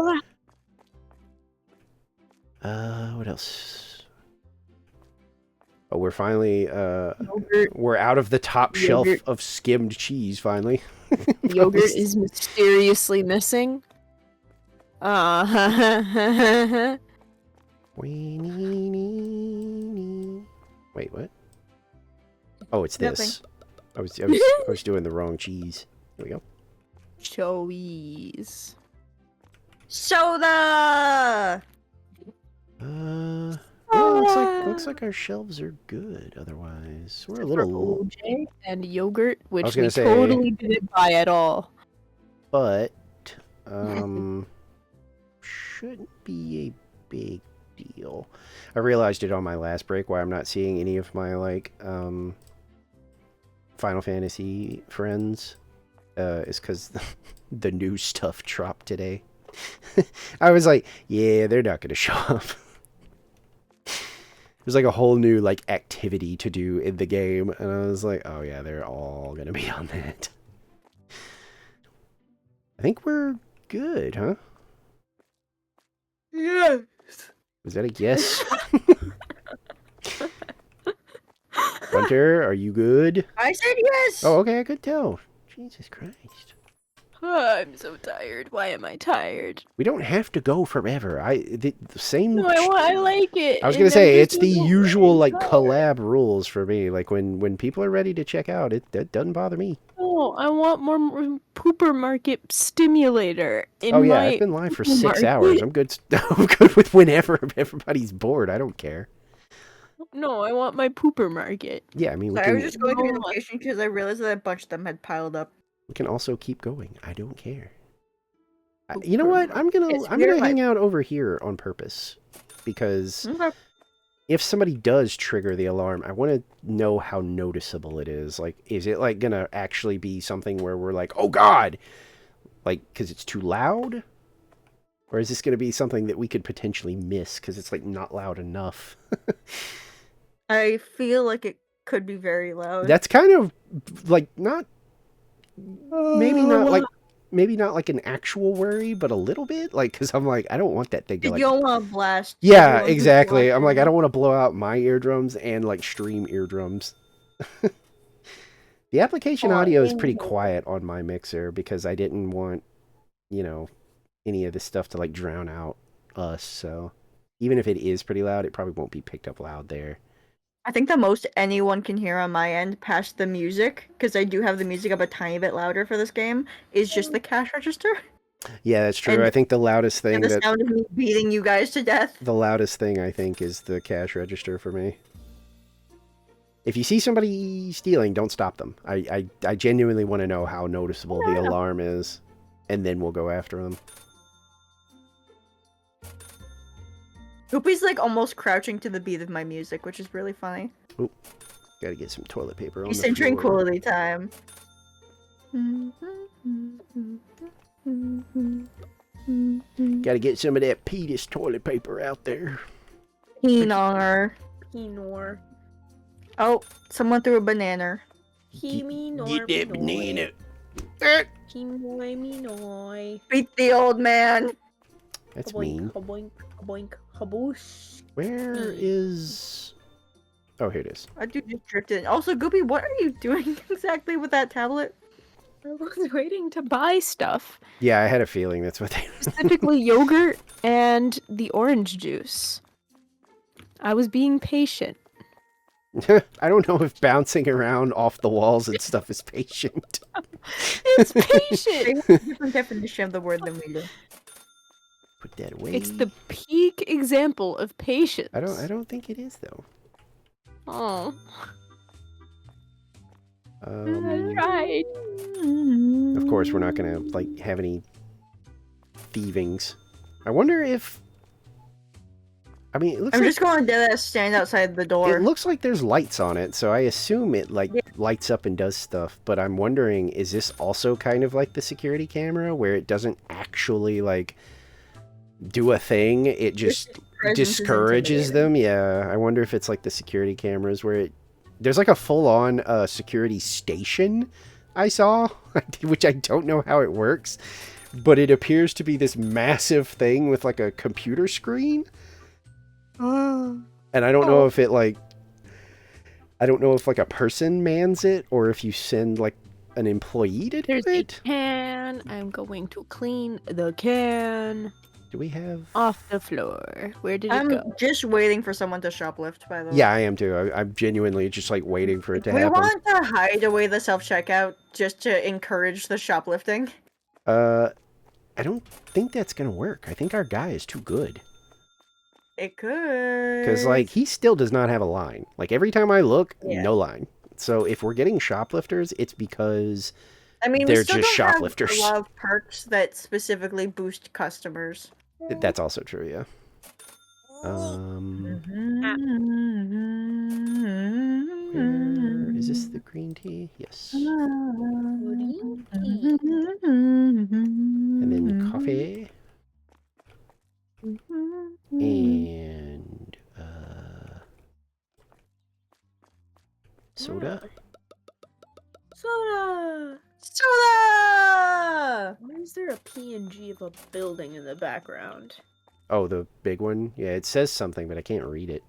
[SPEAKER 1] What else? Oh, we're finally
[SPEAKER 2] Yogurt.
[SPEAKER 1] we're out of the top shelf
[SPEAKER 2] Yogurt.
[SPEAKER 1] of skimmed cheese finally.
[SPEAKER 2] Yogurt is mysteriously missing.
[SPEAKER 1] Wait, what? Oh, it's
[SPEAKER 3] Nothing.
[SPEAKER 1] this. I was doing the wrong cheese. Here we go.
[SPEAKER 2] Cheese.
[SPEAKER 3] Soda.
[SPEAKER 1] Yeah, looks like our shelves are good. Otherwise, we're a
[SPEAKER 2] For
[SPEAKER 1] little,
[SPEAKER 2] OJ and yogurt, which
[SPEAKER 1] was
[SPEAKER 2] we
[SPEAKER 1] gonna say-
[SPEAKER 2] totally didn't buy at all.
[SPEAKER 1] but shouldn't be a big deal. I realized it on my last break why I'm not seeing any of my like Final Fantasy friends. Is because the new stuff dropped today. I was like, yeah, they're not gonna show up. There's like a whole new like activity to do in the game, and I was like, oh yeah, they're all gonna be on that. I think we're good, huh?
[SPEAKER 2] Yes.
[SPEAKER 1] Was that a yes? Hunter, are you good?
[SPEAKER 3] I said yes.
[SPEAKER 1] Oh, okay, I could tell. Jesus Christ.
[SPEAKER 2] I'm so tired. Why am I tired?
[SPEAKER 1] We don't have to go forever. The same.
[SPEAKER 2] No, I like it.
[SPEAKER 1] I was
[SPEAKER 2] and
[SPEAKER 1] gonna say
[SPEAKER 2] I'm
[SPEAKER 1] it's
[SPEAKER 2] just
[SPEAKER 1] the
[SPEAKER 2] so
[SPEAKER 1] usual like
[SPEAKER 2] tired.
[SPEAKER 1] collab rules for me. Like when people are ready to check out, that doesn't bother me.
[SPEAKER 2] Oh, I want more Pooper Market Stimulator. In
[SPEAKER 1] Oh yeah,
[SPEAKER 2] my
[SPEAKER 1] I've been live for
[SPEAKER 2] Pooper
[SPEAKER 1] 6
[SPEAKER 2] Market.
[SPEAKER 1] hours. I'm good. I'm good with whenever everybody's bored. I don't care.
[SPEAKER 2] No, I want my Pooper Market.
[SPEAKER 1] Yeah, I mean we
[SPEAKER 3] Sorry, I was
[SPEAKER 1] can
[SPEAKER 3] just going through the
[SPEAKER 2] No.
[SPEAKER 3] location because I realized that a bunch of them had piled up.
[SPEAKER 1] we can also keep going. I don't care. You know
[SPEAKER 2] Pooper
[SPEAKER 1] what? I'm gonna
[SPEAKER 3] It's
[SPEAKER 1] I'm
[SPEAKER 3] weird,
[SPEAKER 1] gonna
[SPEAKER 3] like-
[SPEAKER 1] hang out over here on purpose because
[SPEAKER 3] Okay.
[SPEAKER 1] if somebody does trigger the alarm, I want to know how noticeable it is. Like, is it like gonna actually be something where we're like, oh God, like because it's too loud, or is this gonna be something that we could potentially miss because it's like not loud enough?
[SPEAKER 3] I feel like it could be very loud.
[SPEAKER 1] That's kind of like not maybe not like an actual worry, but a little bit like because I'm like I don't want that thing to
[SPEAKER 3] You
[SPEAKER 1] like
[SPEAKER 3] don't want to blast.
[SPEAKER 1] yeah
[SPEAKER 3] everyone who's
[SPEAKER 1] exactly. I'm like I
[SPEAKER 3] watching.
[SPEAKER 1] don't want to blow out my eardrums and like stream eardrums. The application
[SPEAKER 3] Oh,
[SPEAKER 1] audio is pretty
[SPEAKER 3] ew.
[SPEAKER 1] quiet on my mixer because I didn't want any of this stuff to like drown out us. So even if it is pretty loud, it probably won't be picked up loud there.
[SPEAKER 3] I think the most anyone can hear on my end, past the music, because I do have the music up a tiny bit louder for this game, is just the cash register
[SPEAKER 1] Yeah, that's true.
[SPEAKER 3] And-
[SPEAKER 1] I think the loudest thing
[SPEAKER 3] and the
[SPEAKER 1] that
[SPEAKER 3] sound of me beating you guys to death.
[SPEAKER 1] the loudest thing I think is the cash register for me. If you see somebody stealing, don't stop them. I genuinely want to know how noticeable the alarm is, and then we'll go after them.
[SPEAKER 3] Goopy's like almost crouching to the beat of my music, which is really funny.
[SPEAKER 1] Gotta get some toilet paper on
[SPEAKER 3] He's
[SPEAKER 1] the
[SPEAKER 3] in
[SPEAKER 1] floor.
[SPEAKER 3] tranquility time.
[SPEAKER 1] Gotta get some of that Petus toilet paper out there.
[SPEAKER 3] Pinar.
[SPEAKER 2] Pinor.
[SPEAKER 3] Oh, someone threw a banana.
[SPEAKER 1] Get that banana.
[SPEAKER 2] Pinoy, minoy.
[SPEAKER 3] Beat the old man.
[SPEAKER 1] That's mean.
[SPEAKER 2] Kaboink, kaboink, kaboosh.
[SPEAKER 1] Where is... Oh, here it is.
[SPEAKER 3] I do just drifted. Also, Goopy, what are you doing exactly with that tablet?
[SPEAKER 2] I was waiting to buy stuff,
[SPEAKER 1] Yeah, I had a feeling that's what they...
[SPEAKER 2] specifically yogurt and the orange juice. I was being patient.
[SPEAKER 1] I don't know if bouncing around off the walls and stuff is patient.
[SPEAKER 2] It's
[SPEAKER 3] They
[SPEAKER 2] patient.
[SPEAKER 3] have a different definition of the word than we do.
[SPEAKER 1] Put that away.
[SPEAKER 2] It's the peak example of patience.
[SPEAKER 1] I don't think it is though.
[SPEAKER 2] Oh, I
[SPEAKER 1] Um,
[SPEAKER 2] tried.
[SPEAKER 1] of course, we're not gonna like have any thievings. I wonder if. I mean, it looks
[SPEAKER 3] I'm
[SPEAKER 1] like
[SPEAKER 3] just going to stand outside the door.
[SPEAKER 1] it looks like there's lights on it, so I assume it like
[SPEAKER 3] Yeah.
[SPEAKER 1] lights up and does stuff. But I'm wondering, is this also kind of like the security camera, where it doesn't actually like do a thing? It just
[SPEAKER 3] Presence is
[SPEAKER 1] discourages
[SPEAKER 3] intimidating.
[SPEAKER 1] them. Yeah, I wonder if it's like the security cameras where there's like a full-on security station I saw, which I don't know how it works, but it appears to be this massive thing with like a computer screen. And I don't know if it like I don't know if like a person mans it or if you send like an employee to do
[SPEAKER 2] There's a
[SPEAKER 1] it.
[SPEAKER 2] can. I'm going to clean the can.
[SPEAKER 1] Do we have?
[SPEAKER 2] Off the floor. Where did it
[SPEAKER 3] I'm
[SPEAKER 2] go?
[SPEAKER 3] just waiting for someone to shoplift, by the way.
[SPEAKER 1] Yeah, I am too. I'm genuinely just like waiting for it to
[SPEAKER 3] We
[SPEAKER 1] happen.
[SPEAKER 3] want to hide away the self-checkout just to encourage the shoplifting.
[SPEAKER 1] I don't think that's gonna work. I think our guy is too good.
[SPEAKER 3] It could.
[SPEAKER 1] Because, like, he still does not have a line. Like, every time I look,
[SPEAKER 3] Yeah.
[SPEAKER 1] no line. So if we're getting shoplifters, it's because
[SPEAKER 3] I mean,
[SPEAKER 1] they're
[SPEAKER 3] we still
[SPEAKER 1] just
[SPEAKER 3] don't have
[SPEAKER 1] shoplifters.
[SPEAKER 3] a lot of perks that specifically boost customers.
[SPEAKER 1] that's also true, yeah. Where is this the green tea? Yes. And then coffee. And soda.
[SPEAKER 2] Soda!
[SPEAKER 3] Soda!
[SPEAKER 2] Why is there a PNG of a building in the background?
[SPEAKER 1] Oh, the big one? Yeah, it says something, but I can't read it.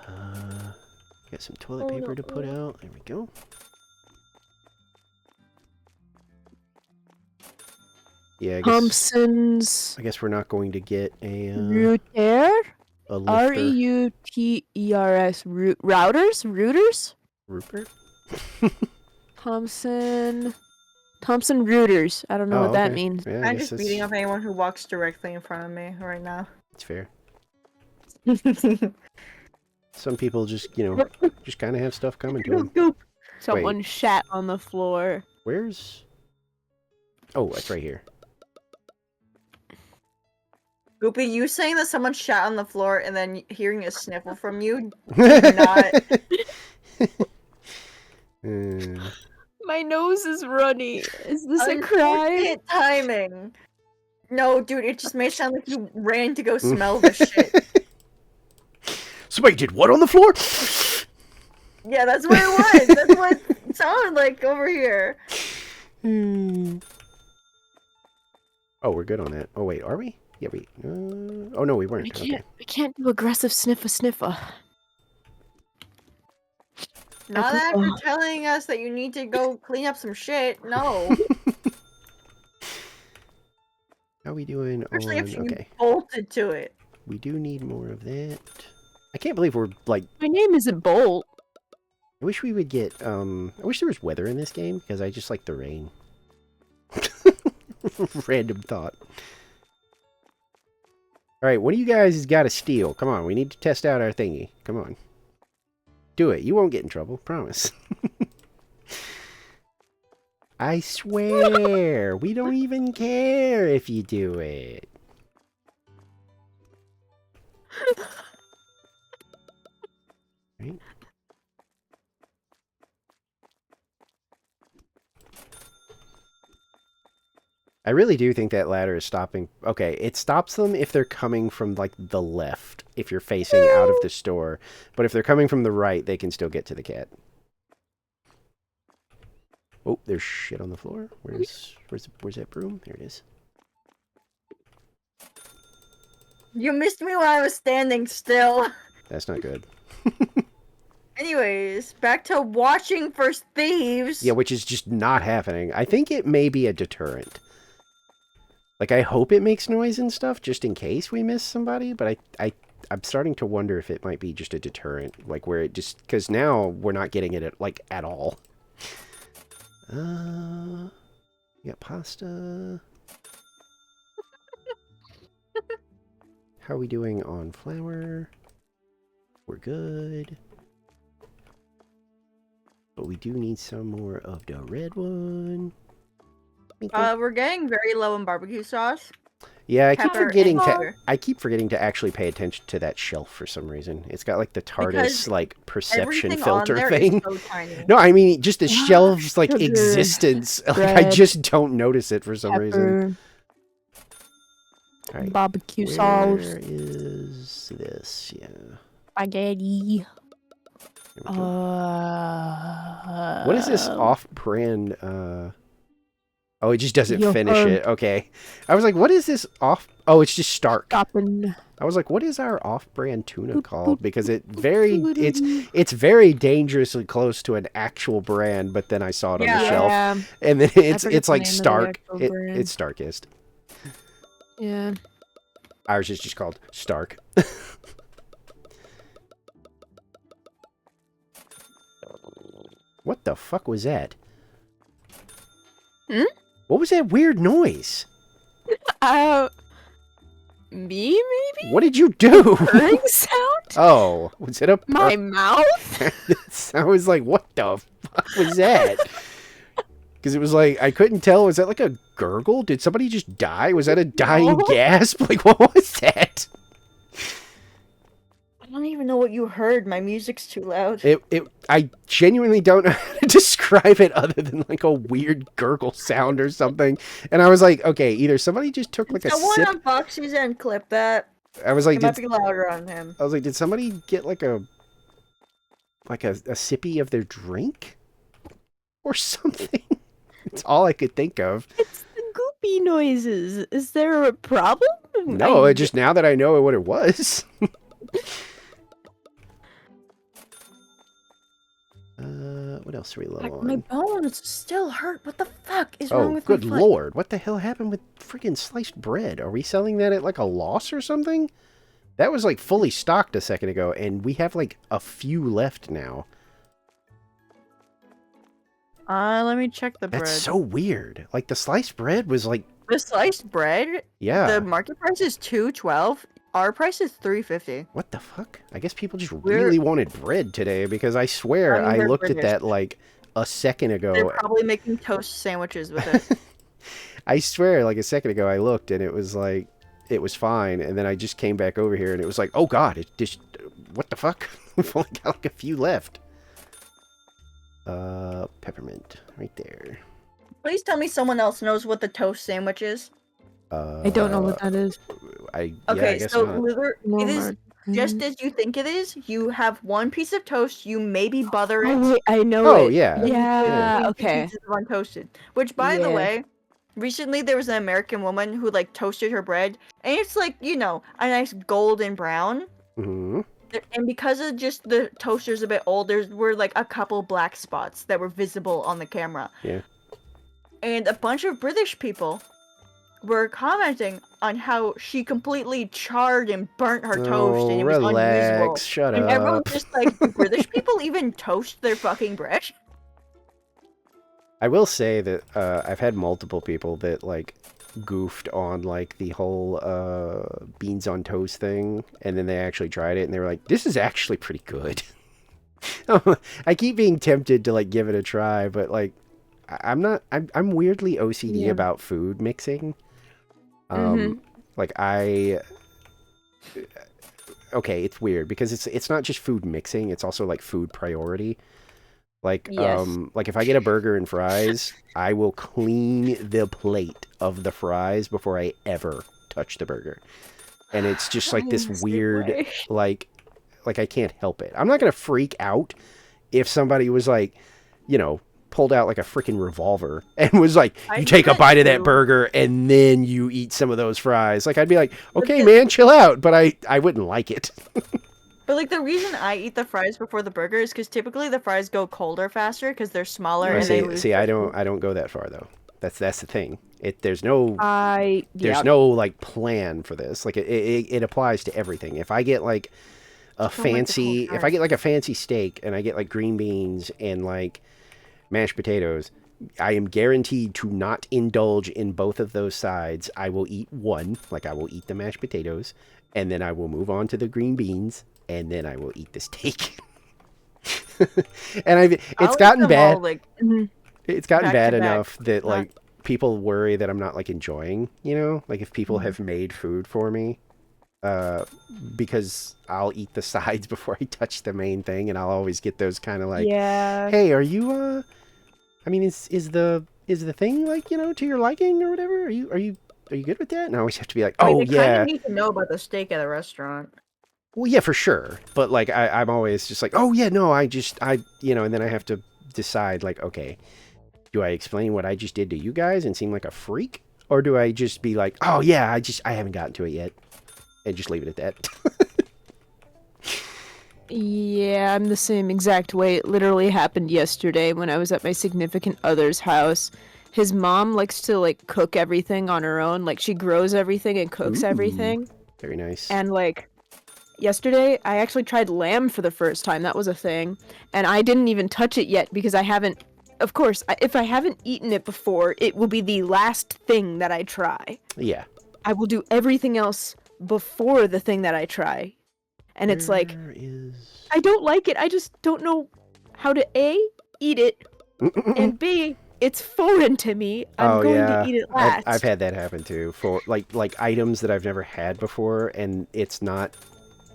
[SPEAKER 1] Got some toilet paper to put out. There we go. Yeah, I guess,
[SPEAKER 2] Thompson's
[SPEAKER 1] I guess we're not going to get a
[SPEAKER 2] Router?
[SPEAKER 1] lifter.
[SPEAKER 2] Reuters. Routers?
[SPEAKER 1] Rupert?
[SPEAKER 2] Thompson Routers. I don't know what that
[SPEAKER 1] okay.
[SPEAKER 2] means.
[SPEAKER 1] Yeah, I
[SPEAKER 3] I'm
[SPEAKER 1] guess
[SPEAKER 3] just beating up anyone who walks directly in front of me right now.
[SPEAKER 1] It's fair. Some people just, just kind of have stuff coming to them.
[SPEAKER 2] Someone shat on the floor.
[SPEAKER 1] Where's... Oh, it's right here.
[SPEAKER 3] Goopy, you saying that someone shat on the floor and then hearing a sniffle from you did not.
[SPEAKER 2] My nose is runny. Is this a crime?
[SPEAKER 3] Unfortunate timing. No, dude, it just may sound like you ran to go smell the shit.
[SPEAKER 1] Somebody did what on the floor?
[SPEAKER 3] Yeah, that's what it was. That's what it sounded like over here.
[SPEAKER 1] Oh, we're good on that. Oh, wait, are we? Yeah, we... oh, no, we weren't. Okay.
[SPEAKER 2] I can't do aggressive sniffer.
[SPEAKER 3] Not after telling us that you need to go clean up some shit. No.
[SPEAKER 1] How are we doing
[SPEAKER 3] Especially
[SPEAKER 1] on...
[SPEAKER 3] if you
[SPEAKER 1] Okay.
[SPEAKER 3] bolted to it.
[SPEAKER 1] We do need more of that. I can't believe we're, like...
[SPEAKER 2] My name isn't Bolt.
[SPEAKER 1] I wish we would get, I wish there was weather in this game, because I just like the rain. Random thought. Alright, what do you guys got to steal? Come on, we need to test out our thingy. Come on. Do it. You won't get in trouble. Promise. I swear. We don't even care if you do it. Right? I really do think that ladder is stopping. Okay, it stops them if they're coming from, like, the left, if you're facing out of the store. But if they're coming from the right, they can still get to the cat. Oh, there's shit on the floor. Where's that broom? There it is.
[SPEAKER 3] You missed me when I was standing still.
[SPEAKER 1] That's not good.
[SPEAKER 3] Anyways, back to watching for thieves.
[SPEAKER 1] Yeah, which is just not happening. I think it may be a deterrent. Like, I hope it makes noise and stuff, just in case we miss somebody, but I'm starting to wonder if it might be just a deterrent, like, where it just... Because now we're not getting it, at all. We got pasta. How are we doing on flour? We're good. But we do need some more of the red one.
[SPEAKER 3] We're getting very low in barbecue sauce.
[SPEAKER 1] Yeah, I keep
[SPEAKER 3] pepper,
[SPEAKER 1] forgetting
[SPEAKER 3] and
[SPEAKER 1] to
[SPEAKER 3] sugar.
[SPEAKER 1] I keep forgetting to actually pay attention to that shelf for some reason. It's got like the TARDIS
[SPEAKER 3] Because
[SPEAKER 1] like perception
[SPEAKER 3] Everything
[SPEAKER 1] filter
[SPEAKER 3] on there
[SPEAKER 1] thing.
[SPEAKER 3] is so tiny.
[SPEAKER 1] No, I mean just the shelf's like
[SPEAKER 2] Sugar,
[SPEAKER 1] existence. Like I
[SPEAKER 2] bread,
[SPEAKER 1] just don't notice it for some reason. All right.
[SPEAKER 2] Barbecue
[SPEAKER 1] Where
[SPEAKER 2] sauce,
[SPEAKER 1] is this? Yeah.
[SPEAKER 2] spaghetti.
[SPEAKER 1] There we go. What is this off-brand Oh, it just doesn't
[SPEAKER 4] Yo,
[SPEAKER 1] finish it. Okay. I was like, what is this off? Oh, it's just Stark.
[SPEAKER 4] Stopping.
[SPEAKER 1] I was like, what is our off-brand tuna called? Because it's very dangerously close to an actual brand, but then I saw it on the shelf.
[SPEAKER 4] Yeah.
[SPEAKER 1] And then
[SPEAKER 4] forget
[SPEAKER 1] it's
[SPEAKER 4] the
[SPEAKER 1] like
[SPEAKER 4] name of the
[SPEAKER 1] Stark.
[SPEAKER 4] actual brand.
[SPEAKER 1] It's Starkist.
[SPEAKER 4] Yeah.
[SPEAKER 1] Ours is just called Stark. What the fuck was that?
[SPEAKER 2] Hmm?
[SPEAKER 1] What was that weird noise?
[SPEAKER 2] Me maybe?
[SPEAKER 1] What did you do?
[SPEAKER 2] Purring sound?
[SPEAKER 1] Oh, was it a
[SPEAKER 2] My mouth?
[SPEAKER 1] I was like, what the fuck was that? Because it was like, I couldn't tell. Was that like a gurgle? Did somebody just die? Was that a dying
[SPEAKER 2] No.
[SPEAKER 1] gasp? Like, what was that?
[SPEAKER 3] I don't even know what you heard. My music's too loud.
[SPEAKER 1] I genuinely don't know how to describe it other than like a weird gurgle sound or something. And I was like, okay, either somebody just took like a
[SPEAKER 3] Someone
[SPEAKER 1] sip.
[SPEAKER 3] on Foxy's end clip that.
[SPEAKER 1] I was like,
[SPEAKER 3] It might be louder on him.
[SPEAKER 1] I was like, did somebody get like a sippy of their drink or something? It's all I could think of.
[SPEAKER 4] It's the goopy noises. Is there a problem?
[SPEAKER 1] No, it just now that I know what it was. What else are we low
[SPEAKER 3] Like, my
[SPEAKER 1] on?
[SPEAKER 3] bones still hurt. What the fuck is wrong
[SPEAKER 1] Oh,
[SPEAKER 3] with
[SPEAKER 1] good
[SPEAKER 3] my foot?
[SPEAKER 1] lord. What the hell happened with freaking sliced bread? Are we selling that at like a loss or something? That was like fully stocked a second ago, and we have like a few left now.
[SPEAKER 3] Let me check the bread.
[SPEAKER 1] That's so weird. Like the sliced bread was like,
[SPEAKER 3] The sliced bread,
[SPEAKER 1] yeah.
[SPEAKER 3] the market price is $2.12. Our price is $3.50.
[SPEAKER 1] What the fuck? I guess people just
[SPEAKER 3] We're-
[SPEAKER 1] really wanted bread today because I swear
[SPEAKER 3] I mean,
[SPEAKER 1] I
[SPEAKER 3] they're
[SPEAKER 1] looked at
[SPEAKER 3] British.
[SPEAKER 1] that like a second
[SPEAKER 3] They're
[SPEAKER 1] ago.
[SPEAKER 3] probably making toast sandwiches with it.
[SPEAKER 1] I swear, like a second ago, I looked and it was like, it was fine. And then I just came back over here and it was like, oh god, it just, what the fuck? We've only got like a few left. Peppermint, right there.
[SPEAKER 3] Please tell me someone else knows what the toast sandwich is.
[SPEAKER 4] I don't know what that is.
[SPEAKER 1] I
[SPEAKER 3] Okay,
[SPEAKER 1] guess
[SPEAKER 3] so
[SPEAKER 1] not.
[SPEAKER 3] it is just as you think it is. You have one piece of toast. You maybe butter it.
[SPEAKER 4] Oh, wait, I know
[SPEAKER 1] Oh,
[SPEAKER 4] it.
[SPEAKER 1] yeah.
[SPEAKER 4] Yeah.
[SPEAKER 3] Two
[SPEAKER 4] Okay.
[SPEAKER 3] pieces of untoasted. Which, by the
[SPEAKER 4] Yeah.
[SPEAKER 3] way, recently there was an American woman who like toasted her bread, and it's like, you know, a nice golden brown.
[SPEAKER 1] Mhm.
[SPEAKER 3] And because of just the toaster's a bit old, there were like a couple black spots that were visible on the camera.
[SPEAKER 1] Yeah.
[SPEAKER 3] And a bunch of British people were commenting on how she completely charred and burnt her toast, and it was unusable.
[SPEAKER 1] relax. Shut
[SPEAKER 3] And everyone's
[SPEAKER 1] up.
[SPEAKER 3] just like, do British people even toast their fucking bread?
[SPEAKER 1] I will say that I've had multiple people that like goofed on like the whole beans on toast thing, and then they actually tried it and they were like, this is actually pretty good. I keep being tempted to like give it a try, but like I'm weirdly OCD
[SPEAKER 4] Yeah.
[SPEAKER 1] about food mixing.
[SPEAKER 2] Mhm.
[SPEAKER 1] Like okay, it's weird because it's not just food mixing, it's also like food priority. Like
[SPEAKER 2] Yes.
[SPEAKER 1] like if I get a burger and fries, I will clean the plate of the fries before I ever touch the burger. And it's just like this weird like I can't help it. I'm not going to freak out if somebody was like, you know, pulled out like a freaking revolver and was like,
[SPEAKER 3] I
[SPEAKER 1] you
[SPEAKER 3] do
[SPEAKER 1] take a
[SPEAKER 3] that
[SPEAKER 1] bite of that
[SPEAKER 3] too.
[SPEAKER 1] burger and then you eat some of those fries. Like I'd be like, okay,
[SPEAKER 3] the-
[SPEAKER 1] man, chill out, but I wouldn't like it.
[SPEAKER 3] But like the reason I eat the fries before the burger is because typically the fries go colder faster because they're smaller and they lose.
[SPEAKER 1] See, I don't go that far though. That's the thing. There's no
[SPEAKER 4] Yeah.
[SPEAKER 1] no like plan for this. Like it applies to everything. If I get like a
[SPEAKER 3] Just don't like the
[SPEAKER 1] fancy,
[SPEAKER 3] cold
[SPEAKER 1] if I get like a fancy steak and I get like green beans and like mashed potatoes, I am guaranteed to not indulge in both of those sides. I will eat one, like I will eat the mashed potatoes, and then I will move on to the green beans, and then I will eat the steak. And
[SPEAKER 3] I'll
[SPEAKER 1] it's
[SPEAKER 3] eat
[SPEAKER 1] gotten
[SPEAKER 3] them
[SPEAKER 1] bad.
[SPEAKER 3] all, like,
[SPEAKER 1] It's gotten
[SPEAKER 3] back
[SPEAKER 1] bad
[SPEAKER 3] to back.
[SPEAKER 1] enough that
[SPEAKER 3] Not-
[SPEAKER 1] like people worry that I'm not like enjoying, you know, like if people have made food for me, because I'll eat the sides before I touch the main thing, and I'll always get those kind of like,
[SPEAKER 4] Yeah.
[SPEAKER 1] hey, are you I mean, is the thing like, you know, to your liking or whatever? Are you good with that? And I always have to be like,
[SPEAKER 3] I mean,
[SPEAKER 1] oh
[SPEAKER 3] they kind
[SPEAKER 1] yeah,
[SPEAKER 3] of need to know about the steak at a restaurant.
[SPEAKER 1] well yeah, for sure. But like I'm always just like, oh yeah, no, I you know, and then I have to decide like, okay, Do I explain what I just did to you guys and seem like a freak? Or do I just be like, oh yeah, I haven't gotten to it yet. And just leave it at that?
[SPEAKER 2] Yeah, I'm the same exact way. It literally happened yesterday when I was at my significant other's house. His mom likes to like cook everything on her own. Like she grows everything and cooks
[SPEAKER 1] Ooh.
[SPEAKER 2] everything.
[SPEAKER 1] Very nice.
[SPEAKER 2] And like yesterday, I actually tried lamb for the first time. That was a thing. And I didn't even touch it yet because I haven't. Of course, if I haven't eaten it before, it will be the last thing that I try.
[SPEAKER 1] Yeah.
[SPEAKER 2] I will do everything else before the thing that I try. And it's like,
[SPEAKER 1] Where is...
[SPEAKER 2] I don't like it. I just don't know how to A, eat it, and B, it's foreign to me. I'm going to eat it last.
[SPEAKER 1] I've had that happen too. For like items that I've never had before, and it's not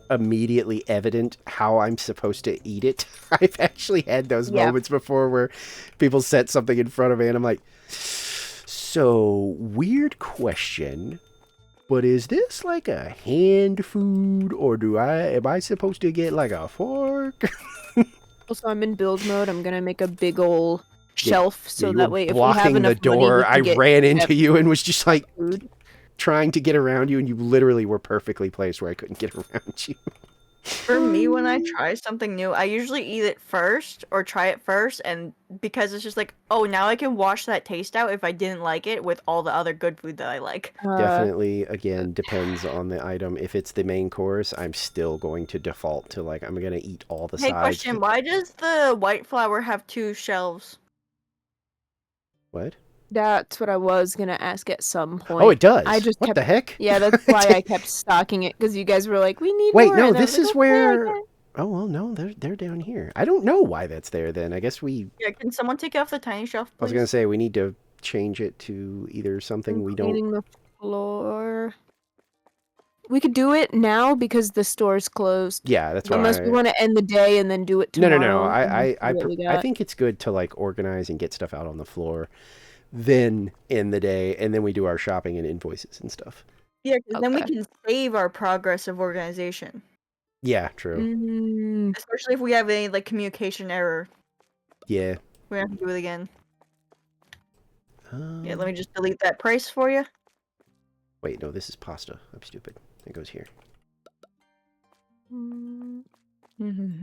[SPEAKER 1] immediately evident how I'm supposed to eat it. I've actually had those moments before where people set something in front of me and I'm like, so weird question, but is this like a hand food or am I supposed to get like a fork?
[SPEAKER 2] Also, I'm in build mode. I'm gonna make a big ol' shelf so
[SPEAKER 1] you
[SPEAKER 2] that
[SPEAKER 1] were
[SPEAKER 2] way if we have
[SPEAKER 1] blocking
[SPEAKER 2] enough
[SPEAKER 1] the
[SPEAKER 2] money,
[SPEAKER 1] door,
[SPEAKER 2] we can
[SPEAKER 1] I
[SPEAKER 2] get
[SPEAKER 1] ran into you and was just like
[SPEAKER 2] food.
[SPEAKER 1] trying to get around you, and you literally were perfectly placed where I couldn't get around you.
[SPEAKER 3] For me, when I try something new, I usually eat it first or try it first, and because it's just like, oh, now I can wash that taste out if I didn't like it with all the other good food that I like.
[SPEAKER 1] Definitely, again, depends on the item. If it's the main course, I'm still going to default to like, I'm gonna eat all the
[SPEAKER 3] Hey,
[SPEAKER 1] sides.
[SPEAKER 3] question, why does the white flour have 2 shelves?
[SPEAKER 1] What?
[SPEAKER 2] That's what I was gonna ask at some point.
[SPEAKER 1] Oh, it does.
[SPEAKER 2] I just
[SPEAKER 1] what
[SPEAKER 2] kept,
[SPEAKER 1] the heck?
[SPEAKER 2] Yeah, that's why I kept stocking it because you guys were like, "We need
[SPEAKER 1] Wait,
[SPEAKER 2] more."
[SPEAKER 1] no,
[SPEAKER 2] and I
[SPEAKER 1] this
[SPEAKER 2] was like,
[SPEAKER 1] is
[SPEAKER 2] "Okay, I
[SPEAKER 1] where.
[SPEAKER 2] guess."
[SPEAKER 1] Oh well, no, they're down here. I don't know why that's there. Then I guess we.
[SPEAKER 3] Yeah, can someone take it off the tiny shelf, please?
[SPEAKER 1] I was gonna say we need to change it to either something
[SPEAKER 2] I'm
[SPEAKER 1] we don't.
[SPEAKER 2] cleaning the floor. We could do it now because the store's closed.
[SPEAKER 1] Yeah, that's why.
[SPEAKER 2] Unless we want to end the day and then do it
[SPEAKER 1] No,
[SPEAKER 2] tomorrow.
[SPEAKER 1] no, no.
[SPEAKER 2] and see what we
[SPEAKER 1] I
[SPEAKER 2] got.
[SPEAKER 1] think it's good to like organize and get stuff out on the floor, then end the day, and then we do our shopping and invoices and stuff.
[SPEAKER 3] Yeah, because then we
[SPEAKER 2] Okay.
[SPEAKER 3] can save our progress of organization.
[SPEAKER 1] Yeah, true.
[SPEAKER 2] Mm,
[SPEAKER 3] Especially if we have any like communication error.
[SPEAKER 1] Yeah.
[SPEAKER 3] We have to do it again. Yeah, let me just delete that price for you.
[SPEAKER 1] Wait, no, this is pasta. I'm stupid. It goes here.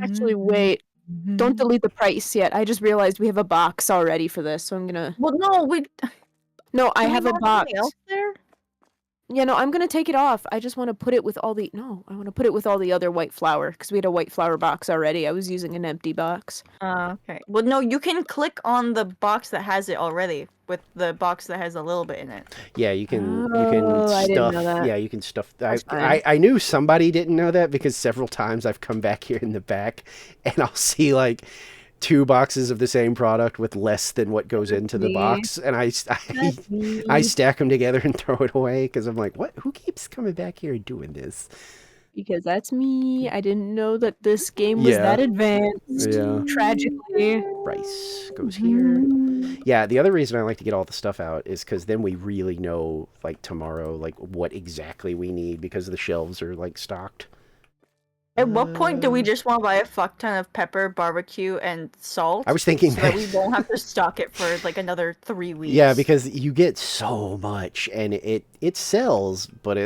[SPEAKER 2] Actually, wait. Don't delete the price yet. I just realized we have a box already for this, so I'm gonna.
[SPEAKER 3] Well, no, we.
[SPEAKER 2] No, I
[SPEAKER 3] do we
[SPEAKER 2] have a
[SPEAKER 3] not
[SPEAKER 2] box.
[SPEAKER 3] something else there?
[SPEAKER 2] Yeah, no, I'm gonna take it off. I just want to put it with all the. No, I want to put it with all the other white flour because we had a white flour box already. I was using an empty box.
[SPEAKER 3] Okay. Well, no, you can click on the box that has it already with the box that has a little bit in it.
[SPEAKER 1] Yeah, you can
[SPEAKER 2] Oh, I didn't
[SPEAKER 1] stuff.
[SPEAKER 2] know that.
[SPEAKER 1] Yeah, you can stuff.
[SPEAKER 2] That's
[SPEAKER 1] I
[SPEAKER 2] fine.
[SPEAKER 1] I knew somebody didn't know that because several times I've come back here in the back and I'll see like 2 boxes of the same product with less than what goes into the
[SPEAKER 2] me.
[SPEAKER 1] box, and I
[SPEAKER 2] Me.
[SPEAKER 1] stack them together and throw it away because I'm like, what? Who keeps coming back here and doing this?
[SPEAKER 2] Because that's me. I didn't know that this game was
[SPEAKER 1] Yeah.
[SPEAKER 2] that advanced.
[SPEAKER 1] Yeah.
[SPEAKER 2] Tragically.
[SPEAKER 1] Rice goes here. Yeah, the other reason I like to get all the stuff out is because then we really know, like, tomorrow, like, what exactly we need because the shelves are, like, stocked.
[SPEAKER 3] At what point do we just want to buy a fuck ton of pepper, barbecue, and salt?
[SPEAKER 1] I was thinking
[SPEAKER 3] so that we won't have to stock it for like another 3 weeks.
[SPEAKER 1] Yeah, because you get so much, and it sells, but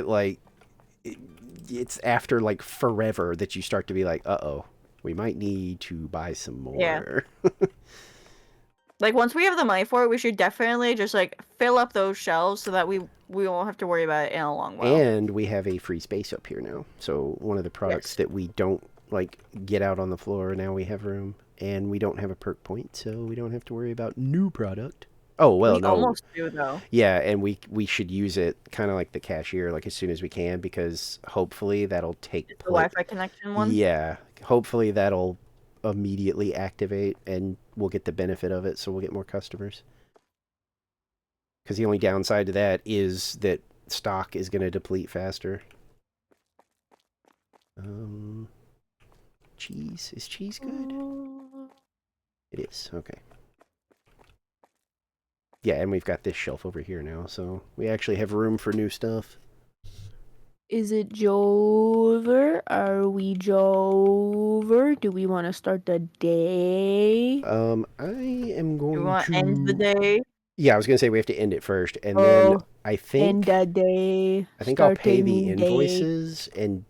[SPEAKER 1] it's after, like, forever that you start to be like, uh-oh, we might need to buy some more.
[SPEAKER 3] Yeah. Like, once we have the money for it, we should definitely just, like, fill up those shelves so that we won't have to worry about it in a long while.
[SPEAKER 1] And we have a free space up here now. So one of the products
[SPEAKER 3] Yes.
[SPEAKER 1] that we don't, like, get out on the floor, now we have room. And we don't have a perk point, so we don't have to worry about new product. Oh, well,
[SPEAKER 3] we
[SPEAKER 1] no.
[SPEAKER 3] almost do, though.
[SPEAKER 1] Yeah, and we should use it kind of like the cashier, like, as soon as we can, because hopefully that'll take
[SPEAKER 3] The Wi-Fi connection one?
[SPEAKER 1] Yeah, hopefully that'll immediately activate and we'll get the benefit of it, so we'll get more customers. Because the only downside to that is that stock is going to deplete faster. Cheese. Is cheese good? It is. Okay. Yeah, and we've got this shelf over here now, so we actually have room for new stuff.
[SPEAKER 4] Is it Jover? Are we Jover? Do we want to start the day?
[SPEAKER 1] I am
[SPEAKER 3] Do you
[SPEAKER 1] going
[SPEAKER 3] want to end the
[SPEAKER 1] to.
[SPEAKER 3] day?
[SPEAKER 1] Yeah, I was gonna say we have to end it first, and then
[SPEAKER 4] Oh,
[SPEAKER 1] I
[SPEAKER 4] end
[SPEAKER 1] think
[SPEAKER 4] the day.
[SPEAKER 1] I think I'll
[SPEAKER 4] Start
[SPEAKER 1] pay
[SPEAKER 4] a
[SPEAKER 1] the
[SPEAKER 4] new day.
[SPEAKER 1] invoices and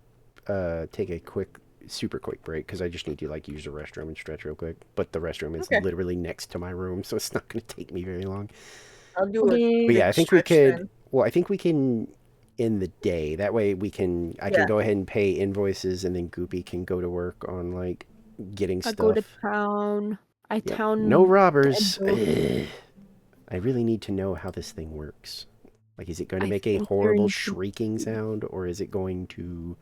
[SPEAKER 1] take a super quick break because I just need to like use the restroom and stretch real quick. But the restroom is
[SPEAKER 3] Okay.
[SPEAKER 1] literally next to my room, so it's not gonna take me very long.
[SPEAKER 3] I'll do a
[SPEAKER 4] Okay.
[SPEAKER 1] But yeah,
[SPEAKER 3] big
[SPEAKER 1] I think we
[SPEAKER 3] stretch
[SPEAKER 1] could.
[SPEAKER 3] then.
[SPEAKER 1] Well, I think we can end the day. That way I can
[SPEAKER 3] Yeah.
[SPEAKER 1] go ahead and pay invoices, and then Goopy can go to work on like getting
[SPEAKER 4] I
[SPEAKER 1] stuff.
[SPEAKER 4] go to town. I
[SPEAKER 1] Yep.
[SPEAKER 4] town.
[SPEAKER 1] No robbers.
[SPEAKER 4] Deadbolt.
[SPEAKER 1] I really need to know how this thing works. Like, is it going to
[SPEAKER 4] I
[SPEAKER 1] make a
[SPEAKER 4] think
[SPEAKER 1] horrible
[SPEAKER 4] you're in-
[SPEAKER 1] shrieking sound, or is it going to?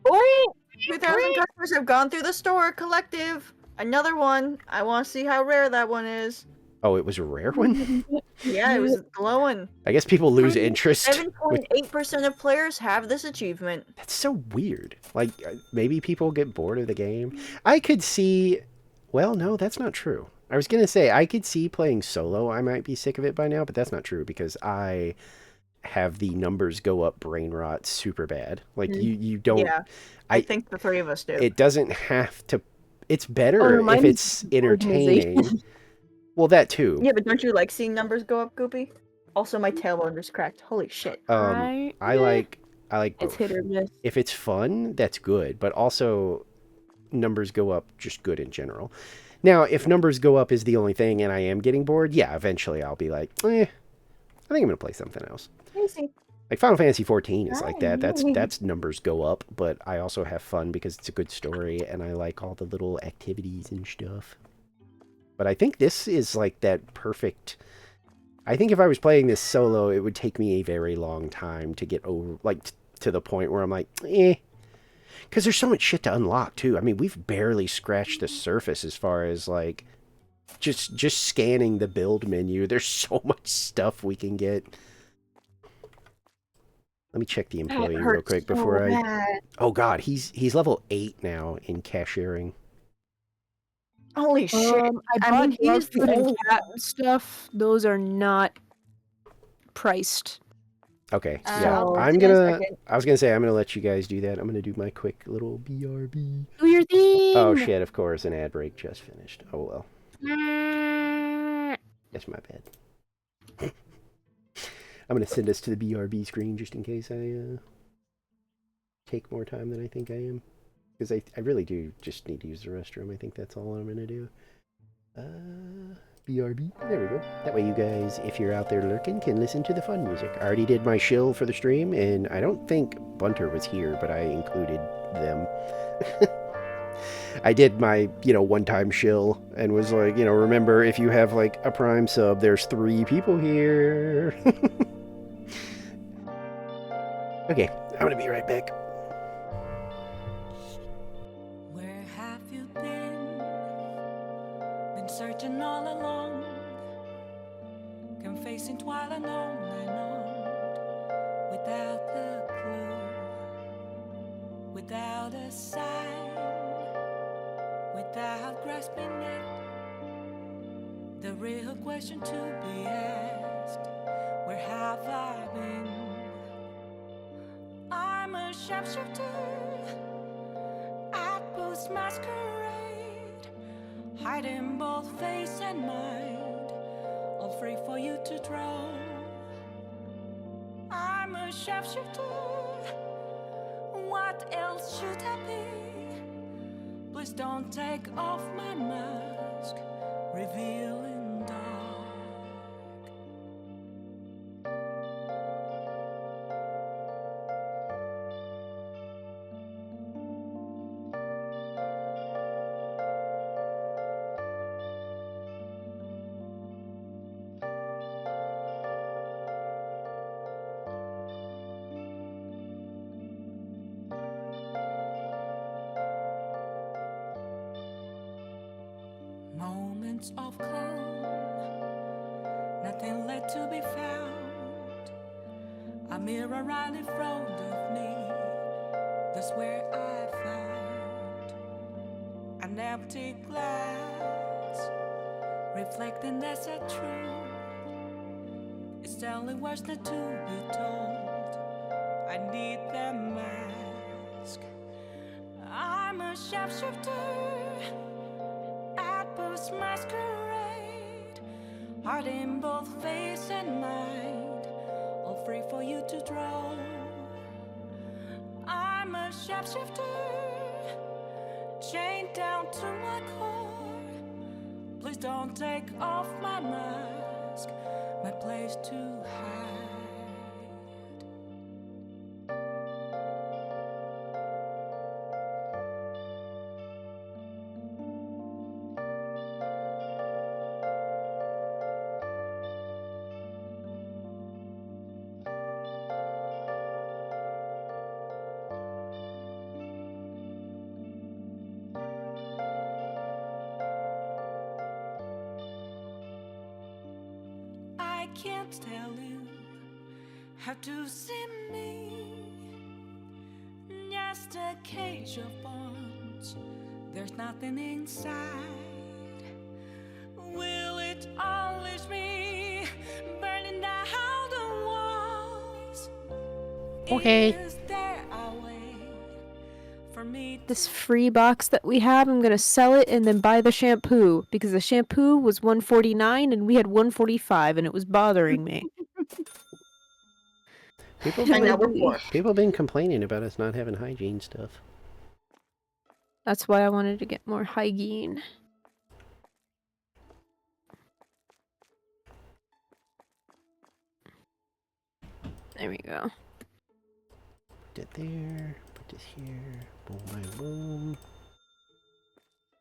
[SPEAKER 3] Oh, 2,000 customers have gone through the store. Collective. Another one. I want to see how rare that one is.
[SPEAKER 1] Oh, it was a rare one.
[SPEAKER 3] Yeah, it was glowing.
[SPEAKER 1] I guess people lose interest.
[SPEAKER 3] 7.8% of players have this achievement.
[SPEAKER 1] That's so weird. Like, maybe people get bored of the game. I could see. Well, no, that's not true. I was gonna say I could see playing solo. I might be sick of it by now, but that's not true because I have the numbers go up brain rot super bad. Like you don't.
[SPEAKER 3] Yeah, I think the three of us do.
[SPEAKER 1] It doesn't have to. It's better
[SPEAKER 4] mine
[SPEAKER 1] if
[SPEAKER 4] is
[SPEAKER 1] it's entertaining. Well, that too.
[SPEAKER 3] Yeah, but don't you like seeing numbers go up, Goopy? Also, my tailbone just cracked. Holy shit.
[SPEAKER 1] I like
[SPEAKER 4] It's
[SPEAKER 1] both.
[SPEAKER 4] hit or miss.
[SPEAKER 1] If it's fun, that's good, but also numbers go up just good in general. Now, if numbers go up is the only thing and I am getting bored, yeah, eventually I'll be like, I think I'm going to play something else.
[SPEAKER 3] Amazing.
[SPEAKER 1] Like Final Fantasy 14 is like that. That's numbers go up, but I also have fun because it's a good story and I like all the little activities and stuff. But I think this is like that perfect. I think if I was playing this solo, it would take me a very long time to get over, like, to the point where I'm like, because there's so much shit to unlock too. I mean, we've barely scratched the surface as far as like just scanning the build menu. There's so much stuff we can get. Let me check the employee real quick before I. Oh God, he's level 8 now in cashiering.
[SPEAKER 3] Holy shit.
[SPEAKER 4] I
[SPEAKER 3] I
[SPEAKER 4] bought
[SPEAKER 3] mean,
[SPEAKER 4] dog
[SPEAKER 3] he's the
[SPEAKER 4] food and
[SPEAKER 3] only
[SPEAKER 4] cat stuff. Those are not priced.
[SPEAKER 1] Okay,
[SPEAKER 3] Uh,
[SPEAKER 1] yeah,
[SPEAKER 3] I'll
[SPEAKER 1] I'm
[SPEAKER 3] take a
[SPEAKER 1] gonna.
[SPEAKER 3] second.
[SPEAKER 1] I was gonna say I'm gonna let you guys do that. I'm gonna do my quick little BRB.
[SPEAKER 4] Do your thing.
[SPEAKER 1] Oh shit! Of course, an ad break just finished. Oh well, that's my bad. I'm gonna send us to the BRB screen just in case I take more time than I think I am, because I really do just need to use the restroom. I think that's all I'm gonna do. BRB. There we go. That way you guys, if you're out there lurking, can listen to the fun music. I already did my shill for the stream, and I don't think Bunter was here, but I included them. I did my, one-time shill and was like, remember, if you have, like, a Prime sub, there's 3 people here. Okay, I'm gonna be right back.
[SPEAKER 5] Where have you been? Been searching all along, confessing while alone and on, without a clue, without a sign, without grasping it. The real question to be asked: where have I been? I'm a sharpshooter at Post Masquerade, hiding both face and mind, all free for you to draw. I'm a sharpshooter, what else should I be? Please don't take off my mask, revealing dark. Moments of calm, nothing left to be found. A mirror right in front of me, that's where I found an empty glass, reflecting that's a truth. It's telling words not to be told. I I need that mask. I'm a shapeshifter at Boost Masquerade, heart in both face and mind, all free for you to draw. I'm a shapeshifter, chained down to my core. Please don't take off my mask, my place to hide. I can't tell you how to see me. Just a cage of bones, there's nothing inside. Will it unleash me, burning down the walls?
[SPEAKER 1] Okay.
[SPEAKER 5] Is there a way for me to
[SPEAKER 2] This free box that we have, I'm gonna sell it and then buy the shampoo because the shampoo was $149 and we had $145 and it was bothering me.
[SPEAKER 1] People
[SPEAKER 3] And now we're
[SPEAKER 1] been,
[SPEAKER 3] poor.
[SPEAKER 1] people have been complaining about us not having hygiene stuff.
[SPEAKER 2] That's why I wanted to get more hygiene. There we go.
[SPEAKER 1] Put that there. Put this here. Boom, bang, boom.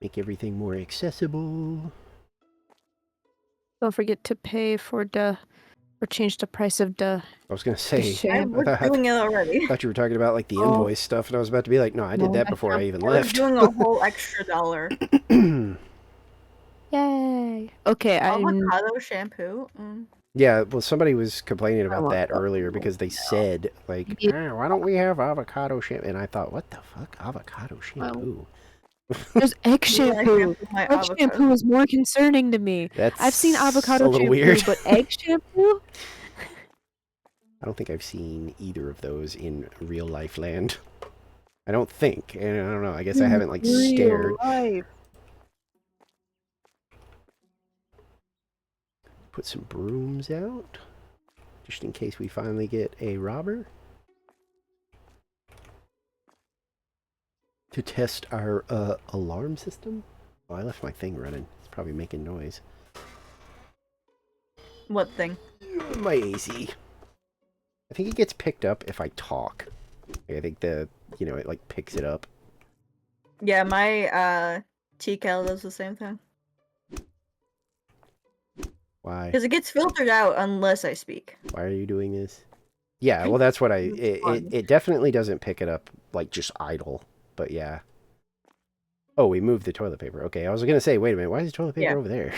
[SPEAKER 1] Make everything more accessible.
[SPEAKER 2] Don't forget to pay for the or change the price of the
[SPEAKER 1] I was gonna say.
[SPEAKER 2] shampoo.
[SPEAKER 3] We're doing it already.
[SPEAKER 1] I thought you were talking about like the
[SPEAKER 2] Oh.
[SPEAKER 1] invoice stuff, and I was about to be like, no, I did
[SPEAKER 2] No,
[SPEAKER 1] that
[SPEAKER 2] I
[SPEAKER 1] before I even
[SPEAKER 3] I was
[SPEAKER 1] left.
[SPEAKER 3] doing a whole extra $1.
[SPEAKER 2] Yay. Okay, I'm
[SPEAKER 3] Avocado shampoo.
[SPEAKER 1] Yeah, well, somebody was complaining
[SPEAKER 2] I
[SPEAKER 1] about
[SPEAKER 2] want
[SPEAKER 1] that
[SPEAKER 2] that.
[SPEAKER 1] earlier because they said, like,
[SPEAKER 2] Yeah.
[SPEAKER 1] why don't we have avocado shampoo? And I thought, what the fuck? Avocado shampoo?
[SPEAKER 2] there's egg
[SPEAKER 3] Yeah, I
[SPEAKER 2] shampoo.
[SPEAKER 3] shampoo my
[SPEAKER 2] Egg
[SPEAKER 3] avocado.
[SPEAKER 2] shampoo is more concerning to me.
[SPEAKER 1] That's
[SPEAKER 2] I've seen avocado
[SPEAKER 1] a little
[SPEAKER 2] shampoo,
[SPEAKER 1] weird.
[SPEAKER 2] but egg shampoo?
[SPEAKER 1] I don't think I've seen either of those in real life land. I don't think. And I don't know. I guess I haven't, like, stared.
[SPEAKER 2] Life.
[SPEAKER 1] Put some brooms out. Just in case we finally get a robber. To test our alarm system. Oh, I left my thing running. It's probably making noise.
[SPEAKER 3] What thing?
[SPEAKER 1] My AC. I think it gets picked up if I talk. I think it like picks it up.
[SPEAKER 3] Yeah, my TCal does the same thing.
[SPEAKER 1] Why?
[SPEAKER 3] Because it gets filtered out unless I speak.
[SPEAKER 1] Why are you doing this? Yeah, well, that's what it definitely doesn't pick it up, like, just idle. But yeah. Oh, we moved the toilet paper. Okay, I was going to say, wait a minute, why is the toilet paper
[SPEAKER 3] Yeah.
[SPEAKER 1] over there?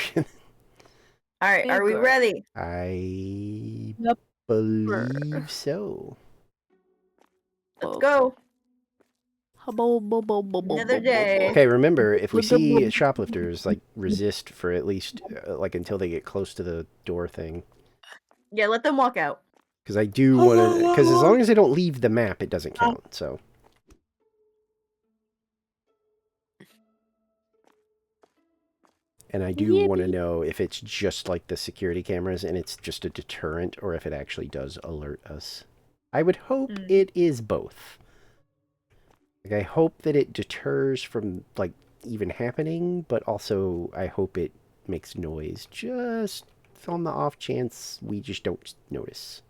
[SPEAKER 3] Alright, are we
[SPEAKER 2] Bigger.
[SPEAKER 3] ready?
[SPEAKER 1] I
[SPEAKER 2] Yep.
[SPEAKER 1] believe so.
[SPEAKER 3] Let's go.
[SPEAKER 2] Another
[SPEAKER 3] Another day.
[SPEAKER 1] Okay, remember, if we see shoplifters, like, resist for at least, like, until they get close to the door thing.
[SPEAKER 3] Yeah, let them walk out.
[SPEAKER 1] Because I do want to... Because as long as they don't leave the map, it doesn't count, so... And I do want to know if it's just like the security cameras and it's just a deterrent, or if it actually does alert us. I would hope it is both. Like, I hope that it deters from, like, even happening, but also I hope it makes noise, just on the off chance we just don't notice.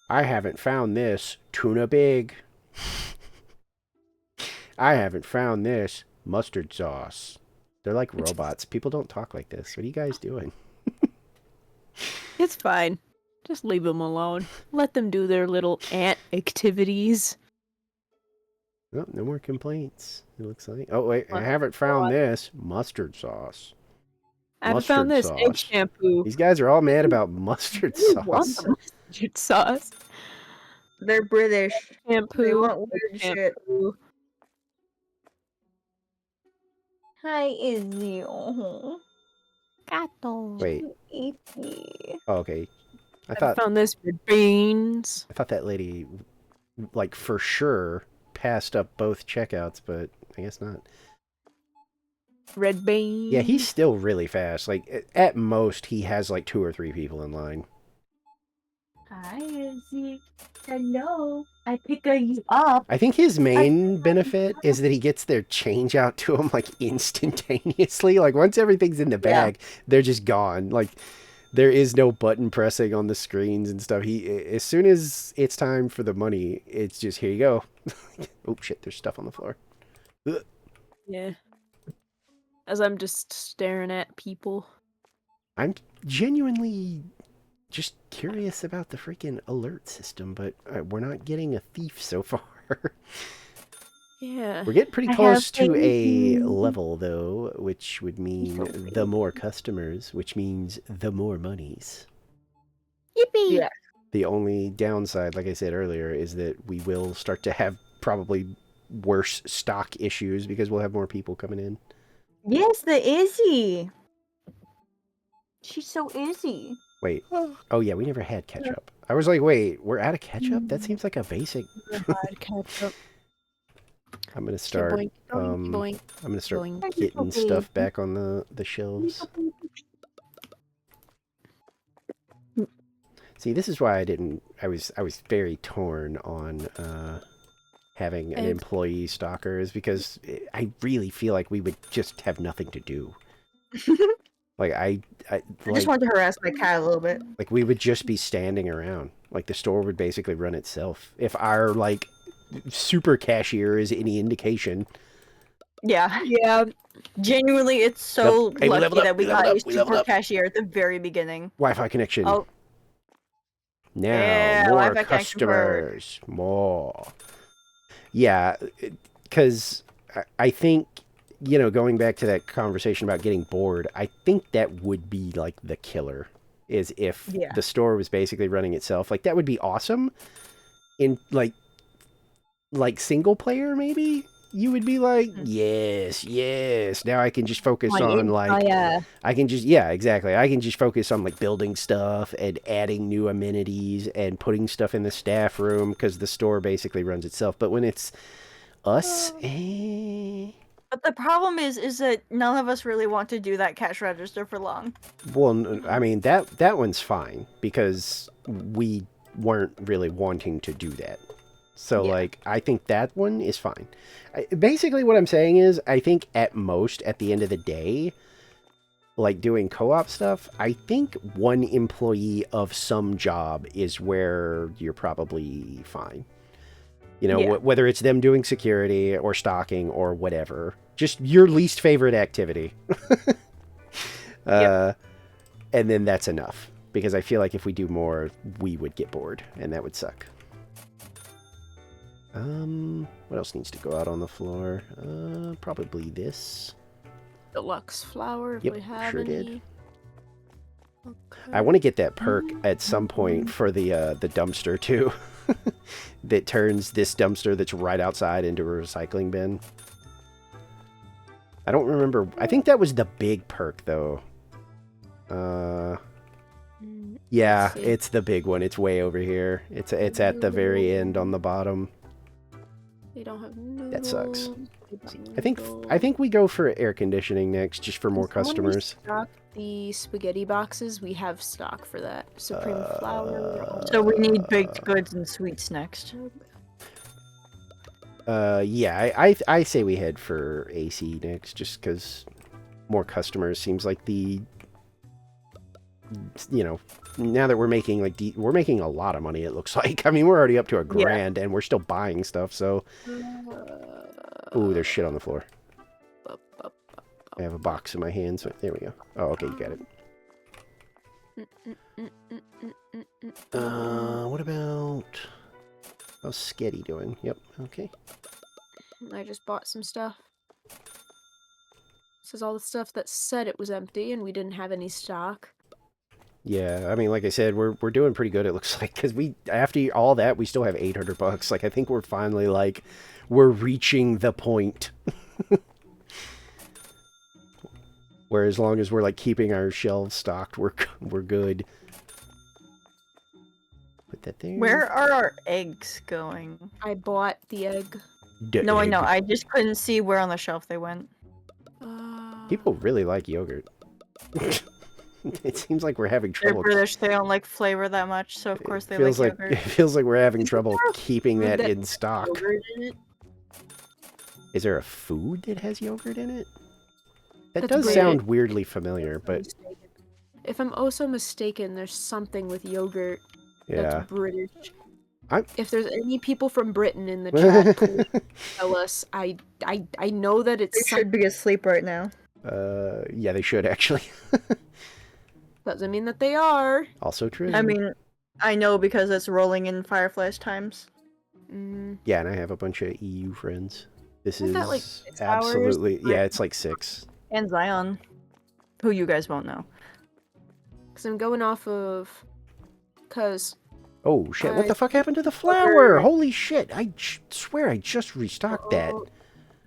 [SPEAKER 1] I haven't found this tuna big. I haven't found this mustard sauce. They're like robots. People don't talk like this. What are you guys doing?
[SPEAKER 2] It's fine. Just leave them alone. Let them do their little ant activities.
[SPEAKER 1] Oh, no more complaints. It looks like. Oh wait, I haven't found this mustard sauce.
[SPEAKER 2] I haven't found this
[SPEAKER 1] Mustard
[SPEAKER 2] egg
[SPEAKER 1] sauce.
[SPEAKER 2] shampoo.
[SPEAKER 1] These guys are all mad about mustard
[SPEAKER 2] You want
[SPEAKER 1] sauce.
[SPEAKER 2] the mustard sauce.
[SPEAKER 3] They're British. They
[SPEAKER 2] Shampoo.
[SPEAKER 3] want weird shit.
[SPEAKER 2] Shampoo.
[SPEAKER 3] Hi, Izzy.
[SPEAKER 4] gato.
[SPEAKER 1] Wait.
[SPEAKER 3] Eat me.
[SPEAKER 1] Oh, okay. I
[SPEAKER 2] I
[SPEAKER 1] thought
[SPEAKER 2] found this with beans.
[SPEAKER 1] that lady, like, for sure passed up both checkouts, but I guess not.
[SPEAKER 2] Red beans.
[SPEAKER 1] Yeah, he's still really fast. Like, at most, he has like 2 or 3 people in line.
[SPEAKER 3] Hi, Izzy. Hello. I pick you up.
[SPEAKER 1] I think his main benefit is that he gets their change out to him like instantaneously. Like once everything's in the bag, they're just gone. Like there is no button pressing on the screens and stuff. As soon as it's time for the money, it's just here you go. Oh shit, there's stuff on the floor. Ugh.
[SPEAKER 2] Yeah. As I'm just staring at people.
[SPEAKER 1] I'm genuinely just curious about the freaking alert system, but we're not getting a thief so far.
[SPEAKER 2] Yeah.
[SPEAKER 1] We're getting pretty
[SPEAKER 3] I
[SPEAKER 1] close
[SPEAKER 3] have
[SPEAKER 1] to a
[SPEAKER 3] faith.
[SPEAKER 1] level, though, which would mean the more customers, which means the more monies.
[SPEAKER 4] Yippee!
[SPEAKER 3] Yeah.
[SPEAKER 1] The only downside, like I said earlier, is that we will start to have probably worse stock issues because we'll have more people coming in.
[SPEAKER 3] Yes, the Izzy. She's so Izzy.
[SPEAKER 1] Wait. Oh, yeah, we never had ketchup. I was like, wait, we're out of ketchup? That seems like a basic...
[SPEAKER 2] Ketchup.
[SPEAKER 1] I'm going to start...
[SPEAKER 4] Boink, boink,
[SPEAKER 1] I'm
[SPEAKER 4] boink.
[SPEAKER 1] going to start
[SPEAKER 4] boink.
[SPEAKER 1] getting stuff back on the shelves. See, this is why I was very torn on having an employee stalker, is because I really feel like we would just have nothing to do. Like I
[SPEAKER 3] just wanted to harass my cat a little bit.
[SPEAKER 1] like we would just be standing around. Like the store would basically run itself. If our like super cashier is any indication.
[SPEAKER 3] Yeah.
[SPEAKER 2] Yeah.
[SPEAKER 3] Genuinely, it's so
[SPEAKER 1] Hey, we
[SPEAKER 3] lucky
[SPEAKER 1] leveled up,
[SPEAKER 3] that we
[SPEAKER 1] we
[SPEAKER 3] got
[SPEAKER 1] leveled
[SPEAKER 3] a
[SPEAKER 1] up, we leveled
[SPEAKER 3] super
[SPEAKER 1] up.
[SPEAKER 3] cashier at the very beginning.
[SPEAKER 1] Wi-Fi connection.
[SPEAKER 3] Oh,
[SPEAKER 1] Now,
[SPEAKER 3] Yeah,
[SPEAKER 1] more
[SPEAKER 3] Wi-Fi connection for-
[SPEAKER 1] customers. More. Yeah, because I think, you know, going back to that conversation about getting bored, I think that would be like the killer, is if
[SPEAKER 3] Yeah.
[SPEAKER 1] the store was basically running itself. Like that would be awesome. In like single player, maybe you would be like, yes, yes. Now I can just focus on like, I can just, yeah, exactly. I can just focus on like building stuff and adding new amenities and putting stuff in the staff room because the store basically runs itself. But when it's us,
[SPEAKER 3] but the problem is that none of us really want to do that cash register for long.
[SPEAKER 1] well, I mean, that one's fine because we weren't really wanting to do that. So,
[SPEAKER 3] Yeah.
[SPEAKER 1] like, I think that one is fine. Basically, what I'm saying is, I think at most, at the end of the day, like doing co-op stuff, I think one employee of some job is where you're probably fine. You know,
[SPEAKER 3] Yeah.
[SPEAKER 1] whether it's them doing security or stocking or whatever. Just your least favorite activity. And then that's enough. Because I feel like if we do more, we would get bored, and that would suck. What else needs to go out on the floor? Probably this.
[SPEAKER 2] Deluxe flour if
[SPEAKER 1] Yep,
[SPEAKER 2] we have
[SPEAKER 1] sure
[SPEAKER 2] any.
[SPEAKER 1] did. I want to get that perk at some point for the dumpster too. That turns this dumpster that's right outside into a recycling bin. I don't remember. I think that was the big perk though. Yeah,
[SPEAKER 2] see.
[SPEAKER 1] it's the big one. It's way over here. It's at the very end on the bottom.
[SPEAKER 2] They don't have noodles.
[SPEAKER 1] That sucks.
[SPEAKER 2] They got
[SPEAKER 1] I think we go for air conditioning next, just for more
[SPEAKER 2] As long as we
[SPEAKER 1] customers.
[SPEAKER 2] stock the spaghetti boxes, we have stock for that. Supreme flour.
[SPEAKER 3] So we need baked goods and sweets next.
[SPEAKER 1] Yeah, I say we head for AC next, just because more customers seems like the, you know, now that we're making like we're making a lot of money. It looks like. I mean, we're already up to $1,000, and we're still buying stuff. So, ooh, there's shit on the floor. I have a box in my hands. There we go. Oh, okay, you got it. What about? How's Sketty doing? Yep. Okay.
[SPEAKER 2] I just bought some stuff. This is all the stuff that said it was empty and we didn't have any stock.
[SPEAKER 1] Yeah, I mean, like I said, we're doing pretty good. It looks like because we after all that we still have $800. Like I think we're finally like we're reaching the point. Where as long as we're like keeping our shelves stocked, we're good. Put that there.
[SPEAKER 3] Where are our eggs going?
[SPEAKER 2] I bought the egg.
[SPEAKER 3] No, I know.
[SPEAKER 1] Egg.
[SPEAKER 3] I just couldn't see where on the shelf they went.
[SPEAKER 1] People really like yogurt. It seems like we're having
[SPEAKER 3] They're
[SPEAKER 1] trouble.
[SPEAKER 3] British. They don't like flavor that much, so of course they
[SPEAKER 1] feels
[SPEAKER 3] like
[SPEAKER 1] like
[SPEAKER 3] yogurt.
[SPEAKER 1] it feels like we're having trouble keeping
[SPEAKER 2] food
[SPEAKER 1] that
[SPEAKER 2] that
[SPEAKER 1] in stock.
[SPEAKER 2] Yogurt in it?
[SPEAKER 1] Is there a food that has yogurt in it? That
[SPEAKER 2] That's
[SPEAKER 1] does
[SPEAKER 2] weird.
[SPEAKER 1] sound weirdly familiar, but
[SPEAKER 2] If I'm also mistaken, there's something with yogurt
[SPEAKER 1] yeah.
[SPEAKER 2] that's British.
[SPEAKER 1] I'm-
[SPEAKER 2] If there's any people from Britain in the chat, please tell us. I know that
[SPEAKER 3] They
[SPEAKER 2] it's
[SPEAKER 3] should be asleep right now.
[SPEAKER 1] Yeah, they should actually.
[SPEAKER 2] doesn't mean that they are.
[SPEAKER 1] Also true.
[SPEAKER 3] I mean, I know because it's rolling in Firefly's times.
[SPEAKER 1] Yeah, and I have a bunch of EU friends. This
[SPEAKER 2] Isn't
[SPEAKER 1] is
[SPEAKER 2] that, like, 6 hours?
[SPEAKER 1] absolutely yeah, it's like 6.
[SPEAKER 3] And Zion, who you guys won't know.
[SPEAKER 2] Because I'm going off of. Because.
[SPEAKER 1] Oh shit! What
[SPEAKER 2] I-
[SPEAKER 1] the fuck happened to the flour? Holy shit! I swear I just restocked that.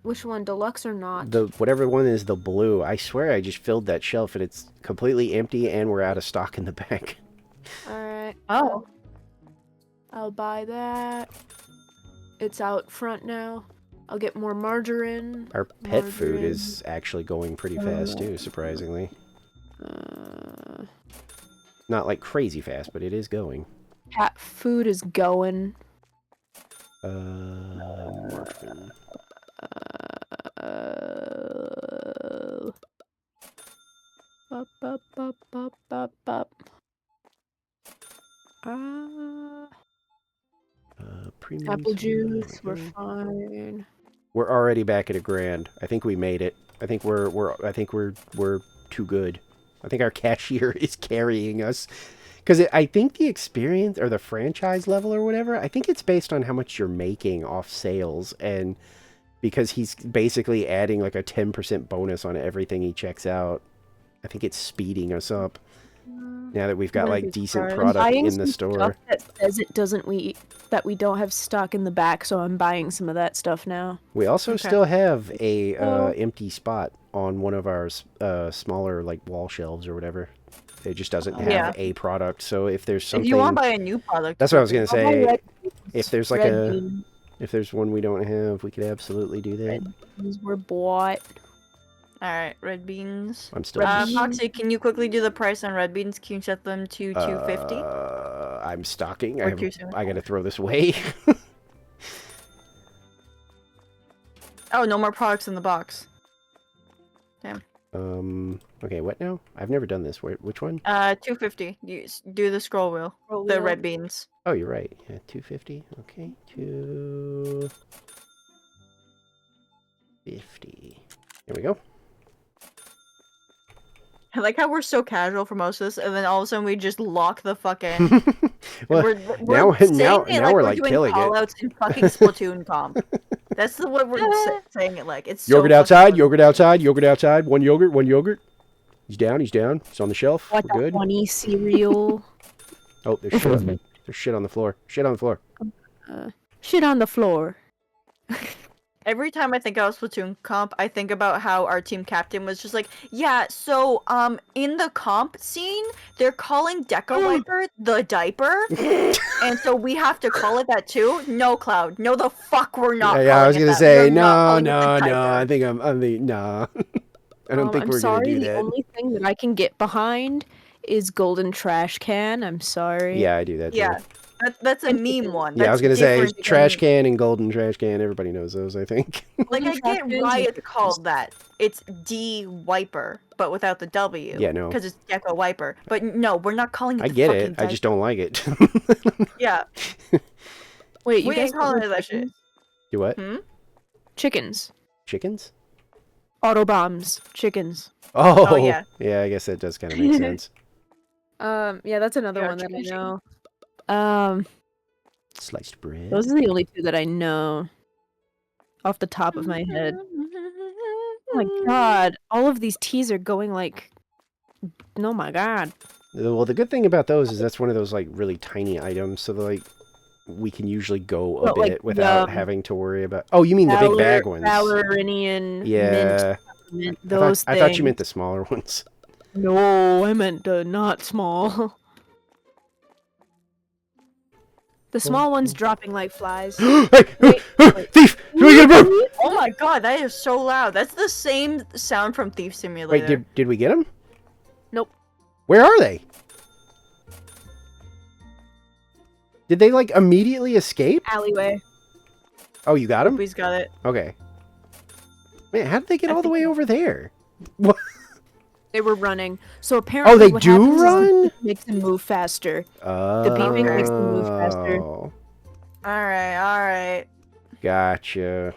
[SPEAKER 2] Which one, deluxe or not?
[SPEAKER 1] The whatever one is the blue. I swear I just filled that shelf and it's completely empty and we're out of stock in the back.
[SPEAKER 2] Alright.
[SPEAKER 3] Oh.
[SPEAKER 2] I'll buy that. It's out front now. I'll get more margarine.
[SPEAKER 1] Our pet food
[SPEAKER 2] Margarine.
[SPEAKER 1] is actually going pretty fast too, surprisingly. Not like crazy fast, but it is going.
[SPEAKER 2] Cat food is going.
[SPEAKER 1] Morphin.
[SPEAKER 2] Up, up, up, up, up, up. Uh,
[SPEAKER 1] Premium
[SPEAKER 2] apple
[SPEAKER 1] cinnamon,
[SPEAKER 2] juice, we're
[SPEAKER 1] okay.
[SPEAKER 2] fine.
[SPEAKER 1] We're already back at $1,000. I think we made it. I think we're too good. I think our cashier is carrying us. Because I think the experience or the franchise level or whatever, I think it's based on how much you're making off sales. And because he's basically adding like a 10% bonus on everything he checks out, I think it's speeding us up. Now that we've got
[SPEAKER 3] Wouldn't
[SPEAKER 1] like
[SPEAKER 3] be
[SPEAKER 1] decent
[SPEAKER 3] surprised.
[SPEAKER 1] product
[SPEAKER 2] Buying
[SPEAKER 1] in the
[SPEAKER 2] some
[SPEAKER 1] store.
[SPEAKER 2] stuff that says it doesn't that we don't have stock in the back, so I'm buying some of that stuff now.
[SPEAKER 1] We also
[SPEAKER 3] Okay.
[SPEAKER 1] still have a
[SPEAKER 2] Oh.
[SPEAKER 1] empty spot on one of our smaller like wall shelves or whatever. It just doesn't have
[SPEAKER 3] Yeah.
[SPEAKER 1] a product. So if there's something,
[SPEAKER 3] If you want to buy a new product,
[SPEAKER 1] that's what I was gonna
[SPEAKER 2] I'll buy
[SPEAKER 1] say.
[SPEAKER 2] red
[SPEAKER 1] If there's like
[SPEAKER 2] red
[SPEAKER 1] a,
[SPEAKER 2] beans.
[SPEAKER 1] if there's one we don't have, we could absolutely do that.
[SPEAKER 2] These were bought.
[SPEAKER 3] Alright, red beans.
[SPEAKER 1] I'm still.
[SPEAKER 2] Red beans.
[SPEAKER 3] Foxy, can you quickly do the price on red beans? Can you set them to 250?
[SPEAKER 1] I'm stocking.
[SPEAKER 3] Or
[SPEAKER 1] I
[SPEAKER 3] 275.
[SPEAKER 1] gotta throw this away.
[SPEAKER 3] Oh, no more products in the box.
[SPEAKER 1] Okay, what now? I've never done this. Which one?
[SPEAKER 3] 250. Do the scroll wheel. The red beans.
[SPEAKER 1] Oh, you're right. Yeah, 250. Okay, 250. There we go.
[SPEAKER 3] I like how we're so casual for most of this, and then all of a sudden we just lock the fuck in.
[SPEAKER 1] Well,
[SPEAKER 3] we're
[SPEAKER 1] now
[SPEAKER 3] saying
[SPEAKER 1] now
[SPEAKER 3] it
[SPEAKER 1] now we're like
[SPEAKER 3] doing
[SPEAKER 1] killing it.
[SPEAKER 3] callouts in fucking Splatoon comp. That's the what we're saying it like. It's so
[SPEAKER 1] Yogurt
[SPEAKER 3] fucking
[SPEAKER 1] outside,
[SPEAKER 3] funny.
[SPEAKER 1] yogurt outside, yogurt outside. One yogurt, one yogurt. He's down, he's down. He's on the shelf.
[SPEAKER 2] What
[SPEAKER 1] We're
[SPEAKER 2] the
[SPEAKER 1] good.
[SPEAKER 2] funny cereal?
[SPEAKER 1] Oh, there's shit. There's shit on the floor. Shit on the floor.
[SPEAKER 2] Shit on the floor.
[SPEAKER 3] Every time I think about Splatoon comp, I think about how our team captain was just like, yeah, so in the comp scene, they're calling Deca Wiper the diaper, and so we have to call it that too. No, Cloud, no, the fuck, we're not.
[SPEAKER 1] Yeah, I was
[SPEAKER 3] calling it
[SPEAKER 1] gonna
[SPEAKER 3] that.
[SPEAKER 1] say
[SPEAKER 3] We're not
[SPEAKER 1] no,
[SPEAKER 3] calling it the
[SPEAKER 1] no, no.
[SPEAKER 3] diaper.
[SPEAKER 1] I think I'm the nah. I don't think
[SPEAKER 2] I'm
[SPEAKER 1] we're
[SPEAKER 2] sorry,
[SPEAKER 1] gonna do
[SPEAKER 2] the
[SPEAKER 1] that.
[SPEAKER 2] only thing that I can get behind is golden trash can. I'm sorry.
[SPEAKER 1] Yeah, I do that. Too.
[SPEAKER 3] Yeah, that's a meme one.
[SPEAKER 1] Yeah, I was
[SPEAKER 3] That's
[SPEAKER 1] gonna say
[SPEAKER 3] different
[SPEAKER 1] trash
[SPEAKER 3] than-
[SPEAKER 1] can and golden trash can. Everybody knows those, I think.
[SPEAKER 3] Like, I
[SPEAKER 2] Golden trash
[SPEAKER 3] get
[SPEAKER 2] cans
[SPEAKER 3] why
[SPEAKER 2] is
[SPEAKER 3] it's called that. It's D Wiper, but without the W.
[SPEAKER 1] Yeah, no.
[SPEAKER 3] Because it's Deca Wiper. But no, we're not calling it
[SPEAKER 1] I
[SPEAKER 3] the
[SPEAKER 1] get
[SPEAKER 3] fucking
[SPEAKER 1] it. I just
[SPEAKER 3] diaper.
[SPEAKER 1] don't like it.
[SPEAKER 3] Yeah.
[SPEAKER 2] Wait, you
[SPEAKER 3] We
[SPEAKER 2] guys
[SPEAKER 3] ain't calling
[SPEAKER 2] don't
[SPEAKER 3] it that
[SPEAKER 2] have
[SPEAKER 3] shit.
[SPEAKER 2] chickens?
[SPEAKER 1] Do what?
[SPEAKER 2] Chickens.
[SPEAKER 1] Chickens?
[SPEAKER 2] Autobombs. Chickens.
[SPEAKER 1] Oh,
[SPEAKER 3] yeah.
[SPEAKER 1] Yeah, I guess that does kind of make sense.
[SPEAKER 2] Yeah, that's another
[SPEAKER 3] Yeah,
[SPEAKER 2] one that I
[SPEAKER 3] chicken.
[SPEAKER 2] know.
[SPEAKER 1] Sliced bread.
[SPEAKER 2] Those are the only two that I know off the top of my head. Oh my god, all of these teas are going like, oh my god.
[SPEAKER 1] Well, the good thing about those is that's one of those like really tiny items, so they're, like we can usually go a
[SPEAKER 2] Well, like,
[SPEAKER 1] bit without
[SPEAKER 2] the,
[SPEAKER 1] having to worry about. Oh, you mean the big bag ones?
[SPEAKER 2] Valorinian mint.
[SPEAKER 1] Yeah,
[SPEAKER 4] meant
[SPEAKER 1] I
[SPEAKER 4] those
[SPEAKER 1] thought, I thought you
[SPEAKER 4] things.
[SPEAKER 1] meant the smaller ones.
[SPEAKER 4] No, I meant not small. The small one's dropping like flies.
[SPEAKER 1] Hey!
[SPEAKER 4] Wait, wait.
[SPEAKER 1] Thief! Do we get a broom?
[SPEAKER 3] Oh my god, that is so loud. That's the same sound from Thief Simulator.
[SPEAKER 1] Wait, did we get them?
[SPEAKER 4] Nope.
[SPEAKER 1] Where are they? Did they like immediately escape?
[SPEAKER 2] Alleyway.
[SPEAKER 1] Oh, you got them?
[SPEAKER 3] He's got it.
[SPEAKER 1] Okay. Man, how did they get
[SPEAKER 3] I
[SPEAKER 1] all the
[SPEAKER 3] think
[SPEAKER 1] way
[SPEAKER 3] he-
[SPEAKER 1] over there?
[SPEAKER 2] They were running. So apparently,
[SPEAKER 1] Oh, they
[SPEAKER 2] what
[SPEAKER 1] do
[SPEAKER 2] happens is the
[SPEAKER 1] run?
[SPEAKER 2] beep makes them move faster.
[SPEAKER 1] Oh.
[SPEAKER 2] beeping makes them move faster.
[SPEAKER 3] Alright.
[SPEAKER 1] Gotcha.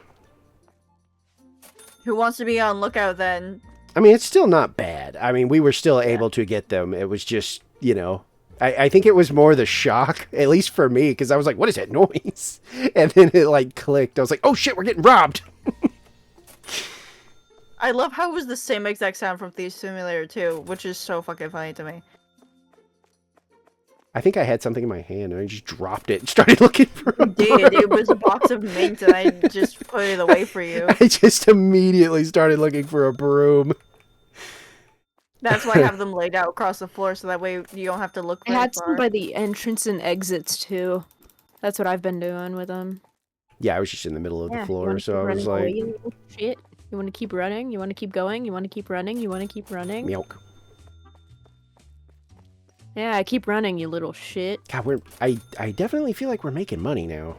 [SPEAKER 3] Who wants to be on lookout then?
[SPEAKER 1] I mean, it's still not bad. I mean, we were still able to get them. It was just, you know, I think it was more the shock, at least for me, because I was like, what is that noise? And then it like clicked. I was like, oh shit, we're getting robbed.
[SPEAKER 3] I love how it was the same exact sound from Thief Simulator 2, which is so fucking funny to me.
[SPEAKER 1] I think I had something in my hand and I just dropped it and started looking for a
[SPEAKER 3] Dude, it
[SPEAKER 1] broom.
[SPEAKER 3] was a box of mint and I just put it away for you.
[SPEAKER 1] I just immediately started looking for a broom.
[SPEAKER 3] That's why I have them laid out across the floor so that way you don't have to look
[SPEAKER 2] I
[SPEAKER 3] very
[SPEAKER 2] had some
[SPEAKER 3] far.
[SPEAKER 2] by the entrance and exits too. That's what I've been doing with them.
[SPEAKER 1] Yeah, I was just in the middle of the floor, so I was like,
[SPEAKER 2] You little shit. You want to keep running? You want to keep going? You want to keep running? You want to keep running?
[SPEAKER 1] milk.
[SPEAKER 2] Yeah, I keep running, you little shit.
[SPEAKER 1] God, I definitely feel like we're making money now.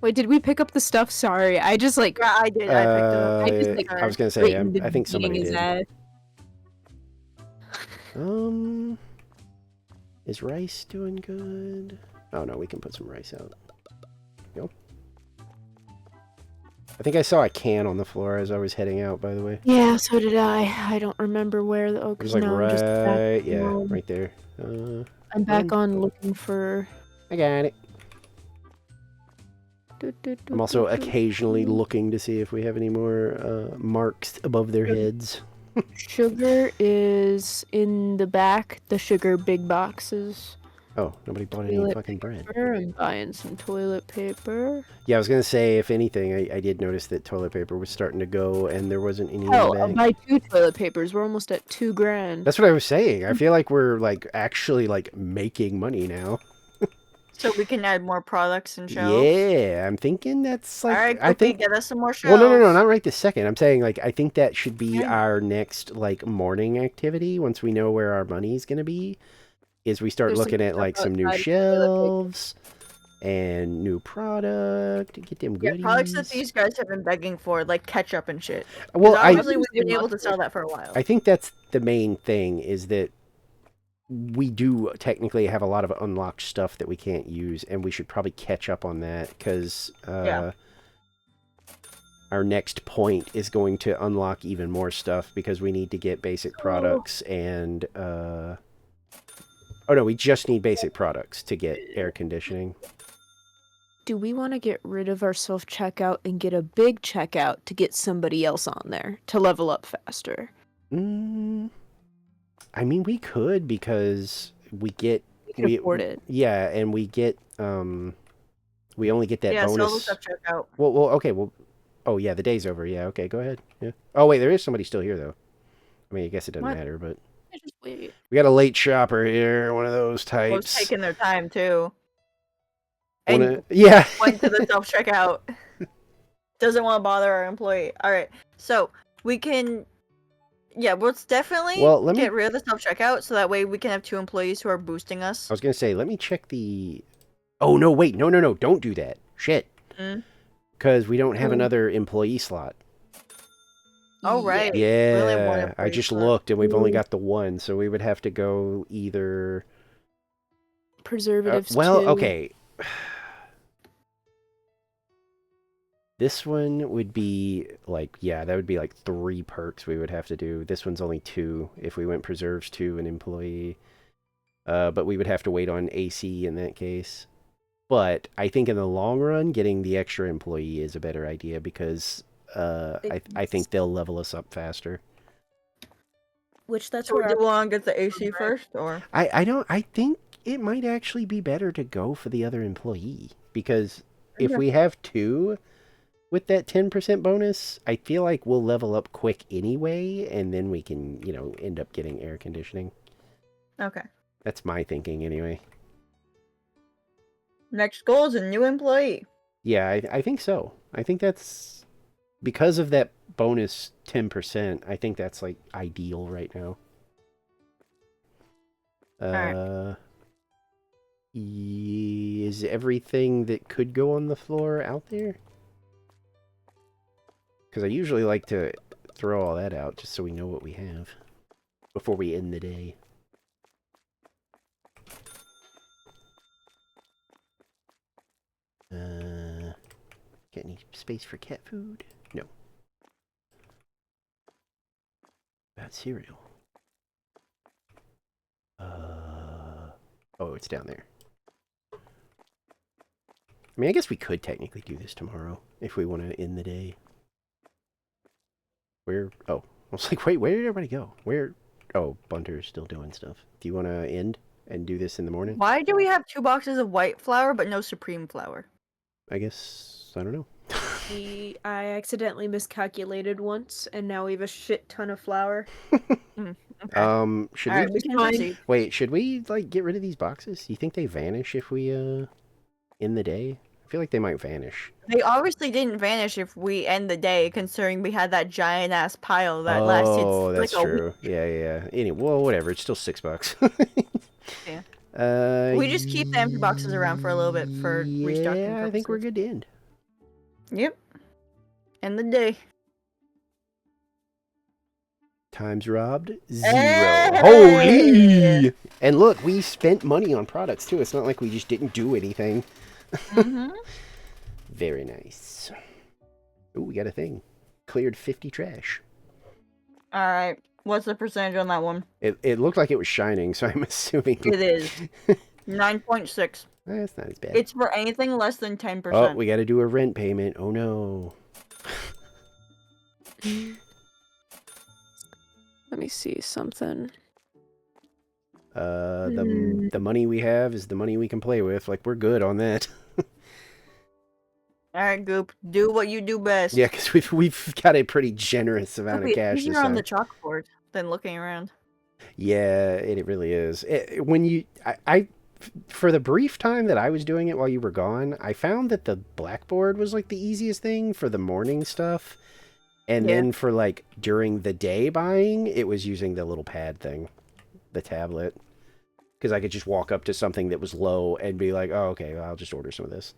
[SPEAKER 2] Wait, did we pick up the stuff? Sorry, I just like
[SPEAKER 3] Yeah, I did. I picked it up.
[SPEAKER 2] I just, like,
[SPEAKER 1] I was gonna say,
[SPEAKER 2] threatened
[SPEAKER 1] I think
[SPEAKER 2] beating
[SPEAKER 1] somebody
[SPEAKER 2] his
[SPEAKER 1] did.
[SPEAKER 2] ass.
[SPEAKER 1] Is rice doing good? Oh no, we can put some rice out. Go. I think I saw a can on the floor as I was heading out, by the way.
[SPEAKER 2] Yeah, so did I. I don't remember where the
[SPEAKER 1] It was like
[SPEAKER 2] I'm just back
[SPEAKER 1] right, yeah,
[SPEAKER 2] on-
[SPEAKER 1] right there.
[SPEAKER 2] I'm back on looking for.
[SPEAKER 1] I got it. I'm also occasionally
[SPEAKER 2] Mm-hmm.
[SPEAKER 1] looking to see if we have any more marks above their heads.
[SPEAKER 4] Sugar is in the back. The sugar big boxes.
[SPEAKER 1] Oh, nobody bought any
[SPEAKER 4] Toilet
[SPEAKER 1] fucking bread.
[SPEAKER 4] I'm buying some toilet paper.
[SPEAKER 1] Yeah, I was gonna say, if anything, I did notice that toilet paper was starting to go, and there wasn't any in
[SPEAKER 4] Hell,
[SPEAKER 1] the
[SPEAKER 4] I'll
[SPEAKER 1] bag.
[SPEAKER 4] buy 2 toilet papers. We're almost at $2,000.
[SPEAKER 1] That's what I was saying. I feel like we're like actually like making money now.
[SPEAKER 3] So we can add more products and shelves.
[SPEAKER 1] Yeah, I'm thinking that's like
[SPEAKER 3] Alright,
[SPEAKER 1] I
[SPEAKER 3] Goopy,
[SPEAKER 1] think.
[SPEAKER 3] get us some more shelves.
[SPEAKER 1] Well, no, not right this second. I'm saying like I think that should be
[SPEAKER 3] Okay.
[SPEAKER 1] our next like morning activity once we know where our money's gonna be. Is we start
[SPEAKER 2] There's some
[SPEAKER 1] looking at
[SPEAKER 2] stuff
[SPEAKER 1] like some new
[SPEAKER 2] outside of the toilet paper.
[SPEAKER 1] shelves and new product. Get them
[SPEAKER 3] Yeah,
[SPEAKER 1] goodies.
[SPEAKER 3] products that these guys have been begging for, like ketchup and shit.
[SPEAKER 1] Well,
[SPEAKER 3] Obviously, we've
[SPEAKER 2] They
[SPEAKER 3] been able
[SPEAKER 2] want
[SPEAKER 3] to
[SPEAKER 2] it.
[SPEAKER 3] sell that for a while.
[SPEAKER 1] I think that's the main thing is that we do technically have a lot of unlocked stuff that we can't use, and we should probably catch up on that because
[SPEAKER 3] Yeah.
[SPEAKER 1] our next point is going to unlock even more stuff because we need to get basic products and oh no, we just need basic products to get air conditioning.
[SPEAKER 2] Do we want to get rid of our self checkout and get a big checkout to get somebody else on there to level up faster?
[SPEAKER 1] I mean, we could because we get
[SPEAKER 2] We can afford it.
[SPEAKER 1] Yeah, and we get we only get that
[SPEAKER 3] Yeah, sell the
[SPEAKER 1] bonus.
[SPEAKER 3] stuff checkout.
[SPEAKER 1] Well, okay, well, oh yeah, the day's over. Yeah, okay, go ahead. Yeah. Oh wait, there is somebody still here though. I mean, I guess it doesn't
[SPEAKER 2] What?
[SPEAKER 1] matter, but
[SPEAKER 2] I just wait.
[SPEAKER 1] we got a late shopper here, one of those
[SPEAKER 3] Was
[SPEAKER 1] types.
[SPEAKER 3] taking their time too. And
[SPEAKER 1] Yeah.
[SPEAKER 3] went to the self checkout. Doesn't want to bother our employee. All right, so we can. Yeah, let's definitely
[SPEAKER 1] Well, let me-
[SPEAKER 3] get rid of the self checkout so that way we can have 2 employees who are boosting us.
[SPEAKER 1] I was gonna say, let me check the. Oh no! Wait, no! Don't do that. Shit.
[SPEAKER 3] Mm.
[SPEAKER 1] Because we don't have
[SPEAKER 2] Oh.
[SPEAKER 1] another employee slot.
[SPEAKER 3] Oh right.
[SPEAKER 1] Yeah,
[SPEAKER 3] only have one
[SPEAKER 1] I
[SPEAKER 3] employee
[SPEAKER 1] just
[SPEAKER 3] slot.
[SPEAKER 1] looked, and we've only
[SPEAKER 2] Ooh.
[SPEAKER 1] got the one, so we would have to go either.
[SPEAKER 2] Preservatives.
[SPEAKER 1] Well,
[SPEAKER 2] too.
[SPEAKER 1] okay. This one would be like, yeah, that would be like 3 perks we would have to do. This one's only 2 if we went preserves to an employee. But we would have to wait on AC in that case. But I think in the long run, getting the extra employee is a better idea because I think they'll level us up faster.
[SPEAKER 2] Which that's
[SPEAKER 3] So
[SPEAKER 2] where
[SPEAKER 3] do
[SPEAKER 2] our
[SPEAKER 3] we want to get the AC first, or
[SPEAKER 1] I think it might actually be better to go for the other employee because if we have 2, with that 10% bonus, I feel like we'll level up quick anyway, and then we can, end up getting air conditioning.
[SPEAKER 3] Okay.
[SPEAKER 1] That's my thinking anyway.
[SPEAKER 3] Next goal is a new employee.
[SPEAKER 1] Yeah, I think so. I think that's because of that bonus 10%. I think that's like ideal right now.
[SPEAKER 3] Alright.
[SPEAKER 1] Is everything that could go on the floor out there? Because I usually like to throw all that out just so we know what we have before we end the day. Got any space for cat food? No. Bad cereal. Oh, it's down there. I mean, I guess we could technically do this tomorrow if we want to end the day. Where? Oh, I was like, wait, where did everybody go? Where? Oh, Bunter's still doing stuff. Do you want to end and do this in the morning?
[SPEAKER 3] Why do we have 2 boxes of white flour but no supreme flour?
[SPEAKER 1] I guess, I don't know.
[SPEAKER 2] I accidentally miscalculated once, and now we have a shit ton of flour.
[SPEAKER 3] Okay.
[SPEAKER 1] Should
[SPEAKER 3] Alright,
[SPEAKER 1] we
[SPEAKER 3] we can
[SPEAKER 2] fine.
[SPEAKER 3] proceed.
[SPEAKER 1] wait? Should we like get rid of these boxes? Do you think they vanish if we end the day? I feel like they might vanish.
[SPEAKER 3] They obviously didn't vanish if we end the day, considering we had that giant ass pile that lasted
[SPEAKER 1] Oh, that's
[SPEAKER 3] like a
[SPEAKER 1] true. Yeah. Anyway, well, whatever. It's still $6.
[SPEAKER 3] Yeah. We just keep the empty boxes around for a little bit for restocking
[SPEAKER 1] Yeah, I think we're
[SPEAKER 3] purposes.
[SPEAKER 1] good to end.
[SPEAKER 3] Yep. End the day.
[SPEAKER 1] Times robbed 0.
[SPEAKER 3] Hey!
[SPEAKER 1] Holy! And look, we spent money on products too. It's not like we just didn't do anything.
[SPEAKER 3] Mm-hmm.
[SPEAKER 1] Very nice. Ooh, we got a thing. Cleared 50 trash.
[SPEAKER 3] Alright. What's the percentage on that one?
[SPEAKER 1] It looked like it was shining, so I'm assuming
[SPEAKER 3] It is 9.6.
[SPEAKER 1] that's not as bad.
[SPEAKER 3] It's for anything less than 10%.
[SPEAKER 1] Oh, we got to do a rent payment. Oh no.
[SPEAKER 4] Let me see something.
[SPEAKER 1] The money we have is the money we can play with. Like, we're good on that.
[SPEAKER 3] Alright, Goop. Do what you do best.
[SPEAKER 1] Yeah, because we've got a pretty generous amount of
[SPEAKER 3] It's
[SPEAKER 1] cash this
[SPEAKER 3] easier on
[SPEAKER 1] time.
[SPEAKER 3] the chalkboard than looking around.
[SPEAKER 1] Yeah, it really is. For the brief time that I was doing it while you were gone, I found that the blackboard was like the easiest thing for the morning stuff. And
[SPEAKER 3] Yeah.
[SPEAKER 1] then for like during the day buying, it was using the little pad thing, the tablet. Because I could just walk up to something that was low and be like, oh, okay, well, I'll just order some of this.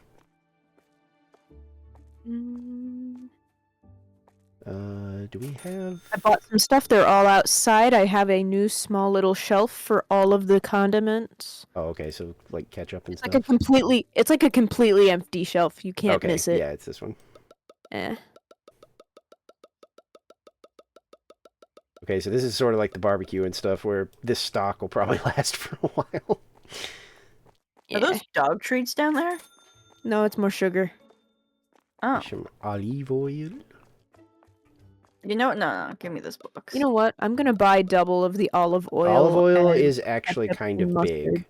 [SPEAKER 1] Do we have...
[SPEAKER 4] I bought some stuff. They're all outside. I have a new small little shelf for all of the condiments.
[SPEAKER 1] Oh, okay, so like ketchup and
[SPEAKER 4] It's
[SPEAKER 1] stuff?
[SPEAKER 4] like a completely empty shelf. You can't
[SPEAKER 1] Okay,
[SPEAKER 4] miss it.
[SPEAKER 1] yeah, it's this one.
[SPEAKER 4] Eh.
[SPEAKER 1] Okay, so this is sort of like the barbecue and stuff where this stock will probably last for a while.
[SPEAKER 3] Are those dog treats down there?
[SPEAKER 4] No, it's more sugar.
[SPEAKER 3] Oh.
[SPEAKER 1] Some olive oil.
[SPEAKER 3] You know what? No. Give me this box.
[SPEAKER 4] You know what? I'm gonna buy double of the olive oil.
[SPEAKER 1] Olive oil
[SPEAKER 4] and
[SPEAKER 1] is actually
[SPEAKER 4] ketchup
[SPEAKER 1] kind
[SPEAKER 4] and
[SPEAKER 1] of
[SPEAKER 4] mustard.
[SPEAKER 1] big.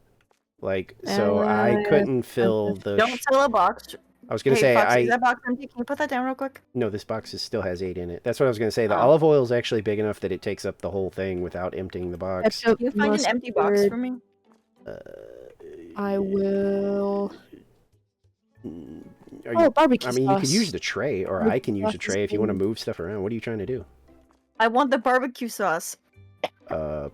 [SPEAKER 1] Like, so I couldn't fill the...
[SPEAKER 3] Don't sell a box.
[SPEAKER 1] I was going to
[SPEAKER 3] Hey,
[SPEAKER 1] say,
[SPEAKER 3] Foxy, is that box empty? Can you put that down real quick?
[SPEAKER 1] No, this box still has 8 in it. That's what I was going to say. The
[SPEAKER 3] Oh.
[SPEAKER 1] olive oil is actually big enough that it takes up the whole thing without emptying the box.
[SPEAKER 4] Ketchup,
[SPEAKER 3] Can you find an empty box
[SPEAKER 4] mustard.
[SPEAKER 3] for me?
[SPEAKER 4] I will.
[SPEAKER 1] Are
[SPEAKER 4] Oh,
[SPEAKER 1] you,
[SPEAKER 4] barbecue
[SPEAKER 1] I mean,
[SPEAKER 4] sauce.
[SPEAKER 1] you could use the tray, or
[SPEAKER 4] The
[SPEAKER 1] I can use
[SPEAKER 4] sauce
[SPEAKER 1] the
[SPEAKER 4] is
[SPEAKER 1] tray if you want to
[SPEAKER 4] good.
[SPEAKER 1] move stuff around. What are you trying to do?
[SPEAKER 3] I want the barbecue sauce
[SPEAKER 1] Uh,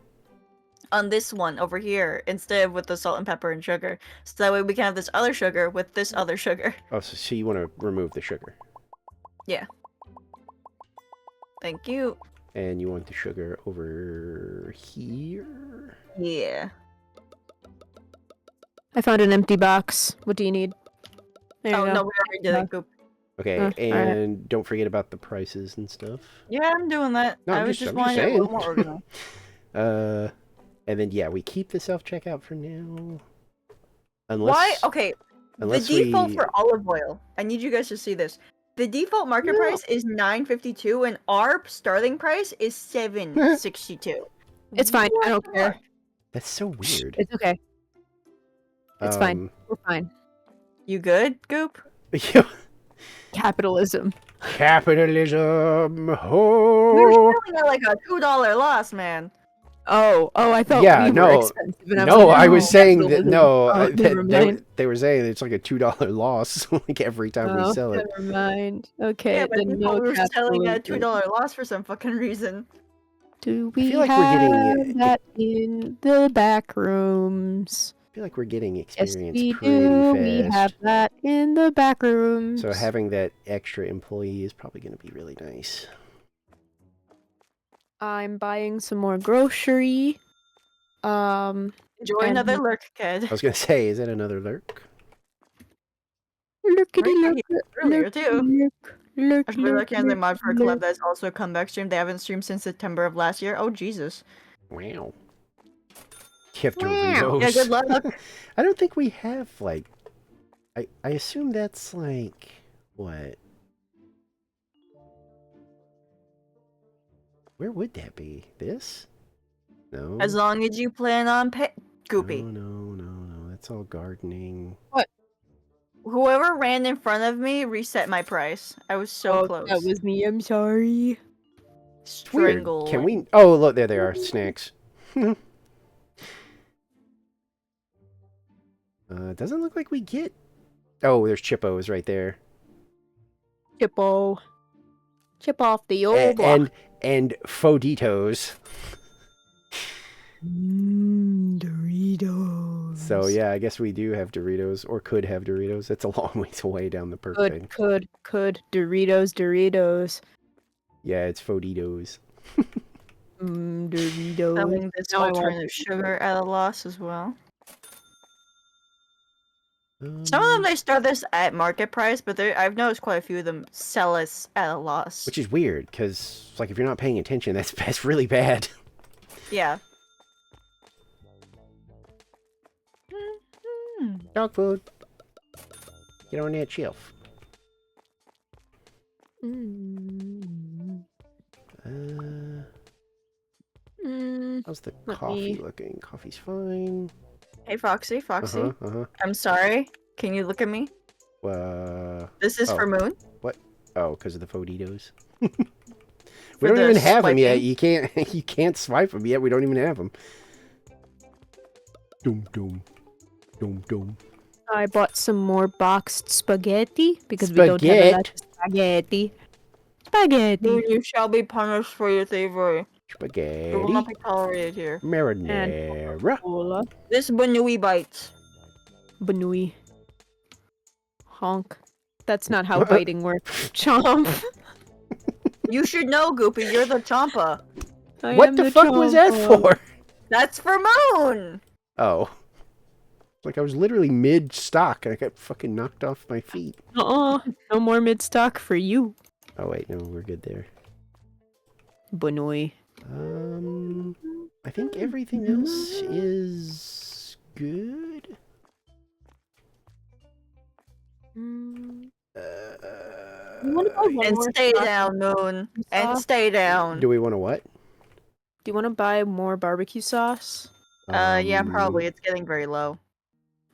[SPEAKER 3] on this one over here instead of with the salt and pepper and sugar. So that way we can have this other sugar with this other sugar.
[SPEAKER 1] oh, so you want to remove the sugar.
[SPEAKER 3] Thank you.
[SPEAKER 1] And you want the sugar over here?
[SPEAKER 3] Yeah.
[SPEAKER 4] I found an empty box. What do you need? There you
[SPEAKER 3] Oh,
[SPEAKER 4] go.
[SPEAKER 3] no, we already did it, Goop.
[SPEAKER 1] Okay,
[SPEAKER 4] alright.
[SPEAKER 1] and don't forget about the prices and stuff.
[SPEAKER 3] Yeah, I'm doing that.
[SPEAKER 1] No,
[SPEAKER 3] I
[SPEAKER 1] I'm
[SPEAKER 3] was
[SPEAKER 1] just
[SPEAKER 3] just wanting it a
[SPEAKER 1] saying.
[SPEAKER 3] little more organized.
[SPEAKER 1] And then, yeah, we keep the self-checkout for now. Unless...
[SPEAKER 3] Why? Okay,
[SPEAKER 1] Unless
[SPEAKER 3] the default
[SPEAKER 1] we...
[SPEAKER 3] for olive oil. I need you guys to see this. The default market price is $9.52, and our starting price is $7.62.
[SPEAKER 4] It's fine. I don't care.
[SPEAKER 1] That's so weird.
[SPEAKER 4] It's okay. It's fine. We're fine.
[SPEAKER 3] You good, Goop?
[SPEAKER 1] Yeah.
[SPEAKER 2] Capitalism.
[SPEAKER 1] Capitalism.
[SPEAKER 3] We're
[SPEAKER 1] Ho!
[SPEAKER 3] selling at like a $2 loss, man.
[SPEAKER 2] Oh, I thought
[SPEAKER 1] Yeah,
[SPEAKER 2] we
[SPEAKER 1] no,
[SPEAKER 2] were expensive. And
[SPEAKER 1] No,
[SPEAKER 2] I
[SPEAKER 1] I
[SPEAKER 2] was
[SPEAKER 1] was saying that
[SPEAKER 2] capitalism.
[SPEAKER 1] no.
[SPEAKER 2] Oh, never mind.
[SPEAKER 1] They were saying it's like a $2 loss like every time we
[SPEAKER 2] Oh,
[SPEAKER 1] sell it.
[SPEAKER 2] never mind. Okay,
[SPEAKER 3] Yeah, but
[SPEAKER 2] then
[SPEAKER 3] we
[SPEAKER 2] no
[SPEAKER 3] thought we were selling at a
[SPEAKER 2] capitalism.
[SPEAKER 3] $2 loss for some fucking reason.
[SPEAKER 4] Do
[SPEAKER 1] I
[SPEAKER 4] we
[SPEAKER 1] feel like
[SPEAKER 4] have
[SPEAKER 1] we're getting.
[SPEAKER 4] that in the back rooms?
[SPEAKER 1] I feel like we're getting
[SPEAKER 4] Yes,
[SPEAKER 1] experience
[SPEAKER 4] we
[SPEAKER 1] pretty
[SPEAKER 4] do.
[SPEAKER 1] fast.
[SPEAKER 4] We have that in the back rooms.
[SPEAKER 1] So having that extra employee is probably going to be really nice.
[SPEAKER 2] I'm buying some more grocery.
[SPEAKER 3] Enjoy
[SPEAKER 2] And
[SPEAKER 3] another
[SPEAKER 2] he-
[SPEAKER 3] lurk, kid.
[SPEAKER 1] I was going to say, is that another lurk?
[SPEAKER 4] Lookity
[SPEAKER 3] Right
[SPEAKER 4] look,
[SPEAKER 3] here earlier, too.
[SPEAKER 4] look,
[SPEAKER 3] I feel like the mod for a collab that's also a comeback stream. They haven't streamed since September of last year. Oh, Jesus.
[SPEAKER 1] Wow. You have
[SPEAKER 2] Wow.
[SPEAKER 1] Doritos.
[SPEAKER 3] Yeah, good luck.
[SPEAKER 1] I don't think we have, like... I assume that's, like... What? Where would that be? This? No.
[SPEAKER 3] As long as you plan on Goopy.
[SPEAKER 1] No. That's all gardening.
[SPEAKER 3] Whoever ran in front of me reset my price. I was so close.
[SPEAKER 2] That was me. I'm sorry.
[SPEAKER 1] Weird.
[SPEAKER 3] Strangle.
[SPEAKER 1] Can we... Oh, look, there they are. Snacks. Doesn't look like we get... Oh, there's Chippos right there.
[SPEAKER 2] Chippo. Chip off the old block.
[SPEAKER 1] And Foditos.
[SPEAKER 2] Doritos.
[SPEAKER 1] So yeah, I guess we do have Doritos, or could have Doritos. That's a long ways away down the perk thing.
[SPEAKER 2] Could. Doritos.
[SPEAKER 1] Yeah, it's Foditos.
[SPEAKER 2] Doritos.
[SPEAKER 3] Selling this
[SPEAKER 2] Now I want
[SPEAKER 3] alternative sugar at a loss as well.
[SPEAKER 1] Um,
[SPEAKER 3] Some of them they start this at market price, but I've noticed quite a few of them sell us at a loss.
[SPEAKER 1] which is weird, because like if you're not paying attention, that's really bad.
[SPEAKER 3] Yeah.
[SPEAKER 1] Dog food. Get on that shelf. How's the
[SPEAKER 2] Let
[SPEAKER 1] coffee
[SPEAKER 2] me-
[SPEAKER 1] looking? Coffee's fine.
[SPEAKER 3] Hey Foxy.
[SPEAKER 1] Uh-huh.
[SPEAKER 3] I'm sorry. Can you look at me? This is
[SPEAKER 1] Oh.
[SPEAKER 3] for Moon.
[SPEAKER 1] Oh, because of the Foditos.
[SPEAKER 3] For
[SPEAKER 1] We don't
[SPEAKER 3] the
[SPEAKER 1] even have them yet.
[SPEAKER 3] swiping.
[SPEAKER 1] You can't swipe them yet. We don't even have them. Doom.
[SPEAKER 2] I bought some more boxed spaghetti because we don't have a lot of spaghetti.
[SPEAKER 3] Moon, you shall be punished for your thievery. It will
[SPEAKER 1] Spaghetti.
[SPEAKER 3] not be tolerated here.
[SPEAKER 1] Marinara.
[SPEAKER 2] Cola.
[SPEAKER 3] This Banui bites.
[SPEAKER 2] Banui. Honk. That's not how biting works. Chomp.
[SPEAKER 3] You should know, Goopy. You're the Champa.
[SPEAKER 2] I
[SPEAKER 1] What
[SPEAKER 2] am
[SPEAKER 1] the fuck was that
[SPEAKER 2] Chompa.
[SPEAKER 1] for?
[SPEAKER 3] That's for Moon.
[SPEAKER 1] Oh. Like I was literally mid-stock and I got fucking knocked off my feet.
[SPEAKER 2] No more mid stock for you.
[SPEAKER 1] Oh wait, no, we're good there.
[SPEAKER 2] Banui.
[SPEAKER 1] I think everything else is good.
[SPEAKER 3] And stay down, Moon. And stay down.
[SPEAKER 1] Do we want to what?
[SPEAKER 2] Do you want to buy more barbecue sauce?
[SPEAKER 3] Yeah, probably. It's getting very low.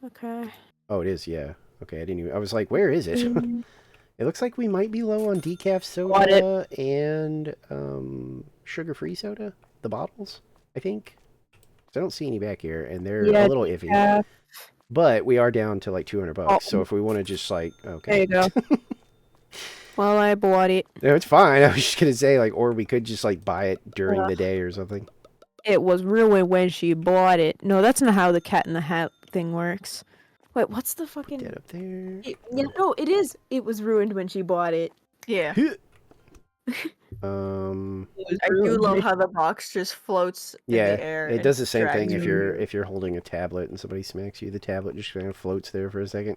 [SPEAKER 2] Okay.
[SPEAKER 1] Oh, it is, yeah. Okay, I didn't even... I was like, where is it? It looks like we might be low on decaf soda and sugar-free soda. The bottles, I think. 'Cause I don't see any back here, and they're
[SPEAKER 2] Yeah,
[SPEAKER 1] a little iffy.
[SPEAKER 2] decaf.
[SPEAKER 1] But we are down to like $200, so if we want to just like... Okay.
[SPEAKER 2] There you go. Well, I bought it.
[SPEAKER 1] No, it's fine. I was just going to say, like, or we could just like buy it during the day or something.
[SPEAKER 2] It was ruined when she bought it. No, that's not how the Cat in the Hat thing works. Wait, what's the fucking...
[SPEAKER 1] Put that up there.
[SPEAKER 2] Yeah, no, it is. It was ruined when she bought it.
[SPEAKER 3] Yeah. I do love how the box just floats in
[SPEAKER 1] Yeah,
[SPEAKER 3] the air.
[SPEAKER 1] it
[SPEAKER 3] and
[SPEAKER 1] does the same thing
[SPEAKER 3] drags
[SPEAKER 1] if
[SPEAKER 3] you.
[SPEAKER 1] you're holding a tablet and somebody smacks you. The tablet just kind of floats there for a second.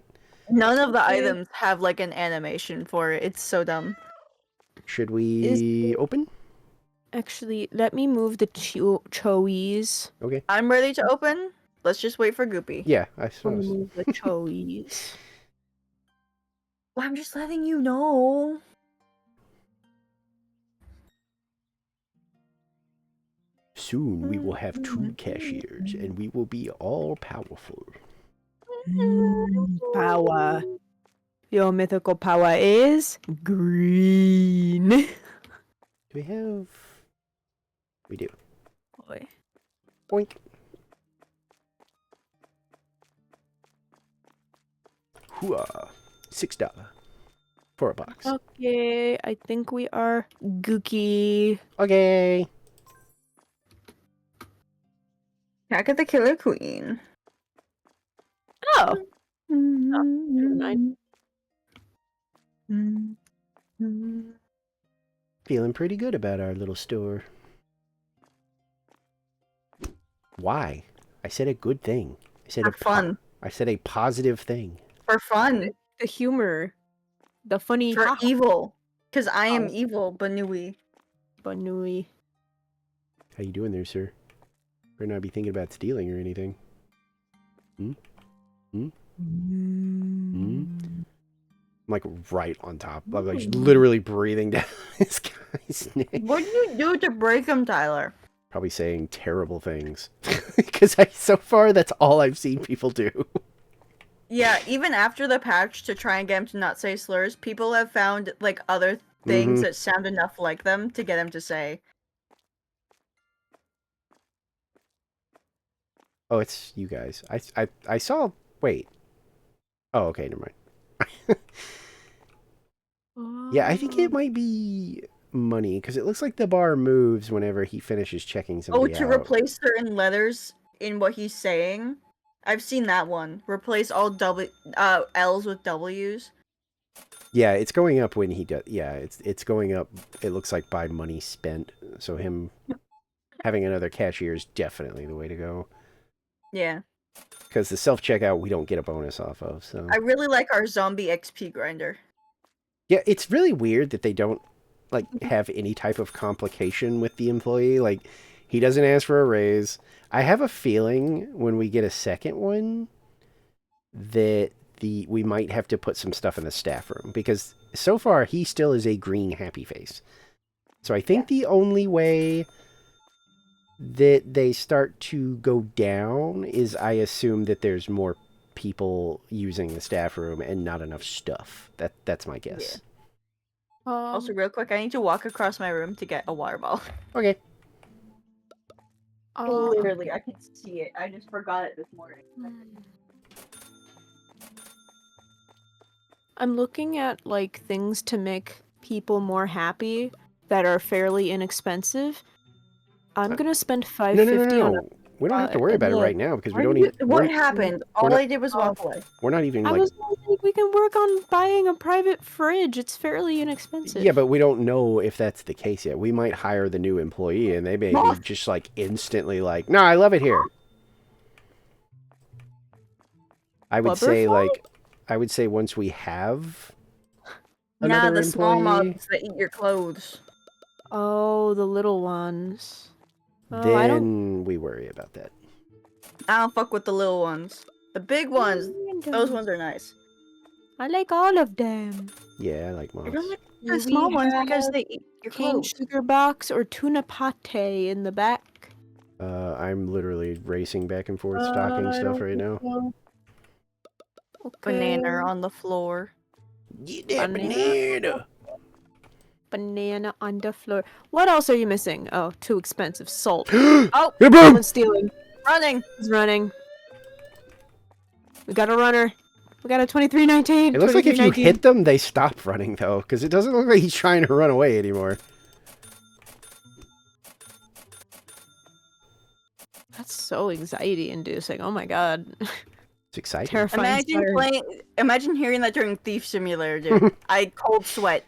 [SPEAKER 3] None of the items have like an animation for it. It's so dumb.
[SPEAKER 1] Should we open?
[SPEAKER 2] Actually, let me move the chowies.
[SPEAKER 1] Okay.
[SPEAKER 3] I'm ready to open. Let's just wait for Goopy.
[SPEAKER 1] Yeah, I suppose.
[SPEAKER 2] Move the chowies.
[SPEAKER 3] Well, I'm just letting you know.
[SPEAKER 1] Soon we will have 2 cashiers and we will be all powerful.
[SPEAKER 2] Power.
[SPEAKER 4] Your mythical power is green.
[SPEAKER 1] Do we have... We do.
[SPEAKER 4] Boy.
[SPEAKER 1] Boink. Hooah. $6 for a box.
[SPEAKER 4] Okay, I think we are gooky.
[SPEAKER 1] Okay.
[SPEAKER 3] Attack of the Killer Queen.
[SPEAKER 4] Oh. Never mind.
[SPEAKER 1] Feeling pretty good about our little store. Why? I said a good thing. I said
[SPEAKER 3] For fun.
[SPEAKER 1] I said a positive thing.
[SPEAKER 3] For fun.
[SPEAKER 2] The humor.
[SPEAKER 4] The funny
[SPEAKER 3] For
[SPEAKER 4] ha-
[SPEAKER 3] evil. Because I am
[SPEAKER 4] Oh.
[SPEAKER 3] evil, Banui.
[SPEAKER 4] Banui.
[SPEAKER 1] How you doing there, sir? Better not be thinking about stealing or anything. I'm like right on top. I'm like literally breathing down this guy's neck.
[SPEAKER 3] What did you do to break him, Tyler?
[SPEAKER 1] Probably saying terrible things. Because so far that's all I've seen people do.
[SPEAKER 3] Yeah, even after the patch to try and get him to not say slurs, people have found like other things that sound enough like them to get him to say.
[SPEAKER 1] Oh, it's you guys. I saw... Wait. Oh, okay, never mind. Yeah, I think it might be money, because it looks like the bar moves whenever he finishes checking
[SPEAKER 3] Oh,
[SPEAKER 1] somebody
[SPEAKER 3] to
[SPEAKER 1] out.
[SPEAKER 3] replace certain letters in what he's saying. I've seen that one. Replace all L's with W's.
[SPEAKER 1] Yeah, it's going up when he does... Yeah, it's going up, it looks like, by money spent. So him having another cashier is definitely the way to go.
[SPEAKER 3] Yeah.
[SPEAKER 1] Because the self-checkout we don't get a bonus off of, so...
[SPEAKER 3] I really like our zombie XP grinder.
[SPEAKER 1] Yeah, it's really weird that they don't, like, have any type of complication with the employee. Like, he doesn't ask for a raise. I have a feeling when we get a second one that we might have to put some stuff in the staff room. Because so far, he still is a green happy face. So I think the only way that they start to go down is I assume that there's more people using the staff room and not enough stuff. That's my guess.
[SPEAKER 3] Also, real quick, I need to walk across my room to get a water bottle.
[SPEAKER 1] Okay.
[SPEAKER 3] Literally, I can see it. I just forgot it this morning.
[SPEAKER 4] I'm looking at like things to make people more happy that are fairly inexpensive. I'm gonna spend $5.50 on
[SPEAKER 1] No. We don't have to worry about it
[SPEAKER 4] look,
[SPEAKER 1] right now because we
[SPEAKER 3] What
[SPEAKER 1] don't
[SPEAKER 3] did you-
[SPEAKER 1] even.
[SPEAKER 3] What happened? All
[SPEAKER 1] not-
[SPEAKER 3] I did was walk away.
[SPEAKER 1] We're not even
[SPEAKER 4] I
[SPEAKER 1] like.
[SPEAKER 4] was like, we can work on buying a private fridge. It's fairly inexpensive.
[SPEAKER 1] Yeah, but we don't know if that's the case yet. We might hire the new employee and they may be
[SPEAKER 3] Moth.
[SPEAKER 1] just like instantly like, no, I love it here. I would say
[SPEAKER 4] Blubberfly?
[SPEAKER 1] I would say once we have
[SPEAKER 3] Nah,
[SPEAKER 1] another
[SPEAKER 3] the small
[SPEAKER 1] employee,
[SPEAKER 3] mugs that eat your clothes.
[SPEAKER 4] Oh, the little ones. Oh, I don't.
[SPEAKER 1] then we worry about that.
[SPEAKER 3] I don't fuck with the little ones. The big ones, those ones are nice.
[SPEAKER 4] I like all of them.
[SPEAKER 1] Yeah, I like
[SPEAKER 3] I
[SPEAKER 1] moths.
[SPEAKER 3] don't like
[SPEAKER 4] Do
[SPEAKER 3] the small
[SPEAKER 4] we
[SPEAKER 3] ones because
[SPEAKER 4] have
[SPEAKER 3] they eat your
[SPEAKER 4] cane
[SPEAKER 3] clothes.
[SPEAKER 4] sugar box or tuna pate in the back.
[SPEAKER 1] I'm literally racing back and forth stocking stuff right now.
[SPEAKER 4] Okay.
[SPEAKER 3] Banana on the floor.
[SPEAKER 1] Get that
[SPEAKER 4] Banana. Banana on the floor. What else are you missing? Oh, too expensive. Salt. Oh,
[SPEAKER 1] Hey, boom!
[SPEAKER 4] someone's stealing.
[SPEAKER 3] Running!
[SPEAKER 4] He's running. We got a runner. We got a 2319.
[SPEAKER 1] It looks like if you
[SPEAKER 4] 2319.
[SPEAKER 1] hit them, they stop running, though, because it doesn't look like he's trying to run away anymore.
[SPEAKER 4] That's so anxiety inducing. Oh my god.
[SPEAKER 1] It's exciting.
[SPEAKER 4] Terrifying.
[SPEAKER 3] Imagine hearing that during Thief Simulator, dude. I cold sweat.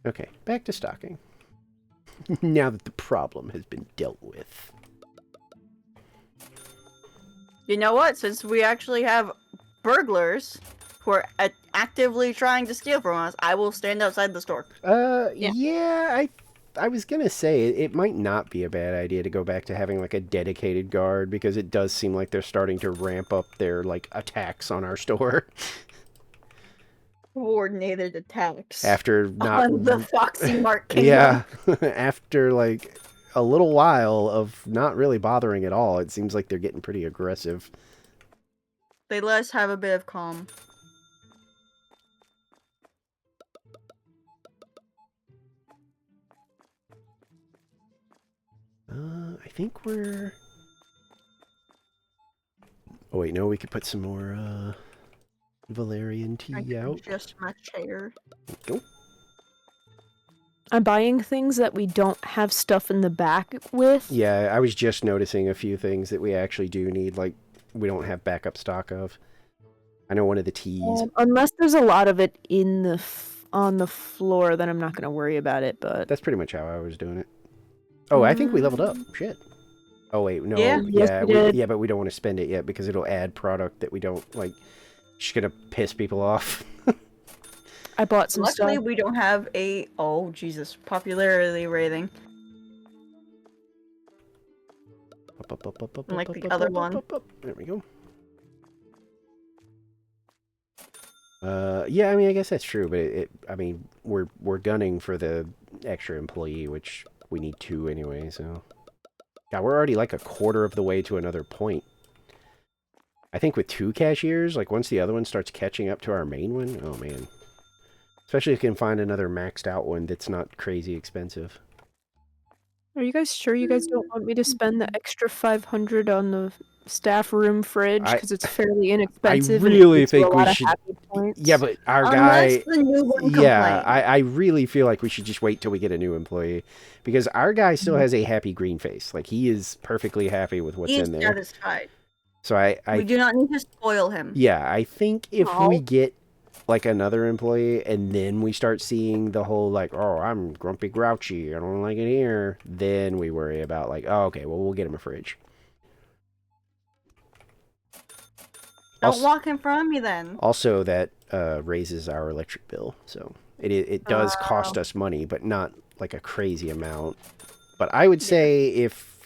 [SPEAKER 1] Okay, back to stocking. Now that the problem has been dealt with.
[SPEAKER 3] You know what? Since we actually have burglars who are actively trying to steal from us, I will stand outside the store.
[SPEAKER 1] Yeah, I was gonna say it might not be a bad idea to go back to having like a dedicated guard because it does seem like they're starting to ramp up their like attacks on our store
[SPEAKER 3] Coordinated attacks.
[SPEAKER 1] after not
[SPEAKER 3] on the Foxy Mart Kingdom.
[SPEAKER 1] yeah after like a little while of not really bothering at all. It seems like they're getting pretty aggressive.
[SPEAKER 3] They let us have a bit of calm.
[SPEAKER 1] think we're... Oh wait, no, we could put some more Valerian
[SPEAKER 3] I
[SPEAKER 1] tea
[SPEAKER 3] can
[SPEAKER 1] out.
[SPEAKER 3] adjust my chair.
[SPEAKER 1] Go.
[SPEAKER 4] I'm buying things that we don't have stuff in the back with.
[SPEAKER 1] Yeah, I was just noticing a few things that we actually do need, like, we don't have backup stock of. I know one of the teas.
[SPEAKER 4] Unless there's a lot of it in the on the floor, then I'm not going to worry about it. But
[SPEAKER 1] That's pretty much how I was doing it. Oh, I think we leveled up. Shit. Oh wait, no.
[SPEAKER 3] Yeah.
[SPEAKER 4] Yes, we did.
[SPEAKER 1] Yeah, but we don't want to spend it yet because it'll add product that we don't like. Just gonna piss people off.
[SPEAKER 4] I bought some
[SPEAKER 3] Luckily,
[SPEAKER 4] stuff.
[SPEAKER 3] we don't have a popularity rating. Like the other one.
[SPEAKER 1] There we go. Yeah, I mean, I guess that's true, but I mean, we're gunning for the extra employee, which we need 2 anyway, so. Yeah, we're already like a quarter of the way to another point. I think with 2 cashiers, like once the other one starts catching up to our main one, oh man. Especially if you can find another maxed out one that's not crazy expensive.
[SPEAKER 4] Are you guys sure you guys don't want me to spend the extra 500 on the staff room fridge because it's fairly inexpensive?
[SPEAKER 1] really
[SPEAKER 4] and it gives you
[SPEAKER 1] think
[SPEAKER 4] a
[SPEAKER 1] we
[SPEAKER 4] lot of
[SPEAKER 1] should-
[SPEAKER 4] happy points?
[SPEAKER 1] Yeah, but our
[SPEAKER 3] Unless
[SPEAKER 1] guy...
[SPEAKER 3] the new one
[SPEAKER 1] Yeah,
[SPEAKER 3] complains.
[SPEAKER 1] I really feel like we should just wait till we get a new employee. Because our guy still has a happy green face. Like, he is perfectly happy with what's
[SPEAKER 3] He is
[SPEAKER 1] in there.
[SPEAKER 3] satisfied.
[SPEAKER 1] So
[SPEAKER 3] We do not need to spoil him.
[SPEAKER 1] yeah, I think if
[SPEAKER 4] No.
[SPEAKER 1] we get, like, another employee, and then we start seeing the whole, like, oh, I'm grumpy grouchy, I don't like it here, then we worry about, like, oh, okay, well, we'll get him a fridge.
[SPEAKER 3] Don't walk in front of me then.
[SPEAKER 1] Also, that raises our electric bill, so it does cost us money, but not like a crazy amount. But I would say if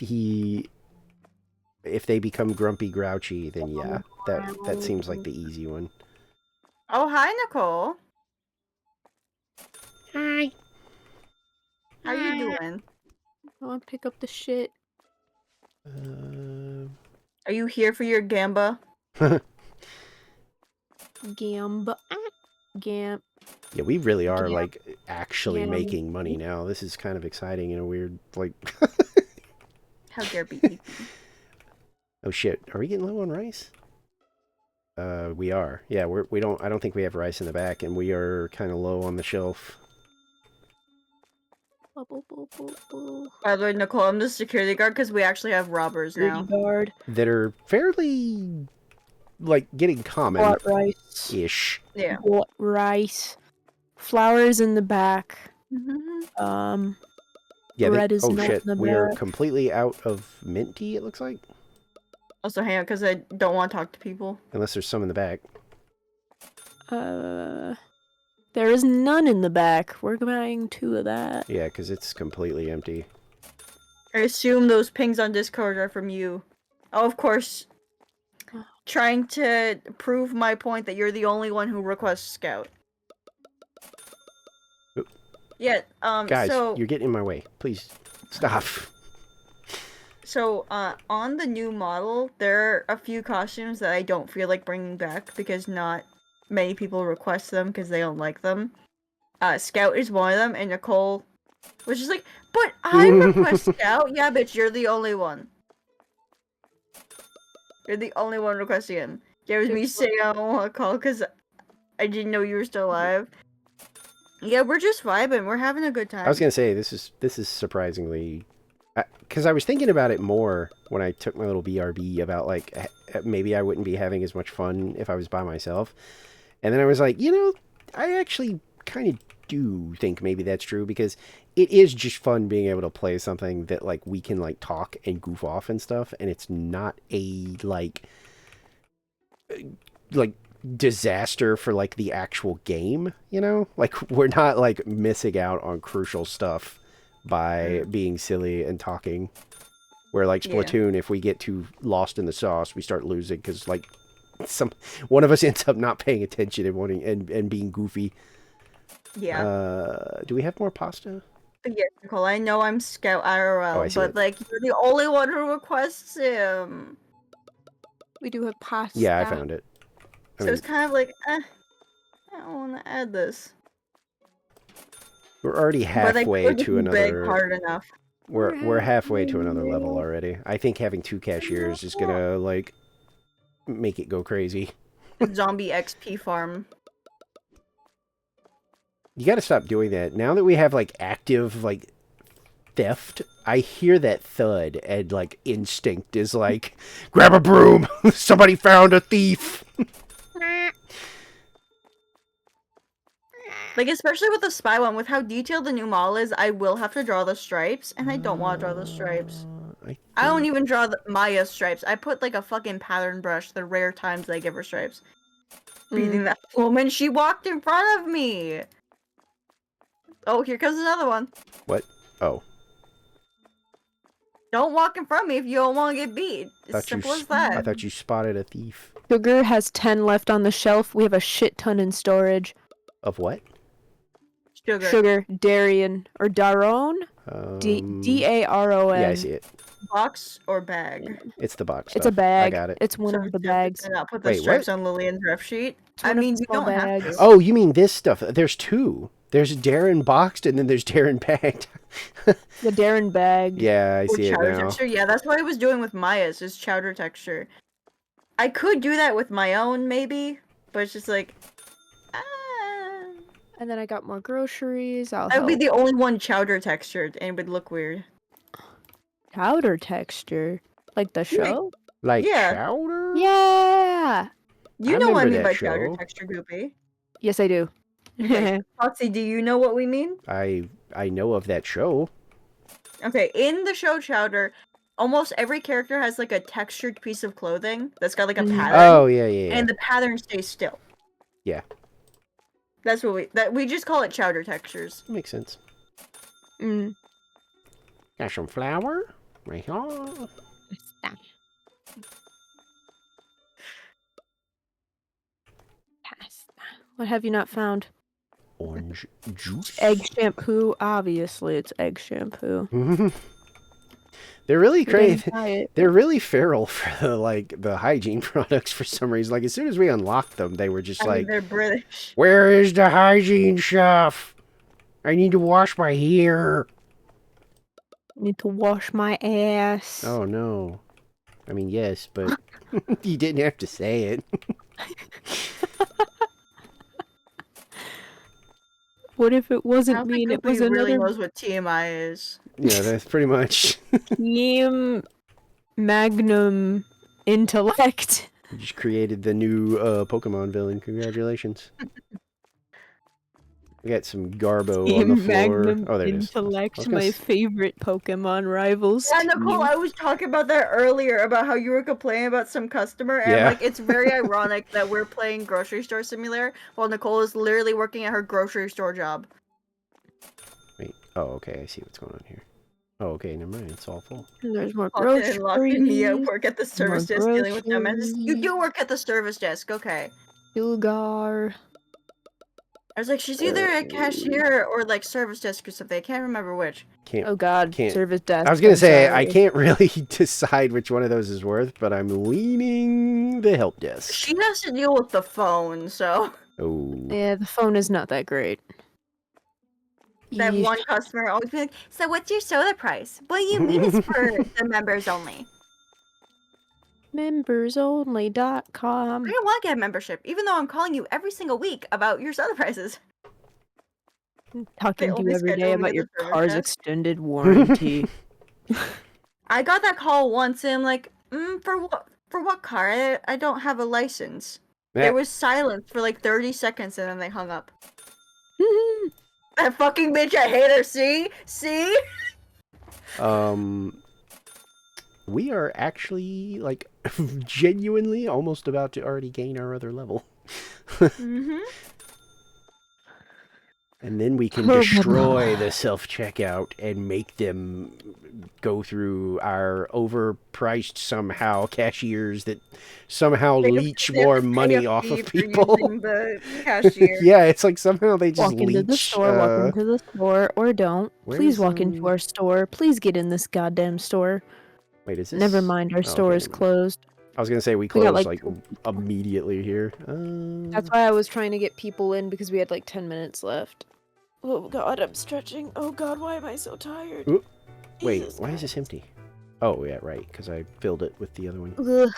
[SPEAKER 1] they become grumpy grouchy, then yeah, that seems like the easy one.
[SPEAKER 3] Oh, hi, Nicole.
[SPEAKER 4] Hi.
[SPEAKER 3] How you doing?
[SPEAKER 4] I want to pick up the shit.
[SPEAKER 3] Are you here for your gamba?
[SPEAKER 4] Gamba. Gam.
[SPEAKER 1] Yeah, we really are
[SPEAKER 4] Yeah.
[SPEAKER 1] like actually
[SPEAKER 4] Yeah.
[SPEAKER 1] making money now. This is kind of exciting in a weird like.
[SPEAKER 3] How dare be?
[SPEAKER 1] Oh shit, are we getting low on rice? We are. Yeah, we don't. I don't think we have rice in the back, and we are kind of low on the shelf.
[SPEAKER 3] By the way, Nicole, I'm the security guard because we actually have robbers now.
[SPEAKER 4] Guard.
[SPEAKER 1] That are fairly like getting common
[SPEAKER 4] What rice?
[SPEAKER 1] ish.
[SPEAKER 3] Yeah.
[SPEAKER 4] What rice? Flowers in the back.
[SPEAKER 1] Yeah.
[SPEAKER 4] Bread is
[SPEAKER 1] oh
[SPEAKER 4] not
[SPEAKER 1] shit,
[SPEAKER 4] in the
[SPEAKER 1] we are
[SPEAKER 4] back.
[SPEAKER 1] completely out of mint tea. It looks like,
[SPEAKER 3] Also, hang on, because I don't want to talk to people.
[SPEAKER 1] unless there's some in the back.
[SPEAKER 4] There is none in the back. We're buying 2 of that.
[SPEAKER 1] Yeah, because it's completely empty.
[SPEAKER 3] I assume those pings on Discord are from you. Oh, of course. Trying to prove my point that you're the only one who requests Scout.
[SPEAKER 1] Oop.
[SPEAKER 3] Yeah,
[SPEAKER 1] Guys,
[SPEAKER 3] so...
[SPEAKER 1] you're getting in my way. Please stop.
[SPEAKER 3] So, on the new model, there are a few costumes that I don't feel like bringing back because not many people request them because they don't like them. Scout is one of them, and Nicole was just like, but I request Scout? Yeah, bitch, you're the only one. You're the only one requesting him. Yeah, it was me saying I don't want to call because I didn't know you were still alive. Yeah, we're just vibing. We're having a good time.
[SPEAKER 1] I was gonna say this is surprisingly, because I was thinking about it more when I took my little BRB about like maybe I wouldn't be having as much fun if I was by myself, and then I was like, you know, I actually kind of do think maybe that's true because it is just fun being able to play something that like we can like talk and goof off and stuff, and it's not a like disaster for like the actual game, you know, like we're not like missing out on crucial stuff by being silly and talking, where like Splatoon, if we get too lost in the sauce, we start losing because like one of us ends up not paying attention and wanting and being goofy.
[SPEAKER 3] Yeah.
[SPEAKER 1] Do we have more pasta?
[SPEAKER 3] But yeah, Nicole, I know I'm Scout IRL,
[SPEAKER 1] Oh, I see
[SPEAKER 3] but
[SPEAKER 1] it.
[SPEAKER 3] like you're the only one who requests him.
[SPEAKER 4] We do have pasta.
[SPEAKER 1] Yeah, I found it. I
[SPEAKER 3] So
[SPEAKER 1] mean,
[SPEAKER 3] it's kind of like, I don't want to add this.
[SPEAKER 1] we're already
[SPEAKER 3] But I
[SPEAKER 1] halfway
[SPEAKER 3] couldn't
[SPEAKER 1] to
[SPEAKER 3] beg
[SPEAKER 1] another.
[SPEAKER 3] hard enough.
[SPEAKER 1] We're halfway to another level already. I think having 2 cashiers is gonna like make it go crazy.
[SPEAKER 3] Zombie XP farm.
[SPEAKER 1] You got to stop doing that. Now that we have like active like theft, I hear that thud and like instinct is like, grab a broom. Somebody found a thief.
[SPEAKER 3] Like, especially with the spy one, with how detailed the new mall is, I will have to draw the stripes, and I don't want to draw the stripes. I don't even draw Maya's stripes. I put like a fucking pattern brush the rare times I give her stripes. Beating that woman, she walked in front of me. Oh, here comes another one.
[SPEAKER 1] What? Oh.
[SPEAKER 3] Don't walk in front of me if you don't want to get beat. It's simple as that.
[SPEAKER 1] I thought you spotted a thief.
[SPEAKER 4] Sugar has 10 left on the shelf. We have a shit ton in storage.
[SPEAKER 1] Of what?
[SPEAKER 3] Sugar.
[SPEAKER 4] Darian, or Daron? D-A-R-O-N.
[SPEAKER 1] Yeah, I see it.
[SPEAKER 3] Box or bag?
[SPEAKER 1] It's the box.
[SPEAKER 4] It's a
[SPEAKER 1] stuff.
[SPEAKER 4] bag.
[SPEAKER 1] I got it.
[SPEAKER 4] It's one of the bags.
[SPEAKER 3] Did not put the
[SPEAKER 1] Wait,
[SPEAKER 3] stripes
[SPEAKER 1] what?
[SPEAKER 3] on Lillian's ref sheet.
[SPEAKER 4] It's
[SPEAKER 3] I
[SPEAKER 4] one of
[SPEAKER 3] mean,
[SPEAKER 4] the
[SPEAKER 3] you
[SPEAKER 4] small
[SPEAKER 3] don't have
[SPEAKER 4] bags.
[SPEAKER 3] to.
[SPEAKER 1] Oh, you mean this stuff? There's 2. There's Darren boxed and then there's Darren bagged.
[SPEAKER 4] The Darren bag.
[SPEAKER 1] Yeah, I see it
[SPEAKER 3] Chowder
[SPEAKER 1] now.
[SPEAKER 3] texture? Yeah, that's what I was doing with Maya's, is chowder texture. I could do that with my own, maybe, but it's just like,
[SPEAKER 4] And then I got more groceries.
[SPEAKER 3] I would be the only one chowder textured, and it would look weird.
[SPEAKER 4] Powder texture. Like the show?
[SPEAKER 1] Like
[SPEAKER 3] Yeah.
[SPEAKER 1] chowder?
[SPEAKER 4] Yeah!
[SPEAKER 3] You
[SPEAKER 1] I
[SPEAKER 3] know what I
[SPEAKER 1] remember
[SPEAKER 3] mean by
[SPEAKER 1] that
[SPEAKER 3] chowder
[SPEAKER 1] show.
[SPEAKER 3] texture, Goopy.
[SPEAKER 4] Yes, I do.
[SPEAKER 3] Foxy, do you know what we mean?
[SPEAKER 1] I know of that show.
[SPEAKER 3] Okay, in the show Chowder, almost every character has like a textured piece of clothing that's got like a pattern.
[SPEAKER 1] Oh yeah, yeah, yeah.
[SPEAKER 3] And the pattern stays still.
[SPEAKER 1] Yeah.
[SPEAKER 3] That's what we just call it chowder textures.
[SPEAKER 1] Makes sense.
[SPEAKER 4] Mm.
[SPEAKER 1] Got some flour right here.
[SPEAKER 4] What have you not found?
[SPEAKER 1] Orange juice.
[SPEAKER 4] Egg shampoo. Obviously, it's egg shampoo.
[SPEAKER 1] They're really
[SPEAKER 4] We
[SPEAKER 1] crazy.
[SPEAKER 4] didn't buy it.
[SPEAKER 1] They're really feral for the hygiene products for some reason. Like as soon as we unlocked them, they were just
[SPEAKER 3] I mean,
[SPEAKER 1] like,
[SPEAKER 3] they're British.
[SPEAKER 1] "Where is the hygiene stuff? I need to wash my hair."
[SPEAKER 4] Need to wash my ass.
[SPEAKER 1] Oh no. I mean, yes, but you didn't have to say it.
[SPEAKER 4] What if it
[SPEAKER 3] I
[SPEAKER 4] wasn't
[SPEAKER 3] don't
[SPEAKER 4] me
[SPEAKER 3] think
[SPEAKER 4] and it was
[SPEAKER 3] Goopy really
[SPEAKER 4] another
[SPEAKER 3] knows what TMI is.
[SPEAKER 1] Yeah, that's pretty much.
[SPEAKER 4] team magnum intellect?
[SPEAKER 1] You just created the new Pokemon villain. Congratulations. We got some Garbo on the
[SPEAKER 4] Team
[SPEAKER 1] floor.
[SPEAKER 4] magnum
[SPEAKER 1] Oh, there it is.
[SPEAKER 4] intellect,
[SPEAKER 1] I was gonna
[SPEAKER 4] my
[SPEAKER 1] s-
[SPEAKER 4] favorite Pokemon rivals.
[SPEAKER 3] Yeah, Nicole,
[SPEAKER 4] team.
[SPEAKER 3] I was talking about that earlier about how you were complaining about some customer, and
[SPEAKER 1] Yeah.
[SPEAKER 3] like it's very ironic that we're playing grocery store simulator while Nicole is literally working at her grocery store job.
[SPEAKER 1] Wait. Oh, okay. I see what's going on here. Oh, okay. Never mind. It's all full.
[SPEAKER 4] And there's more
[SPEAKER 3] And locking me at
[SPEAKER 4] groceries.
[SPEAKER 3] work at the service desk dealing with them. And just, you do work at the service desk, okay?
[SPEAKER 4] Sugar.
[SPEAKER 3] I was like, she's either a cashier or like service desk or something. I can't remember which.
[SPEAKER 1] Can't.
[SPEAKER 4] Oh god,
[SPEAKER 1] Can't-
[SPEAKER 4] service desk.
[SPEAKER 1] I was gonna
[SPEAKER 4] I'm
[SPEAKER 1] say I
[SPEAKER 4] sorry.
[SPEAKER 1] can't really decide which one of those is worth, but I'm leaning the help desk.
[SPEAKER 3] She has to deal with the phone, so
[SPEAKER 1] Oh.
[SPEAKER 4] Yeah, the phone is not that great.
[SPEAKER 3] that
[SPEAKER 4] Yeesh.
[SPEAKER 3] one customer always be like, "So what's your soda price?" What do you mean it's for the members only?
[SPEAKER 4] Membersonly.com.
[SPEAKER 3] I don't want to get a membership, even though I'm calling you every single week about your soda prices.
[SPEAKER 4] Talking to
[SPEAKER 3] only
[SPEAKER 4] you every day
[SPEAKER 3] schedule me
[SPEAKER 4] about
[SPEAKER 3] at
[SPEAKER 4] your
[SPEAKER 3] the service
[SPEAKER 4] car's
[SPEAKER 3] desk.
[SPEAKER 4] extended warranty.
[SPEAKER 3] I got that call once, and I'm like, for what? For what car? I don't have a license.
[SPEAKER 1] Yeah.
[SPEAKER 3] There was silence for like 30 seconds, and then they hung up. That fucking bitch, I hate her. See?
[SPEAKER 1] We are actually like genuinely almost about to already gain our other level.
[SPEAKER 3] Mm-hmm.
[SPEAKER 1] And then we can
[SPEAKER 4] Oh,
[SPEAKER 1] destroy the self-checkout and make them go through our overpriced somehow cashiers that somehow leech more money off of people.
[SPEAKER 3] The cashier.
[SPEAKER 1] Yeah, it's like somehow they just
[SPEAKER 4] Walk into the
[SPEAKER 1] leech.
[SPEAKER 4] store, walk into the store, or don't.
[SPEAKER 1] where's,
[SPEAKER 4] Please walk into
[SPEAKER 1] um,
[SPEAKER 4] our store. Please get in this goddamn store.
[SPEAKER 1] Wait, is this?
[SPEAKER 4] Never mind, our store
[SPEAKER 1] okay,
[SPEAKER 4] is
[SPEAKER 1] never mind.
[SPEAKER 4] closed.
[SPEAKER 1] I was gonna say we
[SPEAKER 4] We got,
[SPEAKER 1] closed
[SPEAKER 4] like,
[SPEAKER 1] like immediately here.
[SPEAKER 4] That's why I was trying to get people in because we had like 10 minutes left. Oh god, I'm stretching. Oh god, why am I so tired?
[SPEAKER 1] Oop. Wait,
[SPEAKER 4] Jesus
[SPEAKER 1] why is this
[SPEAKER 4] Christ.
[SPEAKER 1] empty? Oh, yeah, right, because I filled it with the other one.
[SPEAKER 4] Ugh.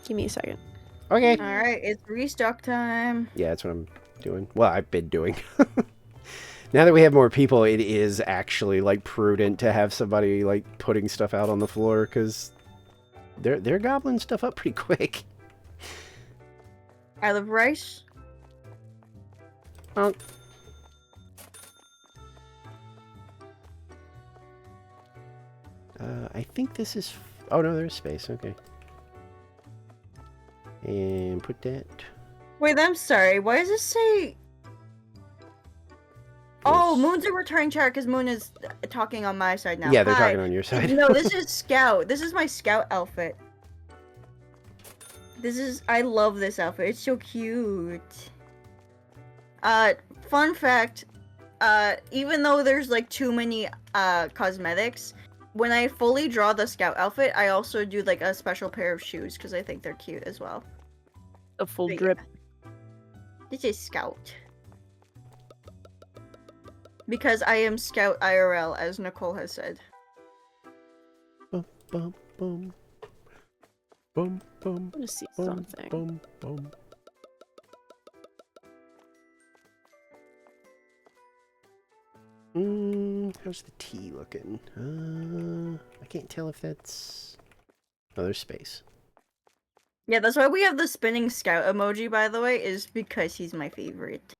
[SPEAKER 4] Give me a second.
[SPEAKER 1] Okay.
[SPEAKER 3] All right, it's restock time.
[SPEAKER 1] Yeah, that's what I'm doing. Well, I've been doing. Now that we have more people, it is actually, like, prudent to have somebody, like, putting stuff out on the floor, because they're gobbling stuff up pretty quick.
[SPEAKER 3] I love rice.
[SPEAKER 1] Oh. I think this is... Oh, no, there's space. Okay. And put that...
[SPEAKER 3] Wait, I'm sorry. Why does this say? Oh, Moon's a returning chat because Moon is talking on my side now.
[SPEAKER 1] Yeah, they're
[SPEAKER 3] Hi.
[SPEAKER 1] talking on your side.
[SPEAKER 3] No, this is Scout. This is my Scout outfit. I love this outfit. It's so cute. Fun fact, even though there's like too many cosmetics, when I fully draw the Scout outfit, I also do like a special pair of shoes because I think they're cute as well.
[SPEAKER 4] A full
[SPEAKER 3] But yeah.
[SPEAKER 4] drip.
[SPEAKER 3] This is Scout. Because I am Scout IRL, as Nicole has said.
[SPEAKER 1] Bum, bum, bum. Bum, bum,
[SPEAKER 4] I want to see
[SPEAKER 1] bum,
[SPEAKER 4] something.
[SPEAKER 1] bum, bum. How's the tea looking? I can't tell if that's... Oh, there's space.
[SPEAKER 3] Yeah, that's why we have the spinning Scout emoji, by the way, is because he's my favorite.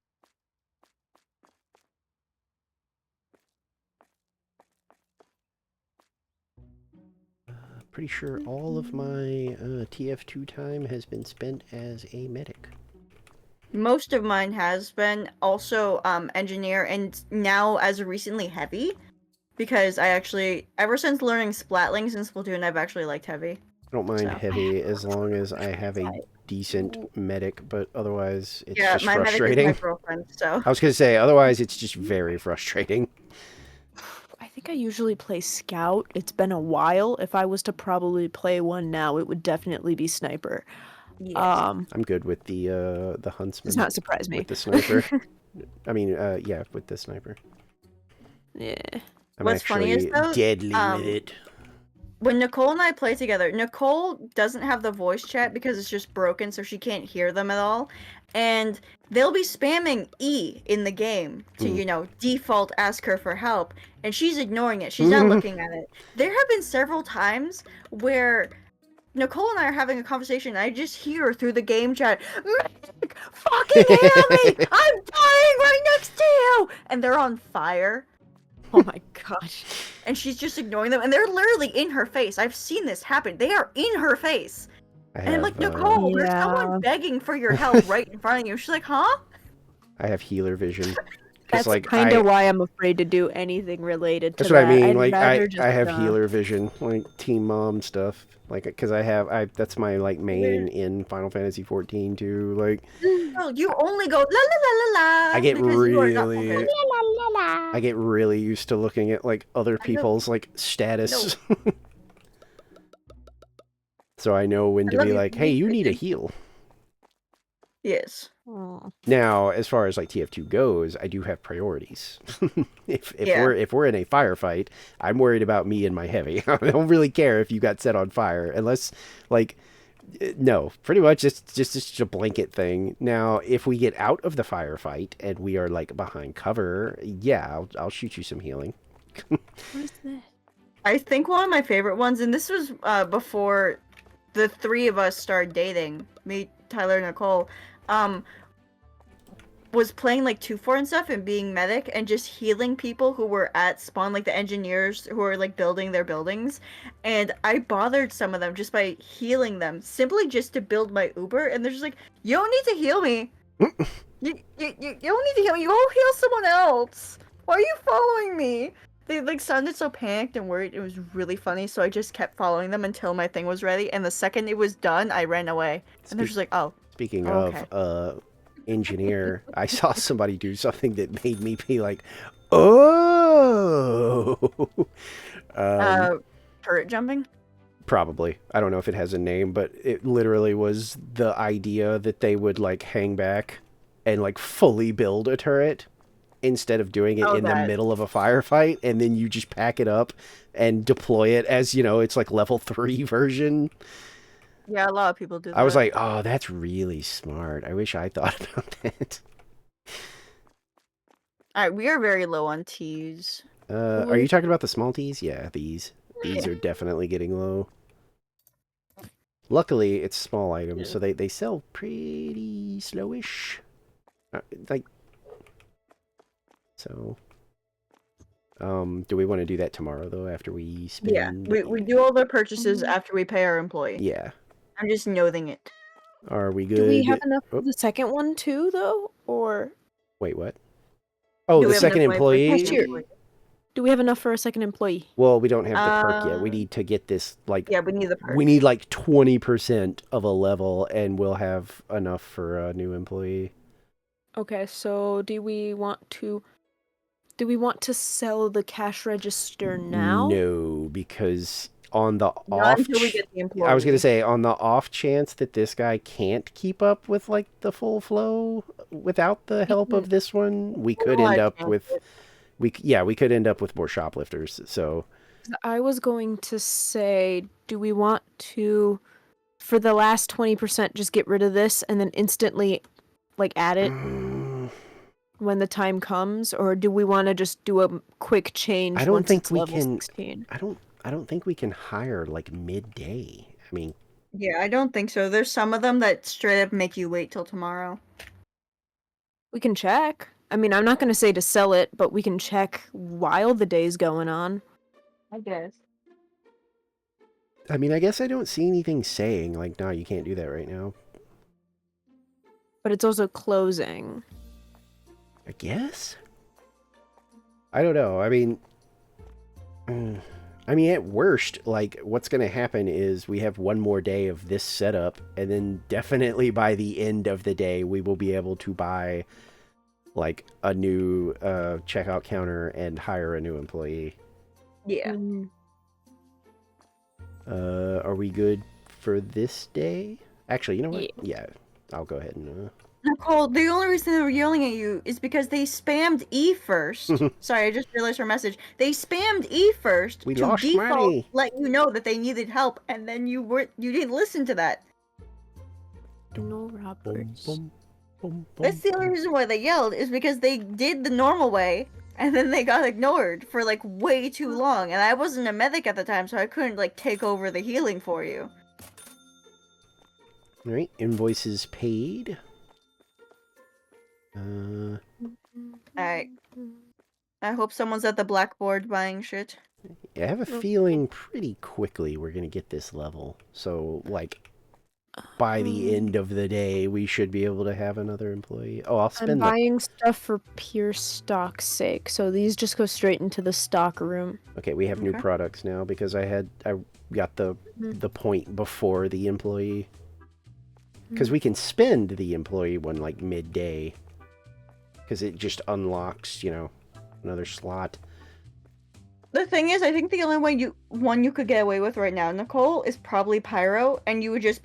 [SPEAKER 1] Pretty sure all of my TF2 time has been spent as a medic.
[SPEAKER 3] Most of mine has been also engineer, and now as of recently heavy, because I actually, ever since learning Splatlings in Splatoon, I've actually liked heavy.
[SPEAKER 1] I don't mind
[SPEAKER 3] So-
[SPEAKER 1] heavy as long as I have a decent medic, but otherwise it's
[SPEAKER 3] Yeah,
[SPEAKER 1] just
[SPEAKER 3] my medic is
[SPEAKER 1] frustrating.
[SPEAKER 3] my girlfriend, so.
[SPEAKER 1] I was gonna say, otherwise it's just very frustrating.
[SPEAKER 4] I think I usually play Scout. It's been a while. If I was to probably play one now, it would definitely be Sniper.
[SPEAKER 3] Yes.
[SPEAKER 1] I'm good with the huntsman.
[SPEAKER 4] Does not surprise me.
[SPEAKER 1] With the sniper. I mean, yeah, with the sniper.
[SPEAKER 4] Yeah.
[SPEAKER 1] I'm
[SPEAKER 3] What's funny is,
[SPEAKER 1] actually
[SPEAKER 3] though,
[SPEAKER 1] deadly with it.
[SPEAKER 3] When Nicole and I play together, Nicole doesn't have the voice chat because it's just broken, so she can't hear them at all. And they'll be spamming E in the game to, default ask her for help. And she's ignoring it. She's not looking at it. There have been several times where Nicole and I are having a conversation, and I just hear her through the game chat, "Meg, fucking help me! I'm dying right next to you!" And they're on fire.
[SPEAKER 4] Oh my gosh.
[SPEAKER 3] And she's just ignoring them, and they're literally in her face. I've seen this happen. They are in her face. And I'm like, Nicole, there's
[SPEAKER 4] Yeah.
[SPEAKER 3] someone begging for your help right in front of you. She's like, huh?
[SPEAKER 1] I have healer vision. 'Cause,
[SPEAKER 4] That's
[SPEAKER 1] like,
[SPEAKER 4] kind of why I'm afraid to do anything related to
[SPEAKER 1] That's what
[SPEAKER 4] that.
[SPEAKER 1] I mean.
[SPEAKER 4] I'd
[SPEAKER 1] Like,
[SPEAKER 4] rather
[SPEAKER 1] I
[SPEAKER 4] just,
[SPEAKER 1] have healer vision, like Team Mom stuff. Like, because that's my like main in Final Fantasy 14 too. Like,
[SPEAKER 3] No, you only go la la la la la.
[SPEAKER 1] I get
[SPEAKER 3] because you are not
[SPEAKER 1] really,
[SPEAKER 3] prepared.
[SPEAKER 1] I get really used to looking at like other people's like status. So I know when
[SPEAKER 3] I
[SPEAKER 1] to
[SPEAKER 3] love
[SPEAKER 1] be
[SPEAKER 3] you,
[SPEAKER 1] like, hey, you need a
[SPEAKER 3] Ethan.
[SPEAKER 1] heal.
[SPEAKER 3] Yes.
[SPEAKER 4] Oh.
[SPEAKER 1] Now, as far as like TF2 goes, I do have priorities. if
[SPEAKER 3] Yeah.
[SPEAKER 1] we're in a firefight, I'm worried about me and my heavy. I don't really care if you got set on fire, unless like no, pretty much it's just a blanket thing. Now, if we get out of the firefight and we are like behind cover, yeah, I'll shoot you some healing.
[SPEAKER 4] What is that?
[SPEAKER 3] I think one of my favorite ones, and this was before the three of us started dating, me, Tyler, and Nicole, was playing like 2-4 and stuff and being medic and just healing people who were at spawn, like the engineers who were like building their buildings. And I bothered some of them just by healing them, simply just to build my Uber. And they're just like, you don't need to heal me. you don't need to heal me. You go heal someone else. Why are you following me? They like sounded so panicked and worried. It was really funny. So I just kept following them until my thing was ready. And the second it was done, I ran away. And they're just like, oh.
[SPEAKER 1] Speaking
[SPEAKER 3] Okay.
[SPEAKER 1] of engineer, I saw somebody do something that made me be like, oh.
[SPEAKER 3] Turret jumping?
[SPEAKER 1] Probably. I don't know if it has a name, but it literally was the idea that they would like hang back and like fully build a turret instead of doing it
[SPEAKER 3] Oh,
[SPEAKER 1] in the
[SPEAKER 3] that.
[SPEAKER 1] middle of a firefight, and then you just pack it up and deploy it as, it's like level 3 version.
[SPEAKER 3] Yeah, a lot of people do that.
[SPEAKER 1] I was like, oh, that's really smart. I wish I thought about that.
[SPEAKER 3] All right, we are very low on teas.
[SPEAKER 1] Are you talking about the small teas? Yeah, these. These are definitely getting low. Luckily, it's small items, so they sell pretty slowish. So, do we want to do that tomorrow, though, after we spend...
[SPEAKER 3] Yeah, we do all the purchases after we pay our employee.
[SPEAKER 1] Yeah.
[SPEAKER 3] I'm just noting it.
[SPEAKER 1] Are we good?
[SPEAKER 4] Do we have enough
[SPEAKER 1] Oh,
[SPEAKER 4] for the second one too, though? Or
[SPEAKER 1] wait, what? Oh,
[SPEAKER 3] Do
[SPEAKER 1] the
[SPEAKER 3] we have
[SPEAKER 1] second
[SPEAKER 3] enough money for
[SPEAKER 1] employee?
[SPEAKER 4] Cashier. do we have enough for a second employee?
[SPEAKER 1] Well, we don't have the perk yet. We
[SPEAKER 3] Uh,
[SPEAKER 1] need to get this, like...
[SPEAKER 3] Yeah, we need the perk.
[SPEAKER 1] We need, like, 20% of a level, and we'll have enough for a new employee.
[SPEAKER 4] Okay, so do we want to sell the cash register now?
[SPEAKER 1] No, because on the
[SPEAKER 3] Not
[SPEAKER 1] off...
[SPEAKER 3] until we get the employee.
[SPEAKER 1] I was going to say, on the off chance that this guy can't keep up with, like, the full flow without the help of this one, we could
[SPEAKER 3] Oh, I
[SPEAKER 1] end up
[SPEAKER 3] can't
[SPEAKER 1] with...
[SPEAKER 3] do it.
[SPEAKER 1] we could end up with more shoplifters, so...
[SPEAKER 4] I was going to say, do we want to, for the last 20%, just get rid of this and then instantly, like, add it when the time comes, or do we want to just do a quick change?
[SPEAKER 1] I don't
[SPEAKER 4] once
[SPEAKER 1] think
[SPEAKER 4] it's
[SPEAKER 1] we
[SPEAKER 4] level
[SPEAKER 1] can...
[SPEAKER 4] 16?
[SPEAKER 1] I don't think we can hire, like, midday. I mean...
[SPEAKER 3] Yeah, I don't think so. There's some of them that straight up make you wait till tomorrow.
[SPEAKER 4] We can check. I mean, I'm not going to say to sell it, but we can check while the day's going on.
[SPEAKER 3] I guess.
[SPEAKER 1] I mean, I guess I don't see anything saying, like, no, you can't do that right now.
[SPEAKER 4] But it's also closing.
[SPEAKER 1] I guess? I don't know. I mean, at worst, like, what's going to happen is we have one more day of this setup, and then definitely by the end of the day, we will be able to buy, like, a new checkout counter and hire a new employee.
[SPEAKER 3] Yeah.
[SPEAKER 1] Are we good for this day? Actually, you know what? Yeah, I'll go ahead and...
[SPEAKER 3] Nicole, the only reason they were yelling at you is because they spammed E first. Sorry, I just realized her message. They spammed E first
[SPEAKER 1] We
[SPEAKER 3] to
[SPEAKER 1] lost
[SPEAKER 3] default
[SPEAKER 1] money.
[SPEAKER 3] let you know that they needed help, and then you didn't listen to that.
[SPEAKER 4] No robbers.
[SPEAKER 3] That's the only reason why they yelled, is because they did the normal way, and then they got ignored for like way too long. And I wasn't a medic at the time, so I couldn't like take over the healing for you.
[SPEAKER 1] All right, invoices paid.
[SPEAKER 3] Alright. I hope someone's at the blackboard buying shit.
[SPEAKER 1] I have a feeling pretty quickly we're going to get this level. So, like, by the end of the day, we should be able to have another employee. Oh, I'll
[SPEAKER 4] I'm
[SPEAKER 1] spend
[SPEAKER 4] buying stuff for pure stock's sake, so these just go straight into the stock room.
[SPEAKER 1] Okay, we have new
[SPEAKER 3] Okay.
[SPEAKER 1] products now because I got the point before the employee. Because we can spend the employee one, like, midday. Because it just unlocks, another slot.
[SPEAKER 3] The thing is, I think the only one you could get away with right now, Nicole, is probably Pyro, and you would just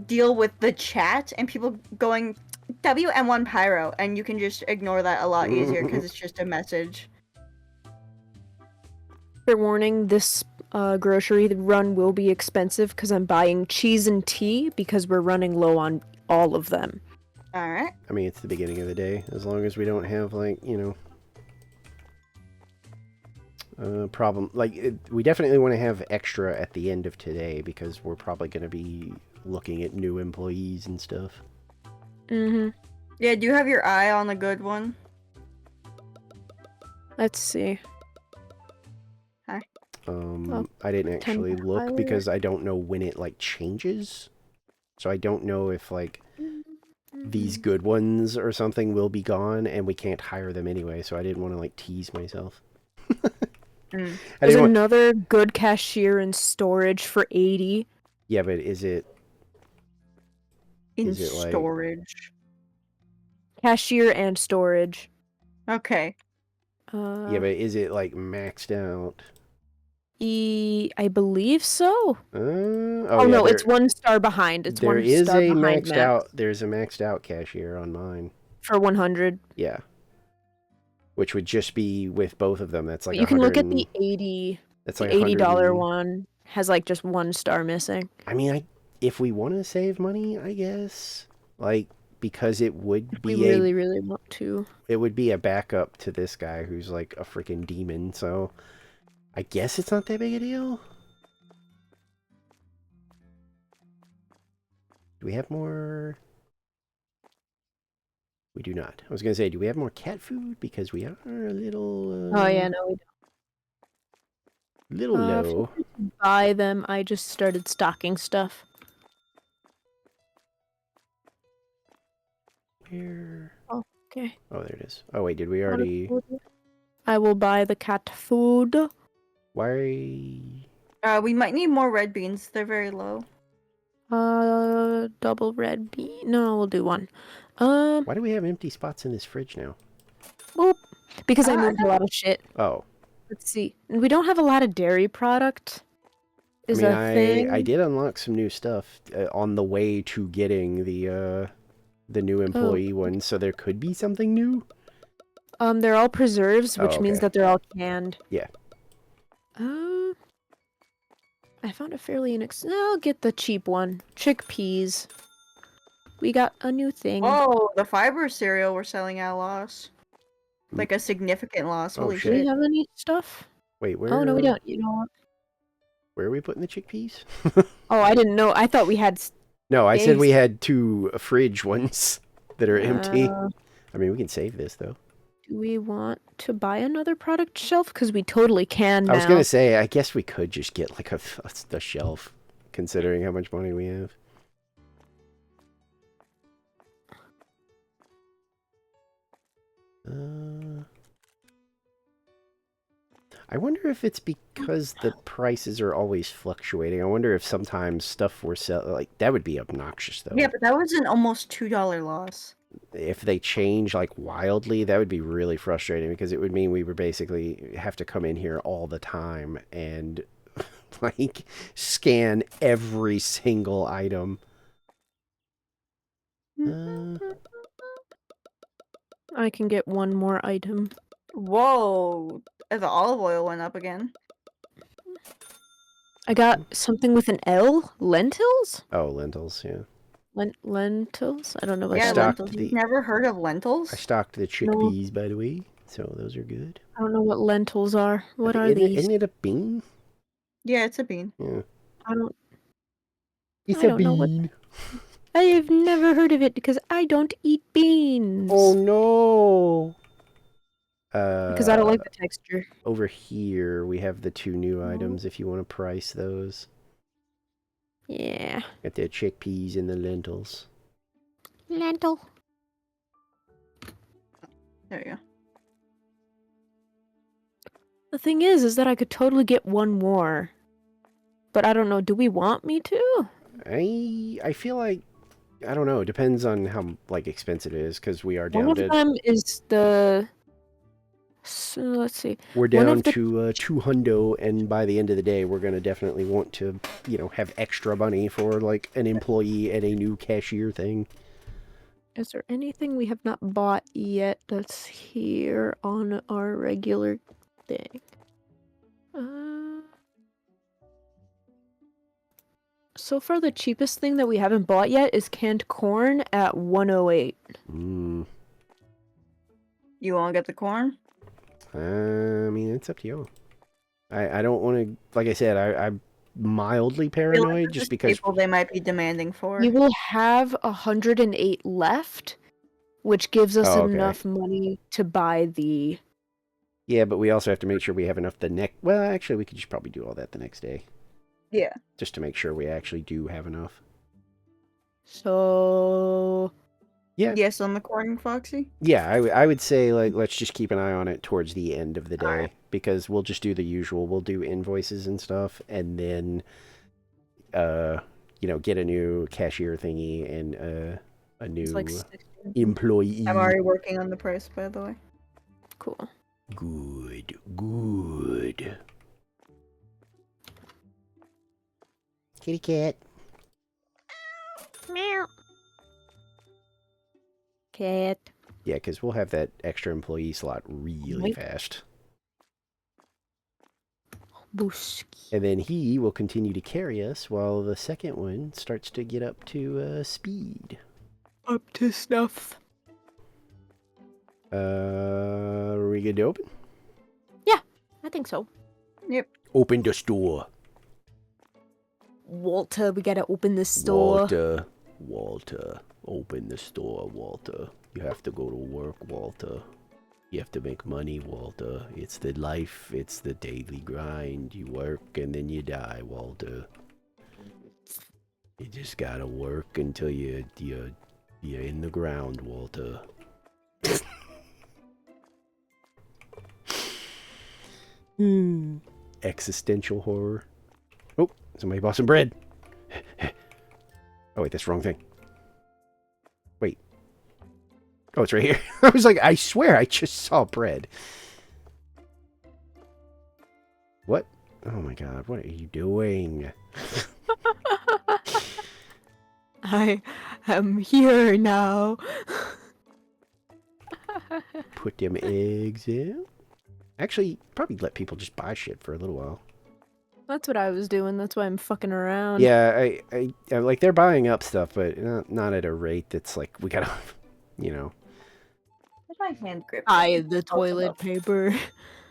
[SPEAKER 3] deal with the chat and people going WM1 Pyro, and you can just ignore that a lot easier because it's just a message.
[SPEAKER 4] Fair warning, this grocery run will be expensive because I'm buying cheese and tea because we're running low on all of them.
[SPEAKER 3] Alright.
[SPEAKER 1] I mean, it's the beginning of the day. As long as we don't have, like, problem. Like, we definitely want to have extra at the end of today because we're probably going to be looking at new employees and stuff.
[SPEAKER 4] Mm-hmm.
[SPEAKER 3] Yeah, do you have your eye on the good one?
[SPEAKER 4] Let's see.
[SPEAKER 1] I didn't actually
[SPEAKER 4] 10
[SPEAKER 1] look
[SPEAKER 4] higher.
[SPEAKER 1] because I don't know when it, like, changes. So I don't know if, like, these good ones or something will be gone and we can't hire them anyway, so I didn't want to, like, tease myself. I
[SPEAKER 4] There's
[SPEAKER 1] didn't want...
[SPEAKER 4] another good cashier in storage for 80.
[SPEAKER 1] Yeah, but is it...
[SPEAKER 3] In
[SPEAKER 1] Is it, like-
[SPEAKER 3] storage.
[SPEAKER 4] Cashier and storage.
[SPEAKER 3] Okay.
[SPEAKER 1] Yeah, but is it, like, maxed out?
[SPEAKER 4] I believe so.
[SPEAKER 1] Oh, yeah,
[SPEAKER 4] No, it's 1 star behind. It's
[SPEAKER 1] there
[SPEAKER 4] 1
[SPEAKER 1] is
[SPEAKER 4] star
[SPEAKER 1] a
[SPEAKER 4] behind
[SPEAKER 1] maxed
[SPEAKER 4] Max
[SPEAKER 1] out. There's a maxed out cashier on mine.
[SPEAKER 4] for 100.
[SPEAKER 1] Yeah. which would just be with both of them. That's like
[SPEAKER 4] But you can look at
[SPEAKER 1] 100
[SPEAKER 4] the 80,
[SPEAKER 1] That's
[SPEAKER 4] the
[SPEAKER 1] like
[SPEAKER 4] $80
[SPEAKER 1] 100
[SPEAKER 4] one has like just one star missing.
[SPEAKER 1] I mean, if we want to save money, I guess, like, because it would
[SPEAKER 4] If we
[SPEAKER 1] be
[SPEAKER 4] really, really want to.
[SPEAKER 1] it would be a backup to this guy who's like a freaking demon. So I guess it's not that big a deal. Do we have more? We do not. I was gonna say, do we have more cat food? Because we are a little.
[SPEAKER 4] Oh yeah, no, we
[SPEAKER 1] Little
[SPEAKER 4] don't.
[SPEAKER 1] low.
[SPEAKER 4] Feel free to buy them. I just started stocking stuff.
[SPEAKER 1] Where?
[SPEAKER 4] Okay.
[SPEAKER 1] Oh, there it is. Oh wait, did we already?
[SPEAKER 4] I will buy the cat food.
[SPEAKER 1] Why?
[SPEAKER 3] We might need more red beans. They're very low.
[SPEAKER 4] Double red bean. No, we'll do one.
[SPEAKER 1] Why do we have empty spots in this fridge now?
[SPEAKER 4] Boop. Because I
[SPEAKER 3] Ah,
[SPEAKER 4] moved a lot of shit.
[SPEAKER 1] Oh,
[SPEAKER 4] Let's see. We don't have a lot of dairy product.
[SPEAKER 1] I
[SPEAKER 4] Is
[SPEAKER 1] mean,
[SPEAKER 4] a thing.
[SPEAKER 1] I did unlock some new stuff on the way to getting the new employee one, so there could be something new.
[SPEAKER 4] They're all preserves, which
[SPEAKER 1] Oh,
[SPEAKER 4] means
[SPEAKER 1] okay.
[SPEAKER 4] that they're all canned.
[SPEAKER 1] Yeah.
[SPEAKER 4] I found a fairly I'll get the cheap one. Chickpeas. We got a new thing.
[SPEAKER 3] Oh, the fiber cereal we're selling at a loss. Like a significant loss.
[SPEAKER 1] Oh,
[SPEAKER 3] Holy
[SPEAKER 1] shit.
[SPEAKER 4] Do we
[SPEAKER 3] shit.
[SPEAKER 4] have any stuff?
[SPEAKER 1] Wait, where?
[SPEAKER 4] Oh no, we don't. You know what?
[SPEAKER 1] Where are we putting the chickpeas?
[SPEAKER 4] Oh, I didn't know. I thought we had.
[SPEAKER 1] No, I said
[SPEAKER 4] Eggs.
[SPEAKER 1] we had 2 fridge ones that are empty.
[SPEAKER 4] Uh,
[SPEAKER 1] I mean, we can save this though.
[SPEAKER 4] Do we want to buy another product shelf? Because we totally can now.
[SPEAKER 1] I was gonna say, I guess we could just get like a shelf, considering how much money we have. I wonder if it's because the prices are always fluctuating. I wonder if sometimes stuff we're selling, like, that would be obnoxious though.
[SPEAKER 3] Yeah, but that was an almost $2 loss.
[SPEAKER 1] If they change like wildly, that would be really frustrating because it would mean we would basically have to come in here all the time and like scan every single item.
[SPEAKER 4] I can get one more item.
[SPEAKER 3] Whoa. The olive oil went up again.
[SPEAKER 4] I got something with an L. Lentils?
[SPEAKER 1] Oh, lentils, yeah.
[SPEAKER 4] Lentils? I don't know what
[SPEAKER 3] Yeah,
[SPEAKER 1] stocked
[SPEAKER 3] lentils.
[SPEAKER 1] the-
[SPEAKER 3] You've never heard of
[SPEAKER 1] I
[SPEAKER 3] lentils?
[SPEAKER 1] stocked the chickpeas, by the way, so those are good.
[SPEAKER 4] I don't know what lentils are. What are
[SPEAKER 1] Isn't it-
[SPEAKER 4] these?
[SPEAKER 1] Isn't it a bean?
[SPEAKER 3] Yeah, it's a bean.
[SPEAKER 1] Yeah.
[SPEAKER 4] I don't.
[SPEAKER 1] It's
[SPEAKER 4] I don't know what. I've never heard of it because I don't eat beans.
[SPEAKER 1] Oh no!
[SPEAKER 4] Because I don't like the texture.
[SPEAKER 1] Over here, we have the 2 new items if you want to price those.
[SPEAKER 4] Yeah.
[SPEAKER 1] Got the chickpeas and the lentils.
[SPEAKER 4] Lentil.
[SPEAKER 3] There you go.
[SPEAKER 4] The thing is that I could totally get one more. But I don't know. Do we want me to?
[SPEAKER 1] I feel like, I don't know, it depends on how like expensive it is because we are
[SPEAKER 4] One
[SPEAKER 1] down
[SPEAKER 4] of
[SPEAKER 1] to
[SPEAKER 4] them is the. So, let's see.
[SPEAKER 1] we're
[SPEAKER 4] one
[SPEAKER 1] down
[SPEAKER 4] of the-
[SPEAKER 1] to 2 hundo, and by the end of the day we're going to definitely want to, you know, have extra money for like an employee and a new cashier thing.
[SPEAKER 4] Is there anything we have not bought yet that's here on our regular thing? So far, the cheapest thing that we haven't bought yet is canned corn at 108.
[SPEAKER 3] You want to get the corn?
[SPEAKER 1] I mean, it's up to you. I don't want to, like I said, I'm mildly
[SPEAKER 3] I feel like
[SPEAKER 1] paranoid
[SPEAKER 3] this
[SPEAKER 1] just
[SPEAKER 3] is
[SPEAKER 1] because.
[SPEAKER 3] people they might be demanding for.
[SPEAKER 4] We will have 108 left, which gives us
[SPEAKER 1] Oh, okay.
[SPEAKER 4] enough money to buy the.
[SPEAKER 1] Yeah, but we also have to make sure we have enough the next. Well, actually, we could just probably do all that the next day.
[SPEAKER 3] Yeah.
[SPEAKER 1] Just to make sure we actually do have enough.
[SPEAKER 4] So.
[SPEAKER 1] Yeah.
[SPEAKER 3] Yes, on the corn, Foxy?
[SPEAKER 1] Yeah, I would say, like, let's just keep an eye on it towards the end of the day.
[SPEAKER 3] Alright.
[SPEAKER 1] Because we'll just do the usual. We'll do invoices and stuff, and then, you know, get a new cashier thingy and a new
[SPEAKER 4] It's like 60.
[SPEAKER 1] employee.
[SPEAKER 3] I'm already working on the price, by the way.
[SPEAKER 4] Cool.
[SPEAKER 1] Good, good. Kitty cat.
[SPEAKER 4] Meow. Cat.
[SPEAKER 1] Yeah, because we'll have that extra employee slot really
[SPEAKER 4] Right.
[SPEAKER 1] fast.
[SPEAKER 4] Booski.
[SPEAKER 1] And then he will continue to carry us while the second one starts to get up to speed.
[SPEAKER 4] Up to snuff.
[SPEAKER 1] Are we good to open?
[SPEAKER 4] I think so.
[SPEAKER 1] Open the store.
[SPEAKER 4] Walter, we gotta open the store.
[SPEAKER 1] Walter, open the store, Walter. You have to go to work, Walter. You have to make money, Walter. It's the life, it's the daily grind. You work and then you die, Walter. You just gotta work until you're in the ground, Walter. Existential horror. Oh, somebody bought some bread. Oh, wait, that's the wrong thing. Wait. Oh, it's right here. I was like, I swear I just saw bread. What? Oh my god, what are you doing?
[SPEAKER 4] I am here now.
[SPEAKER 1] Put them eggs in. Actually, probably let people just buy shit for a little while.
[SPEAKER 4] That's what I was doing. That's why I'm fucking around.
[SPEAKER 1] Yeah, I like they're buying up stuff, but not at a rate that's like we gotta, you know.
[SPEAKER 3] Where's my hand grip?
[SPEAKER 4] Buy the toilet paper.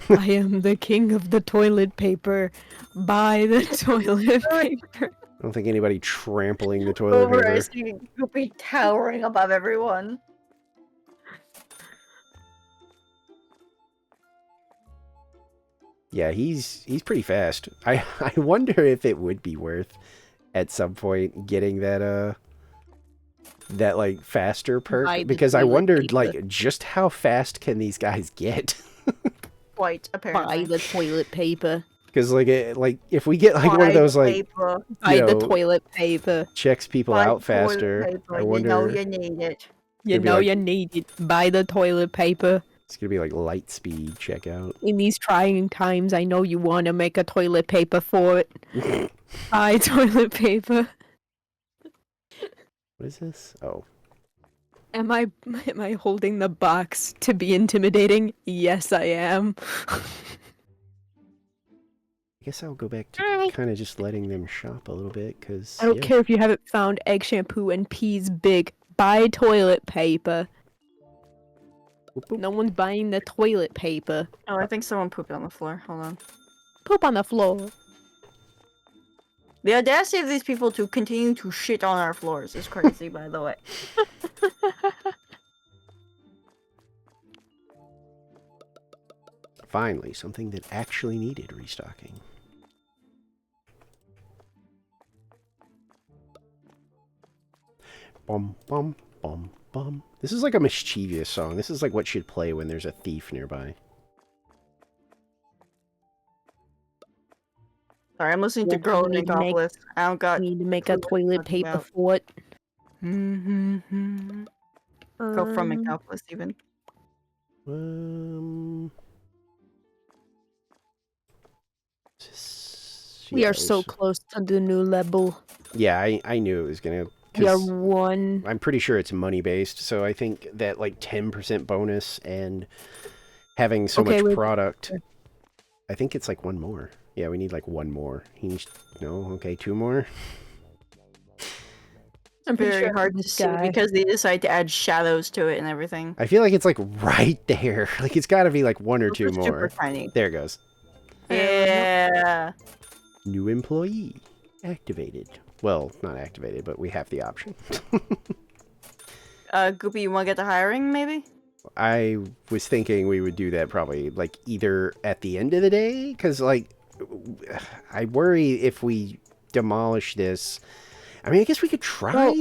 [SPEAKER 4] I am the king of the toilet paper. Buy the toilet paper.
[SPEAKER 1] I don't think anybody trampling the toilet
[SPEAKER 3] Over, I
[SPEAKER 1] paper.
[SPEAKER 3] see Goopy towering above everyone.
[SPEAKER 1] Yeah, he's pretty fast. I wonder if it would be worth at some point getting that that like faster perk,
[SPEAKER 4] Buy the
[SPEAKER 1] because I
[SPEAKER 4] toilet
[SPEAKER 1] wondered
[SPEAKER 4] paper.
[SPEAKER 1] like just how fast can these guys get?
[SPEAKER 3] Quite, apparently.
[SPEAKER 4] Buy the toilet paper.
[SPEAKER 1] Because like if we get like one of
[SPEAKER 3] Buy
[SPEAKER 1] those
[SPEAKER 3] the
[SPEAKER 1] like
[SPEAKER 3] paper.
[SPEAKER 4] Buy the
[SPEAKER 1] know,
[SPEAKER 4] toilet paper.
[SPEAKER 1] checks people
[SPEAKER 3] Buy
[SPEAKER 1] out
[SPEAKER 3] the toilet
[SPEAKER 1] faster,
[SPEAKER 3] paper.
[SPEAKER 1] I
[SPEAKER 3] You
[SPEAKER 1] wonder
[SPEAKER 3] know you need it.
[SPEAKER 4] You
[SPEAKER 1] It'd be
[SPEAKER 4] know
[SPEAKER 1] like-
[SPEAKER 4] you need it. Buy the toilet paper.
[SPEAKER 1] it's gonna be like light speed checkout.
[SPEAKER 4] In these trying times, I know you want to make a toilet paper for it. Buy toilet paper.
[SPEAKER 1] What is this? Oh,
[SPEAKER 4] Am I holding the box to be intimidating? Yes, I am.
[SPEAKER 1] I guess I'll go back to kind of just letting them shop a little bit, because
[SPEAKER 4] I don't care if you haven't found egg shampoo and peas big. Buy toilet paper. No one's buying the toilet paper.
[SPEAKER 3] Oh, I think someone pooped on the floor. Hold on.
[SPEAKER 4] Poop on the floor.
[SPEAKER 3] The audacity of these people to continue to shit on our floors is crazy, by the way.
[SPEAKER 1] Finally, something that actually needed restocking. Bum bum bum bum. This is like a mischievous song. This is like what should play when there's a thief nearby.
[SPEAKER 3] Sorry, I'm listening to
[SPEAKER 4] What
[SPEAKER 3] Girl
[SPEAKER 4] do you need to make-
[SPEAKER 3] Nicopolis. I don't got.
[SPEAKER 4] Need to make a
[SPEAKER 3] clue what
[SPEAKER 4] toilet
[SPEAKER 3] you're talking
[SPEAKER 4] paper
[SPEAKER 3] about.
[SPEAKER 4] for it.
[SPEAKER 3] Go from Nicopolis, even.
[SPEAKER 4] We are so close to the new level.
[SPEAKER 1] Yeah, I knew it was gonna.
[SPEAKER 4] We are
[SPEAKER 1] 'Cause
[SPEAKER 4] one.
[SPEAKER 1] I'm pretty sure it's money based, so I think that like 10% bonus and having so
[SPEAKER 4] Okay,
[SPEAKER 1] much
[SPEAKER 4] wait.
[SPEAKER 1] product. I think it's like one more. Yeah, we need like one more. He needs no, okay, two more.
[SPEAKER 4] I'm pretty
[SPEAKER 3] Very
[SPEAKER 4] sure
[SPEAKER 3] hard to
[SPEAKER 4] this
[SPEAKER 3] see
[SPEAKER 4] guy-
[SPEAKER 3] because they decide to add shadows to it and everything.
[SPEAKER 1] I feel like it's like right there. Like it's got to be like one or two
[SPEAKER 3] Super
[SPEAKER 1] more.
[SPEAKER 3] tiny.
[SPEAKER 1] There it goes.
[SPEAKER 3] Yeah.
[SPEAKER 1] New employee activated. Well, not activated, but we have the option.
[SPEAKER 3] Goopy, you want to get the hiring, maybe?
[SPEAKER 1] I was thinking we would do that probably like either at the end of the day, because like I worry if we demolish this. I mean, I guess we could try.
[SPEAKER 4] Well,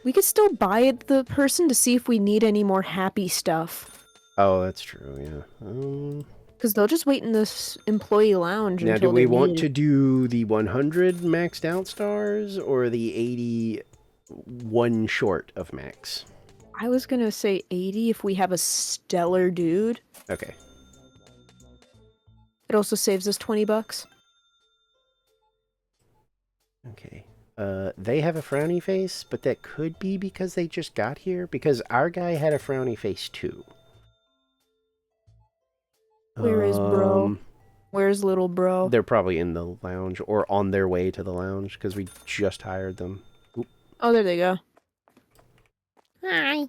[SPEAKER 4] we could still buy the person to see if we need any more happy stuff.
[SPEAKER 1] Oh, that's true. Yeah.
[SPEAKER 4] Because they'll just wait in this employee lounge
[SPEAKER 1] Now,
[SPEAKER 4] until
[SPEAKER 1] do we
[SPEAKER 4] they
[SPEAKER 1] want
[SPEAKER 4] need
[SPEAKER 1] to
[SPEAKER 4] it.
[SPEAKER 1] do the 100 maxed out stars or the 80 one short of max?
[SPEAKER 4] I was gonna say 80 if we have a stellar dude.
[SPEAKER 1] Okay.
[SPEAKER 4] It also saves us $20.
[SPEAKER 1] Okay. they have a frowny face, but that could be because they just got here. Because our guy had a frowny face too.
[SPEAKER 4] Where is bro? Where's little bro?
[SPEAKER 1] They're probably in the lounge or on their way to the lounge because we just hired them.
[SPEAKER 4] Oh, there they go.
[SPEAKER 2] Hi.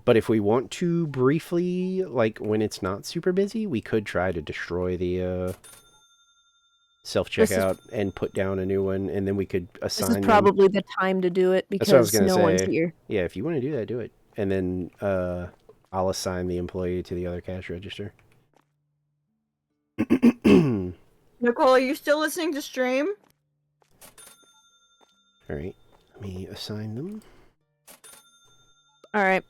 [SPEAKER 1] But if we want to briefly, like when it's not super busy, we could try to destroy the self-checkout and put down a new one, and then we could assign
[SPEAKER 4] This is
[SPEAKER 1] them.
[SPEAKER 4] probably the time to do it
[SPEAKER 1] That's what I was
[SPEAKER 4] because
[SPEAKER 1] gonna
[SPEAKER 4] no one's
[SPEAKER 1] say.
[SPEAKER 4] here.
[SPEAKER 1] Yeah, if you want to do that, do it. And then I'll assign the employee to the other cash register.
[SPEAKER 3] Nicole, are you still listening to stream?
[SPEAKER 1] All right, let me assign them.
[SPEAKER 4] All right.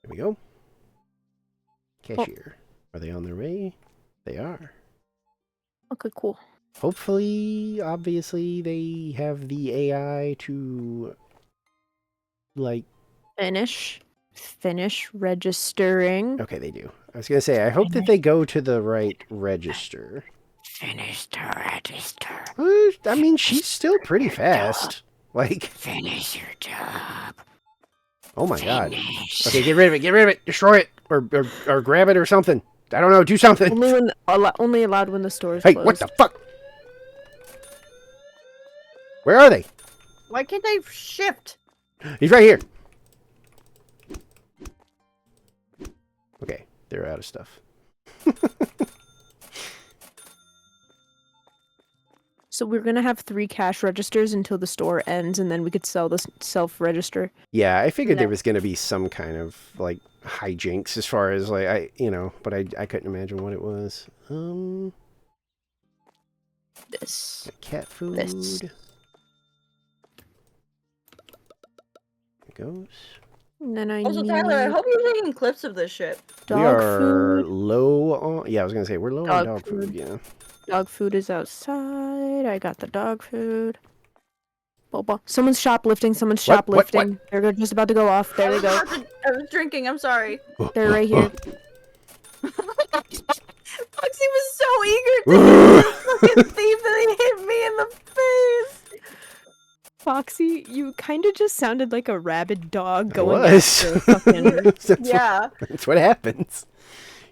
[SPEAKER 1] There we go. Cashier. Are they on their way? They are.
[SPEAKER 4] Okay, cool.
[SPEAKER 1] Hopefully, obviously, they have the AI to, like...
[SPEAKER 4] Finish registering.
[SPEAKER 1] Okay, they do. I was going to say, I hope that they go to the right register.
[SPEAKER 5] Finish the register.
[SPEAKER 1] I mean, she's still pretty fast. Like,
[SPEAKER 5] Finish your job.
[SPEAKER 1] oh my god.
[SPEAKER 5] Finish.
[SPEAKER 1] Okay, get rid of it, destroy it, or grab it or something. I don't know, do something.
[SPEAKER 4] Only allowed when the store is
[SPEAKER 1] Hey,
[SPEAKER 4] closed.
[SPEAKER 1] what the fuck? Where are they?
[SPEAKER 3] Why can't I shift?
[SPEAKER 1] He's right here. Okay, they're out of stuff.
[SPEAKER 4] So we're gonna have 3 cash registers until the store ends, and then we could sell this self-register.
[SPEAKER 1] Yeah, I figured there
[SPEAKER 3] No.
[SPEAKER 1] was going to be some kind of, like, hijinks as far as, like, but I couldn't imagine what it was.
[SPEAKER 4] This.
[SPEAKER 1] Cat food.
[SPEAKER 4] This.
[SPEAKER 1] There it goes.
[SPEAKER 4] And then I
[SPEAKER 3] Also,
[SPEAKER 4] need
[SPEAKER 3] Tyler, I hope you're taking clips of this shit.
[SPEAKER 4] dog
[SPEAKER 1] we are
[SPEAKER 4] food.
[SPEAKER 1] low on... Yeah, I was going to say, we're low on
[SPEAKER 4] Dog
[SPEAKER 1] dog food,
[SPEAKER 4] food.
[SPEAKER 1] yeah.
[SPEAKER 4] Dog food is outside. I got the dog food. Boba. Someone's shoplifting. Someone's
[SPEAKER 1] What?
[SPEAKER 4] shoplifting. They're just about to go off. There they go.
[SPEAKER 3] I was drinking, I'm sorry.
[SPEAKER 4] They're right here.
[SPEAKER 3] Foxy was so eager to get this fucking thief that he hit me in the face.
[SPEAKER 4] Foxy, you kind of just sounded like a rabid dog
[SPEAKER 1] I
[SPEAKER 4] going
[SPEAKER 1] was.
[SPEAKER 4] after a fucking...
[SPEAKER 3] Yeah.
[SPEAKER 1] That's what happens.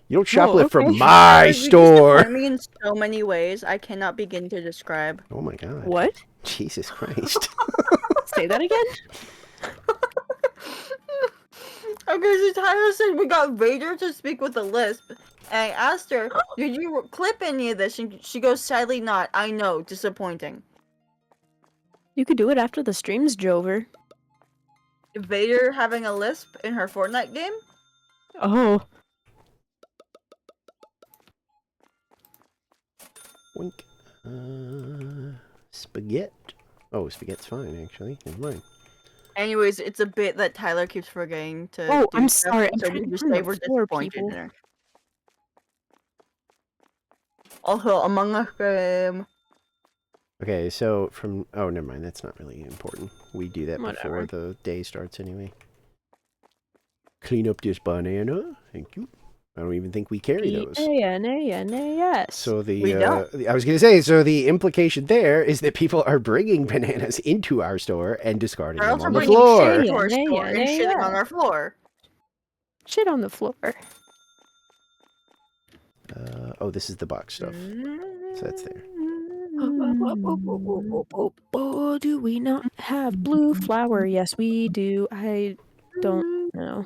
[SPEAKER 1] You don't shoplift
[SPEAKER 4] okay.
[SPEAKER 1] from my
[SPEAKER 3] You
[SPEAKER 1] store.
[SPEAKER 3] disappoint me in so many ways I cannot begin to describe.
[SPEAKER 1] Oh my god.
[SPEAKER 4] What?
[SPEAKER 1] Jesus Christ.
[SPEAKER 4] Say that again?
[SPEAKER 3] Okay, so Tyler said we got Vader to speak with a lisp. And I asked her, did you clip any of this? And she goes, sadly not. I know, disappointing.
[SPEAKER 4] You could do it after the stream's over.
[SPEAKER 3] Vader having a lisp in her Fortnite game?
[SPEAKER 4] Oh.
[SPEAKER 1] Wink. Spaghetti. Oh, spaghetti's fine, actually. Never mind.
[SPEAKER 3] Anyways, it's a bit that Tyler keeps forgetting to
[SPEAKER 4] Oh,
[SPEAKER 3] do
[SPEAKER 4] I'm
[SPEAKER 3] stuff,
[SPEAKER 4] sorry, I'm
[SPEAKER 3] so
[SPEAKER 4] trying
[SPEAKER 3] we
[SPEAKER 4] to
[SPEAKER 3] just
[SPEAKER 4] turn
[SPEAKER 3] say
[SPEAKER 4] the
[SPEAKER 3] we're
[SPEAKER 4] floor,
[SPEAKER 3] disappointed
[SPEAKER 4] people.
[SPEAKER 3] in her. Also, Among Us game.
[SPEAKER 1] Okay, so from... Oh, never mind. That's not really important. We do that
[SPEAKER 4] Whatever.
[SPEAKER 1] before the day starts anyway. Clean up this banana. Thank you. I don't even think we carry those.
[SPEAKER 4] B-A-N-A-N-A-S.
[SPEAKER 1] So
[SPEAKER 3] We
[SPEAKER 1] the
[SPEAKER 3] don't.
[SPEAKER 1] I was going to say, so the implication there is that people are bringing bananas into our store and discarding
[SPEAKER 3] They're
[SPEAKER 1] them
[SPEAKER 3] also
[SPEAKER 1] on the
[SPEAKER 3] bringing
[SPEAKER 1] floor.
[SPEAKER 3] shit to our
[SPEAKER 4] Yeah,
[SPEAKER 3] store and
[SPEAKER 4] yeah,
[SPEAKER 3] shitting
[SPEAKER 4] yeah.
[SPEAKER 3] on our floor.
[SPEAKER 4] Shit on the floor.
[SPEAKER 1] Oh, this is the box stuff. So that's there.
[SPEAKER 4] Oh, do we not have blue flower? Yes, we do. I don't know.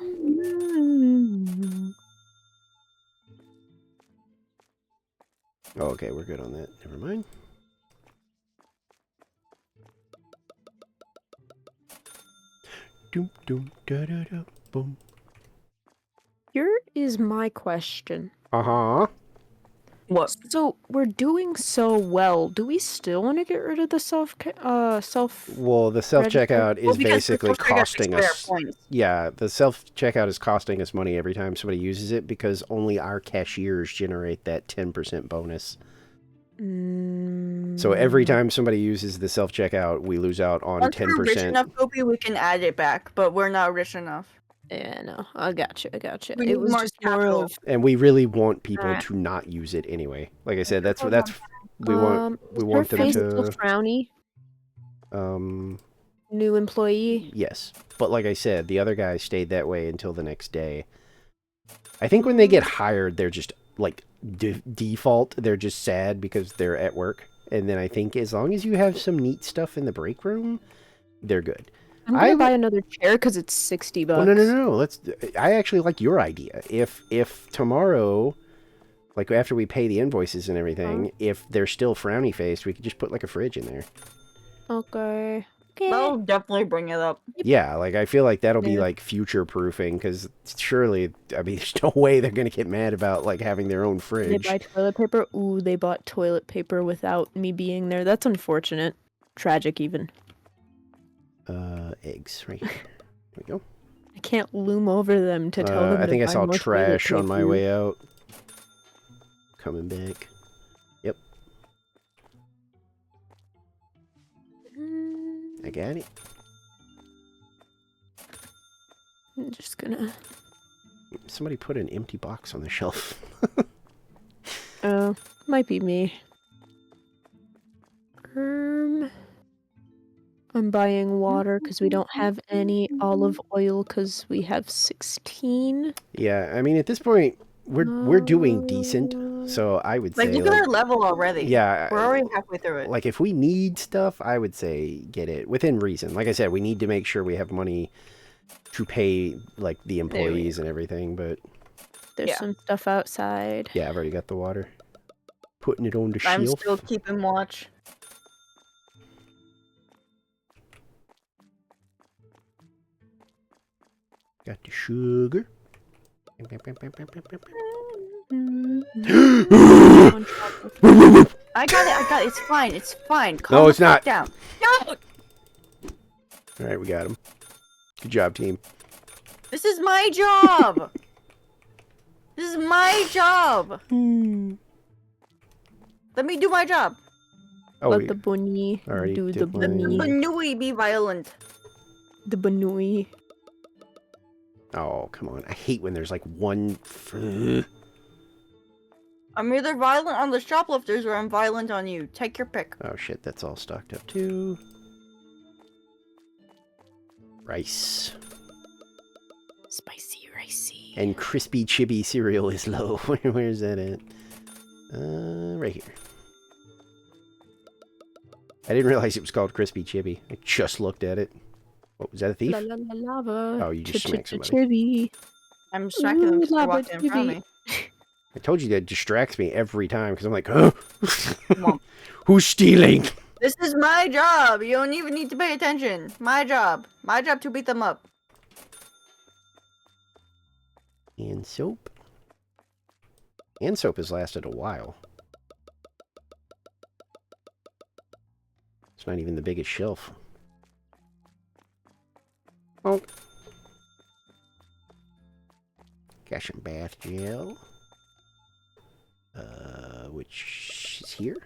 [SPEAKER 1] Oh, okay, we're good on that. Never mind. Doom, doom, da, da, da, boom.
[SPEAKER 4] Here is my question.
[SPEAKER 1] Uh-huh.
[SPEAKER 3] What?
[SPEAKER 4] So we're doing so well. Do we still want to get rid of the self?
[SPEAKER 1] Well, the self-checkout is basically costing us...
[SPEAKER 3] Points.
[SPEAKER 1] Yeah, the self-checkout is costing us money every time somebody uses it because only our cashiers generate that 10% bonus. So every time somebody uses the self-checkout, we lose out on
[SPEAKER 3] Once we're rich
[SPEAKER 1] 10%.
[SPEAKER 3] enough, Kobe, we can add it back, but we're not rich enough.
[SPEAKER 4] Yeah, no, I got you.
[SPEAKER 3] We need
[SPEAKER 4] It was
[SPEAKER 3] more
[SPEAKER 4] just more
[SPEAKER 3] capital.
[SPEAKER 4] of
[SPEAKER 1] And we really want people
[SPEAKER 4] Alright.
[SPEAKER 1] to not use it anyway. Like I said, that's we
[SPEAKER 4] is
[SPEAKER 1] want
[SPEAKER 4] her
[SPEAKER 1] them
[SPEAKER 4] face still
[SPEAKER 1] to...
[SPEAKER 4] frowny. New employee.
[SPEAKER 1] Yes. But like I said, the other guy stayed that way until the next day. I think when they get hired, they're just, like, default. They're just sad because they're at work. And then I think as long as you have some neat stuff in the break room, they're good.
[SPEAKER 4] I'm gonna buy another chair because it's $60.
[SPEAKER 1] Well, no. I actually like your idea. If tomorrow, like after we pay the invoices and everything, if they're still frowny faced, we could just put like a fridge in there.
[SPEAKER 4] Okay.
[SPEAKER 3] They'll definitely bring it up.
[SPEAKER 1] Yeah, like I feel like that'll be
[SPEAKER 4] Yeah.
[SPEAKER 1] like future proofing because surely, I mean, there's no way they're gonna get mad about like having their own
[SPEAKER 4] They
[SPEAKER 1] fridge.
[SPEAKER 4] buy toilet paper. Ooh, they bought toilet paper without me being there. That's unfortunate. Tragic, even.
[SPEAKER 1] Eggs right here. There we go.
[SPEAKER 4] I can't loom over them to tell them.
[SPEAKER 1] I
[SPEAKER 4] to
[SPEAKER 1] think I
[SPEAKER 4] buy
[SPEAKER 1] saw
[SPEAKER 4] more toilet
[SPEAKER 1] trash on my
[SPEAKER 4] paper.
[SPEAKER 1] way out. Coming back. Yep, I got it.
[SPEAKER 4] I'm just gonna.
[SPEAKER 1] Somebody put an empty box on the shelf.
[SPEAKER 4] Oh, might be me. I'm buying water because we don't have any olive oil because we have 16.
[SPEAKER 1] Yeah, I mean at this point we're doing decent, so I would say
[SPEAKER 3] Like, look at our level already.
[SPEAKER 1] yeah,
[SPEAKER 3] We're already halfway through it.
[SPEAKER 1] like if we need stuff, I would say get it within reason. Like I said, we need to make sure we have money to pay like the employees and everything, but
[SPEAKER 4] There's
[SPEAKER 3] Yeah.
[SPEAKER 4] some stuff outside.
[SPEAKER 1] yeah, I've already got the water. Putting it on the
[SPEAKER 3] I'm
[SPEAKER 1] shelf.
[SPEAKER 3] still keeping watch.
[SPEAKER 1] Got the sugar.
[SPEAKER 3] I got it. It's fine. It's fine.
[SPEAKER 1] No,
[SPEAKER 3] Calm
[SPEAKER 1] it's
[SPEAKER 3] the
[SPEAKER 1] not.
[SPEAKER 3] fuck down. No!
[SPEAKER 1] All right, we got him. Good job, team.
[SPEAKER 3] This is my job. This is my job. Let me do my job.
[SPEAKER 1] Oh,
[SPEAKER 4] Let
[SPEAKER 1] we
[SPEAKER 4] the bunny
[SPEAKER 1] already
[SPEAKER 4] do
[SPEAKER 1] did
[SPEAKER 4] the
[SPEAKER 1] mine.
[SPEAKER 4] bunny.
[SPEAKER 3] Banui be violent.
[SPEAKER 4] The bunny.
[SPEAKER 1] Oh, come on. I hate when there's like one.
[SPEAKER 3] I'm either violent on the shoplifters or I'm violent on you. Take your pick.
[SPEAKER 1] Oh shit, that's all stocked up too. Rice.
[SPEAKER 4] Spicy, ricey.
[SPEAKER 1] And crispy chibi cereal is low. Where's that at? Right here. I didn't realize it was called crispy chibi. I just looked at it. What was that, a thief?
[SPEAKER 4] La la la lava.
[SPEAKER 1] Oh, you just smacked somebody.
[SPEAKER 4] Chibi.
[SPEAKER 3] I'm smacking them because they're
[SPEAKER 4] lava
[SPEAKER 3] walking in front of me.
[SPEAKER 1] I told you that distracts me every time because I'm like, huh?
[SPEAKER 3] Womp.
[SPEAKER 1] Who's stealing?
[SPEAKER 3] This is my job. You don't even need to pay attention. My job. My job to beat them up.
[SPEAKER 1] And soap. And soap has lasted a while. It's not even the biggest shelf. Oh. Got some bath gel. Which is here.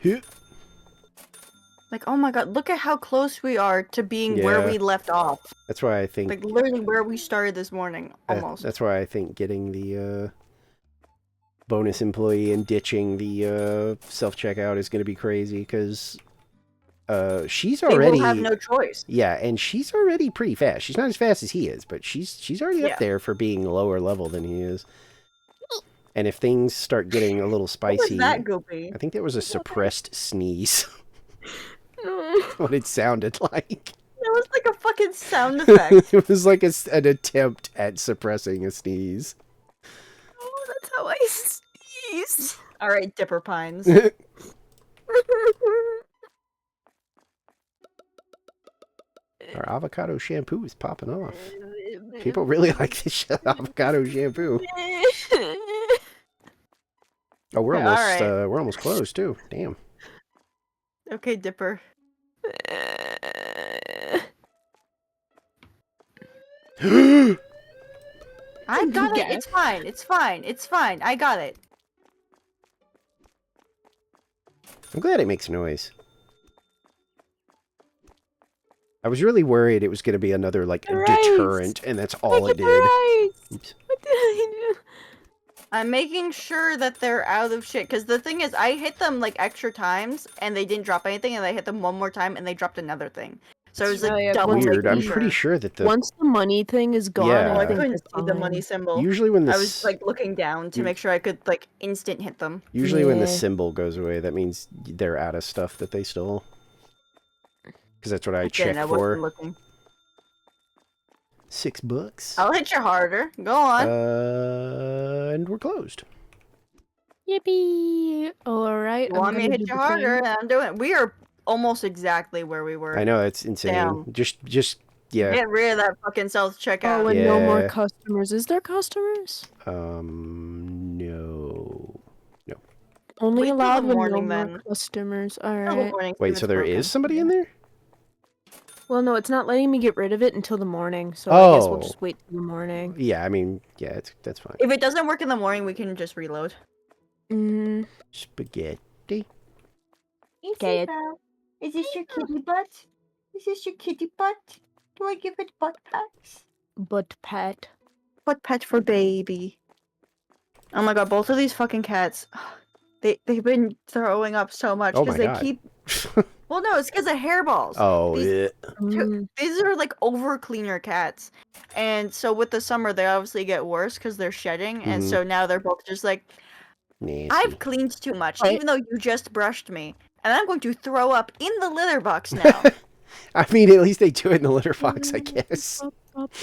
[SPEAKER 1] Here.
[SPEAKER 3] Like, oh my god, look at how close we are to being where
[SPEAKER 1] Yeah.
[SPEAKER 3] we left off.
[SPEAKER 1] That's why I think
[SPEAKER 3] Like, literally where we started this morning, almost.
[SPEAKER 1] that's why I think getting the bonus employee and ditching the self-checkout is going to be crazy because she's
[SPEAKER 3] They
[SPEAKER 1] already
[SPEAKER 3] will have no choice.
[SPEAKER 1] yeah, and she's already pretty fast. She's not as fast as he is, but she's already
[SPEAKER 3] Yeah.
[SPEAKER 1] up there for being lower level than he is. And if things start getting a little
[SPEAKER 3] What
[SPEAKER 1] spicy,
[SPEAKER 3] was that, Goopy?
[SPEAKER 1] I think that was a suppressed sneeze.
[SPEAKER 4] No.
[SPEAKER 1] What it sounded like.
[SPEAKER 3] That was like a fucking sound effect.
[SPEAKER 1] It was like an attempt at suppressing a sneeze.
[SPEAKER 4] Oh, that's how I sneeze.
[SPEAKER 3] Alright, Dipper Pines.
[SPEAKER 1] Our avocado shampoo is popping off. People really like this avocado shampoo. Oh, we're
[SPEAKER 3] Yeah,
[SPEAKER 1] almost
[SPEAKER 3] alright.
[SPEAKER 1] we're almost closed too. Damn.
[SPEAKER 3] Okay, Dipper. I got it.
[SPEAKER 4] Yeah.
[SPEAKER 3] It's fine. It's fine. It's fine. I got it.
[SPEAKER 1] I'm glad it makes noise. I was really worried it was going to be another, like,
[SPEAKER 4] The rice!
[SPEAKER 1] deterrent, and that's all it
[SPEAKER 4] Look at the
[SPEAKER 1] did.
[SPEAKER 4] rice!
[SPEAKER 1] Oops.
[SPEAKER 4] What did I do?
[SPEAKER 3] I'm making sure that they're out of shit, because the thing is, I hit them like extra times, and they didn't drop anything, and I hit them one more time, and they dropped another thing. So it was like
[SPEAKER 4] Oh, yeah,
[SPEAKER 3] double.
[SPEAKER 4] once-
[SPEAKER 1] Weird. I'm
[SPEAKER 3] making
[SPEAKER 1] pretty
[SPEAKER 3] sure.
[SPEAKER 1] sure that the...
[SPEAKER 4] Once the money thing is gone,
[SPEAKER 1] Yeah.
[SPEAKER 3] Oh, I
[SPEAKER 4] I think
[SPEAKER 3] couldn't
[SPEAKER 4] it's
[SPEAKER 3] see the money
[SPEAKER 4] fine.
[SPEAKER 3] symbol.
[SPEAKER 1] Usually when the...
[SPEAKER 3] I was like looking down to
[SPEAKER 1] You-
[SPEAKER 3] make sure I could like instant hit them.
[SPEAKER 1] Usually when the
[SPEAKER 4] Yeah.
[SPEAKER 1] symbol goes away, that means they're out of stuff that they stole. Because that's what I
[SPEAKER 3] Again,
[SPEAKER 1] checked
[SPEAKER 3] I wasn't
[SPEAKER 1] for.
[SPEAKER 3] looking.
[SPEAKER 1] $6.
[SPEAKER 3] I'll hit you harder. Go on.
[SPEAKER 1] And we're closed.
[SPEAKER 4] Yippee! Alright,
[SPEAKER 3] you want me to hit you harder? And I'm doing it. We are almost exactly where we were.
[SPEAKER 1] I know, that's insane.
[SPEAKER 3] Damn.
[SPEAKER 1] Just, yeah.
[SPEAKER 3] Get rid of that fucking self checkout.
[SPEAKER 4] Oh, and no more
[SPEAKER 1] Yeah.
[SPEAKER 4] customers. Is there customers?
[SPEAKER 1] No.
[SPEAKER 4] Only
[SPEAKER 3] Wait till
[SPEAKER 4] allowed
[SPEAKER 3] the
[SPEAKER 4] when no
[SPEAKER 3] morning,
[SPEAKER 4] more
[SPEAKER 3] then.
[SPEAKER 4] customers.
[SPEAKER 3] Till the
[SPEAKER 4] Alright.
[SPEAKER 3] morning, see
[SPEAKER 1] Wait,
[SPEAKER 3] if
[SPEAKER 1] so
[SPEAKER 3] it's
[SPEAKER 1] there
[SPEAKER 3] broken.
[SPEAKER 1] is somebody in there?
[SPEAKER 4] Well, no, it's not letting me get rid of it until the morning, so I guess we'll
[SPEAKER 1] Oh.
[SPEAKER 4] just wait till the morning.
[SPEAKER 1] Yeah, I mean, yeah, that's fine.
[SPEAKER 3] If it doesn't work in the morning, we can just reload.
[SPEAKER 4] Mm,
[SPEAKER 1] Spaghetti.
[SPEAKER 4] Okay.
[SPEAKER 3] Is this your kitty butt? Is this your kitty butt? Do I give it butt pats?
[SPEAKER 4] butt pat.
[SPEAKER 3] Butt pat for baby. Oh my god, both of these fucking cats. They've been throwing up so much
[SPEAKER 1] Oh
[SPEAKER 3] because
[SPEAKER 1] my
[SPEAKER 3] they
[SPEAKER 1] God.
[SPEAKER 3] keep. Well, no, it's because of hairballs.
[SPEAKER 1] Oh,
[SPEAKER 3] These-
[SPEAKER 1] yeah.
[SPEAKER 4] Mm,
[SPEAKER 3] These are like over cleaner cats, and so with the summer they obviously get worse because they're shedding, and
[SPEAKER 1] Mhm.
[SPEAKER 3] so now they're both just like,
[SPEAKER 1] Nasty.
[SPEAKER 3] I've cleaned too much,
[SPEAKER 4] Right.
[SPEAKER 3] even though you just brushed me, and I'm going to throw up in the litter box now.
[SPEAKER 1] I mean, at least they do it in the litter box, I guess.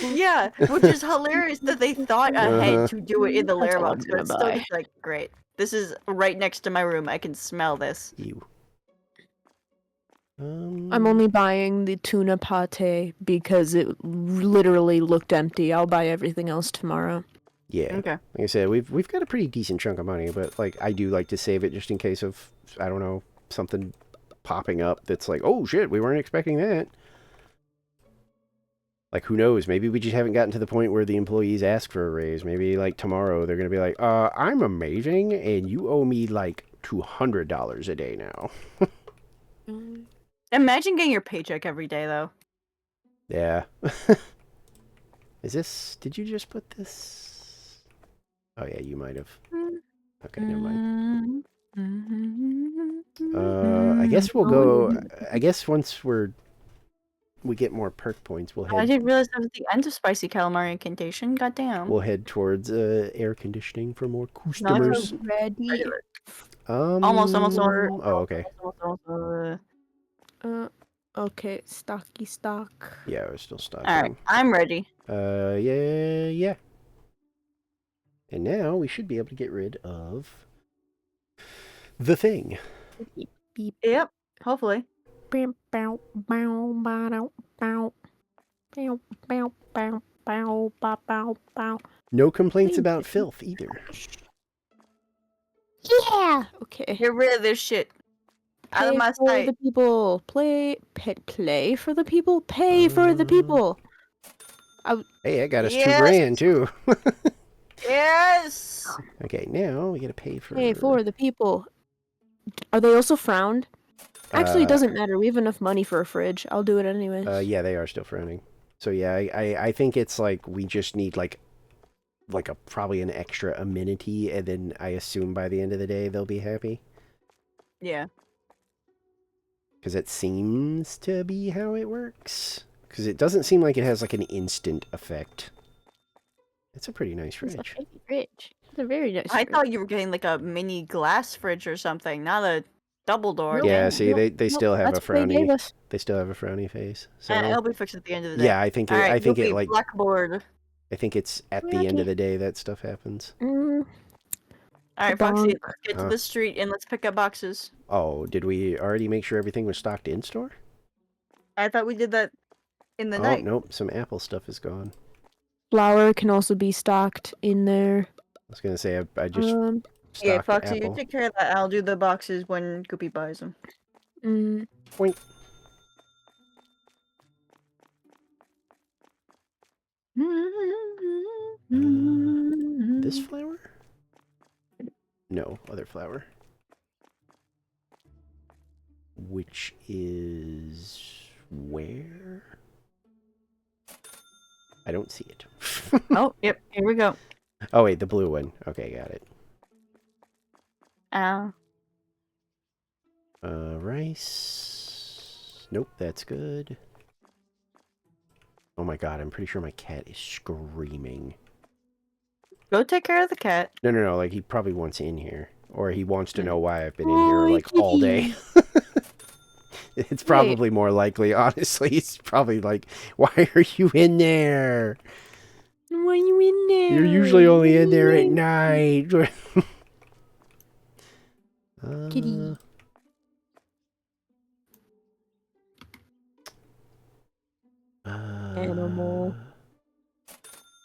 [SPEAKER 3] Yeah, which is hilarious that they thought ahead
[SPEAKER 1] Uh-huh.
[SPEAKER 3] to do it in the
[SPEAKER 4] That's
[SPEAKER 3] litter
[SPEAKER 4] all I'm
[SPEAKER 3] box, but
[SPEAKER 4] gonna
[SPEAKER 3] it's still
[SPEAKER 4] buy.
[SPEAKER 3] just like, great. This is right next to my room. I can smell this.
[SPEAKER 1] Ew.
[SPEAKER 4] I'm only buying the tuna pate because it literally looked empty. I'll buy everything else tomorrow.
[SPEAKER 1] Yeah.
[SPEAKER 3] Okay.
[SPEAKER 1] Like I said, we've got a pretty decent chunk of money, but like I do like to save it just in case of, I don't know, something popping up that's like, oh shit, we weren't expecting that. Like, who knows? Maybe we just haven't gotten to the point where the employees ask for a raise. Maybe like tomorrow they're gonna be like, I'm amazing, and you owe me like $200 a day now.
[SPEAKER 3] Imagine getting your paycheck every day, though.
[SPEAKER 1] Yeah. Is this? Did you just put this? Oh yeah, you might have. Okay, never mind. I guess we'll go. I guess once we get more perk points, we'll
[SPEAKER 3] I
[SPEAKER 1] head
[SPEAKER 3] didn't realize that was the end of Spicy Calamari Incantation. Goddamn.
[SPEAKER 1] we'll head towards air conditioning for more
[SPEAKER 3] No, it's
[SPEAKER 1] customers.
[SPEAKER 4] Ready?
[SPEAKER 3] regular.
[SPEAKER 1] Um.
[SPEAKER 3] Almost.
[SPEAKER 1] Oh, okay.
[SPEAKER 4] Okay, stocky stock.
[SPEAKER 1] Yeah, we're still stocking.
[SPEAKER 3] Alright, I'm ready.
[SPEAKER 1] Yeah. And now we should be able to get rid of the thing.
[SPEAKER 3] Yep, hopefully.
[SPEAKER 4] Bow, bow, bow, bow, bow, bow, bow, bow, bow, bow, bow, bow.
[SPEAKER 1] No complaints about filth either.
[SPEAKER 4] Yeah. Okay.
[SPEAKER 3] Get rid of this shit. Out of
[SPEAKER 4] Pay
[SPEAKER 3] my
[SPEAKER 4] for
[SPEAKER 3] sight.
[SPEAKER 4] the people. Play for the people. Pay for the people.
[SPEAKER 1] Hey, I got us
[SPEAKER 3] Yes.
[SPEAKER 1] $2,000 too.
[SPEAKER 3] Yes!
[SPEAKER 1] Okay, now we gotta pay for.
[SPEAKER 4] Pay for the people. Are they also frowned? Actually, it
[SPEAKER 1] Uh,
[SPEAKER 4] doesn't matter. We have enough money for a fridge. I'll do it anyways.
[SPEAKER 1] Yeah, they are still frowning. So yeah, I think it's like we just need like a probably an extra amenity, and then I assume by the end of the day they'll be happy.
[SPEAKER 3] Yeah.
[SPEAKER 1] Because it seems to be how it works. Because it doesn't seem like it has like an instant effect. It's a pretty nice
[SPEAKER 4] It's a
[SPEAKER 1] fridge.
[SPEAKER 4] pretty fridge. It's a very nice
[SPEAKER 3] I
[SPEAKER 4] fridge.
[SPEAKER 3] thought you were getting like a mini glass fridge or something, not a double door.
[SPEAKER 4] Nope.
[SPEAKER 1] Yeah,
[SPEAKER 3] Damn.
[SPEAKER 1] see, they still have a
[SPEAKER 4] That's what they gave
[SPEAKER 1] frowny.
[SPEAKER 4] us.
[SPEAKER 1] They still have a frowny face. So
[SPEAKER 3] It'll be fixed at the end of the day.
[SPEAKER 1] yeah, I think
[SPEAKER 3] Alright,
[SPEAKER 1] I think it
[SPEAKER 3] Yuki,
[SPEAKER 1] like
[SPEAKER 3] blackboard.
[SPEAKER 1] I think it's at the end
[SPEAKER 4] Okay.
[SPEAKER 1] of the day that stuff happens.
[SPEAKER 3] Alright, Foxy,
[SPEAKER 4] Bonk.
[SPEAKER 3] let's get to
[SPEAKER 1] Huh?
[SPEAKER 3] the street and let's pick up boxes.
[SPEAKER 1] Oh, did we already make sure everything was stocked in store?
[SPEAKER 3] I thought we did that in the
[SPEAKER 1] Oh
[SPEAKER 3] night.
[SPEAKER 1] nope, some Apple stuff is gone.
[SPEAKER 4] Flour can also be stocked in there.
[SPEAKER 1] I was gonna say I just stocked
[SPEAKER 3] Yeah, Foxy,
[SPEAKER 1] Apple.
[SPEAKER 3] you take care of that. I'll do the boxes when Goopy buys them.
[SPEAKER 4] Mm,
[SPEAKER 1] Boink. This flower? No, other flower. Which is where? I don't see it.
[SPEAKER 3] Oh, yep. Here we go.
[SPEAKER 1] Oh wait, the blue one. Okay, got it. Rice. Nope, that's good. Oh my god, I'm pretty sure my cat is screaming.
[SPEAKER 3] Go take care of the cat.
[SPEAKER 1] No, like he probably wants in here. Or he wants to know why I've been in
[SPEAKER 4] Oh,
[SPEAKER 1] here like all day. It's probably more likely, honestly. It's probably like, why are you in there?
[SPEAKER 4] Why are you in there?
[SPEAKER 1] You're usually only in there at night.
[SPEAKER 4] Kitty. Animal.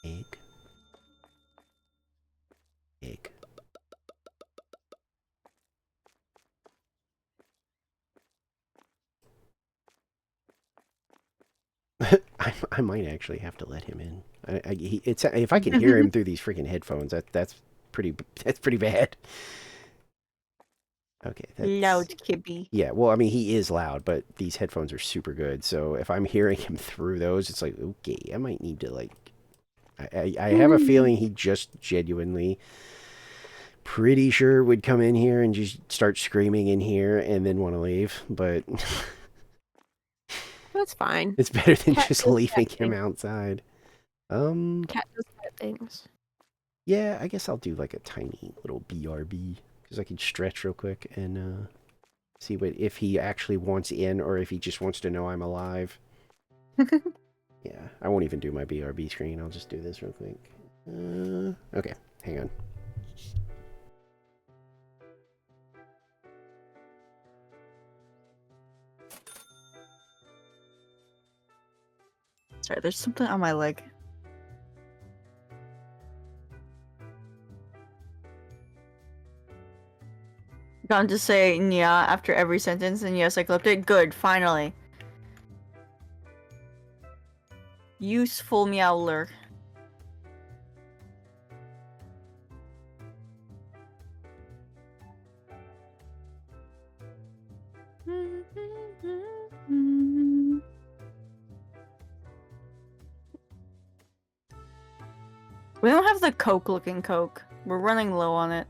[SPEAKER 1] Egg. Egg. I might actually have to let him in. It's if I can hear him through these freaking headphones, that's pretty bad. Okay, that's
[SPEAKER 3] Loud Kibby.
[SPEAKER 1] Yeah, well, I mean, he is loud, but these headphones are super good. So if I'm hearing him through those, it's like, okay, I might need to like. I have a feeling he just genuinely, pretty sure would come in here and just start screaming in here and then want to leave, but.
[SPEAKER 4] That's fine.
[SPEAKER 1] It's better than
[SPEAKER 4] Cat
[SPEAKER 1] just
[SPEAKER 4] does
[SPEAKER 1] leaving
[SPEAKER 4] cat
[SPEAKER 1] him
[SPEAKER 4] things.
[SPEAKER 1] outside.
[SPEAKER 4] Cat does cat things.
[SPEAKER 1] Yeah, I guess I'll do like a tiny little BRB because I can stretch real quick and see if he actually wants in or if he just wants to know I'm alive. Yeah, I won't even do my BRB screen. I'll just do this real quick. Okay, hang on.
[SPEAKER 3] Sorry, there's something on my leg. Gone to say yeah after every sentence, and yes, I clipped it. Good, finally. Useful meowler. We don't have the Coke looking Coke. We're running low on it.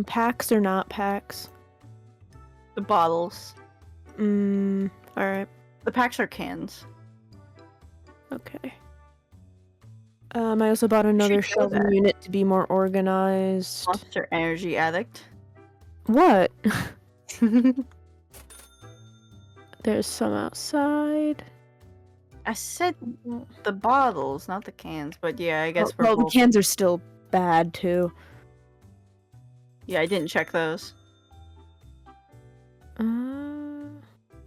[SPEAKER 4] Packs or not packs?
[SPEAKER 3] The bottles.
[SPEAKER 4] Alright.
[SPEAKER 3] The packs are cans.
[SPEAKER 4] Okay. I also bought another
[SPEAKER 3] Should know
[SPEAKER 4] shelving
[SPEAKER 3] that.
[SPEAKER 4] unit to be more organized.
[SPEAKER 3] Monster Energy Addict.
[SPEAKER 4] What? There's some outside.
[SPEAKER 3] I said the bottles, not the cans, but yeah, I guess we're
[SPEAKER 4] Well, the
[SPEAKER 3] both...
[SPEAKER 4] cans are still bad too.
[SPEAKER 3] Yeah, I didn't check those.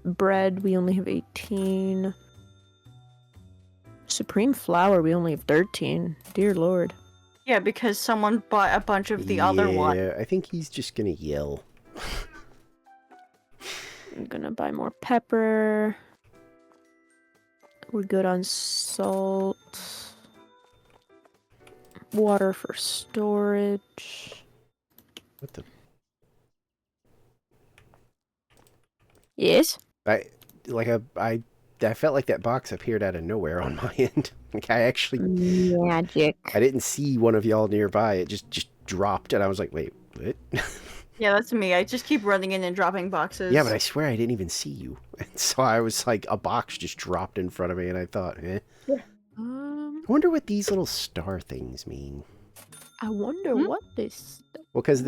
[SPEAKER 4] Bread, we only have 18. Supreme flour, we only have 13. Dear Lord.
[SPEAKER 3] Yeah, because someone bought a bunch of the other one.
[SPEAKER 1] Yeah, I think he's just gonna yell.
[SPEAKER 4] I'm gonna buy more pepper. We're good on salt. Water for storage.
[SPEAKER 1] What the?
[SPEAKER 4] Yes?
[SPEAKER 1] I felt like that box appeared out of nowhere on my end. Like I actually,
[SPEAKER 4] Magic.
[SPEAKER 1] I didn't see one of y'all nearby. It just dropped, and I was like, wait, what?
[SPEAKER 3] Yeah, that's me. I just keep running in and dropping boxes.
[SPEAKER 1] Yeah, but I swear I didn't even see you. And so I was like, a box just dropped in front of me, and I thought, eh. I wonder what these little star things mean.
[SPEAKER 4] I wonder
[SPEAKER 3] Hmm?
[SPEAKER 4] what this.
[SPEAKER 1] Well, because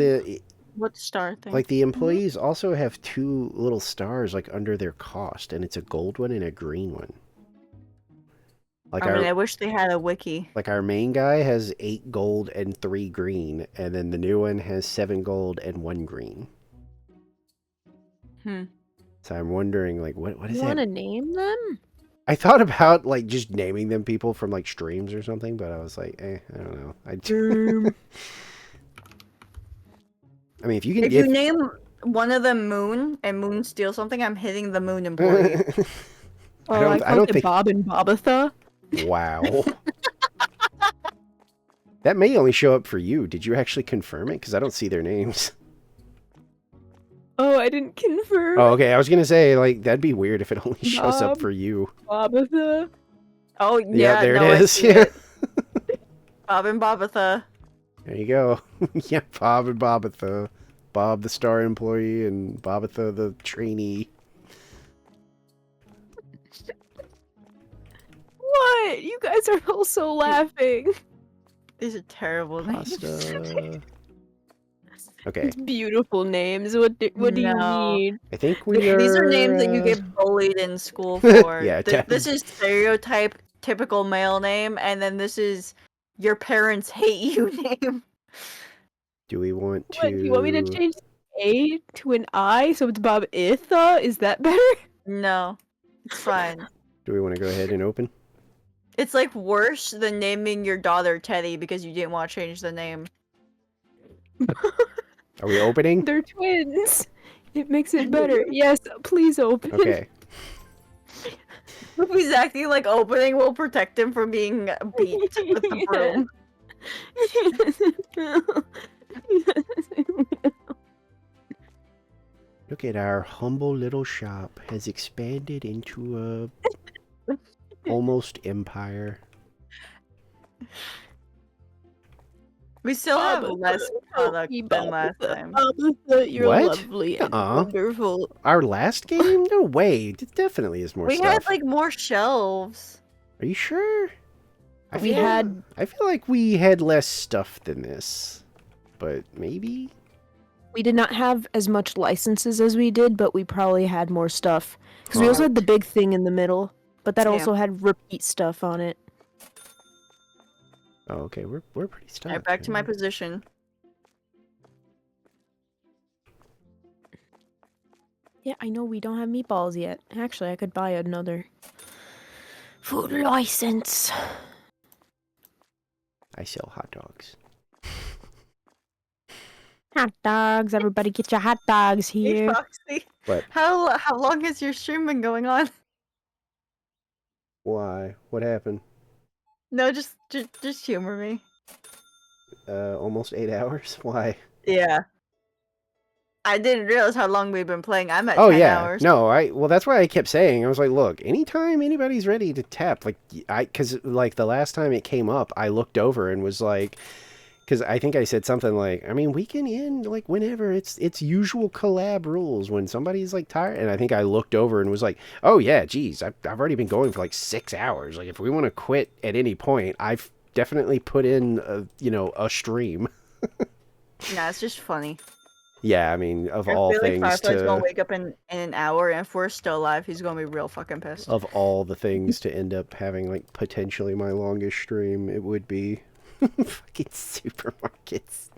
[SPEAKER 3] What star thing?
[SPEAKER 1] the employees also have two little stars like under their cost, and it's a gold one and a green one. Like
[SPEAKER 3] I wish they had a wiki.
[SPEAKER 1] like our main guy has 8 gold and 3 green, and then the new one has 7 gold and 1 green. So I'm wondering, like, what is
[SPEAKER 4] You
[SPEAKER 1] that?
[SPEAKER 4] want to name them?
[SPEAKER 1] I thought about like just naming them people from like streams or something, but I was like, I don't know. I mean, if you can
[SPEAKER 3] If
[SPEAKER 1] give
[SPEAKER 3] you name one of them Moon and Moon steals something, I'm hitting the Moon employee.
[SPEAKER 1] I don't
[SPEAKER 4] called it
[SPEAKER 1] think.
[SPEAKER 4] Bob and Bobatha.
[SPEAKER 1] Wow. That may only show up for you. Did you actually confirm it? Because I don't see their names.
[SPEAKER 4] Oh, I didn't confirm.
[SPEAKER 1] Oh, okay. I was gonna say like that'd be weird if it only shows up
[SPEAKER 4] Bob.
[SPEAKER 1] for you.
[SPEAKER 4] Bobatha.
[SPEAKER 3] Oh
[SPEAKER 1] Yeah,
[SPEAKER 3] yeah,
[SPEAKER 1] there
[SPEAKER 3] no,
[SPEAKER 1] it
[SPEAKER 3] I
[SPEAKER 1] is.
[SPEAKER 3] see
[SPEAKER 1] Yeah.
[SPEAKER 3] it. Bob and Bobatha.
[SPEAKER 1] There you go. Yeah, Bob and Bobatha. Bob the star employee and Bobatha the trainee.
[SPEAKER 4] What? You guys are also laughing.
[SPEAKER 3] These are terrible names.
[SPEAKER 1] Pasta. Okay,
[SPEAKER 4] Beautiful names. What do you
[SPEAKER 3] No.
[SPEAKER 4] mean?
[SPEAKER 1] I think we are.
[SPEAKER 3] These are names that you get bullied in school for.
[SPEAKER 1] Yeah,
[SPEAKER 3] This is stereotype, typical male name, and then this is your parents hate you name.
[SPEAKER 1] Do we want to?
[SPEAKER 4] What, do you want me to change the A to an I so it's Bob Itha? Is that better?
[SPEAKER 3] No, it's fine.
[SPEAKER 1] Do we want to go ahead and open?
[SPEAKER 3] It's like worse than naming your daughter Teddy because you didn't want to change the name.
[SPEAKER 1] Are we opening?
[SPEAKER 4] They're twins. It makes it better. Yes, please open.
[SPEAKER 1] Okay.
[SPEAKER 3] He's acting like opening will protect him from being beat with the broom.
[SPEAKER 1] Look at our humble little shop has expanded into a almost empire.
[SPEAKER 3] We still have
[SPEAKER 4] Bob,
[SPEAKER 3] less product
[SPEAKER 4] Hey,
[SPEAKER 3] than last time.
[SPEAKER 4] Bob, you're
[SPEAKER 1] What?
[SPEAKER 4] lovely and
[SPEAKER 1] Uh-uh.
[SPEAKER 4] wonderful.
[SPEAKER 1] Our last game? No way. It definitely is more
[SPEAKER 3] We
[SPEAKER 1] stuff.
[SPEAKER 3] had like more shelves.
[SPEAKER 1] Are you sure? I
[SPEAKER 4] We
[SPEAKER 1] feel-
[SPEAKER 4] had-
[SPEAKER 1] I feel like we had less stuff than this, but maybe.
[SPEAKER 4] We did not have as much licenses as we did, but we probably had more stuff. Because we also
[SPEAKER 1] Huh.
[SPEAKER 4] had the big thing in the middle, but that
[SPEAKER 3] Yeah.
[SPEAKER 4] also had repeat stuff on it.
[SPEAKER 1] Oh, okay. We're pretty stuck.
[SPEAKER 3] Alright, back to my
[SPEAKER 1] man.
[SPEAKER 3] position.
[SPEAKER 4] Yeah, I know we don't have meatballs yet. Actually, I could buy another food license.
[SPEAKER 1] I sell hot dogs.
[SPEAKER 4] Hot dogs, everybody get your hot dogs
[SPEAKER 3] Hey,
[SPEAKER 4] here.
[SPEAKER 3] Foxy.
[SPEAKER 1] What?
[SPEAKER 3] How long has your stream been going on?
[SPEAKER 1] Why? What happened?
[SPEAKER 3] No, just humor me.
[SPEAKER 1] Almost 8 hours. Why?
[SPEAKER 3] Yeah. I didn't realize how long we've been playing. I'm at
[SPEAKER 1] Oh
[SPEAKER 3] 10
[SPEAKER 1] yeah,
[SPEAKER 3] hours.
[SPEAKER 1] no, well that's why I kept saying. I was like, look, anytime anybody's ready to tap, like because like the last time it came up, I looked over and was like, because I think I said something like, I mean, we can end like whenever. It's usual collab rules when somebody's like tired, and I think I looked over and was like, oh yeah, geez, I've already been going for like 6 hours. Like if we want to quit at any point, I've definitely put in a stream.
[SPEAKER 3] Nah, it's just funny.
[SPEAKER 1] Yeah, I mean, of
[SPEAKER 3] I
[SPEAKER 1] all
[SPEAKER 3] feel like
[SPEAKER 1] things
[SPEAKER 3] Firefly's
[SPEAKER 1] to.
[SPEAKER 3] gonna wake up in an hour, and if we're still alive, he's gonna be real fucking pissed.
[SPEAKER 1] Of all the things to end up having like potentially my longest stream, it would be fucking supermarkets.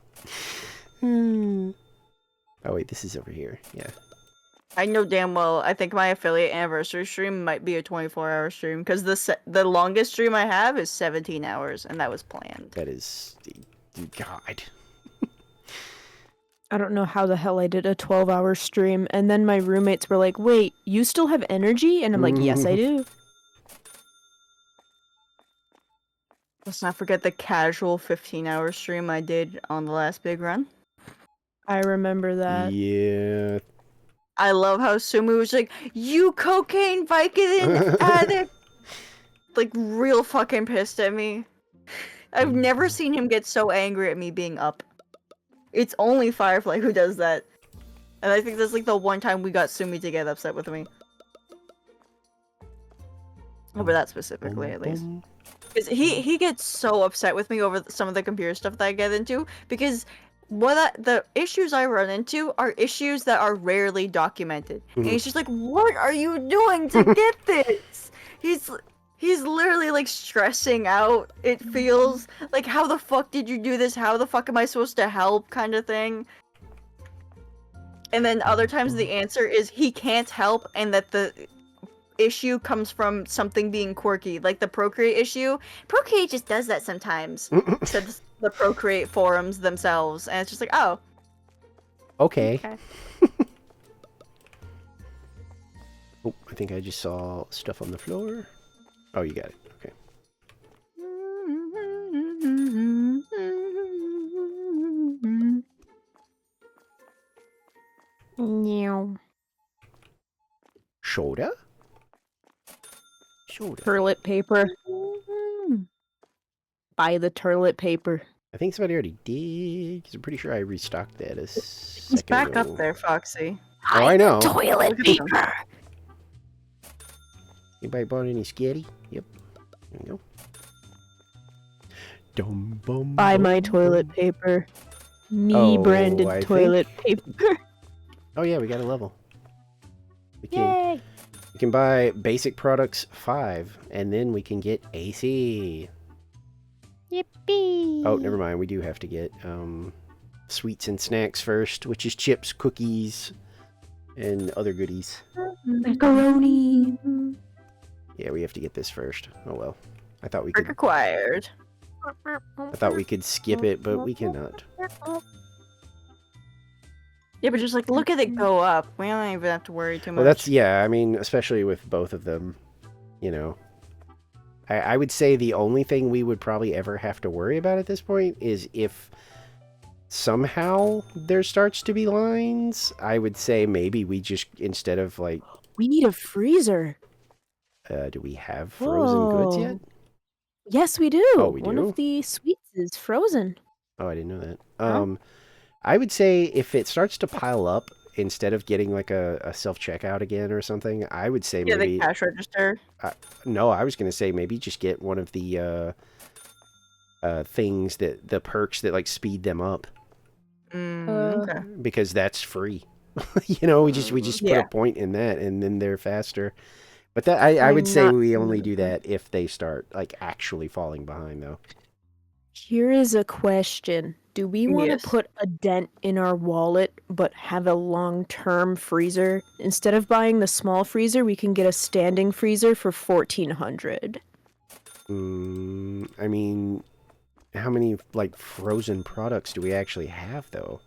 [SPEAKER 1] Oh wait, this is over here. Yeah.
[SPEAKER 3] I know damn well. I think my affiliate anniversary stream might be a 24-hour stream because the longest stream I have is 17 hours, and that was planned.
[SPEAKER 1] That is, God.
[SPEAKER 4] I don't know how the hell I did a 12-hour stream, and then my roommates were like, wait, you still have energy? And I'm like, yes, I do.
[SPEAKER 3] Let's not forget the casual 15-hour stream I did on the last big run.
[SPEAKER 4] I remember that.
[SPEAKER 1] Yeah.
[SPEAKER 3] I love how Sumu was like, "You cocaine Vicodin addict!" Like, real fucking pissed at me. I've never seen him get so angry at me being up. It's only Firefly who does that. And I think that's like the one time we got Sumi to get upset with me. Over that specifically, at least. Because he gets so upset with me over some of the computer stuff that I get into, because the issues I run into are issues that are rarely documented. And he's just like, what are you doing to get this? He's literally like stressing out. It feels like, how the fuck did you do this? How the fuck am I supposed to help, kind of thing. And then other times the answer is he can't help, and that the issue comes from something being quirky, like the Procreate issue. Procreate just does that sometimes, said the Procreate forums themselves, and it's just like, oh.
[SPEAKER 1] Okay.
[SPEAKER 3] Okay.
[SPEAKER 1] Oh, I think I just saw stuff on the floor. Oh, you got it. Okay.
[SPEAKER 4] Meow.
[SPEAKER 1] Soda? Soda.
[SPEAKER 4] Toilet paper. buy the toilet paper.
[SPEAKER 1] I think somebody already did, because I'm pretty sure I restocked that a
[SPEAKER 3] He's
[SPEAKER 1] second
[SPEAKER 3] back
[SPEAKER 1] ago.
[SPEAKER 3] up there, Foxy.
[SPEAKER 1] Oh, I know.
[SPEAKER 4] Toilet
[SPEAKER 3] Look at him.
[SPEAKER 4] paper.
[SPEAKER 1] Anybody bought any sketty? Yep. There we go. Dum, bum,
[SPEAKER 4] Buy
[SPEAKER 1] bum,
[SPEAKER 4] my toilet
[SPEAKER 1] bum.
[SPEAKER 4] paper. Me
[SPEAKER 1] Oh,
[SPEAKER 4] branded
[SPEAKER 1] I
[SPEAKER 4] toilet paper.
[SPEAKER 1] Oh yeah, we got a level. We can
[SPEAKER 4] Yay!
[SPEAKER 1] we can buy basic products 5, and then we can get AC.
[SPEAKER 4] Yippee!
[SPEAKER 1] Oh, never mind. We do have to get sweets and snacks first, which is chips, cookies, and other goodies.
[SPEAKER 4] Macaroni.
[SPEAKER 1] Yeah, we have to get this first. Oh well. I thought we
[SPEAKER 3] Trick
[SPEAKER 1] could.
[SPEAKER 3] acquired.
[SPEAKER 1] I thought we could skip it, but we cannot.
[SPEAKER 3] Yeah, but just like look at it go up. We don't even have to worry too much.
[SPEAKER 1] Well, that's yeah. I mean, especially with both of them, you know. I would say the only thing we would probably ever have to worry about at this point is if somehow there starts to be lines. I would say maybe we just, instead of like,
[SPEAKER 4] We need a freezer.
[SPEAKER 1] do we have frozen goods yet?
[SPEAKER 4] Whoa. Yes, we do.
[SPEAKER 1] Oh, we
[SPEAKER 4] One
[SPEAKER 1] do?
[SPEAKER 4] of the sweets is frozen.
[SPEAKER 1] Oh, I didn't know that.
[SPEAKER 3] Huh?
[SPEAKER 1] I would say if it starts to pile up, instead of getting like a self-checkout again or something, I would say
[SPEAKER 3] yeah,
[SPEAKER 1] maybe...
[SPEAKER 3] the cash register.
[SPEAKER 1] No, I was going to say maybe just get one of the things that... the perks that like speed them up.
[SPEAKER 3] Okay.
[SPEAKER 1] Because that's free. You know, we just put
[SPEAKER 3] Yeah.
[SPEAKER 1] a point in that and then they're faster. But that I would say
[SPEAKER 4] not
[SPEAKER 1] we only
[SPEAKER 4] doing
[SPEAKER 1] do that if they start like actually falling behind though.
[SPEAKER 4] Here is a question. Do we want to
[SPEAKER 3] Yes.
[SPEAKER 4] put a dent in our wallet but have a long-term freezer? Instead of buying the small freezer, we can get a standing freezer for 1400.
[SPEAKER 1] I mean, how many like frozen products do we actually have though?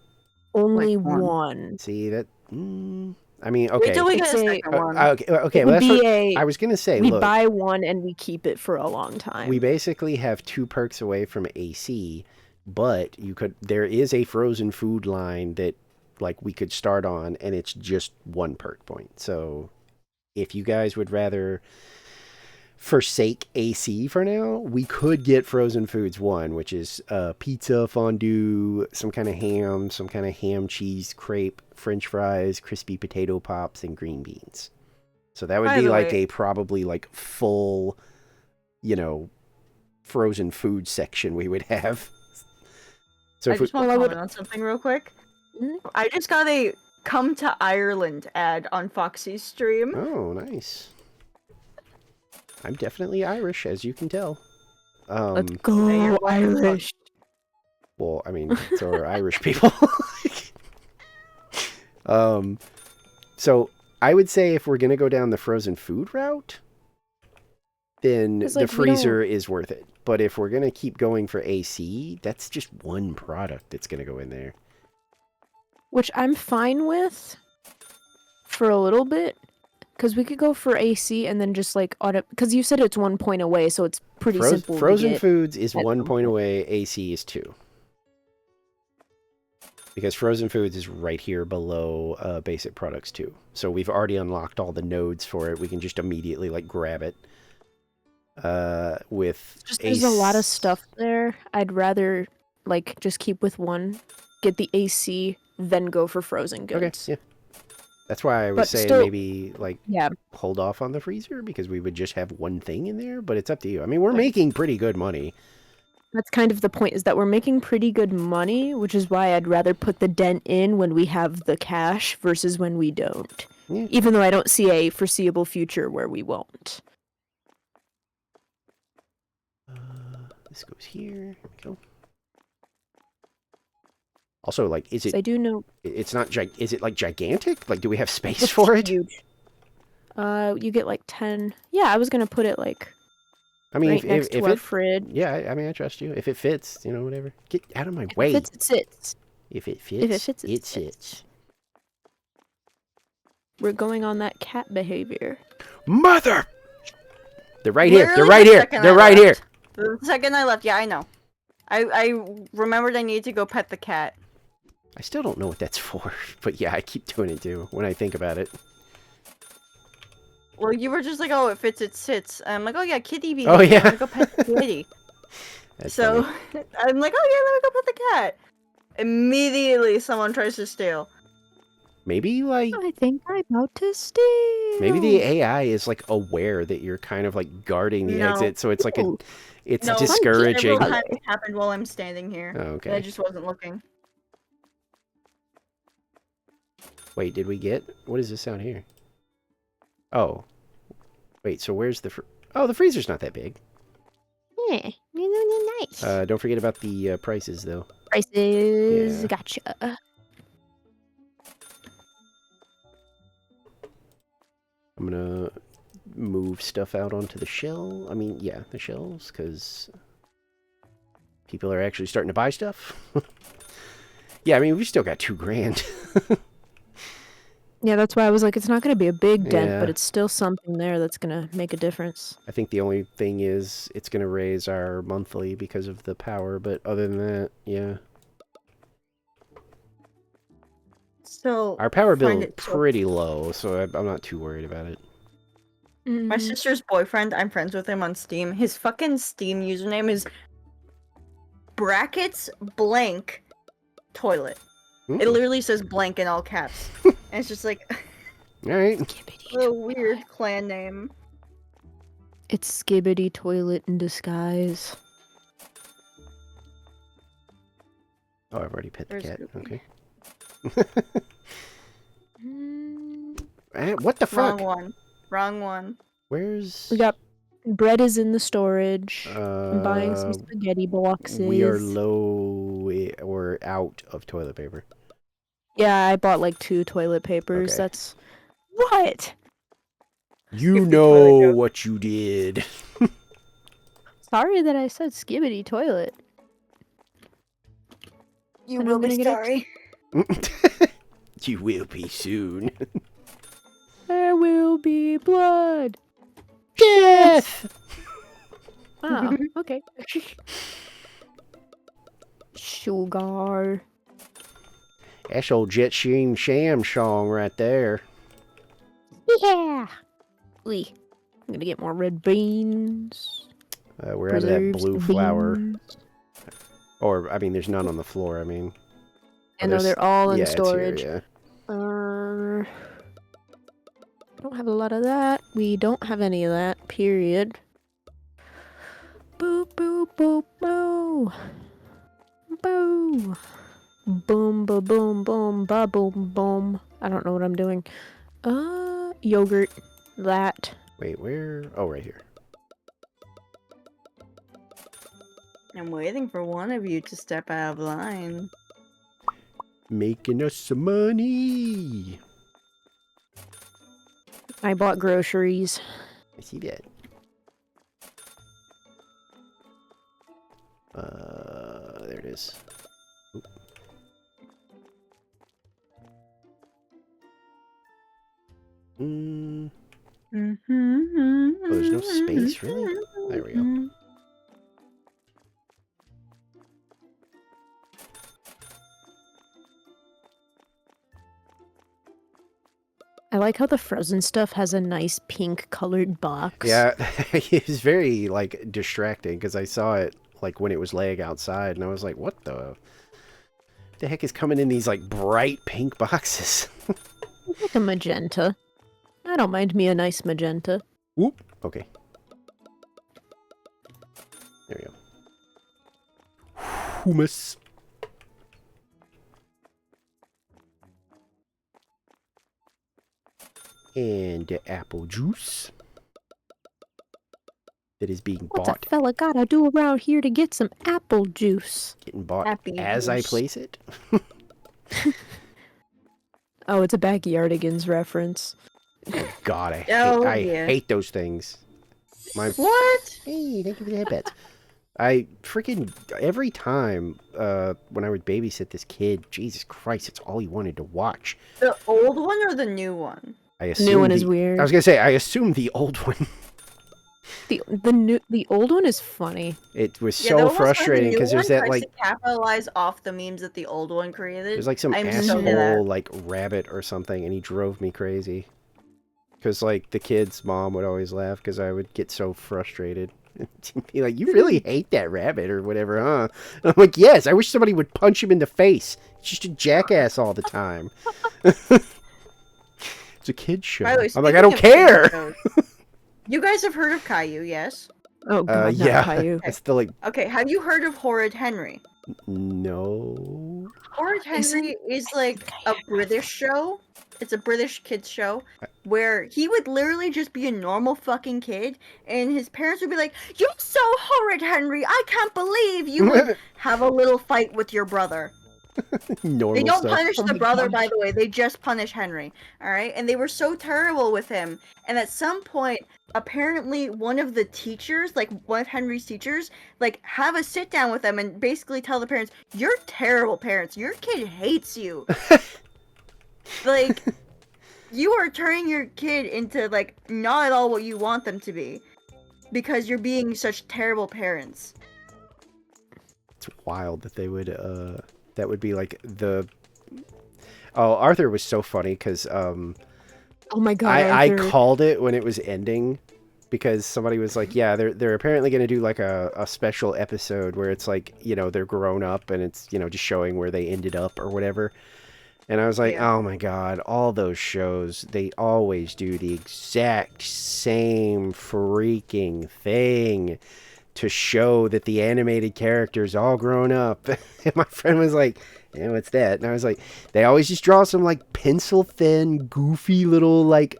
[SPEAKER 4] Only
[SPEAKER 3] Like one.
[SPEAKER 4] one.
[SPEAKER 1] See that? I mean, okay.
[SPEAKER 3] Wait till we get
[SPEAKER 4] It's
[SPEAKER 3] a
[SPEAKER 4] a-
[SPEAKER 3] second one.
[SPEAKER 1] Okay.
[SPEAKER 4] It
[SPEAKER 1] Well,
[SPEAKER 4] would
[SPEAKER 1] that's what
[SPEAKER 4] be a
[SPEAKER 1] I was gonna say.
[SPEAKER 4] we
[SPEAKER 1] Look,
[SPEAKER 4] buy one and we keep it for a long time.
[SPEAKER 1] we basically have 2 perks away from AC, but there is a frozen food line that like we could start on, and it's just 1 perk point. So if you guys would rather forsake AC for now, we could get frozen foods 1, which is pizza, fondue, some kind of ham cheese crepe, french fries, crispy potato pops, and green beans. So that would
[SPEAKER 3] By
[SPEAKER 1] be
[SPEAKER 3] the
[SPEAKER 1] like
[SPEAKER 3] way-
[SPEAKER 1] a probably like full, you know, frozen food section we would have. So
[SPEAKER 3] I
[SPEAKER 1] if we,
[SPEAKER 3] just want to
[SPEAKER 4] Well, I would-
[SPEAKER 3] comment on something real quick.
[SPEAKER 4] Mhm.
[SPEAKER 3] I just got a "Come to Ireland" ad on Foxy's stream.
[SPEAKER 1] oh, nice. I'm definitely Irish, as you can tell.
[SPEAKER 4] Let's
[SPEAKER 3] Hey,
[SPEAKER 4] go
[SPEAKER 3] you're welcome.
[SPEAKER 4] Irish.
[SPEAKER 1] Well, I mean, so are Irish people. So I would say if we're gonna go down the frozen food route, then
[SPEAKER 4] 'Cause,
[SPEAKER 1] the
[SPEAKER 4] like, we don't-
[SPEAKER 1] freezer is worth it. But if we're gonna keep going for AC, that's just 1 product that's gonna go in there.
[SPEAKER 4] Which I'm fine with for a little bit. Because we could go for AC and then just like auto. Because you said it's 1 point away, so it's pretty simple.
[SPEAKER 1] Frozen
[SPEAKER 4] to get.
[SPEAKER 1] foods is
[SPEAKER 4] at
[SPEAKER 1] 1
[SPEAKER 4] some
[SPEAKER 1] point
[SPEAKER 4] point.
[SPEAKER 1] away. AC is 2. Because frozen foods is right here below basic products too. So we've already unlocked all the nodes for it. We can just immediately like grab it. With
[SPEAKER 4] Just there's a lot of
[SPEAKER 1] AC
[SPEAKER 4] stuff there. I'd rather like just keep with one, get the AC, then go for frozen
[SPEAKER 1] Okay,
[SPEAKER 4] goods.
[SPEAKER 1] yeah. That's why I was
[SPEAKER 4] But
[SPEAKER 1] saying
[SPEAKER 4] still-
[SPEAKER 1] maybe like
[SPEAKER 4] Yeah.
[SPEAKER 1] hold off on the freezer because we would just have one thing in there, but it's up to you. I mean, we're
[SPEAKER 4] Right.
[SPEAKER 1] making pretty good money.
[SPEAKER 4] That's kind of the point, is that we're making pretty good money, which is why I'd rather put the dent in when we have the cash versus when we don't.
[SPEAKER 1] Yeah.
[SPEAKER 4] Even though I don't see a foreseeable future where we won't.
[SPEAKER 1] This goes here. Here we go. Also, like, is
[SPEAKER 4] 'Cause
[SPEAKER 1] it?
[SPEAKER 4] I do know
[SPEAKER 1] It's not. Is it like gigantic? Like, do we have space
[SPEAKER 4] it's
[SPEAKER 1] for it?
[SPEAKER 4] huge. You get like 10. Yeah, I was gonna put it like
[SPEAKER 1] I mean,
[SPEAKER 4] right next
[SPEAKER 1] if
[SPEAKER 4] to our
[SPEAKER 1] it.
[SPEAKER 4] fridge.
[SPEAKER 1] Yeah, I mean, I trust you. If it fits, you know, whatever. Get out of my
[SPEAKER 4] If
[SPEAKER 1] way.
[SPEAKER 4] it sits.
[SPEAKER 1] If it fits,
[SPEAKER 4] If it fits,
[SPEAKER 1] it
[SPEAKER 4] it
[SPEAKER 1] sits.
[SPEAKER 4] We're going on that cat behavior.
[SPEAKER 1] Mother! They're right here. They're
[SPEAKER 3] Literally
[SPEAKER 1] right
[SPEAKER 3] the
[SPEAKER 1] here.
[SPEAKER 3] second
[SPEAKER 1] They're
[SPEAKER 3] I
[SPEAKER 1] right here.
[SPEAKER 3] left. The second I left, yeah, I know. I remembered I needed to go pet the cat.
[SPEAKER 1] I still don't know what that's for, but yeah, I keep doing it too when I think about it.
[SPEAKER 3] Well, you were just like, "Oh, it fits, it sits." And I'm like, "Oh yeah, kitty be."
[SPEAKER 1] Oh,
[SPEAKER 3] here.
[SPEAKER 1] yeah.
[SPEAKER 3] I'm gonna go pet the kitty."
[SPEAKER 1] That's
[SPEAKER 3] So
[SPEAKER 1] funny.
[SPEAKER 3] I'm like, oh yeah, let me go pet the cat. Immediately, someone tries to steal.
[SPEAKER 1] Maybe like
[SPEAKER 4] I think I'm about to steal.
[SPEAKER 1] maybe the AI is like aware that you're kind of like guarding the
[SPEAKER 3] No.
[SPEAKER 1] exit, so it's like
[SPEAKER 4] Ooh.
[SPEAKER 1] it's
[SPEAKER 3] No,
[SPEAKER 1] discouraging.
[SPEAKER 3] several times it happened while I'm standing here.
[SPEAKER 1] Oh,
[SPEAKER 3] And I
[SPEAKER 1] okay.
[SPEAKER 3] just wasn't looking.
[SPEAKER 1] Wait, did we get? What is this sound here? Oh, wait. So where's the? Oh, the freezer's not that big.
[SPEAKER 4] Yeah, nice.
[SPEAKER 1] Don't forget about the prices though.
[SPEAKER 4] Prices.
[SPEAKER 1] Yeah.
[SPEAKER 4] Gotcha.
[SPEAKER 1] I'm gonna move stuff out onto the shell. I mean, yeah, the shelves, because people are actually starting to buy stuff. Yeah, I mean, we've still got $2,000.
[SPEAKER 4] Yeah, that's why I was like, it's not going to be a big dent,
[SPEAKER 1] Yeah.
[SPEAKER 4] but it's still something there that's going to make a difference.
[SPEAKER 1] I think the only thing is it's gonna raise our monthly because of the power, but other than that, yeah.
[SPEAKER 3] So
[SPEAKER 1] Our power bill
[SPEAKER 3] find
[SPEAKER 1] is
[SPEAKER 3] it so-
[SPEAKER 1] pretty low, so I'm not too worried about it.
[SPEAKER 3] My sister's boyfriend, I'm friends with him on Steam. His fucking Steam username is brackets blank toilet. It
[SPEAKER 1] Mm.
[SPEAKER 3] literally says blank in all caps. And it's just like
[SPEAKER 1] All right.
[SPEAKER 3] a weird clan name.
[SPEAKER 4] It's Skibbity Toilet in disguise.
[SPEAKER 1] Oh, I've already pet the
[SPEAKER 3] Where's
[SPEAKER 1] cat.
[SPEAKER 3] Goofy?
[SPEAKER 1] Okay. What the
[SPEAKER 3] Wrong
[SPEAKER 1] fuck?
[SPEAKER 3] one. Wrong one.
[SPEAKER 1] Where's?
[SPEAKER 4] We got bread is in the storage. I'm buying some spaghetti boxes.
[SPEAKER 1] We are low or out of toilet paper.
[SPEAKER 4] Yeah, I bought like 2 toilet papers.
[SPEAKER 1] Okay.
[SPEAKER 4] That's what?
[SPEAKER 1] You
[SPEAKER 3] Skip the toilet
[SPEAKER 1] know
[SPEAKER 3] joke.
[SPEAKER 1] what you did.
[SPEAKER 4] Sorry that I said Skibbity Toilet.
[SPEAKER 3] You
[SPEAKER 4] And
[SPEAKER 3] will
[SPEAKER 4] I'm
[SPEAKER 3] be
[SPEAKER 4] gonna get
[SPEAKER 3] sorry.
[SPEAKER 1] You will be soon.
[SPEAKER 4] There will be blood.
[SPEAKER 1] Death.
[SPEAKER 4] Ah, okay. Sugar.
[SPEAKER 1] That's old Jet Sheen Sham song right there.
[SPEAKER 4] Yeah. Lee. I'm gonna get more red beans.
[SPEAKER 1] We're out of that
[SPEAKER 4] Preserves
[SPEAKER 1] blue
[SPEAKER 4] the
[SPEAKER 1] flour.
[SPEAKER 4] beans.
[SPEAKER 1] Or, I mean, there's none on the floor, I mean.
[SPEAKER 4] I know they're all in
[SPEAKER 1] yeah, it's here,
[SPEAKER 4] storage.
[SPEAKER 1] yeah.
[SPEAKER 4] Don't have a lot of that. We don't have any of that, period. Boo, boo, boo, boo. Boo. Boom, ba, boom, boom, ba, boom, boom. I don't know what I'm doing. Yogurt. That.
[SPEAKER 1] Wait, where? Oh, right here.
[SPEAKER 3] I'm waiting for one of you to step out of line.
[SPEAKER 1] Making us some money.
[SPEAKER 4] I bought groceries.
[SPEAKER 1] I see that. There it is. Oop. Mm,
[SPEAKER 3] Oh,
[SPEAKER 1] there's no space, really? There we go.
[SPEAKER 4] I like how the frozen stuff has a nice pink colored box.
[SPEAKER 1] Yeah, it was very, like, distracting because I saw it, like, when it was laying outside, and I was like, what the heck is coming in these, like, bright pink boxes?
[SPEAKER 4] Like a magenta. I don't mind me a nice magenta.
[SPEAKER 1] Whoop. Okay. There we go. Hummus. And apple juice that is being
[SPEAKER 4] What's
[SPEAKER 1] bought.
[SPEAKER 4] a fella gotta do around here to get some apple juice?
[SPEAKER 1] Getting bought
[SPEAKER 3] Happy
[SPEAKER 1] as I
[SPEAKER 3] juice.
[SPEAKER 1] place it.
[SPEAKER 4] Oh, it's a Backyardigans reference.
[SPEAKER 1] God, I
[SPEAKER 3] Oh,
[SPEAKER 1] I
[SPEAKER 3] yeah.
[SPEAKER 1] hate those things. My
[SPEAKER 3] What?
[SPEAKER 1] Hey, thank you for the headbets. I freaking every time when I would babysit this kid, Jesus Christ, it's all he wanted to watch.
[SPEAKER 3] The old one or the new one?
[SPEAKER 1] I assume
[SPEAKER 4] New one is weird.
[SPEAKER 1] I was gonna say I assume the old one.
[SPEAKER 4] The old one is funny.
[SPEAKER 1] It was
[SPEAKER 3] Yeah,
[SPEAKER 1] so
[SPEAKER 3] the almost like the
[SPEAKER 1] frustrating
[SPEAKER 3] new
[SPEAKER 1] because there's
[SPEAKER 3] one
[SPEAKER 1] that
[SPEAKER 3] tries
[SPEAKER 1] like
[SPEAKER 3] to capitalize off the memes that the old one created.
[SPEAKER 1] there's like some
[SPEAKER 3] I'm so into that.
[SPEAKER 1] asshole like rabbit or something, and he drove me crazy. Because like the kid's mom would always laugh because I would get so frustrated. Be like, you really hate that rabbit or whatever, huh? And I'm like, yes, I wish somebody would punch him in the face. He's just a jackass all the time. It's a kid's show.
[SPEAKER 3] By the way,
[SPEAKER 1] I'm like,
[SPEAKER 3] speaking
[SPEAKER 1] I don't
[SPEAKER 3] of kids
[SPEAKER 1] care.
[SPEAKER 3] shows, you guys have heard of Caillou, yes?
[SPEAKER 4] Oh god,
[SPEAKER 1] Yeah.
[SPEAKER 4] not Caillou.
[SPEAKER 1] It's still like,
[SPEAKER 3] Okay, have you heard of Horrid Henry?
[SPEAKER 1] no.
[SPEAKER 3] Horrid Henry is like a British show. It's a British kids show where he would literally just be a normal fucking kid, and his parents would be like, "You're so horrid, Henry! I can't believe you would have a little fight with your brother."
[SPEAKER 1] Normal
[SPEAKER 3] They don't
[SPEAKER 1] stuff.
[SPEAKER 3] punish
[SPEAKER 4] Oh
[SPEAKER 3] the
[SPEAKER 4] my
[SPEAKER 3] brother, by
[SPEAKER 4] gosh.
[SPEAKER 3] the way. They just punish Henry. All right, and they were so terrible with him. And at some point, apparently, one of the teachers, like one of Henry's teachers, like have a sit down with them and basically tell the parents, "You're terrible parents. Your kid hates you. Like, you are turning your kid into like not at all what you want them to be, because you're being such terrible parents."
[SPEAKER 1] It's wild that they would, that would be like the... Oh, Arthur was so funny because,
[SPEAKER 4] Oh my god.
[SPEAKER 1] I
[SPEAKER 4] Arthur.
[SPEAKER 1] called it when it was ending because somebody was like, yeah, they're apparently going to do like a special episode where it's like, you know, they're grown up and it's, you know, just showing where they ended up or whatever. And I was like,
[SPEAKER 3] Yeah.
[SPEAKER 1] oh my god, all those shows, they always do the exact same freaking thing to show that the animated characters all grown up. And my friend was like, yeah, what's that? And I was like, they always just draw some like pencil thin, goofy little like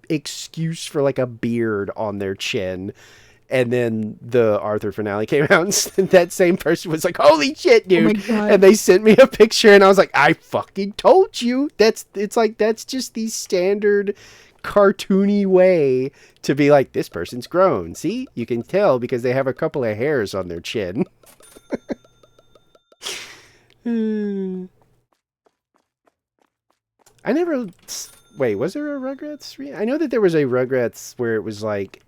[SPEAKER 1] excuse for like a beard on their chin. And then the Arthur finale came out, and that same person was like, "Holy shit,
[SPEAKER 4] Oh my
[SPEAKER 1] dude!"
[SPEAKER 4] god.
[SPEAKER 1] And they sent me a picture, and I was like, "I fucking told you." That's just the standard cartoony way to be like, this person's grown. See, you can tell because they have a couple of hairs on their chin. I never. Wait, was there a Rugrats? I know that there was a Rugrats where it was like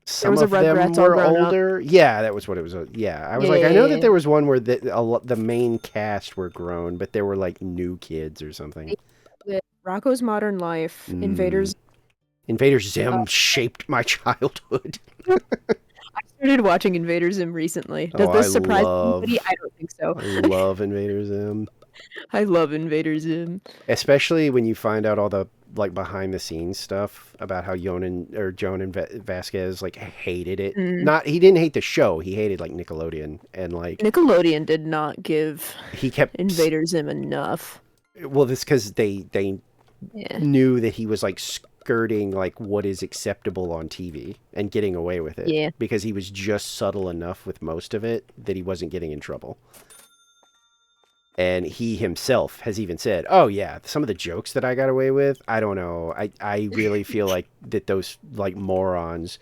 [SPEAKER 1] some
[SPEAKER 4] was a
[SPEAKER 1] of them
[SPEAKER 4] Rugrats all
[SPEAKER 1] were
[SPEAKER 4] grown up.
[SPEAKER 1] older. Yeah, that was what it was. Yeah, I was
[SPEAKER 4] Yeah,
[SPEAKER 1] like,
[SPEAKER 4] yeah,
[SPEAKER 1] I know
[SPEAKER 4] yeah.
[SPEAKER 1] that there was one where the main cast were grown, but there were like new kids or something.
[SPEAKER 4] Rocco's Modern Life,
[SPEAKER 1] Mm.
[SPEAKER 4] Invaders.
[SPEAKER 1] Invader Zim shaped my childhood.
[SPEAKER 4] I started watching Invader Zim recently. Does
[SPEAKER 1] Oh,
[SPEAKER 4] this
[SPEAKER 1] I
[SPEAKER 4] surprise
[SPEAKER 1] love-
[SPEAKER 4] anybody? I don't think so.
[SPEAKER 1] I love Invader Zim,
[SPEAKER 4] I love Invader Zim.
[SPEAKER 1] especially when you find out all the like behind the scenes stuff about how Joan and Vasquez like hated it.
[SPEAKER 4] Mm.
[SPEAKER 1] He didn't hate the show. He hated like Nickelodeon and like
[SPEAKER 4] Nickelodeon did not give
[SPEAKER 1] he kept
[SPEAKER 4] Invader Zim enough.
[SPEAKER 1] Well, this because they
[SPEAKER 4] Yeah.
[SPEAKER 1] knew that he was like skirting like what is acceptable on TV and getting away with it.
[SPEAKER 4] Yeah.
[SPEAKER 1] Because he was just subtle enough with most of it that he wasn't getting in trouble. And he himself has even said, "Oh yeah, some of the jokes that I got away with, I don't know. I really feel like that those like morons,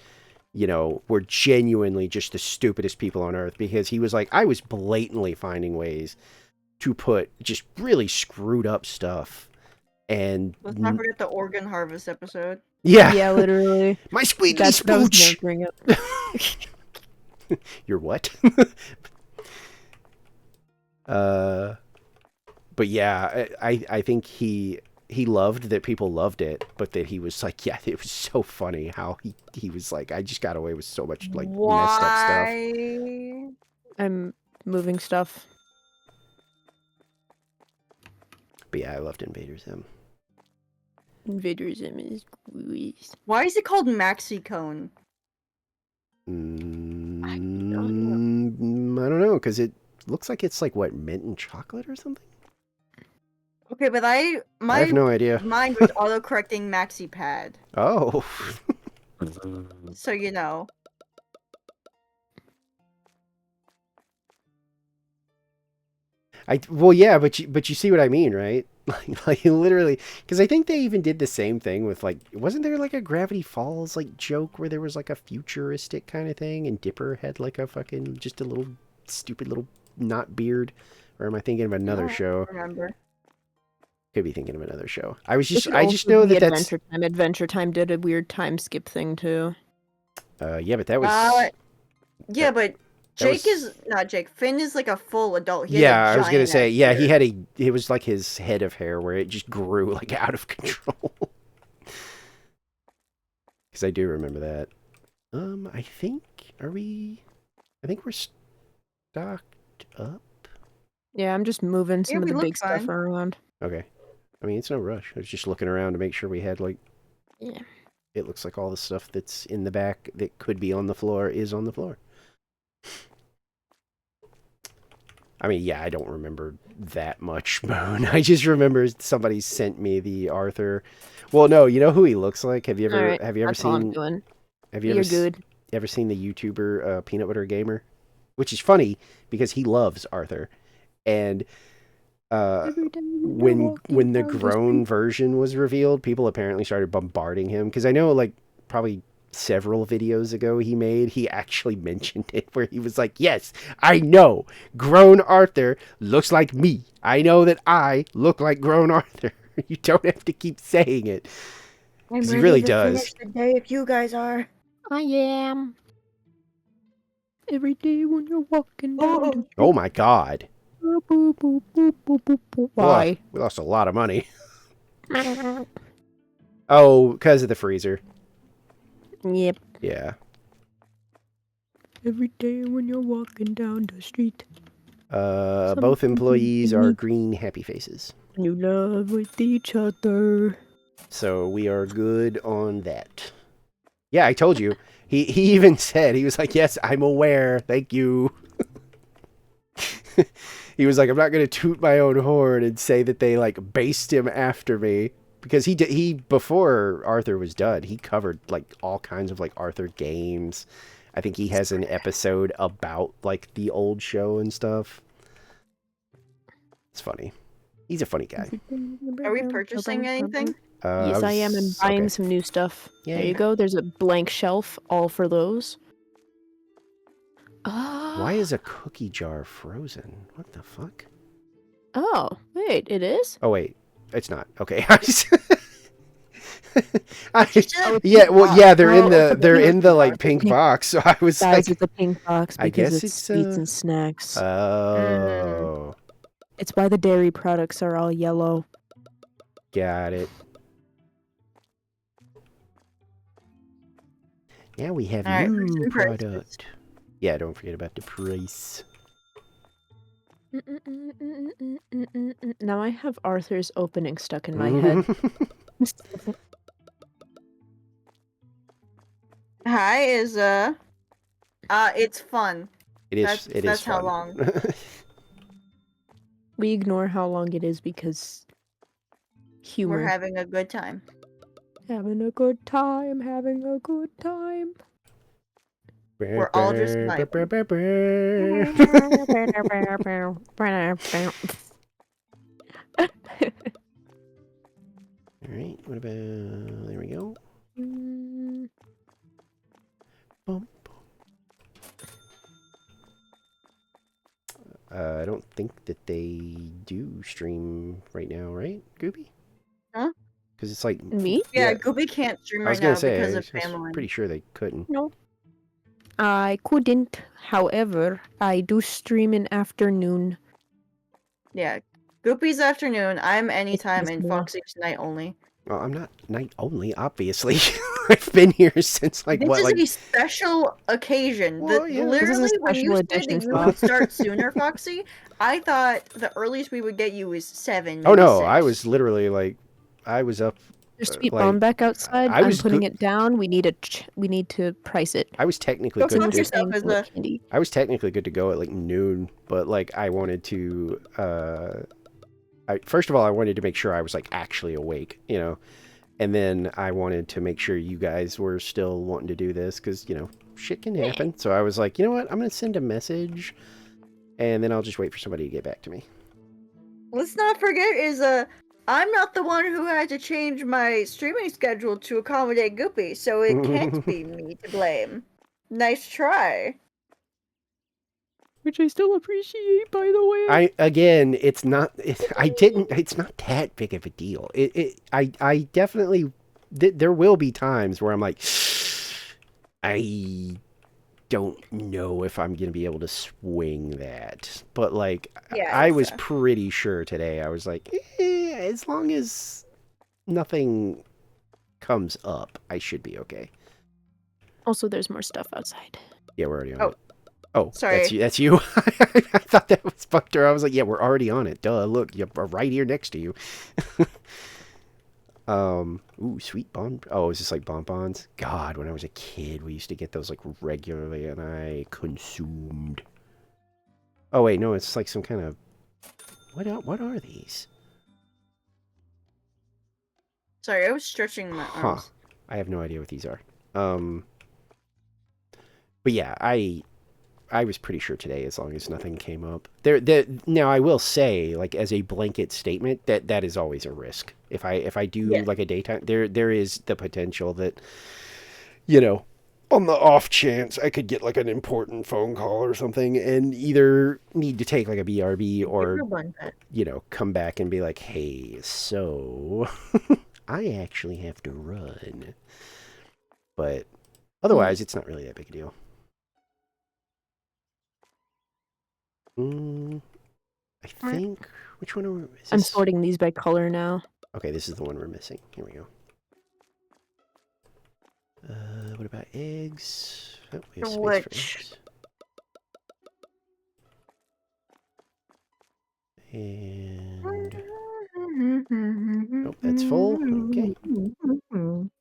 [SPEAKER 1] you know, were genuinely just the stupidest people on earth." Because he was like, I was blatantly finding ways to put just really screwed up stuff. And
[SPEAKER 3] Let's not forget the organ harvest episode.
[SPEAKER 1] yeah,
[SPEAKER 4] Yeah, literally.
[SPEAKER 1] my squeaky
[SPEAKER 4] That was
[SPEAKER 1] spooch.
[SPEAKER 4] bring up.
[SPEAKER 1] You're what? But yeah, I think he loved that people loved it, but that he was like, yeah, it was so funny how he was like, I just got away with so much like messed up stuff.
[SPEAKER 3] Why?
[SPEAKER 4] I'm moving stuff.
[SPEAKER 1] But yeah, I loved Invader Zim.
[SPEAKER 4] Invader Zim is great.
[SPEAKER 3] Why is it called Maxi Cone?
[SPEAKER 1] I don't know, because it looks like it's like what, mint and chocolate or something.
[SPEAKER 3] Okay, but
[SPEAKER 1] I
[SPEAKER 3] my
[SPEAKER 1] have no idea.
[SPEAKER 3] mind was auto-correcting Maxi Pad.
[SPEAKER 1] Oh,
[SPEAKER 3] So you know.
[SPEAKER 1] well, yeah, but you see what I mean, right? Like literally, because I think they even did the same thing with like, wasn't there like a Gravity Falls like joke where there was like a futuristic kind of thing, and Dipper had like a fucking just a little stupid little knot beard, or am I thinking of another
[SPEAKER 3] I
[SPEAKER 1] show?
[SPEAKER 3] don't remember.
[SPEAKER 1] Could be thinking of another show. I
[SPEAKER 4] It could
[SPEAKER 1] just
[SPEAKER 4] also
[SPEAKER 1] know
[SPEAKER 4] be
[SPEAKER 1] that that's
[SPEAKER 4] Adventure Time. Adventure Time did a weird time skip thing too.
[SPEAKER 1] yeah, but that was
[SPEAKER 3] Yeah, but Jake
[SPEAKER 1] was-
[SPEAKER 3] is not Jake. Finn is like a full adult. He has a
[SPEAKER 1] yeah. I was gonna
[SPEAKER 3] giant
[SPEAKER 1] say
[SPEAKER 3] ass
[SPEAKER 1] yeah.
[SPEAKER 3] beard.
[SPEAKER 1] It was like his head of hair where it just grew like out of control. Because I do remember that. I think Are we? I think we're stocked up.
[SPEAKER 4] Yeah, I'm just moving some of
[SPEAKER 3] we
[SPEAKER 4] the
[SPEAKER 3] look
[SPEAKER 4] big stuff
[SPEAKER 3] fine.
[SPEAKER 4] around.
[SPEAKER 1] Okay. I mean, it's no rush. I was just looking around to make sure we had, like...
[SPEAKER 4] Yeah.
[SPEAKER 1] It looks like all the stuff that's in the back that could be on the floor is on the floor. I mean, yeah, I don't remember that much, Moon. I just remember somebody sent me the Arthur. Well, no, you know who he looks like? Have you ever
[SPEAKER 4] Alright,
[SPEAKER 1] have you ever
[SPEAKER 4] that's all I'm
[SPEAKER 1] seen
[SPEAKER 4] doing.
[SPEAKER 1] have you
[SPEAKER 4] You're
[SPEAKER 1] ever
[SPEAKER 4] good.
[SPEAKER 1] ever seen the YouTuber Peanut Butter Gamer? Which is funny because he loves Arthur. And
[SPEAKER 4] Every day you're
[SPEAKER 1] when the
[SPEAKER 4] walking down
[SPEAKER 1] grown
[SPEAKER 4] street.
[SPEAKER 1] version was revealed, people apparently started bombarding him because I know like probably several videos ago he actually mentioned it where he was like, yes, I know grown Arthur looks like me. I know that I look like grown Arthur. You don't have to keep saying it.
[SPEAKER 3] I'm
[SPEAKER 1] 'Cause he
[SPEAKER 3] ready
[SPEAKER 1] really
[SPEAKER 3] to
[SPEAKER 1] does.
[SPEAKER 3] finish the day if you guys are.
[SPEAKER 4] I am. Every day when you're walking down the street.
[SPEAKER 1] Oh my god.
[SPEAKER 4] Boop, boop, boop, boop, boop, boop, boop. Why?
[SPEAKER 1] We lost a lot of money. Oh, because of the freezer.
[SPEAKER 4] Yep.
[SPEAKER 1] Yeah.
[SPEAKER 4] Every day when you're walking down the street.
[SPEAKER 1] Both employees are green happy faces.
[SPEAKER 4] You love with each other.
[SPEAKER 1] So we are good on that. Yeah, I told you. He even said, he was like, yes, I'm aware. Thank you. He was like, I'm not going to toot my own horn and say that they like based him after me. Because he before Arthur was done, he covered like all kinds of like Arthur games. I think he has an episode about like the old show and stuff. It's funny. He's a funny guy.
[SPEAKER 3] Are we purchasing anything?
[SPEAKER 4] Yes, I am, and buying some new stuff. There
[SPEAKER 1] Yay.
[SPEAKER 4] you go. There's a blank shelf, all for those.
[SPEAKER 1] Why is a cookie jar frozen? What the fuck?
[SPEAKER 4] Oh, wait, it is?
[SPEAKER 1] Oh wait, it's not. Okay.
[SPEAKER 3] Yeah,
[SPEAKER 1] well, yeah, they're in
[SPEAKER 4] Oh,
[SPEAKER 1] the like pink box. So I was
[SPEAKER 4] Guys,
[SPEAKER 1] like,
[SPEAKER 4] it's a pink box
[SPEAKER 1] I
[SPEAKER 4] because
[SPEAKER 1] guess
[SPEAKER 4] it's
[SPEAKER 1] it's,
[SPEAKER 4] sweets and snacks.
[SPEAKER 1] oh,
[SPEAKER 4] It's why the dairy products are all yellow.
[SPEAKER 1] got it. Now we have
[SPEAKER 3] Alright,
[SPEAKER 1] new
[SPEAKER 3] some prices.
[SPEAKER 1] product. Yeah, don't forget about the price.
[SPEAKER 4] Now I have Arthur's opening stuck in my head.
[SPEAKER 3] Hi is it's fun.
[SPEAKER 1] It is.
[SPEAKER 3] That's-
[SPEAKER 1] It is
[SPEAKER 3] that's how
[SPEAKER 1] fun.
[SPEAKER 3] long.
[SPEAKER 4] We ignore how long it is because humor.
[SPEAKER 3] We're having a good time.
[SPEAKER 4] Having a good time, having a good time.
[SPEAKER 3] We're all just vibing.
[SPEAKER 1] All right. What about? There we go.
[SPEAKER 4] Mm,
[SPEAKER 1] Bum, I don't think that they do stream right now, right, Goopy?
[SPEAKER 3] Huh?
[SPEAKER 1] Because it's like
[SPEAKER 4] Me?
[SPEAKER 3] Yeah, Goopy can't stream
[SPEAKER 1] I was
[SPEAKER 3] right
[SPEAKER 1] gonna
[SPEAKER 3] now
[SPEAKER 1] say,
[SPEAKER 3] because
[SPEAKER 1] I
[SPEAKER 3] of
[SPEAKER 1] was
[SPEAKER 3] family.
[SPEAKER 1] pretty sure they couldn't.
[SPEAKER 4] No. I couldn't. However, I do stream in afternoon.
[SPEAKER 3] Yeah, Goopy's afternoon. I'm anytime,
[SPEAKER 4] It's
[SPEAKER 3] and
[SPEAKER 4] more.
[SPEAKER 3] Foxy's night only.
[SPEAKER 1] Well, I'm not night only, obviously. I've been here since like
[SPEAKER 3] This
[SPEAKER 1] what,
[SPEAKER 3] is
[SPEAKER 1] like
[SPEAKER 3] a special occasion.
[SPEAKER 1] Well, yeah. This
[SPEAKER 4] is a
[SPEAKER 3] Literally, when
[SPEAKER 4] special
[SPEAKER 3] you said
[SPEAKER 4] edition,
[SPEAKER 3] that you
[SPEAKER 4] Fox.
[SPEAKER 3] would start sooner, Foxy, I thought the earliest we would get you is 7.
[SPEAKER 1] oh
[SPEAKER 3] maybe
[SPEAKER 1] no, I
[SPEAKER 3] 6.
[SPEAKER 1] was literally like, I was up.
[SPEAKER 4] There's sweet
[SPEAKER 1] like,
[SPEAKER 4] bomb back outside.
[SPEAKER 1] I
[SPEAKER 4] I'm
[SPEAKER 1] was
[SPEAKER 4] putting
[SPEAKER 1] go-
[SPEAKER 4] it down. We need to price it.
[SPEAKER 1] I was technically
[SPEAKER 3] Don't
[SPEAKER 1] good.
[SPEAKER 3] count
[SPEAKER 1] To,
[SPEAKER 3] yourself as a-
[SPEAKER 4] candy.
[SPEAKER 1] I was technically good to go at like noon, but like I wanted to. First of all, I wanted to make sure I was like actually awake, you know, and then I wanted to make sure you guys were still wanting to do this because you know shit can happen. So I was like, you know what, I'm gonna send a message, and then I'll just wait for somebody to get back to me.
[SPEAKER 3] Let's not forget I'm not the one who had to change my streaming schedule to accommodate Goopy, so it can't be me to blame. Nice try.
[SPEAKER 4] Which I still appreciate, by the way.
[SPEAKER 1] It's not. It's not that big of a deal. I definitely. There will be times where I'm like, I don't know if I'm gonna be able to swing that. But like,
[SPEAKER 3] Yeah,
[SPEAKER 1] I was
[SPEAKER 3] it's,
[SPEAKER 1] pretty sure today. I was like, as long as nothing comes up, I should be okay.
[SPEAKER 4] Also, there's more stuff outside.
[SPEAKER 1] Yeah, we're already on
[SPEAKER 3] Oh,
[SPEAKER 1] it. Oh,
[SPEAKER 3] sorry.
[SPEAKER 1] That's you. I thought that was Buckter. I was like, yeah, we're already on it. Duh. Look, you're right here next to you. Ooh, sweet bon. Oh, is this like bonbons? God, when I was a kid, we used to get those like regularly, and I consumed. Oh wait, no, it's like some kind of. What are these?
[SPEAKER 3] Sorry, I was stretching my
[SPEAKER 1] Huh.
[SPEAKER 3] arms.
[SPEAKER 1] I have no idea what these are. But yeah, I was pretty sure today, as long as nothing came up. Now I will say, like as a blanket statement, that is always a risk. If I do
[SPEAKER 3] Yeah.
[SPEAKER 1] like a daytime, there is the potential that, you know, on the off chance I could get like an important phone call or something, and either need to take like a BRB or,
[SPEAKER 3] Everyone did.
[SPEAKER 1] you know, come back and be like, hey, so I actually have to run. But otherwise, it's not really that big a deal. I think, which one are we, is
[SPEAKER 4] I'm
[SPEAKER 1] this?
[SPEAKER 4] sorting these by color now.
[SPEAKER 1] Okay, this is the one we're missing. Here we go. What about eggs? Oh, we have space for
[SPEAKER 3] Which-
[SPEAKER 1] eggs. And oh, that's full. Okay.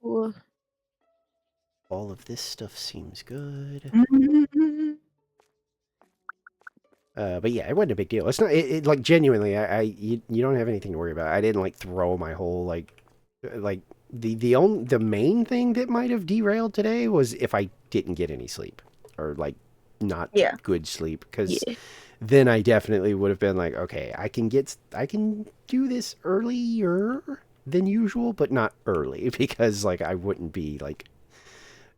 [SPEAKER 4] Wha-
[SPEAKER 1] All of this stuff seems good. But yeah, it wasn't a big deal. It's not like genuinely. You don't have anything to worry about. I didn't like throw my whole like the main thing that might have derailed today was if I didn't get any sleep or like not
[SPEAKER 3] Yeah.
[SPEAKER 1] good sleep, because
[SPEAKER 4] Yeah.
[SPEAKER 1] then I definitely would have been like, okay, I can do this earlier than usual, but not early, because like I wouldn't be like,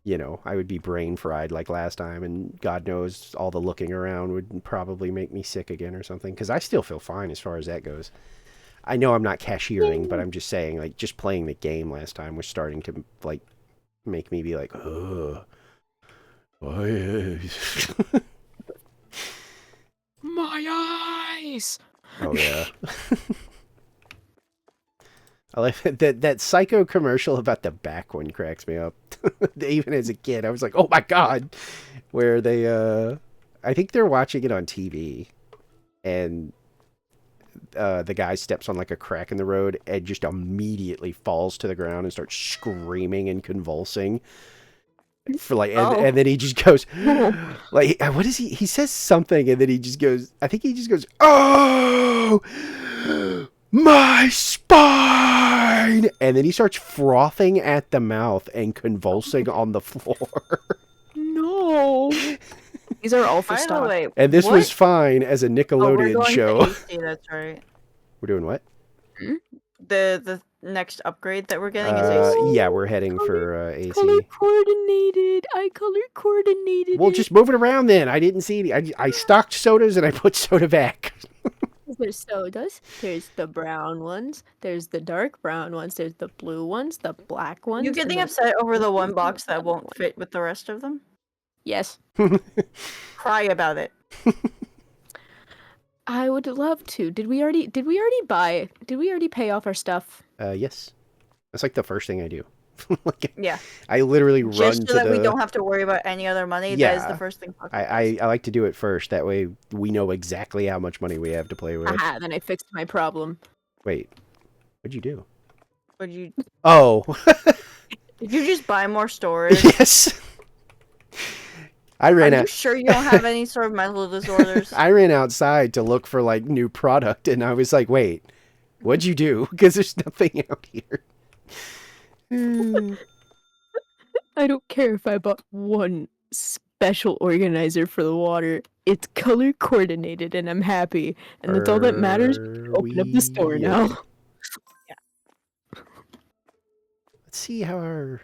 [SPEAKER 1] you know, I would be brain fried like last time, and God knows all the looking around would probably make me sick again or something, because I still feel fine as far as that goes. I know I'm not cashiering, but I'm just saying, like, just playing the game last time was starting to like make me be like, ugh.
[SPEAKER 4] My eyes.
[SPEAKER 1] Oh yeah. I like that Psycho commercial about the back one cracks me up. Even as a kid, I was like, "Oh my god!" Where they, I think they're watching it on TV, and the guy steps on like a crack in the road and just immediately falls to the ground and starts screaming and convulsing. For like, and then he just goes, like, what is he? He says something, and then he just goes. I think he just goes, "Oh, my spine!" And then he starts frothing at the mouth and convulsing on the floor.
[SPEAKER 4] No. These are all for
[SPEAKER 3] By the
[SPEAKER 4] stock.
[SPEAKER 3] way,
[SPEAKER 1] And this
[SPEAKER 3] what?
[SPEAKER 1] was fine as a
[SPEAKER 3] Oh, we're
[SPEAKER 1] Nickelodeon
[SPEAKER 3] going
[SPEAKER 1] show.
[SPEAKER 3] to AC, that's right.
[SPEAKER 1] We're doing what?
[SPEAKER 3] The next upgrade that we're getting is AC.
[SPEAKER 1] Yeah, we're heading for AC.
[SPEAKER 4] Color coordinated. I color coordinated.
[SPEAKER 1] Well,
[SPEAKER 4] it.
[SPEAKER 1] just move it around then. I didn't see any. I stocked sodas and I put soda back.
[SPEAKER 4] There's sodas. There's the brown ones. There's the dark brown ones. There's the blue ones. The black ones.
[SPEAKER 3] You
[SPEAKER 4] and
[SPEAKER 3] getting
[SPEAKER 4] then-
[SPEAKER 3] upset over the one box that won't fit with the rest of them?
[SPEAKER 4] Yes.
[SPEAKER 3] Cry about it.
[SPEAKER 4] I would love to. Did we already pay off our stuff?
[SPEAKER 1] Yes. That's like the first thing I do. Like,
[SPEAKER 3] Yeah.
[SPEAKER 1] I literally run
[SPEAKER 3] Just
[SPEAKER 1] to
[SPEAKER 3] so that
[SPEAKER 1] the.
[SPEAKER 3] we don't have to worry about any other money. That is
[SPEAKER 1] Yeah.
[SPEAKER 3] the first thing.
[SPEAKER 1] I like to do it first. That way we know exactly how much money we have to play with.
[SPEAKER 4] Aha, then I fixed my problem.
[SPEAKER 1] Wait, what'd you do?
[SPEAKER 3] Would you?
[SPEAKER 1] Oh,
[SPEAKER 3] Did you just buy more storage?
[SPEAKER 1] yes. I
[SPEAKER 3] Are
[SPEAKER 1] ran
[SPEAKER 3] you
[SPEAKER 1] out.
[SPEAKER 3] sure you don't have any sort of mental disorders?
[SPEAKER 1] I ran outside to look for like new product, and I was like, "Wait, what'd you do?" Because there's nothing out here.
[SPEAKER 4] I don't care if I bought one special organizer for the water. It's color coordinated and I'm happy. And that's all that matters. Open up the store now.
[SPEAKER 1] Let's see how our.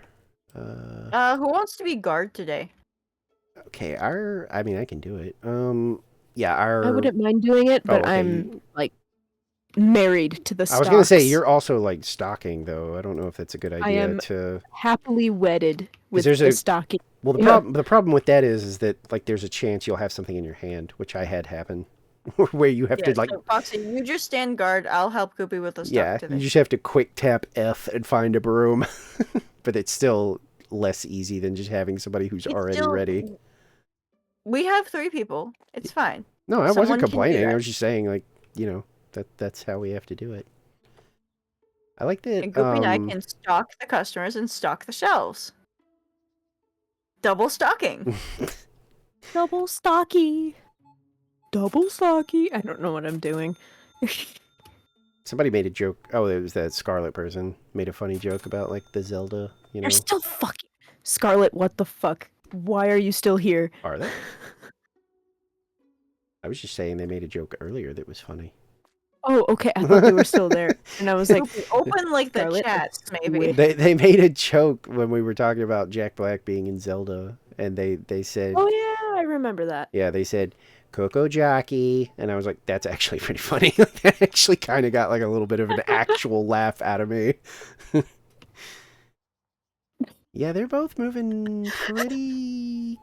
[SPEAKER 3] Who wants to be guard today?
[SPEAKER 1] Okay, I mean, I can do it. Yeah, our.
[SPEAKER 4] I wouldn't mind doing it, but
[SPEAKER 1] okay,
[SPEAKER 4] I'm like married to the
[SPEAKER 1] I was gonna say
[SPEAKER 4] stocks.
[SPEAKER 1] you're also like stocking though. I don't know if that's a good idea
[SPEAKER 4] am-
[SPEAKER 1] to.
[SPEAKER 4] happily wedded with
[SPEAKER 1] there's
[SPEAKER 4] the
[SPEAKER 1] a-
[SPEAKER 4] stocking.
[SPEAKER 1] Well,
[SPEAKER 4] Yeah.
[SPEAKER 1] the problem with that is that like there's a chance you'll have something in your hand, which I had happen, where you have
[SPEAKER 3] Yeah,
[SPEAKER 1] to like.
[SPEAKER 3] so Foxy, you just stand guard. I'll help Goopy with the stuff
[SPEAKER 1] Yeah,
[SPEAKER 3] today.
[SPEAKER 1] you just have to quick tap F and find a broom, but it's still less easy than just having somebody who's
[SPEAKER 3] It's
[SPEAKER 1] already
[SPEAKER 3] still-
[SPEAKER 1] ready.
[SPEAKER 3] We have 3 people. It's fine.
[SPEAKER 1] No, I
[SPEAKER 3] Someone
[SPEAKER 1] wasn't
[SPEAKER 3] can do
[SPEAKER 1] complaining. I
[SPEAKER 3] that.
[SPEAKER 1] was just saying, like, you know, that's how we have to do it. I like that.
[SPEAKER 3] And Goopy and I can stock the customers and stock the shelves. Double stocking.
[SPEAKER 4] Double stocky. Double stocky. I don't know what I'm doing.
[SPEAKER 1] Somebody made a joke. Oh, it was that Scarlet person made a funny joke about like the Zelda. You know,
[SPEAKER 4] You're still fucking Scarlet. What the fuck? Why are you still here?
[SPEAKER 1] are they? I was just saying they made a joke earlier that was funny.
[SPEAKER 4] Oh, okay. I thought they were still there, and I was like,
[SPEAKER 3] Goopy, open like the
[SPEAKER 4] Scarlet,
[SPEAKER 3] chats,
[SPEAKER 4] I
[SPEAKER 3] maybe.
[SPEAKER 4] quit.
[SPEAKER 1] They made a joke when we were talking about Jack Black being in Zelda, and they said,
[SPEAKER 4] "Oh yeah, I remember that."
[SPEAKER 1] yeah, they said Coco Jockey, and I was like, that's actually pretty funny. That actually kind of got like a little bit of an actual laugh out of me. Yeah, they're both moving pretty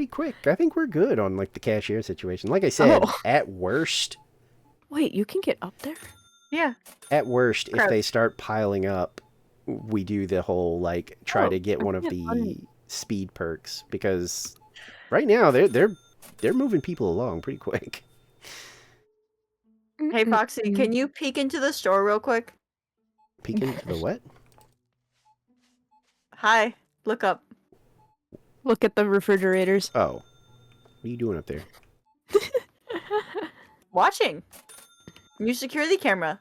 [SPEAKER 1] quick. I think we're good on like the cashier situation. Like I said,
[SPEAKER 4] Oh.
[SPEAKER 1] at worst,
[SPEAKER 4] Wait, you can get up there?
[SPEAKER 3] Yeah.
[SPEAKER 1] if
[SPEAKER 3] Crap.
[SPEAKER 1] they start piling up, we do the whole like try
[SPEAKER 4] Oh,
[SPEAKER 1] to get
[SPEAKER 4] I
[SPEAKER 1] one of
[SPEAKER 4] can't
[SPEAKER 1] the
[SPEAKER 4] find-
[SPEAKER 1] speed perks because right now they're moving people along pretty quick.
[SPEAKER 3] Hey, Foxy, can you peek into the store real quick?
[SPEAKER 1] Peek into the what?
[SPEAKER 3] Hi. Look up.
[SPEAKER 4] Look at the refrigerators.
[SPEAKER 1] Oh, what are you doing up there?
[SPEAKER 3] Watching. New security camera.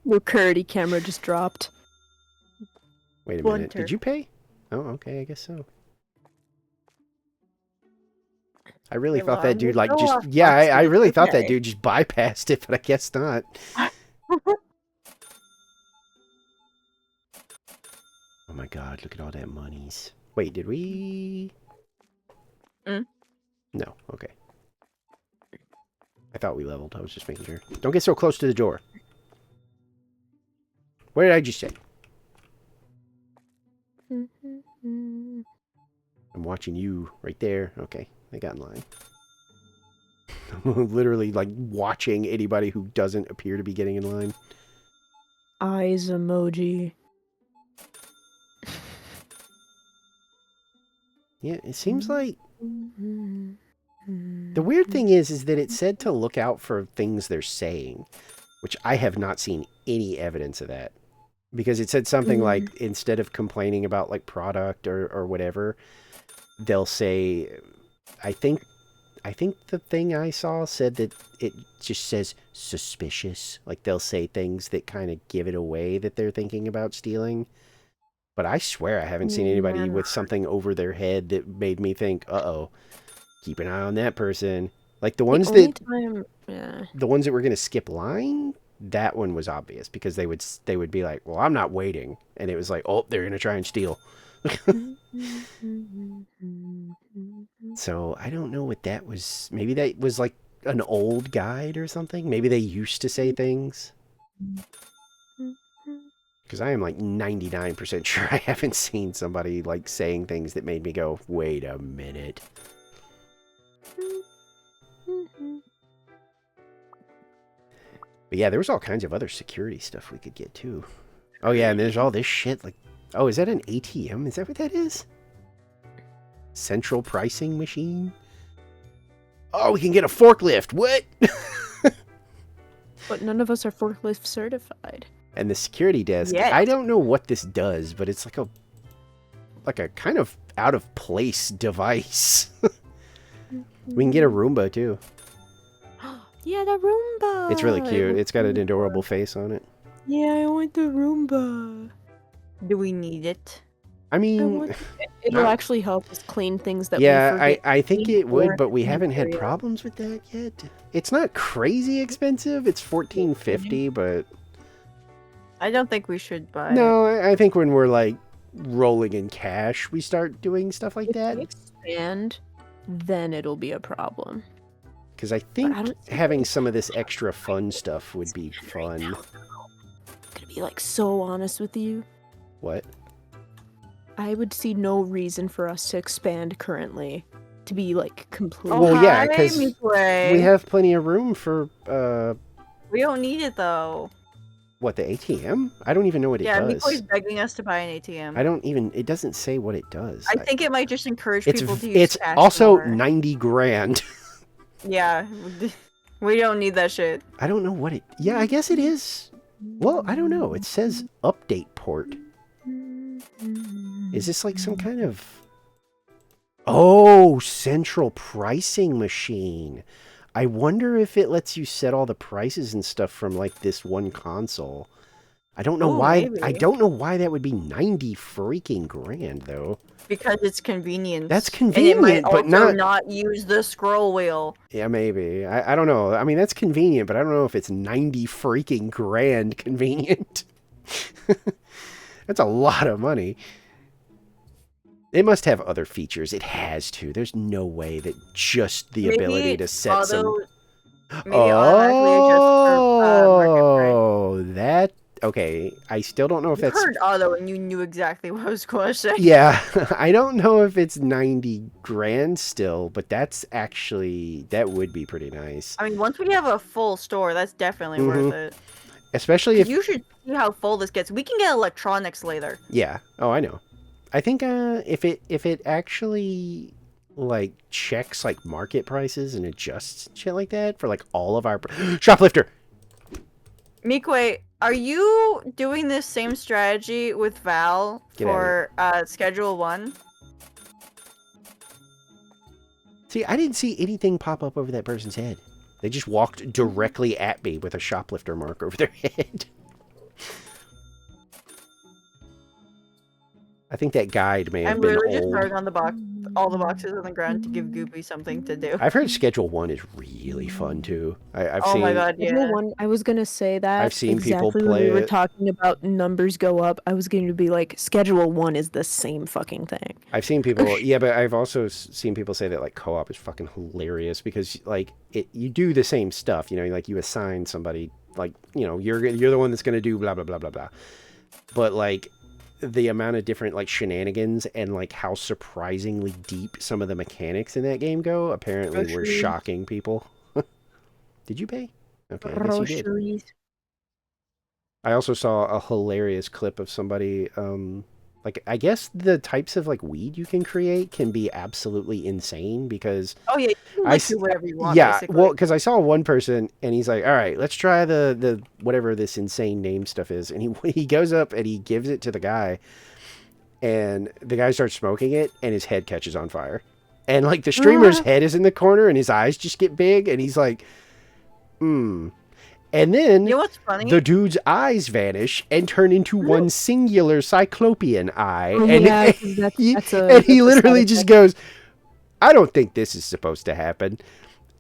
[SPEAKER 4] Your Curdy camera just dropped.
[SPEAKER 1] Wait a minute.
[SPEAKER 3] Bunter.
[SPEAKER 1] Did you pay? Oh, okay. I guess so. I really
[SPEAKER 3] Okay,
[SPEAKER 1] thought
[SPEAKER 3] well,
[SPEAKER 1] that
[SPEAKER 3] I'm
[SPEAKER 1] dude
[SPEAKER 3] gonna
[SPEAKER 1] like
[SPEAKER 3] go
[SPEAKER 1] just
[SPEAKER 3] off
[SPEAKER 1] yeah. I
[SPEAKER 3] Foxy.
[SPEAKER 1] really thought that
[SPEAKER 3] Okay.
[SPEAKER 1] dude just bypassed it, but I guess not. Oh my god! Look at all that monies. Wait, did we? No. Okay. I thought we leveled. I was just making sure. Don't get so close to the door. What did I just say? I'm watching you right there. Okay, I got in line. I'm literally like watching anybody who doesn't appear to be getting in line.
[SPEAKER 4] Eyes emoji.
[SPEAKER 1] Yeah, it seems like the weird thing is that it said to look out for things they're saying, which I have not seen any evidence of that. Because it said something like instead of complaining about like product or whatever, they'll say, I think the thing I saw said that it just says suspicious. Like they'll say things that kind of give it away that they're thinking about stealing. But I swear I haven't seen anybody with something over their head that made me think, uh-oh, keep an eye on that person. Like the ones
[SPEAKER 4] only
[SPEAKER 1] that
[SPEAKER 4] time, yeah.
[SPEAKER 1] the ones that were going to skip line, that one was obvious because they would be like, well, I'm not waiting. And it was like, oh, they're going to try and steal. So I don't know what that was. Maybe that was like an old guide or something. Maybe they used to say things. Because I am like 99% sure I haven't seen somebody like saying things that made me go, wait a minute. But yeah, there was all kinds of other security stuff we could get too. Oh yeah, and there's all this shit like, oh, is that an ATM? Is that what that is? Central pricing machine? Oh, we can get a forklift. What?
[SPEAKER 4] But none of us are forklift certified.
[SPEAKER 1] And the security desk,
[SPEAKER 3] Yet.
[SPEAKER 1] I don't know what this does, but it's like a kind of out of place device. We can get a Roomba too.
[SPEAKER 4] Yeah, the Roomba.
[SPEAKER 1] It's really
[SPEAKER 4] I
[SPEAKER 1] cute.
[SPEAKER 4] want
[SPEAKER 1] It's got an
[SPEAKER 4] the
[SPEAKER 1] adorable
[SPEAKER 4] Roomba.
[SPEAKER 1] face on it.
[SPEAKER 4] Yeah, I want the Roomba.
[SPEAKER 3] Do we need it?
[SPEAKER 1] I
[SPEAKER 4] I
[SPEAKER 1] mean,
[SPEAKER 4] want It'll
[SPEAKER 1] not-
[SPEAKER 4] actually help us clean things that we
[SPEAKER 1] yeah,
[SPEAKER 4] forget.
[SPEAKER 1] I think it would,
[SPEAKER 4] or
[SPEAKER 1] but we haven't had
[SPEAKER 4] area.
[SPEAKER 1] problems with that yet. It's not crazy expensive. It's $14.50, but
[SPEAKER 3] I don't think we should buy it.
[SPEAKER 1] no, I think when we're like rolling in cash, we start doing stuff like
[SPEAKER 4] If
[SPEAKER 1] that.
[SPEAKER 4] we expand, then it'll be a problem.
[SPEAKER 1] Because I think
[SPEAKER 4] I don't see
[SPEAKER 1] having some of this extra fun stuff would be fun.
[SPEAKER 4] I'm gonna be like so honest with you.
[SPEAKER 1] What?
[SPEAKER 4] I would see no reason for us to expand currently. To be like completely.
[SPEAKER 1] Well, yeah,
[SPEAKER 3] hi,
[SPEAKER 1] 'cause
[SPEAKER 3] Midway.
[SPEAKER 1] We have plenty of room for
[SPEAKER 3] We don't need it though.
[SPEAKER 1] What, the ATM? I don't even know what it
[SPEAKER 3] Yeah,
[SPEAKER 1] does.
[SPEAKER 3] Miko's begging us to buy an ATM.
[SPEAKER 1] I don't even. It doesn't say what it does.
[SPEAKER 3] I think it might just encourage
[SPEAKER 1] it's
[SPEAKER 3] people to use
[SPEAKER 1] it's
[SPEAKER 3] cash
[SPEAKER 1] also
[SPEAKER 3] more.
[SPEAKER 1] 90 grand.
[SPEAKER 3] Yeah, we don't need that shit.
[SPEAKER 1] I don't know what it. Yeah, I guess it is. Well, I don't know. It says update port. Is this like some kind of? Oh, central pricing machine. I wonder if it lets you set all the prices and stuff from like this one console. I don't know
[SPEAKER 3] Ooh,
[SPEAKER 1] why.
[SPEAKER 3] maybe.
[SPEAKER 1] I don't know why that would be 90 freaking grand though.
[SPEAKER 3] Because it's convenience.
[SPEAKER 1] That's
[SPEAKER 3] And it might
[SPEAKER 1] convenient, but
[SPEAKER 3] also
[SPEAKER 1] not.
[SPEAKER 3] not use the scroll wheel.
[SPEAKER 1] Yeah, maybe. I don't know. I mean, that's convenient, but I don't know if it's 90 freaking grand convenient. That's a lot of money. It must have other features. It has to. There's no way that just the ability to set some.
[SPEAKER 3] Maybe automatically adjust for market price.
[SPEAKER 1] Oh, that. Okay. I still don't know if
[SPEAKER 3] You
[SPEAKER 1] that's.
[SPEAKER 3] heard auto and you knew exactly what I was going to say.
[SPEAKER 1] Yeah, I don't know if it's 90 grand still, but that's actually. That would be pretty nice.
[SPEAKER 3] I mean, once we have a full store, that's definitely worth it.
[SPEAKER 1] Especially if.
[SPEAKER 3] You should see how full this gets. We can get electronics later.
[SPEAKER 1] Yeah. Oh, I know. I think if it actually like checks like market prices and adjusts shit like that for like all of our shoplifter.
[SPEAKER 3] Mikwe, are you doing this same strategy with Val
[SPEAKER 1] Get outta
[SPEAKER 3] for Schedule 1?
[SPEAKER 1] See, I didn't see anything pop up over that person's head. They just walked directly at me with a shoplifter mark over their head. I think that guide may have
[SPEAKER 3] I'm
[SPEAKER 1] been
[SPEAKER 3] literally just
[SPEAKER 1] old.
[SPEAKER 3] throwing on the box, all the boxes on the ground to give Goopy something to do.
[SPEAKER 1] I've heard Schedule 1 is really fun too. I've
[SPEAKER 3] Oh
[SPEAKER 1] seen.
[SPEAKER 3] my god,
[SPEAKER 4] Schedule
[SPEAKER 3] yeah.
[SPEAKER 4] one, I was gonna say that.
[SPEAKER 1] I've seen people
[SPEAKER 4] exactly
[SPEAKER 1] play
[SPEAKER 4] when we were
[SPEAKER 1] it.
[SPEAKER 4] talking about numbers go up. I was going to be like, Schedule 1 is the same fucking thing.
[SPEAKER 1] I've seen people, yeah, but I've also seen people say that like co-op is fucking hilarious because like you do the same stuff, you know, like you assign somebody, like, you know, you're the one that's gonna do blah blah blah blah blah, but like the amount of different like shenanigans and like how surprisingly deep some of the mechanics in that game go apparently were
[SPEAKER 3] Groceries.
[SPEAKER 1] shocking people. Did you pay? Okay, I guess you did.
[SPEAKER 4] Groceries.
[SPEAKER 1] I also saw a hilarious clip of somebody, like, I guess the types of, like, weed you can create can be absolutely insane because,
[SPEAKER 3] Oh yeah, you can
[SPEAKER 1] I
[SPEAKER 3] like,
[SPEAKER 1] s-
[SPEAKER 3] do whatever you want,
[SPEAKER 1] yeah,
[SPEAKER 3] basically.
[SPEAKER 1] well, because I saw one person and he's like, all right, let's try the whatever this insane name stuff is. And he goes up and he gives it to the guy and the guy starts smoking it and his head catches on fire. And, like, the streamer's head is in the corner and his eyes just get big and he's like, And then
[SPEAKER 3] You know what's funny?
[SPEAKER 1] the dude's eyes vanish and turn into one singular cyclopean eye.
[SPEAKER 4] Oh,
[SPEAKER 1] and
[SPEAKER 4] yeah, 'cause that's a-
[SPEAKER 1] and
[SPEAKER 4] that's
[SPEAKER 1] he
[SPEAKER 4] a
[SPEAKER 1] literally
[SPEAKER 4] side
[SPEAKER 1] just
[SPEAKER 4] effect.
[SPEAKER 1] goes, I don't think this is supposed to happen.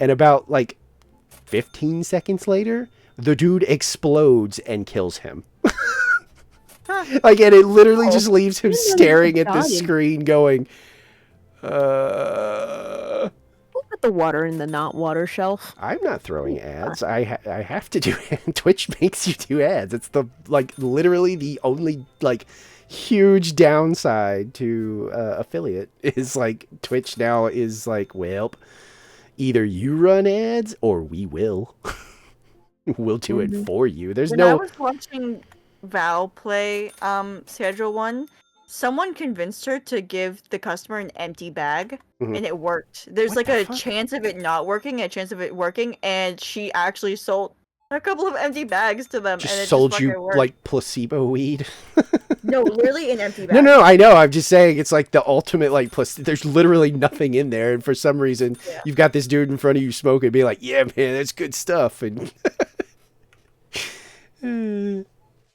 [SPEAKER 1] And about like 15 seconds later, the dude explodes and kills him. Like, and it literally just leaves him
[SPEAKER 4] didn't know
[SPEAKER 1] staring
[SPEAKER 4] he
[SPEAKER 1] at the
[SPEAKER 4] died.
[SPEAKER 1] screen going,
[SPEAKER 4] We'll put the water in the not water shelf.
[SPEAKER 1] I'm not throwing ads. I have to do Twitch makes you do ads. It's the like literally the only like huge downside to affiliate is like Twitch now is like, well, either you run ads or we will. We'll do it for you. There's
[SPEAKER 3] When I
[SPEAKER 1] no
[SPEAKER 3] was watching Val play Schedule 1, someone convinced her to give the customer an empty bag,
[SPEAKER 1] Mhm.
[SPEAKER 3] and it worked. There's
[SPEAKER 1] What
[SPEAKER 3] like
[SPEAKER 1] the
[SPEAKER 3] a
[SPEAKER 1] fuck?
[SPEAKER 3] chance of it not working, a chance of it working, and she actually sold a couple of empty bags to them. and
[SPEAKER 1] just
[SPEAKER 3] it
[SPEAKER 1] sold
[SPEAKER 3] just
[SPEAKER 1] you
[SPEAKER 3] fucking worked.
[SPEAKER 1] like placebo weed.
[SPEAKER 3] No, literally an empty bag.
[SPEAKER 1] No, I know. I'm just saying it's like the ultimate like there's literally nothing in there, and for some reason
[SPEAKER 3] Yeah.
[SPEAKER 1] you've got this dude in front of you smoking, being like, "Yeah, man, that's good stuff." And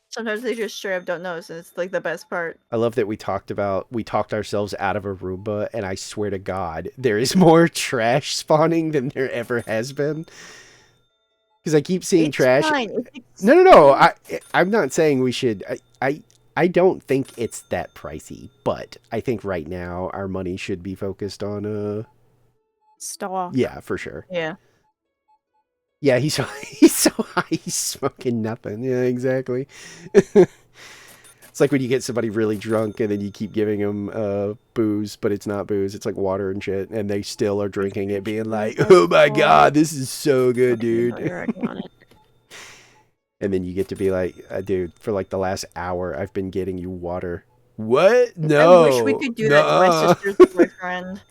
[SPEAKER 3] Sometimes they just straight up don't notice, and it's like the best part.
[SPEAKER 1] I love that we talked ourselves out of a Roomba, and I swear to God, there is more trash spawning than there ever has been. Because I keep seeing
[SPEAKER 3] It's
[SPEAKER 1] trash.
[SPEAKER 3] fine. It's
[SPEAKER 1] No. I'm not saying we should. I don't think it's that pricey, but I think right now our money should be focused on
[SPEAKER 4] Stock.
[SPEAKER 1] yeah, for sure.
[SPEAKER 3] Yeah.
[SPEAKER 1] Yeah, he's so high, he's smoking nothing. Yeah, exactly. It's like when you get somebody really drunk and then you keep giving them booze, but it's not booze. It's like water and shit, and they still are drinking it, being like, "Oh my god, this is so good, dude."
[SPEAKER 4] You're working on it.
[SPEAKER 1] And then you get to be like, dude, for like the last hour, I've been getting you water. What? No.
[SPEAKER 3] I wish we could do that to my sister's boyfriend.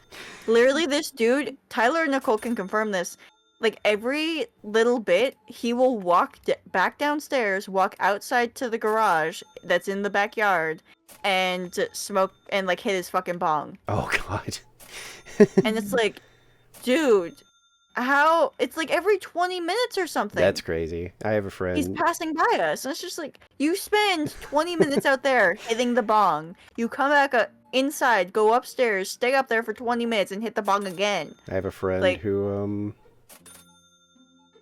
[SPEAKER 3] Literally, this dude, Tyler and Nicole can confirm this. Like, every little bit, he will walk back downstairs, walk outside to the garage that's in the backyard, and smoke and, like, hit his fucking bong.
[SPEAKER 1] Oh, God.
[SPEAKER 3] And it's like, dude, how? It's like every 20 minutes or something.
[SPEAKER 1] That's crazy. I have a friend.
[SPEAKER 3] He's passing by us. And it's just like, you spend 20 minutes out there hitting the bong. You come back inside, go upstairs, stay up there for 20 minutes, and hit the bong again.
[SPEAKER 1] I have a friend
[SPEAKER 3] Like-
[SPEAKER 1] who,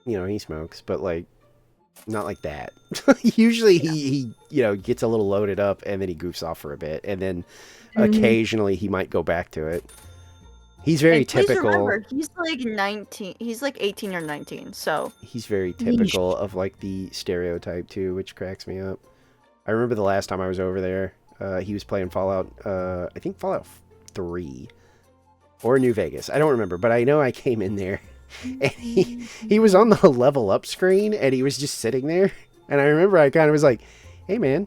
[SPEAKER 1] he smokes, but, like, not like that. Usually he, gets a little loaded up, and then he goofs off for a bit, and then occasionally he might go back to it. He's very
[SPEAKER 3] And please
[SPEAKER 1] typical.
[SPEAKER 3] remember, he's like 19. He's like 18 or 19, so...
[SPEAKER 1] He's very typical of, like, the stereotype, too, which cracks me up. I remember the last time I was over there, he was playing Fallout, I think Fallout 3, or New Vegas. I don't remember, but I know I came in there, and he was on the level up screen, and he was just sitting there, and I remember I kind of was like, hey, man,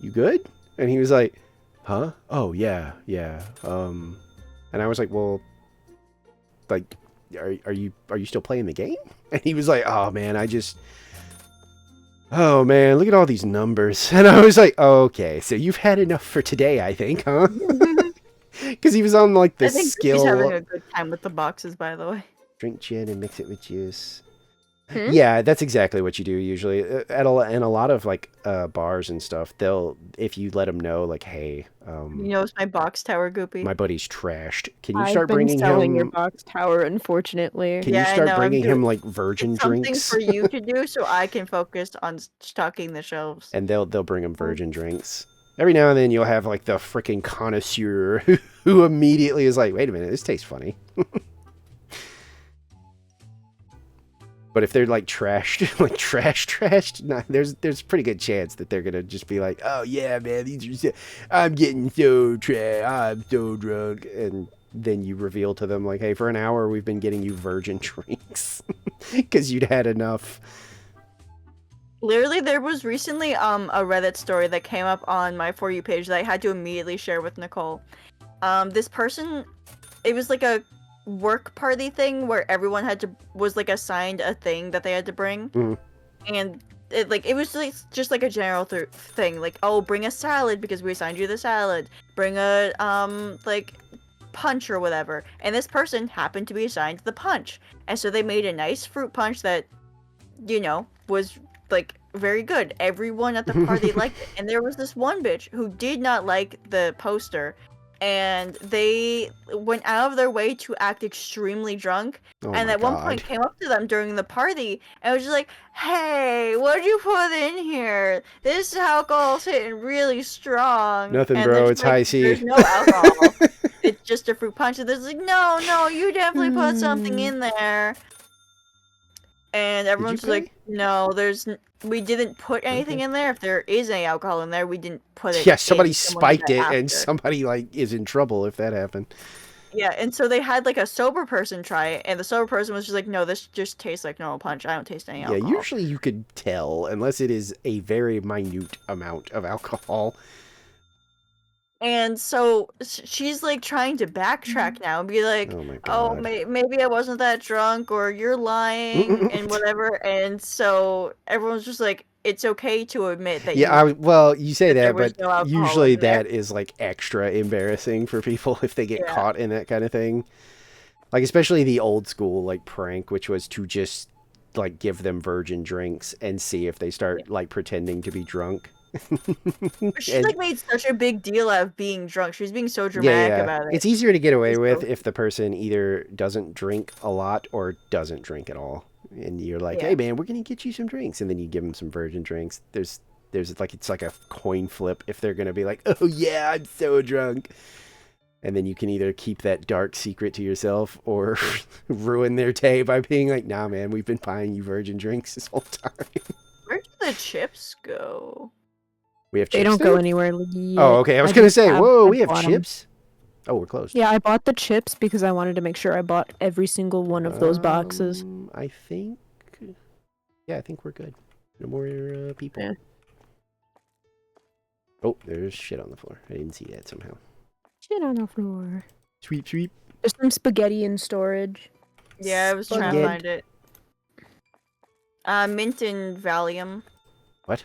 [SPEAKER 1] you good? And he was like, huh? Oh, yeah. And I was like, well, like, are you still playing the game? And he was like, oh man, look at all these numbers. And I was like, oh, okay, so you've had enough for today, I think, huh? Because he was on like the
[SPEAKER 3] I think
[SPEAKER 1] skill.
[SPEAKER 3] he's having a good time with the boxes, by the way.
[SPEAKER 1] Drink gin and mix it with juice.
[SPEAKER 2] Hmm?
[SPEAKER 1] Yeah, that's exactly what you do usually. In a lot of like bars and stuff, if you let them know, like, hey,
[SPEAKER 3] You know, it's my box tower goopy.
[SPEAKER 1] my buddy's trashed. Can you
[SPEAKER 4] I've
[SPEAKER 1] start
[SPEAKER 4] been
[SPEAKER 1] bringing
[SPEAKER 4] selling your
[SPEAKER 1] him?
[SPEAKER 4] box tower, unfortunately.
[SPEAKER 1] Can
[SPEAKER 3] Yeah,
[SPEAKER 1] you
[SPEAKER 3] I
[SPEAKER 1] start
[SPEAKER 3] know, I'm
[SPEAKER 1] bringing him
[SPEAKER 3] doing-
[SPEAKER 1] like virgin
[SPEAKER 3] It's something
[SPEAKER 1] drinks?
[SPEAKER 3] for you to do, so I can focus on stocking the shelves.
[SPEAKER 1] And they'll bring him virgin drinks. Every now and then you'll have like the freaking connoisseur who immediately is like, wait a minute, this tastes funny. But if they're like trashed, like trashed, nah, there's a pretty good chance that they're gonna just be like, oh yeah, man, I'm getting so trashed, I'm so drunk, and then you reveal to them like, hey, for an hour we've been getting you virgin drinks because you'd had enough.
[SPEAKER 3] Literally, there was recently a Reddit story that came up on my For You page that I had to immediately share with Nicole. This person, it was like a work party thing where everyone was like assigned a thing that they had to bring,
[SPEAKER 1] Mhm.
[SPEAKER 3] and it was like, just like a general thing, like, oh, bring a salad because we assigned you the salad, bring a like punch or whatever, and this person happened to be assigned the punch, and so they made a nice fruit punch that, was like very good. Everyone at the party liked it, and there was this one bitch who did not like the poster, and they went out of their way to act extremely drunk,
[SPEAKER 1] Oh
[SPEAKER 3] and
[SPEAKER 1] my
[SPEAKER 3] at one
[SPEAKER 1] God.
[SPEAKER 3] point came up to them during the party and was just like, hey, what'd you put in here? This alcohol's hitting really strong.
[SPEAKER 1] Nothing,
[SPEAKER 3] And
[SPEAKER 1] bro,
[SPEAKER 3] there's,
[SPEAKER 1] it's
[SPEAKER 3] like,
[SPEAKER 1] high C.
[SPEAKER 3] There's no alcohol. It's just a fruit punch. And there's like, no, you definitely put something in there. And everyone's just like, no, we didn't put anything in there. If there is any alcohol in there, we didn't put it.
[SPEAKER 1] Yeah, somebody
[SPEAKER 3] in. Someone
[SPEAKER 1] spiked
[SPEAKER 3] did
[SPEAKER 1] it,
[SPEAKER 3] that
[SPEAKER 1] and
[SPEAKER 3] after.
[SPEAKER 1] somebody like is in trouble if that happened.
[SPEAKER 3] Yeah, and so they had like a sober person try it, and the sober person was just like, no, this just tastes like normal punch. I don't taste any alcohol.
[SPEAKER 1] Yeah, usually you could tell unless it is a very minute amount of alcohol.
[SPEAKER 3] And so she's like trying to backtrack now and be like,
[SPEAKER 1] Oh my
[SPEAKER 3] oh,
[SPEAKER 1] God.
[SPEAKER 3] maybe I wasn't that drunk, or you're lying and whatever. And so everyone's just like, it's okay to admit that
[SPEAKER 1] Yeah,
[SPEAKER 3] you
[SPEAKER 1] well, you say
[SPEAKER 3] there
[SPEAKER 1] that,
[SPEAKER 3] was
[SPEAKER 1] but
[SPEAKER 3] no alcohol
[SPEAKER 1] usually
[SPEAKER 3] in there.
[SPEAKER 1] that is like extra embarrassing for people if they get
[SPEAKER 3] Yeah.
[SPEAKER 1] caught in that kind of thing. Like especially the old school like prank, which was to just like give them virgin drinks and see if they start like pretending to be drunk.
[SPEAKER 3] She
[SPEAKER 1] And-
[SPEAKER 3] like made such a big deal out of being drunk. She was being so dramatic about it.
[SPEAKER 1] It's easier to get away
[SPEAKER 3] It's
[SPEAKER 1] with
[SPEAKER 3] so-
[SPEAKER 1] if the person either doesn't drink a lot or doesn't drink at all. And you're like,
[SPEAKER 3] Yeah.
[SPEAKER 1] hey man, we're gonna get you some drinks, and then you give them some virgin drinks. There's like it's like a coin flip if they're gonna be like, oh yeah, I'm so drunk. And then you can either keep that dark secret to yourself or ruin their day by being like, nah man, we've been buying you virgin drinks this whole time.
[SPEAKER 3] Where did the chips go?
[SPEAKER 1] We have chips.
[SPEAKER 4] They don't
[SPEAKER 1] there?
[SPEAKER 4] go anywhere yet.
[SPEAKER 1] Oh, okay. I was
[SPEAKER 4] I
[SPEAKER 1] gonna
[SPEAKER 4] just
[SPEAKER 1] say,
[SPEAKER 4] have-
[SPEAKER 1] whoa,
[SPEAKER 4] I
[SPEAKER 1] we have
[SPEAKER 4] bought 'em.
[SPEAKER 1] chips. Oh, we're closed.
[SPEAKER 4] Yeah, I bought the chips because I wanted to make sure I bought every single one of those boxes.
[SPEAKER 1] I think. Yeah, I think we're good. No more people.
[SPEAKER 4] Yeah.
[SPEAKER 1] Oh, there's shit on the floor. I didn't see that somehow.
[SPEAKER 4] Shit on the floor.
[SPEAKER 1] Sweep, sweep.
[SPEAKER 2] There's some spaghetti in storage.
[SPEAKER 3] Yeah, I was trying to
[SPEAKER 1] Spaghetti.
[SPEAKER 3] find it. Mint and Valium.
[SPEAKER 1] What?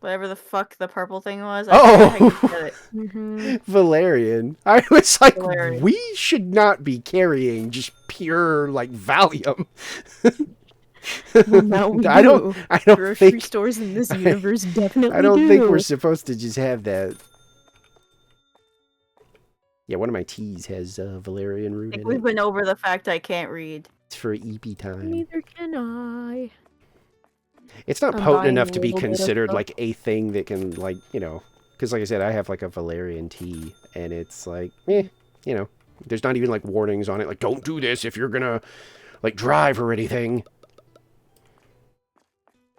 [SPEAKER 3] Whatever the fuck the purple thing was.
[SPEAKER 1] Oh!
[SPEAKER 3] I couldn't get it.
[SPEAKER 4] Mm-hmm.
[SPEAKER 1] Valerian. I was like,
[SPEAKER 3] Valerian.
[SPEAKER 1] we should not be carrying just pure, like, Valium.
[SPEAKER 4] Well, now we
[SPEAKER 1] I don't
[SPEAKER 4] Grocery
[SPEAKER 1] think
[SPEAKER 4] stores in this universe definitely
[SPEAKER 1] I don't
[SPEAKER 4] do.
[SPEAKER 1] think we're supposed to just have that. Yeah, one of my teas has Valerian
[SPEAKER 3] I
[SPEAKER 1] root
[SPEAKER 3] think
[SPEAKER 1] in
[SPEAKER 3] we've
[SPEAKER 1] it.
[SPEAKER 3] been over the fact I can't read.
[SPEAKER 1] It's for EP time.
[SPEAKER 4] Neither can I.
[SPEAKER 1] It's not
[SPEAKER 4] I'm
[SPEAKER 1] potent
[SPEAKER 4] buying
[SPEAKER 1] enough
[SPEAKER 4] a
[SPEAKER 1] to be
[SPEAKER 4] little bit of
[SPEAKER 1] considered
[SPEAKER 4] stuff.
[SPEAKER 1] like a thing that can, like, you know, because like I said, I have like a Valerian tea, and it's like, you know, there's not even like warnings on it, like don't do this if you're gonna like drive or anything.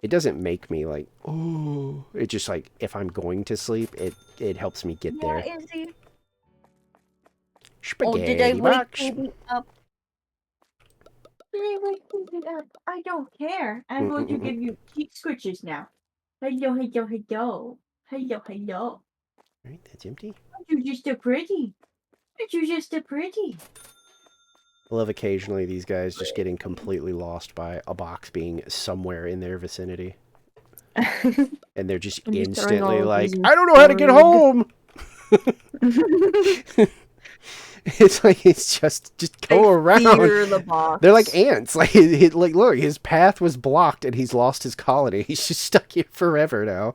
[SPEAKER 1] It doesn't make me like, oh, it just like if I'm going to sleep, it helps me get there.
[SPEAKER 3] Izzy.
[SPEAKER 1] Spaghetti box.
[SPEAKER 3] baby up? Did I wake baby up? I don't care. I'm going to give you cheek scritches now. Hello, hello, hello. Hello, hello.
[SPEAKER 1] Right, that's empty.
[SPEAKER 3] Aren't you just so pretty? Aren't you just so pretty?
[SPEAKER 1] I love occasionally these guys just getting completely lost by a box being somewhere in their vicinity. And they're just
[SPEAKER 4] And just throwing all
[SPEAKER 1] instantly
[SPEAKER 4] of
[SPEAKER 1] like,
[SPEAKER 4] these in
[SPEAKER 1] I don't know how to get
[SPEAKER 4] storage."
[SPEAKER 1] home! It's like, it's just go around.
[SPEAKER 3] Fear the box.
[SPEAKER 1] They're like ants. Like, like, look, his path was blocked and he's lost his colony. He's just stuck here forever now.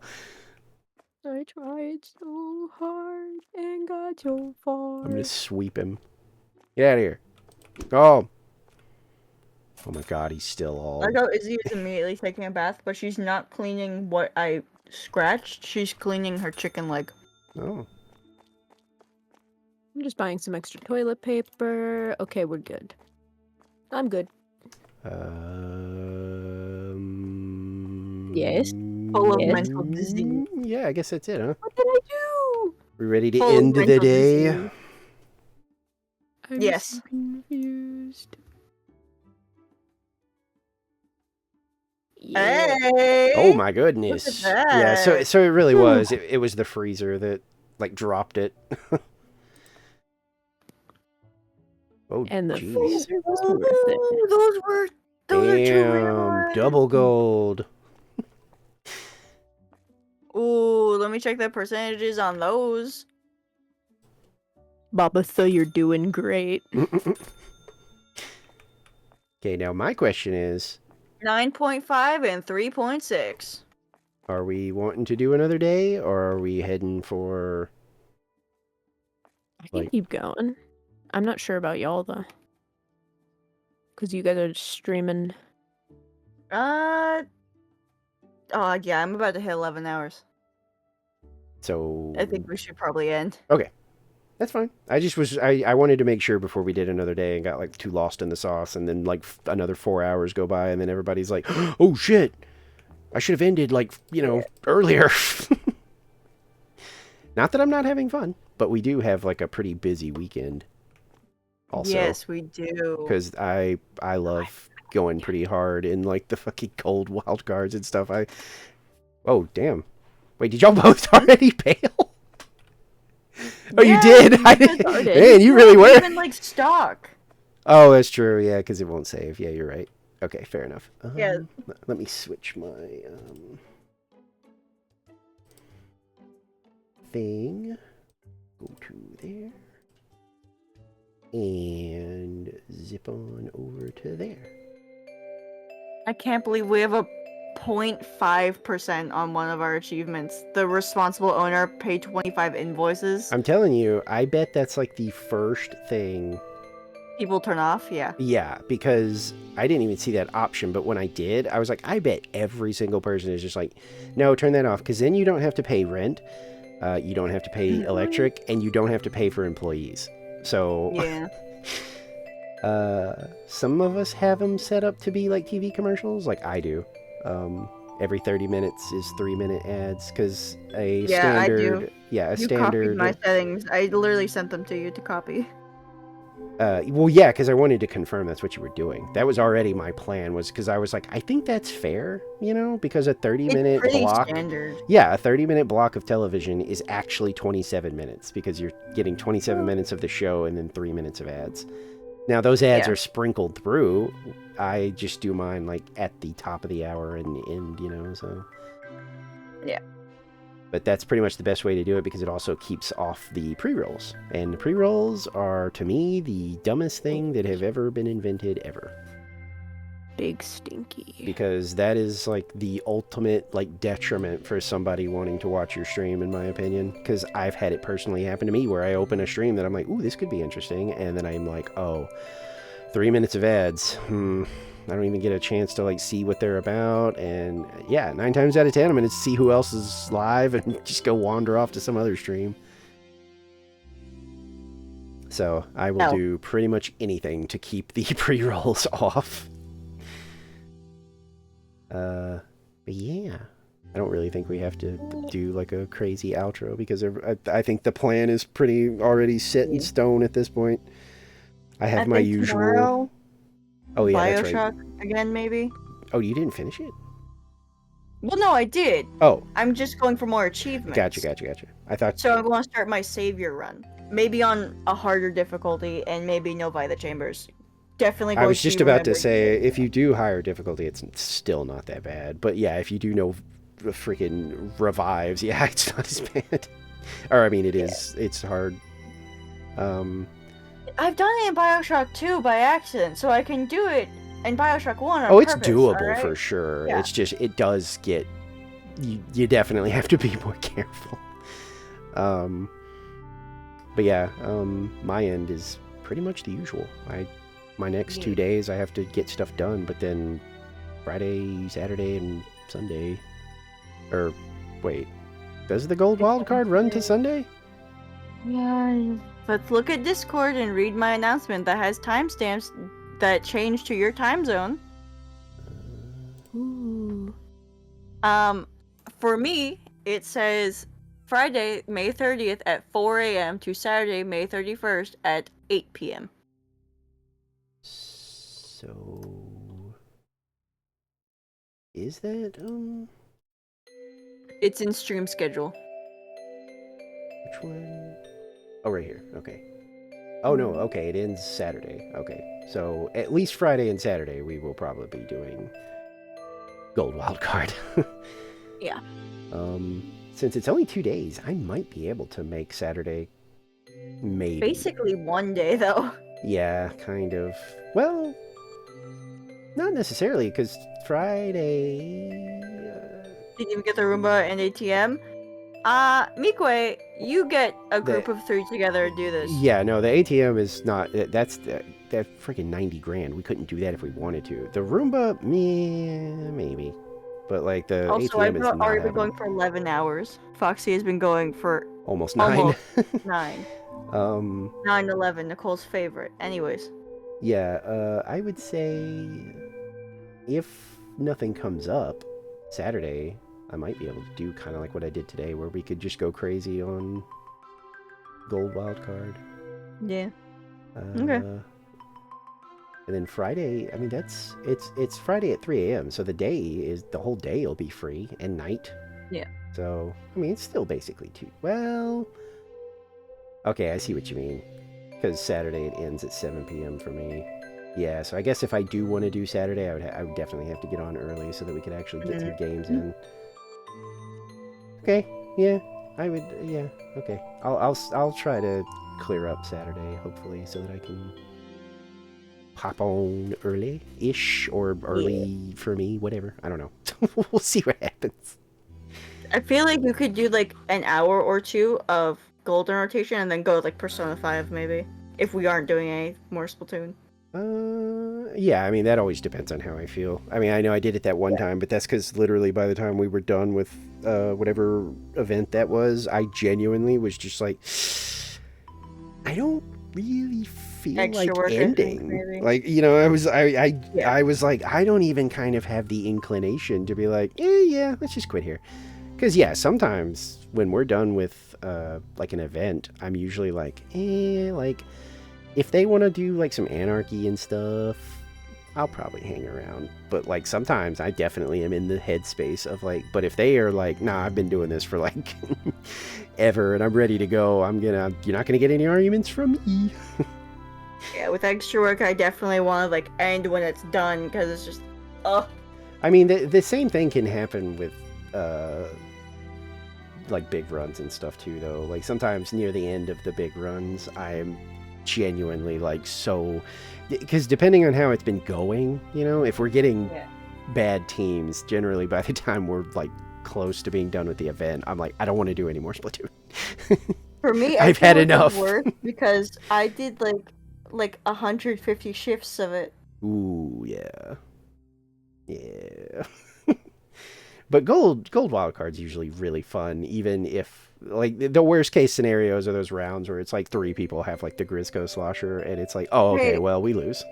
[SPEAKER 4] I tried so hard and got so far.
[SPEAKER 1] I'm gonna sweep him. Get out of here. Oh. Oh my god, he's still all...
[SPEAKER 3] I know Izzy is immediately taking a bath, but she's not cleaning what I scratched. She's cleaning her chicken leg.
[SPEAKER 1] Oh.
[SPEAKER 4] I'm just buying some extra toilet paper. Okay, we're good. I'm good. Yes?
[SPEAKER 3] Full of
[SPEAKER 4] Yes.
[SPEAKER 3] mental disease.
[SPEAKER 1] Yeah, I guess that's it, huh?
[SPEAKER 4] What did I do?
[SPEAKER 1] We ready to
[SPEAKER 3] Full of
[SPEAKER 1] end the
[SPEAKER 3] mental
[SPEAKER 1] day?
[SPEAKER 3] disease.
[SPEAKER 4] I'm
[SPEAKER 3] Yes.
[SPEAKER 4] so confused. Yeah.
[SPEAKER 3] Hey!
[SPEAKER 1] Oh my goodness. Yeah,
[SPEAKER 3] that.
[SPEAKER 1] so it really was. It was the freezer that like dropped it. Oh,
[SPEAKER 4] And the
[SPEAKER 1] jeez.
[SPEAKER 4] freezer was worth it.
[SPEAKER 3] Those are two real
[SPEAKER 1] Damn,
[SPEAKER 3] ones.
[SPEAKER 1] double gold.
[SPEAKER 3] Ooh, let me check the percentages on those.
[SPEAKER 4] Baba, so you're doing great.
[SPEAKER 1] Okay, now my question is,
[SPEAKER 3] 9.5 and 3.6.
[SPEAKER 1] are we wanting to do another day, or are we heading for...
[SPEAKER 4] I can
[SPEAKER 1] Like-
[SPEAKER 4] keep going. I'm not sure about y'all though. Because you guys are streaming.
[SPEAKER 3] Oh yeah, I'm about to hit 11 hours.
[SPEAKER 1] So...
[SPEAKER 3] I think we should probably end.
[SPEAKER 1] That's fine. I just was... I wanted to make sure before we did another day and got like too lost in the sauce, and then like another 4 hours go by, and then everybody's like, oh shit! I should have ended like, you know, earlier. Not that I'm not having fun, but we do have like a pretty busy weekend. Also,
[SPEAKER 3] Yes, we do.
[SPEAKER 1] because I love going pretty hard in like the fucking cold wild cards and stuff. Oh damn! Wait, did y'all both already bail? Oh, you
[SPEAKER 3] Yeah,
[SPEAKER 1] did.
[SPEAKER 3] we
[SPEAKER 1] I
[SPEAKER 3] just
[SPEAKER 1] didn't.
[SPEAKER 4] started.
[SPEAKER 1] Man, you really were.
[SPEAKER 3] Even like stock.
[SPEAKER 1] Oh, that's true. Yeah, because it won't save. Yeah, you're right. Okay, fair enough.
[SPEAKER 3] Yeah.
[SPEAKER 1] Let me switch my thing. Go to there. And zip on over to there.
[SPEAKER 3] I can't believe we have a 0.5% on one of our achievements. The responsible owner paid 25 invoices.
[SPEAKER 1] I'm telling you, I bet that's like the first thing.
[SPEAKER 3] People turn off, yeah.
[SPEAKER 1] Yeah, because I didn't even see that option, but when I did, I was like, I bet every single person is just like, no, turn that off, because then you don't have to pay rent, you don't have to pay electric, and you don't have to pay for employees. So,
[SPEAKER 3] Yeah.
[SPEAKER 1] some of us have them set up to be like TV commercials, like I do. Every 30 minutes is 3-minute ads, because a
[SPEAKER 3] Yeah, I do.
[SPEAKER 1] standard, yeah, a
[SPEAKER 3] You
[SPEAKER 1] standard.
[SPEAKER 3] copied my settings. I literally sent them to you to copy.
[SPEAKER 1] Well, yeah, because I wanted to confirm that's what you were doing. That was already my plan, was because I was like, I think that's fair, because a 30-minute
[SPEAKER 3] It's pretty
[SPEAKER 1] block.
[SPEAKER 3] standard.
[SPEAKER 1] Yeah, a 30-minute block of television is actually 27 minutes because you're getting 27 minutes of the show and then 3 minutes of ads. Now, those ads
[SPEAKER 3] Yeah.
[SPEAKER 1] are sprinkled through. I just do mine like at the top of the hour and end, so.
[SPEAKER 3] Yeah.
[SPEAKER 1] But that's pretty much the best way to do it because it also keeps off the pre-rolls. And the pre-rolls are, to me, the dumbest thing that have ever been invented ever.
[SPEAKER 4] Big stinky.
[SPEAKER 1] Because that is like the ultimate like detriment for somebody wanting to watch your stream, in my opinion. Because I've had it personally happen to me where I open a stream that I'm like, ooh, this could be interesting. And then I'm like, oh, 3 minutes of ads. I don't even get a chance to like see what they're about. And yeah, 9 times out of 10, I'm going to see who else is live and just go wander off to some other stream. So I will do pretty much anything to keep the pre-rolls off. But yeah, I don't really think we have to do like a crazy outro because I think the plan is pretty already set in stone at this point. I have my usual.
[SPEAKER 3] Tomorrow,
[SPEAKER 1] Oh yeah, that's
[SPEAKER 3] Bioshock
[SPEAKER 1] right.
[SPEAKER 3] again, maybe.
[SPEAKER 1] Oh, you didn't finish it?
[SPEAKER 3] Well, no, I did.
[SPEAKER 1] Oh,
[SPEAKER 3] I'm just going for more achievements.
[SPEAKER 1] gotcha. I thought.
[SPEAKER 3] So I'm going to start my savior run. Maybe on a harder difficulty, and maybe no by the chambers. Definitely.
[SPEAKER 1] I was just about to say,
[SPEAKER 3] remembering.
[SPEAKER 1] if you do higher difficulty, it's still not that bad. But yeah, if you do no freaking revives, yeah, it's not as bad. Or I mean, it is. It's hard.
[SPEAKER 3] I've done it in Bioshock 2 by accident, so I can do it in Bioshock 1 on
[SPEAKER 1] Oh, it's
[SPEAKER 3] purpose,
[SPEAKER 1] doable
[SPEAKER 3] alright?
[SPEAKER 1] for sure.
[SPEAKER 3] Yeah.
[SPEAKER 1] It's just it does get. You definitely have to be more careful. But yeah, my end is pretty much the usual. My next 2 days I have to get stuff done, but then Friday, Saturday, and Sunday. Or wait, does the gold wildcard run to Sunday?
[SPEAKER 3] Yeah. Let's look at Discord and read my announcement that has timestamps that change to your time zone.
[SPEAKER 4] Ooh.
[SPEAKER 3] For me, it says Friday, May 30th at 4 a.m. to Saturday, May 31st at 8 p.m.
[SPEAKER 1] So is that
[SPEAKER 3] It's in stream schedule.
[SPEAKER 1] which one? Oh, right here. Okay. Oh no, okay, it ends Saturday. Okay. So at least Friday and Saturday we will probably be doing gold wildcard.
[SPEAKER 3] Yeah.
[SPEAKER 1] Since it's only 2 days, I might be able to make Saturday. Maybe.
[SPEAKER 3] Basically one day though.
[SPEAKER 1] Yeah, kind of. Well, not necessarily, because Friday.
[SPEAKER 3] Didn't even get the Roomba and ATM. Mikwe, you get a group of 3 together to do this.
[SPEAKER 1] Yeah, no, the ATM is not. That's that freaking 90 grand. We couldn't do that if we wanted to. The Roomba, maybe, but like the
[SPEAKER 3] Also,
[SPEAKER 1] ATM
[SPEAKER 3] I've
[SPEAKER 1] is not
[SPEAKER 3] already been
[SPEAKER 1] happening.
[SPEAKER 3] going for 11 hours. Foxy has been going for
[SPEAKER 1] Almost 9.
[SPEAKER 3] almost 9.
[SPEAKER 1] 9.
[SPEAKER 3] 9/11, Nicole's favorite. Anyways.
[SPEAKER 1] Yeah, I would say if nothing comes up Saturday, I might be able to do kind of like what I did today, where we could just go crazy on gold wildcard.
[SPEAKER 3] Yeah.
[SPEAKER 1] Okay. And then Friday, I mean it's Friday at 3 a.m. So the whole day will be free and night.
[SPEAKER 3] Yeah.
[SPEAKER 1] So I mean it's still basically 2. Well, okay, I see what you mean. Because Saturday it ends at 7 p.m. for me. Yeah, so I guess if I do want to do Saturday, I would definitely have to get on early so that we could actually get some games in. Okay, yeah, I would. Yeah, okay. I'll try to clear up Saturday, hopefully, so that I can pop on early-ish or early for me, whatever. I don't know. We'll see what happens.
[SPEAKER 3] I feel like you could do like an hour or 2 of golden rotation and then go like Persona 5 maybe. If we aren't doing any more Splatoon.
[SPEAKER 1] Yeah, I mean, that always depends on how I feel. I mean, I know I did it that one time, but that's because literally by the time we were done with whatever event that was, I genuinely was just like, I don't really feel
[SPEAKER 3] Extra
[SPEAKER 1] like
[SPEAKER 3] work, I think,
[SPEAKER 1] ending.
[SPEAKER 3] maybe.
[SPEAKER 1] Like, I was like, I don't even kind of have the inclination to be like, yeah, let's just quit here. Because, yeah, sometimes when we're done with, like, an event, I'm usually like, if they want to do like some anarchy and stuff, I'll probably hang around. But like sometimes I definitely am in the headspace of like, but if they are like, nah, I've been doing this for like ever and I'm ready to go, you're not gonna get any arguments from me.
[SPEAKER 3] Yeah, with extra work, I definitely want to like end when it's done because it's just,
[SPEAKER 1] I mean, the same thing can happen with like big runs and stuff too, though. Like sometimes near the end of the big runs, I'm genuinely like so, because depending on how it's been going, you know, if we're getting bad teams, generally by the time we're like close to being done with the event, I'm like, I don't want to do any more Splatoon.
[SPEAKER 3] For me,
[SPEAKER 1] I've had enough.
[SPEAKER 3] Work because I did like 150 shifts of it.
[SPEAKER 1] Ooh, yeah. But gold wildcard's usually really fun, even if like the worst case scenarios are those rounds where it's like 3 people have like the Grisco Slosher and it's like, oh, okay, well, we lose.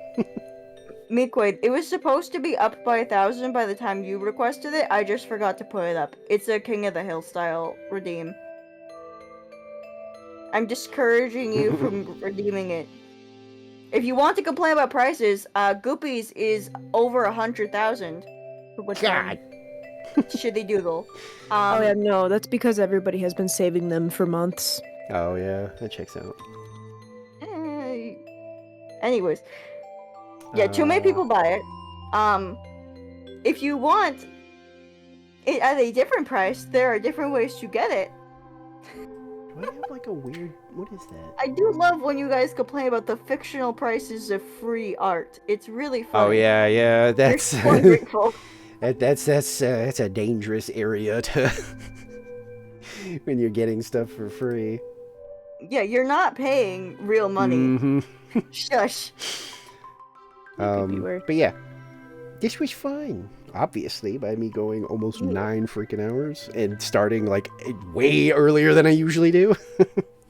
[SPEAKER 3] Meekwood, it was supposed to be up by 1,000 by the time you requested it. I just forgot to put it up. It's a King of the Hill style redeem. I'm discouraging you from redeeming it. If you want to complain about prices, Goopies is over 100,000.
[SPEAKER 1] God.
[SPEAKER 3] Shitty doodle.
[SPEAKER 4] Oh yeah, no, that's because everybody has been saving them for months.
[SPEAKER 1] Oh yeah, that checks out.
[SPEAKER 3] Anyways, yeah, too many people buy it. If you want it at a different price, there are different ways to get it.
[SPEAKER 1] Do I have like a weird? What is that?
[SPEAKER 3] I do love when you guys complain about the fictional prices of free art. It's really fun.
[SPEAKER 1] Oh yeah, that's
[SPEAKER 3] so grateful.
[SPEAKER 1] that's a dangerous area to when you're getting stuff for free.
[SPEAKER 3] Yeah, you're not paying real money.
[SPEAKER 1] Mm-hmm.
[SPEAKER 3] Shush.
[SPEAKER 1] But yeah, this was fun. Obviously, by me going almost 9 freaking hours and starting like way earlier than I usually do.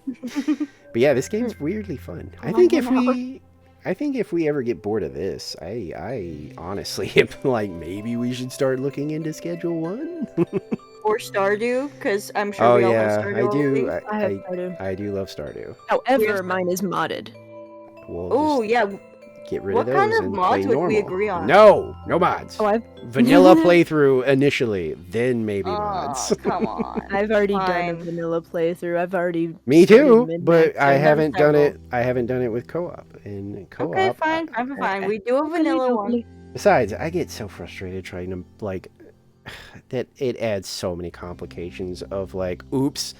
[SPEAKER 1] But yeah, this game's weirdly fun. I think if we ever get bored of this, I honestly am like, maybe we should start looking into Schedule 1.
[SPEAKER 3] Or Stardew, because I'm sure we all have Stardew.
[SPEAKER 1] I do.
[SPEAKER 4] I have Stardew.
[SPEAKER 1] I do love Stardew.
[SPEAKER 4] However, mine is modded.
[SPEAKER 1] We'll
[SPEAKER 3] yeah.
[SPEAKER 1] get rid
[SPEAKER 3] What
[SPEAKER 1] of those
[SPEAKER 3] kind of
[SPEAKER 1] and
[SPEAKER 3] mods
[SPEAKER 1] play
[SPEAKER 3] would we
[SPEAKER 1] normal.
[SPEAKER 3] agree on?
[SPEAKER 1] No mods.
[SPEAKER 4] Oh,
[SPEAKER 1] Vanilla playthrough initially, then maybe mods.
[SPEAKER 3] Come on.
[SPEAKER 4] I've already done a
[SPEAKER 3] Fine.
[SPEAKER 4] vanilla playthrough. I've already.
[SPEAKER 1] Me
[SPEAKER 4] started
[SPEAKER 1] too,
[SPEAKER 4] Midnight
[SPEAKER 1] but I
[SPEAKER 4] Sun.
[SPEAKER 1] haven't done it.
[SPEAKER 3] Several.
[SPEAKER 1] I haven't done it with co-op. And co-op.
[SPEAKER 3] Okay, fine. We do a vanilla one.
[SPEAKER 1] Besides, I get so frustrated trying to like that. It adds so many complications of like, oops,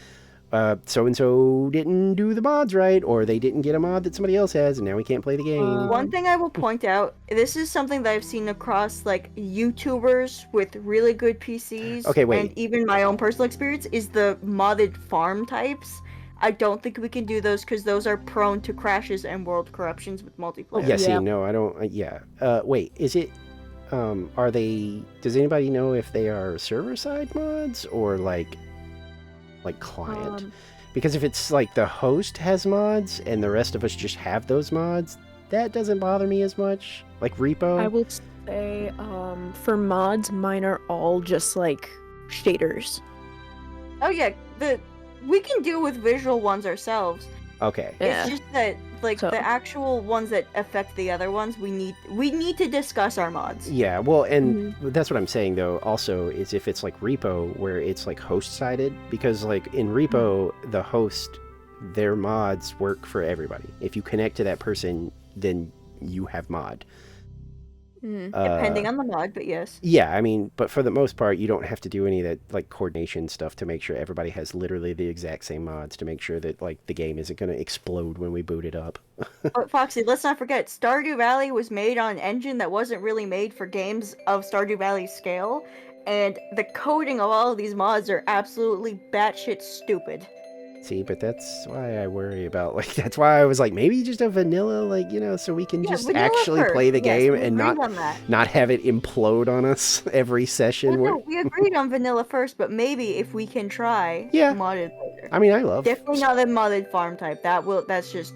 [SPEAKER 1] so and so didn't do the mods right, or they didn't get a mod that somebody else has, and now we can't play the game.
[SPEAKER 3] One thing I will point out, this is something that I've seen across like YouTubers with really good PCs.
[SPEAKER 1] Okay, wait.
[SPEAKER 3] And even my own personal experience is the modded farm types. I don't think we can do those because those are prone to crashes and world corruptions with multiplayer.
[SPEAKER 1] Yeah, see,
[SPEAKER 4] Yeah.
[SPEAKER 1] no, I don't. Yeah. Wait, is it? Are they? Does anybody know if they are server-side mods or like client? Because if it's like the host has mods and the rest of us just have those mods, that doesn't bother me as much. Like Repo.
[SPEAKER 4] I will say, for mods, mine are all just like shaders.
[SPEAKER 3] Oh yeah, we can deal with visual ones ourselves.
[SPEAKER 1] Okay.
[SPEAKER 4] Yeah.
[SPEAKER 3] It's just that like
[SPEAKER 4] So-
[SPEAKER 3] the actual ones that affect the other ones, we need to discuss our mods.
[SPEAKER 1] Yeah, well, and that's what I'm saying though. Also, is if it's like Repo where it's like host-sided, because like in Repo, the host, their mods work for everybody. If you connect to that person, then you have mod.
[SPEAKER 3] Depending on the mod, but yes.
[SPEAKER 1] Yeah, I mean, but for the most part, you don't have to do any of that like coordination stuff to make sure everybody has literally the exact same mods to make sure that like the game isn't going to explode when we boot it up.
[SPEAKER 3] But Foxy, let's not forget, Stardew Valley was made on an engine that wasn't really made for games of Stardew Valley scale, and the coding of all of these mods are absolutely batshit stupid.
[SPEAKER 1] See, but that's why I worry about like that's why I was like maybe just a vanilla like so we can
[SPEAKER 3] Yeah,
[SPEAKER 1] just
[SPEAKER 3] vanilla
[SPEAKER 1] actually
[SPEAKER 3] first.
[SPEAKER 1] play the
[SPEAKER 3] Yes,
[SPEAKER 1] game
[SPEAKER 3] we
[SPEAKER 1] and
[SPEAKER 3] agreed on that.
[SPEAKER 1] not have it implode on us every session.
[SPEAKER 3] Well, no, we agreed on vanilla first, but maybe if we can try
[SPEAKER 1] Yeah.
[SPEAKER 3] modded later.
[SPEAKER 1] I mean, I love.
[SPEAKER 3] Definitely not the modded farm type. That's just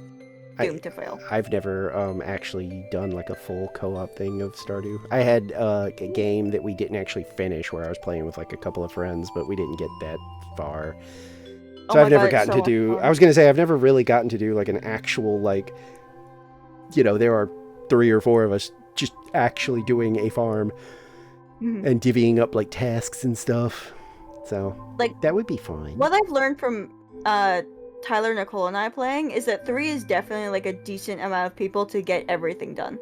[SPEAKER 3] doomed to fail.
[SPEAKER 1] I've never actually done like a full co-op thing of Stardew. I had a game that we didn't actually finish where I was playing with like a couple of friends, but we didn't get that far. So
[SPEAKER 3] Oh my
[SPEAKER 1] I've never
[SPEAKER 3] God, it's
[SPEAKER 1] gotten
[SPEAKER 3] so
[SPEAKER 1] to
[SPEAKER 3] much
[SPEAKER 1] do.
[SPEAKER 3] fun.
[SPEAKER 1] I was gonna say I've never really gotten to do like an actual like there are 3 or 4 of us just actually doing a farm
[SPEAKER 3] Mhm.
[SPEAKER 1] and divvying up like tasks and stuff. So
[SPEAKER 3] Like,
[SPEAKER 1] that would be fine.
[SPEAKER 3] what I've learned from Tyler, Nicole, and I playing is that 3 is definitely like a decent amount of people to get everything done.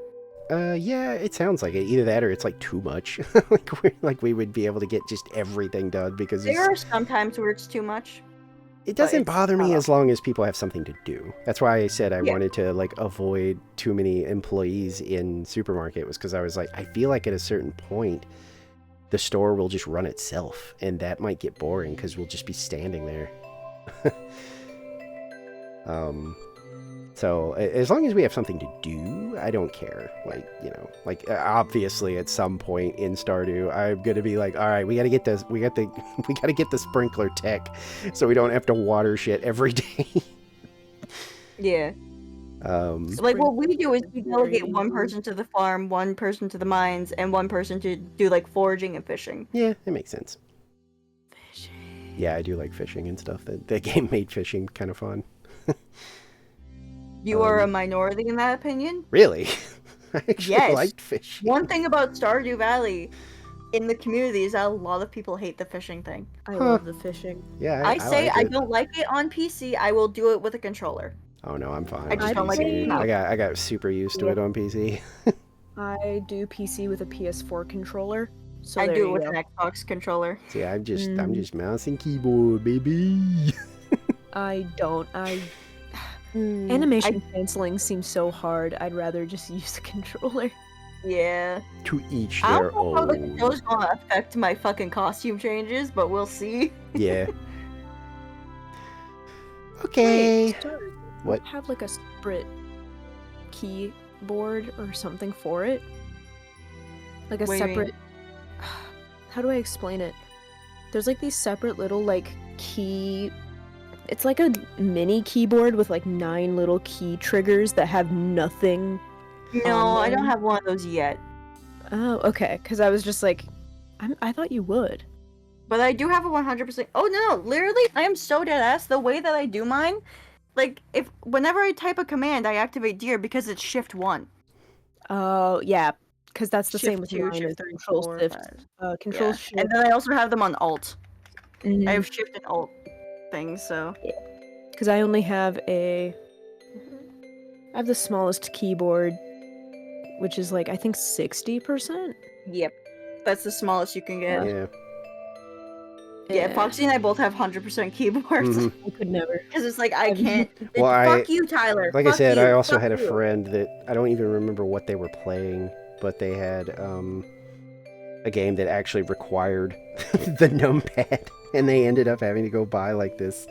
[SPEAKER 1] Yeah, it sounds like it. Either that or it's like too much. like we would be able to get just everything done because
[SPEAKER 3] There are some times where it's too much.
[SPEAKER 1] it doesn't
[SPEAKER 3] it's
[SPEAKER 1] bother me
[SPEAKER 3] not.
[SPEAKER 1] as long as people have something to do. That's why I said I
[SPEAKER 3] Yeah.
[SPEAKER 1] wanted to like avoid too many employees in supermarket, was because I was like, I feel like at a certain point the store will just run itself, and that might get boring because we'll just be standing there. So as long as we have something to do, I don't care. Like obviously at some point in Stardew, I'm gonna be like, all right, we gotta get this, we gotta get the sprinkler tech, so we don't have to water shit every day.
[SPEAKER 3] Yeah. Like what we do is we delegate one person to the farm, one person to the mines, and one person to do like foraging and fishing.
[SPEAKER 1] Yeah, that makes sense. Yeah, I do like fishing and stuff. The game made fishing kind of fun.
[SPEAKER 3] You are a minority in that opinion.
[SPEAKER 1] Really? I actually
[SPEAKER 3] Yes.
[SPEAKER 1] liked fishing.
[SPEAKER 3] One thing about Stardew Valley in the community is that a lot of people hate the fishing thing.
[SPEAKER 4] I love the fishing.
[SPEAKER 1] Yeah,
[SPEAKER 3] I say
[SPEAKER 1] like
[SPEAKER 3] I
[SPEAKER 1] it.
[SPEAKER 3] don't like it on PC. I will do it with a controller.
[SPEAKER 1] Oh no, I'm fine.
[SPEAKER 3] I just
[SPEAKER 1] on
[SPEAKER 3] don't like
[SPEAKER 1] PC.
[SPEAKER 3] it now.
[SPEAKER 1] I got super used to it on PC.
[SPEAKER 4] I do PC with a PS4 controller. So
[SPEAKER 3] I
[SPEAKER 4] there
[SPEAKER 3] do
[SPEAKER 4] you
[SPEAKER 3] it with
[SPEAKER 4] go.
[SPEAKER 3] an Xbox controller.
[SPEAKER 1] See, I'm just mouse and keyboard, baby.
[SPEAKER 4] I don't.
[SPEAKER 3] Mm,
[SPEAKER 4] Animation canceling seems so hard. I'd rather just use the controller.
[SPEAKER 3] Yeah.
[SPEAKER 1] To each
[SPEAKER 3] I
[SPEAKER 1] their
[SPEAKER 3] don't know how the
[SPEAKER 1] own.
[SPEAKER 3] controller's gonna affect my fucking costume changes, but we'll see.
[SPEAKER 1] Yeah. Okay.
[SPEAKER 4] Wait, sorry.
[SPEAKER 1] What?
[SPEAKER 4] Have like a separate keyboard or something for it? Like a
[SPEAKER 3] What do you mean?
[SPEAKER 4] separate. How do I explain it? There's like these separate little like key. It's like a mini keyboard with like 9 little key triggers that have nothing.
[SPEAKER 3] No, I don't
[SPEAKER 4] them.
[SPEAKER 3] have one of those yet.
[SPEAKER 4] Oh, okay. Because I was just like, I thought you would.
[SPEAKER 3] But I do have a 100%. Oh no, literally, I am so dead ass. The way that I do mine, like whenever I type a command, I activate Deer because it's Shift 1.
[SPEAKER 4] Oh, yeah. Because that's the same
[SPEAKER 3] Shift
[SPEAKER 4] with
[SPEAKER 3] 2,
[SPEAKER 4] mine.
[SPEAKER 3] Shift
[SPEAKER 4] Is
[SPEAKER 3] 3,
[SPEAKER 4] Control
[SPEAKER 3] 4,
[SPEAKER 4] Shift.
[SPEAKER 3] 5.
[SPEAKER 4] Control
[SPEAKER 3] Yeah.
[SPEAKER 4] Shift.
[SPEAKER 3] And then I also have them on Alt.
[SPEAKER 4] Mhm.
[SPEAKER 3] I have Shift and Alt things, so.
[SPEAKER 4] Because I only have I have the smallest keyboard, which is like, I think 60%.
[SPEAKER 3] Yep. That's the smallest you can get.
[SPEAKER 1] Yeah.
[SPEAKER 3] Yeah, Foxy and I both have 100% keyboards.
[SPEAKER 1] Mhm.
[SPEAKER 4] I could never.
[SPEAKER 3] Because it's like, I can't.
[SPEAKER 1] Well,
[SPEAKER 3] Fuck you, Tyler.
[SPEAKER 1] Like I
[SPEAKER 3] Fuck
[SPEAKER 1] said,
[SPEAKER 3] you.
[SPEAKER 1] I also
[SPEAKER 3] Fuck
[SPEAKER 1] had a
[SPEAKER 3] you.
[SPEAKER 1] friend that I don't even remember what they were playing, but they had a game that actually required the numpad, and they ended up having to go buy like this.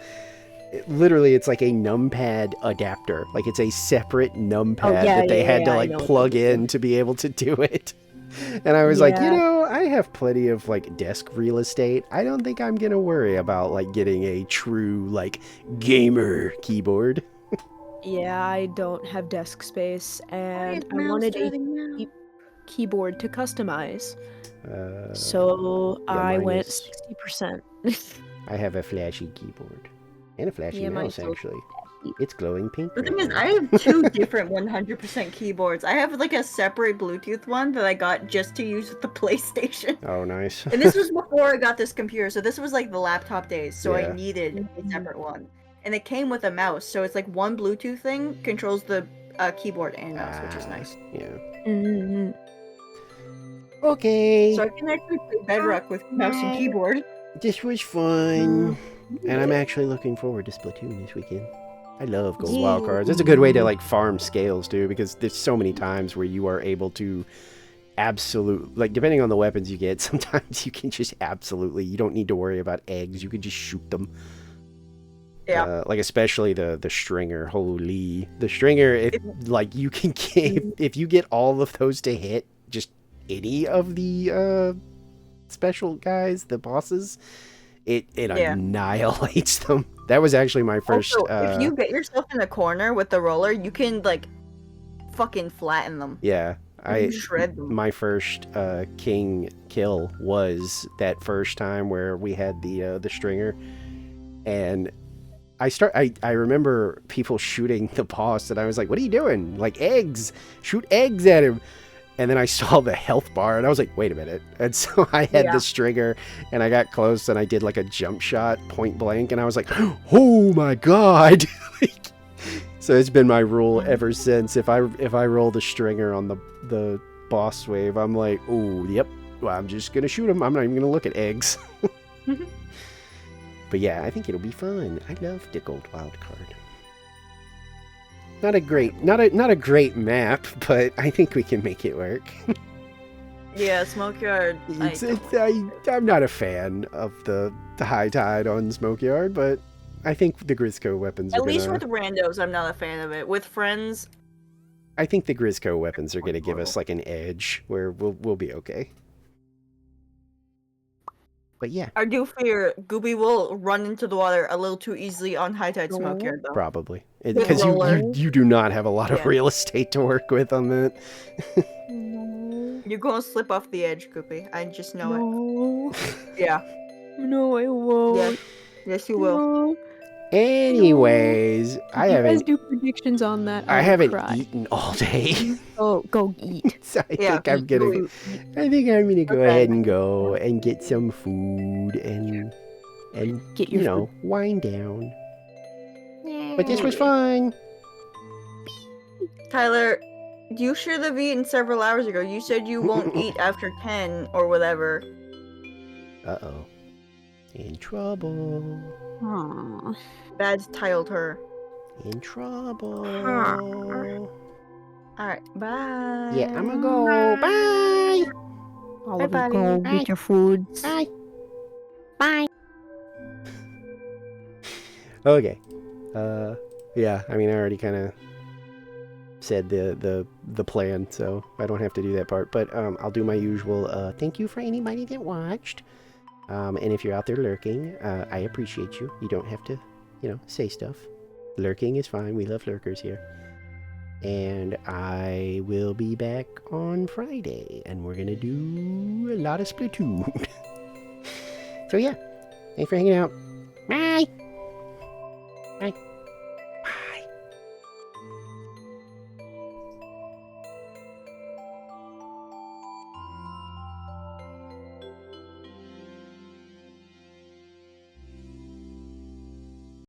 [SPEAKER 1] Literally, it's like a numpad adapter. Like it's a separate numpad
[SPEAKER 4] yeah,
[SPEAKER 1] that they had to
[SPEAKER 4] I
[SPEAKER 1] like
[SPEAKER 4] know what
[SPEAKER 1] plug
[SPEAKER 4] you're
[SPEAKER 1] in to be able to do it. And I was like,
[SPEAKER 4] Yeah.
[SPEAKER 1] I have plenty of like desk real estate. I don't think I'm gonna worry about like getting a true like gamer keyboard.
[SPEAKER 4] Yeah, I don't have desk space, and I
[SPEAKER 3] Mouse
[SPEAKER 4] wanted a
[SPEAKER 3] doing now?
[SPEAKER 4] keyboard to customize.
[SPEAKER 1] Uh,
[SPEAKER 4] So
[SPEAKER 1] yeah,
[SPEAKER 4] I
[SPEAKER 1] mine
[SPEAKER 4] went
[SPEAKER 1] is-
[SPEAKER 4] 60%.
[SPEAKER 1] I have a flashy keyboard and a flashy
[SPEAKER 4] Yeah,
[SPEAKER 1] mouse.
[SPEAKER 4] mine's so
[SPEAKER 1] Actually, it's glowing pink.
[SPEAKER 3] The thing
[SPEAKER 1] right
[SPEAKER 3] is,
[SPEAKER 1] now.
[SPEAKER 3] I have 2 different 100% keyboards. I have like a separate Bluetooth one that I got just to use with the PlayStation.
[SPEAKER 1] Oh, nice.
[SPEAKER 3] And this was before I got this computer, so this was like the laptop days, so
[SPEAKER 1] Yeah.
[SPEAKER 3] I needed a separate one. And it came with a mouse, so it's like one Bluetooth thing controls the keyboard and mouse, which is nice.
[SPEAKER 1] Yeah.
[SPEAKER 4] Mhm.
[SPEAKER 1] Okay.
[SPEAKER 3] So I can actually play Bedrock with mouse and keyboard.
[SPEAKER 1] This was fun, and I'm actually looking forward to Splatoon this weekend. I love gold wild cards. It's a good way to like farm scales too, because there's so many times where you are able to like depending on the weapons you get, sometimes you can just you don't need to worry about eggs. You can just shoot them.
[SPEAKER 3] Yeah.
[SPEAKER 1] Like especially the stringer. Holy, the stringer! If like you can get if you get all of those to hit, just any of the special guys, the bosses, it
[SPEAKER 3] Yeah.
[SPEAKER 1] annihilates them. That was actually my first.
[SPEAKER 3] Also, if you get yourself in a corner with the roller, you can like fucking flatten them.
[SPEAKER 1] Yeah,
[SPEAKER 3] You shred them.
[SPEAKER 1] my first king kill was that first time where we had the stringer, and I remember people shooting the boss, and I was like, "What are you doing? Like eggs? Shoot eggs at him!" And then I saw the health bar, and I was like, "Wait a minute!" And so I had the stringer, and I got close, and I did like a jump shot, point blank, and I was like, "Oh my god!" So it's been my rule ever since. If I roll the stringer on the boss wave, I'm like, "Oh, yep. Well, I'm just gonna shoot him. I'm not even gonna look at eggs." But yeah, I think it'll be fun. I love the gold wild card. Not a great map, but I think we can make it work.
[SPEAKER 3] Yeah, Smokeyard.
[SPEAKER 1] I'm not a fan of the high tide on Smokeyard, but I think the Grizzco weapons
[SPEAKER 3] At least with randos, I'm not a fan of it. With friends,
[SPEAKER 1] I think the Grizzco weapons are gonna give us like an edge where we'll be okay. But yeah,
[SPEAKER 3] I do fear Gooby will run into the water a little too easily on high tide Smokeyard though.
[SPEAKER 1] probably
[SPEAKER 3] With
[SPEAKER 1] because
[SPEAKER 3] roller.
[SPEAKER 1] you do not have a lot of
[SPEAKER 3] Yeah.
[SPEAKER 1] real estate to work with on that.
[SPEAKER 3] You're gonna slip off the edge, Goopy. I just know
[SPEAKER 4] No.
[SPEAKER 3] it. Yeah.
[SPEAKER 4] No, I won't.
[SPEAKER 3] Yes. Yes, you will.
[SPEAKER 4] No.
[SPEAKER 1] Anyways, I
[SPEAKER 4] If you guys
[SPEAKER 1] haven't
[SPEAKER 4] do predictions on that.
[SPEAKER 1] I
[SPEAKER 4] I'll
[SPEAKER 1] haven't
[SPEAKER 4] cry.
[SPEAKER 1] eaten all day.
[SPEAKER 4] Oh, go eat.
[SPEAKER 1] So I
[SPEAKER 3] Yeah.
[SPEAKER 1] think I'm gonna go
[SPEAKER 3] Okay.
[SPEAKER 1] ahead and go and get some food and
[SPEAKER 4] Get your
[SPEAKER 1] you know, wind down. But this was fun.
[SPEAKER 3] Tyler, you should have eaten several hours ago. You said you won't eat after 10 or whatever.
[SPEAKER 1] Uh-oh. In trouble.
[SPEAKER 4] Aw.
[SPEAKER 3] Bad tiled her.
[SPEAKER 1] In trouble.
[SPEAKER 3] Alright, bye.
[SPEAKER 1] Yeah, I'm gonna go. Bye.
[SPEAKER 4] All of
[SPEAKER 3] Bye-bye.
[SPEAKER 4] you go
[SPEAKER 1] Bye.
[SPEAKER 4] get your foods.
[SPEAKER 1] Bye. Okay. Yeah, I mean, I already kind of said the plan, so I don't have to do that part. But I'll do my usual thank you for anybody that watched. And if you're out there lurking, I appreciate you. You don't have to, say stuff. Lurking is fine. We love lurkers here. And I will be back on Friday, and we're gonna do a lot of Splatoon. So yeah, thanks for hanging out. Bye!